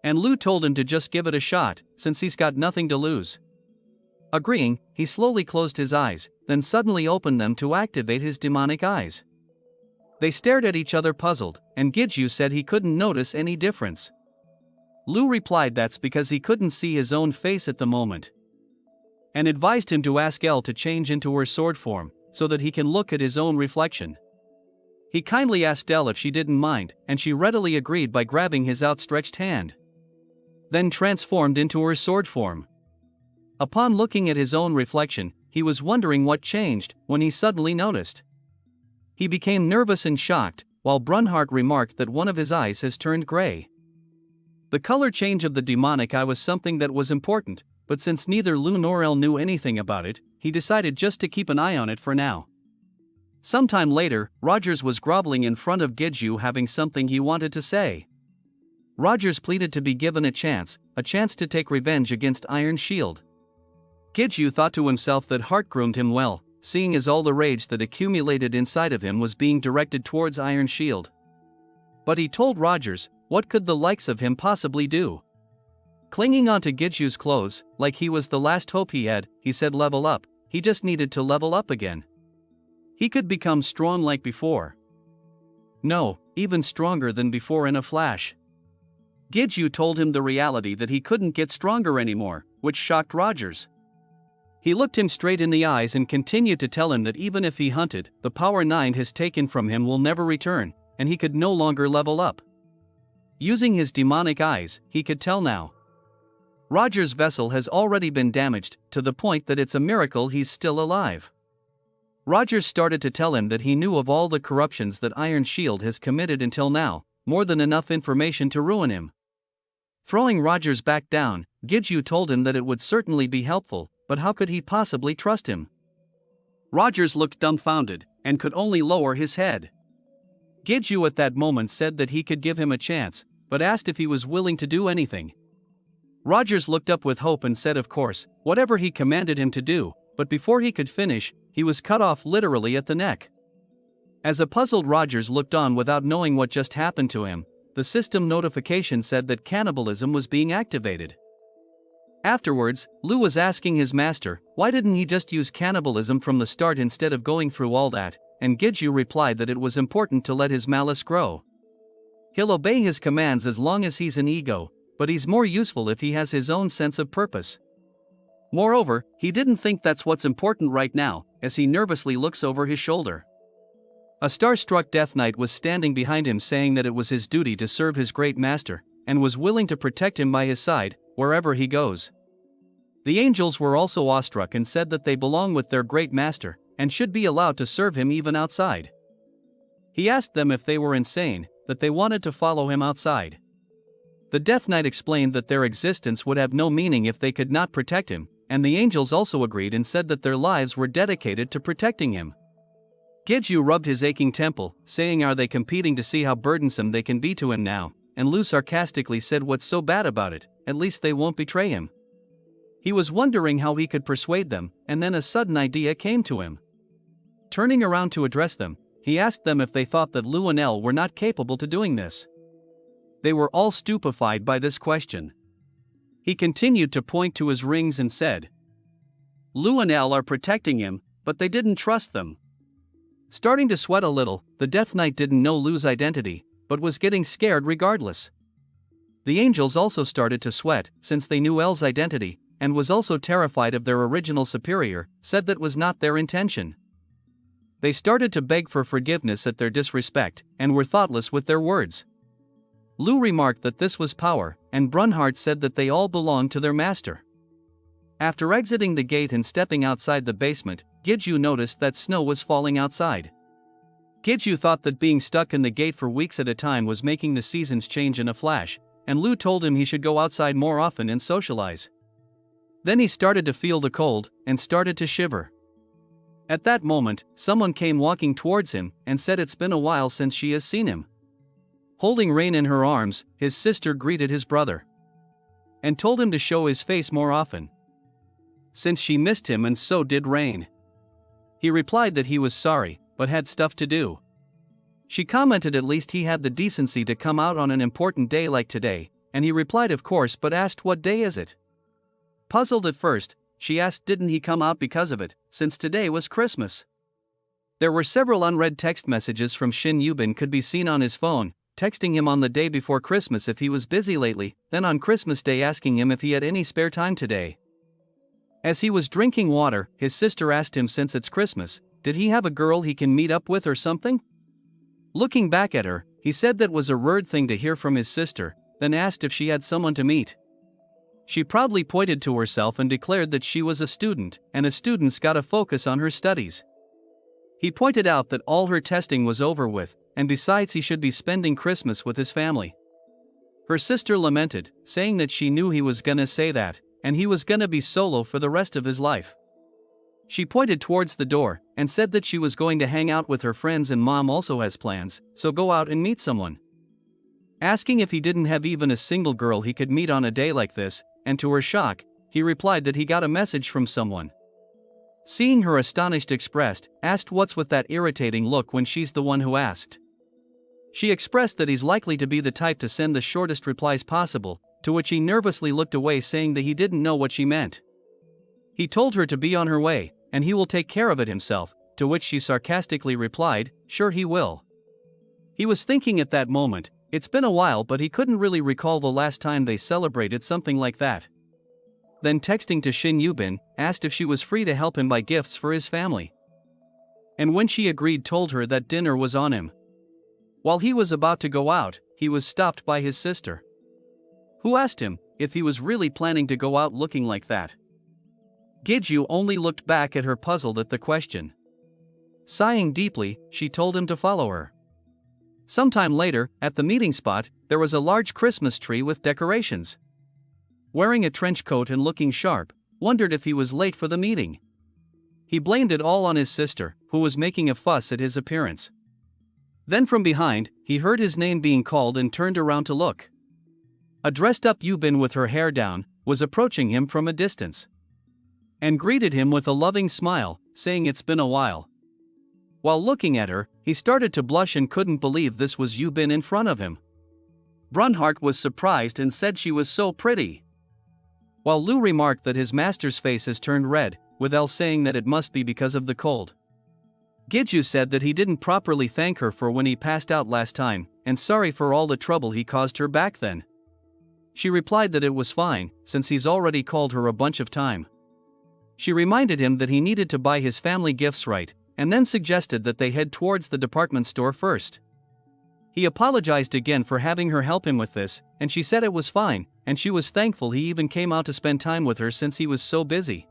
[SPEAKER 1] And Lu told him to just give it a shot, since he's got nothing to lose. Agreeing, he slowly closed his eyes, then suddenly opened them to activate his demonic eyes. They stared at each other puzzled, and Giju said he couldn't notice any difference. Lu replied that's because he couldn't see his own face at the moment, and advised him to ask Elle to change into her sword form, so that he can look at his own reflection. He kindly asked Elle if she didn't mind, and she readily agreed by grabbing his outstretched hand. Then transformed into her sword form. Upon looking at his own reflection, he was wondering what changed, when he suddenly noticed. He became nervous and shocked, while Brunhart remarked that one of his eyes has turned gray. The color change of the demonic eye was something that was important, but since neither Lu nor Elle knew anything about it, he decided just to keep an eye on it for now. Sometime later, Rogers was groveling in front of Giju having something he wanted to say. Rogers pleaded to be given a chance to take revenge against Iron Shield. Giju thought to himself that Hart groomed him well, seeing as all the rage that accumulated inside of him was being directed towards Iron Shield. But he told Rogers, what could the likes of him possibly do? Clinging onto Giju's clothes, like he was the last hope he had, he said level up, he just needed to level up again. He could become strong like before. No, even stronger than before in a flash. Giju told him the reality that he couldn't get stronger anymore, which shocked Rogers. He looked him straight in the eyes and continued to tell him that even if he hunted, the power 9 has taken from him will never return, and he could no longer level up. Using his demonic eyes, he could tell now. Rogers' vessel has already been damaged, to the point that it's a miracle he's still alive. Rogers started to tell him that he knew of all the corruptions that Iron Shield has committed until now, more than enough information to ruin him. Throwing Rogers back down, Giju told him that it would certainly be helpful, but how could he possibly trust him? Rogers looked dumbfounded, and could only lower his head. Giju at that moment said that he could give him a chance, but asked if he was willing to do anything. Rogers looked up with hope and said of course, whatever he commanded him to do, but before he could finish, he was cut off literally at the neck. As a puzzled Rogers looked on without knowing what just happened to him, the system notification said that cannibalism was being activated. Afterwards, Lu was asking his master, why didn't he just use cannibalism from the start instead of going through all that, and Giju replied that it was important to let his malice grow. He'll obey his commands as long as he's an ego, but he's more useful if he has his own sense of purpose. Moreover, he didn't think that's what's important right now, as he nervously looks over his shoulder. A star-struck Death Knight was standing behind him saying that it was his duty to serve his great master, and was willing to protect him by his side, wherever he goes. The angels were also awestruck and said that they belong with their great master, and should be allowed to serve him even outside. He asked them if they were insane, that they wanted to follow him outside. The Death Knight explained that their existence would have no meaning if they could not protect him, and the angels also agreed and said that their lives were dedicated to protecting him. Giju rubbed his aching temple, saying are they competing to see how burdensome they can be to him now, and Lu sarcastically said what's so bad about it, at least they won't betray him. He was wondering how he could persuade them, and then a sudden idea came to him. Turning around to address them,
[SPEAKER 2] he asked them if they thought that Lu and El were not capable to doing this. They were all stupefied by this question. He continued to point to his rings and said, Lu and El are protecting him, but they didn't trust them. Starting to sweat a little, the Death Knight didn't know Lu's identity, but was getting scared regardless. The angels also started to sweat, since they knew El's identity, and was also terrified of their original superior, said that was not their intention. They started to beg for forgiveness at their disrespect, and were thoughtless with their words. Lu remarked that this was power, and Brunhart said that they all belonged to their master. After exiting the gate and stepping outside the basement, Giju noticed that snow was falling outside. Giju thought that being stuck in the gate for weeks at a time was making the seasons change in a flash, and Lu told him he should go outside more often and socialize. Then he started to feel the cold, and started to shiver. At that moment, someone came walking towards him, and said it's been a while since she has seen him. Holding Rain in her arms, his sister greeted his brother, and told him to show his face more often, since she missed him, and so did Rain. He replied that he was sorry, but had stuff to do. She commented at least he had the decency to come out on an important day like today, and he replied of course, but asked what day is it. Puzzled at first, she asked didn't he come out because of it, since today was Christmas. There were several unread text messages from Shin Yubin could be seen on his phone, texting him on the day before Christmas if he was busy lately, then on Christmas Day asking him if he had any spare time today. As he was drinking water, his sister asked him since it's Christmas, did he have a girl he can meet up with or something? Looking back at her, he said that was a weird thing to hear from his sister, then asked if she had someone to meet. She proudly pointed to herself and declared that she was a student, and a student's gotta focus on her studies. He pointed out that all her testing was over with, and besides he should be spending Christmas with his family. Her sister lamented, saying that she knew he was gonna say that, and he was gonna be solo for the rest of his life. She pointed towards the door, and said that she was going to hang out with her friends and mom also has plans, so go out and meet someone. Asking if he didn't have even a single girl he could meet on a day like this, and to her shock, he replied that he got a message from someone. Seeing her astonished expressed, asked what's with that irritating look when she's the one who asked. She expressed that he's likely to be the type to send the shortest replies possible, to which he nervously looked away saying that he didn't know what she meant. He told her to be on her way, and he will take care of it himself, to which she sarcastically replied, sure he will. He was thinking at that moment, it's been a while but he couldn't really recall the last time they celebrated something like that. Then texting to Shin Yubin, asked if she was free to help him buy gifts for his family. And when she agreed told her that dinner was on him. While he was about to go out, he was stopped by his sister, who asked him if he was really planning to go out looking like that. Giju only looked back at her puzzled at the question. Sighing deeply, she told him to follow her. Sometime later, at the meeting spot, there was a large Christmas tree with decorations. Wearing a trench coat and looking sharp, wondered if he was late for the meeting. He blamed it all on his sister, who was making a fuss at his appearance. Then from behind, he heard his name being called and turned around to look. A dressed-up Yubin with her hair down, was approaching him from a distance, and greeted him with a loving smile, saying it's been a while. While looking at her, he started to blush and couldn't believe this was Yubin in front of him. Brunhart was surprised and said she was so pretty. While Lu remarked that his master's face has turned red, with El saying that it must be because of the cold. Giju said that he didn't properly thank her for when he passed out last time, and sorry for all the trouble he caused her back then. She replied that it was fine, since he's already called her a bunch of time. She reminded him that he needed to buy his family gifts right, and then suggested that they head towards the department store first. He apologized again for having her help him with this, and she said it was fine, and she was thankful he even came out to spend time with her since he was so busy.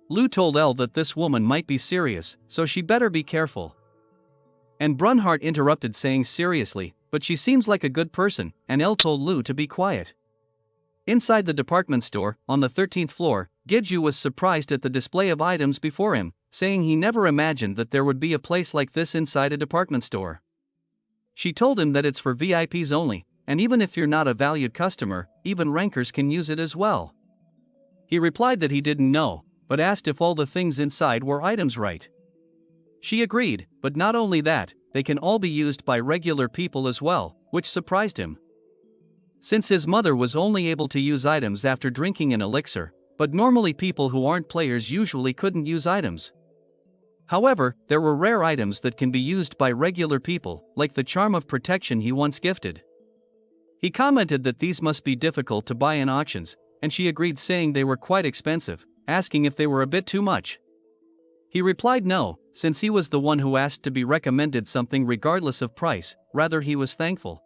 [SPEAKER 2] Lu told El that this woman might be serious, so she better be careful. And Brunhart interrupted saying seriously, but she seems like a good person, and El told Lu to be quiet. Inside the department store, on the 13th floor, Giju was surprised at the display of items before him, saying he never imagined that there would be a place like this inside a department store. She told him that it's for VIPs only, and even if you're not a valued customer, even rankers can use it as well. He replied that he didn't know, but asked if all the things inside were items right.
[SPEAKER 1] She agreed, but not only that, they can all be used by regular people as well, which surprised him. Since his mother was only able to use items after drinking an elixir, but normally people who aren't players usually couldn't use items. However, there were rare items that can be used by regular people, like the charm of protection he once gifted. He commented that these must be difficult to buy in auctions, and she agreed, saying they were quite expensive, asking if they were a bit too much. He replied no, since he was the one who asked to be recommended something regardless of price. Rather, he was thankful.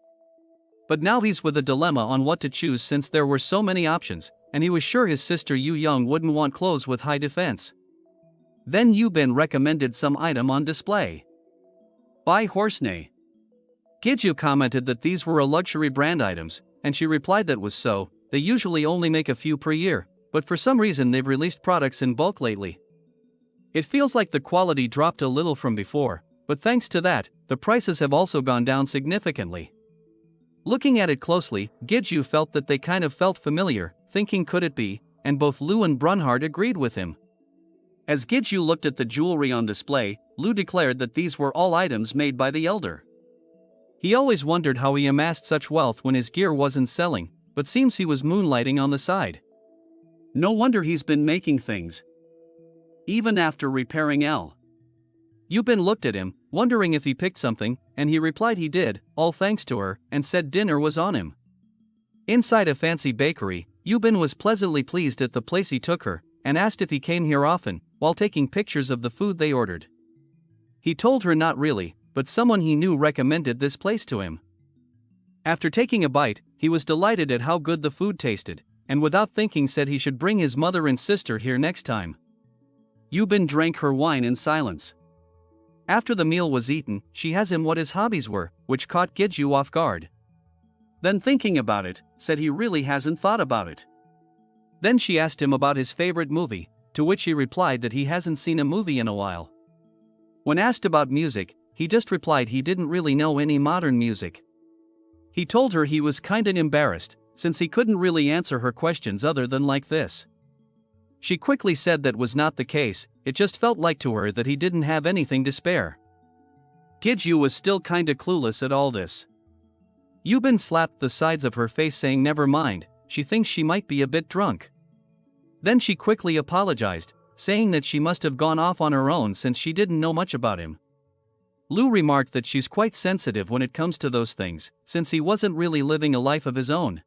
[SPEAKER 1] But now he's with a dilemma on what to choose, since there were so many options, and he was sure his sister Yu Young wouldn't want clothes with high defense. Then Yu Bin recommended some item on display. Buy Horsenay. Giju commented that these were a luxury brand items, and she replied that was so. They usually only make a few per year, but for some reason they've released products in bulk lately. It feels like the quality dropped a little from before, but thanks to that, the prices have also gone down significantly. Looking at it closely, Giju felt that they kind of felt familiar, thinking could it be, and both Lu and Brunhard agreed with him. As Giju looked at the jewelry on display, Lu declared that these were all items made by the elder. He always wondered how he amassed such wealth when his gear wasn't selling, but seems he was moonlighting on the side. No wonder he's been making things. Even after repairing L. Yubin looked at him, wondering if he picked something, and he replied he did, all thanks to her, and said dinner was on him. Inside a fancy bakery, Yubin was pleasantly pleased at the place he took her, and asked if he came here often, while taking pictures of the food they ordered. He told her not really, but someone he knew recommended this place to him. After taking a bite, he was delighted at how good the food tasted, and without thinking said he should bring his mother and sister here next time. Yubin drank her wine in silence. After the meal was eaten, she asked him what his hobbies were, which caught Giju off guard. Then, thinking about it, said he really hasn't thought about it. Then she asked him about his favorite movie, to which he replied that he hasn't seen a movie in a while. When asked about music, he just replied he didn't really know any modern music. He told her he was kinda embarrassed, since he couldn't really answer her questions other than like this. She quickly said that was not the case, it just felt like to her that he didn't have anything to spare. Giju was still kinda clueless at all this. Yubin slapped the sides of her face, saying never mind, she thinks she might be a bit drunk. Then she quickly apologized, saying that she must have gone off on her own since she didn't know much about him. Lu remarked that she's quite sensitive when it comes to those things, since he wasn't really living a life of his own.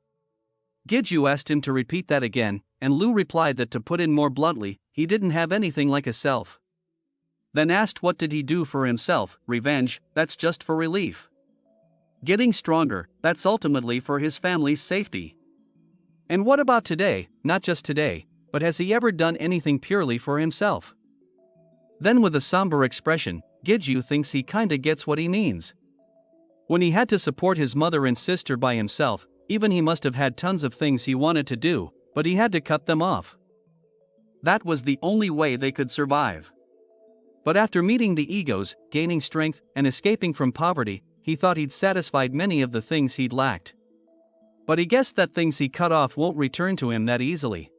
[SPEAKER 1] Giju asked him to repeat that again, and Lu replied that to put in more bluntly, he didn't have anything like a self. Then asked what did he do for himself. Revenge, that's just for relief. Getting stronger, that's ultimately for his family's safety. And what about today? Not just today, but has he ever done anything purely for himself? Then with a somber expression, Giju thinks he kinda gets what he means. When he had to support his mother and sister by himself, even he must have had tons of things he wanted to do, but he had to cut them off. That was the only way they could survive. But after meeting the egos, gaining strength, and escaping from poverty, he thought he'd satisfied many of the things he'd lacked. But he guessed that things he cut off won't return to him that easily.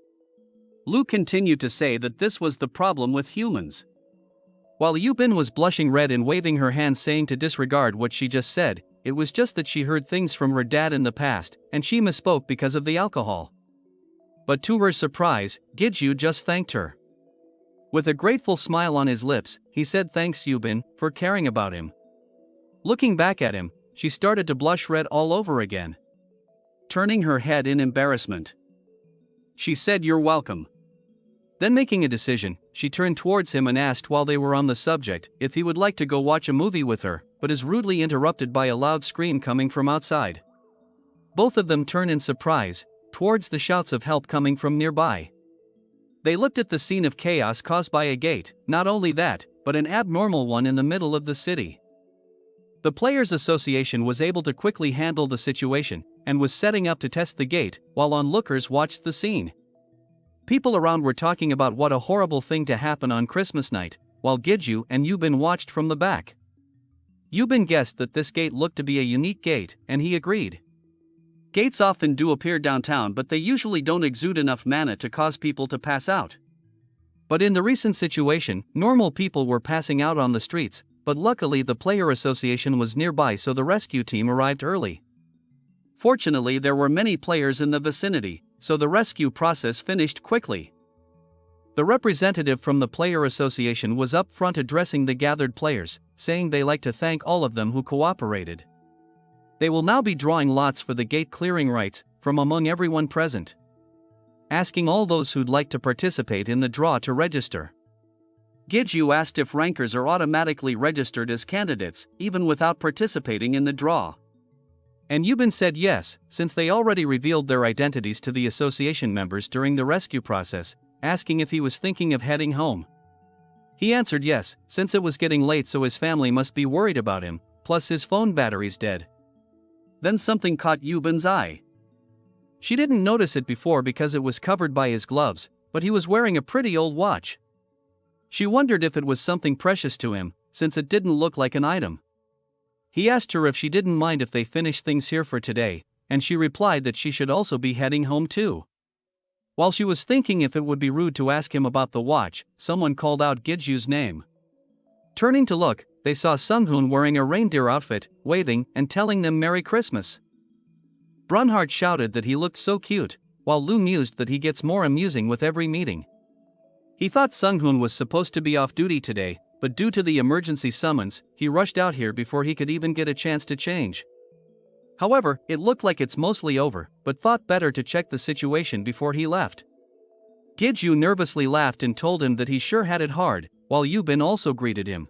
[SPEAKER 1] Lu continued to say that this was the problem with humans. While Yubin was blushing red and waving her hands, saying to disregard what she just said, it was just that she heard things from her dad in the past, and she misspoke because of the alcohol. But to her surprise, Giju just thanked her. With a grateful smile on his lips, he said thanks Yubin for caring about him. Looking back at him, she started to blush red all over again. Turning her head in embarrassment, she said you're welcome. Then making a decision, she turned towards him and asked while they were on the subject if he would like to go watch a movie with her, but is rudely interrupted by a loud scream coming from outside. Both of them turn in surprise towards the shouts of help coming from nearby. They looked at the scene of chaos caused by a gate, not only that, but an abnormal one in the middle of the city. The Players Association was able to quickly handle the situation, and was setting up to test the gate, while onlookers watched the scene. People around were talking about what a horrible thing to happen on Christmas night, while Giju and Yubin watched from the back. Yubin guessed that this gate looked to be a unique gate, and he agreed. Gates often do appear downtown, but they usually don't exude enough mana to cause people to pass out. But in the recent situation, normal people were passing out on the streets, but luckily the player association was nearby, so the rescue team arrived early.
[SPEAKER 2] Fortunately, there were many players in the vicinity, so the rescue process finished quickly.
[SPEAKER 1] The representative from the player association was up front addressing the gathered players, saying they like to thank all of them who cooperated. They will now be drawing lots for the gate clearing rights from among everyone present, asking all those who'd like to participate in the draw to register.
[SPEAKER 2] Giju asked if rankers are automatically registered as candidates, even without participating in the draw.
[SPEAKER 1] And Yubin said yes, since they already revealed their identities to the association members during the rescue process, asking if he was thinking of heading home. He answered yes, since it was getting late, so his family must be worried about him, plus his phone battery's dead.
[SPEAKER 2] Then something caught Yubin's eye.
[SPEAKER 1] She didn't notice it before because it was covered by his gloves, but he was wearing a pretty old watch. She wondered if it was something precious to him, since it didn't look like an item. He asked her if she didn't mind if they finished things here for today, and she replied that she should also be heading home too. While she was thinking if it would be rude to ask him about the watch, someone called out Giju's name. Turning to look, they saw Sunghoon wearing a reindeer outfit, waving and telling them Merry Christmas. Brunhard shouted that he looked so cute, while Lu mused that he gets more amusing with every meeting. He thought Sunghoon was supposed to be off duty today, but due to the emergency summons, he rushed out here before he could even get a chance to change. However, it looked like it's mostly over, but thought better to check the situation before he left. Giju nervously laughed and told him that he sure had it hard, while Yubin also greeted him.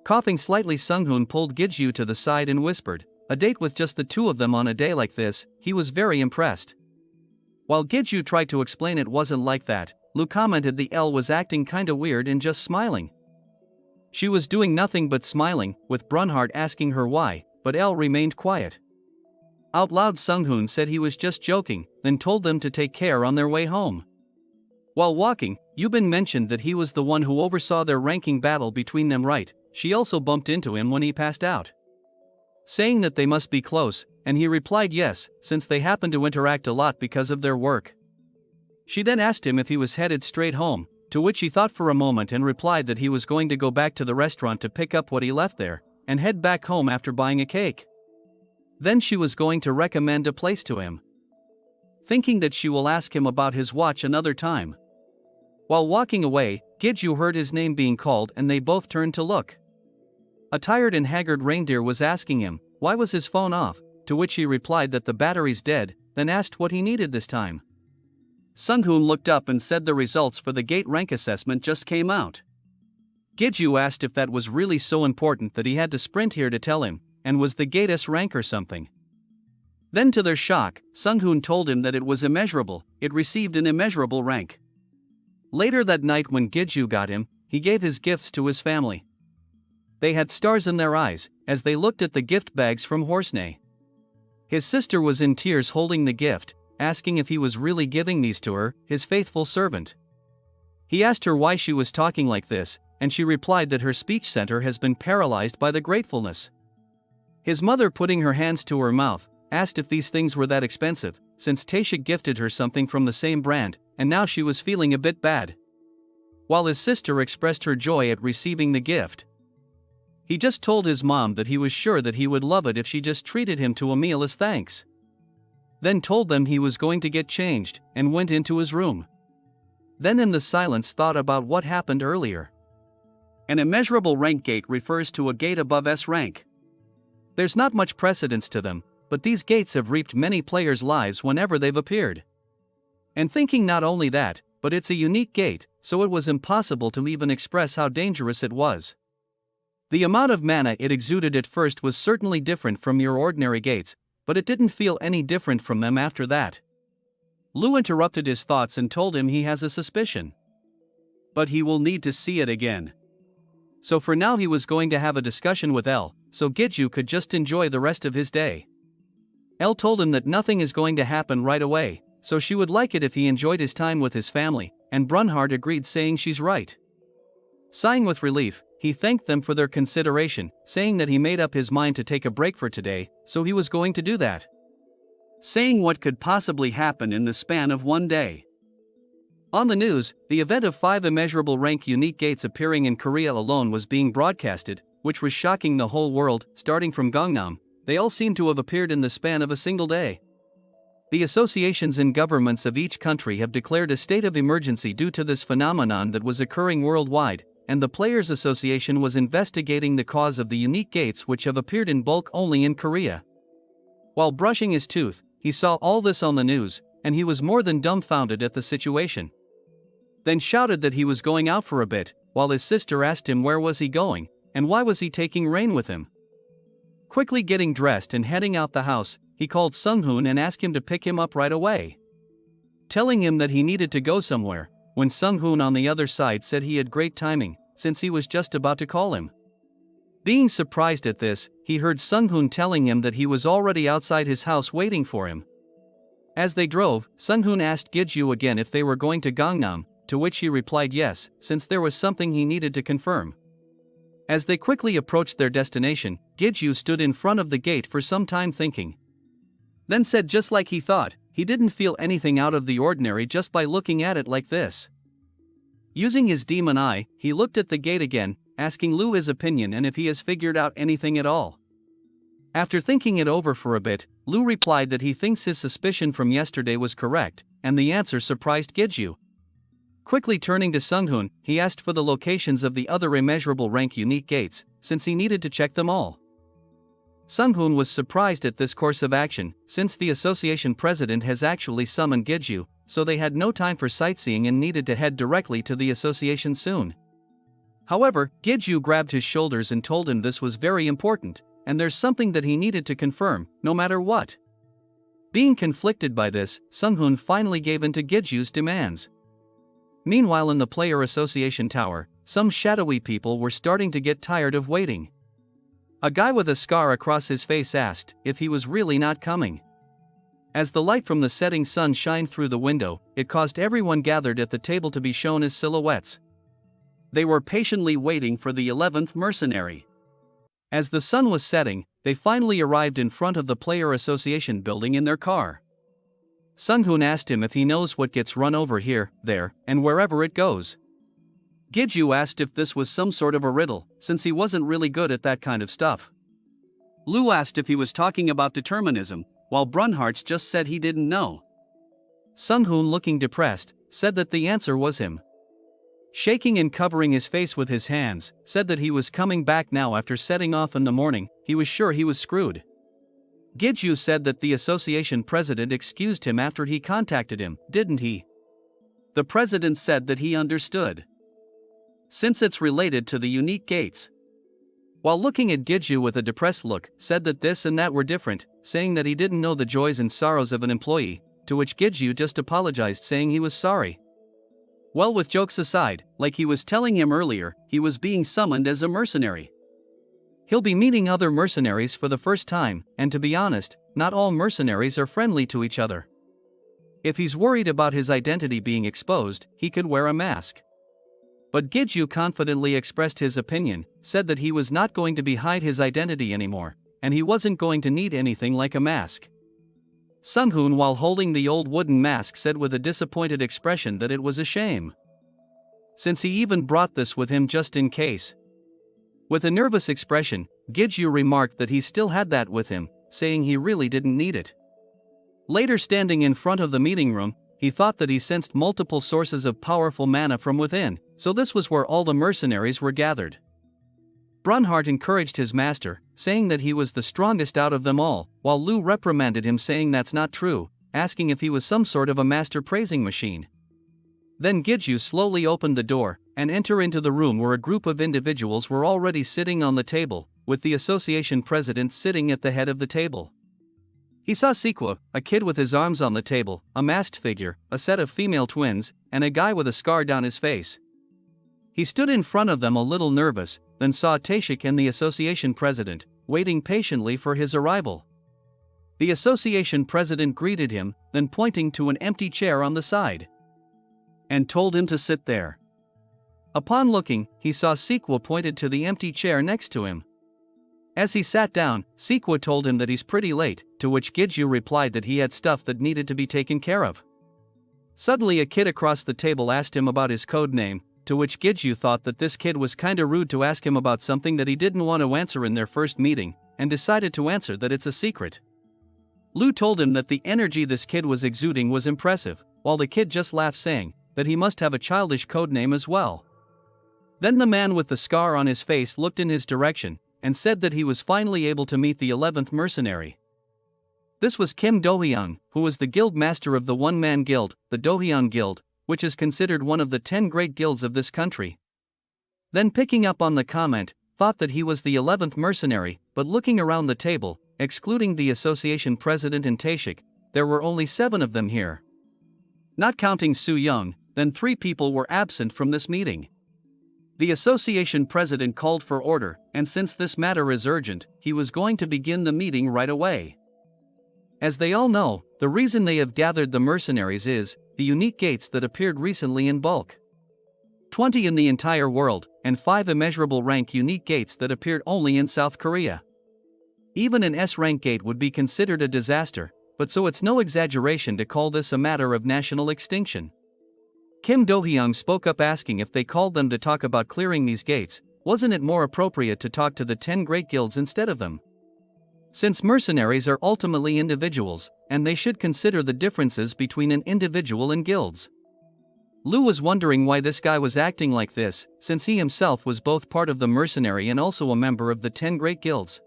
[SPEAKER 1] Coughing slightly, Sunghoon pulled Giju to the side and whispered, "A date with just the two of them on a day like this." He was very impressed. While Giju tried to explain it wasn't like that, Lu commented the L was acting kinda weird and just smiling. She was doing nothing but smiling, with Brunhard asking her why, but L remained quiet. Out loud, Sunghoon said he was just joking, then told them to take care on their way home. While walking, Yubin mentioned that he was the one who oversaw their ranking battle between them, right? She also bumped into him when he passed out, saying that they must be close, and he replied yes, since they happened to interact a lot because of their work. She then asked him if he was headed straight home, to which he thought for a moment and replied that he was going to go back to the restaurant to pick up what he left there, and head back home after buying a cake. Then she was going to recommend a place to him, thinking that she will ask him about his watch another time. While walking away, Giju heard his name being called and they both turned to look. A tired and haggard reindeer was asking him why was his phone off, to which he replied that the battery's dead, then asked what he needed this time.
[SPEAKER 2] Sunghoon looked up and said the results for the gate rank assessment just came out.
[SPEAKER 1] Giju asked if that was really so important that he had to sprint here to tell him, and was the gate S rank or something. Then to their shock, Sunghoon told him that it was immeasurable, it received an immeasurable rank. Later that night when Giju got him, he gave his gifts to his family. They had stars in their eyes, as they looked at the gift bags from Horsney. His sister was in tears holding the gift, asking if he was really giving these to her, his faithful servant. He asked her why she was talking like this, and she replied that her speech center has been paralyzed by the gratefulness. His mother, putting her hands to her mouth, asked if these things were that expensive, since Taishik gifted her something from the same brand, and now she was feeling a bit bad. While his sister expressed her joy at receiving the gift, he just told his mom that he was sure that he would love it if she just treated him to a meal as thanks. Then told them he was going to get changed, and went into his room. Then in the silence thought about what happened earlier.
[SPEAKER 2] An immeasurable rank gate refers to a gate above S rank.
[SPEAKER 1] There's not much precedence to them, but these gates have reaped many players' lives whenever they've appeared. And thinking not only that, but it's a unique gate, so it was impossible to even express how dangerous it was. The amount of mana it exuded at first was certainly different from your ordinary gates, but it didn't feel any different from them after that. Lu interrupted his thoughts and told him he has a suspicion, but he will need to see it again. So for now he was going to have a discussion with L, so Giju could just enjoy the rest of his day. L told him that nothing is going to happen right away, so she would like it if he enjoyed his time with his family, and Brunhard agreed, saying she's right. Sighing with relief, he thanked them for their consideration, saying that he made up his mind to take a break for today, so he was going to do that.
[SPEAKER 2] Saying what could possibly happen in the span of one day. On the news, the event of 5 immeasurable rank unique gates appearing in Korea alone was being broadcasted, which was shocking the whole world. Starting from Gangnam, they all seem to have appeared in the span of a single day. The associations and governments of each country have declared a state of emergency due to this phenomenon that was occurring worldwide, and the Players Association was investigating the cause of the unique gates which have appeared in bulk only in Korea. While brushing his tooth, he saw all this on the news, and he was more than dumbfounded at the situation. Then shouted that he was going out for a bit, while his sister asked him where was he going, and why was he taking Rain with him. Quickly getting dressed and heading out the house, he called Sung-hoon and asked him to pick him up right away, telling him that he needed to go somewhere, when Sung-hoon on the other side said he had great timing, since he was just about to call him. Being surprised at this, he heard Sung-hoon telling him that he was already outside his house waiting for him. As they drove, Sung-hoon asked Giju again if they were going to Gangnam, to which he replied yes, since there was something he needed to confirm. As they quickly approached their destination, Giju stood in front of the gate for some time thinking. Then said just like he thought, he didn't feel anything out of the ordinary just by looking at it like this. Using his demon eye, he looked at the gate again, asking Lu his opinion and if he has figured out anything at all. After thinking it over for a bit, Lu replied that he thinks his suspicion from yesterday was correct, and the answer surprised Giju. Quickly turning to Sung-hoon, he asked for the locations of the other immeasurable rank unique gates, since he needed to check them all. Sung-hoon was surprised at this course of action, since the association president has actually summoned Giju, so they had no time for sightseeing and needed to head directly to the association soon. However, Giju grabbed his shoulders and told him this was very important, and there's something that he needed to confirm, no matter what. Being conflicted by this, Sung-hoon finally gave in to Giju's demands. Meanwhile in the Player Association Tower, some shadowy people were starting to get tired of waiting. A guy with a scar across his face asked if he was really not coming. As the light from the setting sun shined through the window, it caused everyone gathered at the table to be shown as silhouettes. They were patiently waiting for the 11th mercenary. As the sun was setting, they finally arrived in front of the Player Association building in their car. Sung-hoon asked him if he knows what gets run over here, there, and wherever it goes. Giju asked if this was some sort of a riddle, since he wasn't really good at that kind of stuff. Lu asked if he was talking about determinism, while Brunhardt just said he didn't know. Sung-hoon, looking depressed, said that the answer was him. Shaking and covering his face with his hands, said that he was coming back now after setting off in the morning. He was sure he was screwed. Giju said that the association president excused him after he contacted him, didn't he? The president said that he understood, since it's related to the unique gates. While looking at Giju with a depressed look, said that this and that were different, saying that he didn't know the joys and sorrows of an employee, to which Giju just apologized saying he was sorry. Well, with jokes aside, like he was telling him earlier, he was being summoned as a mercenary. He'll be meeting other mercenaries for the first time, and to be honest, not all mercenaries are friendly to each other. If he's worried about his identity being exposed, he could wear a mask. But Giju confidently expressed his opinion, said that he was not going to hide his identity anymore, and he wasn't going to need anything like a mask. Sung-hoon, while holding the old wooden mask, said with a disappointed expression that it was a shame, since he even brought this with him just in case. With a nervous expression, Giju remarked that he still had that with him, saying he really didn't need it. Later, standing in front of the meeting room, he thought that he sensed multiple sources of powerful mana from within, so this was where all the mercenaries were gathered. Brunhardt encouraged his master, saying that he was the strongest out of them all, while Lu reprimanded him saying that's not true, asking if he was some sort of a master praising machine. Then Giju slowly opened the door, and entered into the room where a group of individuals were already sitting on the table, with the association president sitting at the head of the table. He saw Sequa, a kid with his arms on the table, a masked figure, a set of female twins, and a guy with a scar down his face. He stood in front of them a little nervous, then saw Taeshik and the association president, waiting patiently for his arrival. The association president greeted him, then pointing to an empty chair on the side, and told him to sit there. Upon looking, he saw Sequa pointed to the empty chair next to him. As he sat down, Sequa told him that he's pretty late, to which Giju replied that he had stuff that needed to be taken care of.
[SPEAKER 1] Suddenly a kid across the table asked him about his code name, to which Gidju thought that this kid was kinda rude to ask him about something that he didn't want to answer in their first meeting, and decided to answer that it's a secret. Lu told him that the energy this kid was exuding was impressive, while the kid just laughed, saying that he must have a childish code name as well. Then the man with the scar on his face looked in his direction, and said that he was finally able to meet the 11th mercenary. This was Kim Do-hyung, who was the guild master of the one-man guild, the Do-hyung Guild, which is considered one of the 10 great guilds of this country. Then picking up on the comment, thought that he was the 11th mercenary, but looking around the table, excluding the association president and Taeshik, there were only 7 of them here. Not counting Su Young, then 3 people were absent from this meeting. The association president called for order, and since this matter is urgent, he was going to begin the meeting right away. As they all know, the reason they have gathered the mercenaries is the unique gates that appeared recently in bulk. 20 in the entire world, and 5 immeasurable rank unique gates that appeared only in South Korea. Even an S-rank gate would be considered a disaster, but so it's no exaggeration to call this a matter of national extinction. Kim Do-hyung spoke up asking if they called them to talk about clearing these gates, wasn't it more appropriate to talk to the 10 great guilds instead of them? Since mercenaries are ultimately individuals, and they should consider the differences between an individual and guilds. Lu was wondering why this guy was acting like this, since he himself was both part of the mercenary and also a member of the 10 great guilds.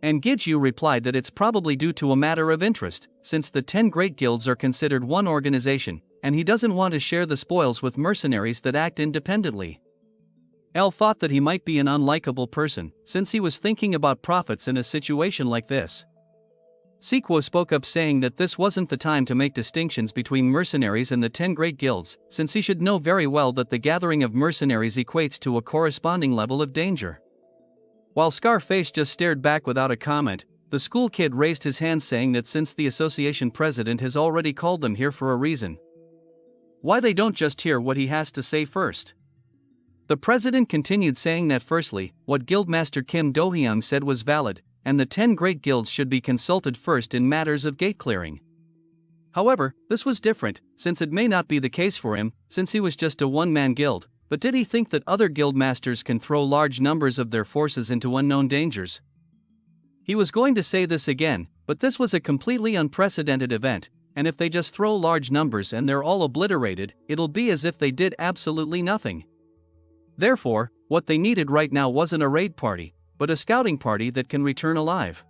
[SPEAKER 1] And Gidju replied that it's probably due to a matter of interest, since the 10 great guilds are considered one organization, and he doesn't want to share the spoils with mercenaries that act independently. El thought that he might be an unlikable person, since he was thinking about profits in a situation like this. Sequo spoke up saying that this wasn't the time to make distinctions between mercenaries and the 10 great guilds, since he should know very well that the gathering of mercenaries equates to a corresponding level of danger. While Scarface just stared back without a comment, the school kid raised his hand saying that since the association president has already called them here for a reason, why they don't just hear what he has to say first. The president continued saying that firstly, what Guildmaster Kim Do-hyung said was valid, and the 10 great guilds should be consulted first in matters of gate clearing. However, this was different, since it may not be the case for him, since he was just a one-man guild, but did he think that other guildmasters can throw large numbers of their forces into unknown dangers? He was going to say this again, but this was a completely unprecedented event, and if they just throw large numbers and they're all obliterated, it'll be as if they did absolutely nothing. Therefore, what they needed right now wasn't a raid party, but a scouting party that can return alive.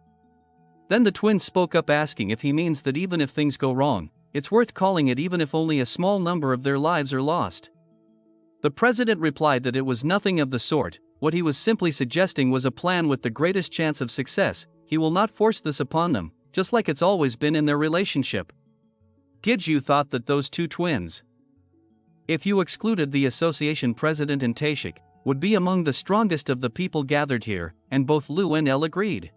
[SPEAKER 1] Then the twins spoke up asking if he means that even if things go wrong, it's worth calling it even if only a small number of their lives are lost. The president replied that it was nothing of the sort, what he was simply suggesting was a plan with the greatest chance of success. He will not force this upon them, just like it's always been in their relationship. Gidju thought that those two twins, if you excluded the association president and Taeshik, would be among the strongest of the people gathered here, and both Lu and El agreed.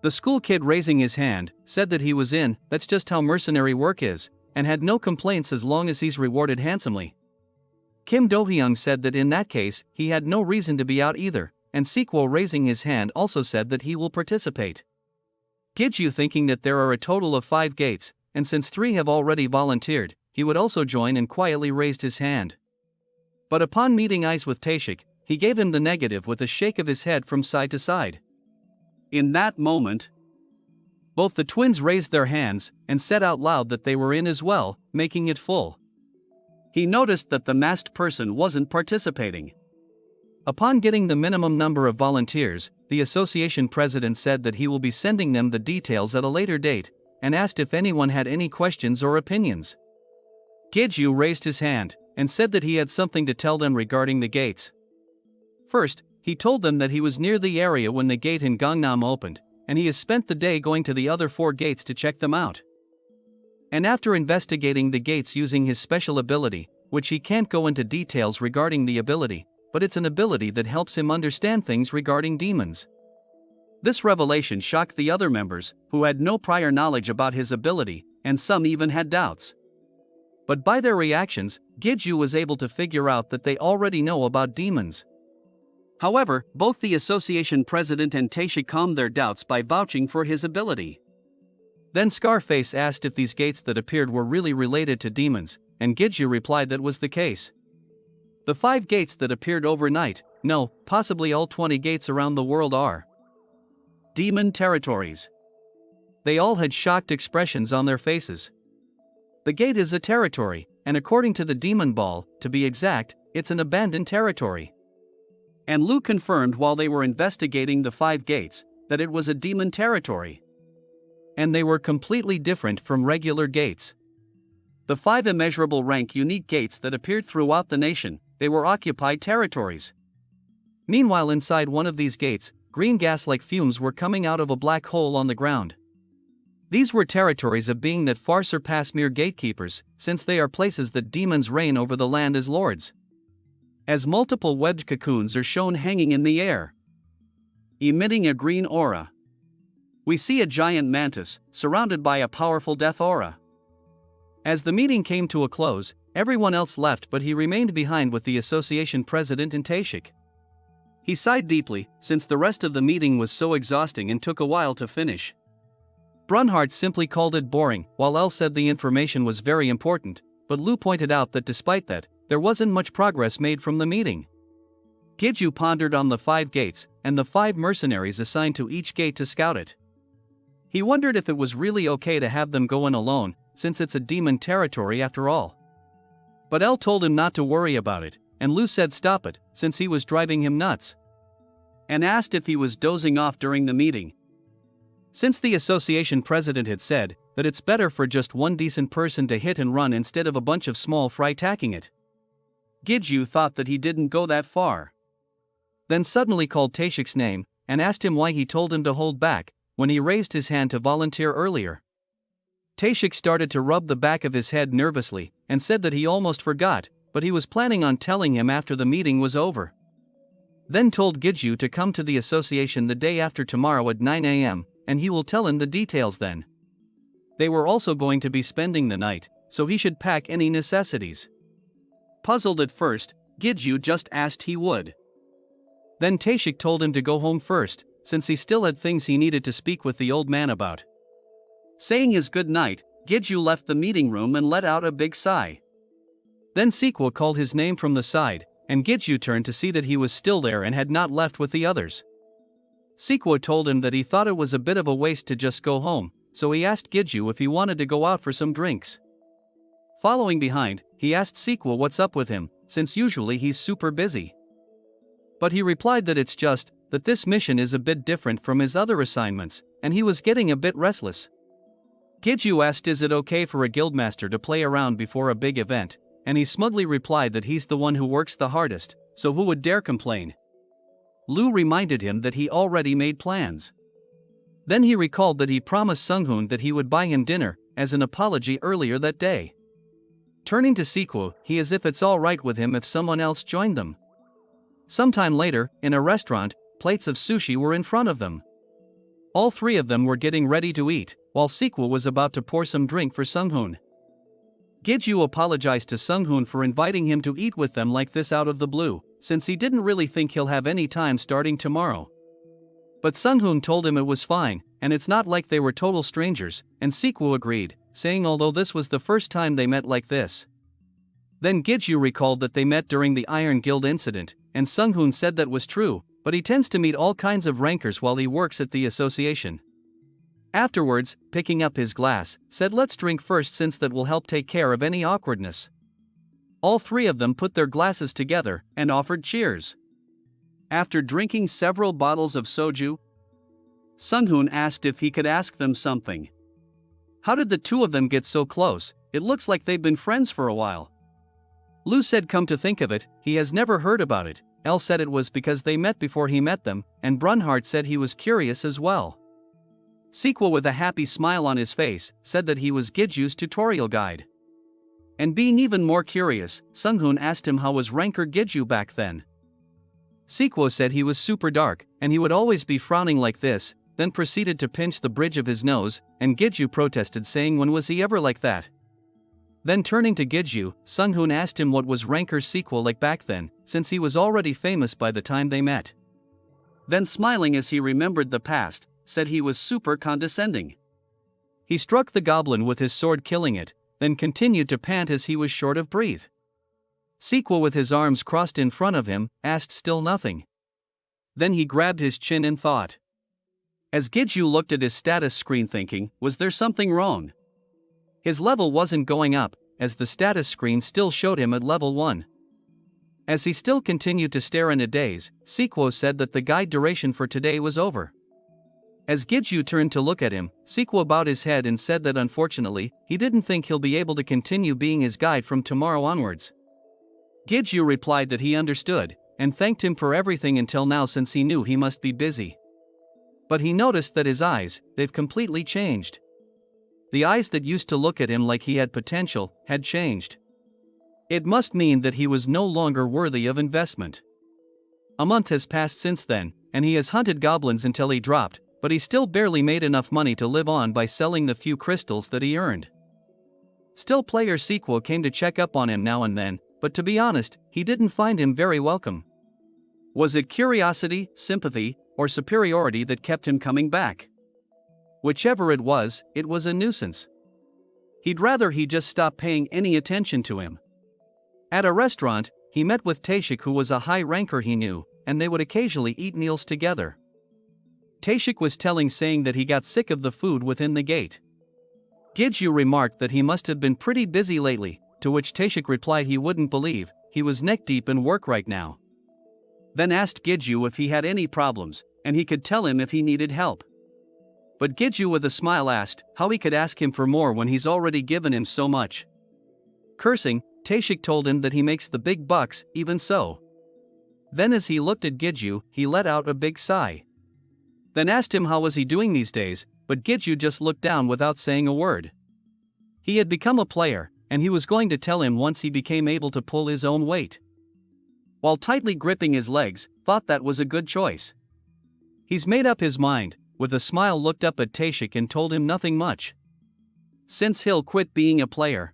[SPEAKER 1] The school kid raising his hand, said that he was in, that's just how mercenary work is, and had no complaints as long as he's rewarded handsomely. Kim Do-hyung said that in that case, he had no reason to be out either, and Sequo raising his hand also said that he will participate. Gidju thinking that there are a total of 5 gates, and since 3 have already volunteered, he would also join and quietly raised his hand. But upon meeting eyes with Taeshik, he gave him the negative with a shake of his head from side to side. In that moment, both the twins raised their hands and said out loud that they were in as well, making it full. He noticed that the masked person wasn't participating. Upon getting the minimum number of volunteers, the association president said that he will be sending them the details at a later date, and asked if anyone had any questions or opinions. Gidju raised his hand and said that he had something to tell them regarding the gates. First, he told them that he was near the area when the gate in Gangnam opened, and he has spent the day going to the other 4 gates to check them out. And after investigating the gates using his special ability, which he can't go into details regarding the ability, but it's an ability that helps him understand things regarding demons. This revelation shocked the other members, who had no prior knowledge about his ability, and some even had doubts. But by their reactions, Gidju was able to figure out that they already know about demons. However, both the association president and Taeshik calmed their doubts by vouching for his ability. Then Scarface asked if these gates that appeared were really related to demons, and Gidju replied that was the case. The 5 gates that appeared overnight, no, possibly all 20 gates around the world are demon territories. They all had shocked expressions on their faces. The gate is a territory, and according to the demon ball, to be exact, it's an abandoned territory. And Lu confirmed while they were investigating the 5 gates, that it was a demon territory. And they were completely different from regular gates. The 5 immeasurable rank unique gates that appeared throughout the nation, they were occupied territories. Meanwhile, inside one of these gates, green gas-like fumes were coming out of a black hole on the ground. These were territories of being that far surpass mere gatekeepers, since they are places that demons reign over the land as lords. As multiple webbed cocoons are shown hanging in the air, emitting a green aura. We see a giant mantis, surrounded by a powerful death aura. As the meeting came to a close, everyone else left, but he remained behind with the association president and Taishik. He sighed deeply, since the rest of the meeting was so exhausting and took a while to finish. Brunhard simply called it boring, while El said the information was very important, but Lu pointed out that despite that, there wasn't much progress made from the meeting. Gidju pondered on the 5 gates, and the 5 mercenaries assigned to each gate to scout it. He wondered if it was really okay to have them go in alone, since it's a demon territory after all. But El told him not to worry about it, and Lu said stop it, since he was driving him nuts. And asked if he was dozing off during the meeting. Since the association president had said that it's better for just one decent person to hit and run instead of a bunch of small fry attacking it. Gidju thought that he didn't go that far. Then suddenly called Taishik's name, and asked him why he told him to hold back, when he raised his hand to volunteer earlier. Taishik started to rub the back of his head nervously, and said that he almost forgot, but he was planning on telling him after the meeting was over. Then told Gidju to come to the association the day after tomorrow at 9 a.m., and he will tell him the details then. They were also going to be spending the night, so he should pack any necessities. Puzzled at first, Gidju just asked he would. Then Taishik told him to go home first, since he still had things he needed to speak with the old man about. Saying his good night, Gidju left the meeting room and let out a big sigh. Then Sequel called his name from the side, and Gidju turned to see that he was still there and had not left with the others. Sequel told him that he thought it was a bit of a waste to just go home, so he asked Gidju if he wanted to go out for some drinks. Following behind, he asked Sequel what's up with him, since usually he's super busy. But he replied that it's just that this mission is a bit different from his other assignments, and he was getting a bit restless. Gidju asked is it okay for a guildmaster to play around before a big event, and he smugly replied that he's the one who works the hardest, so who would dare complain? Lu reminded him that he already made plans. Then he recalled that he promised Sunghun that he would buy him dinner, as an apology earlier that day. Turning to Sequel, he asked if it's alright with him if someone else joined them. Sometime later, in a restaurant, plates of sushi were in front of them. All 3 of them were getting ready to eat, while Sequel was about to pour some drink for Sunghun. Gidju apologized to Sunghun for inviting him to eat with them like this out of the blue, since he didn't really think he'll have any time starting tomorrow. But Sunghun told him it was fine, and it's not like they were total strangers, and Sequel agreed, saying although this was the first time they met like this. Then Gidju recalled that they met during the Iron Guild incident, and Sunghun said that was true, but he tends to meet all kinds of rankers while he works at the association. Afterwards, picking up his glass, said let's drink first since that will help take care of any awkwardness. All 3 of them put their glasses together and offered cheers. After drinking several bottles of soju, Sunghun asked if he could ask them something. How did the 2 of them get so close? It looks like they've been friends for a while. Lu said come to think of it, he has never heard about it. El said it was because they met before he met them, and Brunhard said he was curious as well. Sequel with a happy smile on his face, said that he was Gidju's tutorial guide. And being even more curious, Sunghun asked him how was Ranker Gidju back then. Sequel said he was super dark, and he would always be frowning like this, then proceeded to pinch the bridge of his nose, and Gidju protested saying when was he ever like that. Then turning to Gidju, Sunghun asked him what was Ranker's Sequel like back then, since he was already famous by the time they met. Then smiling as he remembered the past, said he was super condescending. He struck the goblin with his sword, killing it, then continued to pant as he was short of breath. Sequel, with his arms crossed in front of him, asked still nothing. Then he grabbed his chin in thought. As Giju looked at his status screen, thinking, was there something wrong? His level wasn't going up, as the status screen still showed him at level 1. As he still continued to stare in a daze, Sequo said that the guide duration for today was over. As Giju turned to look at him, Sequo bowed his head and said that unfortunately, he didn't think he'll be able to continue being his guide from tomorrow onwards. Giju replied that he understood, and thanked him for everything until now, since he knew he must be busy. But he noticed that his eyes, they've completely changed. The eyes that used to look at him like he had potential, had changed. It must mean that he was no longer worthy of investment. A month has passed since then, and he has hunted goblins until he dropped, but he still barely made enough money to live on by selling the few crystals that he earned. Still, player Sequel came to check up on him now and then, but to be honest, he didn't find him very welcome. Was it curiosity, sympathy, or superiority that kept him coming back? Whichever it was a nuisance. He'd rather he just stop paying any attention to him. At a restaurant, he met with Tashik, who was a high ranker he knew, and they would occasionally eat meals together. Tashik was saying that he got sick of the food within the gate. Giju remarked that he must have been pretty busy lately, to which Tashik replied he wouldn't believe, he was neck deep in work right now. Then asked Giju if he had any problems, and he could tell him if he needed help. But Giju with a smile asked how he could ask him for more when he's already given him so much. Cursing, Tashik told him that he makes the big bucks, even so. Then as he looked at Giju, he let out a big sigh. Then asked him how was he doing these days, but Giju just looked down without saying a word. He had become a player, and he was going to tell him once he became able to pull his own weight. While tightly gripping his legs, thought that was a good choice. He's made up his mind, with a smile looked up at Tashik and told him nothing much. Since he'll quit being a player.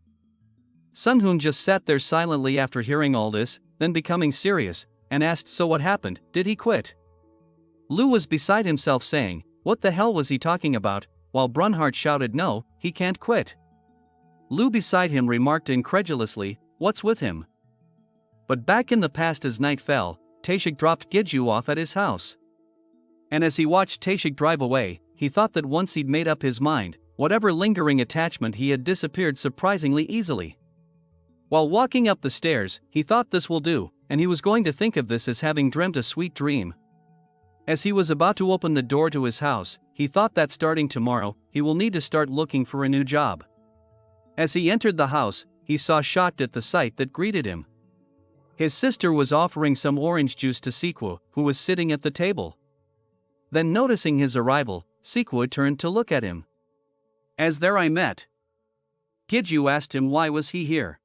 [SPEAKER 1] Sunhoon just sat there silently after hearing all this, then becoming serious, and asked so what happened, did he quit? Lu was beside himself saying, what the hell was he talking about, while Brunhart shouted no, he can't quit. Lu beside him remarked incredulously, what's with him? But back in the past as night fell, Tashik dropped Giju off at his house. And as he watched Tashik drive away, he thought that once he'd made up his mind, whatever lingering attachment he had disappeared surprisingly easily. While walking up the stairs, he thought this will do, and he was going to think of this as having dreamt a sweet dream. As he was about to open the door to his house, he thought that starting tomorrow, he will need to start looking for a new job. As he entered the house, he saw shocked at the sight that greeted him. His sister was offering some orange juice to Sequo, who was sitting at the table. Then noticing his arrival, Sequo turned to look at him. As there I met. Giju asked him why was he here.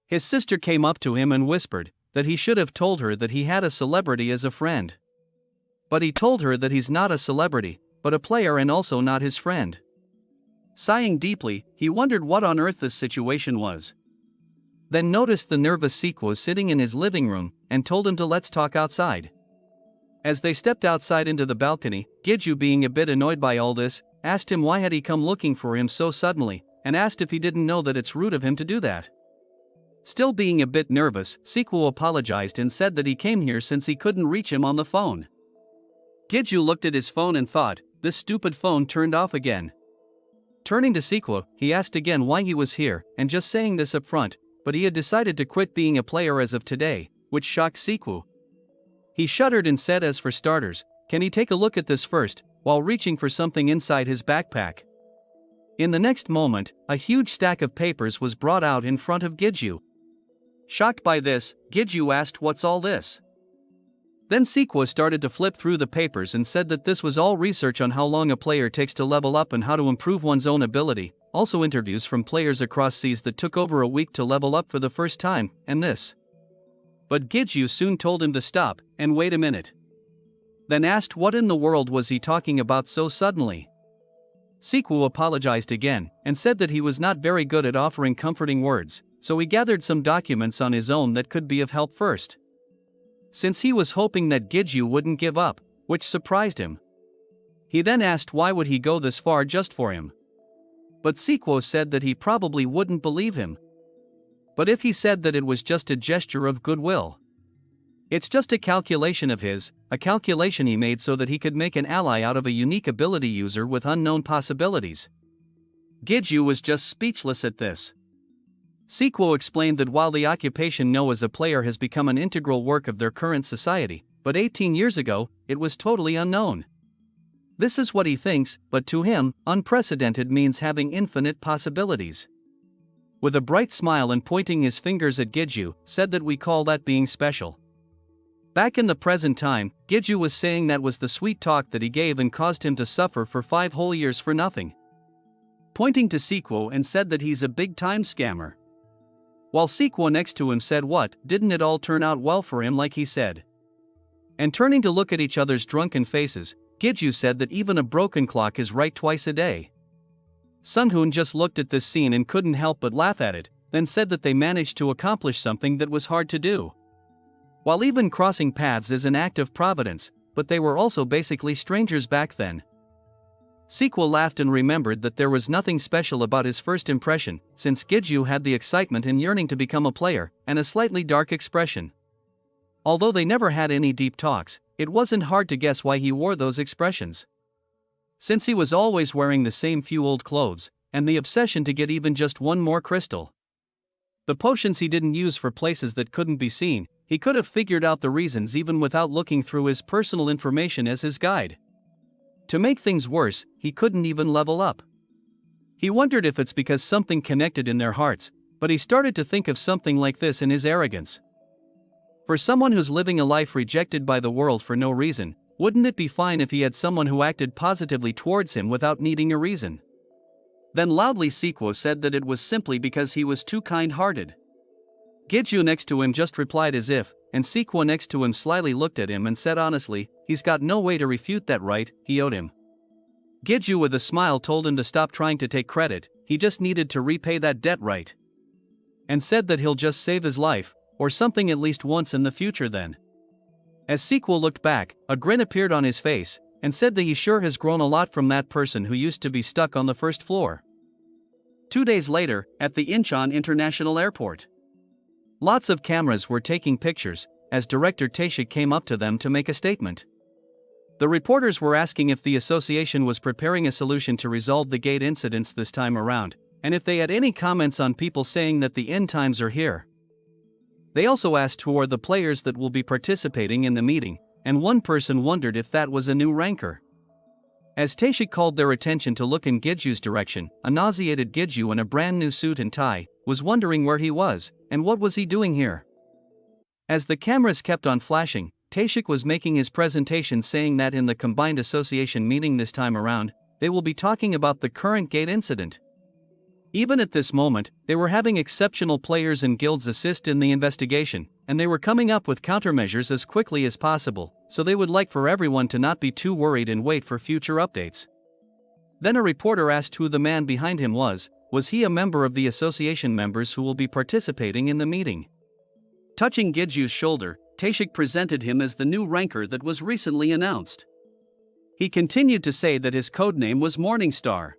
[SPEAKER 1] His sister came up to him and whispered that he should have told her that he had a celebrity as a friend. But he told her that he's not a celebrity, but a player and also not his friend. Sighing deeply, he wondered what on earth this situation was. Then noticed the nervous Sequo sitting in his living room, and told him to let's talk outside. As they stepped outside into the balcony, Giju, being a bit annoyed by all this, asked him why had he come looking for him so suddenly, and asked if he didn't know that it's rude of him to do that. Still being a bit nervous, Sequo apologized and said that he came here since he couldn't reach him on the phone. Giju looked at his phone and thought, this stupid phone turned off again. Turning to Sequo, he asked again why he was here, and just saying this up front, but he had decided to quit being a player as of today, which shocked Sequo. He shuddered and said as for starters, can he take a look at this first, while reaching for something inside his backpack. In the next moment, a huge stack of papers was brought out in front of Giju. Shocked by this, Giju asked what's all this? Then Sequo started to flip through the papers and said that this was all research on how long a player takes to level up and how to improve one's own ability, also interviews from players across seas that took over a week to level up for the first time, and this. But Giju soon told him to stop, and wait a minute. Then asked what in the world was he talking about so suddenly. Sequo apologized again, and said that he was not very good at offering comforting words, so he gathered some documents on his own that could be of help first. Since he was hoping that Giju wouldn't give up, which surprised him. He then asked why would he go this far just for him.
[SPEAKER 2] But Sequo said that he probably wouldn't believe him. But if he said that it was just a gesture of goodwill? It's just a calculation of his, a calculation he made so that he could make an ally out of a unique ability user with unknown possibilities. Giju was just speechless at this. Sequo explained that while the occupation No as a player has become an integral work of their current society, but 18 years ago, it was totally unknown. This is what he thinks, but to him, unprecedented means having infinite possibilities. With a bright smile and pointing his fingers at Giju, said that we call that being special. Back in the present time, Giju was saying that was the sweet talk that he gave and caused him to suffer for 5 whole years for nothing. Pointing to Sequo and said that he's a big-time scammer. While Sequo next to him said what, didn't it all turn out well for him like he said? And turning to look at each other's drunken faces, Giju said that even a broken clock is right twice a day. Sunhoon just looked at this scene and couldn't help but laugh at it, then said that they managed to accomplish something that was hard to do. While even crossing paths is an act of providence, but they were also basically strangers back then. Sequel laughed and remembered that there was nothing special about his first impression, since Giju had the excitement and yearning to become a player, and a slightly dark expression. Although they never had any deep talks, it wasn't hard to guess why he wore those expressions. Since he was always wearing the same few old clothes, and the obsession to get even just one more crystal. The potions he didn't use for places that couldn't be seen, he could have figured out the reasons even without looking through his personal information as his guide. To make things worse, he couldn't even level up. He wondered if it's because something connected in their hearts, but he started to think of something like this in his arrogance. For someone who's living a life rejected by the world for no reason, wouldn't it be fine if he had someone who acted positively towards him without needing a reason? Then loudly Sequo said that it was simply because he was too kind-hearted. Giju next to him just replied as if, and Sequo next to him slyly looked at him and said honestly, he's got no way to refute that, right? He owed him. Giju with a smile told him to stop trying to take credit, he just needed to repay that debt, right? And said that he'll just save his life, or something at least once in the future then. As Sequel looked back, a grin appeared on his face, and said that he sure has grown a lot from that person who used to be stuck on the first floor. 2 days later, at the Incheon International Airport. Lots of cameras were taking pictures, as director Taeshik came up to them to make a statement. The reporters were asking if the association was preparing a solution to resolve the gate incidents this time around, and if they had any comments on people saying that the end times are here. They also asked who are the players that will be participating in the meeting, and one person wondered if that was a new ranker. As Taeshik called their attention to look in Giju's direction, a nauseated Giju in a brand new suit and tie, was wondering where he was, and what was he doing here. As the cameras kept on flashing, Taeshik was making his presentation saying that in the combined association meeting this time around, they will be talking about the current gate incident. Even at this moment, they were having exceptional players and guilds assist in the investigation, and they were coming up with countermeasures as quickly as possible, so they would like for everyone to not be too worried and wait for future updates. Then a reporter asked who the man behind him was he a member of the association members who will be participating in the meeting? Touching Giju's shoulder, Taeshik presented him as the new ranker that was recently announced. He continued to say that his codename was Morningstar.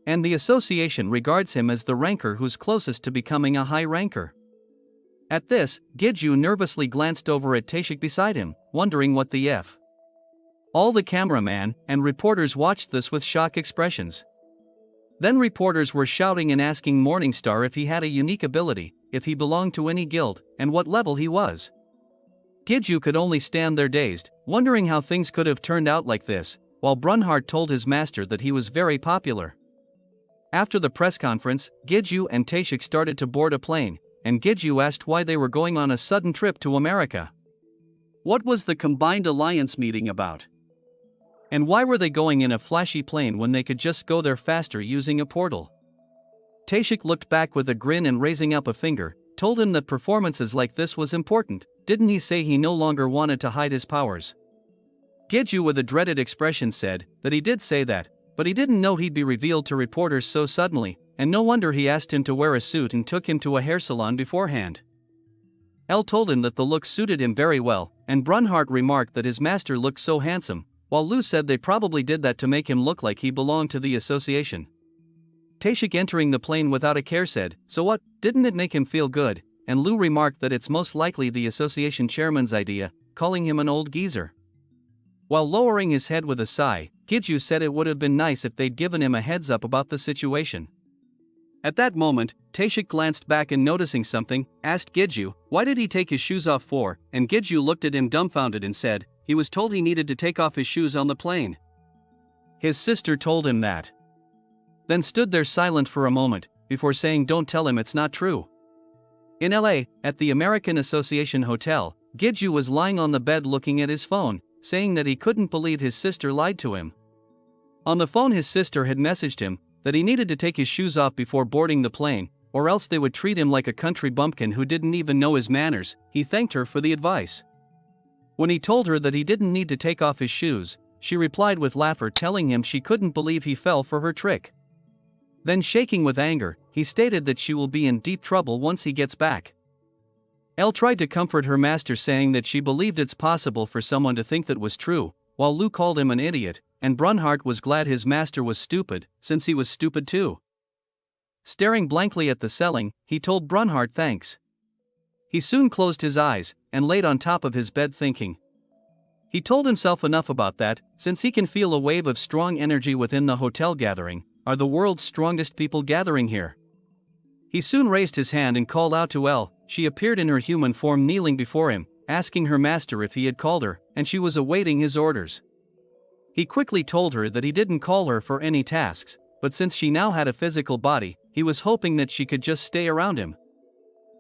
[SPEAKER 2] And the association regards him as the ranker who's closest to becoming a high ranker. At this, Giju nervously glanced over at Taeshik beside him, wondering what the F. All the cameraman and reporters watched this with shock expressions. Then reporters were shouting and asking Morningstar if he had a unique ability, if he belonged to any guild, and what level he was. Giju could only stand there dazed, wondering how things could have turned out like this, while Brunhart told his master that he was very popular. After the press conference, Giju and Taeshik started to board a plane, and Giju asked why they were going on a sudden trip to America. What was the combined alliance meeting about? And why were they going in a flashy plane when they could just go there faster using a portal? Taeshik looked back with a grin and raising up a finger, told him that performances like this was important. Didn't he say he no longer wanted to hide his powers? Giju with a dreaded expression said that he did say that, but he didn't know he'd be revealed to reporters so suddenly, and no wonder he asked him to wear a suit and took him to a hair salon beforehand. L told him that the look suited him very well, and Brunhart remarked that his master looked so handsome, while Lu said they probably did that to make him look like he belonged to the association.
[SPEAKER 1] Taeshik, entering the plane without a care, said, "So what, didn't it make him feel good?" And Lu remarked that it's most likely the association chairman's idea, calling him an old geezer. While lowering his head with a sigh, Giju said it would have been nice if they'd given him a heads up about the situation. At that moment, Taeshik glanced back and, noticing something, asked Giju, "Why did he take his shoes off for?" And Giju looked at him dumbfounded and said, "He was told he needed to take off his shoes on the plane. His sister told him that." Then stood there silent for a moment, before saying, "Don't tell him, it's not true." In LA, at the American Association Hotel, Giju was lying on the bed looking at his phone, saying that he couldn't believe his sister lied to him. On the phone, his sister had messaged him that he needed to take his shoes off before boarding the plane, or else they would treat him like a country bumpkin who didn't even know his manners. He thanked her for the advice. When he told her that he didn't need to take off his shoes, she replied with laughter, telling him she couldn't believe he fell for her trick. Then, shaking with anger, he stated that she will be in deep trouble once he gets back. Elle tried to comfort her master, saying that she believed it's possible for someone to think that was true, while Lu called him an idiot, and Brunhart was glad his master was stupid, since he was stupid too. Staring blankly at the ceiling, he told Brunhart thanks. He soon closed his eyes, and laid on top of his bed thinking. He told himself enough about that, since he can feel a wave of strong energy within the hotel gathering, are the world's strongest people gathering here. He soon raised his hand and called out to Elle. She appeared in her human form, kneeling before him, asking her master if he had called her, and she was awaiting his orders. He quickly told her that he didn't call her for any tasks, but since she now had a physical body, he was hoping that she could just stay around him.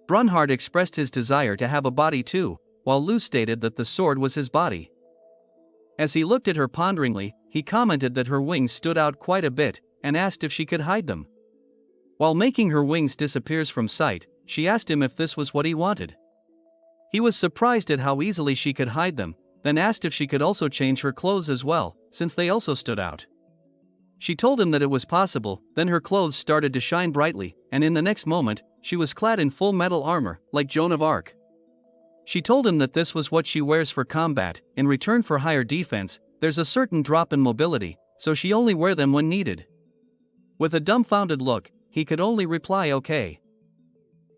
[SPEAKER 1] Brunhart expressed his desire to have a body too, while Lu stated that the sword was his body. As he looked at her ponderingly, he commented that her wings stood out quite a bit, and asked if she could hide them. While making her wings disappear from sight, she asked him if this was what he wanted. He was surprised at how easily she could hide them, then asked if she could also change her clothes as well, since they also stood out. She told him that it was possible. Then her clothes started to shine brightly, and in the next moment, she was clad in full metal armor, like Joan of Arc. She told him that this was what she wears for combat. In return for higher defense, there's a certain drop in mobility, so she only wear them when needed. With a dumbfounded look, he could only reply okay.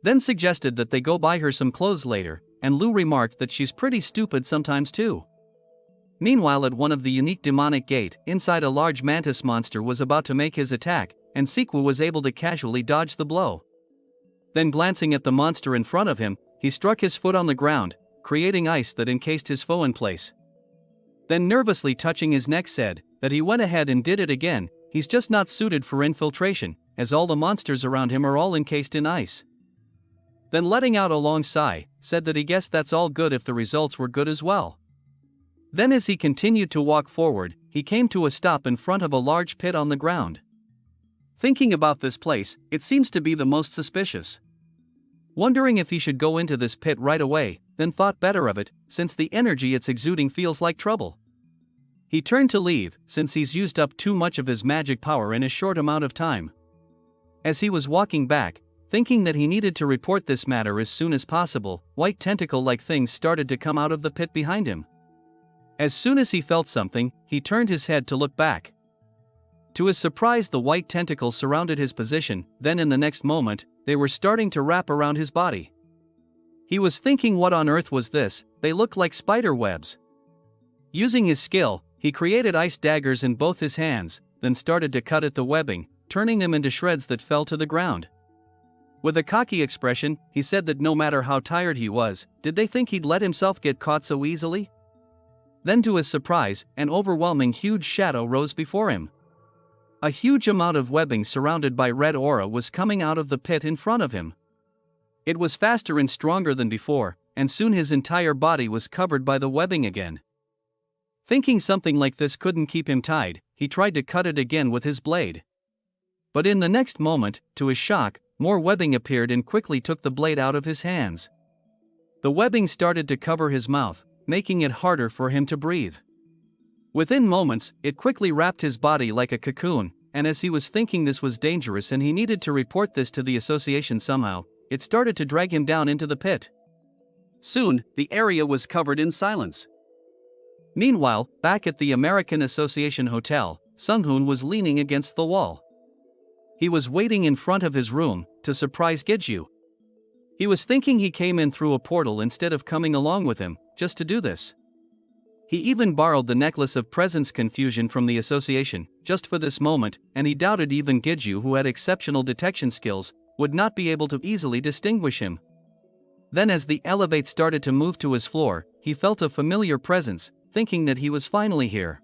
[SPEAKER 1] Then suggested that they go buy her some clothes later, and Lu remarked that she's pretty stupid sometimes too. Meanwhile, at one of the unique demonic gate, inside a large mantis monster was about to make his attack, and Siqu was able to casually dodge the blow. Then, glancing at the monster in front of him, he struck his foot on the ground, creating ice that encased his foe in place. Then, nervously touching his neck, said that he went ahead and did it again. He's just not suited for infiltration, as all the monsters around him are all encased in ice. Then, letting out a long sigh, said that he guessed that's all good if the results were good as well. Then, as he continued to walk forward, he came to a stop in front of a large pit on the ground. Thinking about this place, it seems to be the most suspicious. Wondering if he should go into this pit right away, then thought better of it, since the energy it's exuding feels like trouble. He turned to leave, since he's used up too much of his magic power in a short amount of time. As he was walking back, thinking that he needed to report this matter as soon as possible, white tentacle-like things started to come out of the pit behind him. As soon as he felt something, he turned his head to look back. To his surprise, the white tentacles surrounded his position. Then in the next moment, they were starting to wrap around his body. He was thinking, what on earth was this? They looked like spider webs. Using his skill, he created ice daggers in both his hands, then started to cut at the webbing, turning them into shreds that fell to the ground. With a cocky expression, he said that no matter how tired he was, did they think he'd let himself get caught so easily? Then, to his surprise, an overwhelming huge shadow rose before him. A huge amount of webbing surrounded by red aura was coming out of the pit in front of him. It was faster and stronger than before, and soon his entire body was covered by the webbing again. Thinking something like this couldn't keep him tied, he tried to cut it again with his blade. But in the next moment, to his shock, more webbing appeared and quickly took the blade out of his hands. The webbing started to cover his mouth, making it harder for him to breathe. Within moments, it quickly wrapped his body like a cocoon, and as he was thinking this was dangerous and he needed to report this to the association somehow, it started to drag him down into the pit. Soon, the area was covered in silence. Meanwhile, back at the American Association Hotel, Sunghoon was leaning against the wall. He was waiting in front of his room to surprise Gidju. He was thinking he came in through a portal instead of coming along with him, just to do this. He even borrowed the necklace of presence confusion from the association, just for this moment, and he doubted even Gidju, who had exceptional detection skills, would not be able to easily distinguish him. Then as the elevate started to move to his floor, he felt a familiar presence, thinking that he was finally here.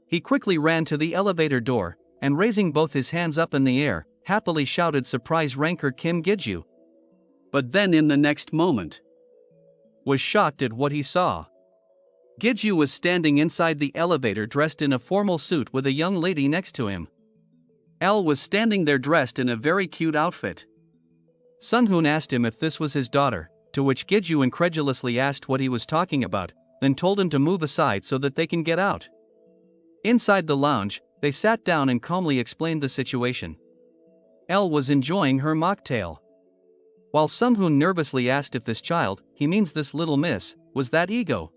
[SPEAKER 1] He quickly ran to the elevator door, and raising both his hands up in the air, happily shouted surprise Ranker Kim Gidju. But then in the next moment, was shocked at what he saw. Gidju was standing inside the elevator dressed in a formal suit with a young lady next to him. Elle was standing there dressed in a very cute outfit. Sunghun asked him if this was his daughter, to which Gidju incredulously asked what he was talking about, then told him to move aside so that they can get out. Inside the lounge, they sat down and calmly explained the situation. Elle was enjoying her mocktail, while Sunghun nervously asked if this child, he means this little miss, was that ego.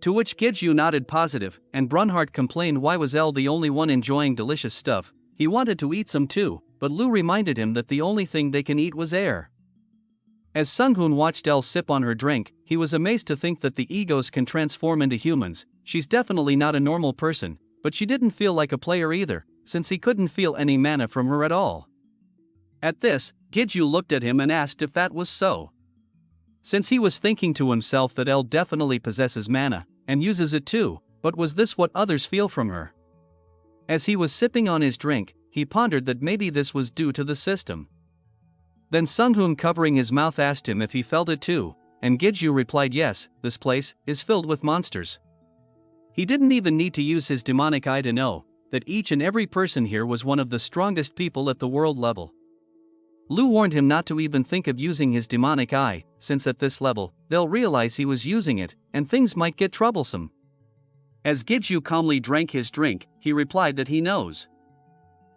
[SPEAKER 1] To which Gidju nodded positive, and Brunhart complained why was Elle the only one enjoying delicious stuff. He wanted to eat some too, but Lu reminded him that the only thing they can eat was air. As Sunghun watched Elle sip on her drink, he was amazed to think that the egos can transform into humans. She's definitely not a normal person, but she didn't feel like a player either, since he couldn't feel any mana from her at all. At this, Gidju looked at him and asked if that was so. Since he was thinking to himself that Elle definitely possesses mana, and uses it too, but was this what others feel from her? As he was sipping on his drink, he pondered that maybe this was due to the system. Then Sunghun, covering his mouth, asked him if he felt it too, and Gidju replied yes, this place is filled with monsters. He didn't even need to use his demonic eye to know that each and every person here was one of the strongest people at the world level. Lu warned him not to even think of using his demonic eye, since at this level, they'll realize he was using it, and things might get troublesome. As Gidju calmly drank his drink, he replied that he knows.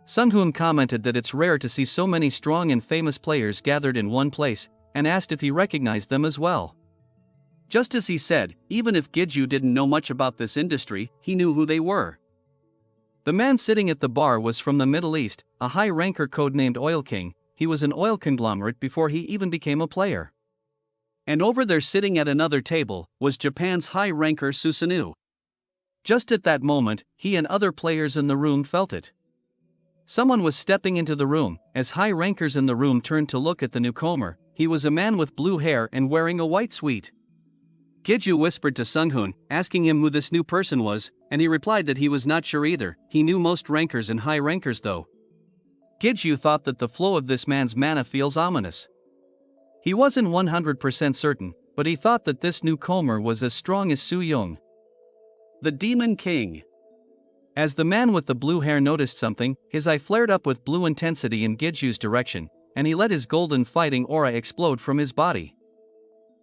[SPEAKER 1] Sunghun commented that it's rare to see so many strong and famous players gathered in one place, and asked if he recognized them as well. Just as he said, even if Gidju didn't know much about this industry, he knew who they were. The man sitting at the bar was from the Middle East, a high ranker codenamed Oil King. He was an oil conglomerate before he even became a player. And over there sitting at another table was Japan's high ranker Susanoo. Just at that moment, he and other players in the room felt it. Someone was stepping into the room. As high rankers in the room turned to look at the newcomer, he was a man with blue hair and wearing a white suite. Gidju whispered to Sunghun, asking him who this new person was, and he replied that he was not sure either. He knew most rankers and high rankers though. Gidju thought that the flow of this man's mana feels ominous. He wasn't 100% certain, but he thought that this newcomer was as strong as Su Yung, the Demon King. As the man with the blue hair noticed something, his eye flared up with blue intensity in Gidju's direction, and he let his golden fighting aura explode from his body.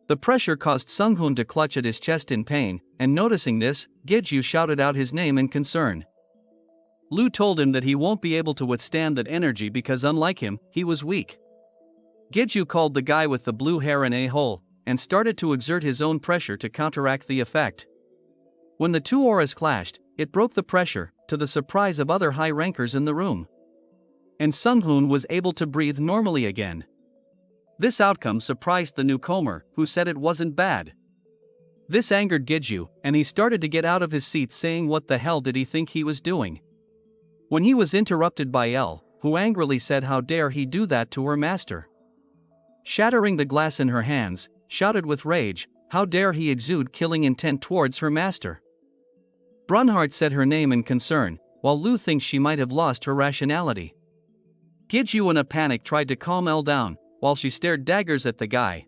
[SPEAKER 1] The pressure caused Sunghun to clutch at his chest in pain, and noticing this, Gidju shouted out his name in concern. Lu told him that he won't be able to withstand that energy because unlike him, he was weak. Gidju called the guy with the blue hair an a-hole, and started to exert his own pressure to counteract the effect. When the two auras clashed, it broke the pressure, to the surprise of other high rankers in the room. And Sunghun was able to breathe normally again. This outcome surprised the newcomer, who said it wasn't bad. This angered Gidju, and he started to get out of his seat saying what the hell did he think he was doing. When he was interrupted by Elle, who angrily said how dare he do that to her master. Shattering the glass in her hands, shouted with rage, how dare he exude killing intent towards her master. Brunhart said her name in concern, while Lu thinks she might have lost her rationality. Gidju in a panic tried to calm Elle down, while she stared daggers at the guy.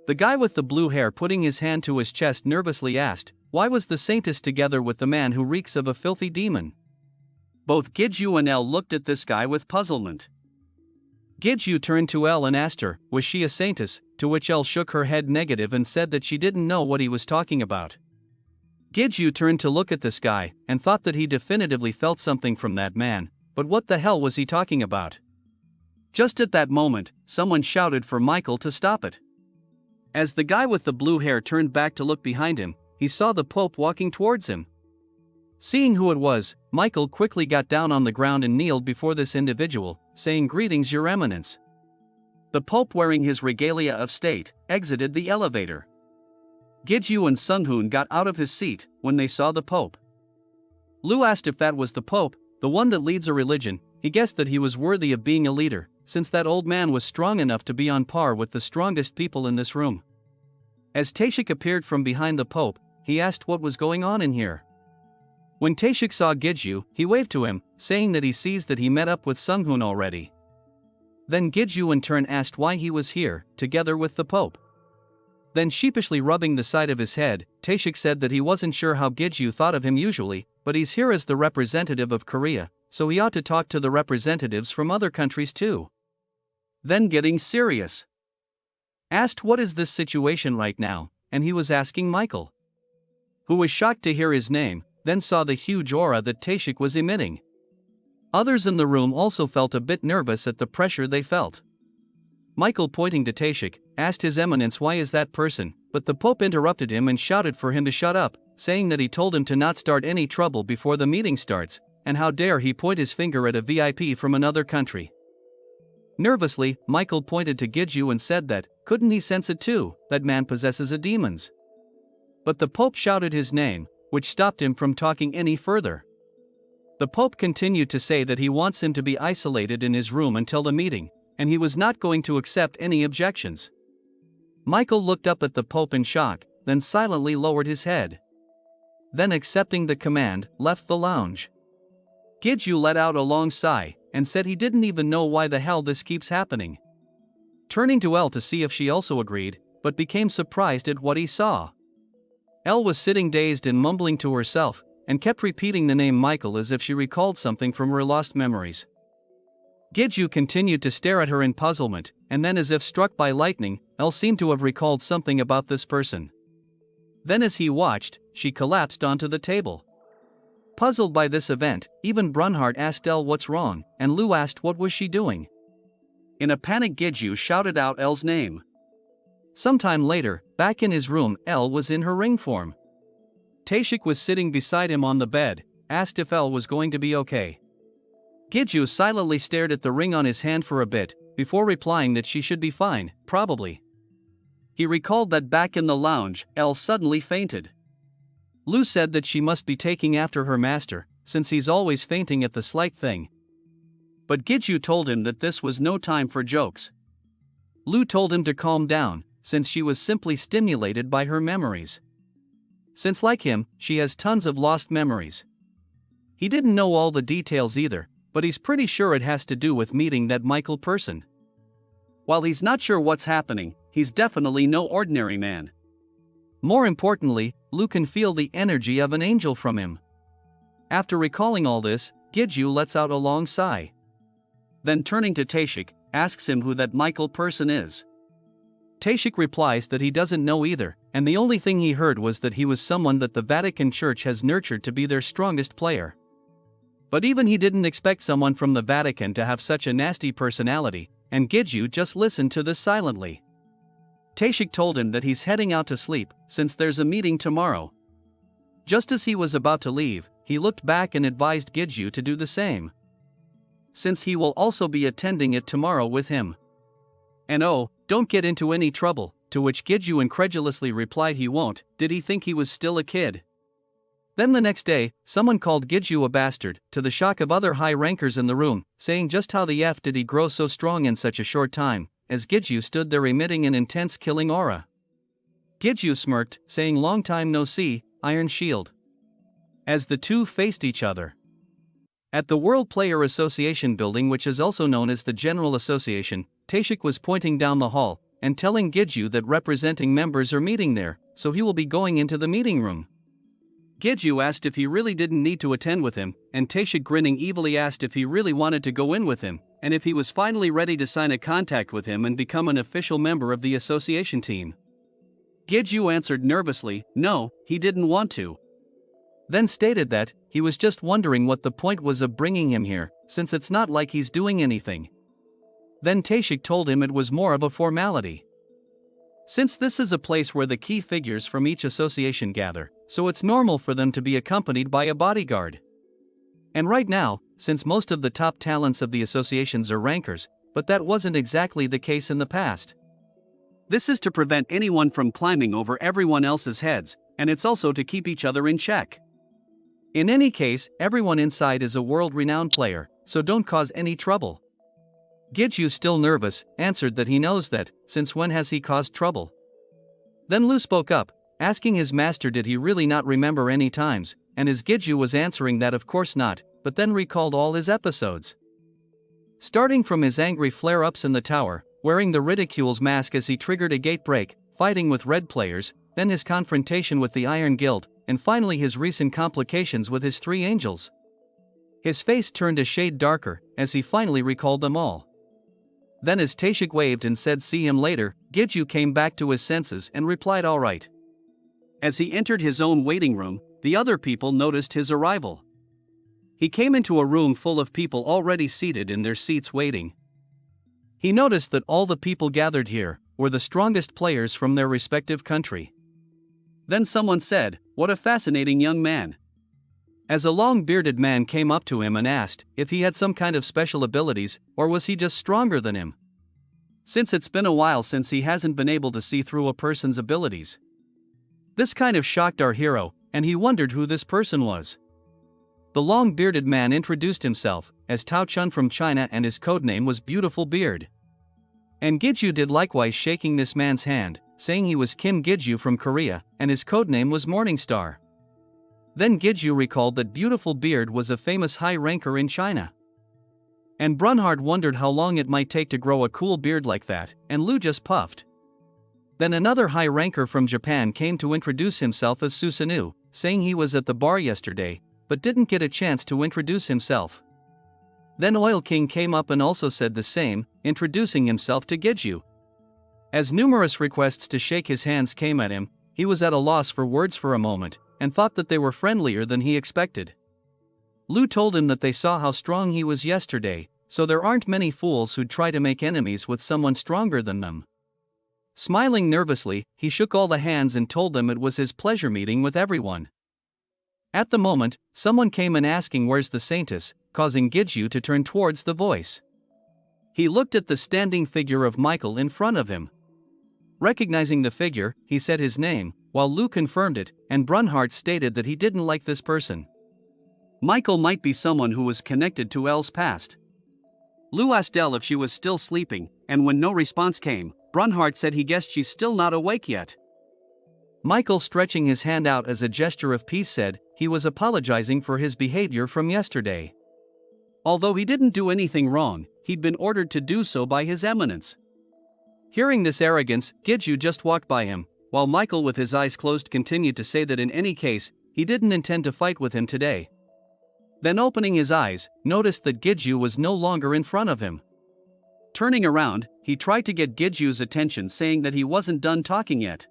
[SPEAKER 1] The guy with the blue hair putting his hand to his chest nervously asked, why was the saintess together with the man who reeks of a filthy demon? Both Gidju and Elle looked at this guy with puzzlement. Gidju turned to Elle and asked her, was she a saintess, to which Elle shook her head negative and said that she didn't know what he was talking about. Gidju turned to look at this guy, and thought that he definitively felt something from that man, but what the hell was he talking about? Just at that moment, someone shouted for Michael to stop it. As the guy with the blue hair turned back to look behind him, he saw the Pope walking towards him. Seeing who it was, Michael quickly got down on the ground and kneeled before this individual, saying, "Greetings, Your Eminence."
[SPEAKER 2] The Pope, wearing his regalia of state, exited the elevator. Gidju and Sunhoon got out of his seat when they saw the Pope. Lu asked if that was the Pope, the one that leads a religion. He guessed that he was worthy of being a leader, since that old man was strong enough to be on par with the strongest people in this room. As Taeshik appeared from behind the Pope, he asked what was going on in here. When Taeshik saw Gidju, he waved to him, saying that he sees that he met up with Sunhoon already. Then Gidju in turn asked why he was here, together with the Pope. Then sheepishly rubbing the side of his head, Taeshik said that he wasn't sure how Gidju thought of him usually, but he's here as the representative of Korea, so he ought to talk to the representatives from other countries too. Then getting serious. Asked what is this situation right now, and he was asking Michael. Who was shocked to hear his name, then saw the huge aura that Taeshik was emitting. Others in the room also felt a bit nervous at the pressure they felt. Michael, pointing to Taeshik, asked His Eminence why is that person, but the Pope interrupted him and shouted for him to shut up, saying that he told him to not start any trouble before the meeting starts, and how dare he point his finger at a VIP from another country. Nervously, Michael pointed to Gidju and said that, couldn't he sense it too, that man possesses a demons? But the Pope shouted his name, which stopped him from talking any further. The Pope continued to say that he wants him to be isolated in his room until the meeting, and he was not going to accept any objections. Michael looked up at the Pope in shock, then silently lowered his head. Then, accepting the command, left the lounge. Gidju let out a long sigh, and said he didn't even know why the hell this keeps happening. Turning to Elle to see if she also agreed, but became surprised at what he saw. Elle was sitting dazed and mumbling to herself, and kept repeating the name Michael as if she recalled something from her lost memories. Gidju continued to stare at her in puzzlement, and then, as if struck by lightning, Elle seemed to have recalled something about this person. Then, as he watched, she collapsed onto the table. Puzzled by this event, even Brunhart asked Elle what's wrong, and Lu asked what was she doing. In a panic, Gidju shouted out Elle's name. Sometime later, back in his room, Elle was in her ring form. Taeshik was sitting beside him on the bed, asked if Elle was going to be okay. Gidju silently stared at the ring on his hand for a bit, before replying that she should be fine, probably. He recalled that back in the lounge, Elle suddenly fainted. Lu said that she must be taking after her master, since he's always fainting at the slight thing. But Gidju told him that this was no time for jokes. Lu told him to calm down, since she was simply stimulated by her memories. Since, like him, she has tons of lost memories. He didn't know all the details either, but he's pretty sure it has to do with meeting that Michael person. While he's not sure what's happening, he's definitely no ordinary man. More importantly, Lu can feel the energy of an angel from him. After recalling all this, Gidju lets out a long sigh. Then, turning to Taeshik, asks him who that Michael person is. Taeshik replies that he doesn't know either, and the only thing he heard was that he was someone that the Vatican Church has nurtured to be their strongest player. But even he didn't expect someone from the Vatican to have such a nasty personality, and Gidju just listened to this silently. Taeshik told him that he's heading out to sleep, since there's a meeting tomorrow. Just as he was about to leave, he looked back and advised Gidju to do the same, since he will also be attending it tomorrow with him. And oh, don't get into any trouble, to which Gidju incredulously replied he won't. Did he think he was still a kid? Then the next day, someone called Gidju a bastard, to the shock of other high rankers in the room, saying just how the F did he grow so strong in such a short time, as Gidju stood there emitting an intense killing aura. Gidju smirked, saying long time no see, Iron Shield. As the two faced each other. At the World Player Association building, which is also known as the General Association, Taeshik was pointing down the hall, and telling Gidju that representing members are meeting there, so he will be going into the meeting room. Gidju asked if he really didn't need to attend with him, and Taeshik, grinning evilly, asked if he really wanted to go in with him, and if he was finally ready to sign a contract with him and become an official member of the association team. Gidju answered nervously, no, he didn't want to. Then stated that he was just wondering what the point was of bringing him here, since it's not like he's doing anything. Then Taeshik told him it was more of a formality. Since this is a place where the key figures from each association gather, so it's normal for them to be accompanied by a bodyguard. And right now, since most of the top talents of the associations are rankers, but that wasn't exactly the case in the past. This is to prevent anyone from climbing over everyone else's heads, and it's also to keep each other in check. In any case, everyone inside is a world-renowned player, so don't cause any trouble. Gidju, still nervous, answered that he knows that. Since when has he caused trouble? Then Lu spoke up, asking his master did he really not remember any times, and as Gidju was answering that of course not, but then recalled all his episodes. Starting from his angry flare-ups in the tower, wearing the ridicule's mask as he triggered a gate break, fighting with red players, then his confrontation with the Iron Guild, and finally his recent complications with his 3 angels. His face turned a shade darker, as he finally recalled them all. Then as Tashik waved and said see him later, Gidju came back to his senses and replied alright. As he entered his own waiting room, the other people noticed his arrival. He came into a room full of people already seated in their seats waiting. He noticed that all the people gathered here were the strongest players from their respective country. Then someone said, "What a fascinating young man." As a long-bearded man came up to him and asked if he had some kind of special abilities, or was he just stronger than him? Since it's been a while since he hasn't been able to see through a person's abilities. This kind of shocked our hero, and he wondered who this person was. The long-bearded man introduced himself as Tao Chun from China and his codename was Beautiful Beard. And Gidju did likewise, shaking this man's hand, saying he was Kim Gidju from Korea, and his codename was Morningstar. Then Gidju recalled that Beautiful Beard was a famous high ranker in China. And Brunhard wondered how long it might take to grow a cool beard like that, and Lu just puffed. Then another high ranker from Japan came to introduce himself as Susanoo, saying he was at the bar yesterday, but didn't get a chance to introduce himself. Then Oil King came up and also said the same, introducing himself to Gidju. As numerous requests to shake his hands came at him, he was at a loss for words for a moment, and thought that they were friendlier than he expected. Lu told him that they saw how strong he was yesterday, so there aren't many fools who'd try to make enemies with someone stronger than them. Smiling nervously, he shook all the hands and told them it was his pleasure meeting with everyone. At the moment, someone came in asking where's the saintess, causing Gidju to turn towards the voice. He looked at the standing figure of Michael in front of him. Recognizing the figure, he said his name, while Lu confirmed it, and Brunhard stated that he didn't like this person. Michael might be someone who was connected to Elle's past. Lu asked Elle if she was still sleeping, and when no response came, Brunhard said he guessed she's still not awake yet. Michael, stretching his hand out as a gesture of peace, said he was apologizing for his behavior from yesterday. Although he didn't do anything wrong, he'd been ordered to do so by His Eminence. Hearing this arrogance, Gidju just walked by him, while Michael with his eyes closed continued to say that in any case, he didn't intend to fight with him today. Then opening his eyes, noticed that Gidju was no longer in front of him. Turning around, he tried to get Gidju's attention, saying that he wasn't done talking yet.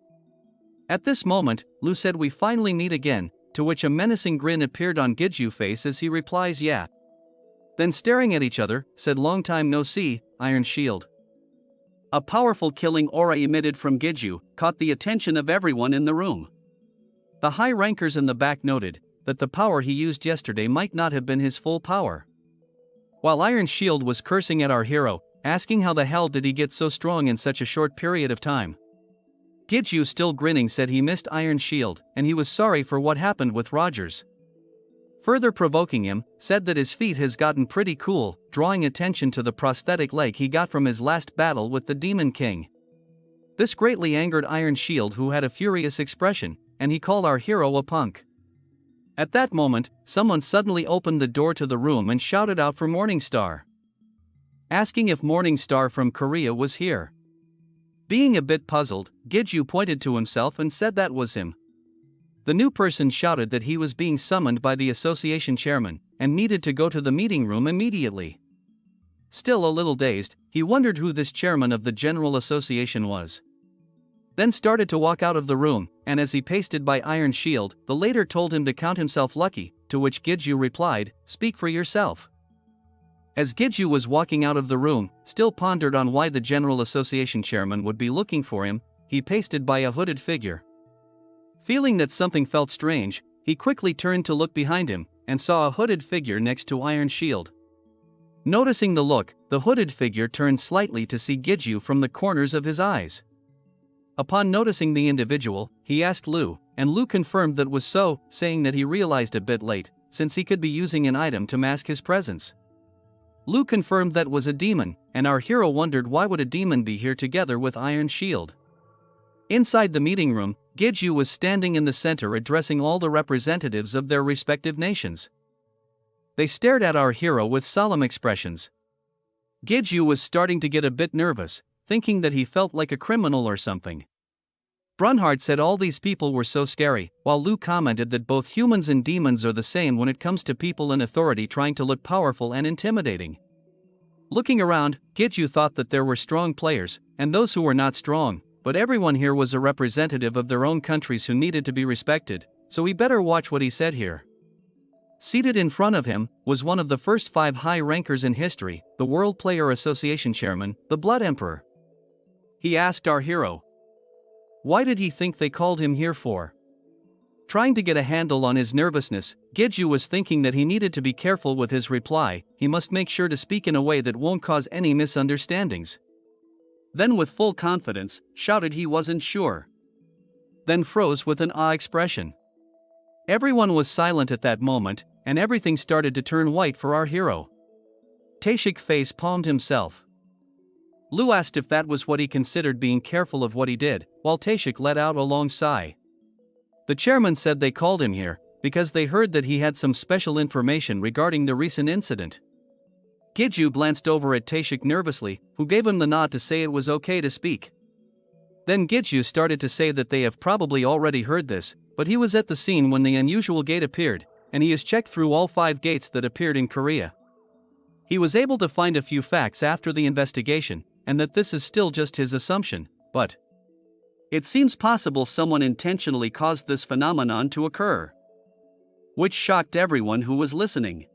[SPEAKER 2] At this moment, Lu said we finally meet again, to which a menacing grin appeared on Gidju's face as he replies yeah. Then staring at each other, said long time no see, Iron Shield. A powerful killing aura emitted from Gidju caught the attention of everyone in the room. The high rankers in the back noted that the power he used yesterday might not have been his full power. While Iron Shield was cursing at our hero, asking how the hell did he get so strong in such a short period of time. Gidju, still grinning, said he missed Iron Shield and he was sorry for what happened with Rogers. Further provoking him, said that his feat has gotten pretty cool, drawing attention to the prosthetic leg he got from his last battle with the Demon King. This greatly angered Iron Shield, who had a furious expression, and he called our hero a punk. At that moment, someone suddenly opened the door to the room and shouted out for Morningstar, asking if Morningstar from Korea was here. Being a bit puzzled, Gidju pointed to himself and said that was him. The new person shouted that he was being summoned by the association chairman and needed to go to the meeting room immediately. Still a little dazed, he wondered who this chairman of the General Association was. Then started to walk out of the room, and as he pasted by Iron Shield, the latter told him to count himself lucky, to which Gidju replied, "Speak for yourself." As Gidju was walking out of the room, still pondered on why the General Association chairman would be looking for him,
[SPEAKER 1] he pasted by a hooded figure. Feeling that something felt strange, he quickly turned to look behind him, and saw a hooded figure next to Iron Shield. Noticing the look, the hooded figure turned slightly to see Giju from the corners of his eyes. Upon noticing the individual, he asked Lu, and Lu confirmed that was so, saying that he realized a bit late, since he could be using an item to mask his presence. Lu confirmed that was a demon, and our hero wondered why would a demon be here together with Iron Shield. Inside the meeting room, Giju was standing in the center addressing all the representatives of their respective nations. They stared at our hero with solemn expressions. Giju was starting to get a bit nervous, thinking that he felt like a criminal or something. Brunhard said all these people were so scary, while Lu commented that both humans and demons are the same when it comes to people in authority trying to look powerful and intimidating. Looking around, Giju thought that there were strong players, and those who were not strong, but everyone here was a representative of their own countries who needed to be respected, so we better watch what he said here. Seated in front of him was one of the first 5 high rankers in history, the World Player Association chairman, the Blood Emperor. He asked our hero, why did he think they called him here for? Trying to get a handle on his nervousness, Giju was thinking that he needed to be careful with his reply. He must make sure to speak in a way that won't cause any misunderstandings. Then with full confidence, shouted he wasn't sure. Then froze with an awe expression. Everyone was silent at that moment, and everything started to turn white for our hero. Tashik face palmed himself. Lu asked if that was what he considered being careful of what he did, while Tashik let out a long sigh. The chairman said they called him here because they heard that he had some special information regarding the recent incident. Giju glanced over at Tashik nervously, who gave him the nod to say it was okay to speak. Then Giju started to say that they have probably already heard this, but he was at the scene when the unusual gate appeared, and he has checked through all 5 gates that appeared in Korea. He was able to find a few facts after the investigation, and that this is still just his assumption, but it seems possible someone intentionally caused this phenomenon to occur. Which shocked everyone who was listening.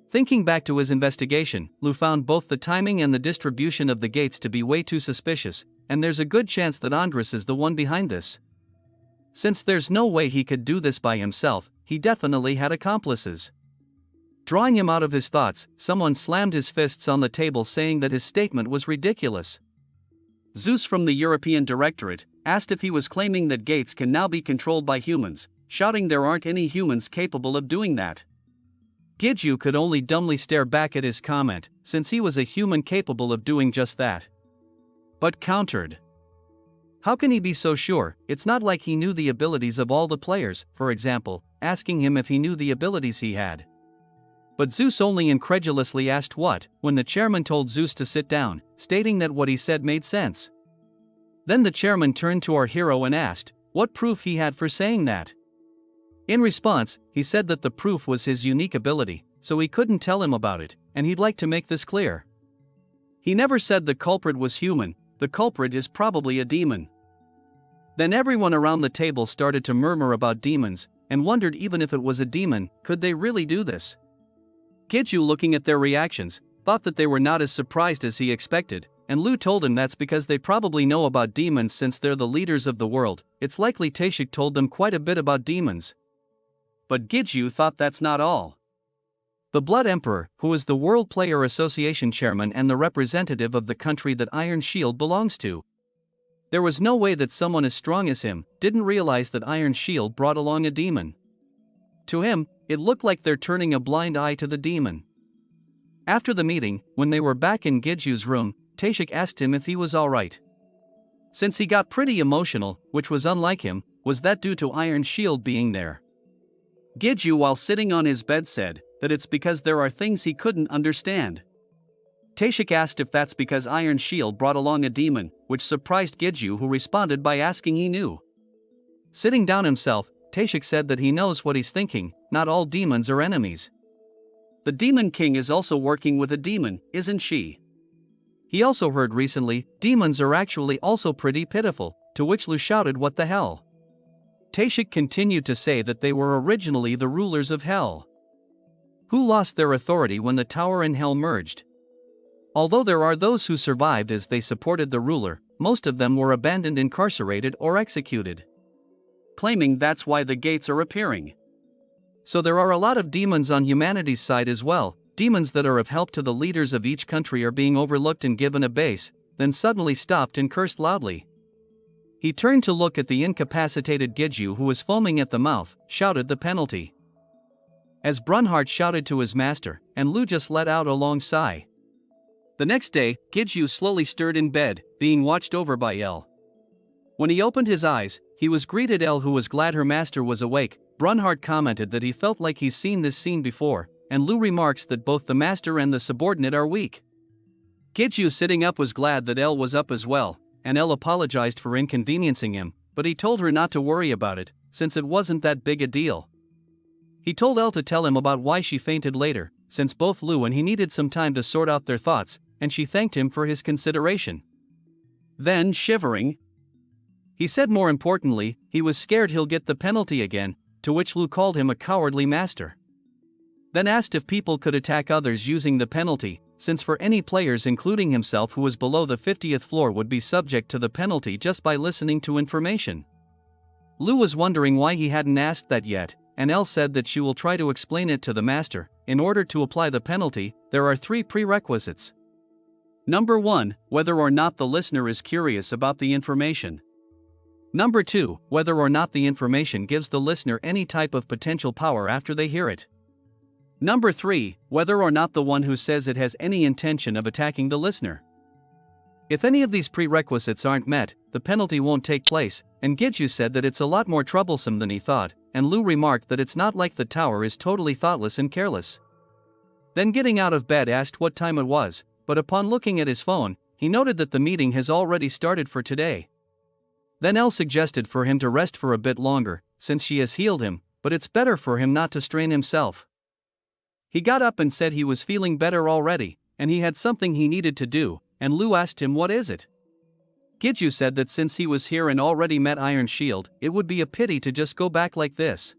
[SPEAKER 1] Thinking back to his investigation, Lu found both the timing and the distribution of the gates to be way too suspicious, and there's a good chance that Andres is the one behind this. Since there's no way he could do this by himself, he definitely had accomplices. Drawing him out of his thoughts, someone slammed his fists on the table saying that his statement was ridiculous. Zeus from the European Directorate asked if he was claiming that gates can now be controlled by humans, shouting there aren't any humans capable of doing that. Giju could only dumbly stare back at his comment, since he was a human capable of doing just that. But countered. How can he be so sure? It's not like he knew the abilities of all the players, for example, asking him if he knew the abilities he had. But Zeus only incredulously asked what, when the chairman told Zeus to sit down, stating that what he said made sense. Then the chairman turned to our hero and asked what proof he had for saying that. In response, he said that the proof was his unique ability, so he couldn't tell him about it, and he'd like to make this clear. He never said the culprit was human, the culprit is probably a demon. Then everyone around the table started to murmur about demons, and wondered even if it was a demon, could they really do this? Giju, looking at their reactions, thought that they were not as surprised as he expected, and Lu told him that's because they probably know about demons since they're the leaders of the world. It's likely Tashik told them quite a bit about demons. But Giju thought that's not all. The Blood Emperor, who is the World Player Association chairman and the representative of the country that Iron Shield belongs to. There was no way that someone as strong as him didn't realize that Iron Shield brought along a demon. To him, it looked like they're turning a blind eye to the demon. After the meeting, when they were back in Giju's room, Tashik asked him if he was alright. Since he got pretty emotional, which was unlike him, was that due to Iron Shield being there? Giju, while sitting on his bed, said that it's because there are things he couldn't understand. Tashik asked if that's because Iron Shield brought along a demon, which surprised Giju, who responded by asking he knew. Sitting down himself, Tashik said that he knows what he's thinking, not all demons are enemies. The Demon King is also working with a demon, isn't she? He also heard recently, demons are actually also pretty pitiful, to which Lu shouted what the hell. Tashik continued to say that they were originally the rulers of hell, who lost their authority when the tower and hell merged. Although there are those who survived as they supported the ruler, most of them were abandoned, incarcerated, or executed.
[SPEAKER 2] Claiming that's why the gates are appearing.
[SPEAKER 1] So there are a lot of demons on humanity's side as well, demons that are of help to the leaders of each country are being overlooked and given a base, then suddenly stopped and cursed loudly. He turned to look at the incapacitated Giju who was foaming at the mouth, shouted the penalty. As Brunhart shouted to his master, and Lu just let out a long sigh. The next day, Giju slowly stirred in bed, being watched over by El. When he opened his eyes, he was greeted El, who was glad her master was awake. Brunhart commented that he felt like he's seen this scene before, and Lu remarks that both the master and the subordinate are weak. Giju sitting up was glad that El was up as well, and El apologized for inconveniencing him, but he told her not to worry about it, since it wasn't that big a deal. He told El to tell him about why she fainted later, since both Lu and he needed some time to sort out their thoughts, and she thanked him for his consideration. Then, shivering, he said more importantly, he was scared he'll get the penalty again, to which Lu called him a cowardly master. Then asked if people could attack others using the penalty, since for any players including himself who was below the 50th floor would be subject to the penalty just by listening to information. Lu was wondering why he hadn't asked that yet, and El said that she will try to explain it to the master. In order to apply the penalty, there are 3 prerequisites. Number 1, whether or not the listener is curious about the information. Number 2, whether or not the information gives the listener any type of potential power after they hear it. Number 3, whether or not the one who says it has any intention of attacking the listener. If any of these prerequisites aren't met, the penalty won't take place, and Giju said that it's a lot more troublesome than he thought, and Lu remarked that it's not like the tower is totally thoughtless and careless. Then getting out of bed asked what time it was, but upon looking at his phone, he noted that the meeting has already started for today. Then El suggested for him to rest for a bit longer, since she has healed him, but it's better for him not to strain himself. He got up and said he was feeling better already, and he had something he needed to do, and Lu asked him what is it. Giju said that since he was here and already met Iron Shield, it would be a pity to just go back like this.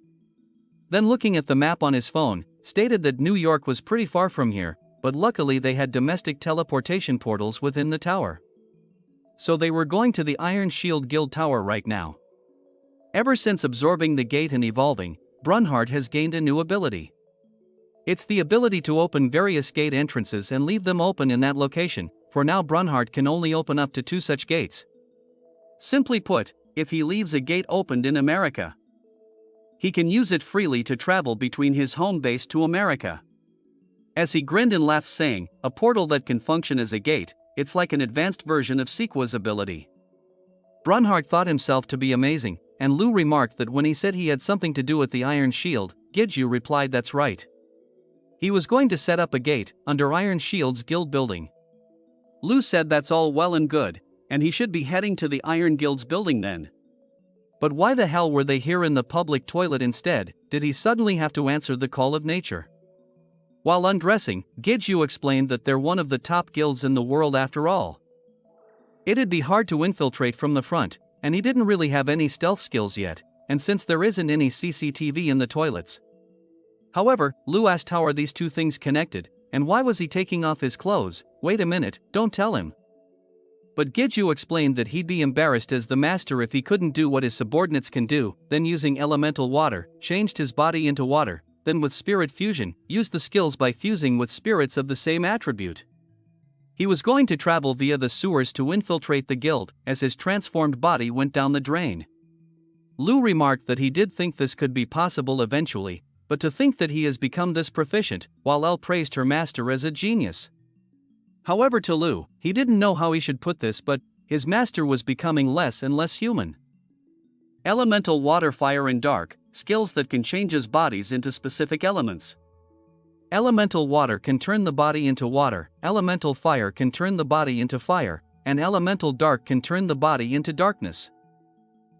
[SPEAKER 1] Then looking at the map on his phone, stated that New York was pretty far from here, but luckily they had domestic teleportation portals within the tower. So they were going to the Iron Shield Guild Tower right now. Ever since absorbing the gate and evolving, Brunhart has gained a new ability. It's the ability to open various gate entrances and leave them open in that location. For now Brunhart can only open up to 2 such gates. Simply put, if he leaves a gate opened in America, he can use it freely to travel between his home base to America. As he grinned and laughed saying, a portal that can function as a gate, it's like an advanced version of Sequa's ability. Brunhart thought himself to be amazing, and Lu remarked that when he said he had something to do with the Iron Shield, Giju replied that's right. He was going to set up a gate under Iron Shield's guild building. Lu said that's all well and good, and he should be heading to the Iron Guild's building then. But why the hell were they here in the public toilet instead? Did he suddenly have to answer the call of nature? While undressing, Giju explained that they're one of the top guilds in the world after all. It'd be hard to infiltrate from the front, and he didn't really have any stealth skills yet, and since there isn't any CCTV in the toilets. However, Lu asked how are these two things connected, and why was he taking off his clothes? Wait a minute, don't tell him. But Giju explained that he'd be embarrassed as the master if he couldn't do what his subordinates can do, then using elemental water, changed his body into water, then with spirit fusion, used the skills by fusing with spirits of the same attribute. He was going to travel via the sewers to infiltrate the guild, as his transformed body went down the drain. Lu remarked that he did think this could be possible eventually, but to think that he has become this proficient, while El praised her master as a genius. However, to Lu, he didn't know how he should put this, but his master was becoming less and less human. Elemental water, fire and dark, skills that can change his bodies into specific elements. Elemental water can turn the body into water, elemental fire can turn the body into fire, and elemental dark can turn the body into darkness.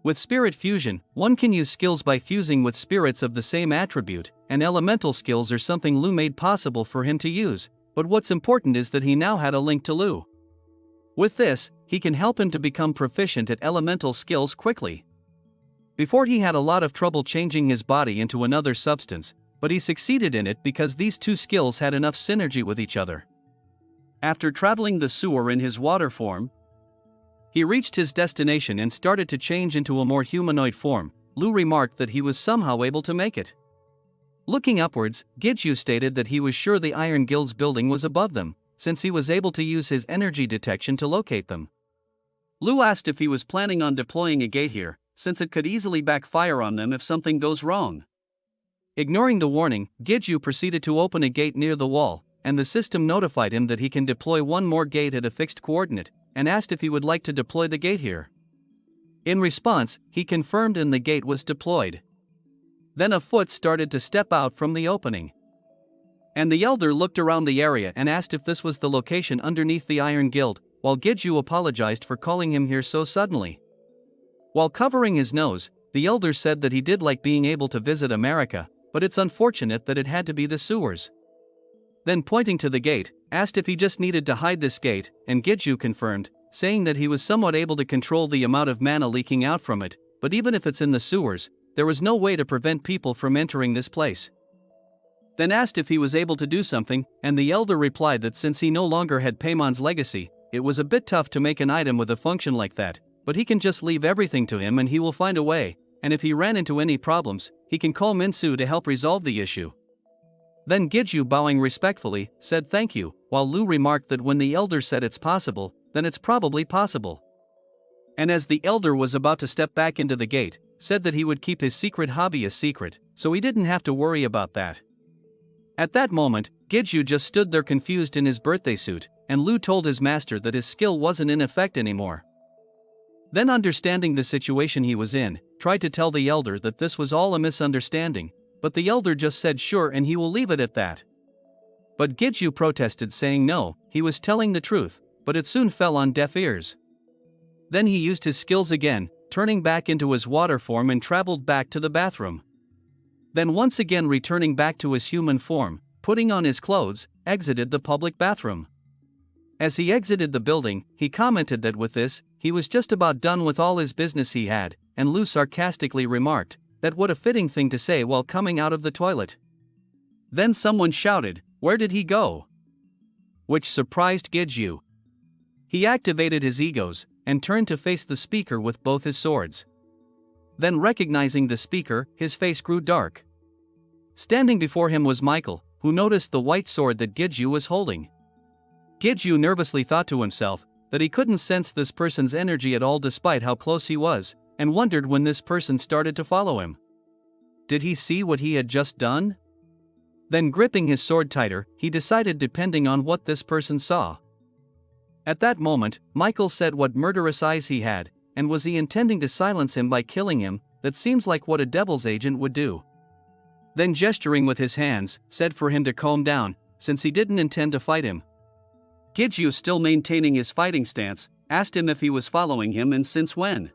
[SPEAKER 1] With spirit fusion, one can use skills by fusing with spirits of the same attribute, and elemental skills are something Lu made possible for him to use, but what's important is that he now had a link to Lu. With this, he can help him to become proficient at elemental skills quickly. Before he had a lot of trouble changing his body into another substance, but he succeeded in it because these two skills had enough synergy with each other. After traveling the sewer in his water form,
[SPEAKER 2] He reached his destination and started to change into a more humanoid form. Lu remarked that he was somehow able to make it. Looking upwards, Gidju stated that he was sure the Iron Guild's building was above them, since he was able to use his energy detection to locate them. Lu asked if he was planning on deploying a gate here, since it could easily backfire on them if something goes wrong. Ignoring the warning, Gidju proceeded to open a gate near the wall, and the system notified him that he can deploy one more gate at a fixed coordinate, and asked if he would like to deploy the gate here. In response, he confirmed and the gate was deployed. Then a foot started to step out from the opening. And the elder looked around the area and asked if this was the location underneath the Iron Guild, while Gidju apologized for calling him here so suddenly. While covering his nose, the elder said that he did like being able to visit America, but it's unfortunate that it had to be the sewers. Then pointing to the gate, asked if he just needed to hide this gate, and Gidju confirmed, saying that he was somewhat able to control the amount of mana leaking out from it, but even if it's in the sewers, there was no way to prevent people from entering this place. Then asked if he was able to do something, and the elder replied that since he no longer had Paymon's legacy, it was a bit tough to make an item with a function like that, but he can just leave everything to him and he will find a way, and if he ran into any problems, he can call Minsu to help resolve the issue. Then Gidju, bowing respectfully, said thank you, while Lu remarked that when the elder said it's possible, then it's probably possible. And as the elder was about to step back into the gate, said that he would keep his secret hobby a secret, so he didn't have to worry about that. At that moment, Gidju just stood there confused in his birthday suit, and Lu told his master that his skill wasn't in effect anymore. Then, understanding the situation he was in, tried to tell the elder that this was all a misunderstanding, but the elder just said sure and he will leave it at that. But Gidju protested, saying no, he was telling the truth, but it soon fell on deaf ears. Then he used his skills again, turning back into his water form and traveled back to the bathroom. Then once again returning back to his human form, putting on his clothes, exited the public bathroom. As he exited the building, he commented that with this, he was just about done with all his business he had, and Lu sarcastically remarked, that what a fitting thing to say while coming out of the toilet. Then someone shouted, "Where did he go?" Which surprised Gidju. He activated his egos, and turned to face the speaker with both his swords. Then recognizing the speaker, his face grew dark. Standing before him was Michael, who noticed the white sword that Gidju was holding. Gidju nervously thought to himself, that he couldn't sense this person's energy at all despite how close he was, and wondered when this person started to follow him. Did he see what he had just done? Then gripping his sword tighter, he decided depending on what this person saw. At that moment, Michael said what murderous eyes he had, and was he intending to silence him by killing him? That seems like what a devil's agent would do. Then gesturing with his hands, said for him to calm down, since he didn't intend to fight him. Gidju, still maintaining his fighting stance, asked him if he was following him and since when.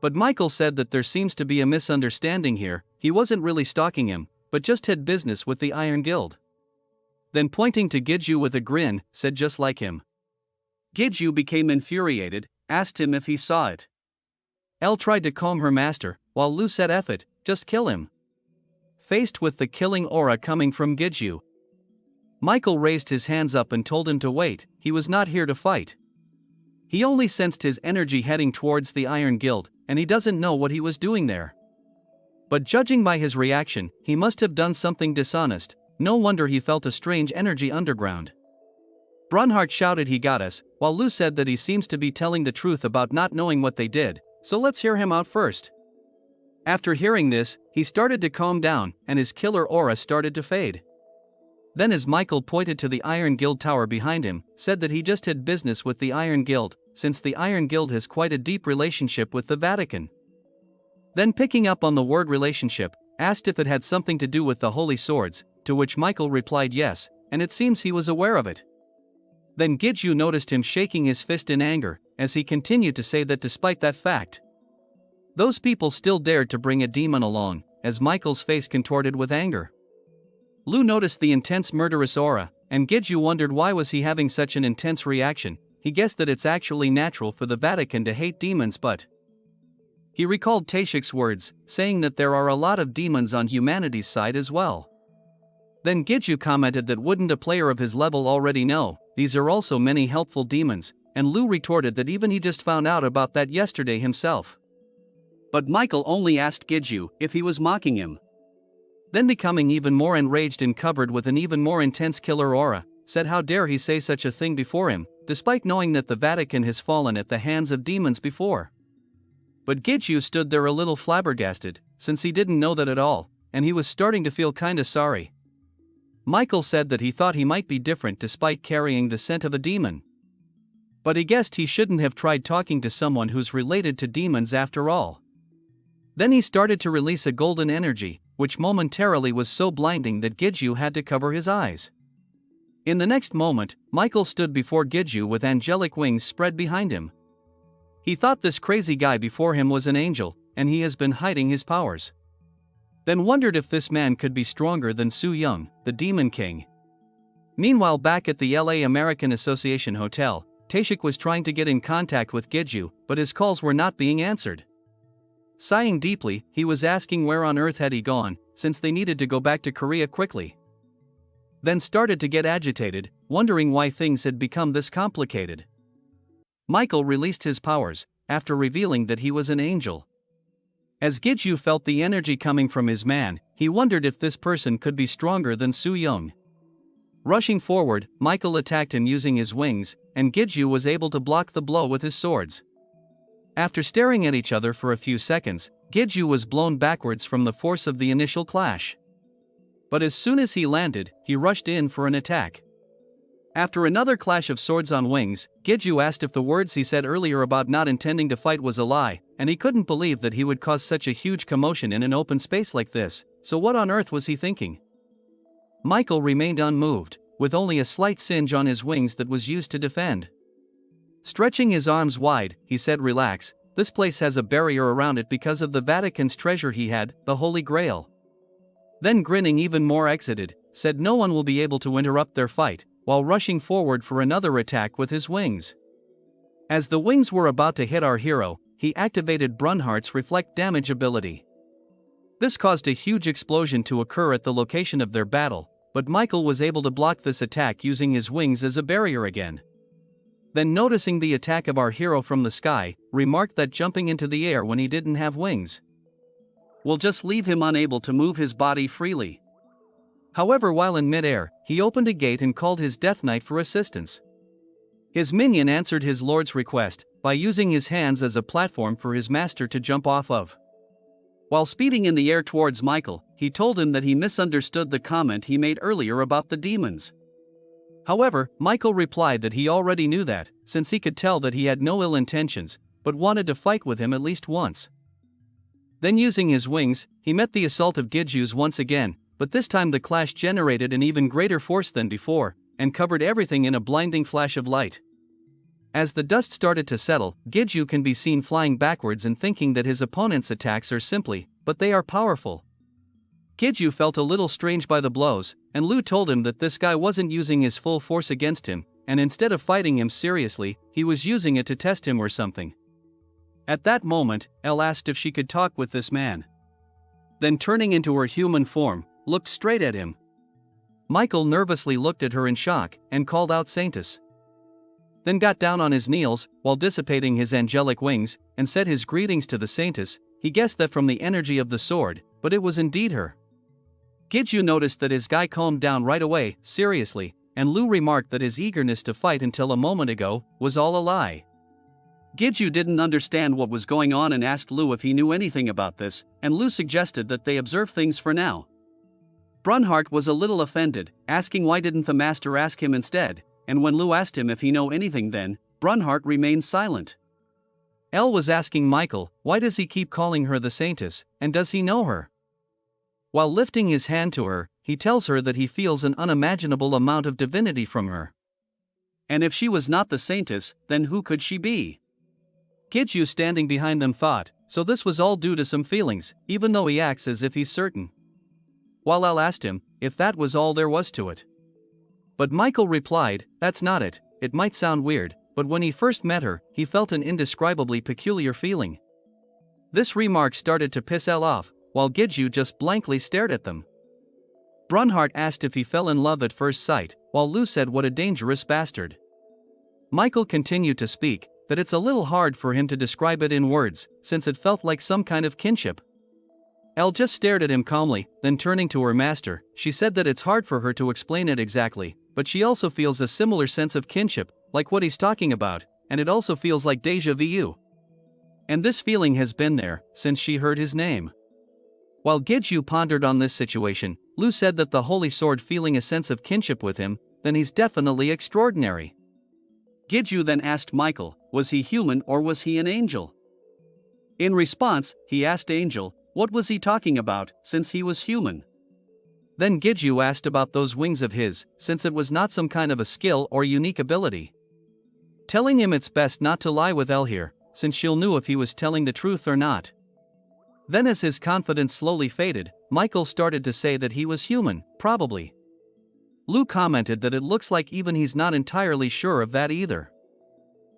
[SPEAKER 2] But Michael said that there seems to be a misunderstanding here, he wasn't really stalking him, but just had business with the Iron Guild. Then pointing to Gidju with a grin, said just like him. Gidju became infuriated, asked him if he saw it. Elle tried to calm her master, while Lu said F it, just kill him. Faced with the killing aura coming from Gidju, Michael raised his hands up and told him to wait, he was not here to fight. He only sensed his energy heading towards the Iron Guild, and he doesn't know what he was doing there. But judging by his reaction, he must have done something dishonest, no wonder he felt a strange energy underground. Brunhart shouted he got us, while Lu said that he seems to be telling the truth about not knowing what they did, so let's hear him out first. After hearing this, he started to calm down, and his killer aura started to fade. Then as Michael pointed to the Iron Guild tower behind him, said that he just had business with the Iron Guild, since the Iron Guild has quite a deep relationship with the Vatican. Then picking up on the word relationship, asked if it had something to do with the holy swords, to which Michael replied yes, and it seems he was aware of it. Then Gidju noticed him shaking his fist in anger, as he continued to say that despite that fact, those people still dared to bring a demon along, as Michael's face contorted with anger. Lu noticed the intense murderous aura, and Gidju wondered why was he having such an intense reaction. He guessed that it's actually natural for the Vatican to hate demons, but he recalled Tashik's words, saying that there are a lot of demons on humanity's side as well. Then Gidju commented that wouldn't a player of his level already know, these are also many helpful demons,
[SPEAKER 1] and Lou retorted that even he just found out about that yesterday himself.
[SPEAKER 2] But Michael only asked Giju if he was mocking him.
[SPEAKER 1] Then, becoming even more enraged and covered with an even more intense killer aura, said how dare he say such a thing before him, despite knowing that the Vatican has fallen at the hands of demons before. But Giju stood there a little flabbergasted, since he didn't know that at all, and he was starting to feel kinda sorry. Michael said that he thought he might be different despite carrying the scent of a demon. But he guessed he shouldn't have tried talking to someone who's related to demons after all. Then he started to release a golden energy, which momentarily was so blinding that Giju had to cover his eyes. In the next moment, Michael stood before Giju with angelic wings spread behind him. He thought this crazy guy before him was an angel, and he has been hiding his powers. Then wondered if this man could be stronger than Su Young, the Demon King. Meanwhile, back at the LA American Association Hotel, Taeshik was trying to get in contact with Giju, but his calls were not being answered. Sighing deeply, he was asking where on earth had he gone, since they needed to go back to Korea quickly. Then started to get agitated, wondering why things had become this complicated. Michael released his powers, after revealing that he was an angel. As Giju felt the energy coming from his man, he wondered if this person could be stronger than Su Young. Rushing forward, Michael attacked him using his wings, and Giju was able to block the blow with his swords. After staring at each other for a few seconds, Giju was blown backwards from the force of the initial clash. But as soon as he landed, he rushed in for an attack. After another clash of swords on wings, Giju asked if the words he said earlier about not intending to fight was a lie, and he couldn't believe that he would cause such a huge commotion in an open space like this, so what on earth was he thinking? Michael remained unmoved, with only a slight singe on his wings that was used to defend. Stretching his arms wide, he said, "Relax, this place has a barrier around it because of the Vatican's treasure he had, the Holy Grail." Then grinning even more exited, said no one will be able to interrupt their fight, while rushing forward for another attack with his wings. As the wings were about to hit our hero, he activated Brunhart's Reflect Damage ability. This caused a huge explosion to occur at the location of their battle, but Michael was able to block this attack using his wings as a barrier again. Then, noticing the attack of our hero from the sky, remarked that jumping into the air when he didn't have wings will just leave him unable to move his body freely. However, while in midair, he opened a gate and called his Death Knight for assistance. His minion answered his lord's request by using his hands as a platform for his master to jump off of. While speeding in the air towards Michael, he told him that he misunderstood the comment he made earlier about the demons. However, Michael replied that he already knew that, since he could tell that he had no ill intentions, but wanted to fight with him at least once. Then, using his wings, he met the assault of Giju's once again, but this time the clash generated an even greater force than before, and covered everything in a blinding flash of light. As the dust started to settle, Giju can be seen flying backwards and thinking that his opponent's attacks are simply, but they are powerful. Giju felt a little strange by the blows, and Lou told him that this guy wasn't using his full force against him, and instead of fighting him seriously, he was using it to test him or something. At that moment, Elle asked if she could talk with this man. Then, turning into her human form, looked straight at him. Michael nervously looked at her in shock, and called out Saintus. Then got down on his knees, while dissipating his angelic wings, and said his greetings to the Saintus. He guessed that from the energy of the sword, but it was indeed her. Giju noticed that his guy calmed down right away, seriously, and Lou remarked that his eagerness to fight until a moment ago was all a lie. Giju didn't understand what was going on and asked Lou if he knew anything about this, and Lou suggested that they observe things for now. Brunhart was a little offended, asking why didn't the master ask him instead, and when Lou asked him if he know anything, then Brunhart remained silent. Elle was asking Michael, why does he keep calling her the Saintus, and does he know her? While lifting his hand to her, he tells her that he feels an unimaginable amount of divinity from her. And if she was not the Saintus, then who could she be? Giju, standing behind them, thought, so this was all due to some feelings, even though he acts as if he's certain. While Elle asked him if that was all there was to it. But Michael replied, that's not it, it might sound weird, but when he first met her, he felt an indescribably peculiar feeling. This remark started to piss Elle off, while Giju just blankly stared at them. Brunhart asked if he fell in love at first sight, while Lou said what a dangerous bastard. Michael continued to speak, that it's a little hard for him to describe it in words, since it felt like some kind of kinship. Elle just stared at him calmly, then turning to her master, she said that it's hard for her to explain it exactly, but she also feels a similar sense of kinship, like what he's talking about, and it also feels like déjà vu. And this feeling has been there, since she heard his name. While Giju pondered on this situation, Lu said that the Holy Sword feeling a sense of kinship with him, then he's definitely extraordinary.
[SPEAKER 2] Giju then asked Michael, was he human or was he an angel? In response, he asked Angel, what was he talking about, since he was human?
[SPEAKER 1] Then Giju asked about those wings of his, since it was not some kind of a skill or unique ability. Telling him it's best not to lie with Elle here, since she'll know if he was telling the truth or not. Then as his confidence slowly faded, Michael started to say that he was human, probably. Lu commented that it looks like even he's not entirely sure of that either.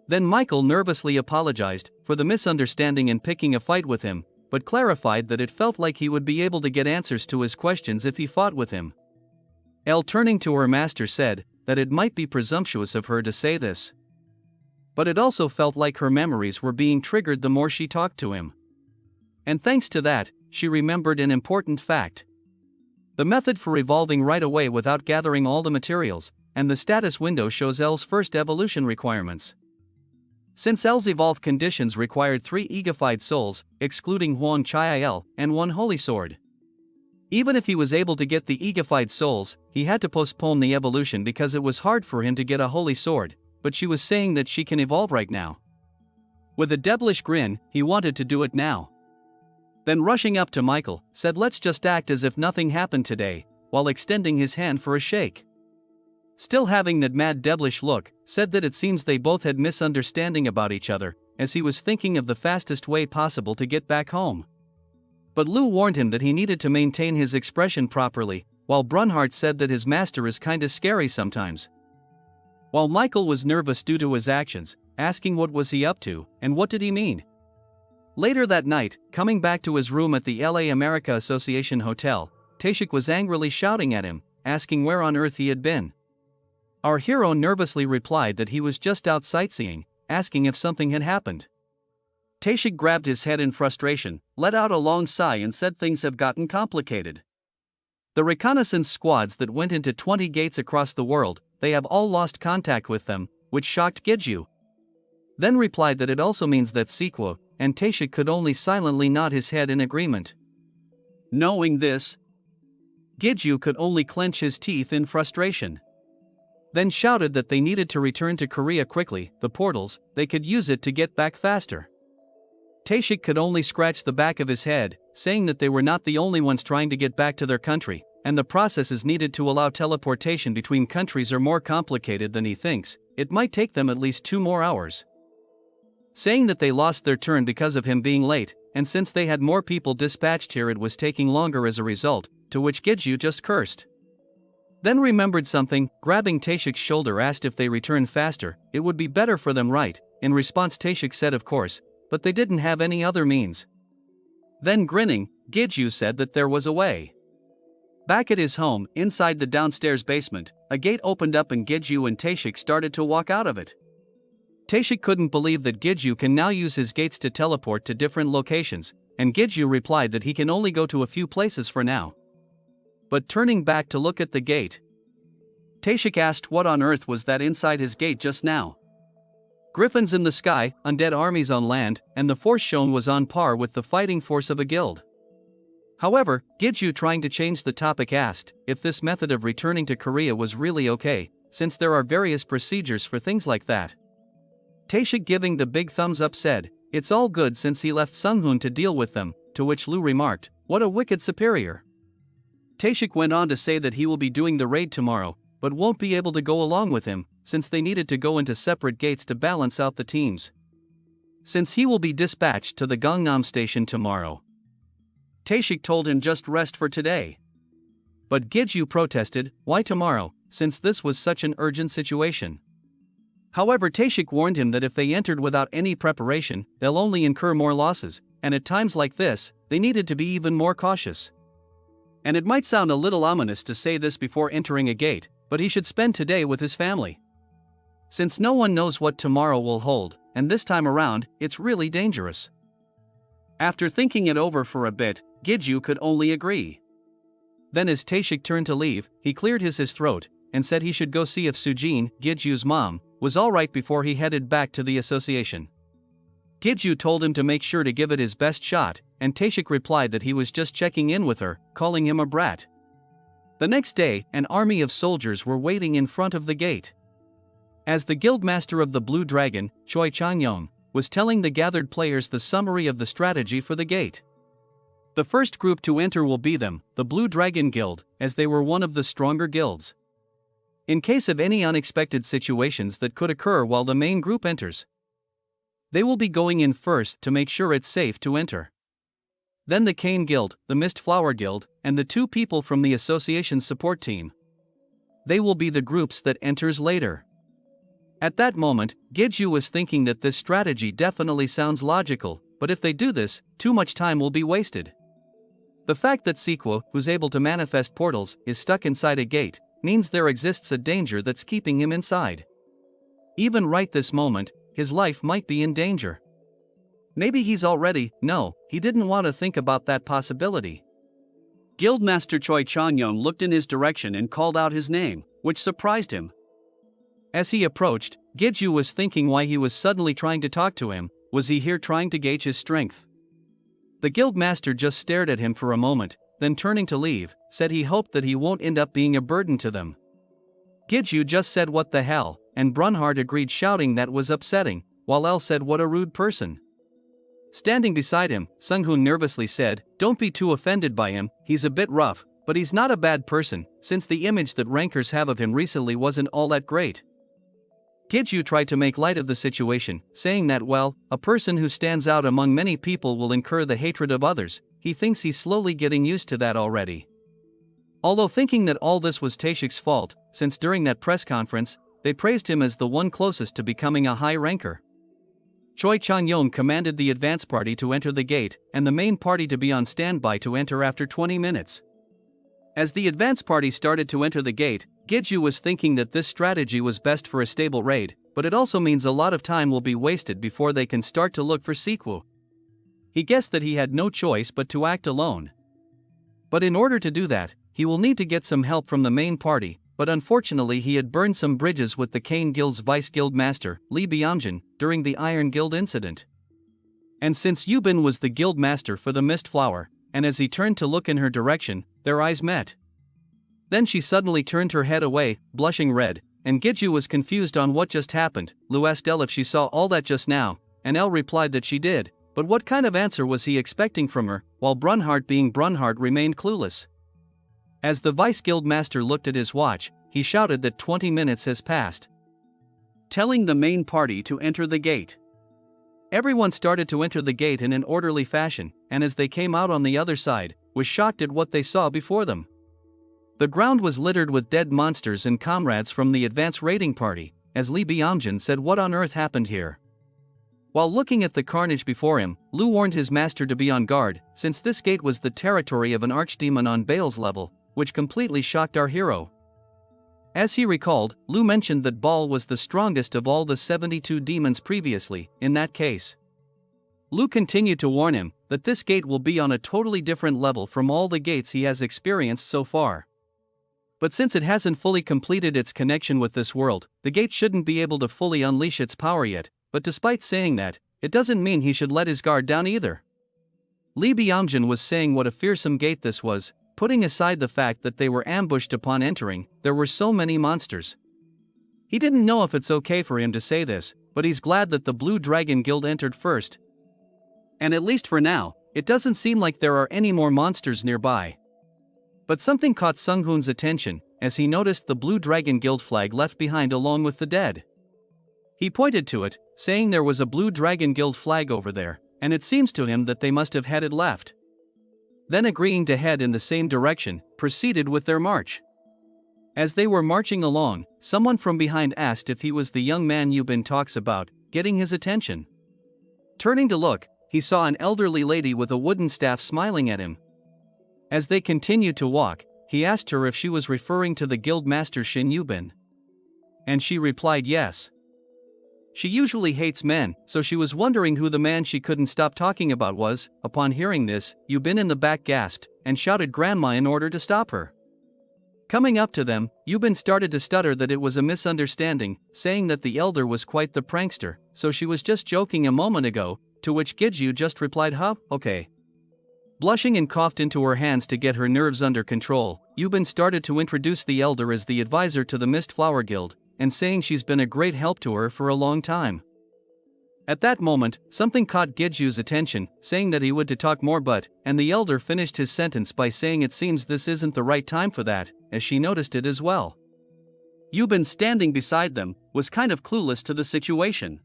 [SPEAKER 1] Then Michael nervously apologized for the misunderstanding and picking a fight with him, but clarified that it felt like he would be able to get answers to his questions if he fought with him. Elle, turning to her master, said that it might be presumptuous of her to say this. But it also felt like her memories were being triggered the more she talked to him. And thanks to that, she remembered an important fact. The method for evolving right away without gathering all the materials, and the status window shows Elle's first evolution requirements. Since Elle's evolved conditions required 3 egified souls, excluding Huang Chiel, and 1 holy sword. Even if he was able to get the egified souls, he had to postpone the evolution because it was hard for him to get a holy sword, but she was saying that she can evolve right now. With a devilish grin, he wanted to do it now. Then rushing up to Michael, said let's just act as if nothing happened today, while extending his hand for a shake. Still having that mad devilish look, said that it seems they both had misunderstanding about each other, as he was thinking of the fastest way possible to get back home. But Lu warned him that he needed to maintain his expression properly, while Brunhart said that his master is kinda scary sometimes. While Michael was nervous due to his actions, asking what was he up to, and what did he mean. Later that night, coming back to his room at the LA America Association Hotel, Tashik was angrily shouting at him, asking where on earth he had been. Our hero nervously replied that he was just out sightseeing, asking if something had happened. Tashik grabbed his head in frustration, let out a long sigh and said things have gotten complicated. The reconnaissance squads that went into 20 gates across the world, they have all lost contact with them, which shocked Giju. Then replied that it also means that Sequo, and Tashik could only silently nod his head in agreement. Knowing this, Giju could only clench his teeth in frustration. Then shouted that they needed to return to Korea quickly, the portals, they could use it to get back faster. Tashik could only scratch the back of his head, saying that they were not the only ones trying to get back to their country, and the processes needed to allow teleportation between countries are more complicated than he thinks, it might take them at least 2 more hours. Saying that they lost their turn because of him being late, and since they had more people dispatched here it was taking longer as a result, to which Giju just cursed. Then remembered something, grabbing Tashik's shoulder asked if they returned faster, it would be better for them, right? In response Tashik said of course, but they didn't have any other means. Then grinning, Giju said that there was a way. Back at his home, inside the downstairs basement, a gate opened up and Giju and Tashik started to walk out of it. Tashik couldn't believe that Giju can now use his gates to teleport to different locations, and Giju replied that he can only go to a few places for now. But turning back to look at the gate, Tashik asked what on earth was that inside his gate just now. Griffins in the sky, undead armies on land, and the force shown was on par with the fighting force of a guild. However, Giju, trying to change the topic, asked if this method of returning to Korea was really okay, since there are various procedures for things like that. Tashik, giving the big thumbs up, said, it's all good since he left Sunghun to deal with them, to which Lu remarked, what a wicked superior. Tashik went on to say that he will be doing the raid tomorrow, but won't be able to go along with him, since they needed to go into separate gates to balance out the teams. Since he will be dispatched to the Gangnam station tomorrow. Tashik told him just rest for today. But Giju protested, why tomorrow, since this was such an urgent situation. However, Tashik warned him that if they entered without any preparation, they'll only incur more losses, and at times like this, they needed to be even more cautious. And it might sound a little ominous to say this before entering a gate, but he should spend today with his family. since no one knows what tomorrow will hold, and this time around, it's really dangerous.
[SPEAKER 2] After thinking it over for a bit, Giju could only agree.
[SPEAKER 1] Then as Taishik turned to leave, he cleared his throat, and said he should go see if Sujin, Giju's mom, was alright before he headed back to the association. Giju told him to make sure to give it his best shot, and Taishik replied that he was just checking in with her, calling him a brat. The next day, an army of soldiers were waiting in front of the gate. As the guildmaster of the Blue Dragon, Choi Changyong, was telling the gathered players the summary of the strategy for the gate. The first group to enter will be them, the Blue Dragon Guild, as they were one of the stronger guilds. In case of any unexpected situations that could occur while the main group enters, they will be going in first to make sure it's safe to enter. Then the Cane Guild, the Mist Flower Guild, and the 2 people from the association's support team. They will be the groups that enters later. At that moment, Giju was thinking that this strategy definitely sounds logical, but if they do this, too much time will be wasted. The fact that Sequo, who's able to manifest portals, is stuck inside a gate, means there exists a danger that's keeping him inside. Even right this moment, his life might be in danger. Maybe he's already. No, he didn't want to think about that possibility.
[SPEAKER 2] Guildmaster Choi Changyong looked in his direction and called out his name, which surprised him.
[SPEAKER 1] As he approached, Giju was thinking why he was suddenly trying to talk to him. Was he here trying to gauge his strength? The guildmaster just stared at him for a moment, then turning to leave, said he hoped that he won't end up being a burden to them. Giju just said what the hell, and Brunhard agreed, shouting that was upsetting, while El said what a rude person. Standing beside him, Sunghoon nervously said, don't be too offended by him, he's a bit rough, but he's not a bad person, since the image that rankers have of him recently wasn't all that great. Giju tried to make light of the situation, saying that well, a person who stands out among many people will incur the hatred of others. He thinks he's slowly getting used to that already. Although thinking that all this was Taishik's fault, since during that press conference, they praised him as the one closest to becoming a high ranker. Choi Changyong commanded the advance party to enter the gate, and the main party to be on standby to enter after 20 minutes. As the advance party started to enter the gate, Giju was thinking that this strategy was best for a stable raid, but it also means a lot of time will be wasted before they can start to look for Sequo. He guessed that he had no choice but to act alone. But in order to do that, he will need to get some help from the main party, but unfortunately he had burned some bridges with the Cane Guild's vice guild master, Lee Byamjin, during the Iron Guild incident. And since Yubin was the guild master for the Mist Flower, and as he turned to look in her direction, their eyes met. Then she suddenly turned her head away, blushing red, and Giju was confused on what just happened. Lu asked El if she saw all that just now, and El replied that she did, but what kind of answer was he expecting from her, while Brunhard, being Brunhard, remained clueless. As the vice guild master looked at his watch, he shouted that 20 minutes has passed, telling the main party to enter the gate. Everyone started to enter the gate in an orderly fashion, and as they came out on the other side, was shocked at what they saw before them. The ground was littered with dead monsters and comrades from the advance raiding party, as Lee Byamjin said, what on earth happened here? While looking at the carnage before him, Lu warned his master to be on guard, since this gate was the territory of an archdemon on Baal's level, which completely shocked our hero. As he recalled, Lu mentioned that Baal was the strongest of all the 72 demons previously. In that case, Lu continued to warn him that this gate will be on a totally different level from all the gates he has experienced so far. But since it hasn't fully completed its connection with this world, the gate shouldn't be able to fully unleash its power yet, but despite saying that, it doesn't mean he should let his guard down either. Lee Byamjin was saying what a fearsome gate this was, putting aside the fact that they were ambushed upon entering, there were so many monsters. He didn't know if it's okay for him to say this, but he's glad that the Blue Dragon Guild entered first. And at least for now, it doesn't seem like there are any more monsters nearby. But something caught Sunghoon's attention, as he noticed the Blue Dragon Guild flag left behind along with the dead. He pointed to it, saying there was a Blue Dragon Guild flag over there, and it seems to him that they must have headed left. Then agreeing to head in the same direction, proceeded with their march. As they were marching along, someone from behind asked if he was the young man Yubin talks about, getting his attention. Turning to look, he saw an elderly lady with a wooden staff smiling at him. As they continued to walk, he asked her if she was referring to the guild master Shin Yubin. And she replied yes. She usually hates men, so she was wondering who the man she couldn't stop talking about was. Upon hearing this, Yubin in the back gasped and shouted grandma in order to stop her. Coming up to them, Yubin started to stutter that it was a misunderstanding, saying that the elder was quite the prankster, so she was just joking a moment ago, to which Gidju just replied, "Huh, okay." Blushing and coughed into her hands to get her nerves under control, Yubin started to introduce the elder as the advisor to the Mist Flower Guild, and saying she's been a great help to her for a long time. At that moment, something caught Gidju's attention, saying that he would to talk more and the elder finished his sentence by saying it seems this isn't the right time for that, as she noticed it as well. Yubin standing beside them, was kind of clueless to the situation.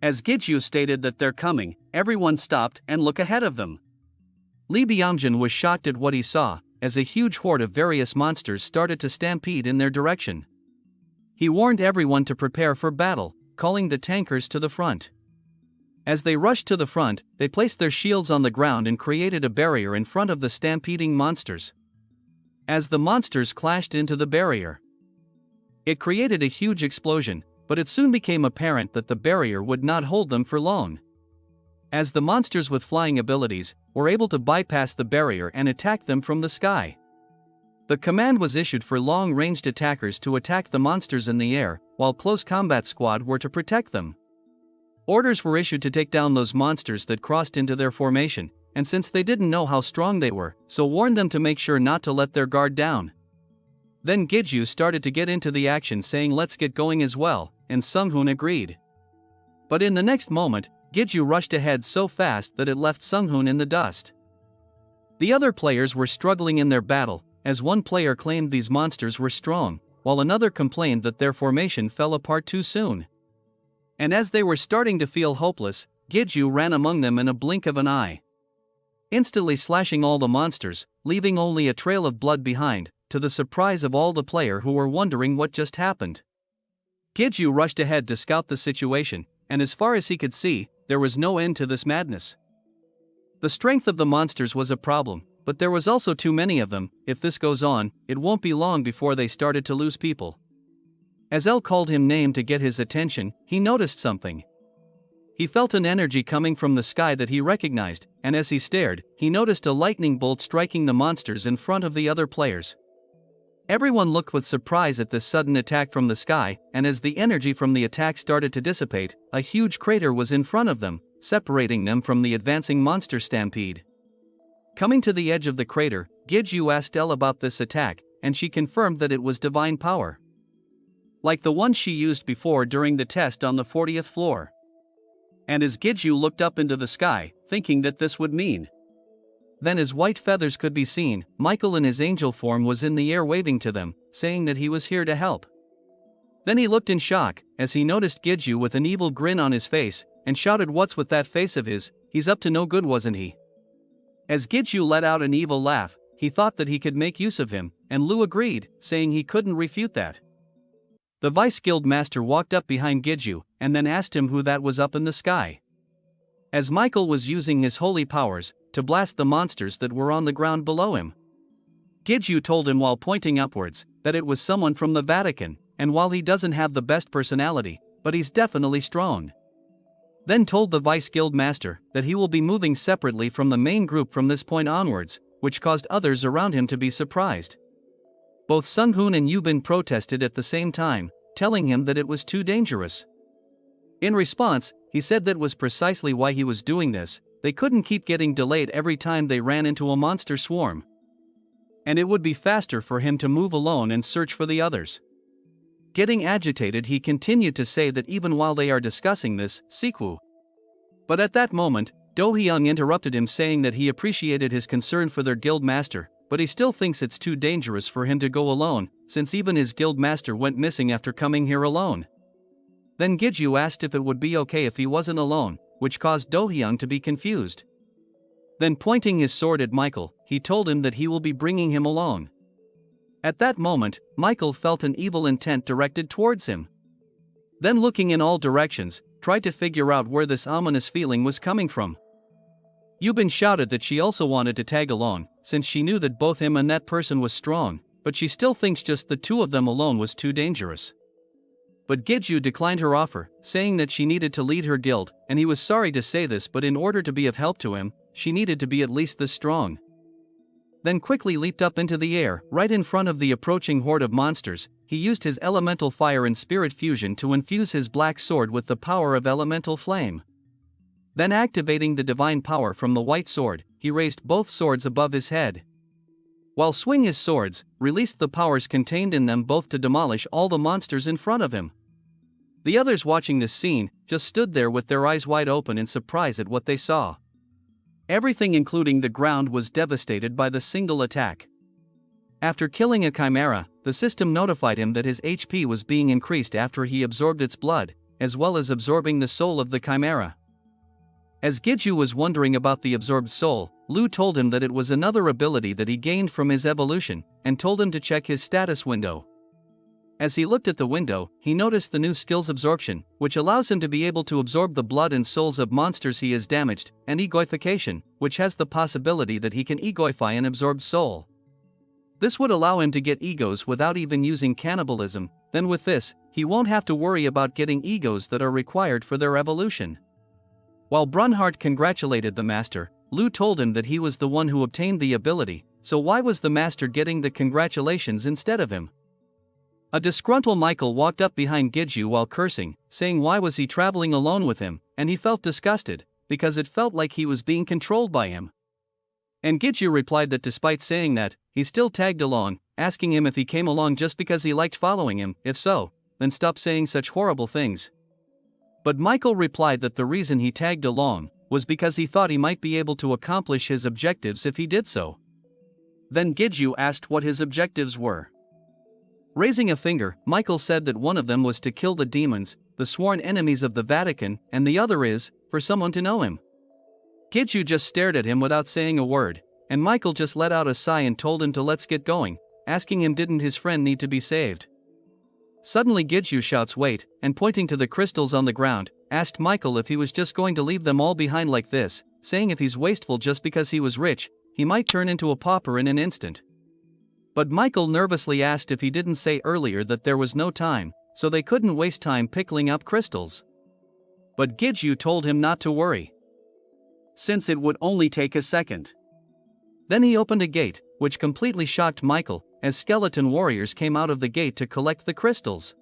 [SPEAKER 1] As Gidju stated that they're coming, everyone stopped and looked ahead of them. Li Byamjin was shocked at what he saw, as a huge horde of various monsters started to stampede in their direction. He warned everyone to prepare for battle, calling the tankers to the front. As they rushed to the front, they placed their shields on the ground and created a barrier in front of the stampeding monsters. As the monsters clashed into the barrier, it created a huge explosion, but it soon became apparent that the barrier would not hold them for long. As the monsters with flying abilities were able to bypass the barrier and attack them from the sky. The command was issued for long-ranged attackers to attack the monsters in the air, while close combat squad were to protect them. Orders were issued to take down those monsters that crossed into their formation, and since they didn't know how strong they were, so warned them to make sure not to let their guard down. Then Gidju started to get into the action saying let's get going as well, and Sunghoon agreed. But in the next moment, Gidju rushed ahead so fast that it left Sunghoon in the dust. The other players were struggling in their battle, as one player claimed these monsters were strong, while another complained that their formation fell apart too soon. And as they were starting to feel hopeless, Gidju ran among them in a blink of an eye, instantly slashing all the monsters, leaving only a trail of blood behind, to the surprise of all the players who were wondering what just happened. Gidju rushed ahead to scout the situation, and as far as he could see, there was no end to this madness. The strength of the monsters was a problem, but there was also too many of them. If this goes on, it won't be long before they started to lose people. As El called him name to get his attention, he noticed something. He felt an energy coming from the sky that he recognized, and as he stared, he noticed a lightning bolt striking the monsters in front of the other players. Everyone looked with surprise at this sudden attack from the sky, and as the energy from the attack started to dissipate, a huge crater was in front of them, separating them from the advancing monster stampede. Coming to the edge of the crater, Gidju asked El about this attack, and she confirmed that it was divine power, like the one she used before during the test on the 40th floor. And as Gidju looked up into the sky, thinking that this would mean, then as white feathers could be seen, Michael in his angel form was in the air waving to them, saying that he was here to help. Then he looked in shock, as he noticed Gidju with an evil grin on his face, and shouted what's with that face of his, he's up to no good wasn't he? As Gidju let out an evil laugh, he thought that he could make use of him, and Lu agreed, saying he couldn't refute that. The Vice Guild Master walked up behind Gidju, and then asked him who that was up in the sky. As Michael was using his holy powers to blast the monsters that were on the ground below him. Gidju told him while pointing upwards that it was someone from the Vatican, and while he doesn't have the best personality, but he's definitely strong. Then told the Vice Guild Master that he will be moving separately from the main group from this point onwards, which caused others around him to be surprised. Both Sunghoon and Yubin protested at the same time, telling him that it was too dangerous. In response, he said that was precisely why he was doing this. They couldn't keep getting delayed every time they ran into a monster swarm, and it would be faster for him to move alone and search for the others. Getting agitated, he continued to say that even while they are discussing this, Siku. But at that moment, Do-hyung interrupted him saying that he appreciated his concern for their guild master, but he still thinks it's too dangerous for him to go alone, since even his guild master went missing after coming here alone. Then Gidju asked if it would be okay if he wasn't alone, which caused Do-hyung to be confused. Then pointing his sword at Michael, he told him that he will be bringing him along. At that moment, Michael felt an evil intent directed towards him. Then looking in all directions, tried to figure out where this ominous feeling was coming from. Yubin shouted that she also wanted to tag along, since she knew that both him and that person was strong, but she still thinks just the two of them alone was too dangerous. But Giju declined her offer, saying that she needed to lead her guild, and he was sorry to say this, but in order to be of help to him, she needed to be at least this strong. Then quickly leaped up into the air, right in front of the approaching horde of monsters. He used his elemental fire and spirit fusion to infuse his black sword with the power of elemental flame. Then activating the divine power from the white sword, he raised both swords above his head. While swinging his swords, released the powers contained in them both to demolish all the monsters in front of him. The others watching this scene just stood there with their eyes wide open in surprise at what they saw. Everything including the ground was devastated by the single attack. After killing a chimera, the system notified him that his HP was being increased after he absorbed its blood, as well as absorbing the soul of the chimera. As Giju was wondering about the absorbed soul, Lu told him that it was another ability that he gained from his evolution, and told him to check his status window. As he looked at the window, he noticed the new skills absorption, which allows him to be able to absorb the blood and souls of monsters he has damaged, and egoification, which has the possibility that he can egoify an absorbed soul. This would allow him to get egos without even using cannibalism. Then with this, he won't have to worry about getting egos that are required for their evolution. While Brunhart congratulated the master, Lu told him that he was the one who obtained the ability, so why was the master getting the congratulations instead of him? A disgruntled Michael walked up behind Giju while cursing, saying why was he traveling alone with him, and he felt disgusted, because it felt like he was being controlled by him. And Giju replied that despite saying that, he still tagged along, asking him if he came along just because he liked following him. If so, then stop saying such horrible things. But Michael replied that the reason he tagged along was because he thought he might be able to accomplish his objectives if he did so. Then Giju asked what his objectives were. Raising a finger, Michael said that one of them was to kill the demons, the sworn enemies of the Vatican, and the other is, for someone to know him. Giju just stared at him without saying a word, and Michael just let out a sigh and told him to let's get going, asking him didn't his friend need to be saved. Suddenly Giju shouts wait, and pointing to the crystals on the ground, asked Michael if he was just going to leave them all behind like this, saying if he's wasteful just because he was rich, he might turn into a pauper in an instant. But Michael nervously asked if he didn't say earlier that there was no time, so they couldn't waste time pickling up crystals. But Giju told him not to worry, since it would only take a second. Then he opened a gate, which completely shocked Michael, as skeleton warriors came out of the gate to collect the crystals.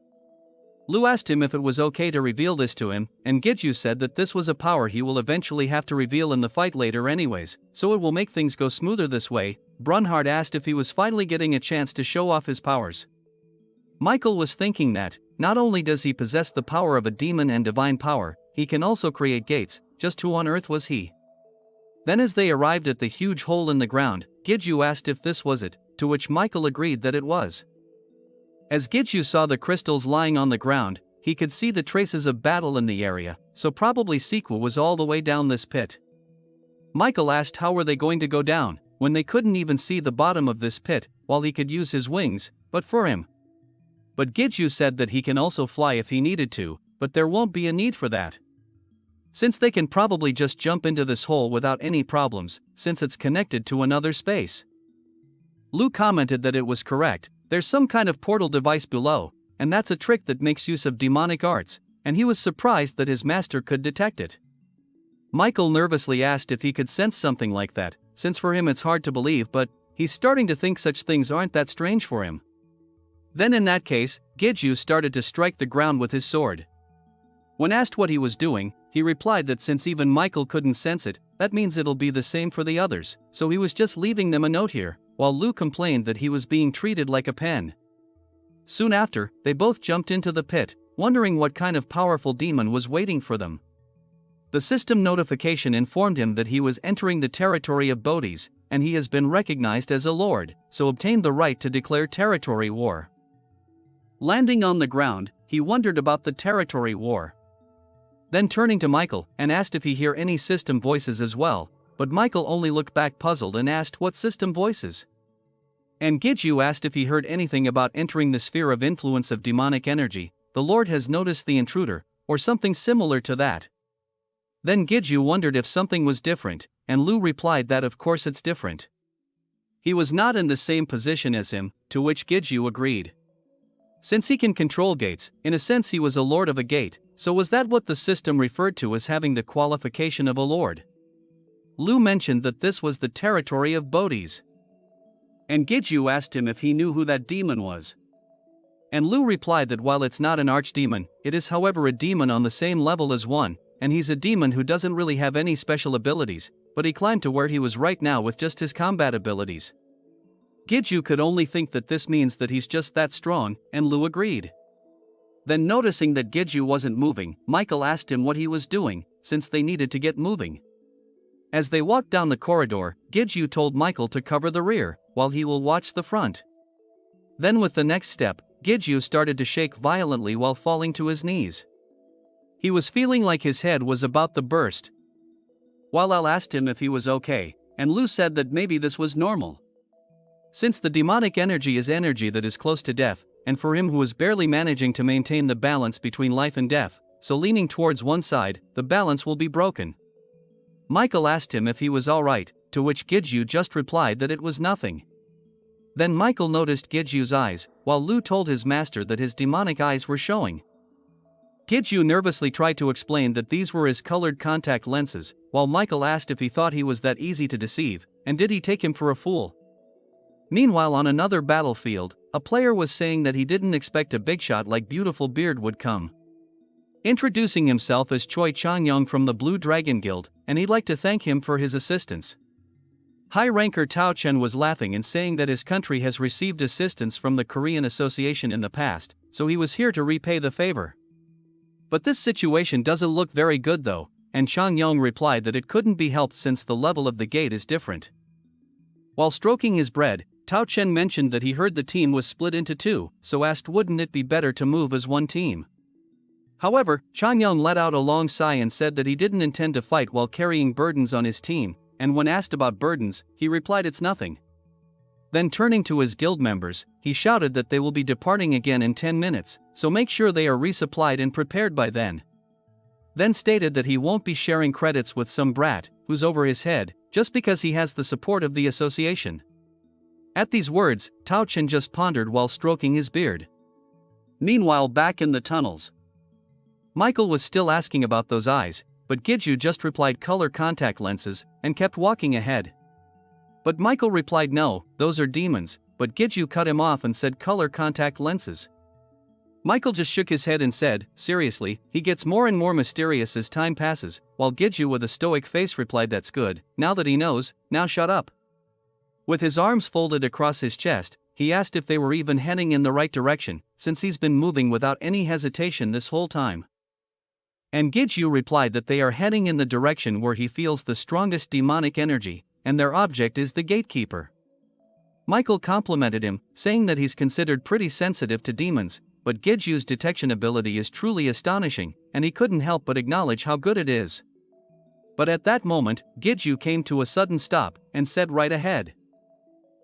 [SPEAKER 1] Lu asked him if it was okay to reveal this to him, and Giju said that this was a power he will eventually have to reveal in the fight later anyways, so it will make things go smoother this way. Brunhart asked if he was finally getting a chance to show off his powers. Michael was thinking that, not only does he possess the power of a demon and divine power, he can also create gates. Just who on earth was he? Then as they arrived at the huge hole in the ground, Giju asked if this was it, to which Michael agreed that it was. As Giju saw the crystals lying on the ground, he could see the traces of battle in the area, so probably Sequel was all the way down this pit. Michael asked how were they going to go down, when they couldn't even see the bottom of this pit, while he could use his wings, but for him. But Giju said that he can also fly if he needed to, but there won't be a need for that, since they can probably just jump into this hole without any problems, since it's connected to another space. Lu commented that it was correct, there's some kind of portal device below, and that's a trick that makes use of demonic arts, and he was surprised that his master could detect it. Michael nervously asked if he could sense something like that, since for him it's hard to believe, but he's starting to think such things aren't that strange for him. Then in that case, Giju started to strike the ground with his sword. When asked what he was doing, he replied that since even Michael couldn't sense it, that means it'll be the same for the others, so he was just leaving them a note here, while Lu complained that he was being treated like a pen. Soon after, they both jumped into the pit, wondering what kind of powerful demon was waiting for them. The system notification informed him that he was entering the territory of Bodhis, and he has been recognized as a lord, so obtained the right to declare territory war. Landing on the ground, he wondered about the territory war. Then turning to Michael, and asked if he hear any system voices as well, but Michael only looked back puzzled and asked what system voices. And Giju asked if he heard anything about entering the sphere of influence of demonic energy, the Lord has noticed the intruder, or something similar to that. Then Giju wondered if something was different, and Lu replied that of course it's different. He was not in the same position as him, to which Giju agreed. Since he can control gates, in a sense he was a lord of a gate, so was that what the system referred to as having the qualification of a lord? Lu mentioned that this was the territory of Bodhis.
[SPEAKER 2] And Giju asked him if he knew who that demon was.
[SPEAKER 1] And Lu replied that while it's not an archdemon, it is however a demon on the same level as one, and he's a demon who doesn't really have any special abilities, but he climbed to where he was right now with just his combat abilities. Giju could only think that this means that he's just that strong, and Lu agreed. Then noticing that Giju wasn't moving, Michael asked him what he was doing, since they needed to get moving. As they walked down the corridor, Giju told Michael to cover the rear, while he will watch the front. Then with the next step, Giju started to shake violently while falling to his knees. He was feeling like his head was about to burst. While Al asked him if he was okay, and Lu said that maybe this was normal. Since the demonic energy is energy that is close to death, and for him who is barely managing to maintain the balance between life and death, so leaning towards one side, the balance will be broken. Michael asked him if he was alright, to which Giju just replied that it was nothing. Then Michael noticed Giju's eyes, while Lu told his master that his demonic eyes were showing. Giju nervously tried to explain that these were his colored contact lenses, while Michael asked if he thought he was that easy to deceive, and did he take him for a fool. Meanwhile on another battlefield, a player was saying that he didn't expect a big shot like Beautiful Beard would come. Introducing himself as Choi Changyong from the Blue Dragon Guild, and he'd like to thank him for his assistance. High ranker Tao Chen was laughing and saying that his country has received assistance from the Korean Association in the past, so he was here to repay the favor. But this situation doesn't look very good though, and Changyong replied that it couldn't be helped since the level of the gate is different. While stroking his bread, Tao Chen mentioned that he heard the team was split into two, so asked wouldn't it be better to move as one team. However, Changyong let out a long sigh and said that he didn't intend to fight while carrying burdens on his team, and when asked about burdens, he replied it's nothing. Then turning to his guild members, he shouted that they will be departing again in 10 minutes, so make sure they are resupplied and prepared by then. Then stated that he won't be sharing credits with some brat, who's over his head, just because he has the support of the association. At these words, Tao Chen just pondered while stroking his beard. Meanwhile back in the tunnels, Michael was still asking about those eyes, but Giju just replied color contact lenses, and kept walking ahead. But Michael replied no, those are demons, but Giju cut him off and said color contact lenses. Michael just shook his head and said, seriously, he gets more and more mysterious as time passes, while Giju with a stoic face replied that's good, now that he knows, now shut up. With his arms folded across his chest, he asked if they were even heading in the right direction, since he's been moving without any hesitation this whole time. And Giju replied that they are heading in the direction where he feels the strongest demonic energy, and their object is the gatekeeper. Michael complimented him, saying that he's considered pretty sensitive to demons, but Giju's detection ability is truly astonishing, and he couldn't help but acknowledge how good it is. But at that moment, Giju came to a sudden stop, and said right ahead.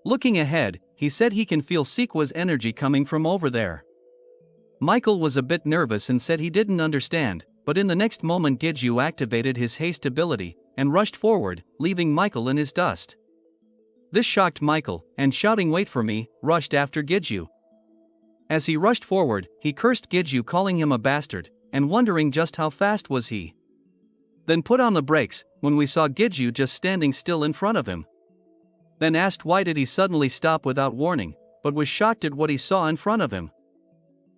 [SPEAKER 1] Looking ahead, he said he can feel Sequa's energy coming from over there. Michael was a bit nervous and said he didn't understand, but in the next moment Giju activated his haste ability, and rushed forward, leaving Michael in his dust. This shocked Michael, and shouting wait for me, rushed after Giju. As he rushed forward, he cursed Giju calling him a bastard, and wondering just how fast was he. Then put on the brakes, when we saw Giju just standing still in front of him. Then asked why did he suddenly stop without warning, but was shocked at what he saw in front of him.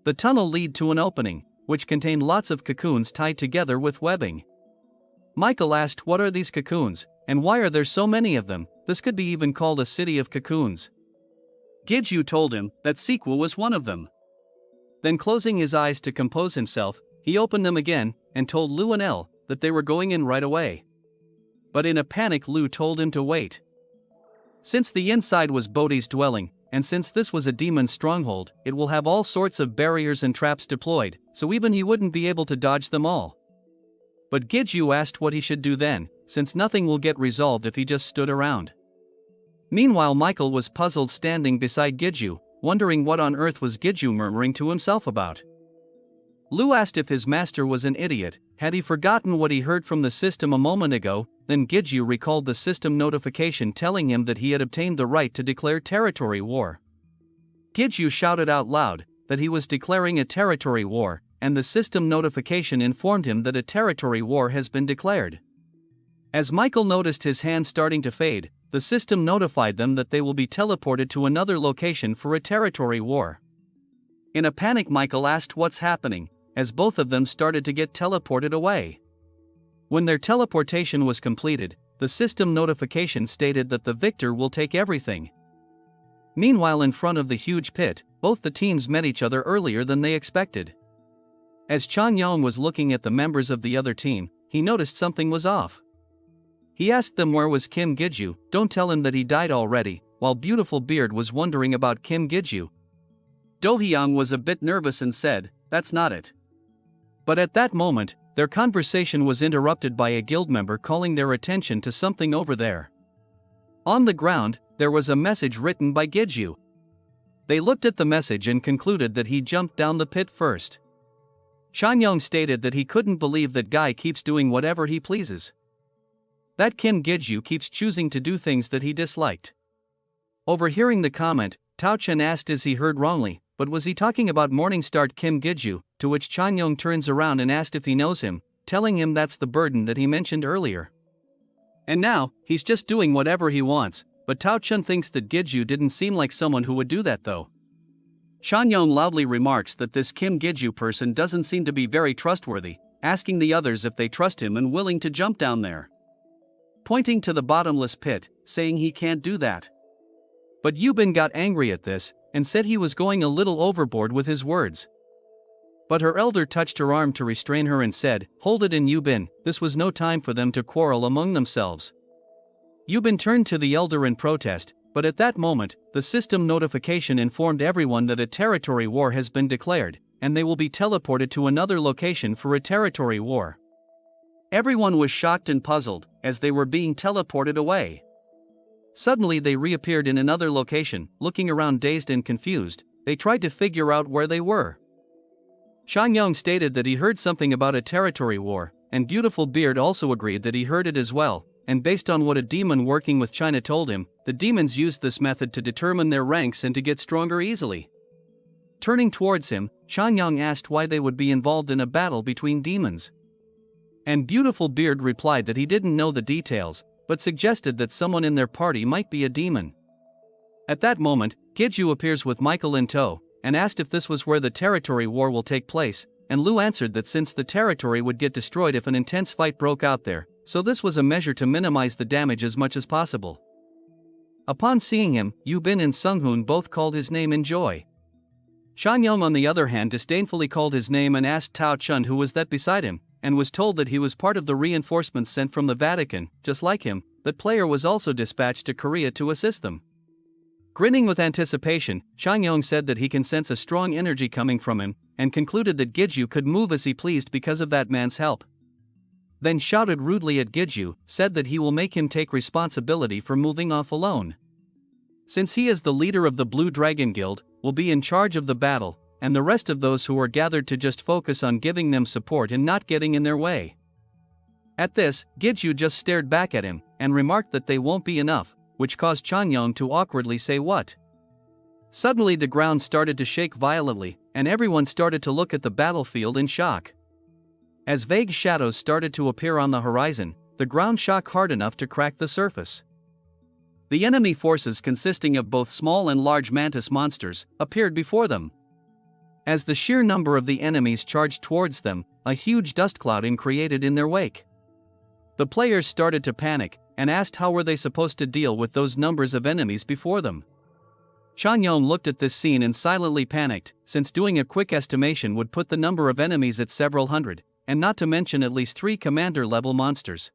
[SPEAKER 1] The tunnel led to an opening, which contained lots of cocoons tied together with webbing. Michael asked what are these cocoons, and why are there so many of them, this could be even called a city of cocoons. Giju told him that Sequa was one of them. Then closing his eyes to compose himself, he opened them again, and told Lu and El that they were going in right away. But in a panic Lu told him to wait. Since the inside was Bodhi's dwelling, and since this was a demon's stronghold, it will have all sorts of barriers and traps deployed, so even he wouldn't be able to dodge them all. But Giju asked what he should do then, since nothing will get resolved if he just stood around. Meanwhile Michael was puzzled standing beside Giju, wondering what on earth was Giju murmuring to himself about. Lu asked if his master was an idiot, had he forgotten what he heard from the system a moment ago, then Giju recalled the system notification telling him that he had obtained the right to declare territory war. Giju shouted out loud, that he was declaring a territory war, and the system notification informed him that a territory war has been declared. As Michael noticed his hand starting to fade, the system notified them that they will be teleported to another location for a territory war. In a panic, Michael asked what's happening, as both of them started to get teleported away. When their teleportation was completed, the system notification stated that the victor will take everything. Meanwhile, in front of the huge pit, both the teams met each other earlier than they expected. As Chanyong was looking at the members of the other team, he noticed something was off. He asked them where was Kim Giju. Don't tell him that he died already, while Beautiful Beard was wondering about Kim Giju. Do-hyung was a bit nervous and said, "That's not it." But at that moment, their conversation was interrupted by a guild member calling their attention to something over there. On the ground, there was a message written by Giju. They looked at the message and concluded that he jumped down the pit first. Chanyong stated that he couldn't believe that guy keeps doing whatever he pleases. That Kim Giju keeps choosing to do things that he disliked. Overhearing the comment, Tao Chen asked is he heard wrongly, but was he talking about Morningstar Kim Giju, to which Chanyong turns around and asked if he knows him, telling him that's the burden that he mentioned earlier. And now, he's just doing whatever he wants, but Tao Chen thinks that Giju didn't seem like someone who would do that though. Chanyong loudly remarks that this Kim Giju person doesn't seem to be very trustworthy, asking the others if they trust him and willing to jump down there. Pointing to the bottomless pit, saying he can't do that. But Yubin got angry at this, and said he was going a little overboard with his words. But her elder touched her arm to restrain her and said, "Hold it in, Yubin, this was no time for them to quarrel among themselves." Yubin turned to the elder in protest, but at that moment, the system notification informed everyone that a territory war has been declared, and they will be teleported to another location for a territory war. Everyone was shocked and puzzled, as they were being teleported away. Suddenly they reappeared in another location, looking around dazed and confused. They tried to figure out where they were. Chanyong stated that he heard something about a territory war, and Beautiful Beard also agreed that he heard it as well, and based on what a demon working with China told him, the demons used this method to determine their ranks and to get stronger easily. Turning towards him, Chanyong asked why they would be involved in a battle between demons. And Beautiful Beard replied that he didn't know the details, but suggested that someone in their party might be a demon. At that moment, Giju appears with Michael in tow, and asked if this was where the territory war will take place, and Lu answered that since the territory would get destroyed if an intense fight broke out there, so this was a measure to minimize the damage as much as possible. Upon seeing him, Yubin and Sunghoon both called his name in joy. Chanyong on the other hand disdainfully called his name and asked Tao Chun who was that beside him, and was told that he was part of the reinforcements sent from the Vatican. Just like him, that player was also dispatched to Korea to assist them. Grinning with anticipation, Chanyong said that he can sense a strong energy coming from him, and concluded that Giju could move as he pleased because of that man's help. Then shouted rudely at Giju, said that he will make him take responsibility for moving off alone. Since he is the leader of the Blue Dragon Guild, will be in charge of the battle, and the rest of those who are gathered to just focus on giving them support and not getting in their way. At this, Giju just stared back at him, and remarked that they won't be enough, which caused Chanyong to awkwardly say what. Suddenly the ground started to shake violently, and everyone started to look at the battlefield in shock. As vague shadows started to appear on the horizon, the ground shook hard enough to crack the surface. The enemy forces consisting of both small and large mantis monsters appeared before them. As the sheer number of the enemies charged towards them, a huge dust cloud created in their wake. The players started to panic, and asked how were they supposed to deal with those numbers of enemies before them. Chanyong looked at this scene and silently panicked, since doing a quick estimation would put the number of enemies at several hundred, and not to mention at least 3 commander-level monsters.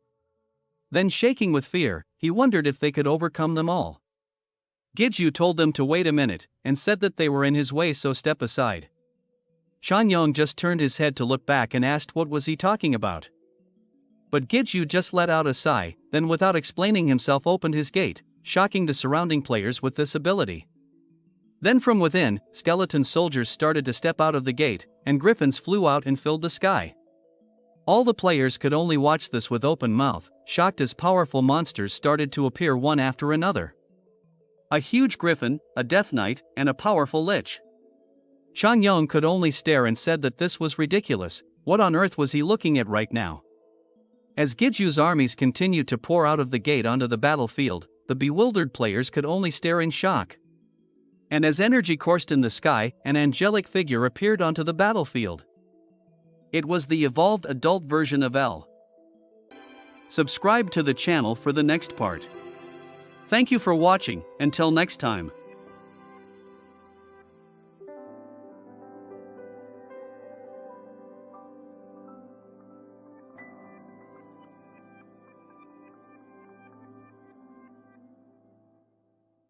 [SPEAKER 1] Then shaking with fear, he wondered if they could overcome them all. Giju told them to wait a minute, and said that they were in his way, so step aside. Chanyong just turned his head to look back and asked what was he talking about. But Giju just let out a sigh, then without explaining himself opened his gate, shocking the surrounding players with this ability. Then from within, skeleton soldiers started to step out of the gate, and griffins flew out and filled the sky. All the players could only watch this with open mouth, shocked as powerful monsters started to appear one after another. A huge griffin, a death knight, and a powerful lich. Chang Yong could only stare and said that this was ridiculous. What on earth was he looking at right now? As Giju's armies continued to pour out of the gate onto the battlefield, the bewildered players could only stare in shock. And as energy coursed in the sky, an angelic figure appeared onto the battlefield. It was the evolved adult version of L. Subscribe to the channel for the next part. Thank you for watching, until next time.